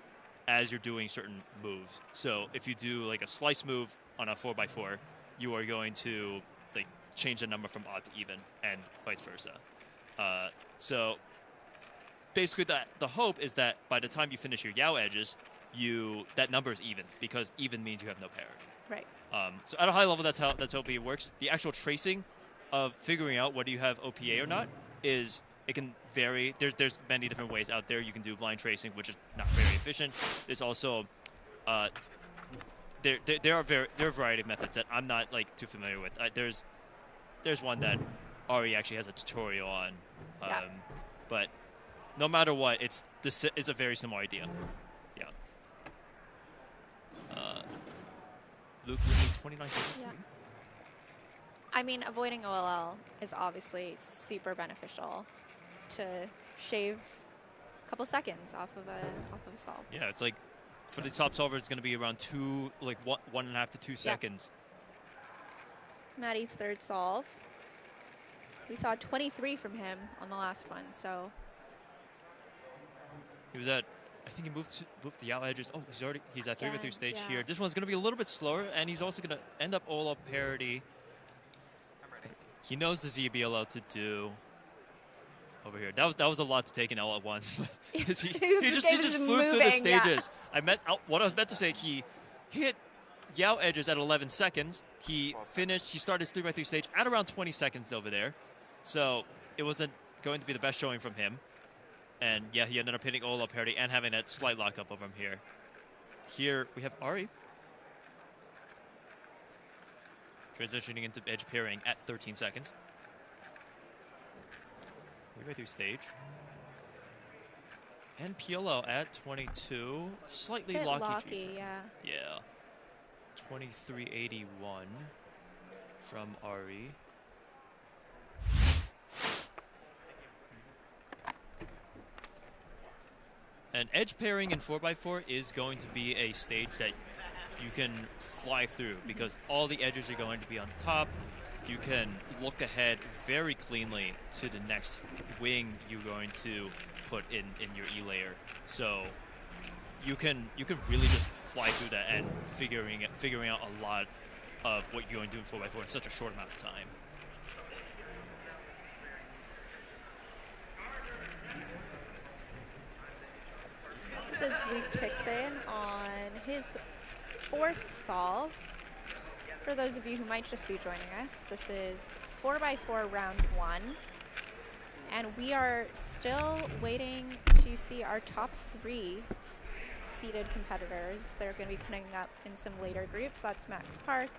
[SPEAKER 7] as you're doing certain moves. So if you do like a slice move on a 4x4, you are going to like change the number from odd to even, and vice versa. So basically, the hope is that by the time you finish your Yao edges, that number is even, because even means you have no parity.
[SPEAKER 12] Right.
[SPEAKER 7] So at a high level, that's how OPA works. The actual tracing of figuring out whether you have OPA or not it can vary. There's many different ways out there. You can do blind tracing, which is not very efficient. There's also there are a variety of methods that I'm not like too familiar with. There's one that Ari actually has a tutorial on, but no matter what, it's a very similar idea. Yeah. Luke with 29.53.
[SPEAKER 12] Yeah. I mean, avoiding OLL is obviously super beneficial to shave a couple seconds off of a solve.
[SPEAKER 7] Yeah, it's like for the top solver, it's going to be around 1.5 to 2 seconds.
[SPEAKER 12] It's Maddie's third solve. We saw 23 from him on the last one, so.
[SPEAKER 7] He was at, I think he moved the out edges. Oh, he's at 3x3 stage
[SPEAKER 12] yeah.
[SPEAKER 7] here. This one's going to be a little bit slower, and he's also going to end up all up parity. He knows the ZBL to do. over here. That was a lot to take in all at once. he just flew through the
[SPEAKER 12] moving,
[SPEAKER 7] stages. What I was meant to say, he hit Yao edges at 11 seconds. He started his 3x3 stage at around 20 seconds over there. So it wasn't going to be the best showing from him. And yeah, he ended up hitting Ola parity and having that slight lockup over him here. Here we have Ari transitioning into edge pairing at 13 seconds. 3x3 stage. And PLO at 22. Slightly
[SPEAKER 12] Bit
[SPEAKER 7] locky.
[SPEAKER 12] locky, yeah.
[SPEAKER 7] Yeah. 2381 from Ari. And edge pairing in 4x4 is going to be a stage that you can fly through because all the edges are going to be on top. You can look ahead very cleanly to the next wing you're going to put in your E layer. So you can really just fly through that and figuring out a lot of what you're going to do in 4x4 in such a short amount of time.
[SPEAKER 12] This is Luke Tixon on his 4th solve. For those of you who might just be joining us, this is 4x4 round 1. And we are still waiting to see our top 3 seeded competitors. They're going to be coming up in some later groups. That's Max Park,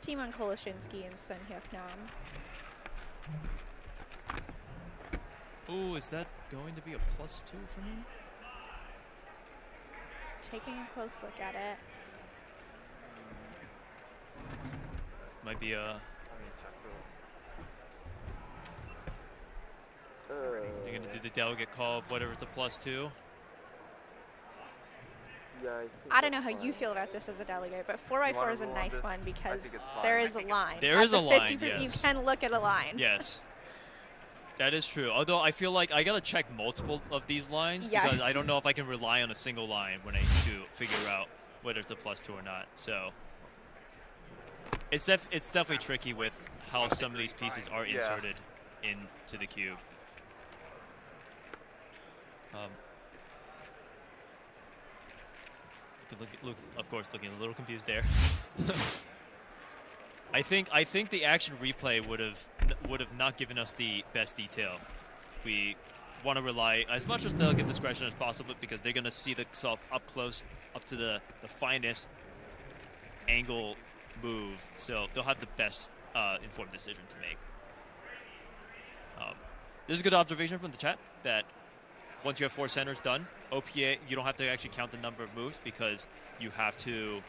[SPEAKER 12] Timon Koloshinsky, and Sun Hyuk Nam.
[SPEAKER 7] Ooh, is that going to be a +2 for me?
[SPEAKER 12] Taking a close look at it.
[SPEAKER 7] Might be a... You're going to do the delegate call of whatever it's a +2.
[SPEAKER 12] I don't know how you feel about this as a delegate, but 4x4 is a nice one because there is a line.
[SPEAKER 7] There is a line,
[SPEAKER 12] yes. You
[SPEAKER 7] yes.
[SPEAKER 12] can look at a line.
[SPEAKER 7] Yes. That is true. Although I feel like I got to check multiple of these lines
[SPEAKER 12] Yes.
[SPEAKER 7] because I don't know if I can rely on a single line when I need to figure out whether it's a +2 or not. So it's definitely tricky with how some of these pieces are inserted into the cube. Look, of course, looking a little confused there. I think the action replay would have not given us the best detail. We want to rely as much as delegate discretion as possible because they're going to see the solve up close, up to the finest angle move. So they'll have the best informed decision to make. There's a good observation from the chat that once you have 4 centers done, OPA, you don't have to actually count the number of moves because you have to,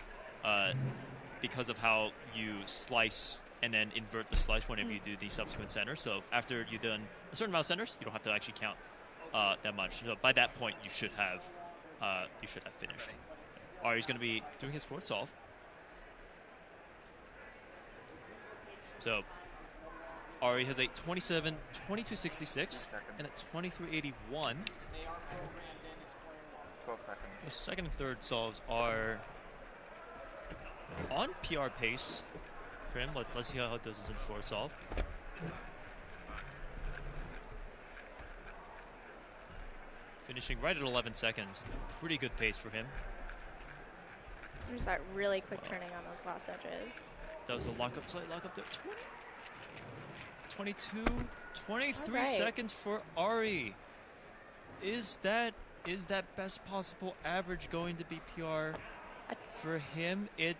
[SPEAKER 7] because of how you slice and then invert the slice whenever you do the subsequent centers. So after you've done a certain amount of centers, you don't have to actually count that much. So by that point, you should have finished. Ari's going to be doing his 4th solve. So Ari has a 2266 and a 2381. The second and third solves are on PR pace for him. Let's see how it does in his 4th solve. Finishing right at 11 seconds. Pretty good pace for him.
[SPEAKER 12] There's that really quick turning on those last edges.
[SPEAKER 7] That was a lockup, slight lockup there. 22, 23
[SPEAKER 12] right.
[SPEAKER 7] seconds for Ari. Is that best possible average going to be PR for him? I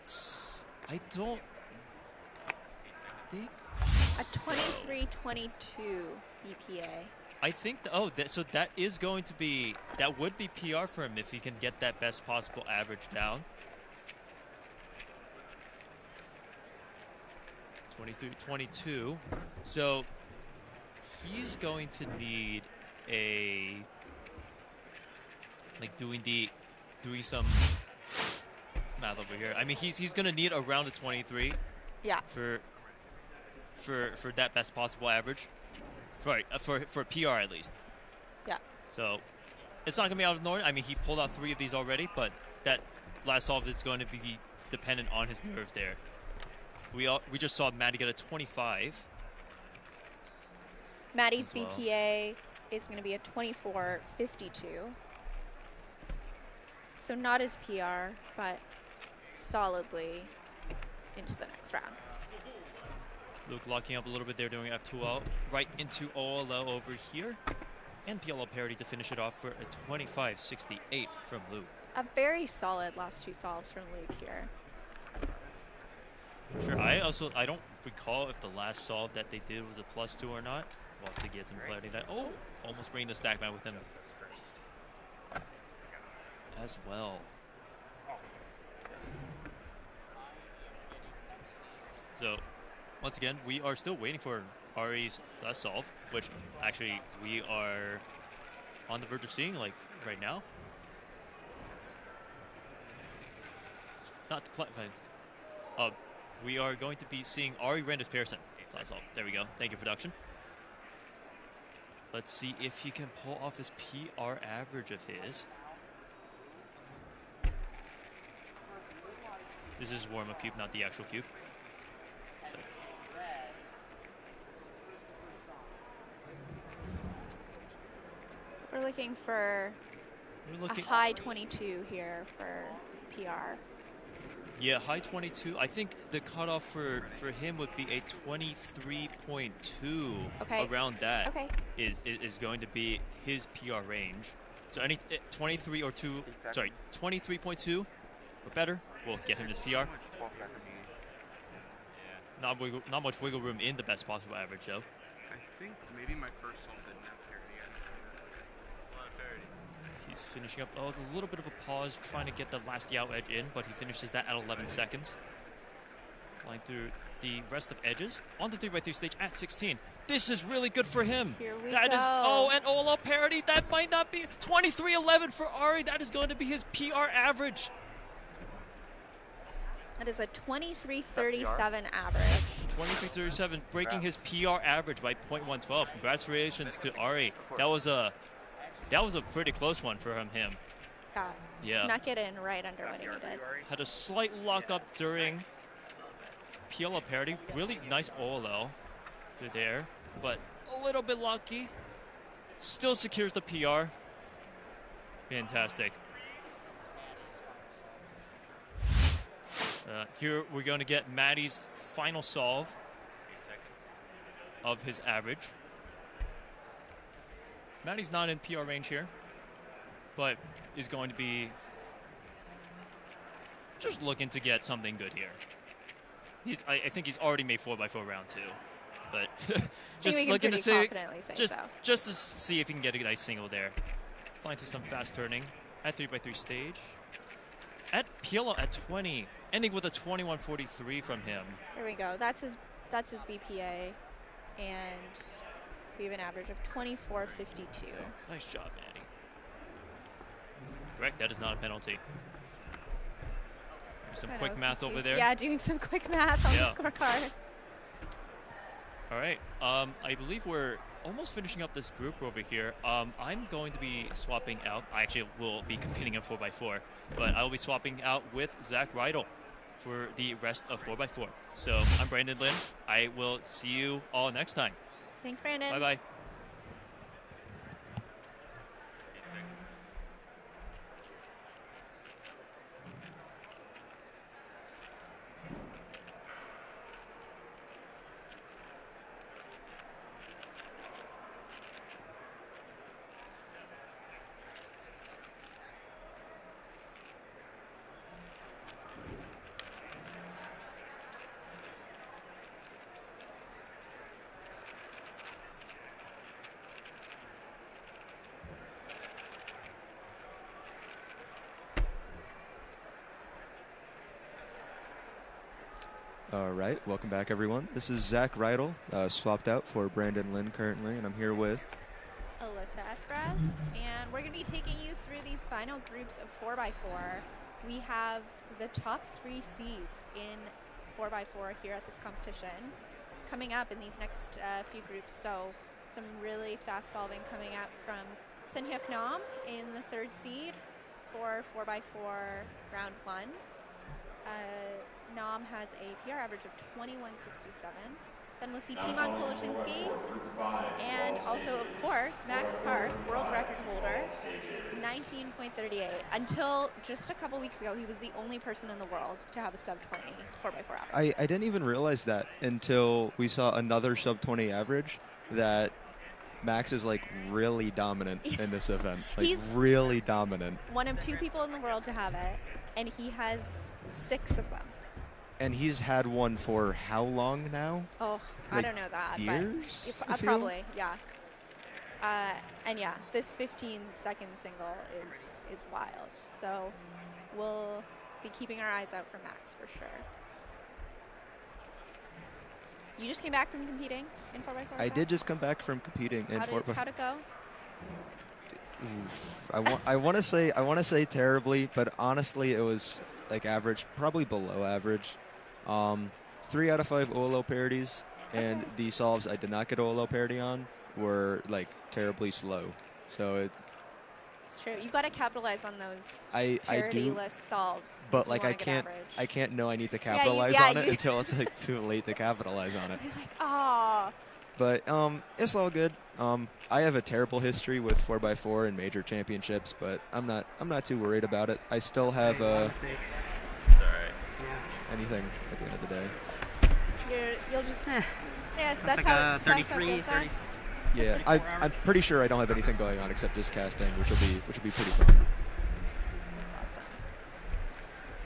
[SPEAKER 7] don't think
[SPEAKER 12] a 23-22 BPA.
[SPEAKER 7] I think so that is going to be, that would be PR for him if he can get that best possible average down. 23-22. So he's going to need a doing some math over here. I mean, he's going to need around a 23.
[SPEAKER 12] Yeah.
[SPEAKER 7] For that best possible average. For PR at least.
[SPEAKER 12] Yeah.
[SPEAKER 7] So it's not going to be out of the ordinary. I mean, he pulled out 3 of these already, but that last solve is going to be dependent on his nerves there. We just saw Maddie get a 25.
[SPEAKER 12] Maddie's
[SPEAKER 7] as well.
[SPEAKER 12] BPA is going to be a 24.52. So not his PR, but solidly into the next round.
[SPEAKER 7] Luke locking up a little bit there, doing F2L right into OLL over here. And PLL parity to finish it off for a 25.68 from Luke.
[SPEAKER 12] A very solid last two solves from Luke here.
[SPEAKER 7] Sure, I don't recall if the last solve that they did was a +2 or not. We'll have to get some clarity that. Oh, almost bringing the stack man with him as well. So, once again, we are still waiting for Ari's last solve, which actually we are on the verge of seeing, like, right now. Not quite fine. We are going to be seeing Ari Randis Pearson. Last solve. There we go. Thank you, production. Let's see if he can pull off this PR average of his. This is warm-up cube, not the actual cube.
[SPEAKER 12] So we're looking for a high 22 here for PR.
[SPEAKER 7] Yeah, high 22. I think the cutoff for him would be a 23.2.
[SPEAKER 12] Okay.
[SPEAKER 7] Around that
[SPEAKER 12] Okay.
[SPEAKER 7] is going to be his PR range. So any 23 or 2, sorry, 23.2 or better will get him his PR. Not much wiggle room in the best possible average though.
[SPEAKER 22] I think maybe my first solve didn't have parity. A lot of parity.
[SPEAKER 7] He's finishing up a little bit of a pause, trying to get the last yaw edge in, but he finishes that at 11 seconds. Flying through the rest of edges on the 3x3 stage at 16. This is really good for him.
[SPEAKER 12] Here we
[SPEAKER 7] That
[SPEAKER 12] go.
[SPEAKER 7] is, oh, and OLL parity. That might not be 23.11 for Ari. That is going to be his PR average.
[SPEAKER 12] That is a 23.37 average.
[SPEAKER 7] 23.37, breaking his PR average by 0.112. Congratulations to Ari. That was a pretty close one from him.
[SPEAKER 12] Yeah. Snuck it in right under what he needed.
[SPEAKER 7] Had a slight lock up during PLL parity. Really nice OLL through there, but a little bit lucky. Still secures the PR. Fantastic. Here we're going to get Maddie's final solve of his average. Maddie's not in PR range here, but is going to be just looking to get something good here. I think he's already made 4x4 round 2, but just looking to see, just to see if he can get a nice single there. Flying to some fast turning at 3x3 stage. At PLL at 20, ending with a 21.43 from him.
[SPEAKER 12] There we go. That's his BPA, and we have an average of 24.52.
[SPEAKER 7] Nice job, Maddie. Correct, that is not a penalty. Some quick math over there.
[SPEAKER 12] Yeah, doing some quick math on the scorecard.
[SPEAKER 7] All right, I believe we're almost finishing up this group over here. I'm going to be swapping out. I actually will be competing in 4x4, but I will be swapping out with Zach Rydell for the rest of 4x4. So I'm Brennan Lynn. I will see you all next time.
[SPEAKER 12] Thanks, Brandon.
[SPEAKER 7] Bye-bye.
[SPEAKER 14] All right, welcome back, everyone. This is Zach Rydell, swapped out for Brandon Lynn currently, and I'm here with
[SPEAKER 12] Alyssa Espras, and we're going to be taking you through these final groups of 4x4. We have the top 3 seeds in 4x4 here at this competition coming up in these next few groups. So some really fast solving coming up from Sunhyuk Nam in the 3rd seed for 4x4 round 1. Nam has a PR average of 21.67. Then we'll see Timon Koloshinsky, and also, of course, Max Park, world record holder, 19.38. Until just a couple weeks ago, he was the only person in the world to have a sub-20 4x4 average.
[SPEAKER 14] I didn't even realize that until we saw another sub-20 average, that Max is like really dominant in this event. Like
[SPEAKER 12] He's
[SPEAKER 14] really dominant.
[SPEAKER 12] one of 2 people in the world to have it, and he has 6 of them.
[SPEAKER 14] And he's had one for how long now?
[SPEAKER 12] Oh,
[SPEAKER 14] Like
[SPEAKER 12] I don't know that.
[SPEAKER 14] years,
[SPEAKER 12] But
[SPEAKER 14] I feel?
[SPEAKER 12] probably, yeah. And yeah, this 15-second single is wild. So we'll be keeping our eyes out for Max for sure. You just came back from competing in 4x4?
[SPEAKER 14] I did just come back from competing in 4x4.
[SPEAKER 12] How'd it go?
[SPEAKER 14] Oof. I want to say terribly, but honestly, it was like average, probably below average. 3 out of 5 OLO parodies, and the solves I did not get OLO parody on were like terribly slow. So
[SPEAKER 12] It's true. You got to capitalize on those
[SPEAKER 14] I do,
[SPEAKER 12] parody-less solves.
[SPEAKER 14] but
[SPEAKER 12] if you
[SPEAKER 14] like
[SPEAKER 12] wanna get average.
[SPEAKER 14] I can't know I need to
[SPEAKER 12] Yeah, you-
[SPEAKER 14] capitalize
[SPEAKER 12] yeah,
[SPEAKER 14] on it
[SPEAKER 12] you-
[SPEAKER 14] until it's like too late to capitalize on it.
[SPEAKER 12] You're like, oh.
[SPEAKER 14] But it's all good. I have a terrible history with 4x4 and major championships, but I'm not too worried about it. I still have anything at the end of the day.
[SPEAKER 12] You'll just yeah,
[SPEAKER 17] That's
[SPEAKER 12] that's
[SPEAKER 17] like
[SPEAKER 12] how
[SPEAKER 17] a
[SPEAKER 12] it's
[SPEAKER 17] 33, 30.
[SPEAKER 14] Yeah, I'm pretty sure I don't have anything going on except just casting, which will be pretty fun.
[SPEAKER 12] That's awesome.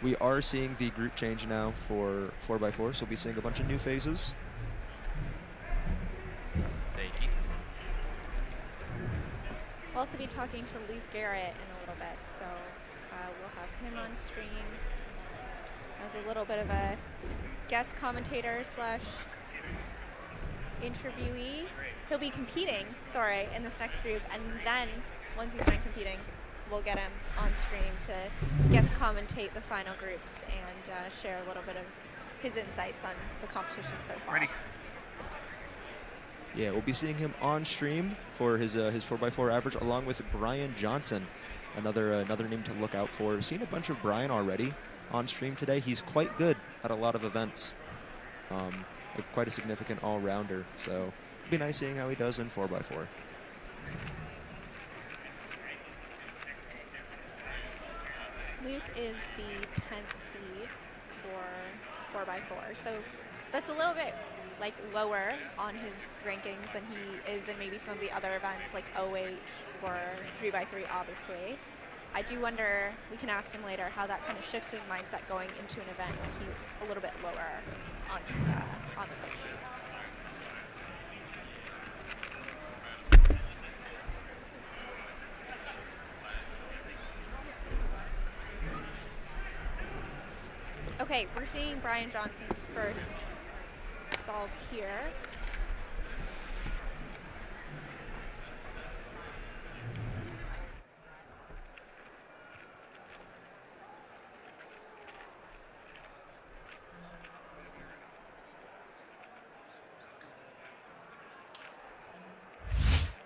[SPEAKER 14] We are seeing the group change now for 4x4, so we'll be seeing a bunch of new faces.
[SPEAKER 17] Thank you.
[SPEAKER 12] We'll also be talking to Luke Garrett in a little bit, so we'll have him on stream as a little bit of a guest commentator slash interviewee. He'll be competing, in this next group, and then once he's done competing, we'll get him on stream to guest commentate the final groups and share a little bit of his insights on the competition so far.
[SPEAKER 17] Ready.
[SPEAKER 14] Yeah, we'll be seeing him on stream for his 4x4 average, along with Brian Johnson, another name to look out for. We've seen a bunch of Brian already on stream today. He's quite good at a lot of events, quite a significant all-rounder. So it'll be nice seeing how he does in 4x4.
[SPEAKER 12] Luke is the 10th seed for 4x4, so that's a little bit like lower on his rankings than he is in maybe some of the other events like OH or 3x3 obviously. I do wonder, we can ask him later, how that kind of shifts his mindset going into an event when he's a little bit lower on the site sheet. Okay, we're seeing Brian Johnson's first solve here.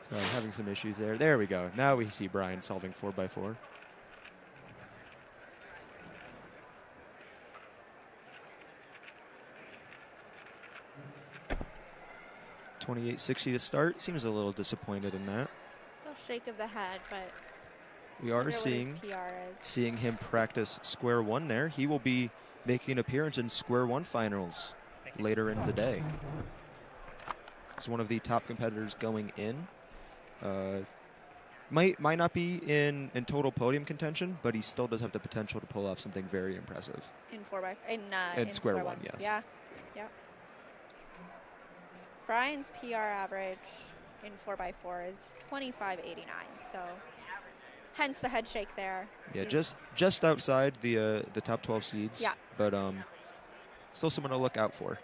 [SPEAKER 14] So I'm having some issues there. There we go. Now we see Brian solving 4x4. .2860 to start. Seems a little disappointed in that.
[SPEAKER 12] A little shake of the head, but
[SPEAKER 14] We are seeing him practice square one there. He will be making an appearance in square one finals later in the day. He's one of the top competitors going in. Might not be in total podium contention, but he still does have the potential to pull off something very impressive.
[SPEAKER 12] In
[SPEAKER 14] square one, yes.
[SPEAKER 12] Yeah. Brian's PR average in 4x4 is 25.89, so hence the head shake there.
[SPEAKER 14] Yeah, just outside the top 12 seeds.
[SPEAKER 12] Yeah.
[SPEAKER 14] But still someone to look out for.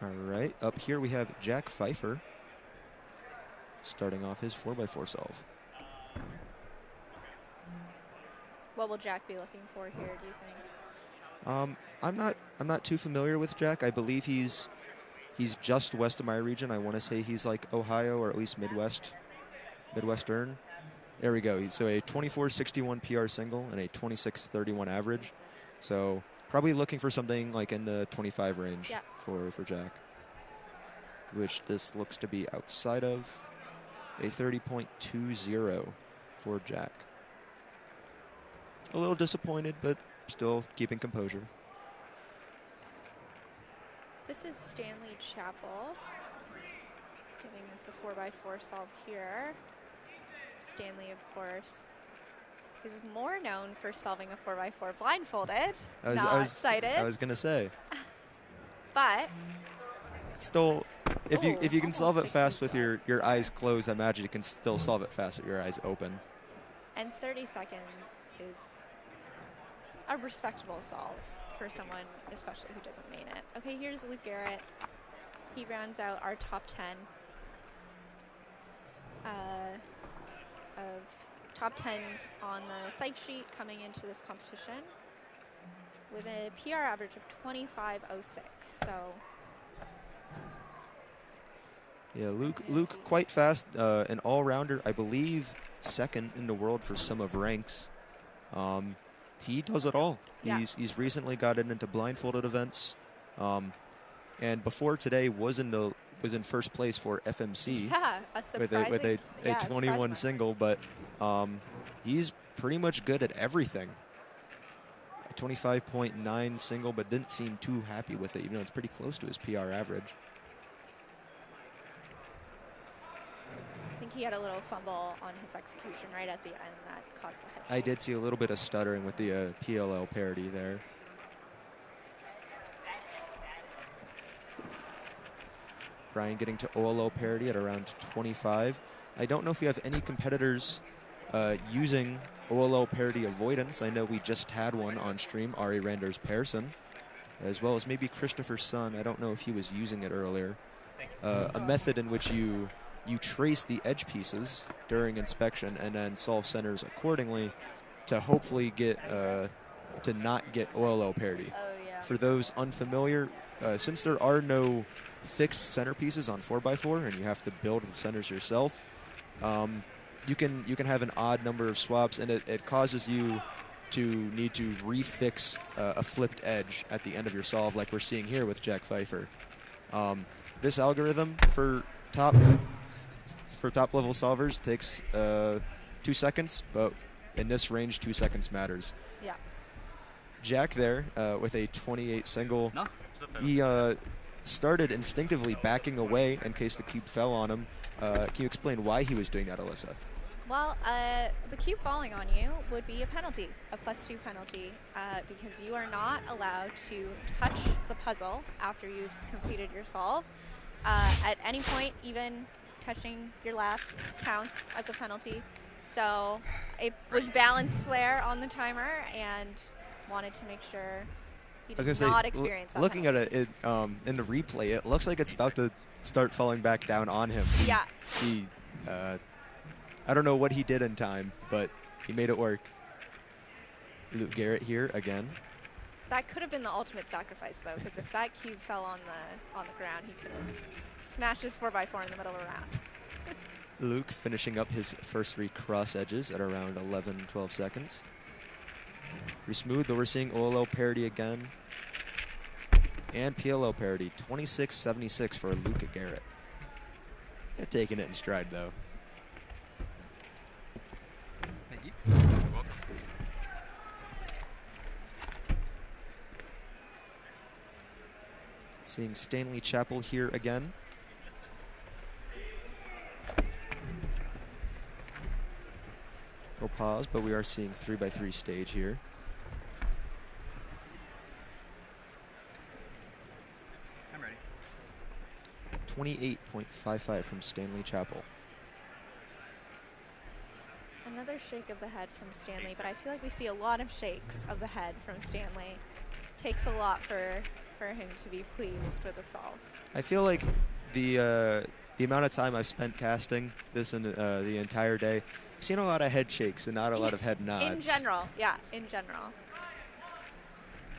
[SPEAKER 14] All right, up here we have Jack Pfeiffer starting off his 4x4 solve.
[SPEAKER 12] What will Jack be looking for here, do you think?
[SPEAKER 14] I'm not too familiar with Jack. I believe he's just west of my region. I want to say he's like Ohio or at least Midwestern. There we go. So a 24.61 PR single and a 26.31 average. So probably looking for something like in the 25 range for Jack, which this looks to be outside of. A 30.20 for Jack. A little disappointed, but still keeping composure.
[SPEAKER 12] This is Stanley Chapel giving us a 4x4 solve here. Stanley, of course, is more known for solving a 4x4 blindfolded, not sighted.
[SPEAKER 14] I was gonna say.
[SPEAKER 12] But
[SPEAKER 14] still, if you can solve it fast with your eyes closed, I imagine you can still solve it fast with your eyes open.
[SPEAKER 12] And 30 seconds is a respectable solve for someone, especially who doesn't main it. Okay, here's Luke Garrett. He rounds out our top 10 of top 10 on the psych sheet coming into this competition with a PR average of 25.06. So
[SPEAKER 14] yeah, Luke quite fast, an all-rounder, I believe second in the world for some of ranks. He does it all.
[SPEAKER 12] Yeah.
[SPEAKER 14] He's recently gotten into blindfolded events, and before today was in first place for FMC.
[SPEAKER 12] Yeah, a surprising,
[SPEAKER 14] with a 21 single, but he's pretty much good at everything. A 25.9 single, but didn't seem too happy with it, even though it's pretty close to his PR average.
[SPEAKER 12] I think he had a little fumble on his execution right at the end that caused the head
[SPEAKER 14] I did see a little bit of stuttering with the PLL parity there. Brian getting to OLO parity at around 25. I don't know if we have any competitors using OLO parity avoidance. I know we just had one on stream, Ari Randers Persson, as well as maybe Christopher Sun. I don't know if he was using it earlier. A method in which you trace the edge pieces during inspection and then solve centers accordingly to hopefully get to not get OLO parity. For those unfamiliar, since there are no fixed centerpieces on 4x4 and you have to build the centers yourself, you can have an odd number of swaps, and it causes you to need to refix a flipped edge at the end of your solve, like we're seeing here with Jack Pfeiffer. This algorithm for top level solvers takes 2 seconds, but in this range 2 seconds matters.
[SPEAKER 12] Yeah.
[SPEAKER 14] Jack there with a 28 single. He started instinctively backing away in case the cube fell on him. Can you explain why he was doing that, Alyssa?
[SPEAKER 12] Well, the cube falling on you would be a penalty, a +2 penalty, because you are not allowed to touch the puzzle after you've completed your solve. At any point, even touching your lap counts as a penalty. So it was balanced there on the timer and wanted to make sure he did not experience that
[SPEAKER 14] looking
[SPEAKER 12] penalty.
[SPEAKER 14] at it in the replay, it looks like it's about to start falling back down on him. He I don't know what he did in time, but he made it work. Luke Garrett here again.
[SPEAKER 12] That could have been the ultimate sacrifice, though, because if that cube fell on the ground, he could have smashed his 4x4 in the middle of a round.
[SPEAKER 14] Luke finishing up his first 3 cross edges at around 11-12 seconds. Pretty smooth, but we're seeing OLO parity again. And PLO parity, 26.76 for Luke Garrett. Yeah, taking it in stride, though.
[SPEAKER 17] Thank you.
[SPEAKER 14] Seeing Stanley Chapel here again. We'll pause, but we are seeing 3x3 stage here.
[SPEAKER 17] I'm ready.
[SPEAKER 14] 28.55 from Stanley Chapel.
[SPEAKER 12] Another shake of the head from Stanley, but I feel like we see a lot of shakes of the head from Stanley. Takes a lot for him to be pleased with the solve.
[SPEAKER 14] I feel like the amount of time I've spent casting this in the entire day, seen a lot of head shakes and not a lot of head nods.
[SPEAKER 12] In general, yeah, in general.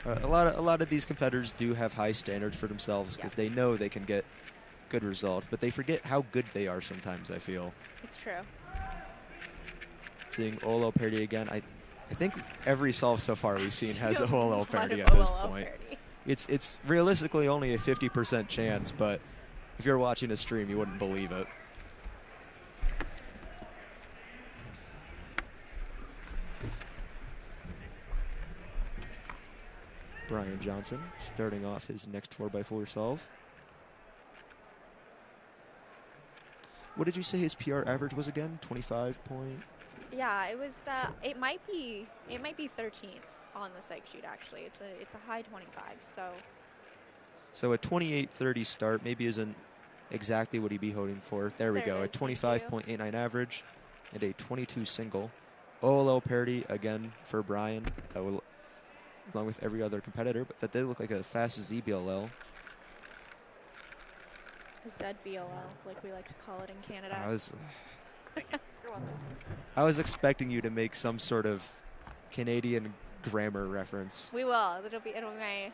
[SPEAKER 14] A lot of these competitors do have high standards for themselves because they know they can get good results, but they forget how good they are sometimes, I feel.
[SPEAKER 12] It's true.
[SPEAKER 14] Seeing Olo parity again, I think every solve so far we've seen has a Olo parity
[SPEAKER 12] of
[SPEAKER 14] at this
[SPEAKER 12] Olo
[SPEAKER 14] point.
[SPEAKER 12] parity.
[SPEAKER 14] It's realistically only a 50% chance, but if you're watching a stream, you wouldn't believe it. Brian Johnson starting off his next 4x4 solve. What did you say his PR average was again? 25 point?
[SPEAKER 12] Yeah, it was. It might be 13th on the psych sheet actually. It's a high 25.
[SPEAKER 14] So a 28:30 start maybe isn't exactly what he'd be hoping for. There we go. A 25.89 average and a 22 single. Olo parity again for Brian, along with every other competitor, but that did look like a fast ZBLL.
[SPEAKER 12] ZBLL, like we like to call it in Canada.
[SPEAKER 14] I was expecting you to make some sort of Canadian grammar reference.
[SPEAKER 12] We will. It'll be my.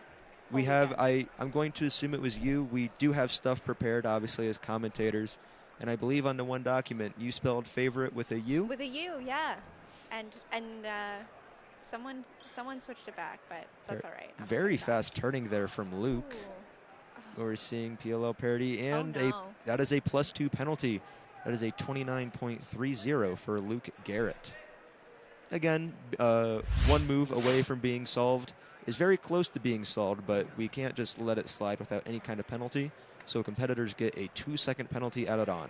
[SPEAKER 14] We have, I'm going to assume it was you. We do have stuff prepared, obviously, as commentators. And I believe on the one document, you spelled favorite with a U?
[SPEAKER 12] With a U, yeah. And someone switched it back, but that's all right.
[SPEAKER 14] Very fast turning there from Luke. We're seeing PLL parity, and that is a +2 penalty. That is a 29.30 for Luke Garrett. Again, one move away from being solved. Is very close to being solved, but we can't just let it slide without any kind of penalty. So competitors get a 2-second penalty added on.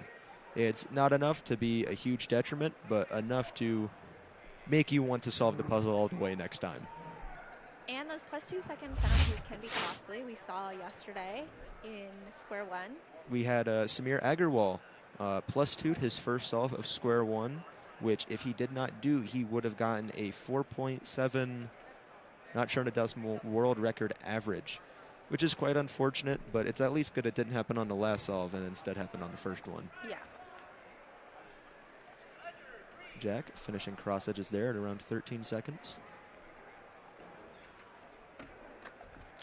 [SPEAKER 14] It's not enough to be a huge detriment, but enough to make you want to solve the puzzle all the way next time.
[SPEAKER 12] And those +2-second penalties can be costly. We saw yesterday in Square One.
[SPEAKER 14] We had Samir Agarwal +2'd his first solve of Square One, which if he did not do, he would have gotten a 4.7, not sure in a decimal, world record average, which is quite unfortunate, but it's at least good it didn't happen on the last solve and instead happened on the first one.
[SPEAKER 12] Yeah.
[SPEAKER 14] Jack finishing cross edges there at around 13 seconds.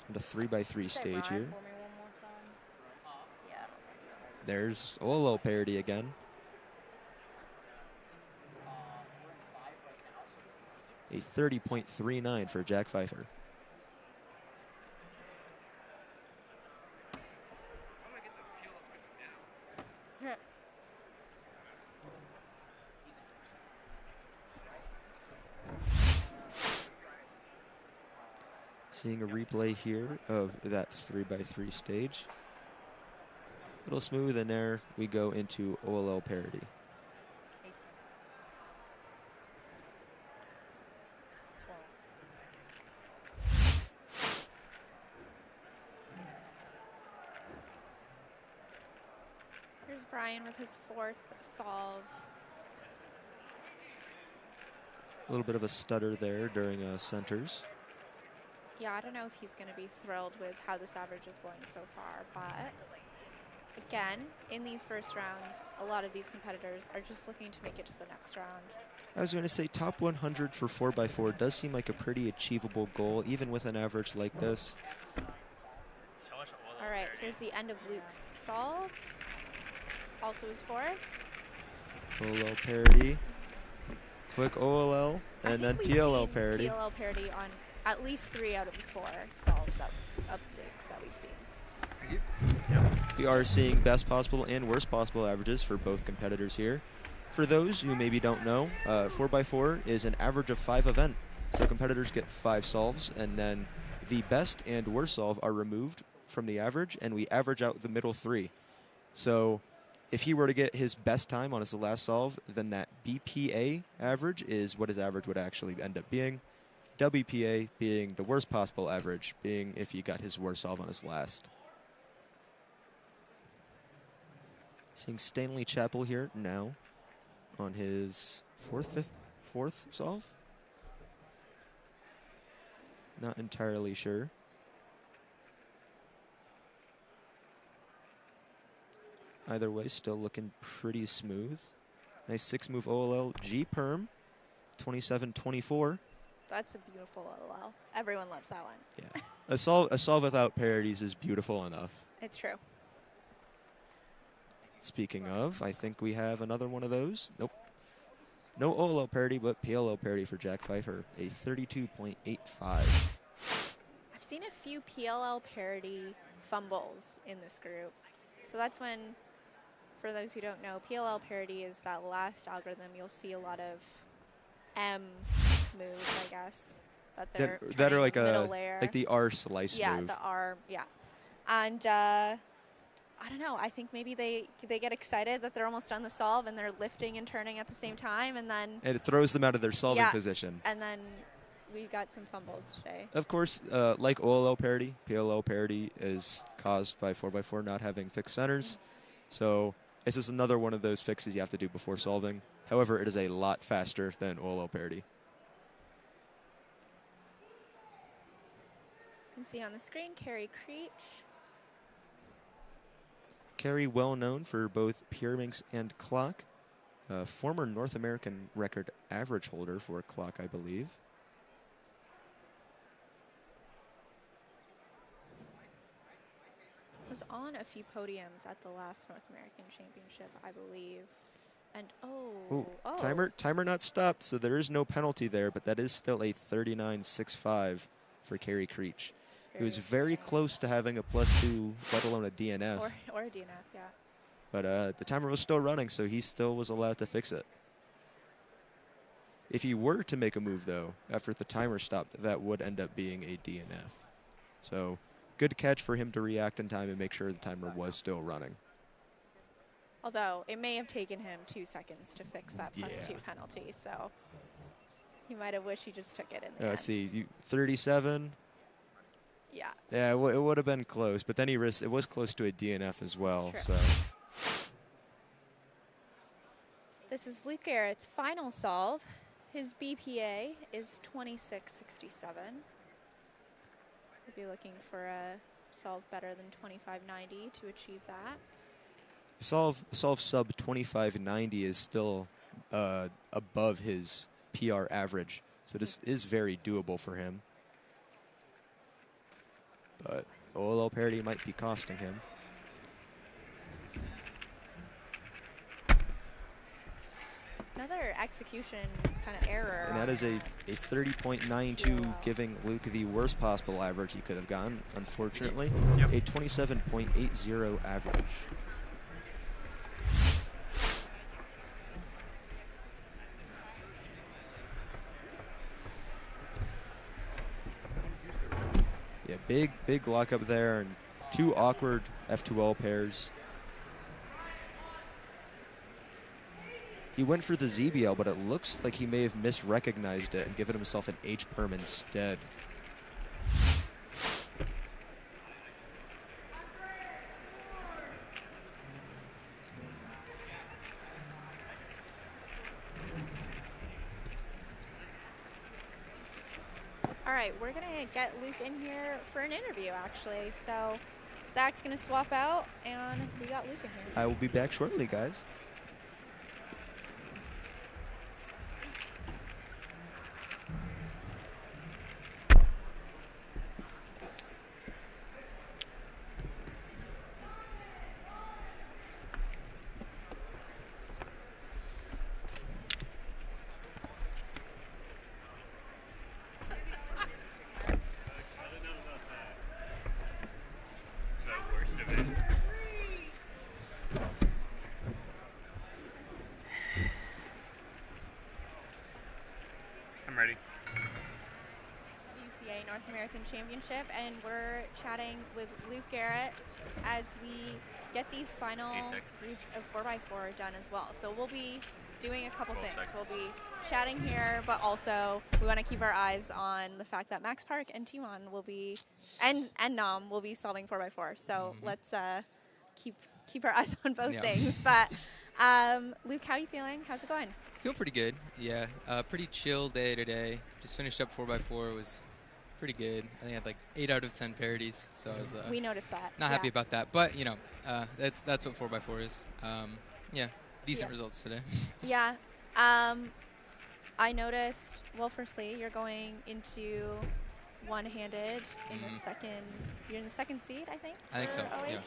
[SPEAKER 14] And a 3x3 stage here. There's Olo parity again. A 30.39 for Jack Pfeiffer. Seeing a replay here of that 3x3 stage. A little smooth, and there we go into OLL parity.
[SPEAKER 12] Here's Brian with his 4th solve.
[SPEAKER 14] A little bit of a stutter there during centers.
[SPEAKER 12] Yeah, I don't know if he's going to be thrilled with how this average is going so far, but again, in these first rounds, a lot of these competitors are just looking to make it to the next round.
[SPEAKER 14] I was going to say top 100 for 4x4 does seem like a pretty achievable goal, even with an average like this.
[SPEAKER 12] All right, here's the end of Luke's solve. Also his 4th.
[SPEAKER 14] OLL parity. Quick OLL, and then PLL parity.
[SPEAKER 12] PLL parity on at least 3 out of the 4 solves of Luke's that we've seen.
[SPEAKER 14] We are seeing best possible and worst possible averages for both competitors here. For those who maybe don't know, 4x4 is an average of 5 event. So competitors get 5 solves, and then the best and worst solve are removed from the average, and we average out the middle 3. So if he were to get his best time on his last solve, then that BPA average is what his average would actually end up being. WPA being the worst possible average, being if he got his worst solve on his last. Seeing Stanley Chappell here now on his 4th solve. Not entirely sure. Either way, still looking pretty smooth. Nice 6-move OLL G perm, 27-24.
[SPEAKER 12] That's a beautiful OLL. Everyone loves that one.
[SPEAKER 14] Yeah. A solve without parodies is beautiful enough.
[SPEAKER 12] It's true.
[SPEAKER 14] Speaking of, I think we have another one of those. Nope. No OLL parody, but PLL parody for Jack Pfeiffer, a 32.85.
[SPEAKER 12] I've seen a few PLL parody fumbles in this group. So that's when, for those who don't know, PLL parody is that last algorithm. You'll see a lot of M moves, I guess,
[SPEAKER 14] that are like like the R slice
[SPEAKER 12] yeah,
[SPEAKER 14] move.
[SPEAKER 12] the R, yeah. And I don't know, I think maybe they get excited that they're almost done the solve and they're lifting and turning at the same time, and then
[SPEAKER 14] And it throws them out of their solving
[SPEAKER 12] yeah,
[SPEAKER 14] position.
[SPEAKER 12] And then we got some fumbles today.
[SPEAKER 14] Of course, like OLL parody, PLL parody is caused by 4x4 not having fixed centers. So this is another one of those fixes you have to do before solving. However, it is a lot faster than OLL parody.
[SPEAKER 12] You can see on the screen, Carrie Creech.
[SPEAKER 14] Carrie, well known for both Pyraminx and Clock. Former North American record average holder for Clock, I believe.
[SPEAKER 12] Was on a few podiums at the last North American Championship, I believe. And
[SPEAKER 14] Ooh, timer not stopped, so there is no penalty there, but that is still a 39.65 for Carrie Creech. He was very close to having a +2, let alone a DNF.
[SPEAKER 12] Or a DNF, yeah.
[SPEAKER 14] But the timer was still running, so he still was allowed to fix it. If he were to make a move, though, after the timer stopped, that would end up being a DNF. So good catch for him to react in time and make sure the timer was still running.
[SPEAKER 12] Although it may have taken him 2 seconds to fix that +2 penalty, so he might have wished he just took it in the end.
[SPEAKER 14] Let's see, 37.
[SPEAKER 12] Yeah.
[SPEAKER 14] Yeah, it would have been close, but then he risked. It was close to a DNF as well. So.
[SPEAKER 12] This is Luke Garrett's final solve. His BPA is 2667. We'll be looking for a solve better than 2590 to achieve that.
[SPEAKER 14] Solve sub 2590 is still above his PR average, so this is very doable for him. But OLL parity might be costing him.
[SPEAKER 12] Another execution kind of error.
[SPEAKER 14] And that is a 30.92, giving Luke the worst possible average he could have gotten, unfortunately. A 27.80 average. Yeah, big lockup there, and two awkward F2L pairs. He went for the ZBL, but it looks like he may have misrecognized it and given himself an H-perm instead.
[SPEAKER 12] All right, we're going to get Luke in here for an interview, actually. So Zach's going to swap out, and we got Luke in here.
[SPEAKER 14] I will be back shortly, guys.
[SPEAKER 22] I'm ready.
[SPEAKER 12] WCA North American Championship, and we're chatting with Luke Garrett as we get these final groups of 4x4 done as well. So we'll be doing a couple things. We'll be chatting here, but also we want to keep our eyes on the fact that Max Park and Timon will be, and Nam will be solving 4x4. So let's keep our eyes on both things. But Luke, how are you feeling? How's it going?
[SPEAKER 16] Feel pretty good, yeah. Pretty chill day today. Just finished up 4x4. It was pretty good. I think I had like 8 out of 10 parodies, so I was
[SPEAKER 12] we noticed that.
[SPEAKER 16] Not happy about that, but you know, that's what 4x4 is. Yeah. decent results today.
[SPEAKER 12] Yeah. I noticed, well, firstly, you're going into one-handed in the second, you're in the second seed, I think?
[SPEAKER 16] I think so,
[SPEAKER 12] for
[SPEAKER 16] yeah.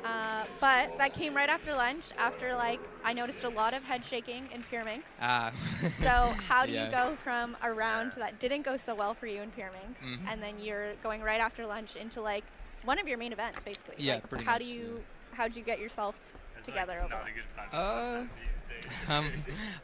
[SPEAKER 12] OH. But that came right after lunch, after, like, I noticed a lot of head shaking in Pyraminx.
[SPEAKER 16] Ah.
[SPEAKER 12] So how do
[SPEAKER 16] Yeah.
[SPEAKER 12] you go from a round that didn't go so well for you in Pyraminx, and then you're going right after lunch into, like, one of your main events, basically?
[SPEAKER 16] Yeah,
[SPEAKER 12] like,
[SPEAKER 16] pretty
[SPEAKER 12] how
[SPEAKER 16] much,
[SPEAKER 12] do you, how'd you get yourself together over lunch?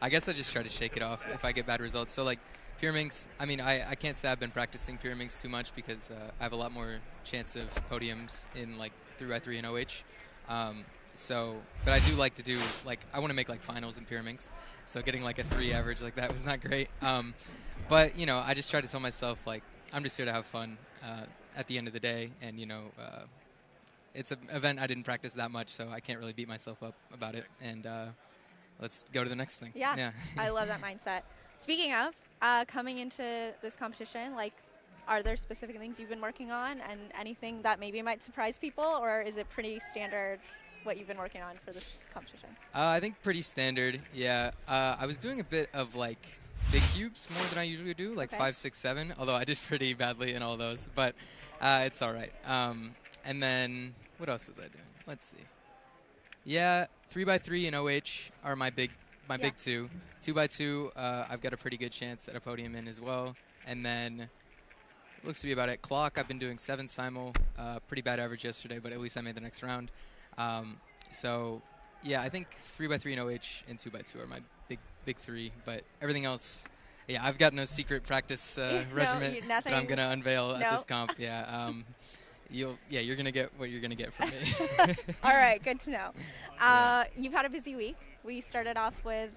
[SPEAKER 16] I guess I just try to shake it off if I get bad results. So like Pyraminx, I mean, I can't say I've been practicing Pyraminx too much because I have a lot more chance of podiums in like 3x3 and OH. But I do like to do, like, I want to make like finals in Pyraminx. So getting like a 3 average like that was not great. But, you know, I just try to tell myself, like, I'm just here to have fun at the end of the day. And, you know, it's an event I didn't practice that much, so I can't really beat myself up about it. And let's go to the next thing.
[SPEAKER 12] Yeah. I love that mindset. Speaking of, coming into this competition, like, are there specific things you've been working on and anything that maybe might surprise people, or is it pretty standard what you've been working on for this competition?
[SPEAKER 16] I think pretty standard, yeah. I was doing a bit of, like, big cubes more than I usually do, like 5, 6, 7, although I did pretty badly in all those, but it's all right. And then what else was I doing? Let's see. Yeah, 3x3 and OH are my big two. 2x2, I've got a pretty good chance at a podium in as well. And then looks to be about it. Clock, I've been doing 7 simul. Pretty bad average yesterday, but at least I made the next round. So yeah, I think 3x3 and OH and 2x2 are my big 3. But everything else, yeah, I've got no secret practice regimen that I'm gonna unveil at this comp. Yeah. You're gonna get what you're gonna get from me.
[SPEAKER 12] All right, good to know. You've had a busy week. We started off with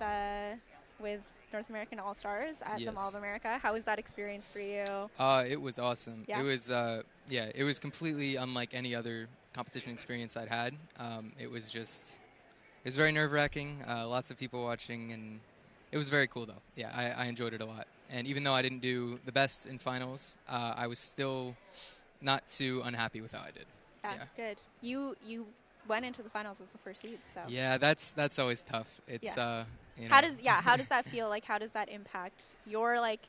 [SPEAKER 12] North American All Stars at the Mall of America. How was that experience for you?
[SPEAKER 16] It was awesome.
[SPEAKER 12] Yeah?
[SPEAKER 16] It was completely unlike any other competition experience I'd had. It was very nerve-wracking. Lots of people watching, and it was very cool though. Yeah, I enjoyed it a lot. And even though I didn't do the best in finals, I was still not too unhappy with how I did.
[SPEAKER 12] Yeah, good. You went into the finals as the first seed, so.
[SPEAKER 16] Yeah, that's always tough. It's you know.
[SPEAKER 12] How does that feel? Like, how does that impact your, like,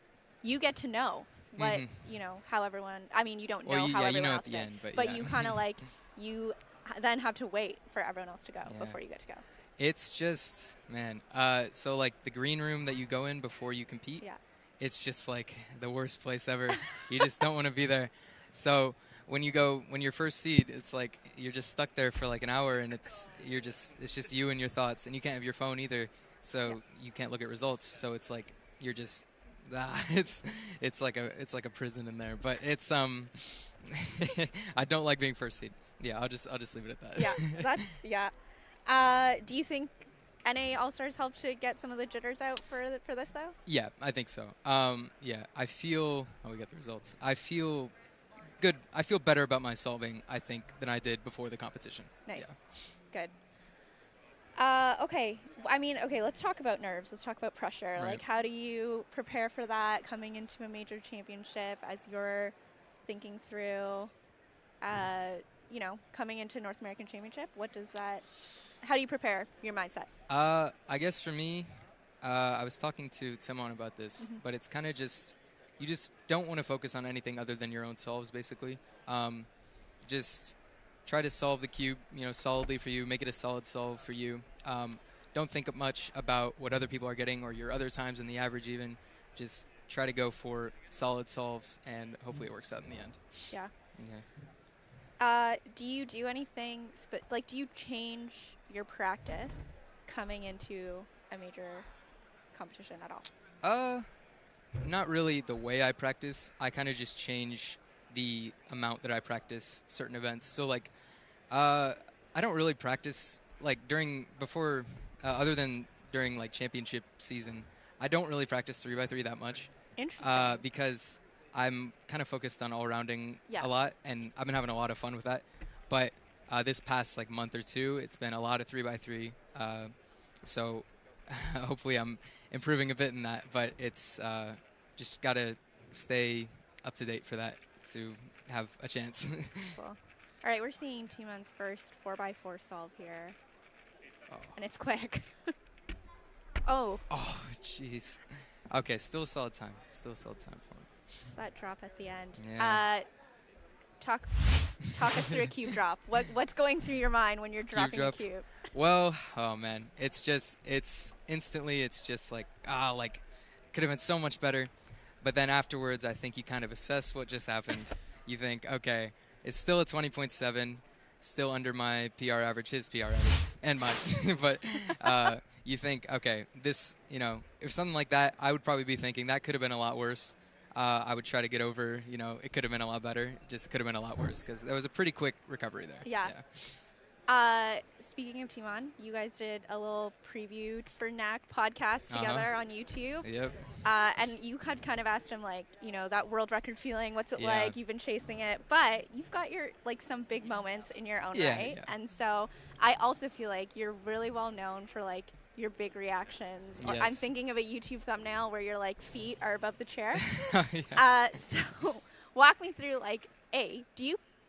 [SPEAKER 12] you get to know what you know, how everyone. I mean, you don't know how everyone else did, but you kind of like you then have to wait for everyone else to go before you get to go.
[SPEAKER 16] It's just, man. So like the green room that you go in before you compete.
[SPEAKER 12] Yeah.
[SPEAKER 16] It's just like the worst place ever. You just don't want to be there. So when you're first seed, it's like you're just stuck there for like an hour, and it's just you and your thoughts, and you can't have your phone either, so you can't look at results. So it's like you're just it's like a prison in there. But it's I don't like being first seed. Yeah, I'll just leave it at that.
[SPEAKER 12] Yeah, do you think NA All Stars helped to get some of the jitters out for this though?
[SPEAKER 16] Yeah, I think so. Yeah, I feel. Oh, we got the results. I feel good. I feel better about my solving, I think, than I did before the competition.
[SPEAKER 12] Nice.
[SPEAKER 16] Yeah.
[SPEAKER 12] Good. Okay. I mean, okay, let's talk about nerves. Let's talk about pressure.
[SPEAKER 16] Right.
[SPEAKER 12] Like, how do you prepare for that coming into a major championship as you're thinking through, you know, coming into North American Championship? How do you prepare your mindset?
[SPEAKER 16] I guess for me, I was talking to Timon about this, but it's kind of you just don't want to focus on anything other than your own solves, basically. Just try to solve the cube, you know, solidly for you, make it a solid solve for you. Don't think much about what other people are getting or your other times in the average even. Just try to go for solid solves, and hopefully it works out in the end.
[SPEAKER 12] Yeah.
[SPEAKER 16] Yeah.
[SPEAKER 12] Do you do anything, do you change your practice coming into a major competition at all?
[SPEAKER 16] Not really the way I practice. I kind of just change the amount that I practice certain events. So like, I don't really practice like other than during like championship season. I don't really practice 3x3 that much.
[SPEAKER 12] Interesting.
[SPEAKER 16] Because I'm kind of focused on all-rounding
[SPEAKER 12] Yeah.
[SPEAKER 16] a lot, and I've been having a lot of fun with that. But this past like month or two, it's been a lot of 3x3. So hopefully I'm improving a bit in that. But it's just got to stay up to date for that to have a chance.
[SPEAKER 12] Cool. All right, we're seeing Timon's first 4x4 solve here. and it's quick. Oh.
[SPEAKER 16] Oh, jeez. Okay, still a solid time. Still a solid time for him.
[SPEAKER 12] Just that drop at the end.
[SPEAKER 16] Yeah.
[SPEAKER 12] Talk us through a cube drop. What's going through your mind when you're dropping a cube?
[SPEAKER 16] Well, oh man, it's just like could have been so much better. But then afterwards, I think you kind of assess what just happened. You think, okay, it's still a 20.7, still under my PR average, his PR average, and mine. But you think, okay, this, if something like that, I would probably be thinking that could have been a lot worse. I would try to get over, it could have been a lot better. Just could have been a lot worse because there was a pretty quick recovery there.
[SPEAKER 12] Yeah. Speaking of Timon, you guys did a little preview for NAC podcast together on YouTube.
[SPEAKER 16] Yep.
[SPEAKER 12] And you had kind of asked him, that world record feeling, what's it like? You've been chasing it. But you've got some big moments in your own right. Yeah. And so I also feel like you're really well known for, your big reactions. Yes. I'm thinking of a YouTube thumbnail where your feet are above the chair. So walk me through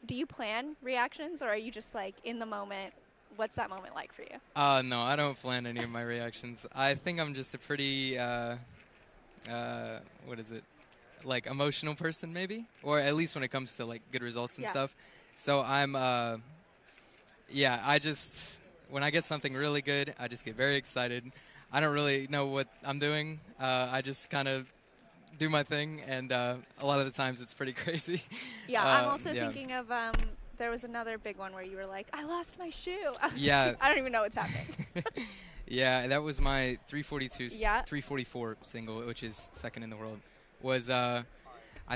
[SPEAKER 12] do you plan reactions, or are you just in the moment? What's that moment like for you?
[SPEAKER 16] No, I don't plan any of my reactions. I think I'm just a pretty emotional person maybe, or at least when it comes to good results and stuff. So I'm when I get something really good, I just get very excited. I don't really know what I'm doing. I just kind of do my thing, and a lot of the times it's pretty crazy.
[SPEAKER 12] Yeah, I'm also thinking of there was another big one where you were like, I lost my shoe. I don't even know what's happening.
[SPEAKER 16] Yeah, that was my 344 single, which is second in the world. I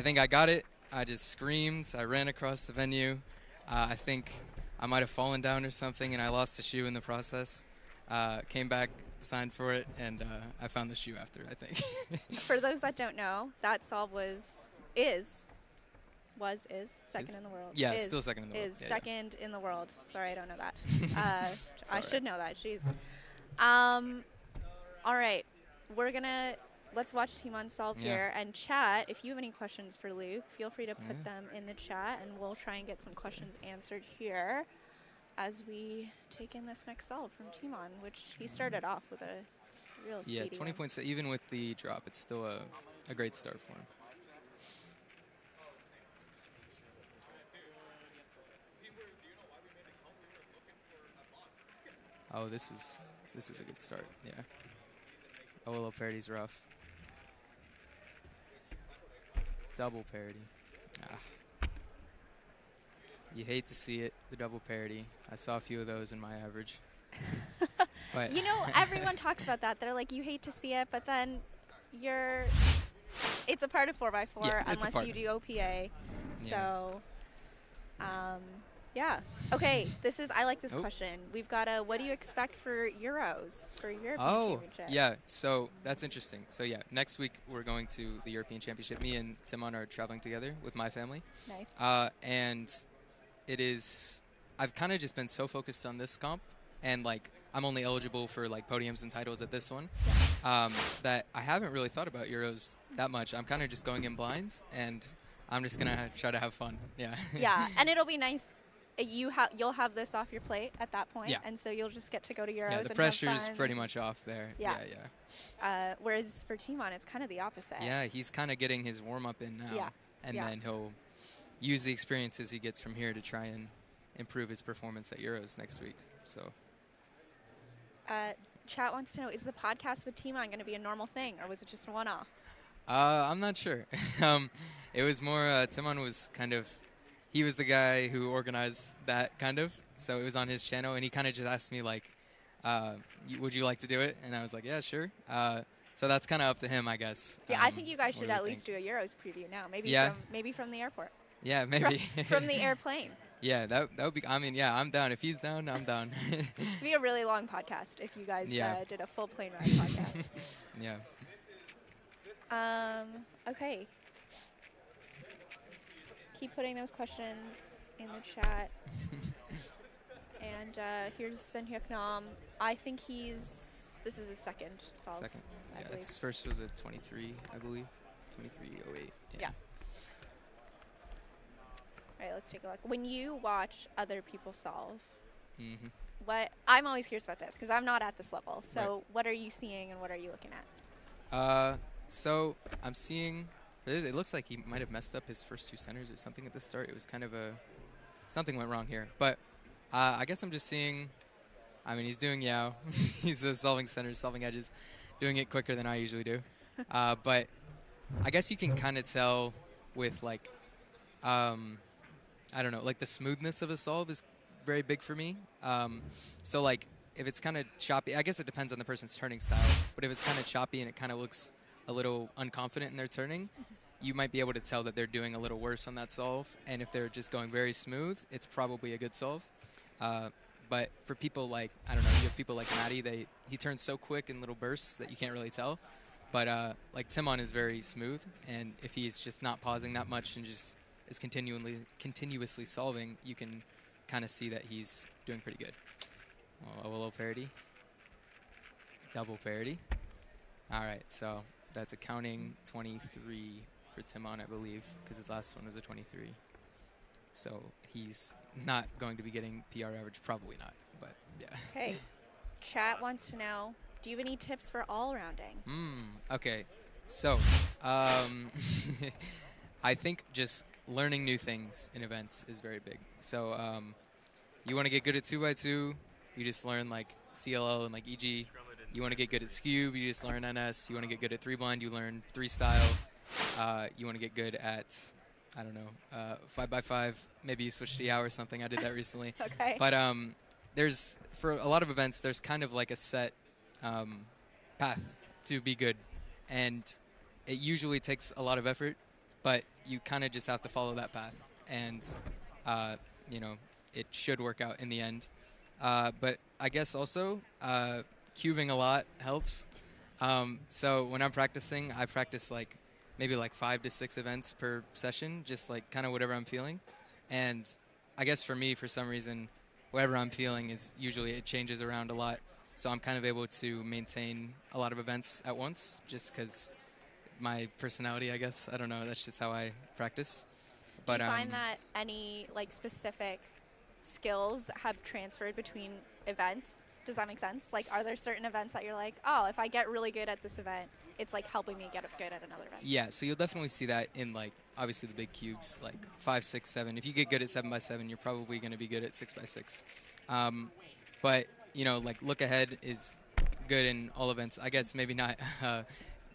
[SPEAKER 16] think I got it. I just screamed. I ran across the venue. I think I might have fallen down or something, and I lost the shoe in the process. Came back, signed for it, and I found the shoe after, I think.
[SPEAKER 12] For those that don't know, that solve is second in the world.
[SPEAKER 16] Yeah, it's still second in the world.
[SPEAKER 12] Second in the world. Sorry, I don't know that. I should know that. Jeez. All right. Let's watch Timon solve here. And chat, if you have any questions for Luke, feel free to put them in the chat, and we'll try and get some questions answered here as we take in this next solve from Timon, which he started off with a real speedy
[SPEAKER 16] 20 points. Even with the drop, it's still a great start for him. Oh, this is a good start. Yeah. Oh, little parity's rough. Double parity. You hate to see it, the double parity. I saw a few of those in my average. But
[SPEAKER 12] everyone talks about that. They're like, you hate to see it, but then it's a part of 4x4 unless you do OPA. So, Okay, I like this question. We've got what do you expect for Euros, for European Championship?
[SPEAKER 16] Yeah, so that's interesting. So next week we're going to the European Championship. Me and Timon are traveling together with my family.
[SPEAKER 12] Nice.
[SPEAKER 16] And I've kind of just been so focused on this comp, and I'm only eligible for podiums and titles at this one, that I haven't really thought about Euros that much. I'm kind of just going in blind, and I'm just gonna try to have fun. Yeah.
[SPEAKER 12] Yeah, and it'll be nice. You'll have this off your plate at that point, and so you'll just get to go to Euros.
[SPEAKER 16] Yeah, the pressure's pretty much off there. Yeah.
[SPEAKER 12] Whereas for Timon, it's kind of the opposite.
[SPEAKER 16] Yeah, he's kind of getting his warm up in now, and then he'll use the experiences he gets from here to try and improve his performance at Euros next week. So.
[SPEAKER 12] Chat wants to know: is the podcast with Timon going to be a normal thing, or was it just a one-off?
[SPEAKER 16] I'm not sure. It was more Timon was kind of. He was the guy who organized that, kind of. So it was on his channel, and he kind of just asked me, would you like to do it? And I was like, yeah, sure. So that's kind of up to him, I guess.
[SPEAKER 12] Yeah, I think you guys should at least do a Euros preview now. Maybe from the airport.
[SPEAKER 16] Yeah, maybe.
[SPEAKER 12] From the airplane.
[SPEAKER 16] Yeah, that would be, I'm down. If he's down, I'm down.
[SPEAKER 12] It'd be a really long podcast if you guys did a full plane ride podcast.
[SPEAKER 16] Yeah.
[SPEAKER 12] Okay. Keep putting those questions in the chat. And here's Senhyuk-nam. I think this is his second solve.
[SPEAKER 16] Second. Yeah, his first was a 23, I believe. 23.08.
[SPEAKER 12] Yeah. All right, let's take a look. When you watch other people solve,
[SPEAKER 16] Mm-hmm.
[SPEAKER 12] I'm always curious about this because I'm not at this level. So what are you seeing and what are you looking at?
[SPEAKER 16] So I'm seeing. It looks like he might have messed up his first 2 centers or something at the start. It was kind of something went wrong here. But I guess I'm just seeing. I mean, he's doing Yao. He's solving centers, solving edges, doing it quicker than I usually do. But I guess you can kind of tell with like, I don't know, like the smoothness of a solve is very big for me. So like if it's kind of choppy, I guess it depends on the person's turning style. But if it's kind of choppy and it kind of looks a little unconfident in their turning, you might be able to tell that they're doing a little worse on that solve. And if they're just going very smooth, it's probably a good solve. But for people like, I don't know, you have people like Maddie, he turns so quick in little bursts that you can't really tell. But like Timon is very smooth, and if he's just not pausing that much and just is continuously solving, you can kind of see that he's doing pretty good. Oh, a little parity. Double parity. All right, so that's accounting 23 for Timon, I believe, because his last one was a 23. So he's not going to be getting PR average, probably not, but yeah.
[SPEAKER 12] Okay, chat wants to know, do you have any tips for all-rounding?
[SPEAKER 16] Okay, so I think just learning new things in events is very big. So you want to get good at 2x2, you just learn like CLL and like EG. You want to get good at Scube, you just learn NS. You want to get good at 3-blind, you learn 3-style. You want to get good at, I don't know, 5x5. Maybe you switch to Yao or something. I did that recently.
[SPEAKER 12] Okay.
[SPEAKER 16] But there's, for a lot of events, there's kind of like a set path to be good. And it usually takes a lot of effort, but you kind of just have to follow that path. And, you know, it should work out in the end. But I guess also cubing a lot helps. So when I'm practicing, I practice like maybe like 5 to 6 events per session, just like kind of whatever I'm feeling. And I guess for me, for some reason, whatever I'm feeling is usually it changes around a lot. So I'm kind of able to maintain a lot of events at once just because my personality, I guess. I don't know. That's just how I practice.
[SPEAKER 12] Do you find that any like specific skills have transferred between events? Does that make sense? Like, are there certain events that you're like, oh, if I get really good at this event, it's like helping me get good at another event?
[SPEAKER 16] Yeah, so you'll definitely see that in like obviously the big cubes, like 5, 6, 7. If you get good at 7x7, you're probably going to be good at 6x6. But you know, like look ahead is good in all events. I guess maybe not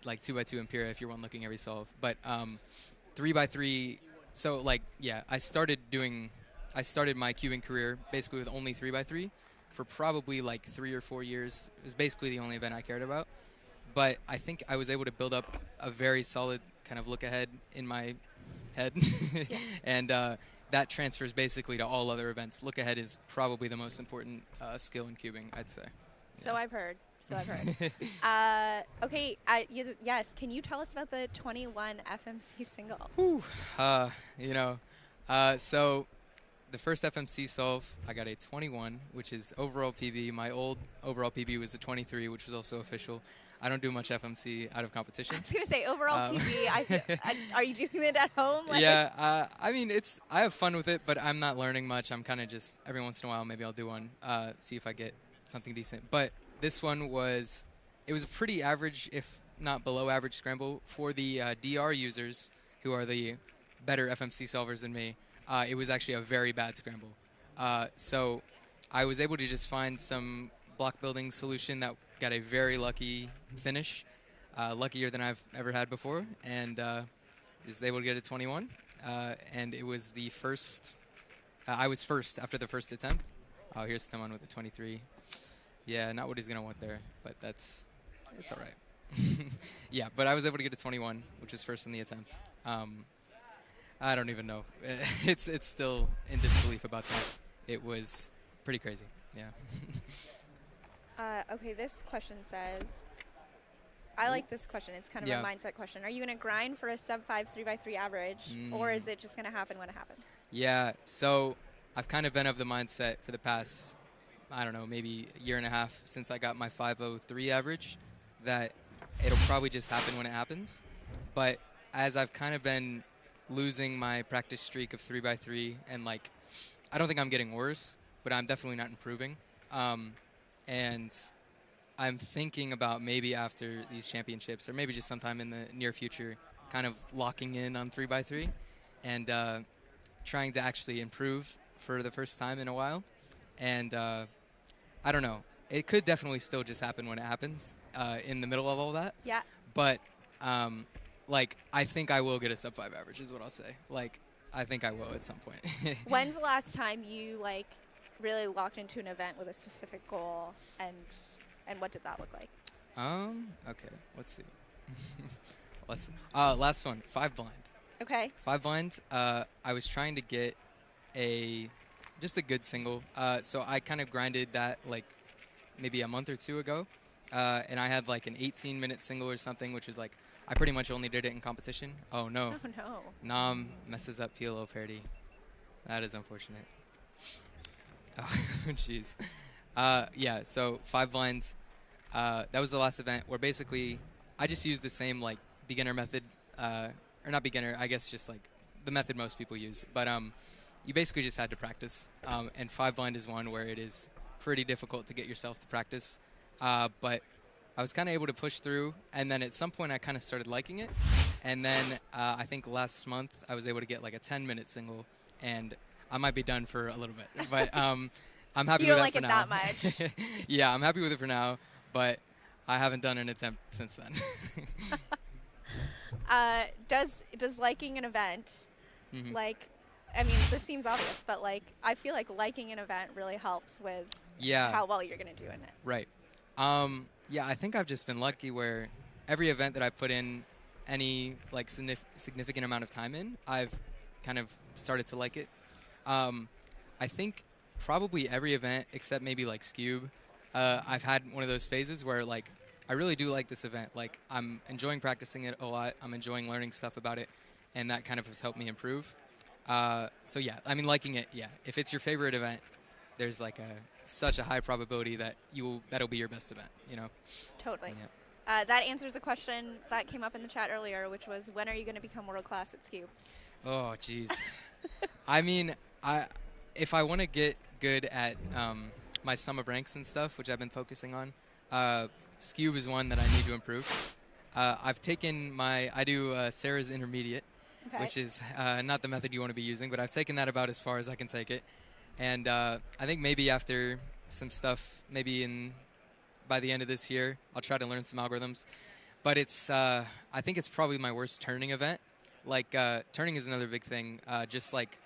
[SPEAKER 16] like 2x2 Impera if you're one looking every solve, but 3x3. So like yeah, I started my cubing career basically with only 3x3 for probably like 3 or 4 years. It was basically the only event I cared about. But I think I was able to build up a very solid kind of look ahead in my head. And that transfers basically to all other events. Look ahead is probably the most important skill in cubing, I'd say.
[SPEAKER 12] So I've heard. Okay, yes, can you tell us about the 21 FMC single?
[SPEAKER 16] You know, so the first FMC solve, I got a 21, which is overall PB. My old overall PB was a 23, which was also official. I don't do much FMC out of competition.
[SPEAKER 12] I was going to say, overall PB, are you doing it at home?
[SPEAKER 16] Like yeah, I mean, I have fun with it, but I'm not learning much. I'm kind of just, every once in a while, maybe I'll do one, see if I get something decent. But this one it was a pretty average, if not below average scramble for the DR users, who are the better FMC solvers than me. It was actually a very bad scramble. So I was able to just find some block building solution that got a very lucky finish, luckier than I've ever had before, and was able to get a 21. And it was the first, I was first after the first attempt. Oh, here's Timon with a 23. Yeah, not what he's going to want there, but it's all right. Yeah, but I was able to get a 21, which was first in the attempt. I don't even know. It's still in disbelief about that. It was pretty crazy. Yeah.
[SPEAKER 12] Okay, this question says, I like this question. It's kind of a mindset question. Are you going to grind for a sub-5 3x3 average, or is it just going to happen when it happens? Yeah,
[SPEAKER 16] so I've kind of been of the mindset for the past, I don't know, maybe a year and a half since I got my 5.03 average that it'll probably just happen when it happens. But as I've kind of been losing my practice streak of 3x3 and like, I don't think I'm getting worse, but I'm definitely not improving. And I'm thinking about maybe after these championships, or maybe just sometime in the near future, kind of locking in on 3x3 and trying to actually improve for the first time in a while. And I don't know. It could definitely still just happen when it happens in the middle of all that.
[SPEAKER 12] Yeah.
[SPEAKER 16] But, like, I think I will get a sub-5 average is what I'll say. Like, I think I will at some point.
[SPEAKER 12] When's the last time you, like, really locked into an event with a specific goal, and what did that look like?
[SPEAKER 16] Okay, let's see. Last one, 5 blind.
[SPEAKER 12] Okay.
[SPEAKER 16] 5 blind. I was trying to get just a good single. So I kind of grinded that like maybe a month or 2 ago, and I had like an 18-minute single or something, which is like I pretty much only did it in competition. Oh no.
[SPEAKER 12] Oh no.
[SPEAKER 16] Nam messes up PLO parity. That is unfortunate. Oh jeez. Yeah. So 5 blinds. That was the last event where basically I just used the same like beginner method, or not beginner, I guess just like the method most people use. But you basically just had to practice. And 5 blind is one where it is pretty difficult to get yourself to practice. But I was kind of able to push through, and then at some point I kind of started liking it. And then I think last month I was able to get like a 10-minute single, and I might be done for a little bit. But I'm happy
[SPEAKER 12] you
[SPEAKER 16] with
[SPEAKER 12] don't
[SPEAKER 16] that
[SPEAKER 12] like
[SPEAKER 16] for
[SPEAKER 12] it
[SPEAKER 16] now.
[SPEAKER 12] that much.
[SPEAKER 16] Yeah, I'm happy with it for now, but I haven't done an attempt since then.
[SPEAKER 12] Does liking an event, like, I mean, this seems obvious, but like, I feel like liking an event really helps with how well you're going to do in it.
[SPEAKER 16] Right. Yeah, I think I've just been lucky where every event that I put in any like significant amount of time in, I've kind of started to like it. I think probably every event except maybe like Scube, I've had one of those phases where like I really do like this event. Like I'm enjoying practicing it a lot. I'm enjoying learning stuff about it, and that kind of has helped me improve. So yeah, I mean, liking it. Yeah, if it's your favorite event, there's like such a high probability that that'll be your best event. You know.
[SPEAKER 12] Totally.
[SPEAKER 16] Yeah.
[SPEAKER 12] That answers a question that came up in the chat earlier, which was, when are you going to become world class at Scube?
[SPEAKER 16] Oh, jeez. I mean, if I want to get good at my sum of ranks and stuff, which I've been focusing on, Scube is one that I need to improve. I've taken I do Sarah's Intermediate, which is not the method you want to be using, but I've taken that about as far as I can take it. And I think maybe after some stuff, maybe by the end of this year, I'll try to learn some algorithms. But I think it's probably my worst turning event. Like, turning is another big thing. Just like,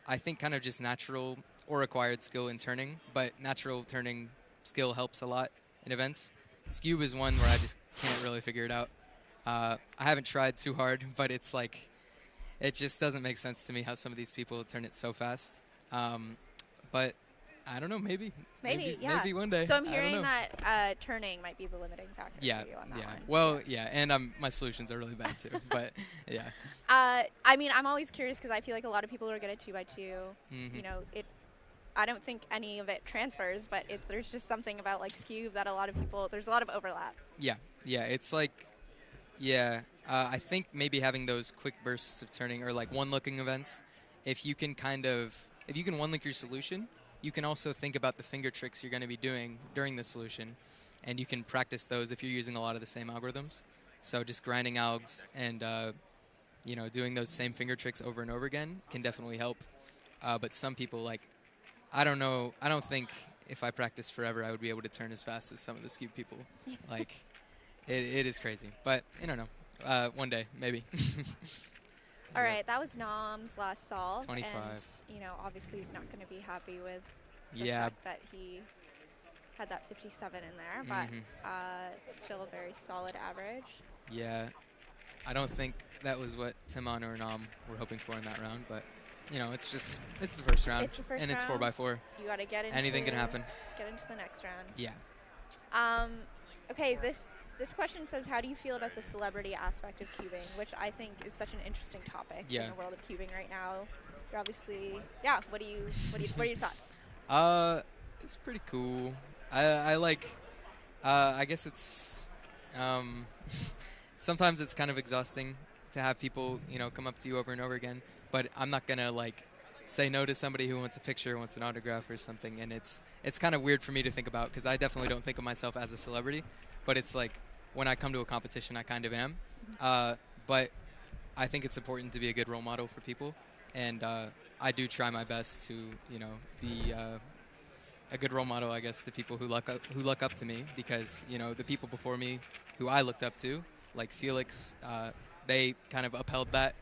[SPEAKER 16] I think kind of just natural or acquired skill in turning, but natural turning skill helps a lot in events. Scube is one where I just can't really figure it out. I haven't tried too hard, but it's like, it just doesn't make sense to me how some of these people turn it so fast. But I don't know, maybe
[SPEAKER 12] Yeah.
[SPEAKER 16] Maybe one day.
[SPEAKER 12] So I'm hearing that turning might be the limiting factor for you on that one.
[SPEAKER 16] Well, yeah, and my solutions are really bad too, but yeah.
[SPEAKER 12] I mean, I'm always curious because I feel like a lot of people are good at 2x2. You know, I don't think any of it transfers, but there's just something about like Scube that there's a lot of overlap.
[SPEAKER 16] Yeah, it's like, I think maybe having those quick bursts of turning or like one-looking events, if you can one-look your solution, you can also think about the finger tricks you're going to be doing during the solution, and you can practice those if you're using a lot of the same algorithms. So just grinding algs and doing those same finger tricks over and over again can definitely help. But some people, like, I don't know, I don't think if I practiced forever I would be able to turn as fast as some of the Scube people. Like, it is crazy. But I don't know. One day, maybe.
[SPEAKER 12] All right, that was Nam's last solve.
[SPEAKER 16] 25.
[SPEAKER 12] And, obviously he's not going to be happy with the
[SPEAKER 16] Yeah.
[SPEAKER 12] fact that he had that 57 in there, but still a very solid average.
[SPEAKER 16] Yeah. I don't think that was what Timon or Nam were hoping for in that round, but, it's the first round.
[SPEAKER 12] It's the first
[SPEAKER 16] and
[SPEAKER 12] round.
[SPEAKER 16] it's 4x4.
[SPEAKER 12] You got to get into
[SPEAKER 16] Anything can happen.
[SPEAKER 12] Get into the next round.
[SPEAKER 16] Yeah.
[SPEAKER 12] Okay, this question says, how do you feel about the celebrity aspect of cubing, which I think is such an interesting topic in the world of cubing right now. You're obviously, what are your thoughts?
[SPEAKER 16] It's pretty cool. I like, I guess it's, sometimes it's kind of exhausting to have people, come up to you over and over again, but I'm not gonna like say no to somebody who wants a picture, wants an autograph or something, and it's kind of weird for me to think about because I definitely don't think of myself as a celebrity, but it's like when I come to a competition, I kind of am. But I think it's important to be a good role model for people, and I do try my best to, be a good role model, I guess, to people who look up to me, because the people before me who I looked up to, like Felix, they kind of upheld that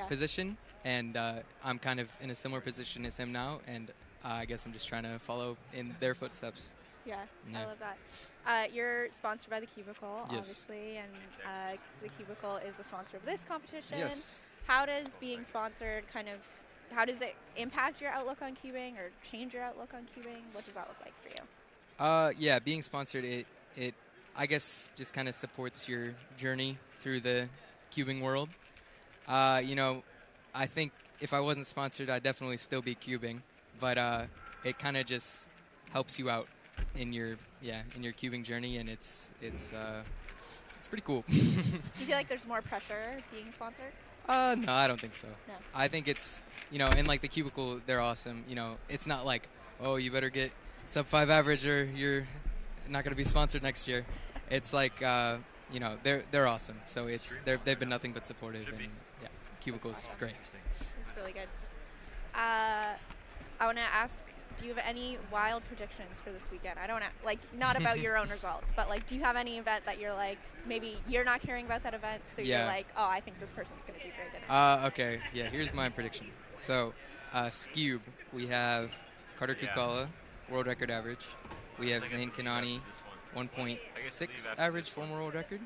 [SPEAKER 16] position, and I'm kind of in a similar position as him now, and I guess I'm just trying to follow in their footsteps.
[SPEAKER 12] Yeah, I love that. You're sponsored by the Cubicle, obviously, and the Cubicle is the sponsor of this competition.
[SPEAKER 16] Yes.
[SPEAKER 12] How does being sponsored how does it impact your outlook on cubing or change your outlook on cubing? What does that look like for you?
[SPEAKER 16] Yeah, being sponsored, it I guess just kind of supports your journey through the cubing world. I think if I wasn't sponsored, I'd definitely still be cubing, but it kind of just helps you out in your cubing journey, and it's pretty cool.
[SPEAKER 12] Do you feel like there's more pressure being sponsored?
[SPEAKER 16] No, I don't think so.
[SPEAKER 12] No.
[SPEAKER 16] I think it's, in like the Cubicle, they're awesome. It's not like, oh, you better get sub 5 average or you're not going to be sponsored next year. It's like, they're awesome. So they've been nothing but supportive, and yeah, Cubicle's great.
[SPEAKER 12] It's really good. I want to ask, do you have any wild predictions for this weekend? I don't not about your own results, but do you have any event that you're like, maybe you're not caring about that event, so you're like, oh, I think this person's going to do great in it?
[SPEAKER 16] Okay, yeah, here's my prediction. So, Scube, we have Carter Kukala, world record average. We have Zane Kanani, 1.6 average former world record.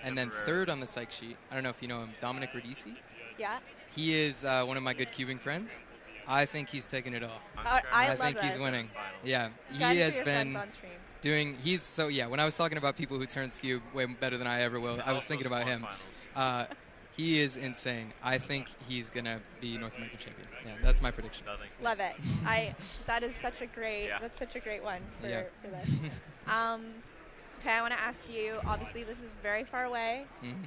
[SPEAKER 16] And then third on the psych sheet, I don't know if you know him, Dominic Radici.
[SPEAKER 12] Yeah.
[SPEAKER 16] He is one of my good cubing friends. I think he's taking it all.
[SPEAKER 12] I
[SPEAKER 16] think he's winning. Yeah, he has been doing. When I was talking about people who turn Scube way better than I ever will, I was thinking about him. He is insane. I think he's gonna be North American champion. Yeah, that's my prediction.
[SPEAKER 12] Love it. That is such a great. That's such a great one for this. Okay, I want to ask you. Obviously, this is very far away,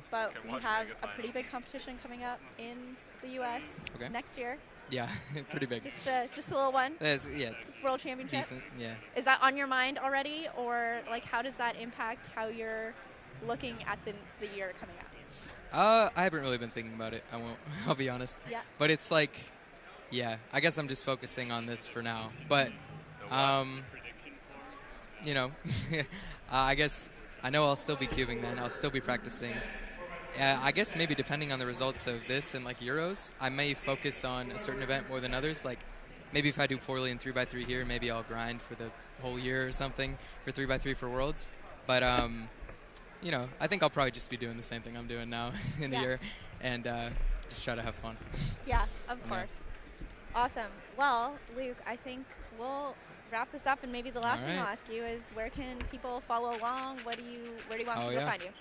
[SPEAKER 12] but we have a pretty big competition coming up in the U.S. next year.
[SPEAKER 16] Yeah, pretty big.
[SPEAKER 12] Just a little one.
[SPEAKER 16] It's
[SPEAKER 12] World Championship.
[SPEAKER 16] Decent, yeah.
[SPEAKER 12] Is that on your mind already, or how does that impact how you're looking at the year coming up?
[SPEAKER 16] I haven't really been thinking about it. I'll be honest.
[SPEAKER 12] Yeah.
[SPEAKER 16] But it's I guess I'm just focusing on this for now. But I guess I know I'll still be cubing then. I'll still be practicing. I guess maybe depending on the results of this and Euros, I may focus on a certain event more than others. Maybe if I do poorly in 3x3 here, maybe I'll grind for the whole year or something for 3x3 for Worlds. But I think I'll probably just be doing the same thing I'm doing now in the year, and just try to have fun.
[SPEAKER 12] Yeah, of course. Awesome. Well, Luke, I think we'll wrap this up, and maybe the last thing I'll ask you is, where can people follow along? Where do you want people to find you?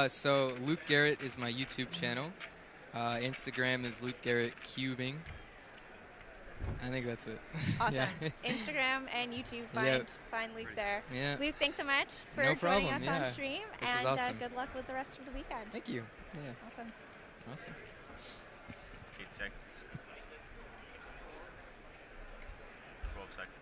[SPEAKER 16] So Luke Garrett is my YouTube channel. Instagram is Luke Garrett Cubing. I think that's it.
[SPEAKER 12] Awesome. Instagram and YouTube, find Luke there.
[SPEAKER 16] Yeah.
[SPEAKER 12] Luke, thanks so much for joining us on stream, and awesome. Good luck with the rest of the weekend.
[SPEAKER 16] Thank you. Yeah.
[SPEAKER 12] Awesome.
[SPEAKER 1] 8 seconds. 12 seconds.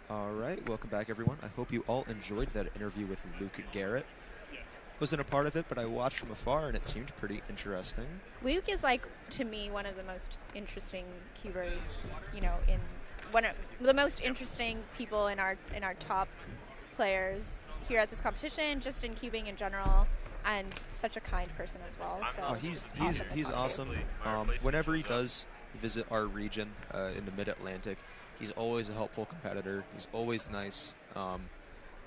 [SPEAKER 14] All right, welcome back, everyone. I hope you all enjoyed that interview with Luke Garrett. Wasn't a part of it, but I watched from afar, and it seemed pretty interesting.
[SPEAKER 12] Luke is, to me, one of the most interesting cubers, in one of the most interesting people in our top players here at this competition, just in cubing in general, and such a kind person as well. So
[SPEAKER 14] he's awesome. Whenever he does visit our region in the Mid-Atlantic, he's always a helpful competitor. He's always nice,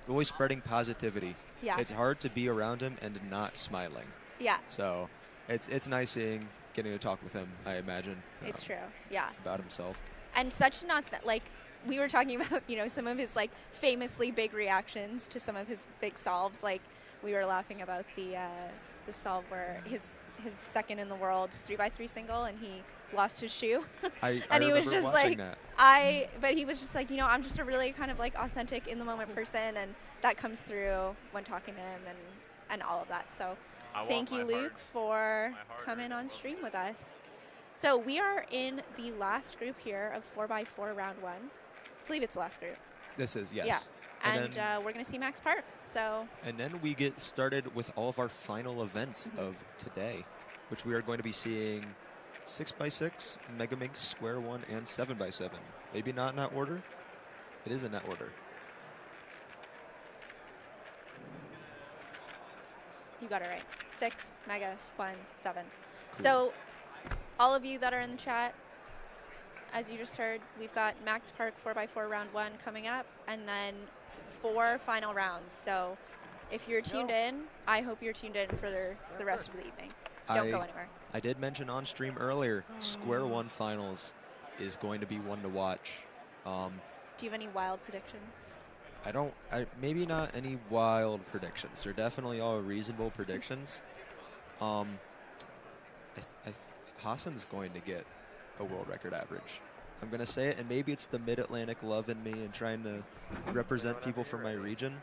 [SPEAKER 14] always spreading positivity.
[SPEAKER 12] Yeah.
[SPEAKER 14] It's hard to be around him and not smiling.
[SPEAKER 12] Yeah.
[SPEAKER 14] So it's nice getting to talk with him, I imagine.
[SPEAKER 12] It's true. Yeah.
[SPEAKER 14] About himself.
[SPEAKER 12] And such not that, like, we were talking about, you know, some of his, like, famously big reactions to some of his big solves. Like, we were laughing about the solve where his second in the world 3x3 single, and he lost his shoe.
[SPEAKER 14] And
[SPEAKER 12] he was
[SPEAKER 14] remember
[SPEAKER 12] just
[SPEAKER 14] watching
[SPEAKER 12] like,
[SPEAKER 14] that.
[SPEAKER 12] but he was just like, you know, I'm just a really kind of like authentic in the moment person, and that comes through when talking to him and all of that. So thank you, Luke, for coming on stream with us. So we are in the last group here of 4x4 round 1. I believe it's the last group.
[SPEAKER 14] This is, yes.
[SPEAKER 12] Yeah. And we're going to see Max Park. So.
[SPEAKER 14] And then we get started with all of our final events of today, which we are going to be seeing 6x6, MegaMinx, Square 1, and 7x7. Maybe not in that order. It is in that order.
[SPEAKER 12] You got it right. 6, Mega, Spun, 7. Cool. So all of you that are in the chat, as you just heard, we've got Max Park 4x4 round 1 coming up, and then 4 final rounds. So if you're tuned in, I hope you're tuned in for the rest of the evening. Don't go anywhere.
[SPEAKER 14] I did mention on stream earlier, Square 1 finals is going to be one to watch.
[SPEAKER 12] Do you have any wild predictions?
[SPEAKER 14] Maybe not any wild predictions. They're definitely all reasonable predictions. Hassan's going to get a world record average. I'm going to say it, and maybe it's the Mid-Atlantic love in me and trying to represent people from my region,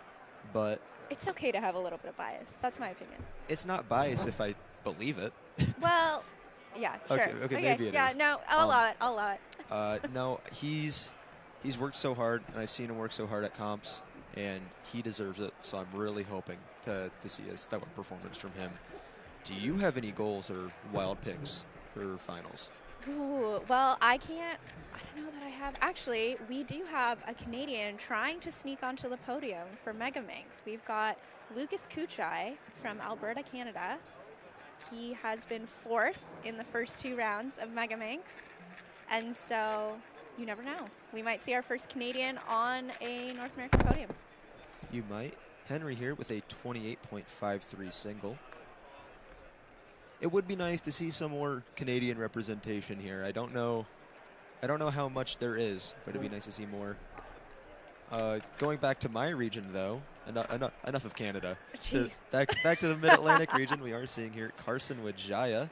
[SPEAKER 14] but...
[SPEAKER 12] It's okay to have a little bit of bias. That's my opinion.
[SPEAKER 14] It's not bias if I believe it.
[SPEAKER 12] Well, yeah, sure.
[SPEAKER 14] Okay, maybe it is.
[SPEAKER 12] Yeah, no, I'll allow it.
[SPEAKER 14] No, he's worked so hard, and I've seen him work so hard at comps, and he deserves it, so I'm really hoping to see a stellar performance from him. Do you have any goals or wild picks for finals?
[SPEAKER 12] Ooh, well, I don't know that I have. Actually, we do have a Canadian trying to sneak onto the podium for MegaMinx. We've got Lucas Kuchai from Alberta, Canada. He has been 4th in the first 2 rounds of MegaMinx. And so you never know. We might see our first Canadian on a North American podium.
[SPEAKER 14] You might. Henry here with a 28.53 single. It would be nice to see some more Canadian representation here. I don't know how much there is, but it'd be nice to see more. Going back to my region, though, enough of Canada. Back to the Mid-Atlantic region, we are seeing here Carson Wijaya,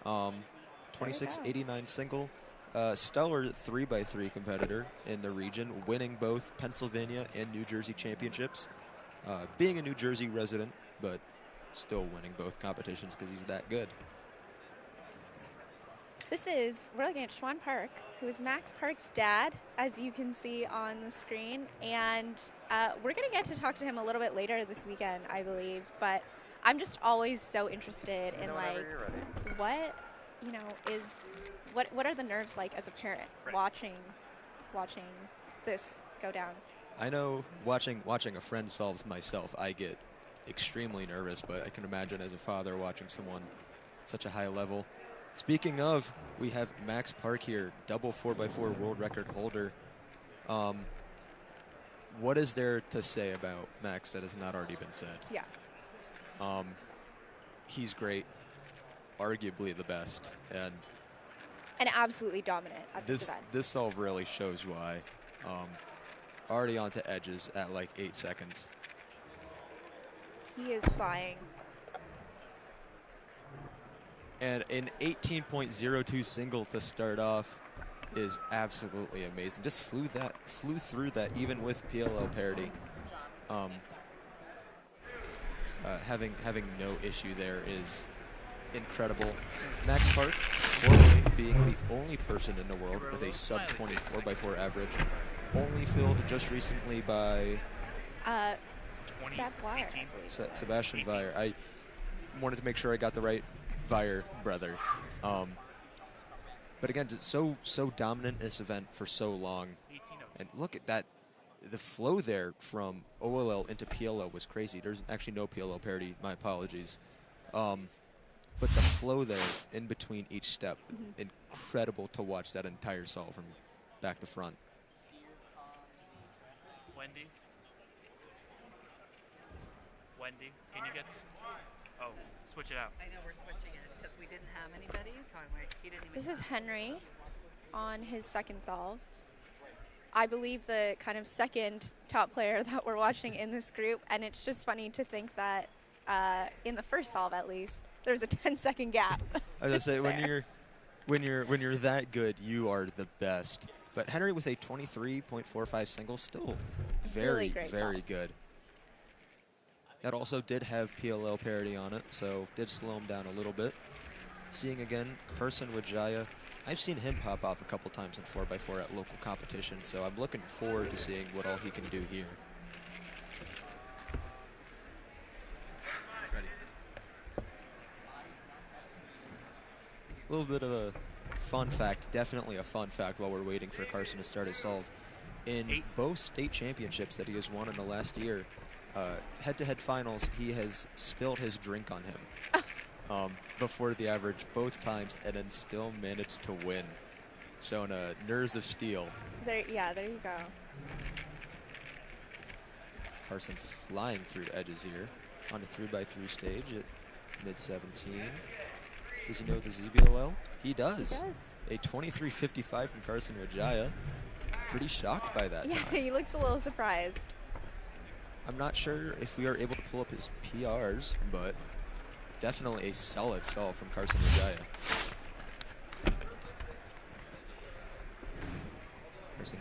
[SPEAKER 14] 26.89 single, stellar 3x3 competitor in the region, winning both Pennsylvania and New Jersey championships. Being a New Jersey resident, but still winning both competitions because he's that good.
[SPEAKER 12] We're looking at Schwan Park, who is Max Park's dad, as you can see on the screen. And we're going to get to talk to him a little bit later this weekend, I believe. But I'm just always so interested in, like, what are the nerves like as a parent watching this go down?
[SPEAKER 14] I know watching a friend solves myself, I get extremely nervous, but I can imagine as a father watching someone such a high level. Speaking of, we have Max Park here, double 4x4 world record holder. What is there to say about Max that has not already been said?
[SPEAKER 12] Yeah.
[SPEAKER 14] He's great, arguably the best, and
[SPEAKER 12] absolutely dominant at this event.
[SPEAKER 14] This solve really shows why. Already onto edges at like 8 seconds.
[SPEAKER 12] He is flying.
[SPEAKER 14] And an 18.02 single to start off is absolutely amazing. Just flew through that even with PLL parity. Having no issue there is incredible. Max Park, formerly being the only person in the world with a sub 24 by 4 average, only filled just recently by Sebastian Weyer. I wanted to make sure I got the right Weyer brother. But again, so dominant in this event for so long. And look at that. The flow there from OLL into PLL was crazy. There's actually no PLL parity. My apologies. But the flow there in between each step, incredible to watch that entire solve from back to front.
[SPEAKER 1] Wendy.
[SPEAKER 10] Wendy, can you get? Oh, switch it out.
[SPEAKER 6] I know we're switching it because we didn't have anybody, so I'm like, he didn't even.
[SPEAKER 12] This is Henry on his second solve. I believe the kind of second top player that we're watching in this group, and it's just funny to think that in the first solve at least, there's a 10-second gap.
[SPEAKER 14] I was gonna say when you're that good, you are the best. But Henry with a 23.45 single, still very very good. That also did have PLL parity on it, so did slow him down a little bit. Seeing again Carson Wijaya. I've seen him pop off a couple times in 4x4 at local competitions, so I'm looking forward to seeing what all he can do here. Ready. A little bit of a fun fact, definitely a fun fact while we're waiting for Carson to start his solve. In both state championships that he has won in the last year, head-to-head finals, he has spilled his drink on him. Before the average both times, and then still managed to win. Showing nerves of steel.
[SPEAKER 12] There you go.
[SPEAKER 14] Carson flying through edges here on the 3x3 stage at mid-17. Does he know the ZBLL? He does.
[SPEAKER 12] He does.
[SPEAKER 14] A 23.55 from Carson Wijaya. Pretty shocked by that time.
[SPEAKER 12] He looks a little surprised.
[SPEAKER 14] I'm not sure if we are able to pull up his PRs, but definitely a solid solve from Carson Wijaya. Carson,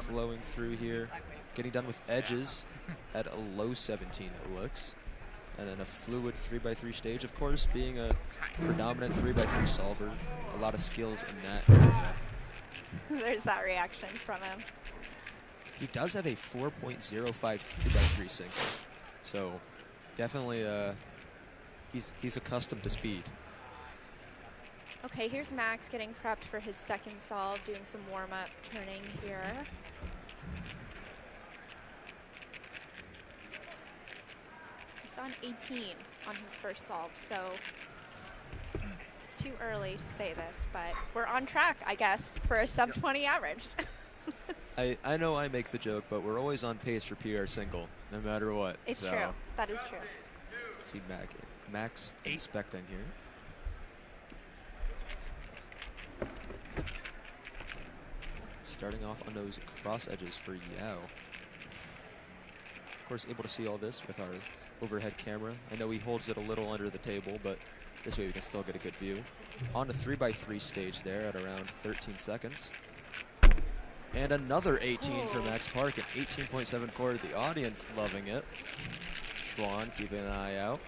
[SPEAKER 14] flowing through here. Getting done with edges at a low 17, it looks. And then a fluid 3x3 stage, of course, being a predominant 3x3 solver. A lot of skills in that area.
[SPEAKER 12] There's that reaction from him.
[SPEAKER 14] He does have a 4.05 3x3 single. So definitely he's accustomed to speed.
[SPEAKER 12] Okay, here's Max getting prepped for his second solve, doing some warm-up turning here. He's on 18 on his first solve, so it's too early to say this, but we're on track, I guess, for a sub-20 average.
[SPEAKER 14] I know I make the joke, but we're always on pace for PR single, no matter what.
[SPEAKER 12] It's
[SPEAKER 14] so
[SPEAKER 12] true. That is true.
[SPEAKER 14] See Max inspecting here. Starting off on those cross edges for Yao. Of course, able to see all this with our overhead camera. I know he holds it a little under the table, but this way we can still get a good view. On the 3x3 stage there at around 13 seconds. And another 18 for Max Park at 18.74. The audience loving it. Schwan keeping an eye out.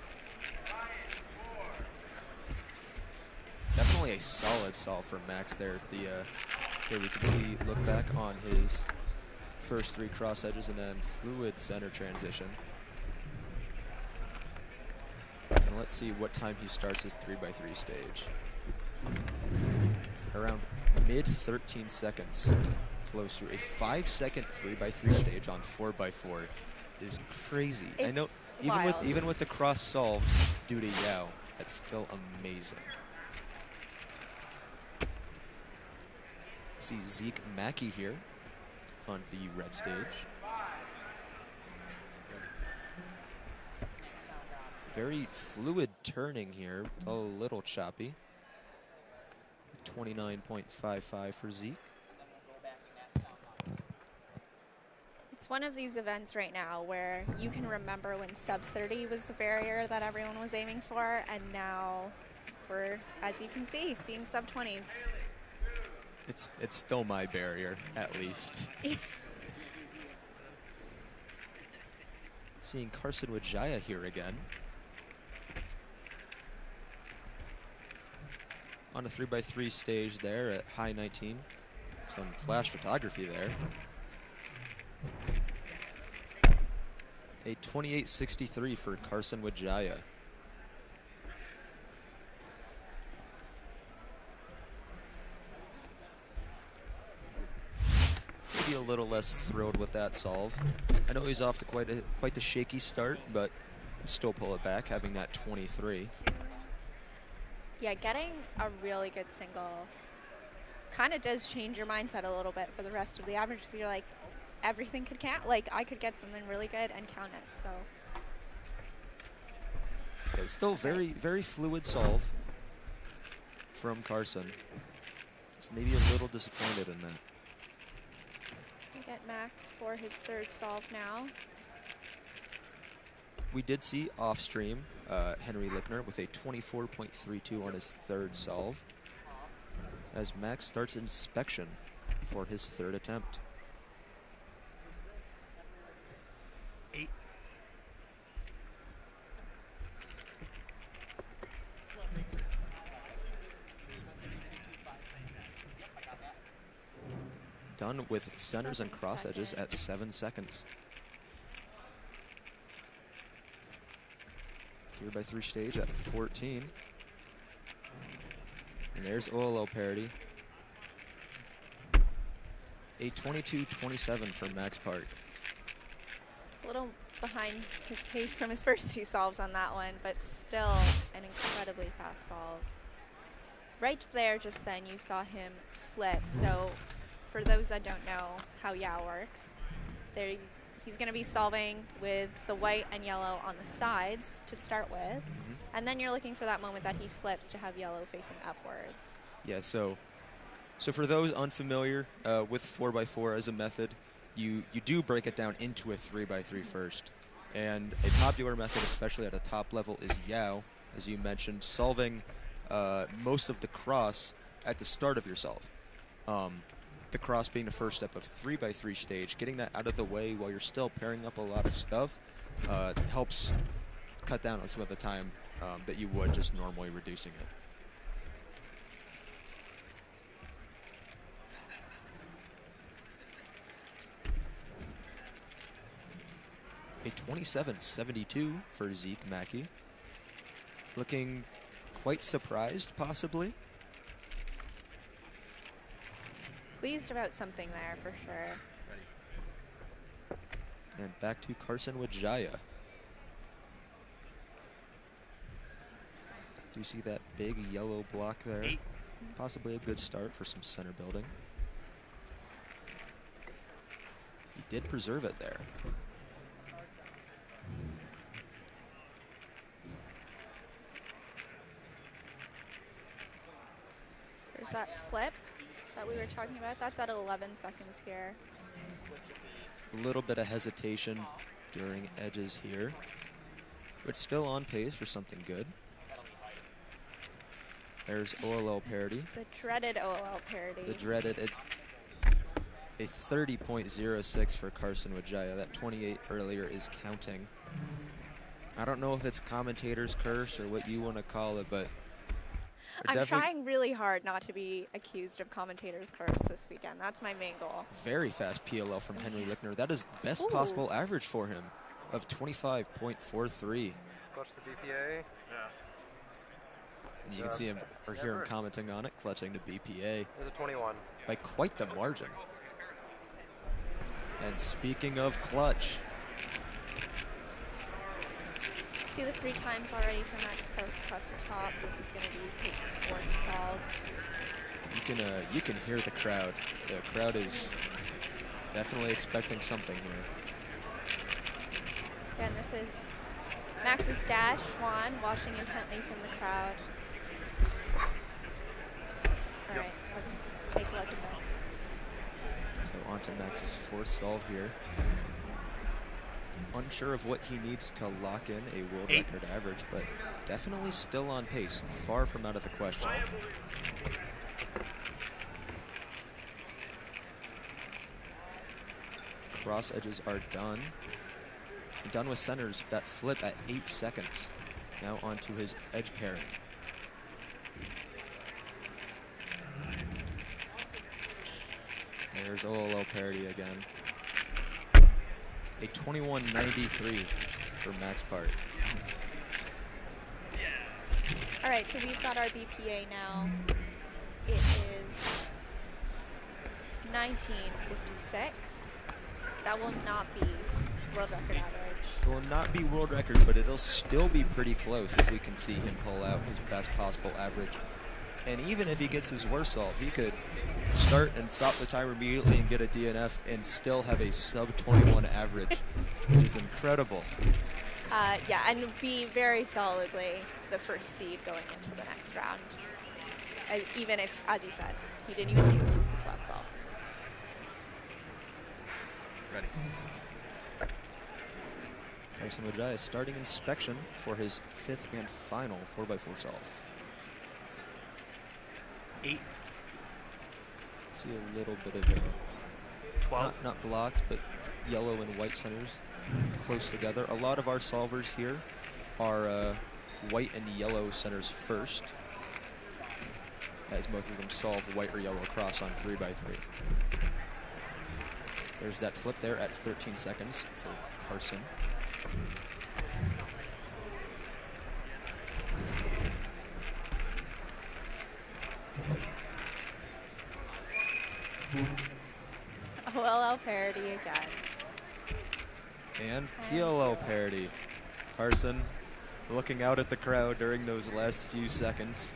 [SPEAKER 14] Definitely a solid solve for Max there. Here we can see, look back on his first three cross edges and then fluid center transition. And let's see what time he starts his 3x3 stage. Around mid 13 seconds. Flows through a 5-second 3x3 stage on 4x4 is crazy.
[SPEAKER 12] It's
[SPEAKER 14] I know even with the cross solved due to Yao, that's still amazing. See Zeke Mackey here on the red stage. Very fluid turning here, a little choppy. 29.55 for Zeke.
[SPEAKER 12] It's one of these events right now where you can remember when sub 30 was the barrier that everyone was aiming for, and now we're, as you can see, seeing sub 20s.
[SPEAKER 14] It's still my barrier, at least. Seeing Carson Wijaya here again. On a 3x3 stage there at high 19. Some flash photography there. A 28.63 for Carson Wijaya. Maybe a little less thrilled with that solve. I know he's off to quite the shaky start, but still pull it back, having that 23.
[SPEAKER 12] Yeah, getting a really good single kind of does change your mindset a little bit for the rest of the average. So you're like, everything could count. Like, I could get something really good and count it. So
[SPEAKER 14] It's still very, very fluid solve from Carson. It's maybe a little disappointed in that.
[SPEAKER 12] We get Max for his third solve now.
[SPEAKER 14] We did see off stream Henry Lickner with a 24.32 on his third solve as Max starts inspection for his third attempt.
[SPEAKER 22] 8.
[SPEAKER 14] Done with centers and cross edges at 7 seconds. 3x3 stage at 14. And there's OLL parity. A 22-27 for Max Park.
[SPEAKER 12] It's a little behind his pace from his first two solves on that one, but still an incredibly fast solve. Right there just then you saw him flip. So for those that don't know how Yao works, he's going to be solving with the white and yellow on the sides to start with. And then you're looking for that moment that he flips to have yellow facing upwards.
[SPEAKER 14] Yeah, so for those unfamiliar with 4x4 as a method, you do break it down into a 3x3 first. And a popular method, especially at a top level, is Yao, as you mentioned, solving most of the cross at the start of your solve. The cross being the first step of 3x3 stage, getting that out of the way while you're still pairing up a lot of stuff helps cut down on some of the time that you would just normally reducing it. A 27-72 for Zeke Mackey. Looking quite surprised, possibly.
[SPEAKER 12] Pleased about something there for sure.
[SPEAKER 14] And back to Carson with Jaya. Do you see that big yellow block there?
[SPEAKER 22] 8.
[SPEAKER 14] Possibly a good start for some center building. He did preserve it there.
[SPEAKER 12] There's that flip that we were talking about. That's at 11 seconds here.
[SPEAKER 14] A little bit of hesitation during edges here, but still on pace for something good. There's OLL parity.
[SPEAKER 12] The dreaded OLL parity.
[SPEAKER 14] The dreaded, it's a 30.06 for Carson with Jaya. That 28 earlier is counting. I don't know if it's commentator's curse or what you want to call it, but
[SPEAKER 12] I'm trying really hard not to be accused of commentator's curse this weekend. That's my main goal.
[SPEAKER 14] Very fast PLL from Henry Lickner. That is best possible average for him of 25.43.
[SPEAKER 8] Clutch the BPA.
[SPEAKER 14] And you can see him or hear him commenting on it, clutching the BPA.
[SPEAKER 8] There's a 21.
[SPEAKER 14] By quite the margin. And speaking of clutch.
[SPEAKER 12] See the 3 times already for Max Park across the top. This is going to be his fourth solve.
[SPEAKER 14] You can hear the crowd. The crowd is definitely expecting something here.
[SPEAKER 12] Again, this is Max's dash, Juan, watching intently from the crowd. All right, let's take a look at this.
[SPEAKER 14] So on to Max's fourth solve here. Unsure of what he needs to lock in a world record average, but definitely still on pace, far from out of the question. Cross edges are done. Done with centers that flip at 8 seconds. Now onto his edge pairing. There's OLL parity again. A 21.93 for Max Park.
[SPEAKER 12] All right, so we've got our BPA now. It is 19.56. That will not be world record average.
[SPEAKER 14] It will not be world record, but it'll still be pretty close if we can see him pull out his best possible average. And even if he gets his worst solve, he could start and stop the timer immediately and get a DNF and still have a sub 21 average, which is incredible.
[SPEAKER 12] Yeah, and be very solidly the first seed going into the next round. Even if, as you said, he didn't even do his last solve.
[SPEAKER 22] Ready.
[SPEAKER 14] Carson Wajaya starting inspection for his 5th and final 4x4 solve.
[SPEAKER 22] 8.
[SPEAKER 14] See a little bit of
[SPEAKER 5] 12.
[SPEAKER 14] Not blocks, but yellow and white centers close together. A lot of our solvers here are white and yellow centers first, as most of them solve white or yellow across on 3x3. There's that flip there at 13 seconds for Carson.
[SPEAKER 12] OLL parity again.
[SPEAKER 14] And PLL parity. Carson looking out at the crowd during those last few seconds.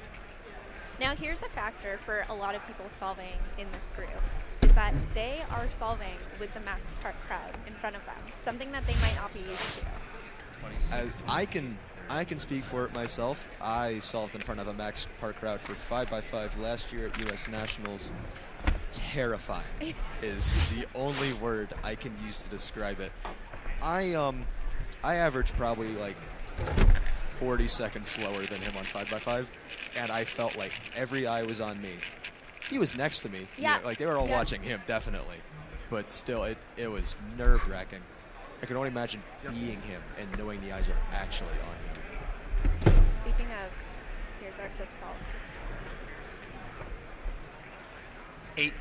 [SPEAKER 12] Now here's a factor for a lot of people solving in this group, is that they are solving with the Max Park crowd in front of them, something that they might not be used to.
[SPEAKER 14] I can speak for it myself. I solved in front of a Max Park crowd for 5x5 last year at US Nationals. Terrifying is the only word I can use to describe it. I averaged probably like 40 seconds slower than him on 5x5, and I felt like every eye was on me. He was next to me.
[SPEAKER 12] Yeah.
[SPEAKER 14] You know, like they were all watching him, definitely. But still, it was nerve-wracking. I can only imagine being him and knowing the eyes are actually on him.
[SPEAKER 12] Speaking of, here's our 5th solve.
[SPEAKER 22] 8.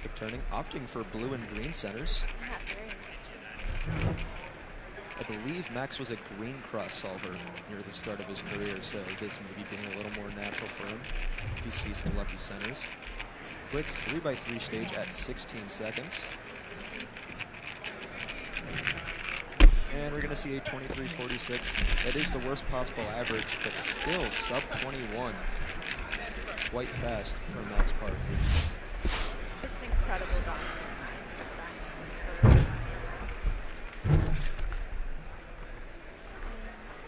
[SPEAKER 14] Quick turning, opting for blue and green centers.
[SPEAKER 12] Yeah, very interesting.
[SPEAKER 14] I believe Max was a green cross solver near the start of his career, so it does maybe being a little more natural for him if he sees some lucky centers. Quick 3x3 stage at 16 seconds. And we're going to see a 23.46. That is the worst possible average, but still sub 21. Quite fast for Max Park.
[SPEAKER 12] Just incredible dominance in this event for Max.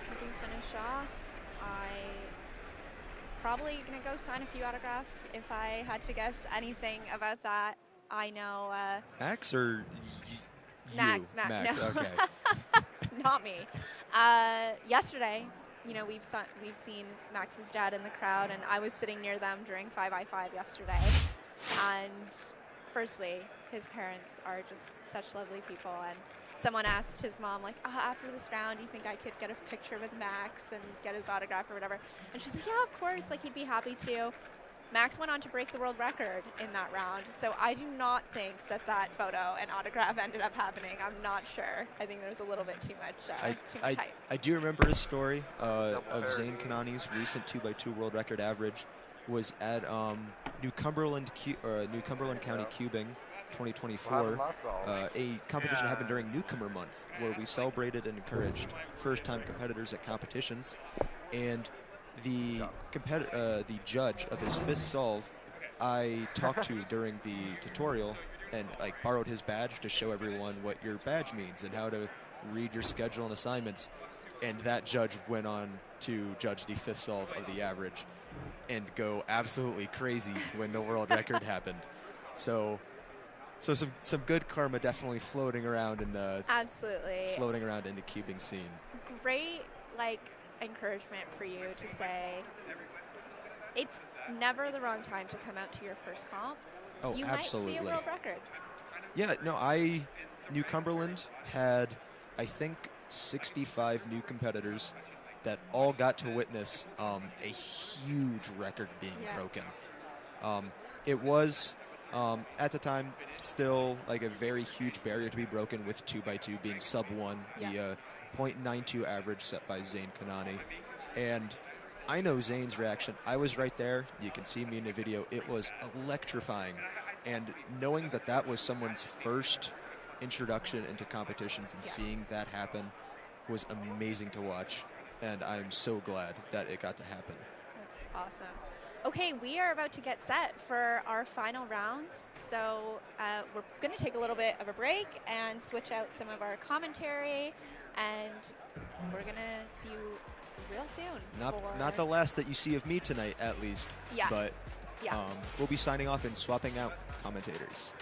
[SPEAKER 12] To finish off, probably going to go sign a few autographs if I had to guess anything about that. I know
[SPEAKER 14] Max or
[SPEAKER 12] Max,
[SPEAKER 14] no.
[SPEAKER 12] Okay. Not me. Yesterday, you know, we've seen Max's dad in the crowd, and I was sitting near them during 5x5 yesterday. And firstly, his parents are just such lovely people, and someone asked his mom, like, after this round, do you think I could get a picture with Max and get his autograph or whatever? And she's like, yeah, of course, like, he'd be happy to. Max went on to break the world record in that round, so I do not think that that photo and autograph ended up happening. I'm not sure. I think there's a little bit too much hype.
[SPEAKER 14] I do remember a story of Zane Kanani's recent 2x2 world record average was at New Cumberland County Cubing 2024. A competition happened during Newcomer Month where we celebrated and encouraged first-time competitors at competitions, and the judge of his 5th solve I talked to during the tutorial and like borrowed his badge to show everyone what your badge means and how to read your schedule and assignments, and that judge went on to judge the 5th solve of the average and go absolutely crazy when the world record happened. So some good karma definitely floating around in the floating around in the cubing scene.
[SPEAKER 12] Great encouragement for you to say it's never the wrong time to come out to your first comp.
[SPEAKER 14] Oh,
[SPEAKER 12] you
[SPEAKER 14] absolutely.
[SPEAKER 12] might see a world record.
[SPEAKER 14] Yeah, no, New Cumberland had, I think, 65 new competitors that all got to witness a huge record being broken. It was, at the time, still like a very huge barrier to be broken, with 2x2 being sub 1, the 0.92 average set by Zane Kanani. And I know Zane's reaction. I was right there. You can see me in the video. It was electrifying. And knowing that that was someone's first introduction into competitions and seeing that happen was amazing to watch. And I'm so glad that it got to happen.
[SPEAKER 12] That's awesome. Okay, we are about to get set for our final rounds. So we're going to take a little bit of a break and switch out some of our commentary, and we're going to see you real soon.
[SPEAKER 14] Not the last that you see of me tonight, at least.
[SPEAKER 12] Yeah.
[SPEAKER 14] But
[SPEAKER 12] Yeah.
[SPEAKER 14] we'll be signing off and swapping out commentators.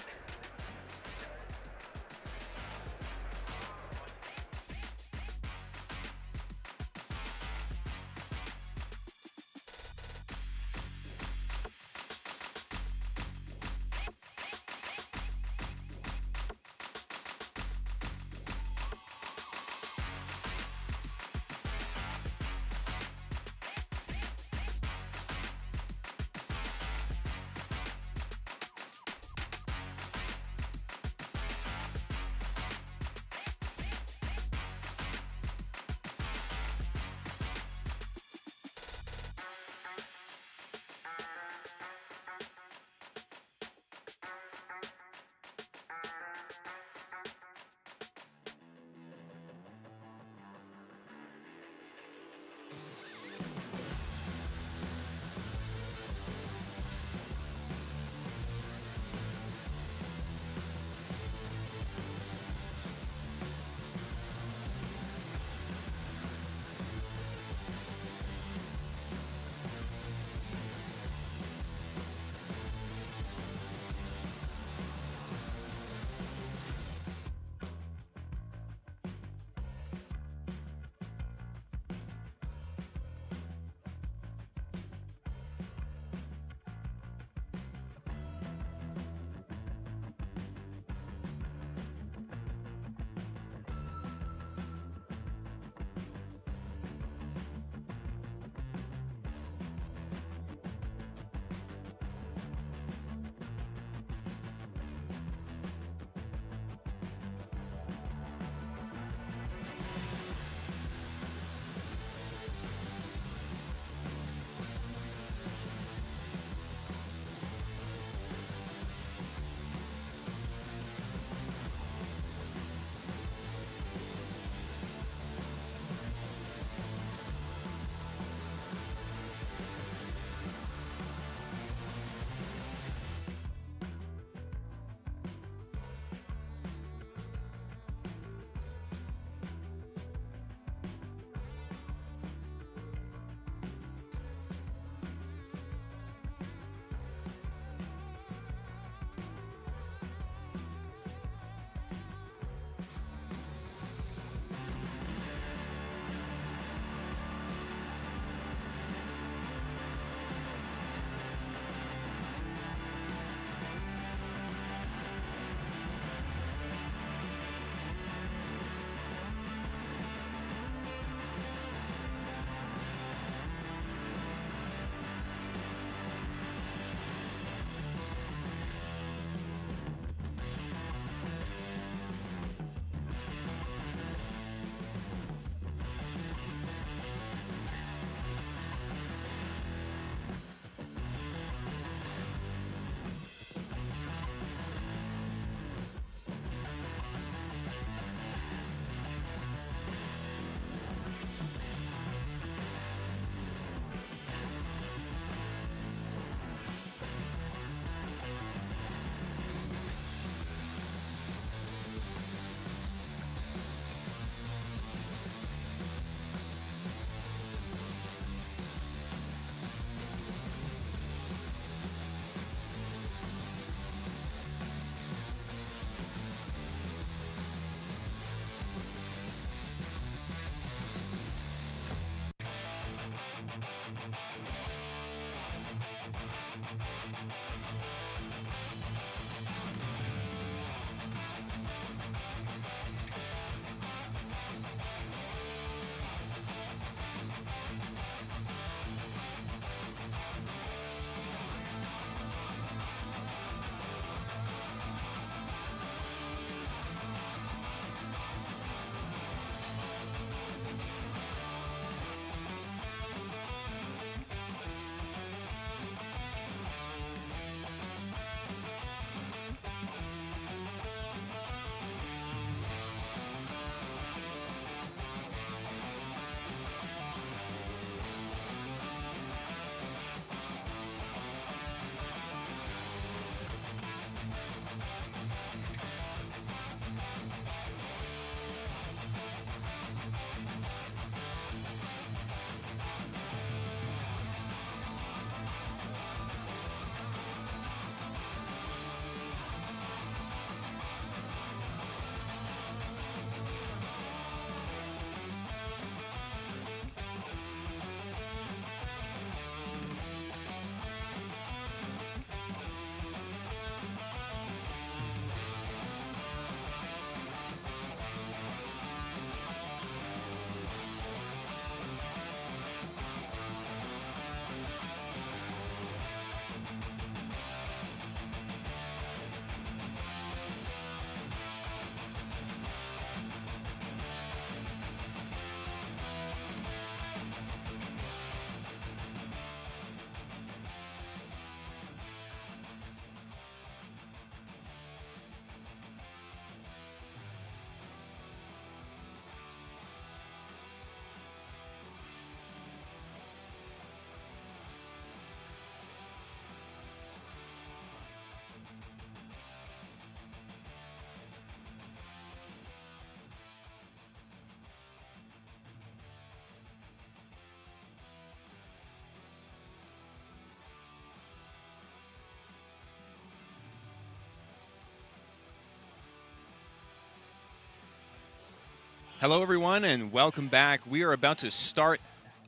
[SPEAKER 20] Hello, everyone, and welcome back. We are about to start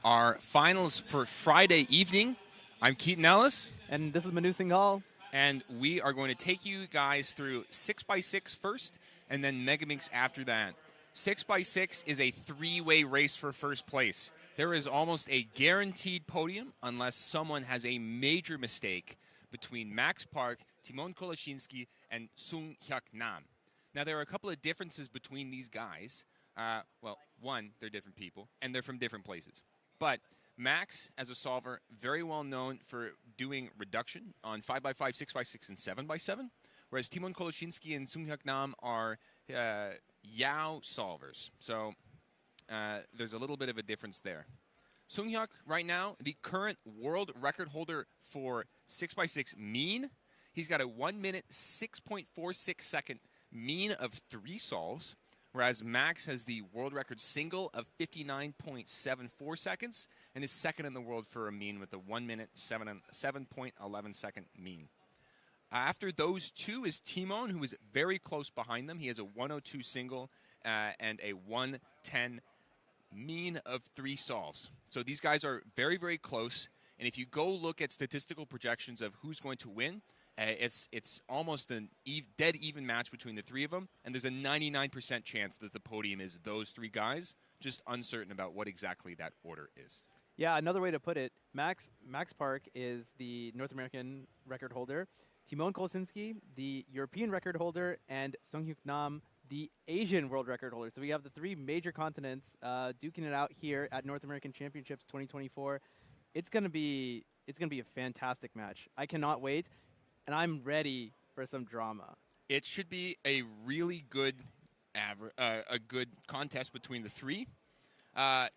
[SPEAKER 20] our finals for Friday evening. I'm Keaton Ellis.
[SPEAKER 15] And this is Manu Singhal.
[SPEAKER 20] And we are going to take you guys through 6x6 first, and then MegaMinx after that. 6x6 is a three-way race for first place. There is almost a guaranteed podium unless someone has a major mistake between Max Park, Timon Koloshinsky, and Sung Hyuk Nam. Now, there are a couple of differences between these guys. Well, one, they're different people, and they're from different places. But Max, as a solver, very well known for doing reduction on 5x5, 6x6, and 7x7, whereas Timon Koloshinsky and Sung Hyuk Nam are Yao solvers. So there's a little bit of a difference there. Sung Hyuk, right now, the current world record holder for 6x6 mean. He's got a 1 minute, 6.46 second mean of 3 solves, whereas Max has the world record single of 59.74 seconds and is second in the world for a mean with a 1 minute, 7.11 second mean. After those two is Timon, who is very close behind them. He has a 102 single and a 110 mean of 3 solves. So these guys are very, very close. And if you go look at statistical projections of who's going to win, it's almost a dead even match between the 3 of them. And there's a 99% chance that the podium is those 3 guys, just uncertain about what exactly that order is.
[SPEAKER 15] Yeah, another way to put it, Max Park is the North American record holder. Timon Koloshinsky, the European record holder, and Sung Hyuk Nam, the Asian world record holder. So we have the 3 major continents duking it out here at North American Championships 2024. It's gonna be a fantastic match. I cannot wait, and I'm ready for some drama.
[SPEAKER 20] It should be a really good a good contest between the 3.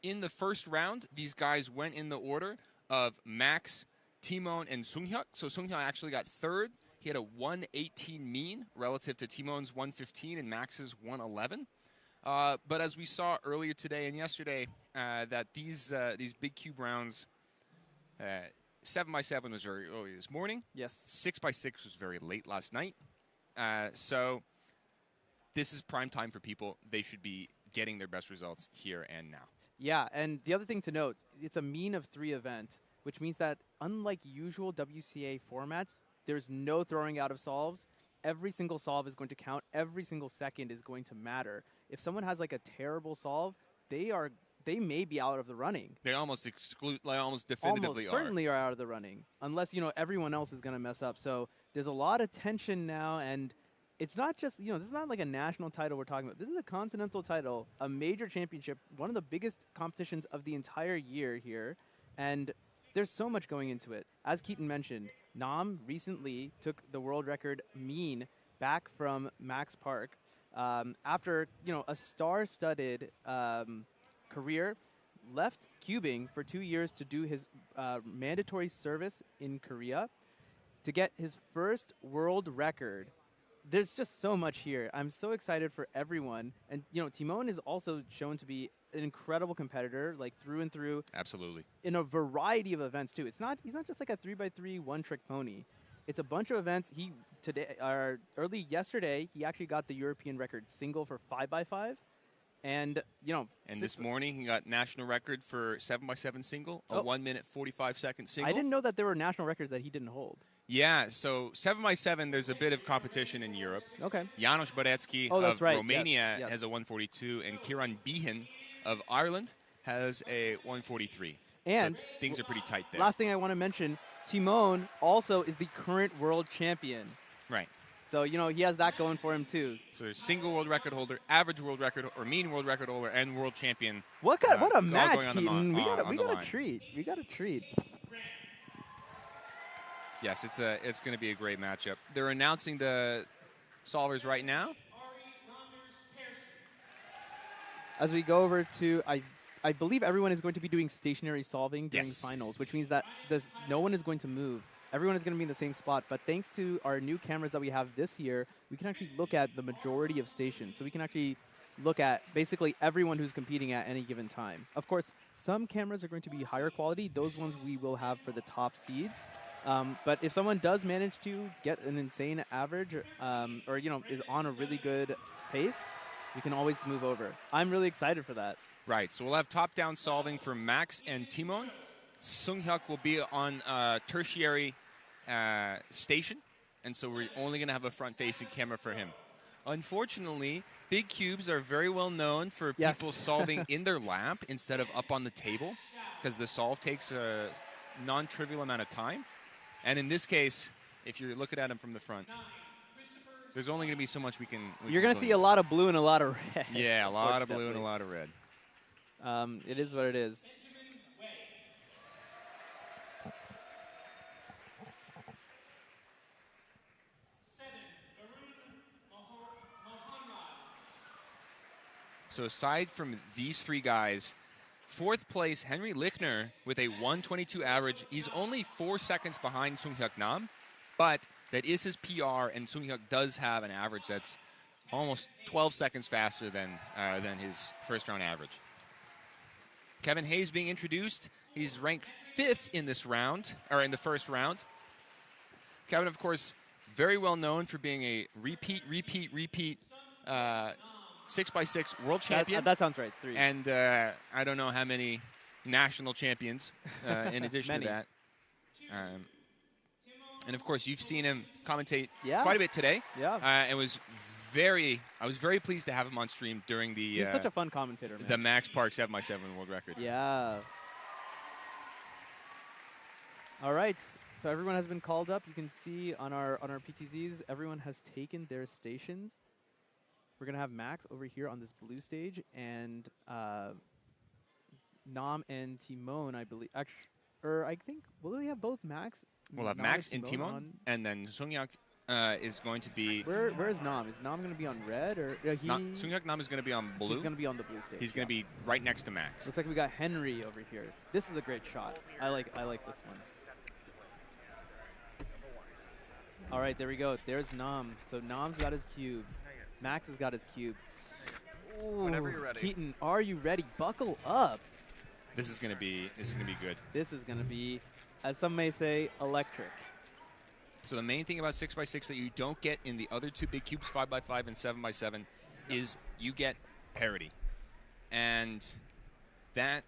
[SPEAKER 20] In the first round, these guys went in the order of Max, Timon, and Sung Hyuk. So Sung Hyuk actually got 3rd. He had a 118 mean relative to Timon's 115 and Max's 111. But as we saw earlier today and yesterday, that these big cube rounds, 7x7 was very early this morning.
[SPEAKER 15] Yes.
[SPEAKER 20] 6x6 was very late last night. So this is prime time for people. They should be getting their best results here and now.
[SPEAKER 15] Yeah, and the other thing to note, it's a mean of 3 event, which means that unlike usual WCA formats, there's no throwing out of solves. Every single solve is going to count. Every single second is going to matter. If someone has like a terrible solve, they may be out of the running.
[SPEAKER 20] They almost definitively
[SPEAKER 15] certainly are out of the running, unless everyone else is going to mess up. So there's a lot of tension now, and it's not just this is not like a national title we're talking about. This is a continental title, a major championship, one of the biggest competitions of the entire year here, and there's so much going into it. As Keaton mentioned, Nam recently took the world record mean back from Max Park after a star-studded career, left cubing for 2 years to do his mandatory service in Korea to get his first world record. There's just so much here. I'm so excited for everyone. And, Timon is also shown to be an incredible competitor, like through and through.
[SPEAKER 20] Absolutely.
[SPEAKER 15] In a variety of events, too. He's not just like a 3x3 one-trick pony. It's a bunch of events. Early yesterday, he actually got the European record single for 5x5. And,
[SPEAKER 20] And this morning, he got national record for 7x7 single, a 1 minute, 45 second single.
[SPEAKER 15] I didn't know that there were national records that he didn't hold.
[SPEAKER 20] Yeah, so 7x7, there's a bit of competition in Europe.
[SPEAKER 15] Okay.
[SPEAKER 20] Janos Barecki of Romania has a 142, and Kieran Behan of Ireland has a 143.
[SPEAKER 15] And
[SPEAKER 20] so things are pretty tight there.
[SPEAKER 15] Last thing I want to mention, Timon also is the current world champion.
[SPEAKER 20] Right.
[SPEAKER 15] So, he has that going for him, too.
[SPEAKER 20] So there's single world record holder, average world record, or mean world record holder, and world champion.
[SPEAKER 15] What a match, Keaton. We got a treat. We got a treat.
[SPEAKER 20] Yes, it's going to be a great matchup. They're announcing the solvers right now.
[SPEAKER 15] As we go over to, I believe everyone is going to be doing stationary solving during finals, which means that no one is going to move. Everyone is going to be in the same spot, but thanks to our new cameras that we have this year, we can actually look at the majority of stations. So we can actually look at basically everyone who's competing at any given time. Of course, some cameras are going to be higher quality. Those ones we will have for the top seeds. But if someone does manage to get an insane average or is on a really good pace, We can always move over. I'm really excited for that.
[SPEAKER 11] Right, so we'll have top-down solving for Max and Timon. Sunghyuk will be on tertiary station, and so we're only going to have a front-facing camera for him. Unfortunately, big cubes are very well known for people solving in their lap instead of up on the table, because the solve takes a non-trivial amount of time. And in this case, if you're looking at him from the front, there's only going to be so much we can.
[SPEAKER 15] You're going to see a lot of blue and a lot of red.
[SPEAKER 11] Yeah, a lot of blue and a lot of red.
[SPEAKER 15] It is what it is.
[SPEAKER 11] So aside from these three guys, fourth place, Henry Lichner with a 122 average. He's only 4 seconds behind Sunghyuk Nam, but that is his PR, and Sunghyuk does have an average that's almost 12 seconds faster than his first-round average. Kevin Hayes being introduced. He's ranked 5th in this round, or in the first round. Kevin, of course, very well known for being a repeat 6x6 world champion.
[SPEAKER 15] That sounds right. 3.
[SPEAKER 11] And I don't know how many national champions in addition to that. And of course, you've seen him commentate quite a bit today.
[SPEAKER 15] Yeah.
[SPEAKER 11] And I was very pleased to have him on stream during the.
[SPEAKER 15] He's such a fun commentator, man.
[SPEAKER 11] The Max Park 7x7 world record.
[SPEAKER 15] Yeah. All right. So everyone has been called up. You can see on our PTZs, everyone has taken their stations. We're gonna have Max over here on this blue stage, and Nam and Timon, I believe. I think will we have both Max?
[SPEAKER 11] We'll have Max and Timon, and then Sunghyuk is going to be.
[SPEAKER 15] Where is Nam? Is Nam gonna be on red or
[SPEAKER 11] Sunghyuk Nam is gonna be on blue.
[SPEAKER 15] He's gonna be on the blue stage.
[SPEAKER 11] He's gonna be right next to Max.
[SPEAKER 15] Looks like we got Henry over here. This is a great shot. I like this one. All right, there we go. There's Nam. So Nam's got his cube. Max has got his cube. Ooh,
[SPEAKER 22] whenever you're ready.
[SPEAKER 15] Keaton, are you ready? Buckle up.
[SPEAKER 11] This is gonna be good.
[SPEAKER 15] This is gonna be, as some may say, electric.
[SPEAKER 11] So the main thing about 6x6 that you don't get in the other two big cubes, 5x5 and 7x7, is you get parity, and that,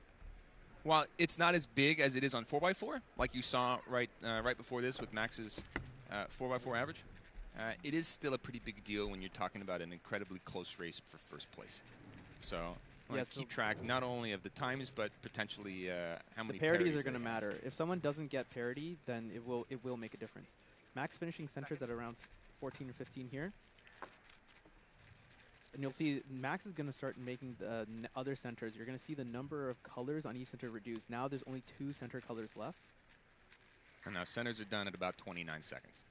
[SPEAKER 11] while it's not as big as it is on 4x4, like you saw right before this with Max's 4x4 average. It is still a pretty big deal when you're talking about an incredibly close race for first place. So keep track not only of the times, but potentially how many
[SPEAKER 15] parities are going to matter. If someone doesn't get parity, then it will make a difference. Max finishing centers at around 14 or 15 here. And you'll see Max is going to start making the other centers. You're going to see the number of colors on each center reduced. Now there's only 2 center colors left.
[SPEAKER 11] And now centers are done at about 29 seconds.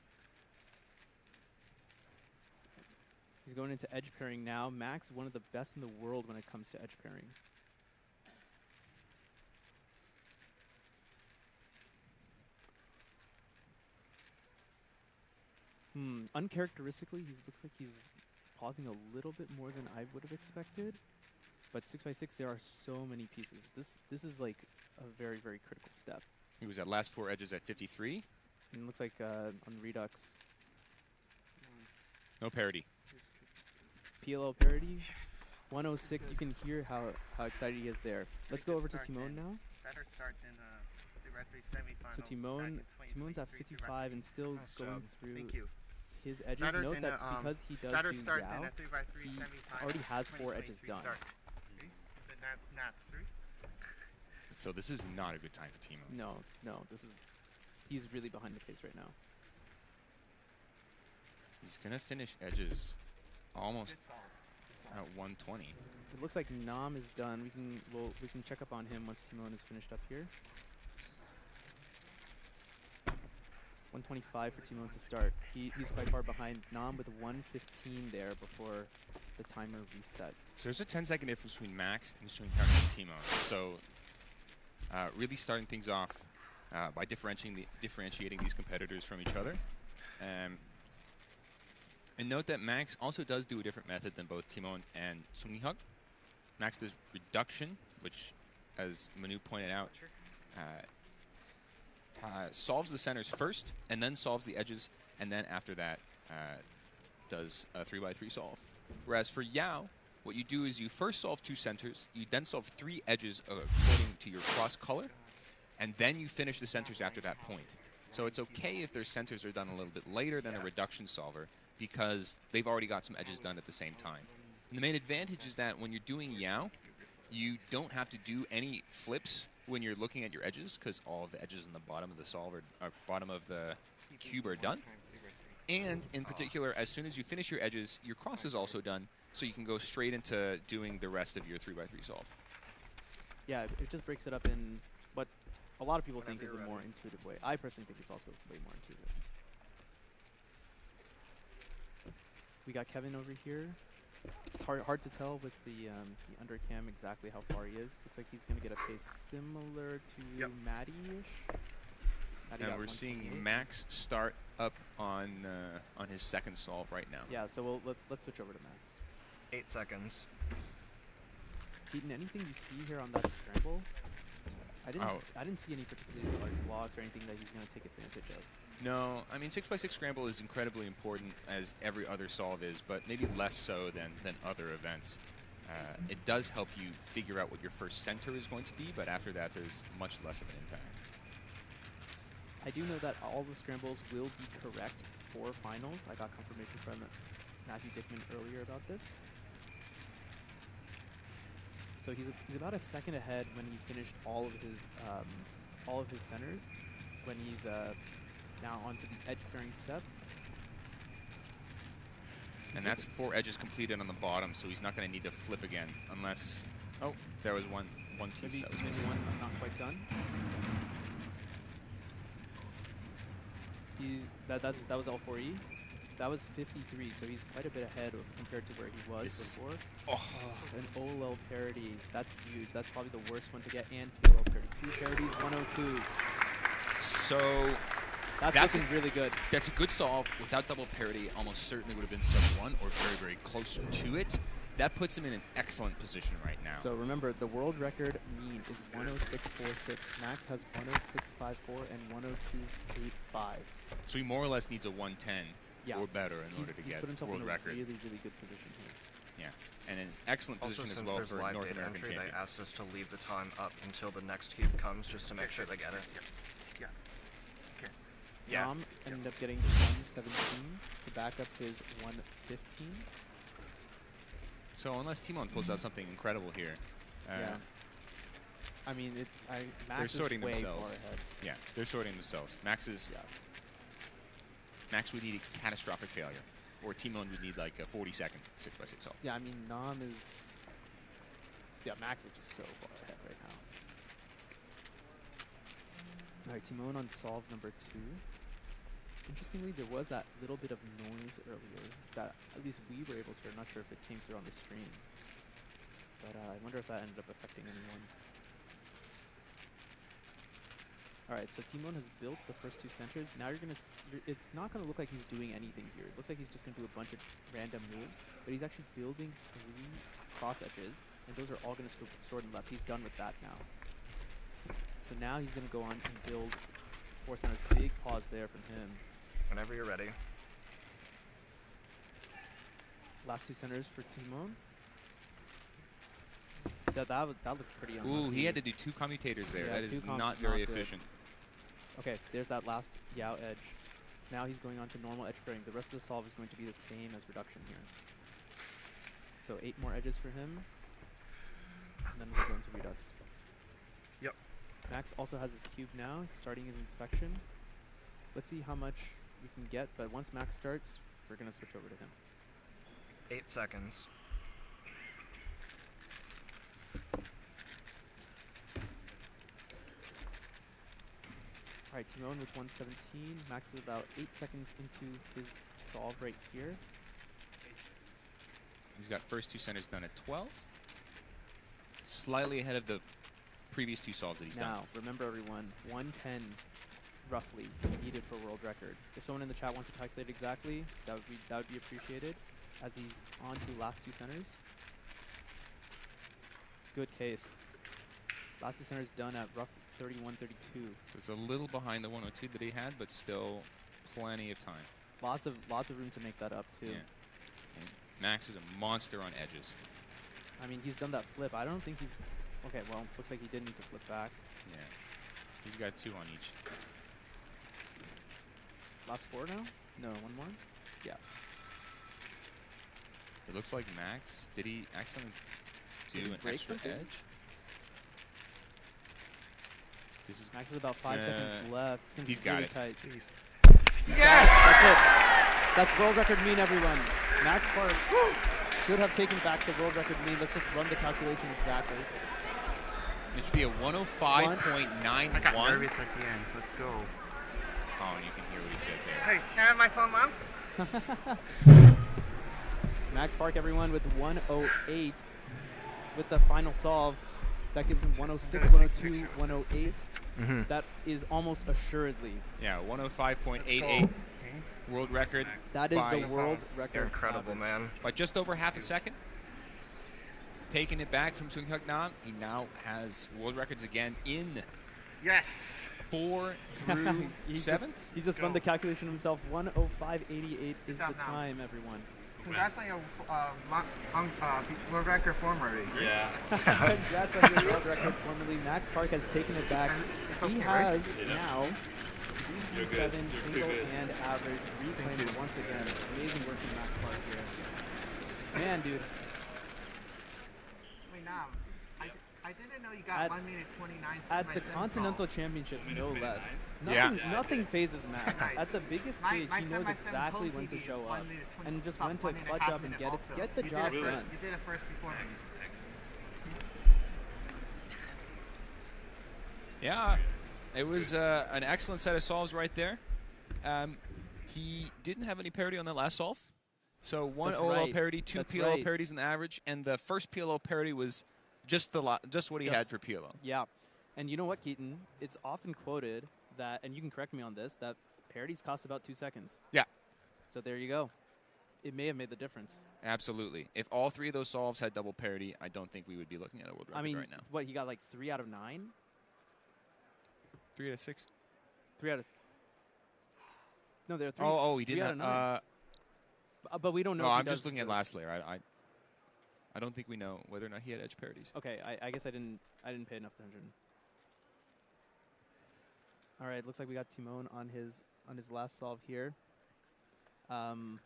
[SPEAKER 15] He's going into edge pairing now. Max, one of the best in the world when it comes to edge pairing. Uncharacteristically, he looks like he's pausing a little bit more than I would have expected. But 6x6, there are so many pieces. This is like a very, very critical step.
[SPEAKER 11] He was at last 4 edges at 53.
[SPEAKER 15] And it looks like on Redux.
[SPEAKER 11] No parity.
[SPEAKER 15] PLL parity. 106. You can hear how excited he is there. Let's go over to Timon now.
[SPEAKER 22] Better start than the Red 3 semifinals.
[SPEAKER 15] So Timon's at 55 and still going through his edges.
[SPEAKER 22] Better
[SPEAKER 15] Note that because he does
[SPEAKER 22] better
[SPEAKER 15] do
[SPEAKER 22] start
[SPEAKER 15] Yao,
[SPEAKER 22] than a 3x3
[SPEAKER 15] he
[SPEAKER 22] semifinals.
[SPEAKER 15] already has 4 edges done.
[SPEAKER 22] But not 3.
[SPEAKER 11] So this is not a good time for Timon.
[SPEAKER 15] No. He's really behind the pace right now.
[SPEAKER 11] He's gonna finish edges almost at 120.
[SPEAKER 15] It looks like Nam is done. We can check up on him once Timon is finished up here. 125 for Timon to start. He's quite far behind Nam with 115 there before the timer reset.
[SPEAKER 11] So there's a 10-second difference between Max and Sunghyuk and Timon. So really starting things off by differentiating these competitors from each other. And note that Max also does do a different method than both Timon and Sunghyuk. Max does reduction, which, as Manu pointed out, solves the centers first, and then solves the edges, and then after that does a 3x3 solve. Whereas for Yao, what you do is you first solve 2 centers, you then solve 3 edges according to your cross color, and then you finish the centers after that point. So it's okay if their centers are done a little bit later than a reduction solver because they've already got some edges done at the same time. And the main advantage is that when you're doing Yao, you don't have to do any flips when you're looking at your edges because all of the edges on the bottom of the solver, or bottom of the cube are done. And in particular, as soon as you finish your edges, your cross is also done, so you can go straight into doing the rest of your 3x3 solve.
[SPEAKER 15] Yeah, it just breaks it up in what a lot of people think is a more intuitive way. I personally think it's also way more intuitive. We got Kevin over here. It's hard to tell with the undercam exactly how far he is. Looks like he's going to get a pace similar to Maddie-ish.
[SPEAKER 11] And we're seeing Max start up on his second solve right now.
[SPEAKER 15] Yeah, so let's switch over to Max.
[SPEAKER 8] 8 seconds.
[SPEAKER 15] Keaton, anything you see here on that scramble? I didn't see any particularly large blocks or anything that he's going to take advantage of.
[SPEAKER 11] No, I mean 6x6 scramble is incredibly important as every other solve is, but maybe less so than other events. It does help you figure out what your first center is going to be, but after that there's much less of an impact.
[SPEAKER 15] I do know that all the scrambles will be correct for finals. I got confirmation from Matthew Dickman earlier about this. So he's about a second ahead when he finished all of his centers. When he's now onto the edge clearing step.
[SPEAKER 11] And that's 4 edges completed on the bottom, so he's not going to need to flip again unless. Oh, there was one piece
[SPEAKER 15] Maybe
[SPEAKER 11] that was missing.
[SPEAKER 15] One not quite done. That was L4E. That was 53, so he's quite a bit ahead compared to where he was before. An OLL parity, that's huge. That's probably the worst one to get, and PLL parity. 2 parodies, 102.
[SPEAKER 11] So
[SPEAKER 15] that's looking really good.
[SPEAKER 11] That's a good solve. Without double parity, almost certainly would have been sub 1 or very, very close to it. That puts him in an excellent position right now.
[SPEAKER 15] So remember, the world record mean is 106.46. Max has 106.54 and 102.85.
[SPEAKER 11] So he more or less needs a 110 or better in order to get world record.
[SPEAKER 15] Really, really good position here.
[SPEAKER 11] Yeah, and an excellent position as well for North American champion.
[SPEAKER 8] They asked us to leave the time up until the next cube comes just to make sure they get it.
[SPEAKER 15] Dom ended up getting 117 to back up his 115.
[SPEAKER 11] So unless Timon pulls out something incredible here,
[SPEAKER 15] I mean, Max
[SPEAKER 11] they're sorting
[SPEAKER 15] is way
[SPEAKER 11] themselves.
[SPEAKER 15] far ahead.
[SPEAKER 11] Yeah, they're sorting themselves. Max would need a catastrophic failure, or Timon would need like a 40-second 6x6 solve.
[SPEAKER 15] Yeah, I mean, Nam is. Yeah, Max is just so far ahead right now. All right, Timon on solve number 2. Interestingly, there was that little bit of noise earlier that at least we were able to hear. I'm not sure if it came through on the stream. But I wonder if that ended up affecting anyone. Alright, so Timon has built the first 2 centers. Now you're going to... It's not going to look like he's doing anything here. It looks like he's just going to do a bunch of random moves. But he's actually building 3 cross edges. And those are all going to store in left. He's done with that now. So now he's going to go on and build 4 centers. Big pause there from him.
[SPEAKER 8] Whenever you're ready.
[SPEAKER 15] Last 2 centers for Timon. That looked pretty unlucky.
[SPEAKER 11] Ooh, he had to do 2 commutators there.
[SPEAKER 15] Yeah,
[SPEAKER 11] that is not very efficient.
[SPEAKER 15] Okay, there's that last Yao edge. Now he's going on to normal edge pairing. The rest of the solve is going to be the same as reduction here. So 8 more edges for him. And then we'll go into redux.
[SPEAKER 8] Yep.
[SPEAKER 15] Max also has his cube now, starting his inspection. Let's see how much we can get, but once Max starts, we're going to switch over to him.
[SPEAKER 8] 8 seconds.
[SPEAKER 15] Alright, Timon with 117. Max is about 8 seconds into his solve right here.
[SPEAKER 11] He's got first 2 centers done at 12. Slightly ahead of the previous 2 solves that he's done.
[SPEAKER 15] Now, remember everyone, 110 roughly needed for world record. If someone in the chat wants to calculate exactly, that would be appreciated. As he's on to last 2 centers. Good case. Last 2 centers done at roughly 31-32.
[SPEAKER 11] So it's a little behind the 102 that he had, but still plenty of time.
[SPEAKER 15] Lots of room to make that up too.
[SPEAKER 11] Yeah. And Max is a monster on edges.
[SPEAKER 15] I mean, he's done that flip. I don't think he's... Okay, well, looks like he did need to flip back.
[SPEAKER 20] Yeah. He's got 2 on each.
[SPEAKER 15] Last 4 now? No, 1 more? Yeah.
[SPEAKER 20] It looks like Max, did he accidentally do an extra edge? This is
[SPEAKER 15] Max is about 5 seconds left. It's gonna
[SPEAKER 20] he's
[SPEAKER 15] be
[SPEAKER 20] got
[SPEAKER 15] really
[SPEAKER 20] it.
[SPEAKER 15] tight.
[SPEAKER 20] Yes!
[SPEAKER 15] That's it. That's world record mean, everyone. Max Park should have taken back the world record mean. Let's just run the calculation exactly.
[SPEAKER 20] It should be a 105.91.
[SPEAKER 18] I got nervous at the end. Let's go.
[SPEAKER 20] Oh, and you can hear what he said there.
[SPEAKER 18] Hey, can I have my phone, Mom?
[SPEAKER 15] Max Park, everyone, with 108 with the final solve. That gives him 106, 102, 108. That is almost assuredly.
[SPEAKER 20] Yeah, 105.88 world record.
[SPEAKER 15] That is the world record.
[SPEAKER 18] You're incredible, man.
[SPEAKER 20] By just over half a second. Taking it back from Seung-Hyuk Nam. He now has world records again in
[SPEAKER 18] Yes.
[SPEAKER 20] 4 through 7.
[SPEAKER 15] He just run the calculation himself. 105.88 is the time, everyone.
[SPEAKER 18] Congrats on your world record form already.
[SPEAKER 20] Yeah.
[SPEAKER 15] Congrats on your world record formerly. Max Park has taken it back. He has now 3-7 single and average reclaimed once again. Amazing work from Max Park here. Man, dude.
[SPEAKER 18] Wait, Nam, I didn't know you got 1 minute 29 seconds.
[SPEAKER 15] At the Continental Championships, no less.
[SPEAKER 20] Yeah.
[SPEAKER 15] Nothing phases Max. At the biggest stage, he knows exactly when to show up and just when to clutch up and get the job done.
[SPEAKER 18] You did it first before me.
[SPEAKER 20] Yeah, it was an excellent set of solves right there. He didn't have any parity on that last solve. So 1 OL parity, 2 PLO parities in the average, and the first PLO parity was just what he had for PLO.
[SPEAKER 15] Yeah. And you know what, Keaton? It's often quoted that, and you can correct me on this, that parities cost about 2 seconds.
[SPEAKER 20] Yeah.
[SPEAKER 15] So there you go. It may have made the difference.
[SPEAKER 20] Absolutely. If all 3 of those solves had double parity, I don't think we would be looking at a world record right now.
[SPEAKER 15] What, he got like 3 out of 9?
[SPEAKER 20] 3 out of 6?
[SPEAKER 15] 3 out of... No, there are 3.
[SPEAKER 20] Oh, he did not.
[SPEAKER 15] But we don't know.
[SPEAKER 20] No, I'm just looking at last layer. I don't think we know whether or not he had edge parities.
[SPEAKER 15] Okay, I guess I didn't pay enough attention. All right, looks like we got Timon on his last solve here. Our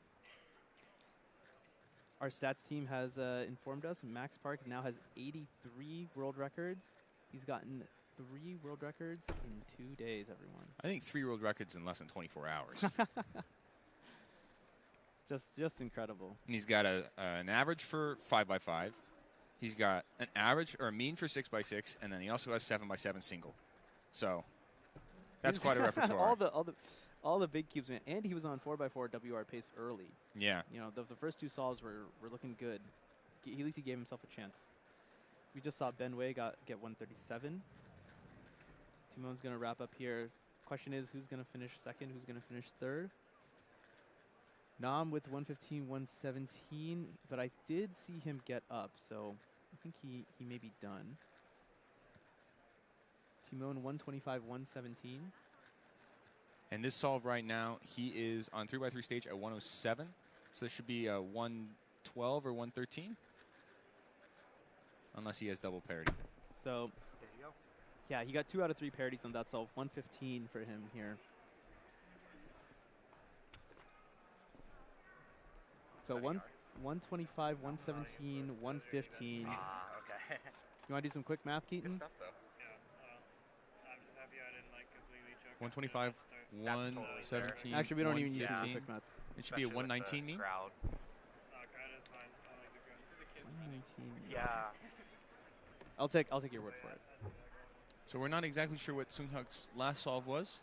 [SPEAKER 15] stats team has informed us Max Park now has 83 world records. He's gotten 3 world records in 2 days, everyone.
[SPEAKER 20] I think 3 world records in less than 24 hours.
[SPEAKER 15] Just incredible.
[SPEAKER 20] And he's got an average for 5x5. He's got an average or a mean for 6x6, and then he also has 7x7 single. So that's quite a repertoire.
[SPEAKER 15] all the big cubes, man. And he was on 4x4 WR pace early.
[SPEAKER 20] Yeah.
[SPEAKER 15] You know, the first 2 solves were looking good. At least he gave himself a chance. We just saw Ben Wei get 137. Timon's going to wrap up here. Question is, who's going to finish second? Who's going to finish third? Nam with 115, 117, but I did see him get up, so I think he may be done. Timon 125, 117.
[SPEAKER 20] And this solve right now, he is on 3x3 stage at 107. So this should be a 112 or 113. Unless he has double parity.
[SPEAKER 15] So, yeah, he got 2 out of 3 parities on that solve. 115 for him here. So 125, 117, 115.
[SPEAKER 18] Okay.
[SPEAKER 15] You want to do some quick math, Keaton?
[SPEAKER 18] Good stuff, though.
[SPEAKER 20] 125, 117.
[SPEAKER 15] Actually, we don't even use quick math.
[SPEAKER 20] It should be a 119 mean?
[SPEAKER 15] 119.
[SPEAKER 18] Yeah.
[SPEAKER 15] I'll take your word for it.
[SPEAKER 20] So we're not exactly sure what Seung-Hyuk's last solve was.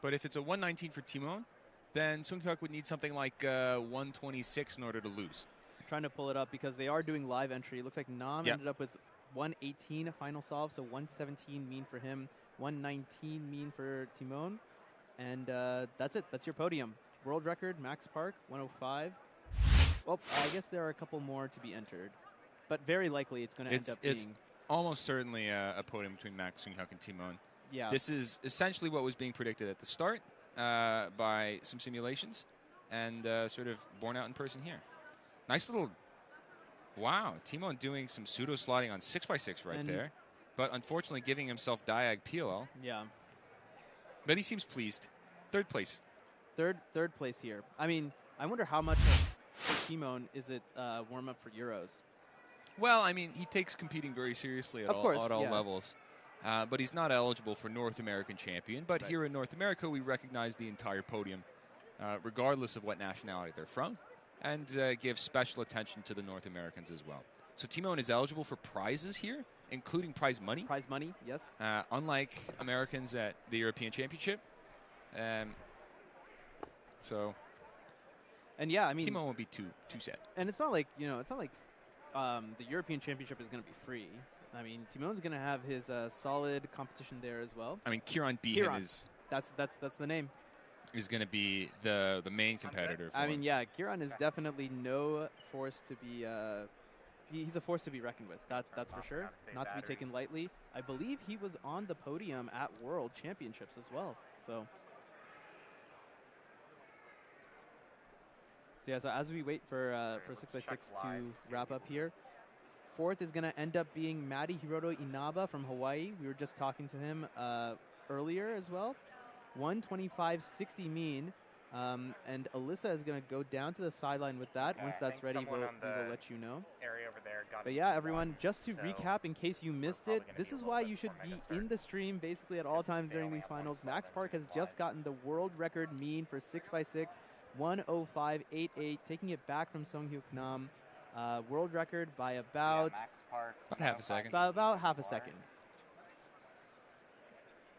[SPEAKER 20] But if it's a 119 for Timon, then Seung-Hyuk would need something like 126 in order to lose.
[SPEAKER 15] I'm trying to pull it up because they are doing live entry. It looks like Nam ended up with 118 final solve, so 117 mean for him, 119 mean for Timon. And that's it. That's your podium. World record, Max Park, 105. Well, I guess there are a couple more to be entered. But very likely it's going to end up being...
[SPEAKER 20] It's almost certainly a podium between Max, Seung-Hyuk, and Timon.
[SPEAKER 15] Yeah.
[SPEAKER 20] This is essentially what was being predicted at the start by some simulations and sort of borne out in person here. Nice little Wow, Timon doing some pseudo sliding on 6x6 right there, but unfortunately giving himself diag PLL.
[SPEAKER 15] Yeah.
[SPEAKER 20] But he seems pleased. Third place.
[SPEAKER 15] Third place here. I mean, I wonder how much for Timon is it warm up for Euros.
[SPEAKER 20] Well, I mean, he takes competing very seriously at
[SPEAKER 15] Of course,
[SPEAKER 20] all
[SPEAKER 15] yes.
[SPEAKER 20] levels. But he's not eligible for North American champion. But here in North America, we recognize the entire podium, regardless of what nationality they're from, and give special attention to the North Americans as well. So Timon is eligible for prizes here, including prize money.
[SPEAKER 15] Prize money, yes.
[SPEAKER 20] Unlike Americans at the European Championship.
[SPEAKER 15] And yeah, I mean,
[SPEAKER 20] Timon won't be too sad.
[SPEAKER 15] And it's not like the European Championship is going to be free. I mean, Timon's going to have his solid competition there as well.
[SPEAKER 20] I mean, Kieran Behan is...
[SPEAKER 15] That's the name.
[SPEAKER 20] Is going to be the main competitor for
[SPEAKER 15] I mean,
[SPEAKER 20] him.
[SPEAKER 15] yeah, Kieran is definitely no force to be... he's a force to be reckoned with. That's for sure. Not to be taken lightly. I believe he was on the podium at World Championships as well. So yeah, so as we wait for 6x6 to wrap up here, fourth is going to end up being Maddie Inaba from Hawaii. We were just talking to him earlier as well. 125.60 mean. And Alyssa is going to go down to the sideline with that. Once that's ready, we will let you know.
[SPEAKER 2] Area over there
[SPEAKER 15] but yeah, everyone, just to recap in case you missed it, this is why you should be in the stream basically at all times during these finals. Max Park has just gotten the world record mean for 6x6, 105.88, taking it back from Sunghyuk Nam. World record by about
[SPEAKER 20] half a second.
[SPEAKER 15] About half a second.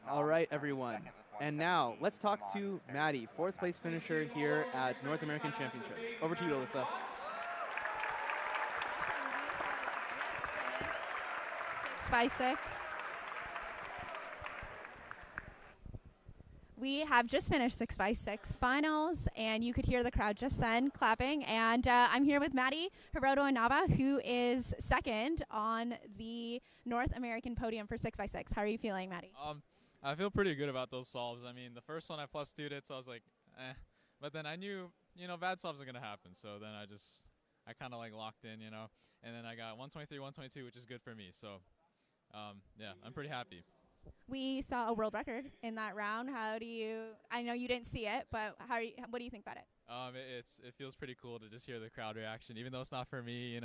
[SPEAKER 15] All right, everyone. And now, let's talk to Maddie, fourth place finisher here at North American Championships. Over to you, Alyssa.
[SPEAKER 19] 6x6. We have just finished 6x6 finals, and you could hear the crowd just then clapping. And I'm here with Maddie Inaba, who is second on the North American podium for 6x6. How are you feeling, Maddie?
[SPEAKER 21] I feel pretty good about those solves. I mean, the first one I +2'd it, so I was like, eh. But then I knew, bad solves are going to happen. So then I kind of like locked in, And then I got 123, 122, which is good for me. So, yeah, I'm pretty happy.
[SPEAKER 19] We saw a world record in that round. I know you didn't see it, but what do you think about it?
[SPEAKER 21] It feels pretty cool to just hear the crowd reaction. Even though it's not for me,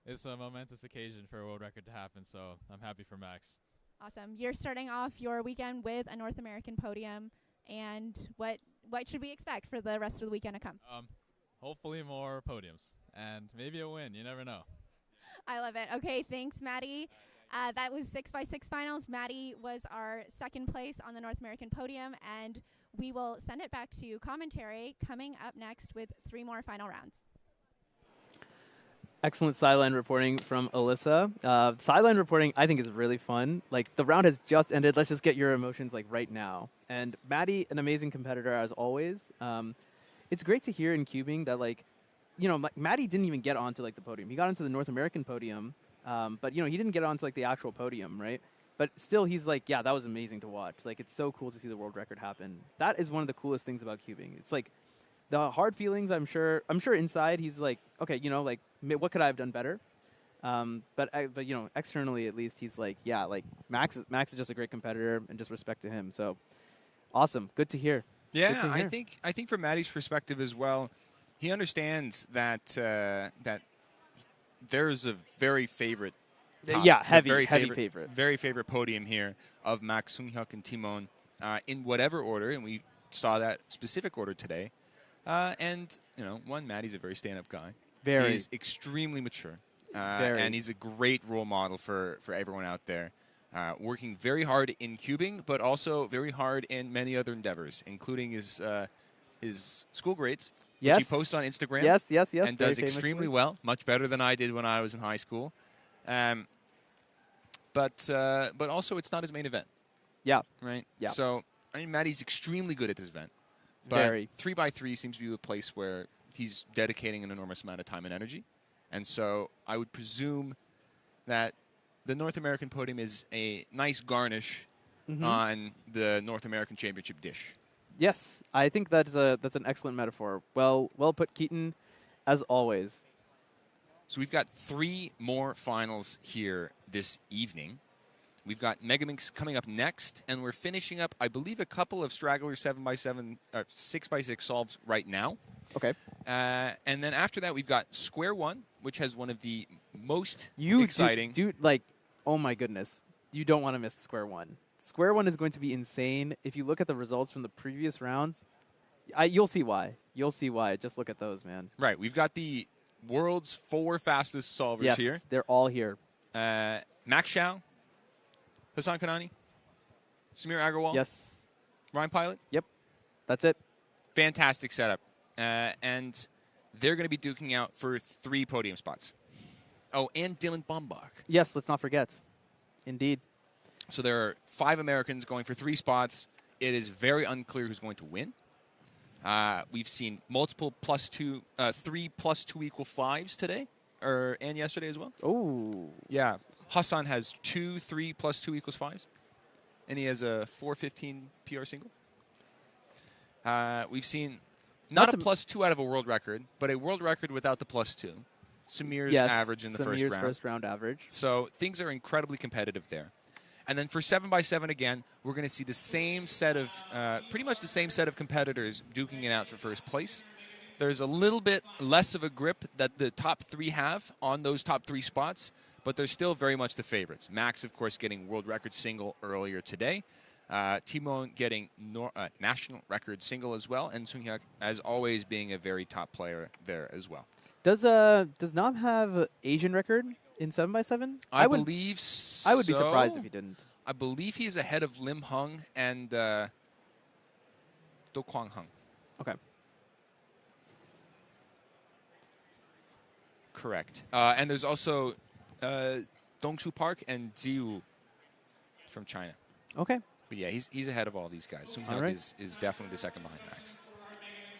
[SPEAKER 21] it's a momentous occasion for a world record to happen. So I'm happy for Max.
[SPEAKER 19] Awesome. You're starting off your weekend with a North American podium, and what should we expect for the rest of the weekend to come?
[SPEAKER 21] Hopefully more podiums, and maybe a win. You never know.
[SPEAKER 19] I love it. Okay, thanks, Maddie. That was 6x6 finals. Maddie was our second place on the North American podium, and we will send it back to commentary coming up next with 3 more final rounds.
[SPEAKER 15] Excellent sideline reporting from Alyssa. Sideline reporting, I think, is really fun. Like, the round has just ended. Let's just get your emotions, like, right now. And Maddie, an amazing competitor, as always. It's great to hear in cubing that, like, Maddie didn't even get onto, like, the podium. He got onto the North American podium, but, he didn't get onto, like, the actual podium, right? But still, he's like, yeah, that was amazing to watch. Like, it's so cool to see the world record happen. That is one of the coolest things about cubing. It's like, the hard feelings, I'm sure inside he's like, okay, like, what could I have done better? But externally at least, he's like, yeah, like Max is just a great competitor, and just respect to him. So awesome, good to hear.
[SPEAKER 20] Yeah,
[SPEAKER 15] good to hear.
[SPEAKER 20] I think from Maddie's perspective as well, he understands that that there's a very favorite,
[SPEAKER 15] heavy favorite,
[SPEAKER 20] very favorite podium here of Max, Sunghyuk, and Timon in whatever order, and we saw that specific order today. And, Maddie's a very stand-up guy. He's extremely mature. And he's a great role model for everyone out there. Working very hard in cubing, but also very hard in many other endeavors, including his school grades, which he posts on Instagram.
[SPEAKER 15] Yes.
[SPEAKER 20] And does extremely well, much better than I did when I was in high school. But also, it's not his main event.
[SPEAKER 15] Yeah.
[SPEAKER 20] Right?
[SPEAKER 15] Yeah.
[SPEAKER 20] So, Maddie's extremely good at this event. But 3x3 seems to be the place where he's dedicating an enormous amount of time and energy. And so I would presume that the North American podium is a nice garnish on the North American Championship dish.
[SPEAKER 15] Yes, I think that's an excellent metaphor. Well put, Keaton, as always.
[SPEAKER 20] So we've got 3 more finals here this evening. We've got MegaMinx coming up next, and we're finishing up, I believe, a couple of straggler 7x7, 6x6 solves right now.
[SPEAKER 15] Okay.
[SPEAKER 20] And then after that, we've got Square One, which has one of the most exciting.
[SPEAKER 15] Dude, like, oh my goodness. You don't want to miss Square One. Square One is going to be insane. If you look at the results from the previous rounds, you'll see why. You'll see why. Just look at those, man.
[SPEAKER 20] Right. We've got the world's 4 fastest solvers here.
[SPEAKER 15] Yes, they're all here.
[SPEAKER 20] Max Xiao, Hassan Kanani, Samir Agarwal.
[SPEAKER 15] Yes.
[SPEAKER 20] Ryan Pilot.
[SPEAKER 15] Yep. That's it.
[SPEAKER 20] Fantastic setup. And they're going to be duking out for 3 podium spots. Oh, and Dylan Boemach.
[SPEAKER 15] Yes, let's not forget. Indeed.
[SPEAKER 20] So there are 5 Americans going for 3 spots. It is very unclear who's going to win. We've seen multiple +2, 3 +2 equal 5s today, and yesterday as well.
[SPEAKER 15] Oh.
[SPEAKER 20] Yeah. Hassan has 2 3 +2 equals 5s, and he has a 4:15 PR single. We've seen not a +2 out of a world record, but a world record without the +2. Samir's average in the
[SPEAKER 15] Samir's first round average.
[SPEAKER 20] So things are incredibly competitive there. And then for 7x7 again, we're going to see the same set of, pretty much the same set of competitors duking it out for first place. There's a little bit less of a grip that the top 3 have on those top 3 spots, but they're still very much the favorites. Max, of course, getting world record single earlier today. Timon getting national record single as well, and Sunghyuk, as always, being a very top player there as well.
[SPEAKER 15] Does Nam have Asian record in 7x7?
[SPEAKER 20] I believe so.
[SPEAKER 15] I would be surprised if he didn't.
[SPEAKER 20] I believe he's ahead of Lim Hung and Do Kwang Hung.
[SPEAKER 15] Okay.
[SPEAKER 20] Correct. And there's also Dongshu Park and Ziyu from China.
[SPEAKER 15] Okay.
[SPEAKER 20] But yeah, he's ahead of all these guys. Sung Hyuk is definitely the second behind Max.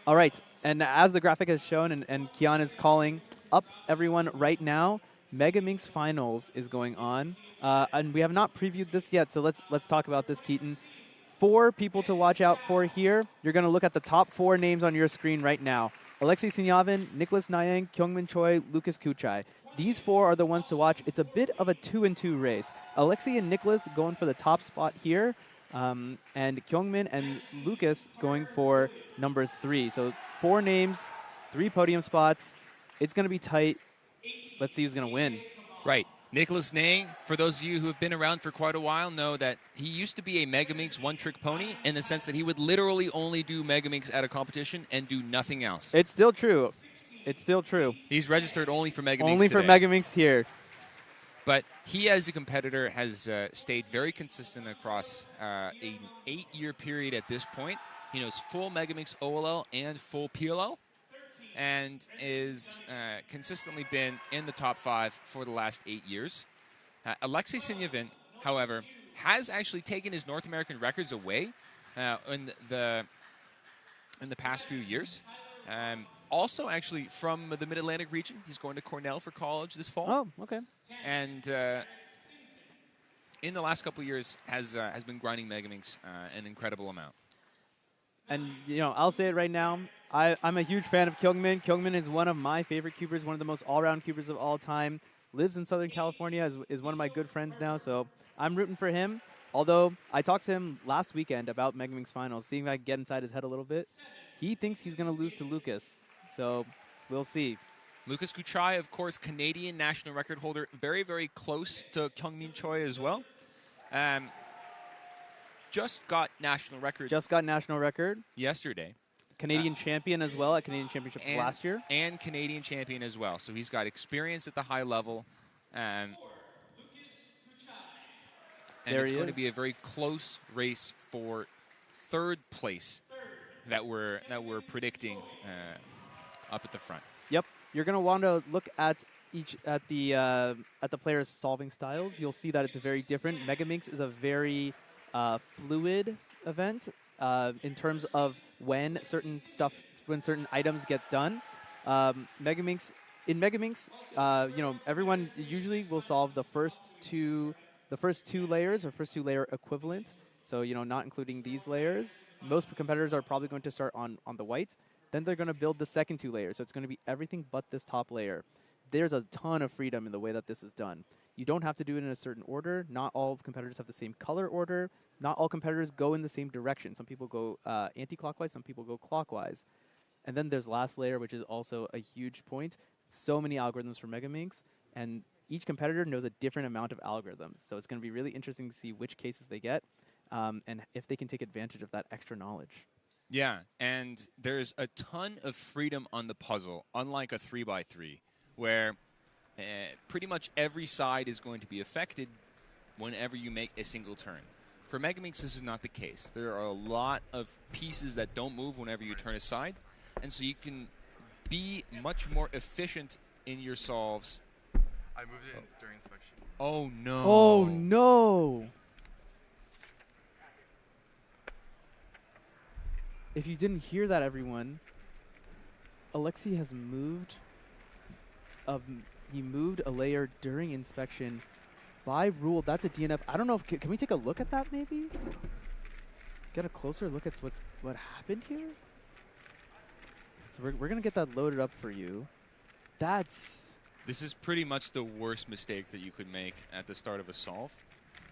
[SPEAKER 15] All right. And as the graphic has shown, and Kian is calling up everyone right now, MegaMinx Finals is going on. And we have not previewed this yet, so let's talk about this, Keaton. 4 people to watch out for here. You're going to look at the top 4 names on your screen right now. Alexei Sinyavin, Nicholas Nyang, Kyungmin Choi, Lucas Kuchai. These 4 are the ones to watch. It's a bit of a 2-and-2 race. Alexei and Nicholas going for the top spot here, and Kyungmin and Lucas going for number 3. So 4 names, 3 podium spots. It's going to be tight. Let's see who's going to win.
[SPEAKER 20] Right. Nicholas Nyang, for those of you who have been around for quite a while, know that he used to be a MegaMinx one-trick pony in the sense that he would literally only do MegaMinx at a competition and do nothing else.
[SPEAKER 15] It's still true. It's still true.
[SPEAKER 20] He's registered only for MegaMinx
[SPEAKER 15] Only for
[SPEAKER 20] today.
[SPEAKER 15] MegaMinx here.
[SPEAKER 20] But he, as a competitor, has stayed very consistent across an 8-year period at this point. He knows full MegaMinx OLL and full PLL, and is consistently been in the top 5 for the last 8 years. Alexei Sinyavin, however, has actually taken his North American records away in the past few years. Also, actually, from the Mid-Atlantic region. He's going to Cornell for college this fall.
[SPEAKER 15] Oh, okay.
[SPEAKER 20] And in the last couple of years has been grinding MegaMinx an incredible amount.
[SPEAKER 15] And, you know, I'll say it right now. I'm a huge fan of Kyungmin. Kyungmin is one of my favorite cubers, one of the most all-around cubers of all time. Lives in Southern California, is one of my good friends now, so I'm rooting for him. Although I talked to him last weekend about MegaMinx Finals, seeing if I can get inside his head a little bit. He thinks he's going to lose to Lucas, so we'll see.
[SPEAKER 20] Lucas Kuchai, of course, Canadian national record holder, very, very close to Kyungmin Choi as well. Just got national record.
[SPEAKER 15] Just got national record.
[SPEAKER 20] Yesterday.
[SPEAKER 15] Canadian champion as well at Canadian Championships last year.
[SPEAKER 20] And Canadian champion as well. So he's got experience at the high level. And it's going to be a very close race for 3rd place that we're predicting up at the front.
[SPEAKER 15] Yep. You're going to want to look at the players' solving styles. You'll see that it's very different. MegaMinx is a very fluid event in terms of when certain items get done. MegaMinx, you know, everyone usually will solve the first two layers or first 2 layer equivalent. So, you know, not including these layers. Most competitors are probably going to start on the white. Then they're going to build the second 2 layers. So it's going to be everything but this top layer. there's a ton of freedom in the way that this is done. You don't have to do it in a certain order. Not all competitors have the same color order. Not all competitors go in the same direction. Some people go anti-clockwise, some people go clockwise. And then there's last layer, which is also a huge point. So many algorithms for MegaMinx, and each competitor knows a different amount of algorithms. So it's going to be really interesting to see which cases they get and if they can take advantage of that extra knowledge.
[SPEAKER 20] Yeah, and there's a ton of freedom on the puzzle, unlike a 3x3, where pretty much every side is going to be affected whenever you make a single turn. For MegaMinx, this is not the case. There are a lot of pieces that don't move whenever you turn a side, and so you can be much more efficient in your solves.
[SPEAKER 13] I moved it during inspection.
[SPEAKER 20] Oh, no.
[SPEAKER 15] Oh, no. If you didn't hear that, everyone, Alexi has moved. He moved a layer during inspection. By rule, that's a DNF. I don't know if can we take a look at that maybe? Get a closer look at what happened here. So we're gonna get that loaded up for you.
[SPEAKER 20] This is pretty much the worst mistake that you could make at the start of a solve,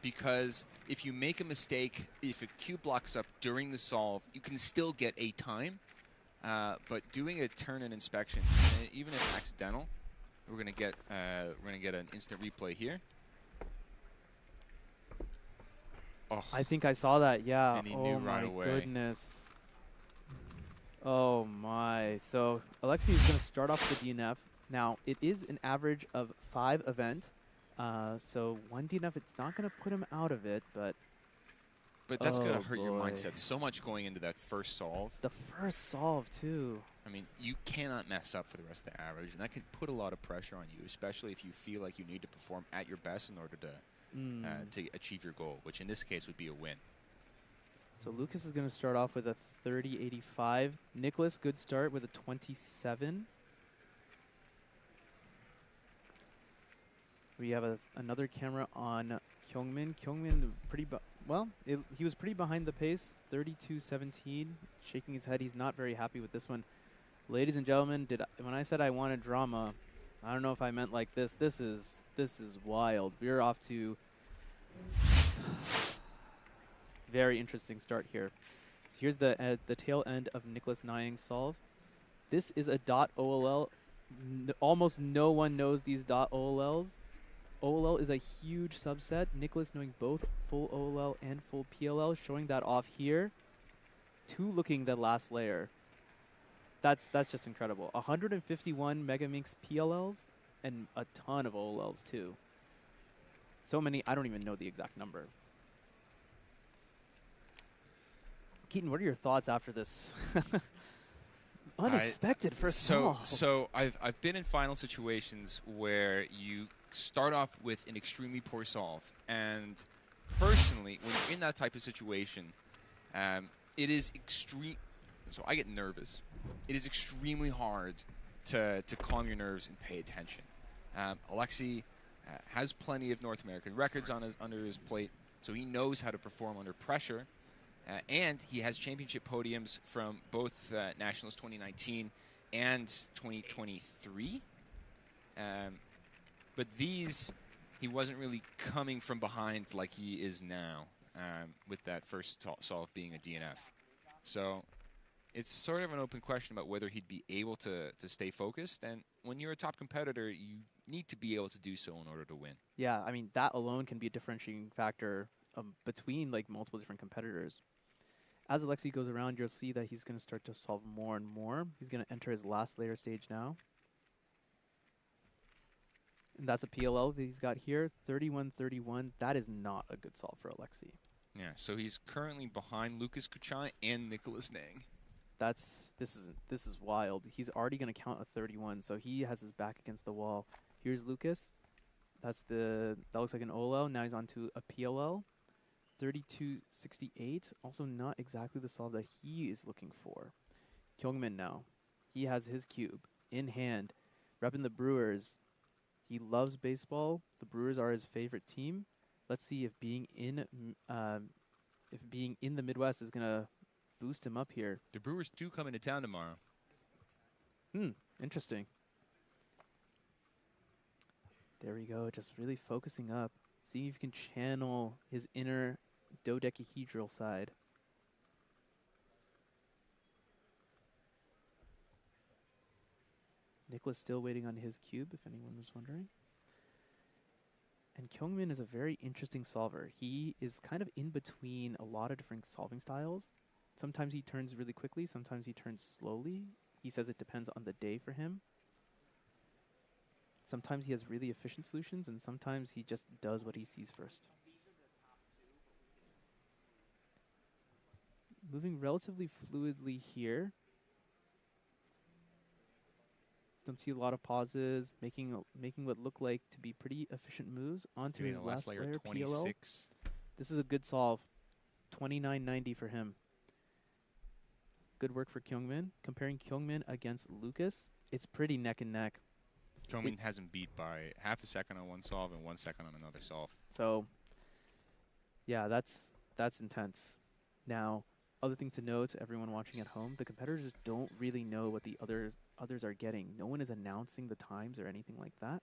[SPEAKER 20] because if you make a mistake, if a cube blocks up during the solve, you can still get a time. But doing a turn in inspection, even if accidental, we're gonna get an instant replay here. Oh.
[SPEAKER 15] I think I saw that. Yeah.
[SPEAKER 20] And he knew right away.
[SPEAKER 15] Oh my goodness. Oh my. So Alexi is going to start off with the DNF. Now it is an average of 5 event. So 1 DNF, it's not going to put him out of it, but.
[SPEAKER 20] But that's going to hurt your mindset. So much going into that first solve.
[SPEAKER 15] The first solve too.
[SPEAKER 20] I mean, you cannot mess up for the rest of the average, and that can put a lot of pressure on you, especially if you feel like you need to perform at your best in order to achieve your goal, which in this case would be a win.
[SPEAKER 15] So Lucas is going to start off with a 30-85. Nicholas, good start with a 27. We have another camera on Kyungmin. Kyungmin, he was pretty behind the pace, 32-17, shaking his head. He's not very happy with this one. Ladies and gentlemen, when I said I wanted drama, I don't know if I meant like this. This is wild. We're off to very interesting start here. So here's the tail end of Nicholas Nying's solve. This is a .OLL. Almost no one knows these .OLLs. OLL is a huge subset. Nicholas knowing both full OLL and full PLL, showing that off here. 2 looking the last layer. That's just incredible. 151 MegaMinx PLLs and a ton of OLLs too. So many, I don't even know the exact number. Keaton, what are your thoughts after this? Unexpected first solve.
[SPEAKER 20] So I've been in final situations where you start off with an extremely poor solve, and personally, when you're in that type of situation, it is extreme. So I get nervous. It is extremely hard to calm your nerves and pay attention. Alexi has plenty of North American records under his plate, so he knows how to perform under pressure. And he has championship podiums from both Nationals 2019 and 2023. But these, he wasn't really coming from behind like he is now, with that first solve being a DNF. So it's sort of an open question about whether he'd be able to stay focused. And when you're a top competitor, you need to be able to do so in order to win.
[SPEAKER 15] Yeah, I mean, that alone can be a differentiating factor between like multiple different competitors. As Alexi goes around, you'll see that he's going to start to solve more and more. He's going to enter his last layer stage now. And that's a PLL that he's got here, 31-31. That is not a good solve for Alexi.
[SPEAKER 20] Yeah, so he's currently behind Lucas Kuchai and Nicholas Nang.
[SPEAKER 15] This is wild. He's already going to count a 31, so he has his back against the wall. Here's Lucas. That looks like an OLL. Now he's on to a PLL. 32-68. Also not exactly the solve that he is looking for. Kyungmin now. He has his cube in hand, repping the Brewers. He loves baseball. The Brewers are his favorite team. Let's see if being in the Midwest is gonna boost him up here.
[SPEAKER 20] The Brewers do come into town tomorrow.
[SPEAKER 15] Interesting. There we go, just really focusing up. Seeing if you can channel his inner dodecahedral side. Nicholas still waiting on his cube, if anyone was wondering. And Kyungmin is a very interesting solver. He is kind of in between a lot of different solving styles. Sometimes he turns really quickly, sometimes he turns slowly. He says it depends on the day for him. Sometimes he has really efficient solutions, and sometimes he just does what he sees first. Moving relatively fluidly here. Don't see a lot of pauses, making what look like to be pretty efficient moves onto his last layer, PLL. This is a good solve. 29.90 for him. Good work for Kyungmin. Comparing Kyungmin against Lucas, it's pretty neck and neck.
[SPEAKER 20] Kyungmin hasn't beat by half a second on one solve and 1 second on another solve.
[SPEAKER 15] So, yeah, that's intense. Now, other thing to note, everyone watching at home, the competitors don't really know what the others are getting. No one is announcing the times or anything like that.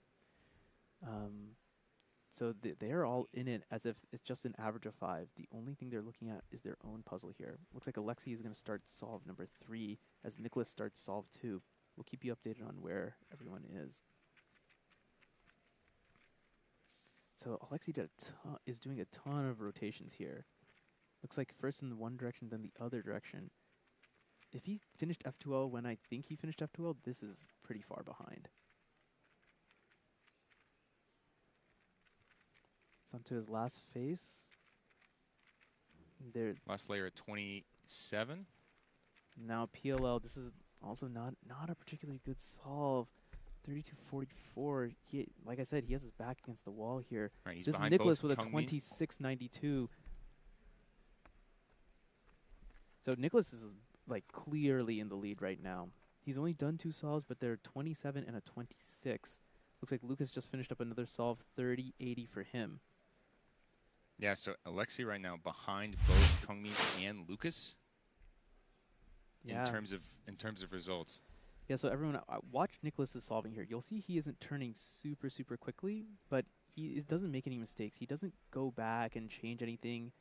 [SPEAKER 15] So they are all in it as if it's just an average of 5. The only thing they're looking at is their own puzzle here. Looks like Alexi is going to start solve number 3 as Nicholas starts solve 2. We'll keep you updated on where everyone is. So Alexi is doing a ton of rotations here. Looks like first in the one direction, then the other direction. If he finished F2L when I think he finished F2L, this is pretty far behind. It's onto his last face. There.
[SPEAKER 20] Last layer at 27.
[SPEAKER 15] Now PLL, this is also not a particularly good solve. 32.44. Like I said, he has his back against the wall here.
[SPEAKER 20] Right, he's
[SPEAKER 15] this is
[SPEAKER 20] behind
[SPEAKER 15] Nicholas
[SPEAKER 20] both
[SPEAKER 15] with a 26.92. So Nicholas is like clearly in the lead right now. He's only done 2 solves, but they're 27 and a 26. Looks like Lucas just finished up another solve, 30.80 for him.
[SPEAKER 20] Yeah, so Alexi right now behind both Kyungmin and Lucas.
[SPEAKER 15] Yeah.
[SPEAKER 20] In terms of results.
[SPEAKER 15] Yeah, so everyone, watch Nicholas's solving here. You'll see he isn't turning super quickly, but he doesn't make any mistakes. He doesn't go back and change anything.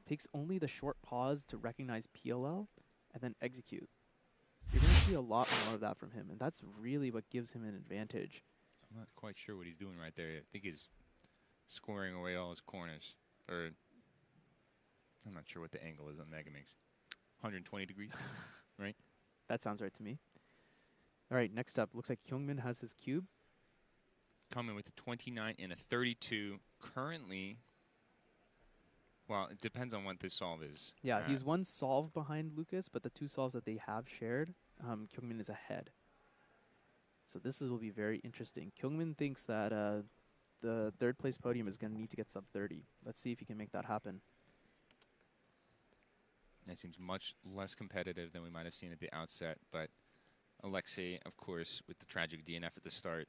[SPEAKER 15] Takes only the short pause to recognize PLL and then execute. You're going to see a lot more of that from him, and that's really what gives him an advantage.
[SPEAKER 20] I'm not quite sure what he's doing right there. I think he's squaring away all his corners. Or I'm not sure what the angle is on MegaMinx. 120 degrees, right?
[SPEAKER 15] That sounds right to me. All right, next up, looks like Kyungmin has his cube.
[SPEAKER 20] Coming with a 29 and a 32 currently. Well, it depends on what this solve is.
[SPEAKER 15] Yeah, he's 1 solve behind Lucas, but the 2 solves that they have shared, Kyungmin is ahead. So this will be very interesting. Kyungmin thinks that the 3rd place podium is going to need to get sub 30. Let's see if he can make that happen.
[SPEAKER 20] That seems much less competitive than we might have seen at the outset, but Alexei, of course, with the tragic DNF at the start,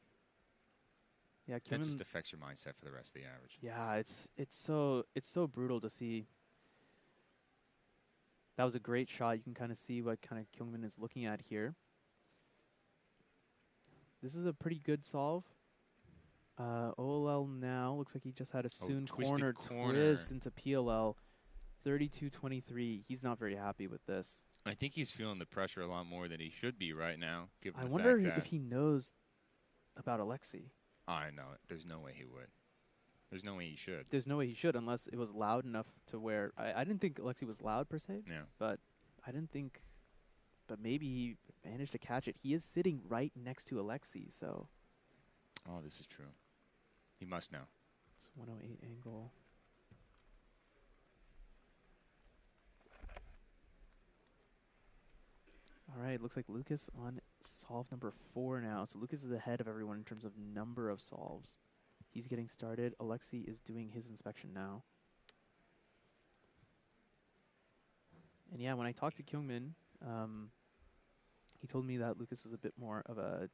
[SPEAKER 15] yeah,
[SPEAKER 20] that just affects your mindset for the rest of the average.
[SPEAKER 15] Yeah, it's so brutal to see. That was a great shot. You can kind of see what kind of Kyungmin is looking at here. This is a pretty good solve. OLL now looks like he just had a soon corner twist into PLL. 32.23. He's not very happy with this.
[SPEAKER 20] I think he's feeling the pressure a lot more than he should be right now, given
[SPEAKER 15] I
[SPEAKER 20] the
[SPEAKER 15] wonder
[SPEAKER 20] fact that
[SPEAKER 15] if he knows about Alexi.
[SPEAKER 20] I know. There's no way he would. There's no way he should.
[SPEAKER 15] There's no way he should unless it was loud enough to where... I didn't think Alexi was loud per se.
[SPEAKER 20] Yeah.
[SPEAKER 15] But I didn't think... But maybe he managed to catch it. He is sitting right next to Alexi, so...
[SPEAKER 20] Oh, this is true. He must know.
[SPEAKER 15] It's 108 angle. All right, looks like Lucas on solve number 4 now. So Lucas is ahead of everyone in terms of number of solves. He's getting started. Alexi is doing his inspection now. And yeah, when I talked to Kyungmin, he told me that Lucas was a bit more of a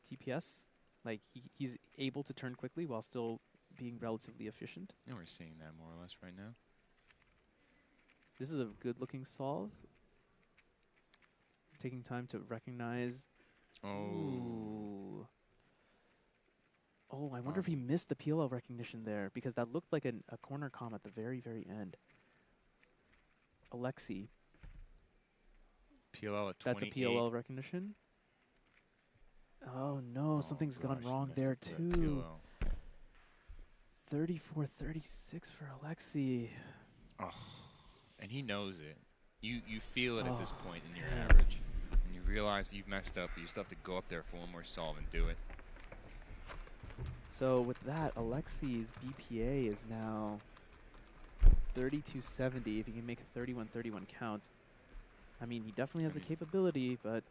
[SPEAKER 15] TPS. Like he's able to turn quickly while still being relatively efficient.
[SPEAKER 20] And we're seeing that more or less right now.
[SPEAKER 15] This is a good-looking solve. Taking time to recognize.
[SPEAKER 20] Oh.
[SPEAKER 15] Ooh. Oh, I wonder if he missed the PLL recognition there, because that looked like a corner comm at the very, very end. Alexi.
[SPEAKER 20] PLL at 28.
[SPEAKER 15] That's a PLL recognition. Oh no, something's gone wrong there too. 34-36 for Alexi.
[SPEAKER 20] Oh, and he knows it. You feel it at this point in your average. And you realize that you've messed up, but you still have to go up there for one more solve and do it.
[SPEAKER 15] So with that, Alexi's BPA is now 3270 if he can make a 31-31 count. I mean, he definitely has the capability, but...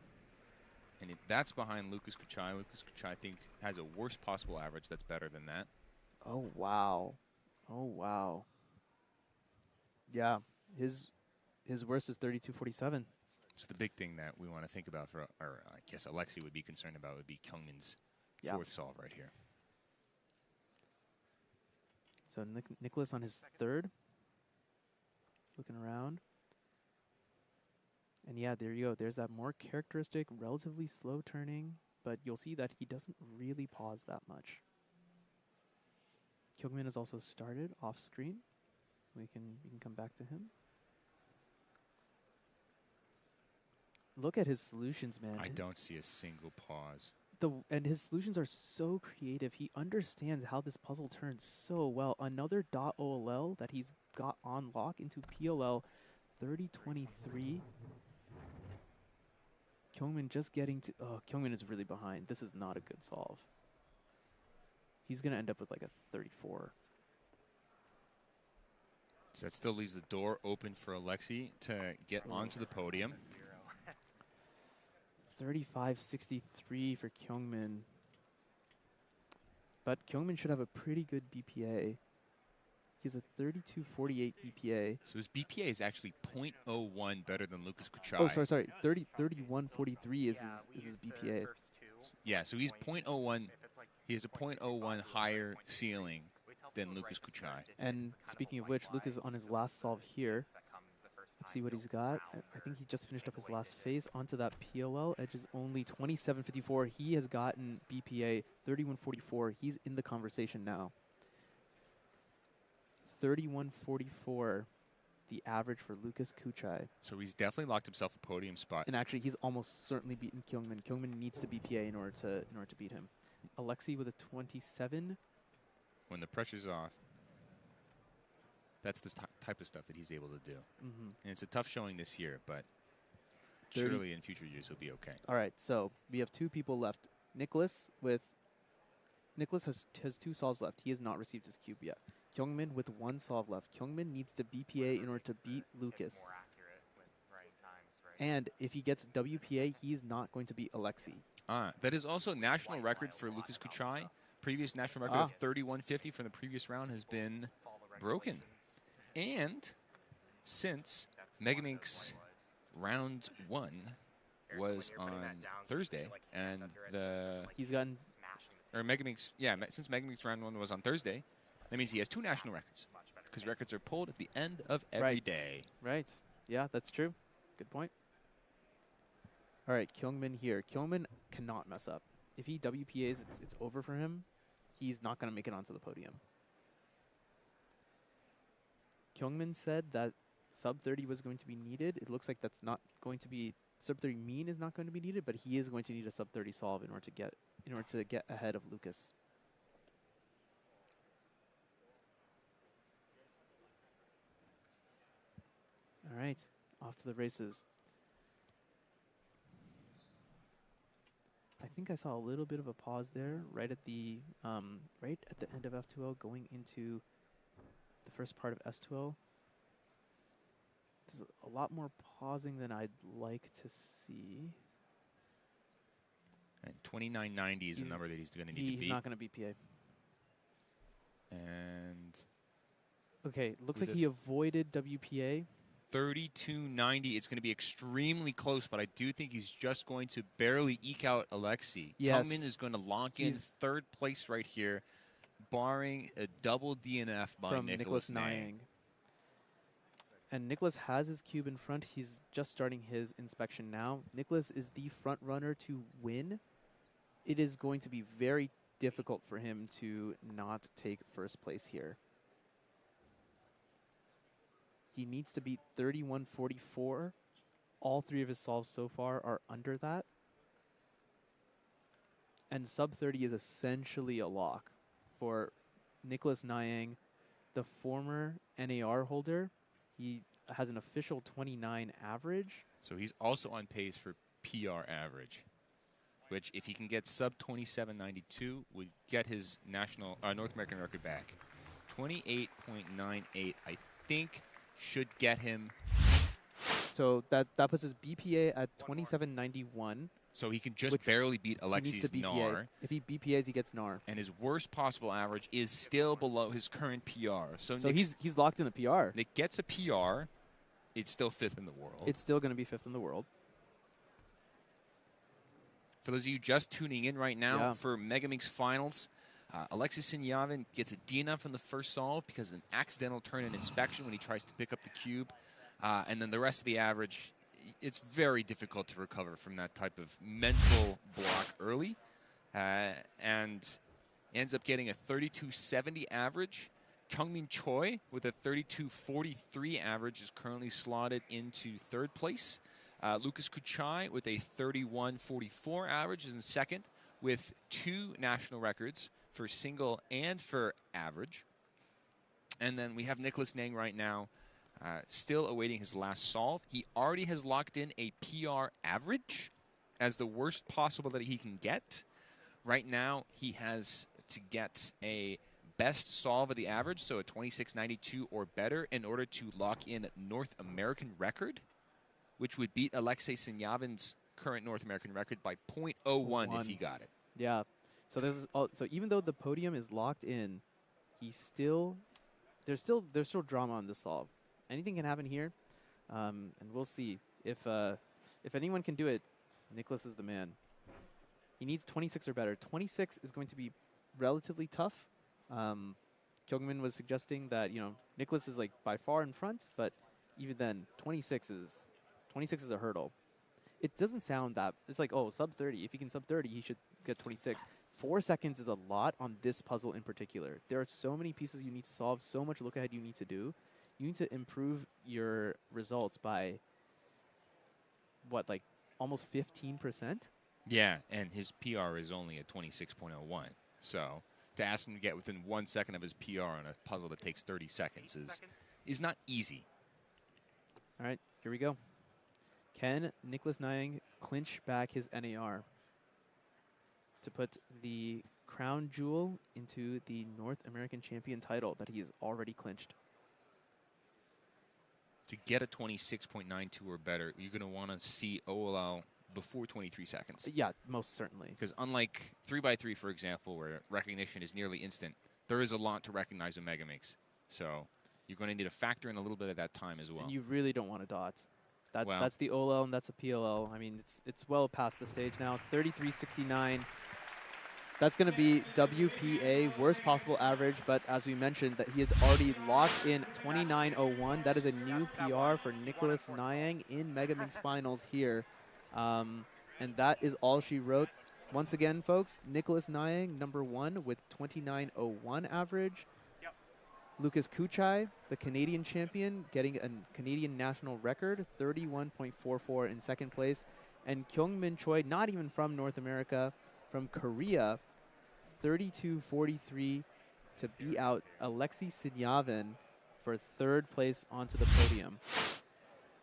[SPEAKER 20] And that's behind Lucas Kuchai. Lucas Kuchai, I think, has a worst possible average that's better than that.
[SPEAKER 15] Oh, wow. Oh, wow. Yeah, his worst is 32-47.
[SPEAKER 20] So the big thing that we want to think about for, or I guess Alexi would be concerned about, would be Kyungmin's fourth solve right here.
[SPEAKER 15] So Nicholas on his third. He's looking around. And yeah, there you go. There's that more characteristic, relatively slow turning, but you'll see that he doesn't really pause that much. Kyungmin has also started off screen. We can come back to him. Look at his solutions, man.
[SPEAKER 20] I don't see a single pause.
[SPEAKER 15] And his solutions are so creative. He understands how this puzzle turns so well. Another .OLL that he's got on lock into PLL 30-23. Kyungmin just getting to... Oh, Kyungmin is really behind. This is not a good solve. He's going to end up with like a 34.
[SPEAKER 20] So that still leaves the door open for Alexi to get onto the podium.
[SPEAKER 15] 35-63 for Kyungmin. But Kyungmin should have a pretty good BPA. He has a 32-48 BPA.
[SPEAKER 20] So his BPA is actually 0.01 better than Lucas Kuchai.
[SPEAKER 15] Oh, sorry. 31-43 is his BPA.
[SPEAKER 20] Yeah, so he's 0.01. He has a 0.01 higher ceiling than Lucas Kuchai.
[SPEAKER 15] And speaking of which, Lucas on his last solve here. Let's see what he's got. I think he just finished up his last phase onto that PLL. Edge is only 27.54. He has gotten BPA 31.44. He's in the conversation now. 31.44, the average for Lucas Kuchai.
[SPEAKER 20] So he's definitely locked himself a podium spot.
[SPEAKER 15] And actually, he's almost certainly beaten Kyungmin. Kyungmin needs to BPA in order to beat him. Alexi with a 27.
[SPEAKER 20] When the pressure's off, that's the type of stuff that he's able to do. And it's a tough showing this year, but surely in future years he'll be okay.
[SPEAKER 15] All right, so we have two people left. Nicholas has 2 solves left. He has not received his cube yet. Kyungmin with 1 solve left. Kyungmin needs to BPA in order to beat Lucas. And if he gets WPA, he's not going to beat Alexi.
[SPEAKER 20] That is also a national record for Lucas Kuchai. Previous national record of 31.50 from the previous round has been broken. And since MegaMinx round 1 was on Thursday, and
[SPEAKER 15] he's gotten...
[SPEAKER 20] Or MegaMinx, yeah, since MegaMinx round 1 was on Thursday, that means he has 2 national records, because records are pulled at the end of every day.
[SPEAKER 15] Right. Yeah, that's true. Good point. All right, Kyungmin here. Kyungmin cannot mess up. If he WPAs, it's over for him. He's not going to make it onto the podium. Kyungmin said that sub 30 was going to be needed. It looks like that's not going to be... Sub 30 mean is not going to be needed, but he is going to need a sub 30 solve in order to get ahead of Lucas. All right, off to the races. I think I saw a little bit of a pause there, right at the end of F2L, going into the first part of S2L. There's a lot more pausing than I'd like to see.
[SPEAKER 20] And 29.90 is the number that he's going to need to beat.
[SPEAKER 15] He's not going to BPA.
[SPEAKER 20] And
[SPEAKER 15] okay, looks like he avoided WPA.
[SPEAKER 20] 32.90. It's going to be extremely close, but I do think he's just going to barely eke out Alexi.
[SPEAKER 15] Yes.
[SPEAKER 20] Kyungmin is going to lock in 3rd place right here, barring a double DNF by Nicholas Nying.
[SPEAKER 15] And Nicholas has his cube in front. He's just starting his inspection now. Nicholas is the front runner to win. It is going to be very difficult for him to not take first place here. He needs to beat 31.44. All three of his solves so far are under that. And sub 30 is essentially a lock for Nicholas Nyang, the former NAR holder. He has an official 29 average.
[SPEAKER 20] So he's also on pace for PR average, which if he can get sub 27.92 would get his national North American record back. 28.98 I think should get him.
[SPEAKER 15] So that puts his BPA at 27.91.
[SPEAKER 20] So he can just barely beat Alexei's NAR.
[SPEAKER 15] If he BPAs, he gets NAR.
[SPEAKER 20] And his worst possible average is still below his current PR. So
[SPEAKER 15] he's locked in a PR.
[SPEAKER 20] Nick gets a PR. It's still 5th in the world.
[SPEAKER 15] It's still going to be 5th in the world.
[SPEAKER 20] For those of you just tuning in right now for MegaMinx Finals, Alexei Sinyavin gets a DNF from the first solve because of an accidental turn in inspection when he tries to pick up the cube. And then the rest of the average, it's very difficult to recover from that type of mental block early. And ends up getting a 32.70 average. Kyungmin Choi with a 32.43 average is currently slotted into 3rd place. Lucas Kuchai with a 31.44 average is in 2nd with 2 national records for single and for average. And then we have Nicholas Nyang right now still awaiting his last solve. He already has locked in a PR average as the worst possible that he can get. Right now he has to get a best solve of the average, so a 26.92 or better in order to lock in North American record, which would beat Alexei Sinyavin's current North American record by 0.01 if he got it.
[SPEAKER 15] Yeah. So so even though the podium is locked in, there's still drama on this solve. Anything can happen here, and we'll see if anyone can do it. Nicholas is the man. He needs 26 or better. 26 is going to be relatively tough. Kyungmin was suggesting that Nicholas is like by far in front, but even then 26 is a hurdle. It doesn't sound that it's like, oh, sub 30. If he can sub 30, he should get 26. 4 seconds is a lot on this puzzle in particular. There are so many pieces you need to solve, so much look ahead you need to do. You need to improve your results by what, like almost 15%?
[SPEAKER 20] Yeah, and his PR is only at 26.01. So to ask him to get within 1 second of his PR on a puzzle that takes 30 seconds is not easy.
[SPEAKER 15] All right, here we go. Can Nicholas Nyang clinch back his NAR to put the crown jewel into the North American champion title that he has already clinched?
[SPEAKER 20] To get a 26.92 or better, you're going to want to see OLL before 23 seconds.
[SPEAKER 15] Yeah, most certainly.
[SPEAKER 20] Because unlike 3x3, for example, where recognition is nearly instant, there is a lot to recognize in MegaMinx. So you're going to need to factor in a little bit of that time as well.
[SPEAKER 15] And you really don't want to dot. That's the OLL and that's a PLL. I mean, it's well past the stage now. 33.69. That's going to be WPA, worst possible average, but as we mentioned, that he had already locked in 29.01. That is a new PR for Nicholas Nyang in MegaMinx Finals here. And that is all she wrote. Once again, folks, Nicholas Nyang, #1 with 29.01 average. Lucas Kuchai, the Canadian champion, getting a Canadian national record, 31.44 in 2nd place. And Kyungmin Choi, not even from North America, from Korea, 32.43 to beat out Alexei Sinyavin for 3rd place onto the podium.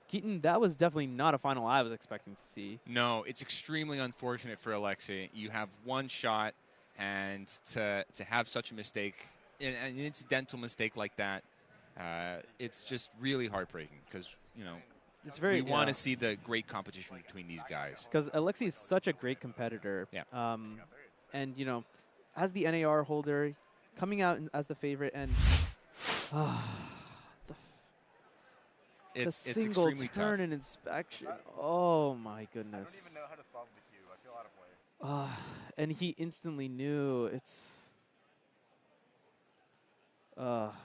[SPEAKER 15] Keaton, that was definitely not a final I was expecting to see.
[SPEAKER 20] No, it's extremely unfortunate for Alexei. You have one shot, and to have such a mistake, an incidental mistake like that, it's just really heartbreaking because,
[SPEAKER 15] it's very,
[SPEAKER 20] we want to see the great competition between these guys.
[SPEAKER 15] Because Alexei is such a great competitor.
[SPEAKER 20] Yeah.
[SPEAKER 15] And, as the NAR holder, coming out as the favorite, and the single
[SPEAKER 20] extremely
[SPEAKER 15] turn
[SPEAKER 20] tough.
[SPEAKER 15] in inspection. Oh, my goodness.
[SPEAKER 2] I don't even know how to solve the cube. I feel out of place.
[SPEAKER 15] And he instantly knew.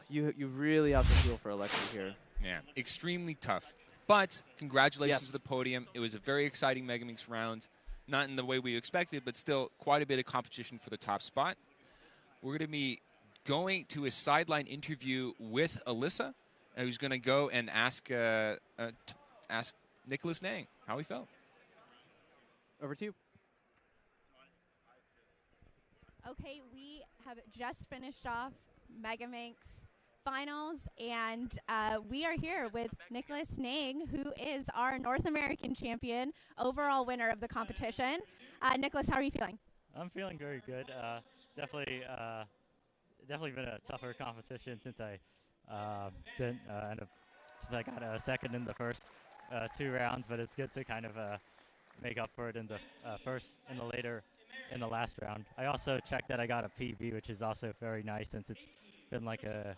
[SPEAKER 15] You really have to feel for Alexei here.
[SPEAKER 20] Yeah, extremely tough. But congratulations to the podium. It was a very exciting MegaMinx round. not in the way we expected, but still quite a bit of competition for the top spot. We're going to be going to a sideline interview with Alyssa, who's going to go and ask Nicholas Nang how he felt.
[SPEAKER 15] Over to you.
[SPEAKER 19] Okay, we have just finished off MegaMinx finals, and we are here with Nicholas Nang, who is our North American champion, overall winner of the competition. Nicholas, how are you feeling?
[SPEAKER 3] I'm feeling very good. Definitely been a tougher competition since I didn't end up, since I got a second in the first 2 rounds, but it's good to kind of make up for it in the last round. I also checked that I got a PB, which is also very nice since it's been like a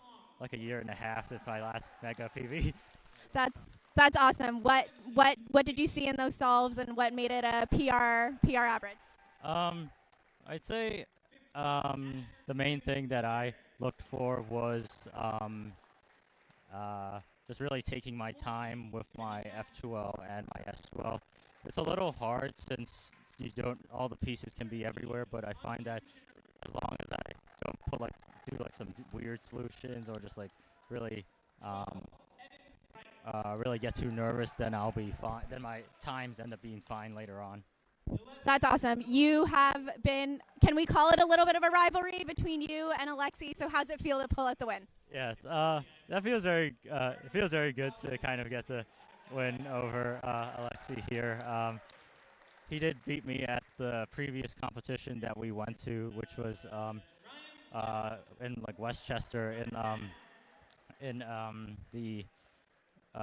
[SPEAKER 3] year and a half since my last Mega PB.
[SPEAKER 19] That's awesome. What did you see in those solves, and what made it a PR average?
[SPEAKER 3] I'd say the main thing that I looked for was just really taking my time with my F2L and my S2L. It's a little hard since all the pieces can be everywhere, but I find that as long as I don't do some weird solutions or just like really really get too nervous, then I'll be fine. Then my times end up being fine later on.
[SPEAKER 19] That's awesome. You have been, can we call it a little bit of a rivalry between you and Alexi? So how's it feel to pull out the win?
[SPEAKER 3] Yes, that feels very good to kind of get the win over Alexi here. He did beat me at the previous competition that we went to, which was in like Westchester in the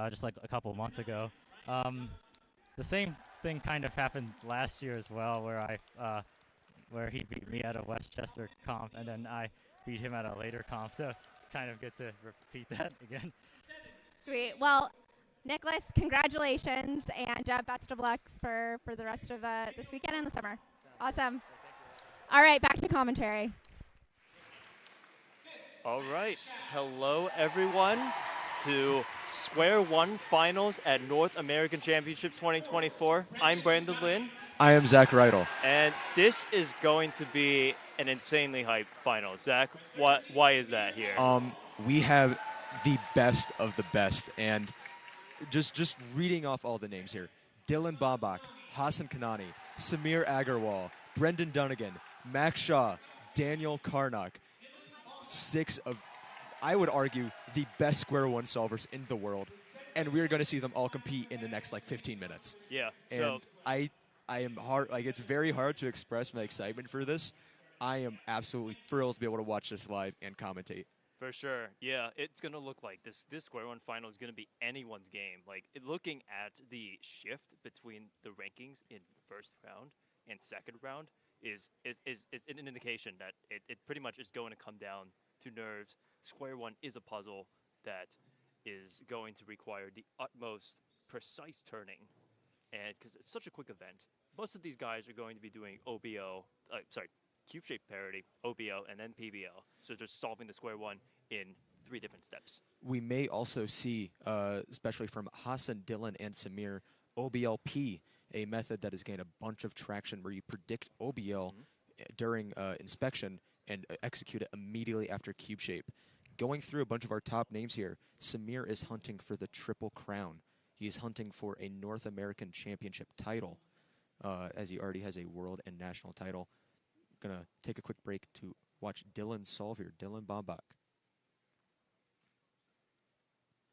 [SPEAKER 3] just like a couple months ago. The same thing kind of happened last year as well, where he beat me at a Westchester comp, and then I beat him at a later comp. So kind of get to repeat that again.
[SPEAKER 19] Sweet. Well, Nicholas, congratulations, and best of luck for the rest of this weekend and the summer. Awesome. All right, back to commentary.
[SPEAKER 5] All right. Hello, everyone, to Square One Finals at North American Championship 2024. I'm Brennan Lynn.
[SPEAKER 14] I am Zach Reidel.
[SPEAKER 5] And this is going to be an insanely hyped final. Zach, why is that here?
[SPEAKER 14] We have the best of the best, and just reading off all the names here: Dylan Boemach, Hassan Kanani, Samir Agarwal, Brendan Dunnigan, Max Shaw, Daniel Karnak. 6 of, I would argue, the best Square One solvers in the world, and we're going to see them all compete in the next 15 minutes.
[SPEAKER 5] Yeah.
[SPEAKER 14] And
[SPEAKER 5] So
[SPEAKER 14] I am it's very hard to express my excitement for this. I am absolutely thrilled to be able to watch this live and commentate.
[SPEAKER 5] For sure. Yeah, it's going to look like this Square One final is going to be anyone's game. Like, looking at the shift between the rankings in the first round and second round is an indication that it pretty much is going to come down to nerves. Square One is a puzzle that is going to require the utmost precise turning, and because it's such a quick event, most of these guys are going to be doing cube shape parity, OBO, and then PBL. So just solving the Square One in 3 different steps.
[SPEAKER 14] We may also see, especially from Hassan, Dylan, and Samir, OBLP, a method that has gained a bunch of traction where you predict OBL during inspection and execute it immediately after cube shape. Going through a bunch of our top names here, Samir is hunting for the Triple Crown. He is hunting for a North American Championship title, as he already has a world and national title. Gonna take a quick break to watch Dylan solve here. Dylan Boemach.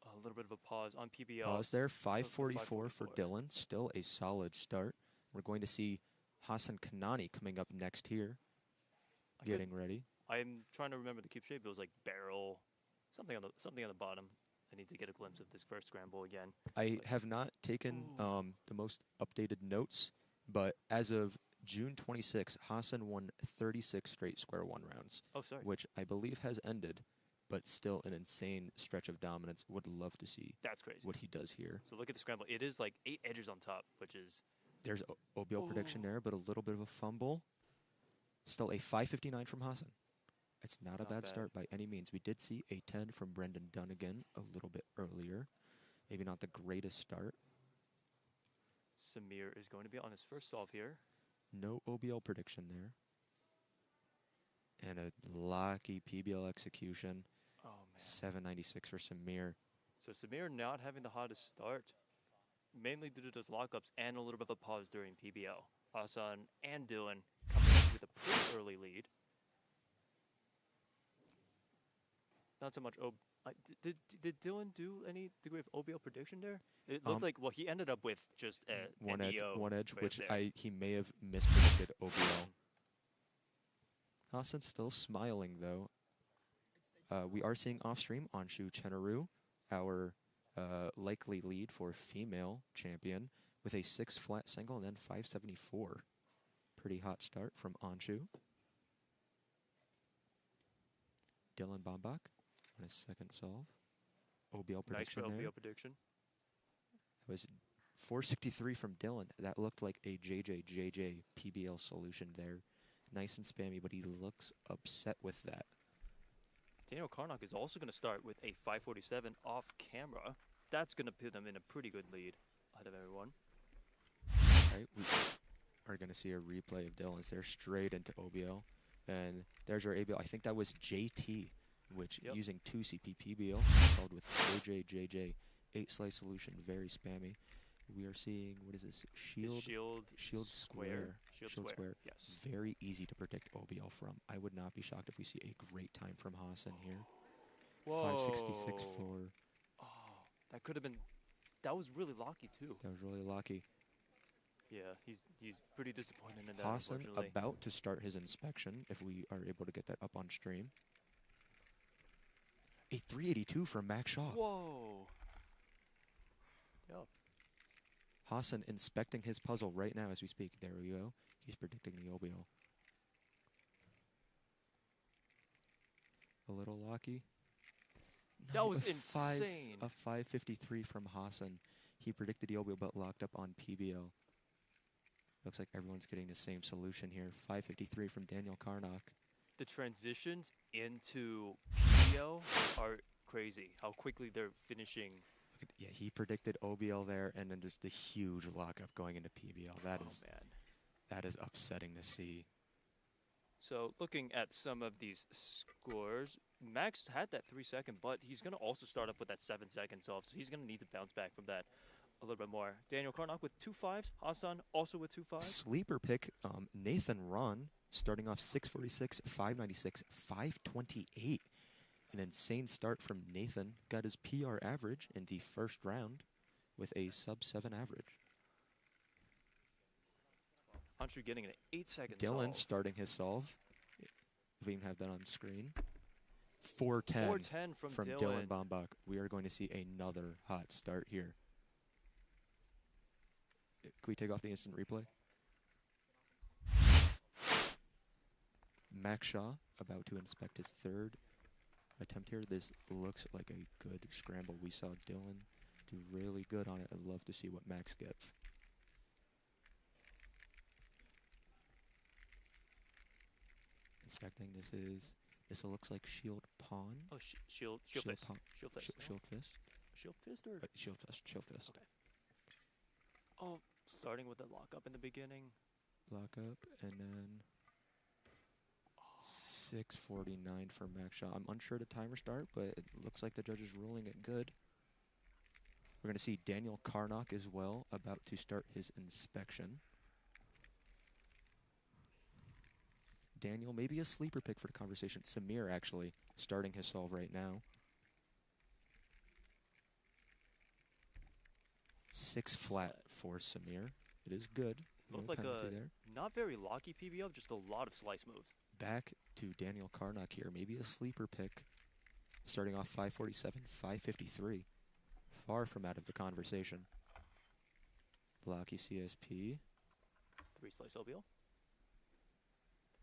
[SPEAKER 5] A little bit of a pause on PBL.
[SPEAKER 14] Pause there. 544 for Dylan. Still a solid start. We're going to see Hassan Kanani coming up next here. Getting ready.
[SPEAKER 5] I'm trying to remember the cube shape. It was like barrel, something on the bottom. I need to get a glimpse of this first scramble again.
[SPEAKER 14] I have not taken the most updated notes, but as of June 26, Hassan won 36 straight Square One rounds.
[SPEAKER 5] Oh, sorry.
[SPEAKER 14] Which I believe has ended, but still an insane stretch of dominance. Would love to see
[SPEAKER 5] That's crazy.
[SPEAKER 14] what he does here.
[SPEAKER 5] So look at the scramble. It is like 8 edges on top, which is...
[SPEAKER 14] There's OBL prediction there, but a little bit of a fumble. Still a 559 from Hassan. It's not a bad start by any means. We did see a 10 from Brendan Dunnigan a little bit earlier. Maybe not the greatest start.
[SPEAKER 5] Samir is going to be on his first solve here.
[SPEAKER 14] No OBL prediction there. And a lucky PBL execution.
[SPEAKER 5] Oh, man.
[SPEAKER 14] 796 for Samir.
[SPEAKER 5] So Samir not having the hottest start, mainly due to those lockups and a little bit of a pause during PBL. Hassan and Dylan coming up with a pretty early lead. Not so much. Did Dylan do any degree of OBL prediction there? It looks like, well, he ended up with just
[SPEAKER 14] one edge,
[SPEAKER 5] right
[SPEAKER 14] which
[SPEAKER 5] there.
[SPEAKER 14] he may have mispredicted OBL. Hassan's still smiling, though. We are seeing off-stream Anshu Chenaru, our likely lead for female champion, with a 6 flat single and then 574. Pretty hot start from Anshu. Dylan Boemach on his second solve. OBL prediction
[SPEAKER 5] nice
[SPEAKER 14] there.
[SPEAKER 5] OBL prediction.
[SPEAKER 14] That was 463 from Dylan. That looked like a JJ PBL solution there. Nice and spammy, but he looks upset with that.
[SPEAKER 5] Daniel Karnock is also going to start with a 547 off camera. That's going to put them in a pretty good lead ahead of everyone.
[SPEAKER 14] All right, we are going to see a replay of Dylan's there straight into OBL. And there's our ABL. I think that was JT, which using 2 CP PBL, solved with JJ 8 slice solution, very spammy. We are seeing, what is this? Shield square. Shield square.
[SPEAKER 5] Yes.
[SPEAKER 14] Very easy to predict OBL from. I would not be shocked if we see a great time from Hassan here.
[SPEAKER 5] Whoa.
[SPEAKER 14] 566 for.
[SPEAKER 5] Oh, that could have been. That was really lucky too.
[SPEAKER 14] That was really lucky.
[SPEAKER 5] Yeah, he's pretty disappointed in that.
[SPEAKER 14] Hassan
[SPEAKER 5] Unfortunately.
[SPEAKER 14] about to start his inspection if we are able to get that up on stream. A 382 from Max Shaw.
[SPEAKER 5] Whoa. Yep.
[SPEAKER 14] Hassan inspecting his puzzle right now as we speak. There we go. He's predicting the OBL. A little lucky.
[SPEAKER 5] That was
[SPEAKER 14] A
[SPEAKER 5] insane.
[SPEAKER 14] A 553 from Hassan. He predicted the OBL but locked up on PBL. Looks like everyone's getting the same solution here. 553 from Daniel Karnock.
[SPEAKER 5] The transitions into PBL are crazy. How quickly they're finishing.
[SPEAKER 14] Yeah, he predicted OBL there, and then just a huge lockup going into PBL. That is upsetting to see.
[SPEAKER 5] So looking at some of these scores, Max had that 3-second, but he's going to also start up with that 7-second solve, so he's going to need to bounce back from that a little bit more. Daniel Karnock with 2 5s, Hassan also with 2 5s.
[SPEAKER 14] Sleeper pick, Nathan Ron, starting off 646, 596, 528. An insane start from Nathan. Got his PR average in the first round with a sub-7 average.
[SPEAKER 5] Anshu getting an 8-second
[SPEAKER 14] Dylan
[SPEAKER 5] solve.
[SPEAKER 14] starting his solve. If we can have that on screen. 410,
[SPEAKER 5] 410 from
[SPEAKER 14] Dylan Boemach. We are going to see another hot start here. Can we take off the instant replay? Max Shaw about to inspect his third attempt here. This looks like a good scramble. We saw Dylan do really good on it. I'd love to see what Max gets. Inspecting, this looks like shield pawn.
[SPEAKER 5] Oh, shield fist. Shield fist.
[SPEAKER 14] Shield fist.
[SPEAKER 5] Shield fist or?
[SPEAKER 14] Shield fist.
[SPEAKER 5] Okay. Oh, starting with the lockup in the beginning.
[SPEAKER 14] Lockup, and then 649 for Max Shaw. I'm unsure the timer start, but it looks like the judge is ruling it good. We're going to see Daniel Karnock as well, about to start his inspection. Daniel, maybe a sleeper pick for the conversation. Samir, actually, starting his solve right now. 6 flat for Samir. It is good.
[SPEAKER 5] Looked like a not very lucky PBL, just a lot of slice moves.
[SPEAKER 14] Back to Daniel Karnock here. Maybe a sleeper pick. Starting off 547, 553. Far from out of the conversation. Blocky CSP.
[SPEAKER 5] 3 slice OBL.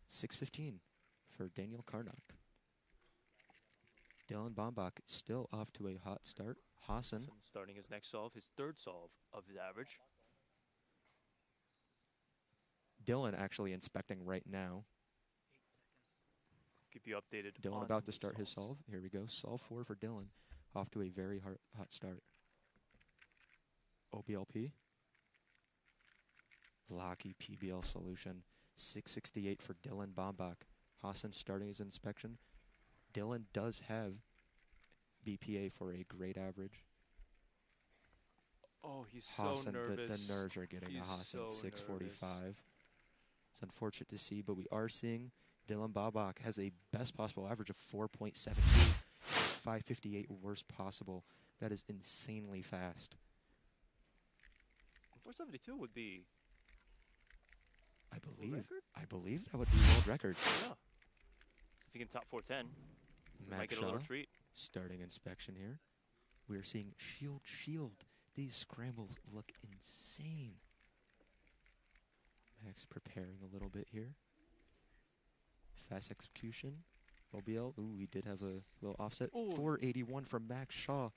[SPEAKER 14] 615 for Daniel Karnock. Dylan Boemach still off to a hot start. Hassan
[SPEAKER 5] starting his next solve, his third solve of his average.
[SPEAKER 14] Dylan actually inspecting right now.
[SPEAKER 5] Keep you updated.
[SPEAKER 14] Dylan about to start his solve. Here we go. Solve 4 for Dylan. Off to a very hot start. OBLP. Blocky PBL solution. 668 for Dylan Boemach. Hassan starting his inspection. Dylan does have BPA for a great average.
[SPEAKER 5] Oh, he's
[SPEAKER 14] Hassan,
[SPEAKER 5] so nervous.
[SPEAKER 14] The nerves are getting to Hassan.
[SPEAKER 5] So
[SPEAKER 14] 645.
[SPEAKER 5] nervous.
[SPEAKER 14] It's unfortunate to see, but we are seeing Dylan Boemach has a best possible average of 4.72. 558 worst possible. That is insanely fast.
[SPEAKER 5] 472 would be.
[SPEAKER 14] I believe that would be world record.
[SPEAKER 5] Yeah. So if you can top 410, you might get a little treat.
[SPEAKER 14] Starting inspection here. We are seeing shield. These scrambles look insane. Max preparing a little bit here. Fast execution. OBL. Ooh, he did have a little offset.
[SPEAKER 5] Ooh.
[SPEAKER 14] 481 from Max Shaw.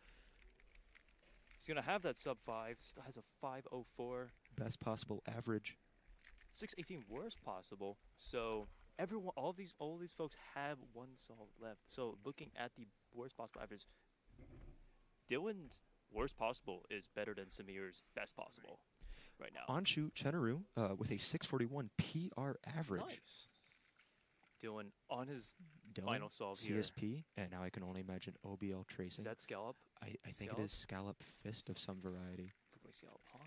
[SPEAKER 5] He's going to have that sub 5. Still has a 504.
[SPEAKER 14] Best possible average.
[SPEAKER 5] 618 worst possible. So everyone, all these folks have one solve left. So looking at the worst possible average, Dylan's worst possible is better than Samir's best possible right now.
[SPEAKER 14] Anshu Chenaru with a 641 PR average.
[SPEAKER 5] Nice. Dylan on his final solve
[SPEAKER 14] CSP,
[SPEAKER 5] here.
[SPEAKER 14] and now I can only imagine OBL tracing.
[SPEAKER 5] Is that scallop?
[SPEAKER 14] I think it is scallop fist of some variety.
[SPEAKER 5] Probably scallop pawn.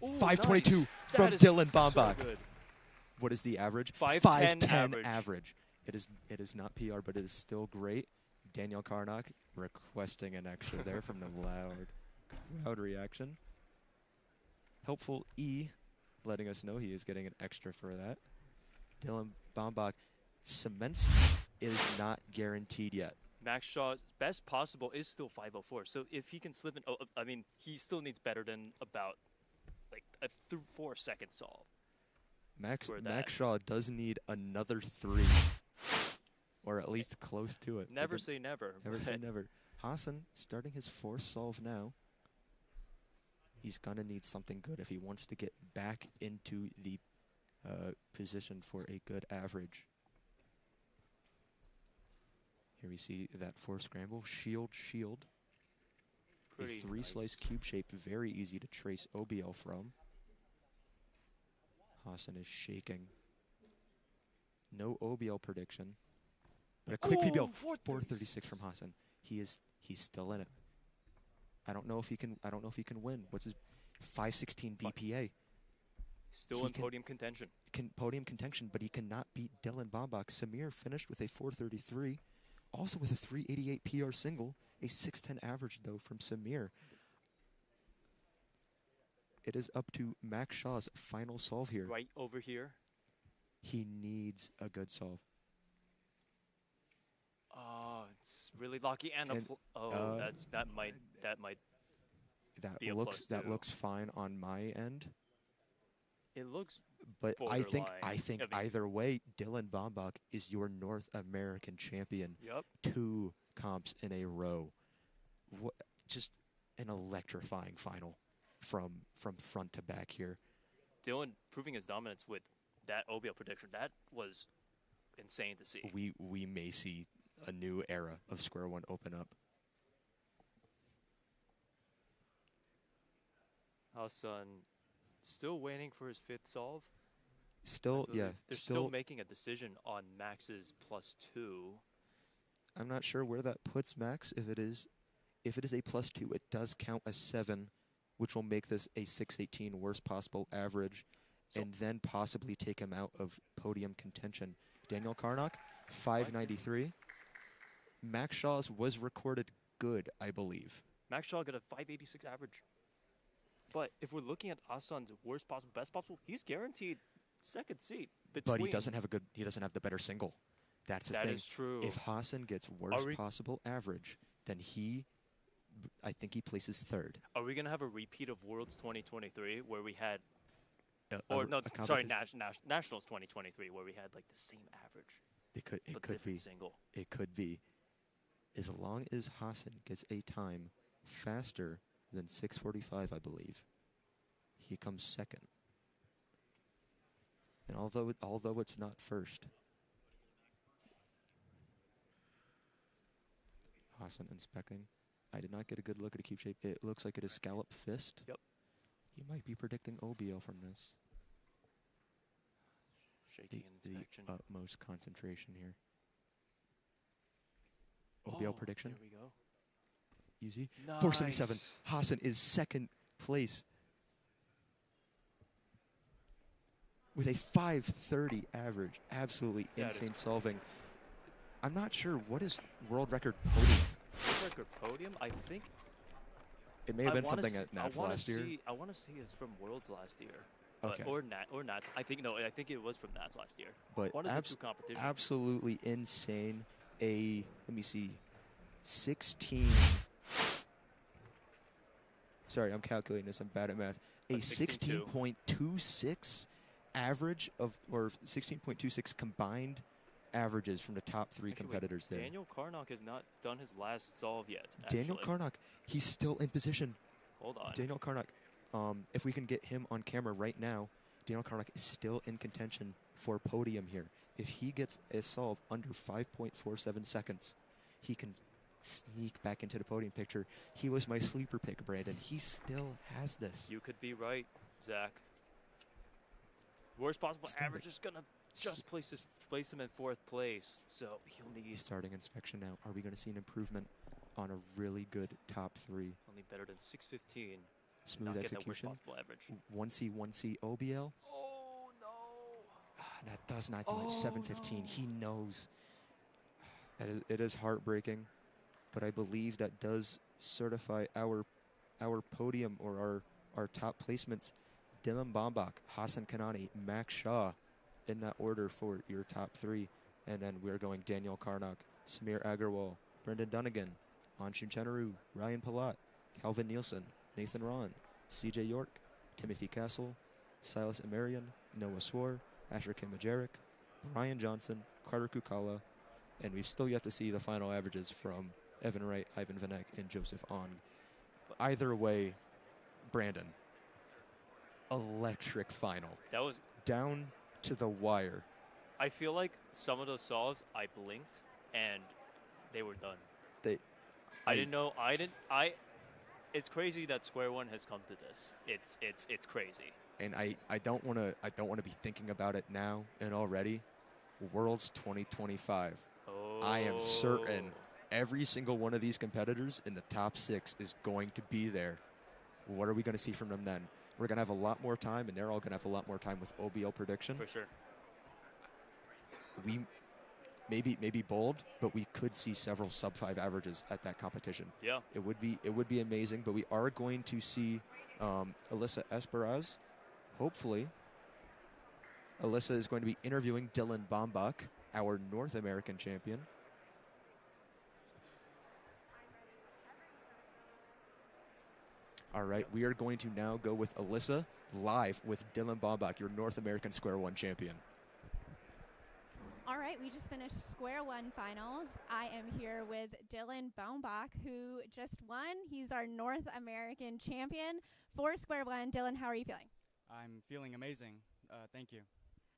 [SPEAKER 14] Ooh, 522
[SPEAKER 5] nice.
[SPEAKER 14] from Dylan Boemach.
[SPEAKER 5] So
[SPEAKER 14] what is the average?
[SPEAKER 5] 510
[SPEAKER 14] average. It is not PR, but it is still great. Daniel Karnak requesting an extra there from the loud reaction. Helpful E letting us know he is getting an extra for that. Dylan Boemach cements is not guaranteed yet.
[SPEAKER 5] Max Shaw's best possible is still 504. So if he can slip in, I mean, he still needs better than about like a 4-second solve.
[SPEAKER 14] Max Shaw does need another 3, or at least close to it.
[SPEAKER 5] Never say never.
[SPEAKER 14] Never say never. Hassan starting his 4th solve now. He's gonna need something good if he wants to get back into the position for a good average. Here we see that 4 scramble, shield.
[SPEAKER 5] Pretty
[SPEAKER 14] a 3-slice cube shape, very easy to trace OBL from. Hassan is shaking. No OBL prediction, but a quick PBL. 436 from Hassan. He's still in it. I don't know if he can win. What's his 516 BPA?
[SPEAKER 5] Still in podium contention.
[SPEAKER 14] Podium contention, but he cannot beat Dylan Boemach. Samir finished with a 433, also with a 388 PR single, a 610 average though from Samir. It is up to Max Shaw's final solve here.
[SPEAKER 5] Right over here.
[SPEAKER 14] He needs a good solve.
[SPEAKER 5] Oh, it's really lucky and that might be a plus
[SPEAKER 14] that
[SPEAKER 5] too.
[SPEAKER 14] looks fine on my end.
[SPEAKER 5] It looks
[SPEAKER 14] but I think
[SPEAKER 5] borderline.
[SPEAKER 14] either way, Dylan Boemach is your North American champion.
[SPEAKER 5] Yep.
[SPEAKER 14] 2 comps in a row. What, just an electrifying final from front to back here.
[SPEAKER 5] Dylan proving his dominance with that OBL prediction. That was insane to see.
[SPEAKER 14] We may see a new era of Square One open up.
[SPEAKER 5] Hassan still waiting for his 5th solve.
[SPEAKER 14] Yeah.
[SPEAKER 5] They're still making a decision on Max's +2.
[SPEAKER 14] I'm not sure where that puts Max. If it is a +2, it does count as 7, which will make this a 618 worst possible average, and then possibly take him out of podium contention. Daniel Karnak, 593. Max Shaw's was recorded good, I believe.
[SPEAKER 5] Max Shaw got a 586 average. But if we're looking at Hassan's worst possible, best possible, he's guaranteed 2nd seat.
[SPEAKER 14] But he doesn't have the better single. That's the thing.
[SPEAKER 5] That is true.
[SPEAKER 14] If Hassan gets worst possible average, then I think he places 3rd.
[SPEAKER 5] Are we gonna have a repeat of Worlds 2023 where we had, Nationals 2023 where we had like the same average?
[SPEAKER 14] It could be.
[SPEAKER 5] Single.
[SPEAKER 14] It could be. As long as Hassan gets a time faster than 6:45, I believe, he comes 2nd. And although it's not 1st, Hassan inspecting. I did not get a good look at a cube shape. It looks like it is scallop fist.
[SPEAKER 5] Yep.
[SPEAKER 14] You might be predicting OBL from this.
[SPEAKER 5] Shaking inspection.
[SPEAKER 14] The utmost concentration here. OBL prediction.
[SPEAKER 5] There we go.
[SPEAKER 14] Easy.
[SPEAKER 5] Nice.
[SPEAKER 14] 477. Hassan is second place with a 530 average. Absolutely insane solving. I'm not sure what is world record podium.
[SPEAKER 5] World record podium? I think
[SPEAKER 14] it may have been something at Nats last year.
[SPEAKER 5] I want to say it's from Worlds last year.
[SPEAKER 14] Okay.
[SPEAKER 5] Or Nats. I think I think it was from Nats last year.
[SPEAKER 14] But
[SPEAKER 5] one of the two competitions.
[SPEAKER 14] Absolutely insane. Let me see, 16. Sorry, I'm calculating this. I'm bad at math. A 16.26 average or 16.26 combined averages from the top 3 competitors there.
[SPEAKER 5] Daniel Karnock has not done his last solve yet.
[SPEAKER 14] Daniel Karnock, he's still in position.
[SPEAKER 5] Hold on.
[SPEAKER 14] Daniel Karnock, if we can get him on camera right now, Daniel Karnock is still in contention for podium here. If he gets a solve under 5.47 seconds, he can sneak back into the podium picture. He was my sleeper pick, Brandon. He still has this.
[SPEAKER 5] You could be right, Zach. Worst possible average is gonna just place him in 4th place, so he'll need
[SPEAKER 14] starting inspection now. Are we going to see an improvement on a really good top 3?
[SPEAKER 5] Only better than 615.
[SPEAKER 14] Smooth execution. 1C, 1C, OBL.
[SPEAKER 5] Oh no!
[SPEAKER 14] That does not do it. 715. No. He knows. It is heartbreaking, but I believe that does certify our podium or our top placements. Dylan Boemach, Hassan Kanani, Max Shaw, in that order for your top 3. And then we're going Daniel Karnock, Samir Agarwal, Brendan Dunnigan, Anshun Chenaru, Ryan Palat, Calvin Nielsen, Nathan Ron, CJ York, Timothy Castle, Silas Emerian, Noah Swar, Asher Kimajeric, Brian Johnson, Carter Kukala, and we've still yet to see the final averages from Evan Wright, Ivan Vanek, and Joseph Ong. Either way, Brandon, electric final.
[SPEAKER 5] That was
[SPEAKER 14] down to the wire.
[SPEAKER 5] I feel like some of those solves I blinked and they were done. I didn't know. It's crazy that Square One has come to this. It's crazy.
[SPEAKER 14] And I don't want to be thinking about it now and already. Worlds 2025.
[SPEAKER 5] Oh.
[SPEAKER 14] I am certain every single one of these competitors in the top 6 is going to be there. What are we going to see from them then? We're going to have a lot more time, and they're all going to have a lot more time with OBL prediction.
[SPEAKER 5] For sure.
[SPEAKER 14] We maybe bold, but we could see several sub-5 averages at that competition.
[SPEAKER 5] Yeah.
[SPEAKER 14] It would be amazing, but we are going to see Alyssa Esperaz. Hopefully, Alyssa is going to be interviewing Dylan Boemach, our North American champion. All right, we are going to now go with Alyssa live with Dylan Boemach, your North American Square One champion.
[SPEAKER 19] All right, we just finished Square One finals. I am here with Dylan Boemach, who just won. He's our North American champion for Square One. Dylan, how are you feeling?
[SPEAKER 4] I'm feeling amazing. Thank you.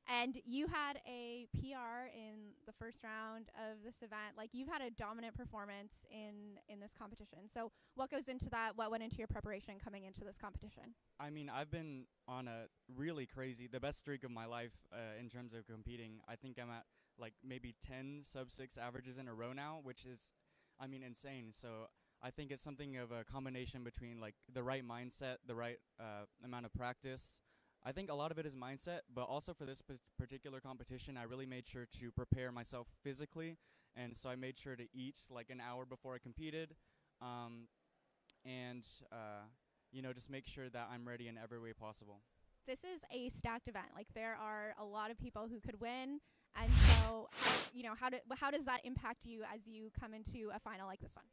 [SPEAKER 19] And you had a PR in the first round of this event. Like, you've had a dominant performance in this competition. So what goes into that? What went into your preparation coming into this competition?
[SPEAKER 4] I mean, I've been on a really the best streak of my life in terms of competing. I think I'm at like maybe 10 sub-6 averages in a row now, which is, I mean, insane. So I think it's something of a combination between like the right mindset, the right amount of practice. I think a lot of it is mindset, but also for this particular competition, I really made sure to prepare myself physically, and so I made sure to eat like an hour before I competed, and you know, just make sure that I'm ready in every way possible.
[SPEAKER 19] This is a stacked event. Like, there are a lot of people who could win, and so you know, how does that impact you as you come into a final like this one?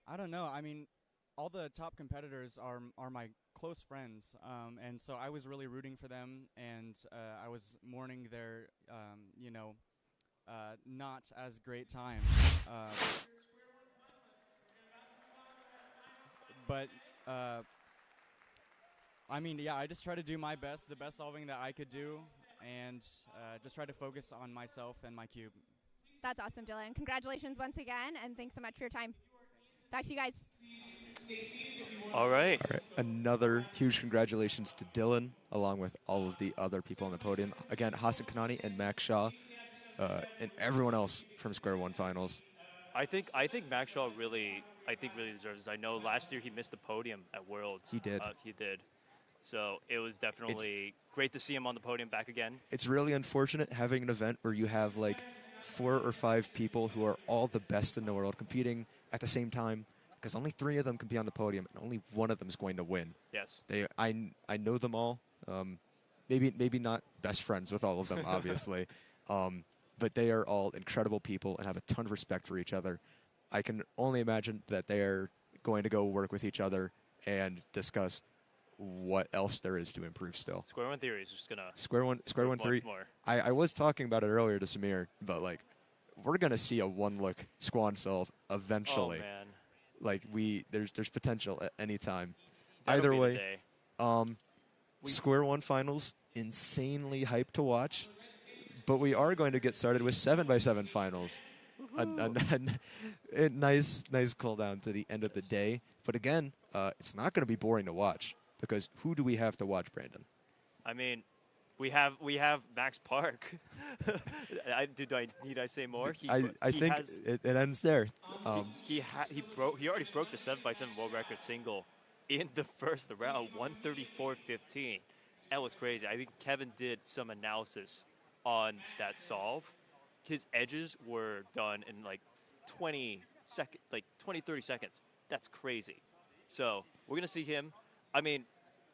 [SPEAKER 4] I don't know. I mean, all the top competitors are my close friends, and so I was really rooting for them, and I was mourning their, you know, not as great time. But I mean, yeah, I just try to do my best, the best solving that I could do, and just try to focus on myself and my cube.
[SPEAKER 19] That's awesome, Dylan. Congratulations once again, and thanks so much for your time. Back to you guys.
[SPEAKER 5] All right.
[SPEAKER 14] All right. Another huge congratulations to Dylan, along with all of the other people on the podium. Again, Hassan Kanani and Max Shaw, and everyone else from Square One Finals.
[SPEAKER 5] I think Max Shaw really deserves this. I know last year he missed the podium at Worlds.
[SPEAKER 14] He did.
[SPEAKER 5] He did. So it was definitely great to see him on the podium back again.
[SPEAKER 14] It's really unfortunate having an event where you have like 4 or 5 people who are all the best in the world competing at the same time, because only 3 of them can be on the podium and only one of them is going to win.
[SPEAKER 5] Yes.
[SPEAKER 14] I know them all. Maybe not best friends with all of them, obviously. But they are all incredible people and have a ton of respect for each other. I can only imagine that they are going to go work with each other and discuss what else there is to improve still.
[SPEAKER 5] Square One Theory is just gonna
[SPEAKER 14] Square One Theory. I was talking about it earlier to Samir, but like we're gonna see a one-look Squan solve eventually.
[SPEAKER 5] Oh man.
[SPEAKER 14] Like there's potential at any time.
[SPEAKER 5] That'll
[SPEAKER 14] Either
[SPEAKER 5] be the
[SPEAKER 14] way,
[SPEAKER 5] day.
[SPEAKER 14] Square One Finals, insanely hyped to watch. But we are going to get started with 7x7 finals. A nice cool down to the end of the day. But again, it's not going to be boring to watch, because who do we have to watch, Brandon?
[SPEAKER 5] I mean, we have Max Park. Need I say more?
[SPEAKER 14] I think it ends there.
[SPEAKER 5] He already broke the 7x7 world record single in the first round, 134.15. That was crazy. I think Kevin did some analysis on that solve. His edges were done in like 30 seconds. That's crazy. So we're gonna see him. I mean,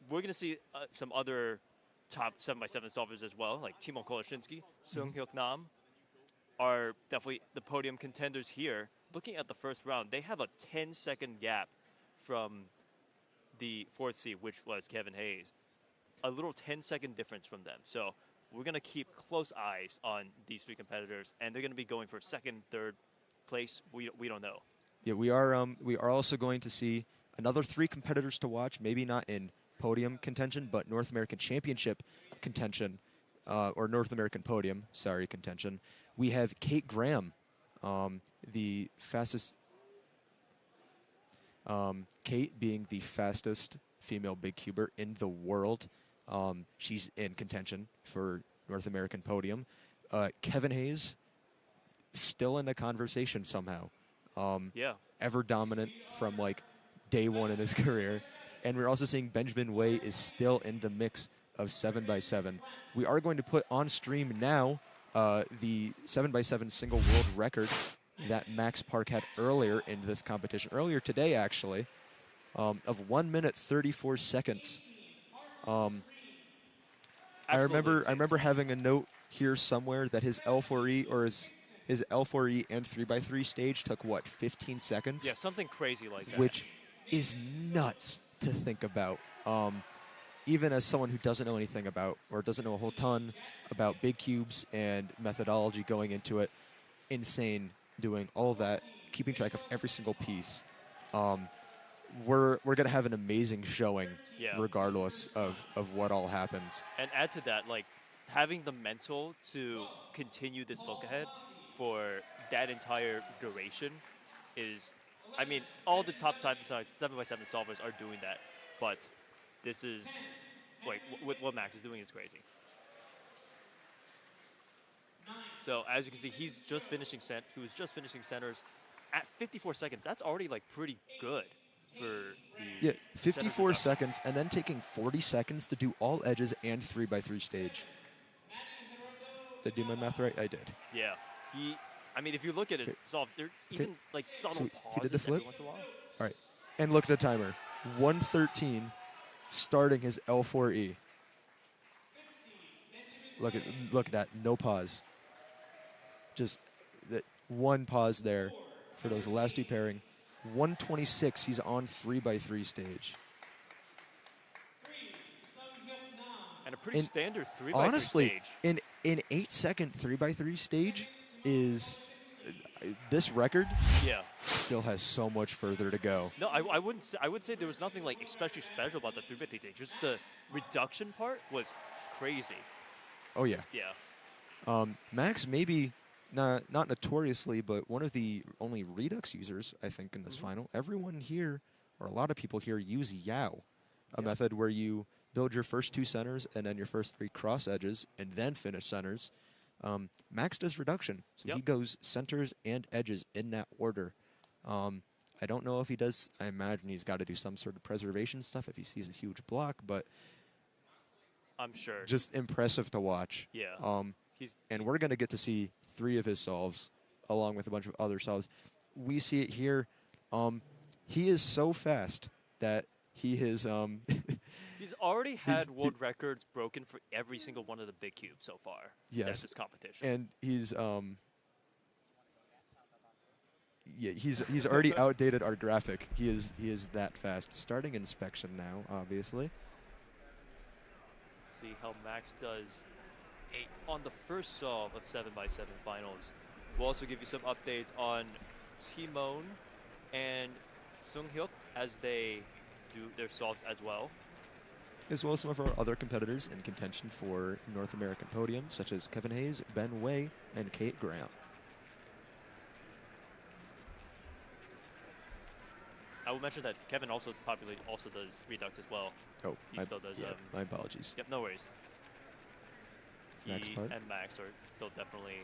[SPEAKER 5] we're gonna see some other top 7x7 solvers as well, like Timo Koloshinsky, Sung Hyuk Nam, are definitely the podium contenders here. Looking at the first round, they have a 10-second gap from the 4th seed, which was Kevin Hayes. A little 10-second difference from them. So we're going to keep close eyes on these 3 competitors, and they're going to be going for 2nd, 3rd place. We don't know.
[SPEAKER 14] Yeah, we are also going to see another 3 competitors to watch, maybe not in podium contention, but North American Championship contention, or North American podium, contention. We have Kate Graham, the fastest, Kate being the fastest female big cuber in the world. She's in contention for North American podium. Kevin Hayes, still in the conversation somehow.
[SPEAKER 5] Yeah.
[SPEAKER 14] Ever dominant from like day 1 in his career. And we're also seeing Ben Wei is still in the mix of 7x7. We are going to put on stream now the 7x7 single world record that Max Park had earlier in this competition, earlier today actually, of 1 minute 34 seconds. I remember having a note here somewhere that his L4E or his L4E and 3x3 stage took what, 15 seconds?
[SPEAKER 5] Yeah, something crazy like that.
[SPEAKER 14] Which is nuts to think about. Even as someone who doesn't know anything about, or doesn't know a whole ton about big cubes and methodology going into it, insane doing all that, keeping track of every single piece. We're going to have an amazing showing, regardless of what all happens.
[SPEAKER 5] And add to that, like, having the mental to continue this look ahead for that entire duration is, I mean, all the top 7x7 solvers are doing that, but this is, like, what Max is doing is crazy. So as you can see, he was just finishing centers at 54 seconds. That's already like pretty good for the
[SPEAKER 14] 54 seconds, and then taking 40 seconds to do all edges and 3x3 stage. Did I do my math right? I did.
[SPEAKER 5] Yeah. I mean, if you look at his solve, there's even like subtle pauses
[SPEAKER 14] he did the flip.
[SPEAKER 5] every once in a while.
[SPEAKER 14] All right, and look at the timer. 1:13, starting his L4E. Look at that. No pause. Just that one pause there for those last 2 pairing. 1:26, he's on 3x3 stage.
[SPEAKER 5] And a pretty standard 3x3
[SPEAKER 14] honestly,
[SPEAKER 5] stage.
[SPEAKER 14] in 8-second 3x3 stage is this record.
[SPEAKER 5] Yeah.
[SPEAKER 14] Still has so much further to go.
[SPEAKER 5] No, I wouldn't. I would say there was nothing like especially special about the 3x3 stage. Just the reduction part was crazy.
[SPEAKER 14] Oh yeah.
[SPEAKER 5] Yeah.
[SPEAKER 14] Max maybe not notoriously, but one of the only Redux users, I think, in this final. Everyone here, or a lot of people here, use Yao, a method where you build your first 2 centers and then your first 3 cross edges and then finish centers. Max does reduction, so he goes centers and edges in that order. I don't know if he does. I imagine he's got to do some sort of preservation stuff if he sees a huge block, but
[SPEAKER 5] I'm sure.
[SPEAKER 14] Just impressive to watch.
[SPEAKER 5] Yeah.
[SPEAKER 14] And we're going to get to see 3 of his solves along with a bunch of other solves. We see it here. He is so fast that he is...
[SPEAKER 5] He's already had world records broken for every single one of the big cubes so far.
[SPEAKER 14] Yes.
[SPEAKER 5] That's this competition.
[SPEAKER 14] And he's... Yeah, he's already outdated our graphic. He is that fast. Starting inspection now, obviously.
[SPEAKER 5] Let's see how Max does on the first solve of 7x7 finals. We'll also give you some updates on Timon and Sunghyuk as they do their solves as well.
[SPEAKER 14] As well as some of our other competitors in contention for North American podium, such as Kevin Hayes, Ben Wei, and Kate Graham.
[SPEAKER 5] I will mention that Kevin also does Redux as well.
[SPEAKER 14] Oh,
[SPEAKER 5] he still does.
[SPEAKER 14] Yeah, my apologies.
[SPEAKER 5] Yep, no worries.
[SPEAKER 14] Max
[SPEAKER 5] He
[SPEAKER 14] part?
[SPEAKER 5] and Max are still definitely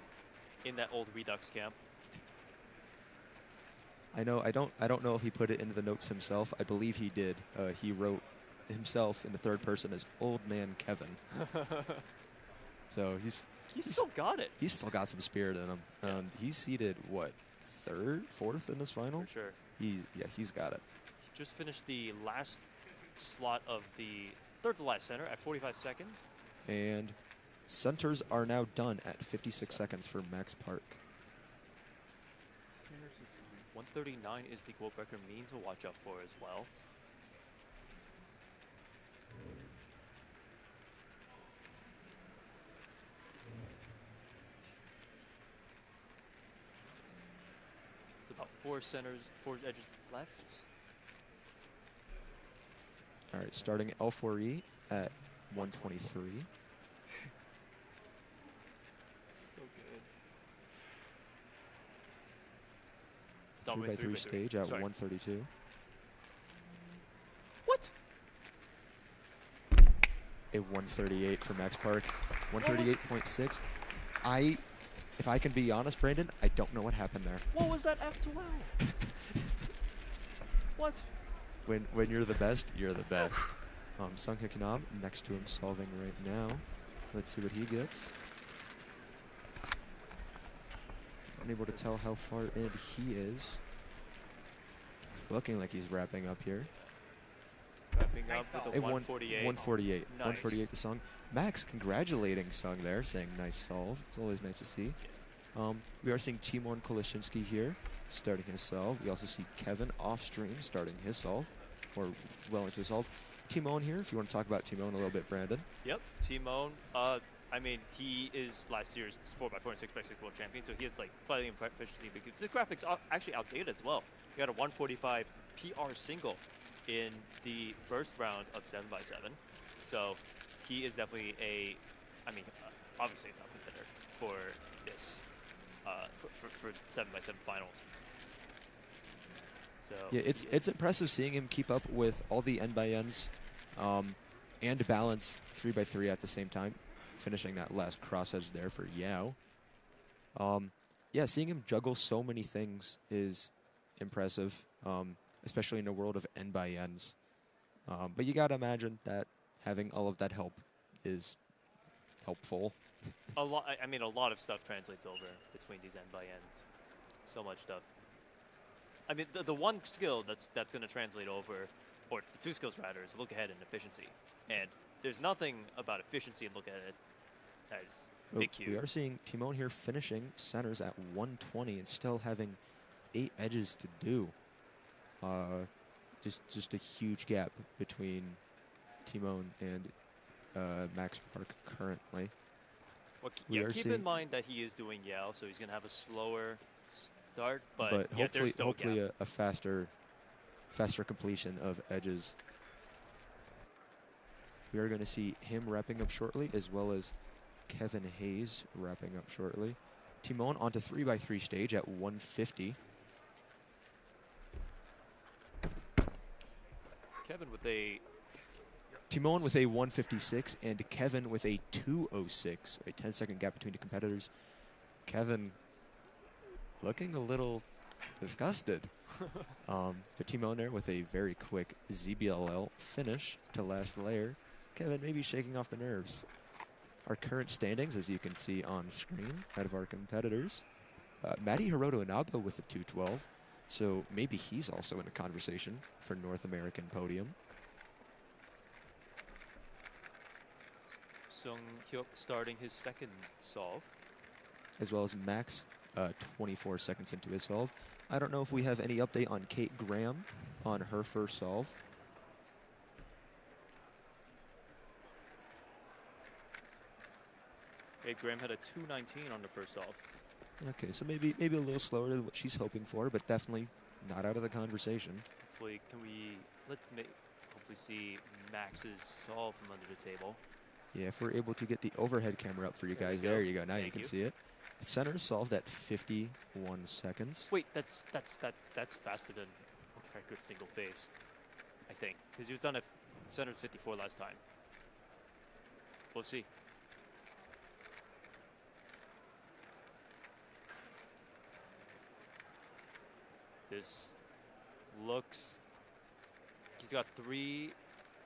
[SPEAKER 5] in that old Redux camp.
[SPEAKER 14] I know. I don't know if he put it into the notes himself. I believe he did. He wrote himself in the third person as Old Man Kevin. So he's
[SPEAKER 5] still got it.
[SPEAKER 14] He's still got some spirit in him. And he's seeded what, 3rd, 4th in this final?
[SPEAKER 5] For sure.
[SPEAKER 14] He's got it.
[SPEAKER 5] He just finished the last slot of the third to last center at 45 seconds.
[SPEAKER 14] And centers are now done at 56 seconds for Max Park.
[SPEAKER 5] 139 is the world record mean to watch out for as well. It's about 4 centers, 4 edges left.
[SPEAKER 14] All right, starting L4E at 123.
[SPEAKER 5] So good.
[SPEAKER 14] 3x3 stage at 132.
[SPEAKER 5] What?
[SPEAKER 14] A 138 for Max Park. 138.6. If I can be honest, Brandon, I don't know what happened there.
[SPEAKER 5] What was that F12? What?
[SPEAKER 14] When you're the best, you're the best. Sunghyuk Nam next to him solving right now. Let's see what he gets. Unable to tell how far in he is. It's looking like he's wrapping up here.
[SPEAKER 5] Wrapping up with a 148.
[SPEAKER 14] 148.
[SPEAKER 5] Nice.
[SPEAKER 14] 148 to Sung. Max congratulating Sung there, saying nice solve. It's always nice to see. We are seeing Timon Koleshinsky here starting his solve. We also see Kevin off stream starting his solve, or well into his solve. Timon here, if you want to talk about Timon a little bit, Brandon.
[SPEAKER 5] Yep, Timon. I mean, he is last year's 4x4 and 6x6 world champion, so he has like plenty of proficiency because the graphics are actually outdated as well. He got a 145 PR single in the first round of 7x7, so he is definitely obviously a top contender for this, for 7x7 finals. So
[SPEAKER 14] yeah, it's impressive seeing him keep up with all the N/Ns and balance 3x3 at the same time, finishing that last cross edge there for Yao. Yeah, seeing him juggle so many things is impressive, especially in a world of N/Ns. But you gotta imagine that having all of that help is helpful.
[SPEAKER 5] a lot. I mean, a lot of stuff translates over between these N/Ns. So much stuff. I mean, the one skill that's going to translate over, or the 2 skills rather, is look ahead and efficiency. And there's nothing about efficiency and look ahead as big cube.
[SPEAKER 14] We are seeing Timon here finishing centers at 120 and still having 8 edges to do. Just a huge gap between Timon and Max Park currently.
[SPEAKER 5] Well, yeah, keep in mind that he is doing Yao, so he's going to have a slower start, but
[SPEAKER 14] hopefully a faster completion of edges. We are going to see him wrapping up shortly, as well as Kevin Hayes wrapping up shortly. Timon onto 3x3 stage at 150.
[SPEAKER 5] Kevin with a
[SPEAKER 14] Timon with a 156 and Kevin with a 206. A 10-second gap between the competitors. Kevin looking a little disgusted. But Timon there with a very quick ZBLL finish to last layer. Kevin maybe shaking off the nerves. Our current standings, as you can see on screen, out of our competitors. Maddie Inaba with a 212. So maybe he's also in a conversation for North American podium.
[SPEAKER 5] Sung Hyuk starting his second solve.
[SPEAKER 14] As well as Max, 24 seconds into his solve. I don't know if we have any update on Kate Graham on her first solve.
[SPEAKER 5] Kate Graham had a 219 on the first solve.
[SPEAKER 14] Okay, so maybe a little slower than what she's hoping for, but definitely not out of the conversation.
[SPEAKER 5] Hopefully, let's hopefully see Max's solve from under the table.
[SPEAKER 14] Yeah, if we're able to get the overhead camera up for you guys, there you go. Now you can see it. Center solved at 51 seconds.
[SPEAKER 5] Wait, that's faster than record single phase, I think, because he was done at center 54 last time. We'll see. This looks. He's got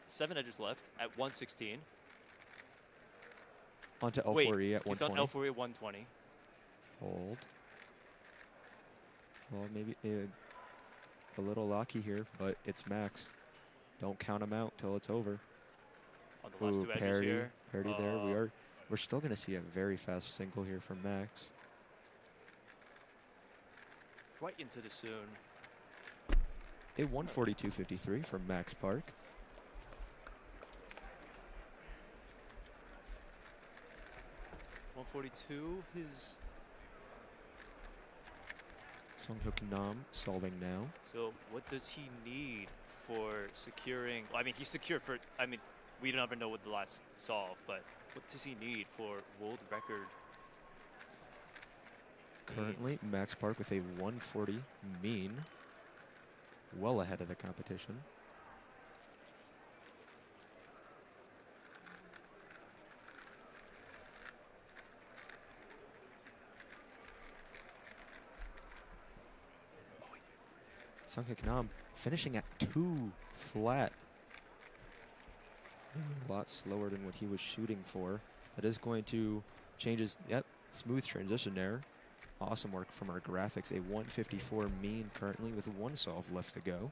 [SPEAKER 5] 7 edges left at 116.
[SPEAKER 14] Onto L4E at 120.
[SPEAKER 5] He's on L4E at 120.
[SPEAKER 14] Hold. Well, maybe a little lucky here, but it's Max. Don't count him out till it's over.
[SPEAKER 5] On the last 2 edges here.
[SPEAKER 14] Parity there. We're still going to see a very fast single here from Max.
[SPEAKER 5] Right into the soon.
[SPEAKER 14] A 142.53 from Max Park.
[SPEAKER 5] His
[SPEAKER 14] Sunghyuk Nam solving now.
[SPEAKER 5] So what does he need for securing? Well, I mean, he's secured for. I mean, we never know what the last solve, but what does he need for world record?
[SPEAKER 14] Currently, Max Park with a 140 mean, well ahead of the competition. Sunghyuk Nam finishing at 2 flat. A lot slower than what he was shooting for. That is going to change his, smooth transition there. Awesome work from our graphics. A 154 mean currently with 1 solve left to go.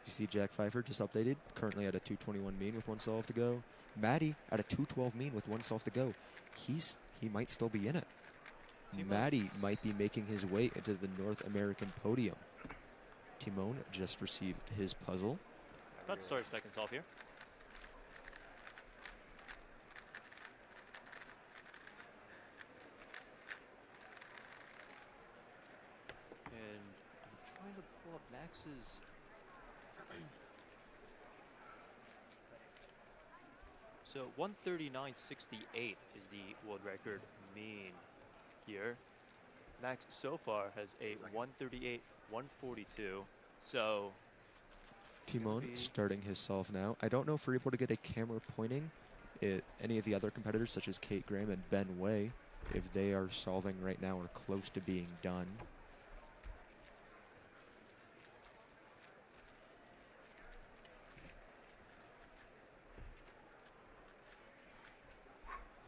[SPEAKER 14] You see Jack Pfeiffer just updated, currently at a 221 mean with 1 solve to go. Maddie at a 212 mean with 1 solve to go. He might still be in it. Maddie might be making his way into the North American podium. Timon just received his puzzle.
[SPEAKER 5] About to start his second solve here. And I'm trying to pull up Max's. So 139.68 is the world record mean here. Max so far has a 138.142. So
[SPEAKER 14] Timon starting his solve now. I don't know if we're able to get a camera pointing at any of the other competitors, such as Kate Graham and Ben Wei, if they are solving right now or close to being done.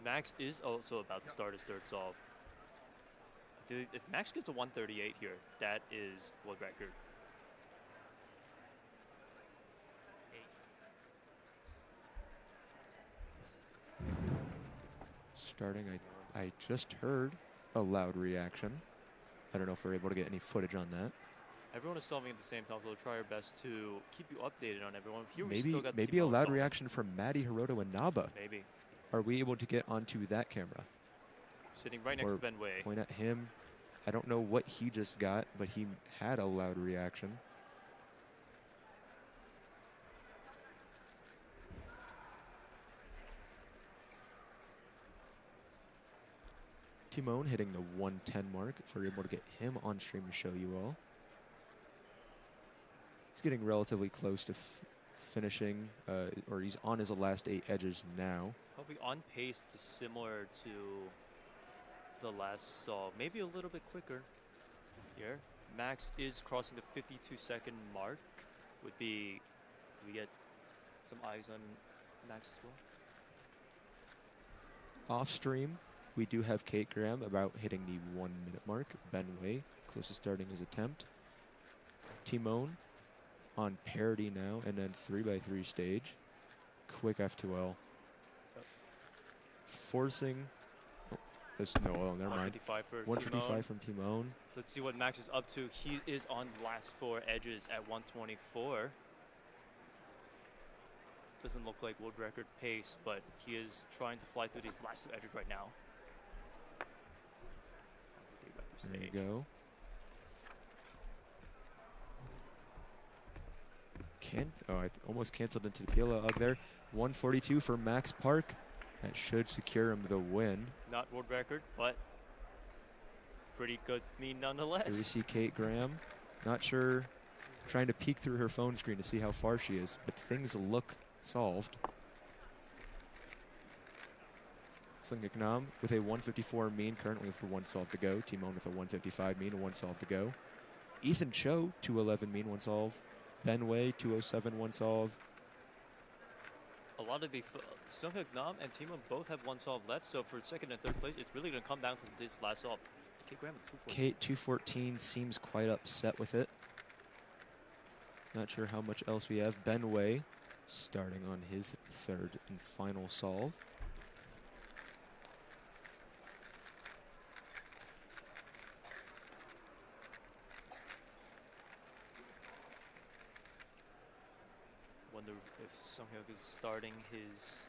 [SPEAKER 5] Max is also about to start his third solve. If Max gets to 138 here, that is world record.
[SPEAKER 14] Starting, I just heard a loud reaction. I don't know if we're able to get any footage on that.
[SPEAKER 5] Everyone is solving at the same time, so we'll try our best to keep you updated on everyone. Here we
[SPEAKER 14] Maybe
[SPEAKER 5] still got
[SPEAKER 14] maybe a loud reaction from Maddie Inaba.
[SPEAKER 5] Maybe.
[SPEAKER 14] Are we able to get onto that camera?
[SPEAKER 5] Sitting right next to Ben Wei.
[SPEAKER 14] Point at him. I don't know what he just got, but he had a loud reaction. Timon hitting the 110 mark if we're able to get him on stream to show you all. He's getting relatively close to finishing, or he's on his last 8 edges now.
[SPEAKER 5] Probably on pace to similar to the last solve. Maybe a little bit quicker here. Max is crossing the 52-second mark. Would be, we get some eyes on Max as well.
[SPEAKER 14] Off stream, we do have Kate Graham about hitting the 1 minute mark. Ben Wei close to starting his attempt. Timon on parity now, and then 3x3 stage. Quick F2L. Forcing. Oh, never mind. 155 from Timon.
[SPEAKER 5] So let's see what Max is up to. He is on the last 4 edges at 124. Doesn't look like world record pace, but he is trying to fly through these last 2 edges right now.
[SPEAKER 14] There you go. I almost canceled into the PLA hug there. 142 for Max Park. That should secure him the win.
[SPEAKER 5] Not world record, but pretty good mean nonetheless.
[SPEAKER 14] Here we see Kate Graham. Not sure, trying to peek through her phone screen to see how far she is, but things look solved. Slingagnam with a 154 mean, currently with the 1 solve to go. Timon with a 155 mean, a 1 solve to go. Ethan Cho, 211 mean, 1 solve. Ben Wei, 207, 1 solve.
[SPEAKER 5] A lot of the Sunghyuk-nam and Timon both have 1 solve left, so for 2nd and 3rd place, it's really going to come down to this last solve. Kate Graham with 214.
[SPEAKER 14] Kate, 214, seems quite upset with it. Not sure how much else we have. Ben Wei starting on his 3rd and final solve.
[SPEAKER 5] Wonder if Sunghyuk is starting his...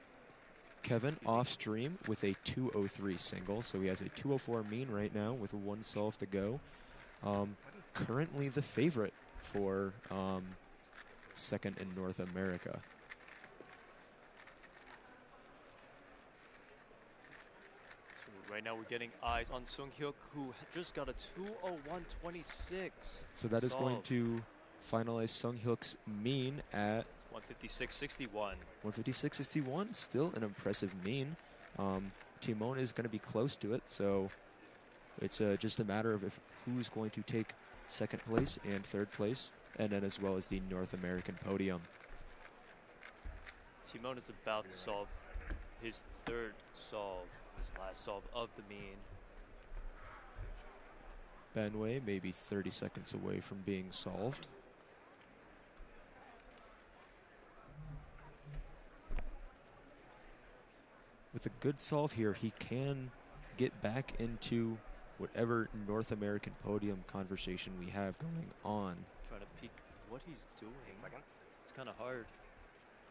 [SPEAKER 14] Kevin off stream with a 203 single, so he has a 204 mean right now with 1 solve to go. Currently the favorite for 2nd in North America.
[SPEAKER 5] So right now we're getting eyes on Sunghyuk, who just got a 201.26.
[SPEAKER 14] So that is going to finalize Sunghyuk's mean at
[SPEAKER 5] 156.61.
[SPEAKER 14] 156.61, still an impressive mean. Timon is going to be close to it, so it's just a matter of who's going to take 2nd place and 3rd place, and then as well as the North American podium.
[SPEAKER 5] Timon is about to solve his 3rd solve, his last solve of the mean.
[SPEAKER 14] Ben Wei maybe 30 seconds away from being solved. With a good solve here, he can get back into whatever North American podium conversation we have going on.
[SPEAKER 5] Trying to peek what he's doing. It's kind of hard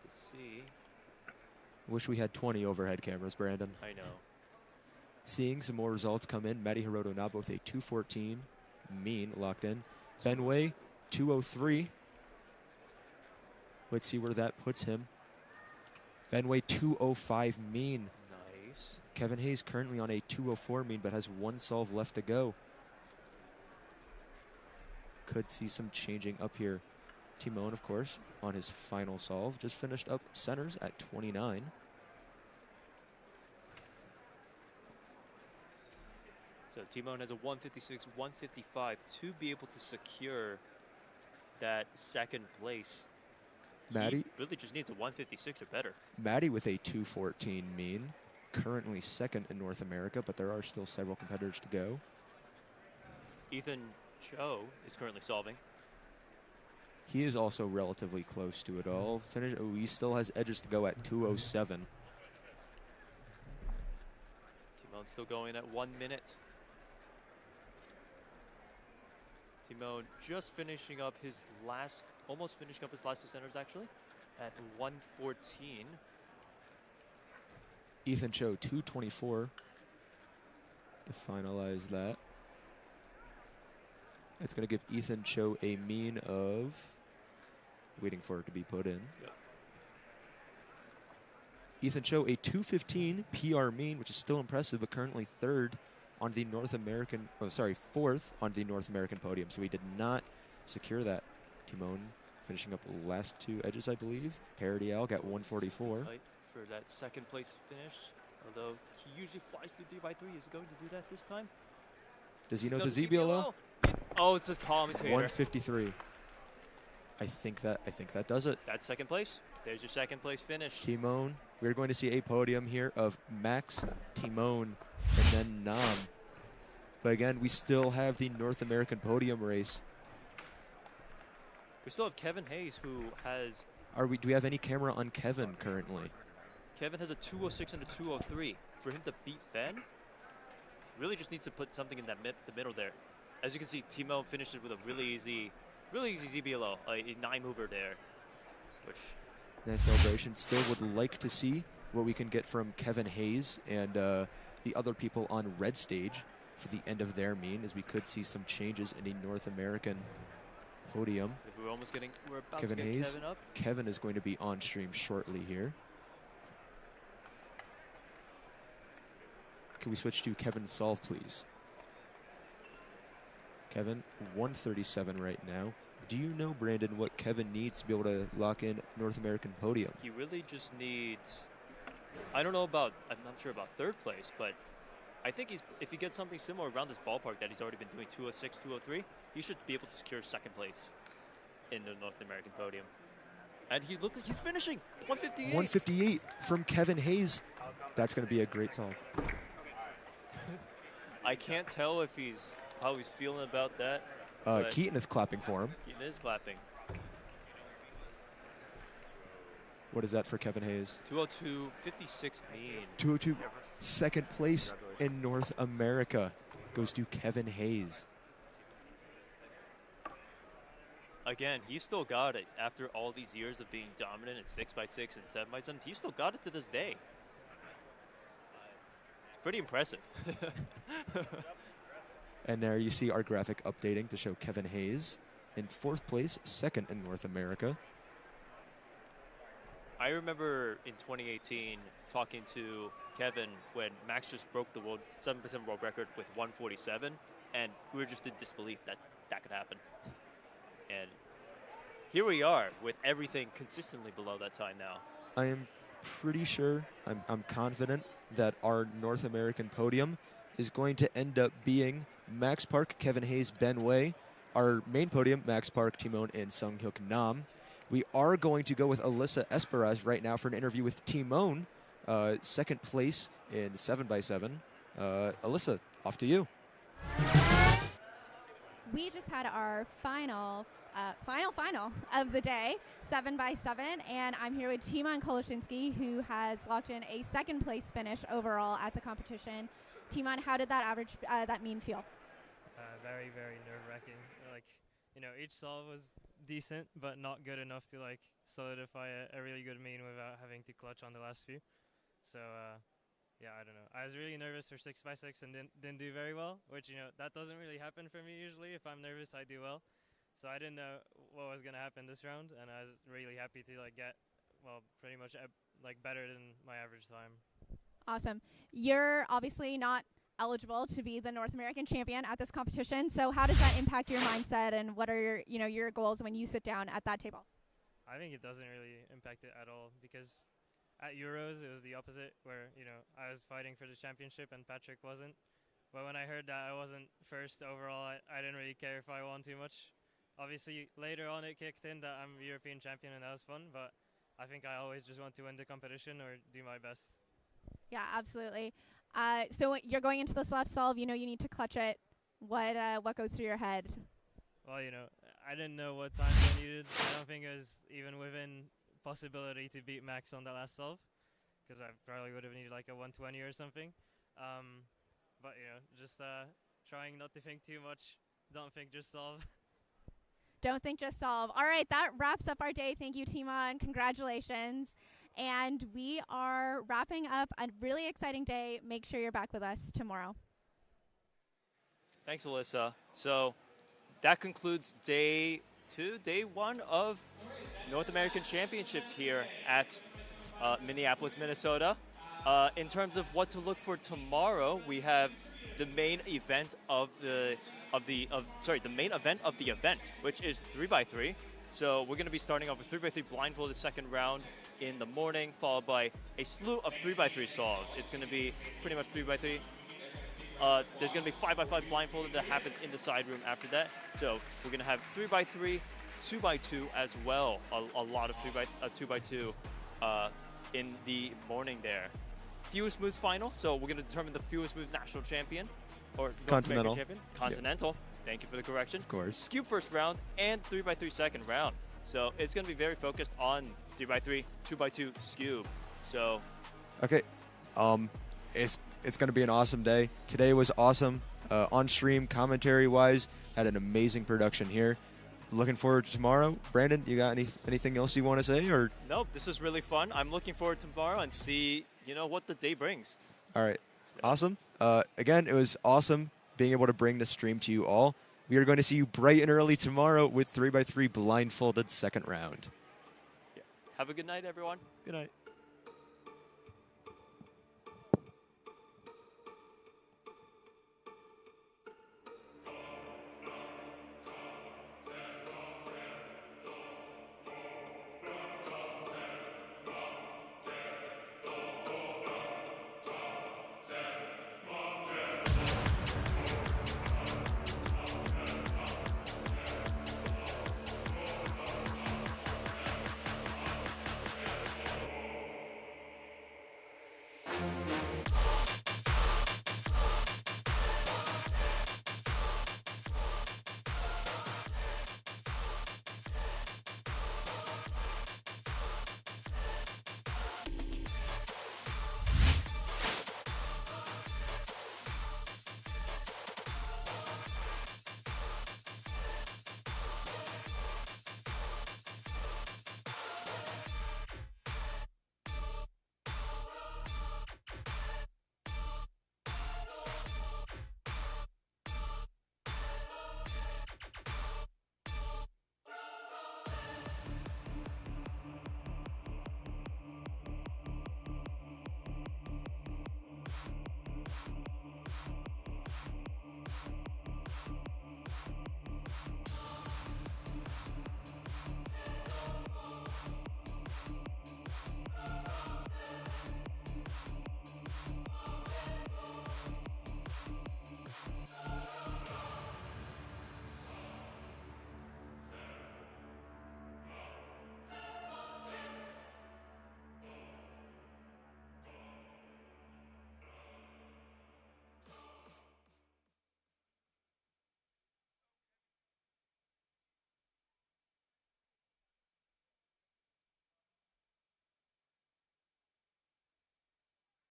[SPEAKER 5] to see.
[SPEAKER 14] Wish we had 20 overhead cameras, Brandon.
[SPEAKER 5] I know.
[SPEAKER 14] Seeing some more results come in. Maddie Inaba with a 214 mean locked in. Ben Wei, 203. Let's see where that puts him. Ben Wei, 205 mean.
[SPEAKER 5] Nice.
[SPEAKER 14] Kevin Hayes currently on a 204 mean, but has 1 solve left to go. Could see some changing up here. Timon, of course, on his final solve. Just finished up centers at 29.
[SPEAKER 5] So Timon has a 156, 155 to be able to secure that 2nd place.
[SPEAKER 14] Maddie
[SPEAKER 5] he really just needs a 156 or better.
[SPEAKER 14] Maddie with a 214 mean, currently 2nd in North America, but there are still several competitors to go.
[SPEAKER 5] Ethan Cho is currently solving.
[SPEAKER 14] He is also relatively close to it all. He still has edges to go at 207.
[SPEAKER 5] Timon still going at 1 minute. Timon just finishing up his last, almost finishing up his last 2 centers actually, at 114.
[SPEAKER 14] Ethan Cho, 224 to finalize that. It's going to give Ethan Cho a mean of, waiting for it to be put in.
[SPEAKER 5] Yep.
[SPEAKER 14] Ethan Cho, a 215 PR mean, which is still impressive, but currently 3rd on the North American, fourth on the North American podium. So he did not secure that. Timon finishing up last 2 edges, I believe. Parity Al got 144.
[SPEAKER 5] Tight for that second place finish. Although he usually flies through 3x3. Is he going to do that this time?
[SPEAKER 14] Does he know the ZBLO?
[SPEAKER 5] Oh, it says commentator.
[SPEAKER 14] 153. I think that does it.
[SPEAKER 5] That's second place. There's your second place finish.
[SPEAKER 14] Timon. We're going to see a podium here of Max, Timon, and then Nam. But again, we still have the North American podium race.
[SPEAKER 5] We still have Kevin Hayes, who has...
[SPEAKER 14] Do we have any camera on Kevin currently?
[SPEAKER 5] Kevin has a 206 and a 203. For him to beat Ben, really just needs to put something in that the middle there. As you can see, Timon finishes with a really easy ZBLO, a 9-mover there, which...
[SPEAKER 14] Nice celebration. Still would like to see what we can get from Kevin Hayes and the other people on red stage for the end of their mean, as we could see some changes in the North American podium.
[SPEAKER 5] We're about
[SPEAKER 14] Kevin
[SPEAKER 5] to get
[SPEAKER 14] Hayes.
[SPEAKER 5] Kevin up.
[SPEAKER 14] Kevin is going to be on stream shortly here. Can we switch to Kevin Solve, please? Kevin, 137 right now. Do you know, Brandon, what Kevin needs to be able to lock in North American podium?
[SPEAKER 5] He really just needs... I'm not sure about third place, but I think if he gets something similar around this ballpark that he's already been doing, 206, 203, he should be able to secure second place in the North American podium. And he looked like he's finishing 158.
[SPEAKER 14] 158 from Kevin Hayes. That's going to be a great solve.
[SPEAKER 5] I can't tell if how he's feeling about that.
[SPEAKER 14] Keaton is clapping for him.
[SPEAKER 5] Keaton is clapping.
[SPEAKER 14] What is that for Kevin Hayes?
[SPEAKER 5] 202, 56 mean.
[SPEAKER 14] 202, second place in North America goes to Kevin Hayes.
[SPEAKER 5] Again, he still got it after all these years of being dominant at 6x6 and 7x7. He still got it to this day. It's pretty impressive.
[SPEAKER 14] And there you see our graphic updating to show Kevin Hayes in fourth place, second in North America.
[SPEAKER 5] I remember in 2018 talking to Kevin when Max just broke the 7% world record with 147, and we were just in disbelief that that could happen. And here we are with everything consistently below that time now.
[SPEAKER 14] I am pretty sure, I'm confident that our North American podium is going to end up being Max Park, Kevin Hayes, Ben Wei. Our main podium, Max Park, Timon, and Sunghyuk Nam. We are going to go with Alyssa Esperaz right now for an interview with Timon, second place in 7x7. Alyssa, off to you.
[SPEAKER 19] We just had our final of the day, 7x7, and I'm here with Timon Koloshinsky, who has locked in a second place finish overall at the competition. Timon, how did that that mean feel?
[SPEAKER 7] Very, very nerve-wracking. Like, each solve was decent, but not good enough to solidify a really good mean without having to clutch on the last few. So yeah, I don't know. I was really nervous for 6x6 and didn't do very well, which that doesn't really happen for me usually. If I'm nervous, I do well. So I didn't know what was gonna happen this round, and I was really happy to get pretty much better than my average time.
[SPEAKER 19] Awesome. You're obviously not eligible to be the North American champion at this competition. So how does that impact your mindset, and what are your goals when you sit down at that table?
[SPEAKER 7] I think it doesn't really impact it at all, because at Euros it was the opposite, where I was fighting for the championship and Patrick wasn't. But when I heard that I wasn't first overall, I didn't really care if I won too much. Obviously later on it kicked in that I'm European champion, and that was fun, but I think I always just want to win the competition or do my best.
[SPEAKER 19] Yeah, absolutely. So you're going into this left solve, you need to clutch it. What goes through your head?
[SPEAKER 7] Well, I didn't know what times I needed. I don't think it was even within possibility to beat Max on that last solve, because I probably would have needed a 120 or something. But just trying not to think too much. Don't think, just solve.
[SPEAKER 19] Don't think, just solve. All right, that wraps up our day. Thank you, Timon. Congratulations. And we are wrapping up a really exciting day. Make sure you're back with us tomorrow.
[SPEAKER 5] Thanks, Alyssa. So that concludes day one of North American Championships here at Minneapolis, Minnesota. In terms of what to look for tomorrow, we have the main event of the event, which is 3x3. So we're going to be starting off with 3x3 blindfolded second round in the morning, followed by a slew of 3x3 solves. It's going to be pretty much 3x3. There's going to be 5x5 blindfolded that happens in the side room after that. So we're going to have 3x3, 2x2 as well. A lot of 2x2 in the morning there. Fewest moves final. So we're going to determine the fewest moves national champion or
[SPEAKER 14] Continental.
[SPEAKER 5] Champion. Continental. Yeah. Thank you for the correction.
[SPEAKER 14] Of course.
[SPEAKER 5] Cube first round and 3x3 second round. So it's going to be very focused on 3x3, 2x2 Scube. So.
[SPEAKER 14] Okay. It's going to be an awesome day. Today was awesome. On stream, commentary-wise, had an amazing production here. Looking forward to tomorrow. Brandon, you got anything else you want to say? Or
[SPEAKER 5] nope, this is really fun. I'm looking forward to tomorrow and see, what the day brings.
[SPEAKER 14] All right. Awesome. Again, it was awesome being able to bring the stream to you all. We are going to see you bright and early tomorrow with 3x3 blindfolded second round.
[SPEAKER 5] Yeah. Have a good night, everyone.
[SPEAKER 14] Good night.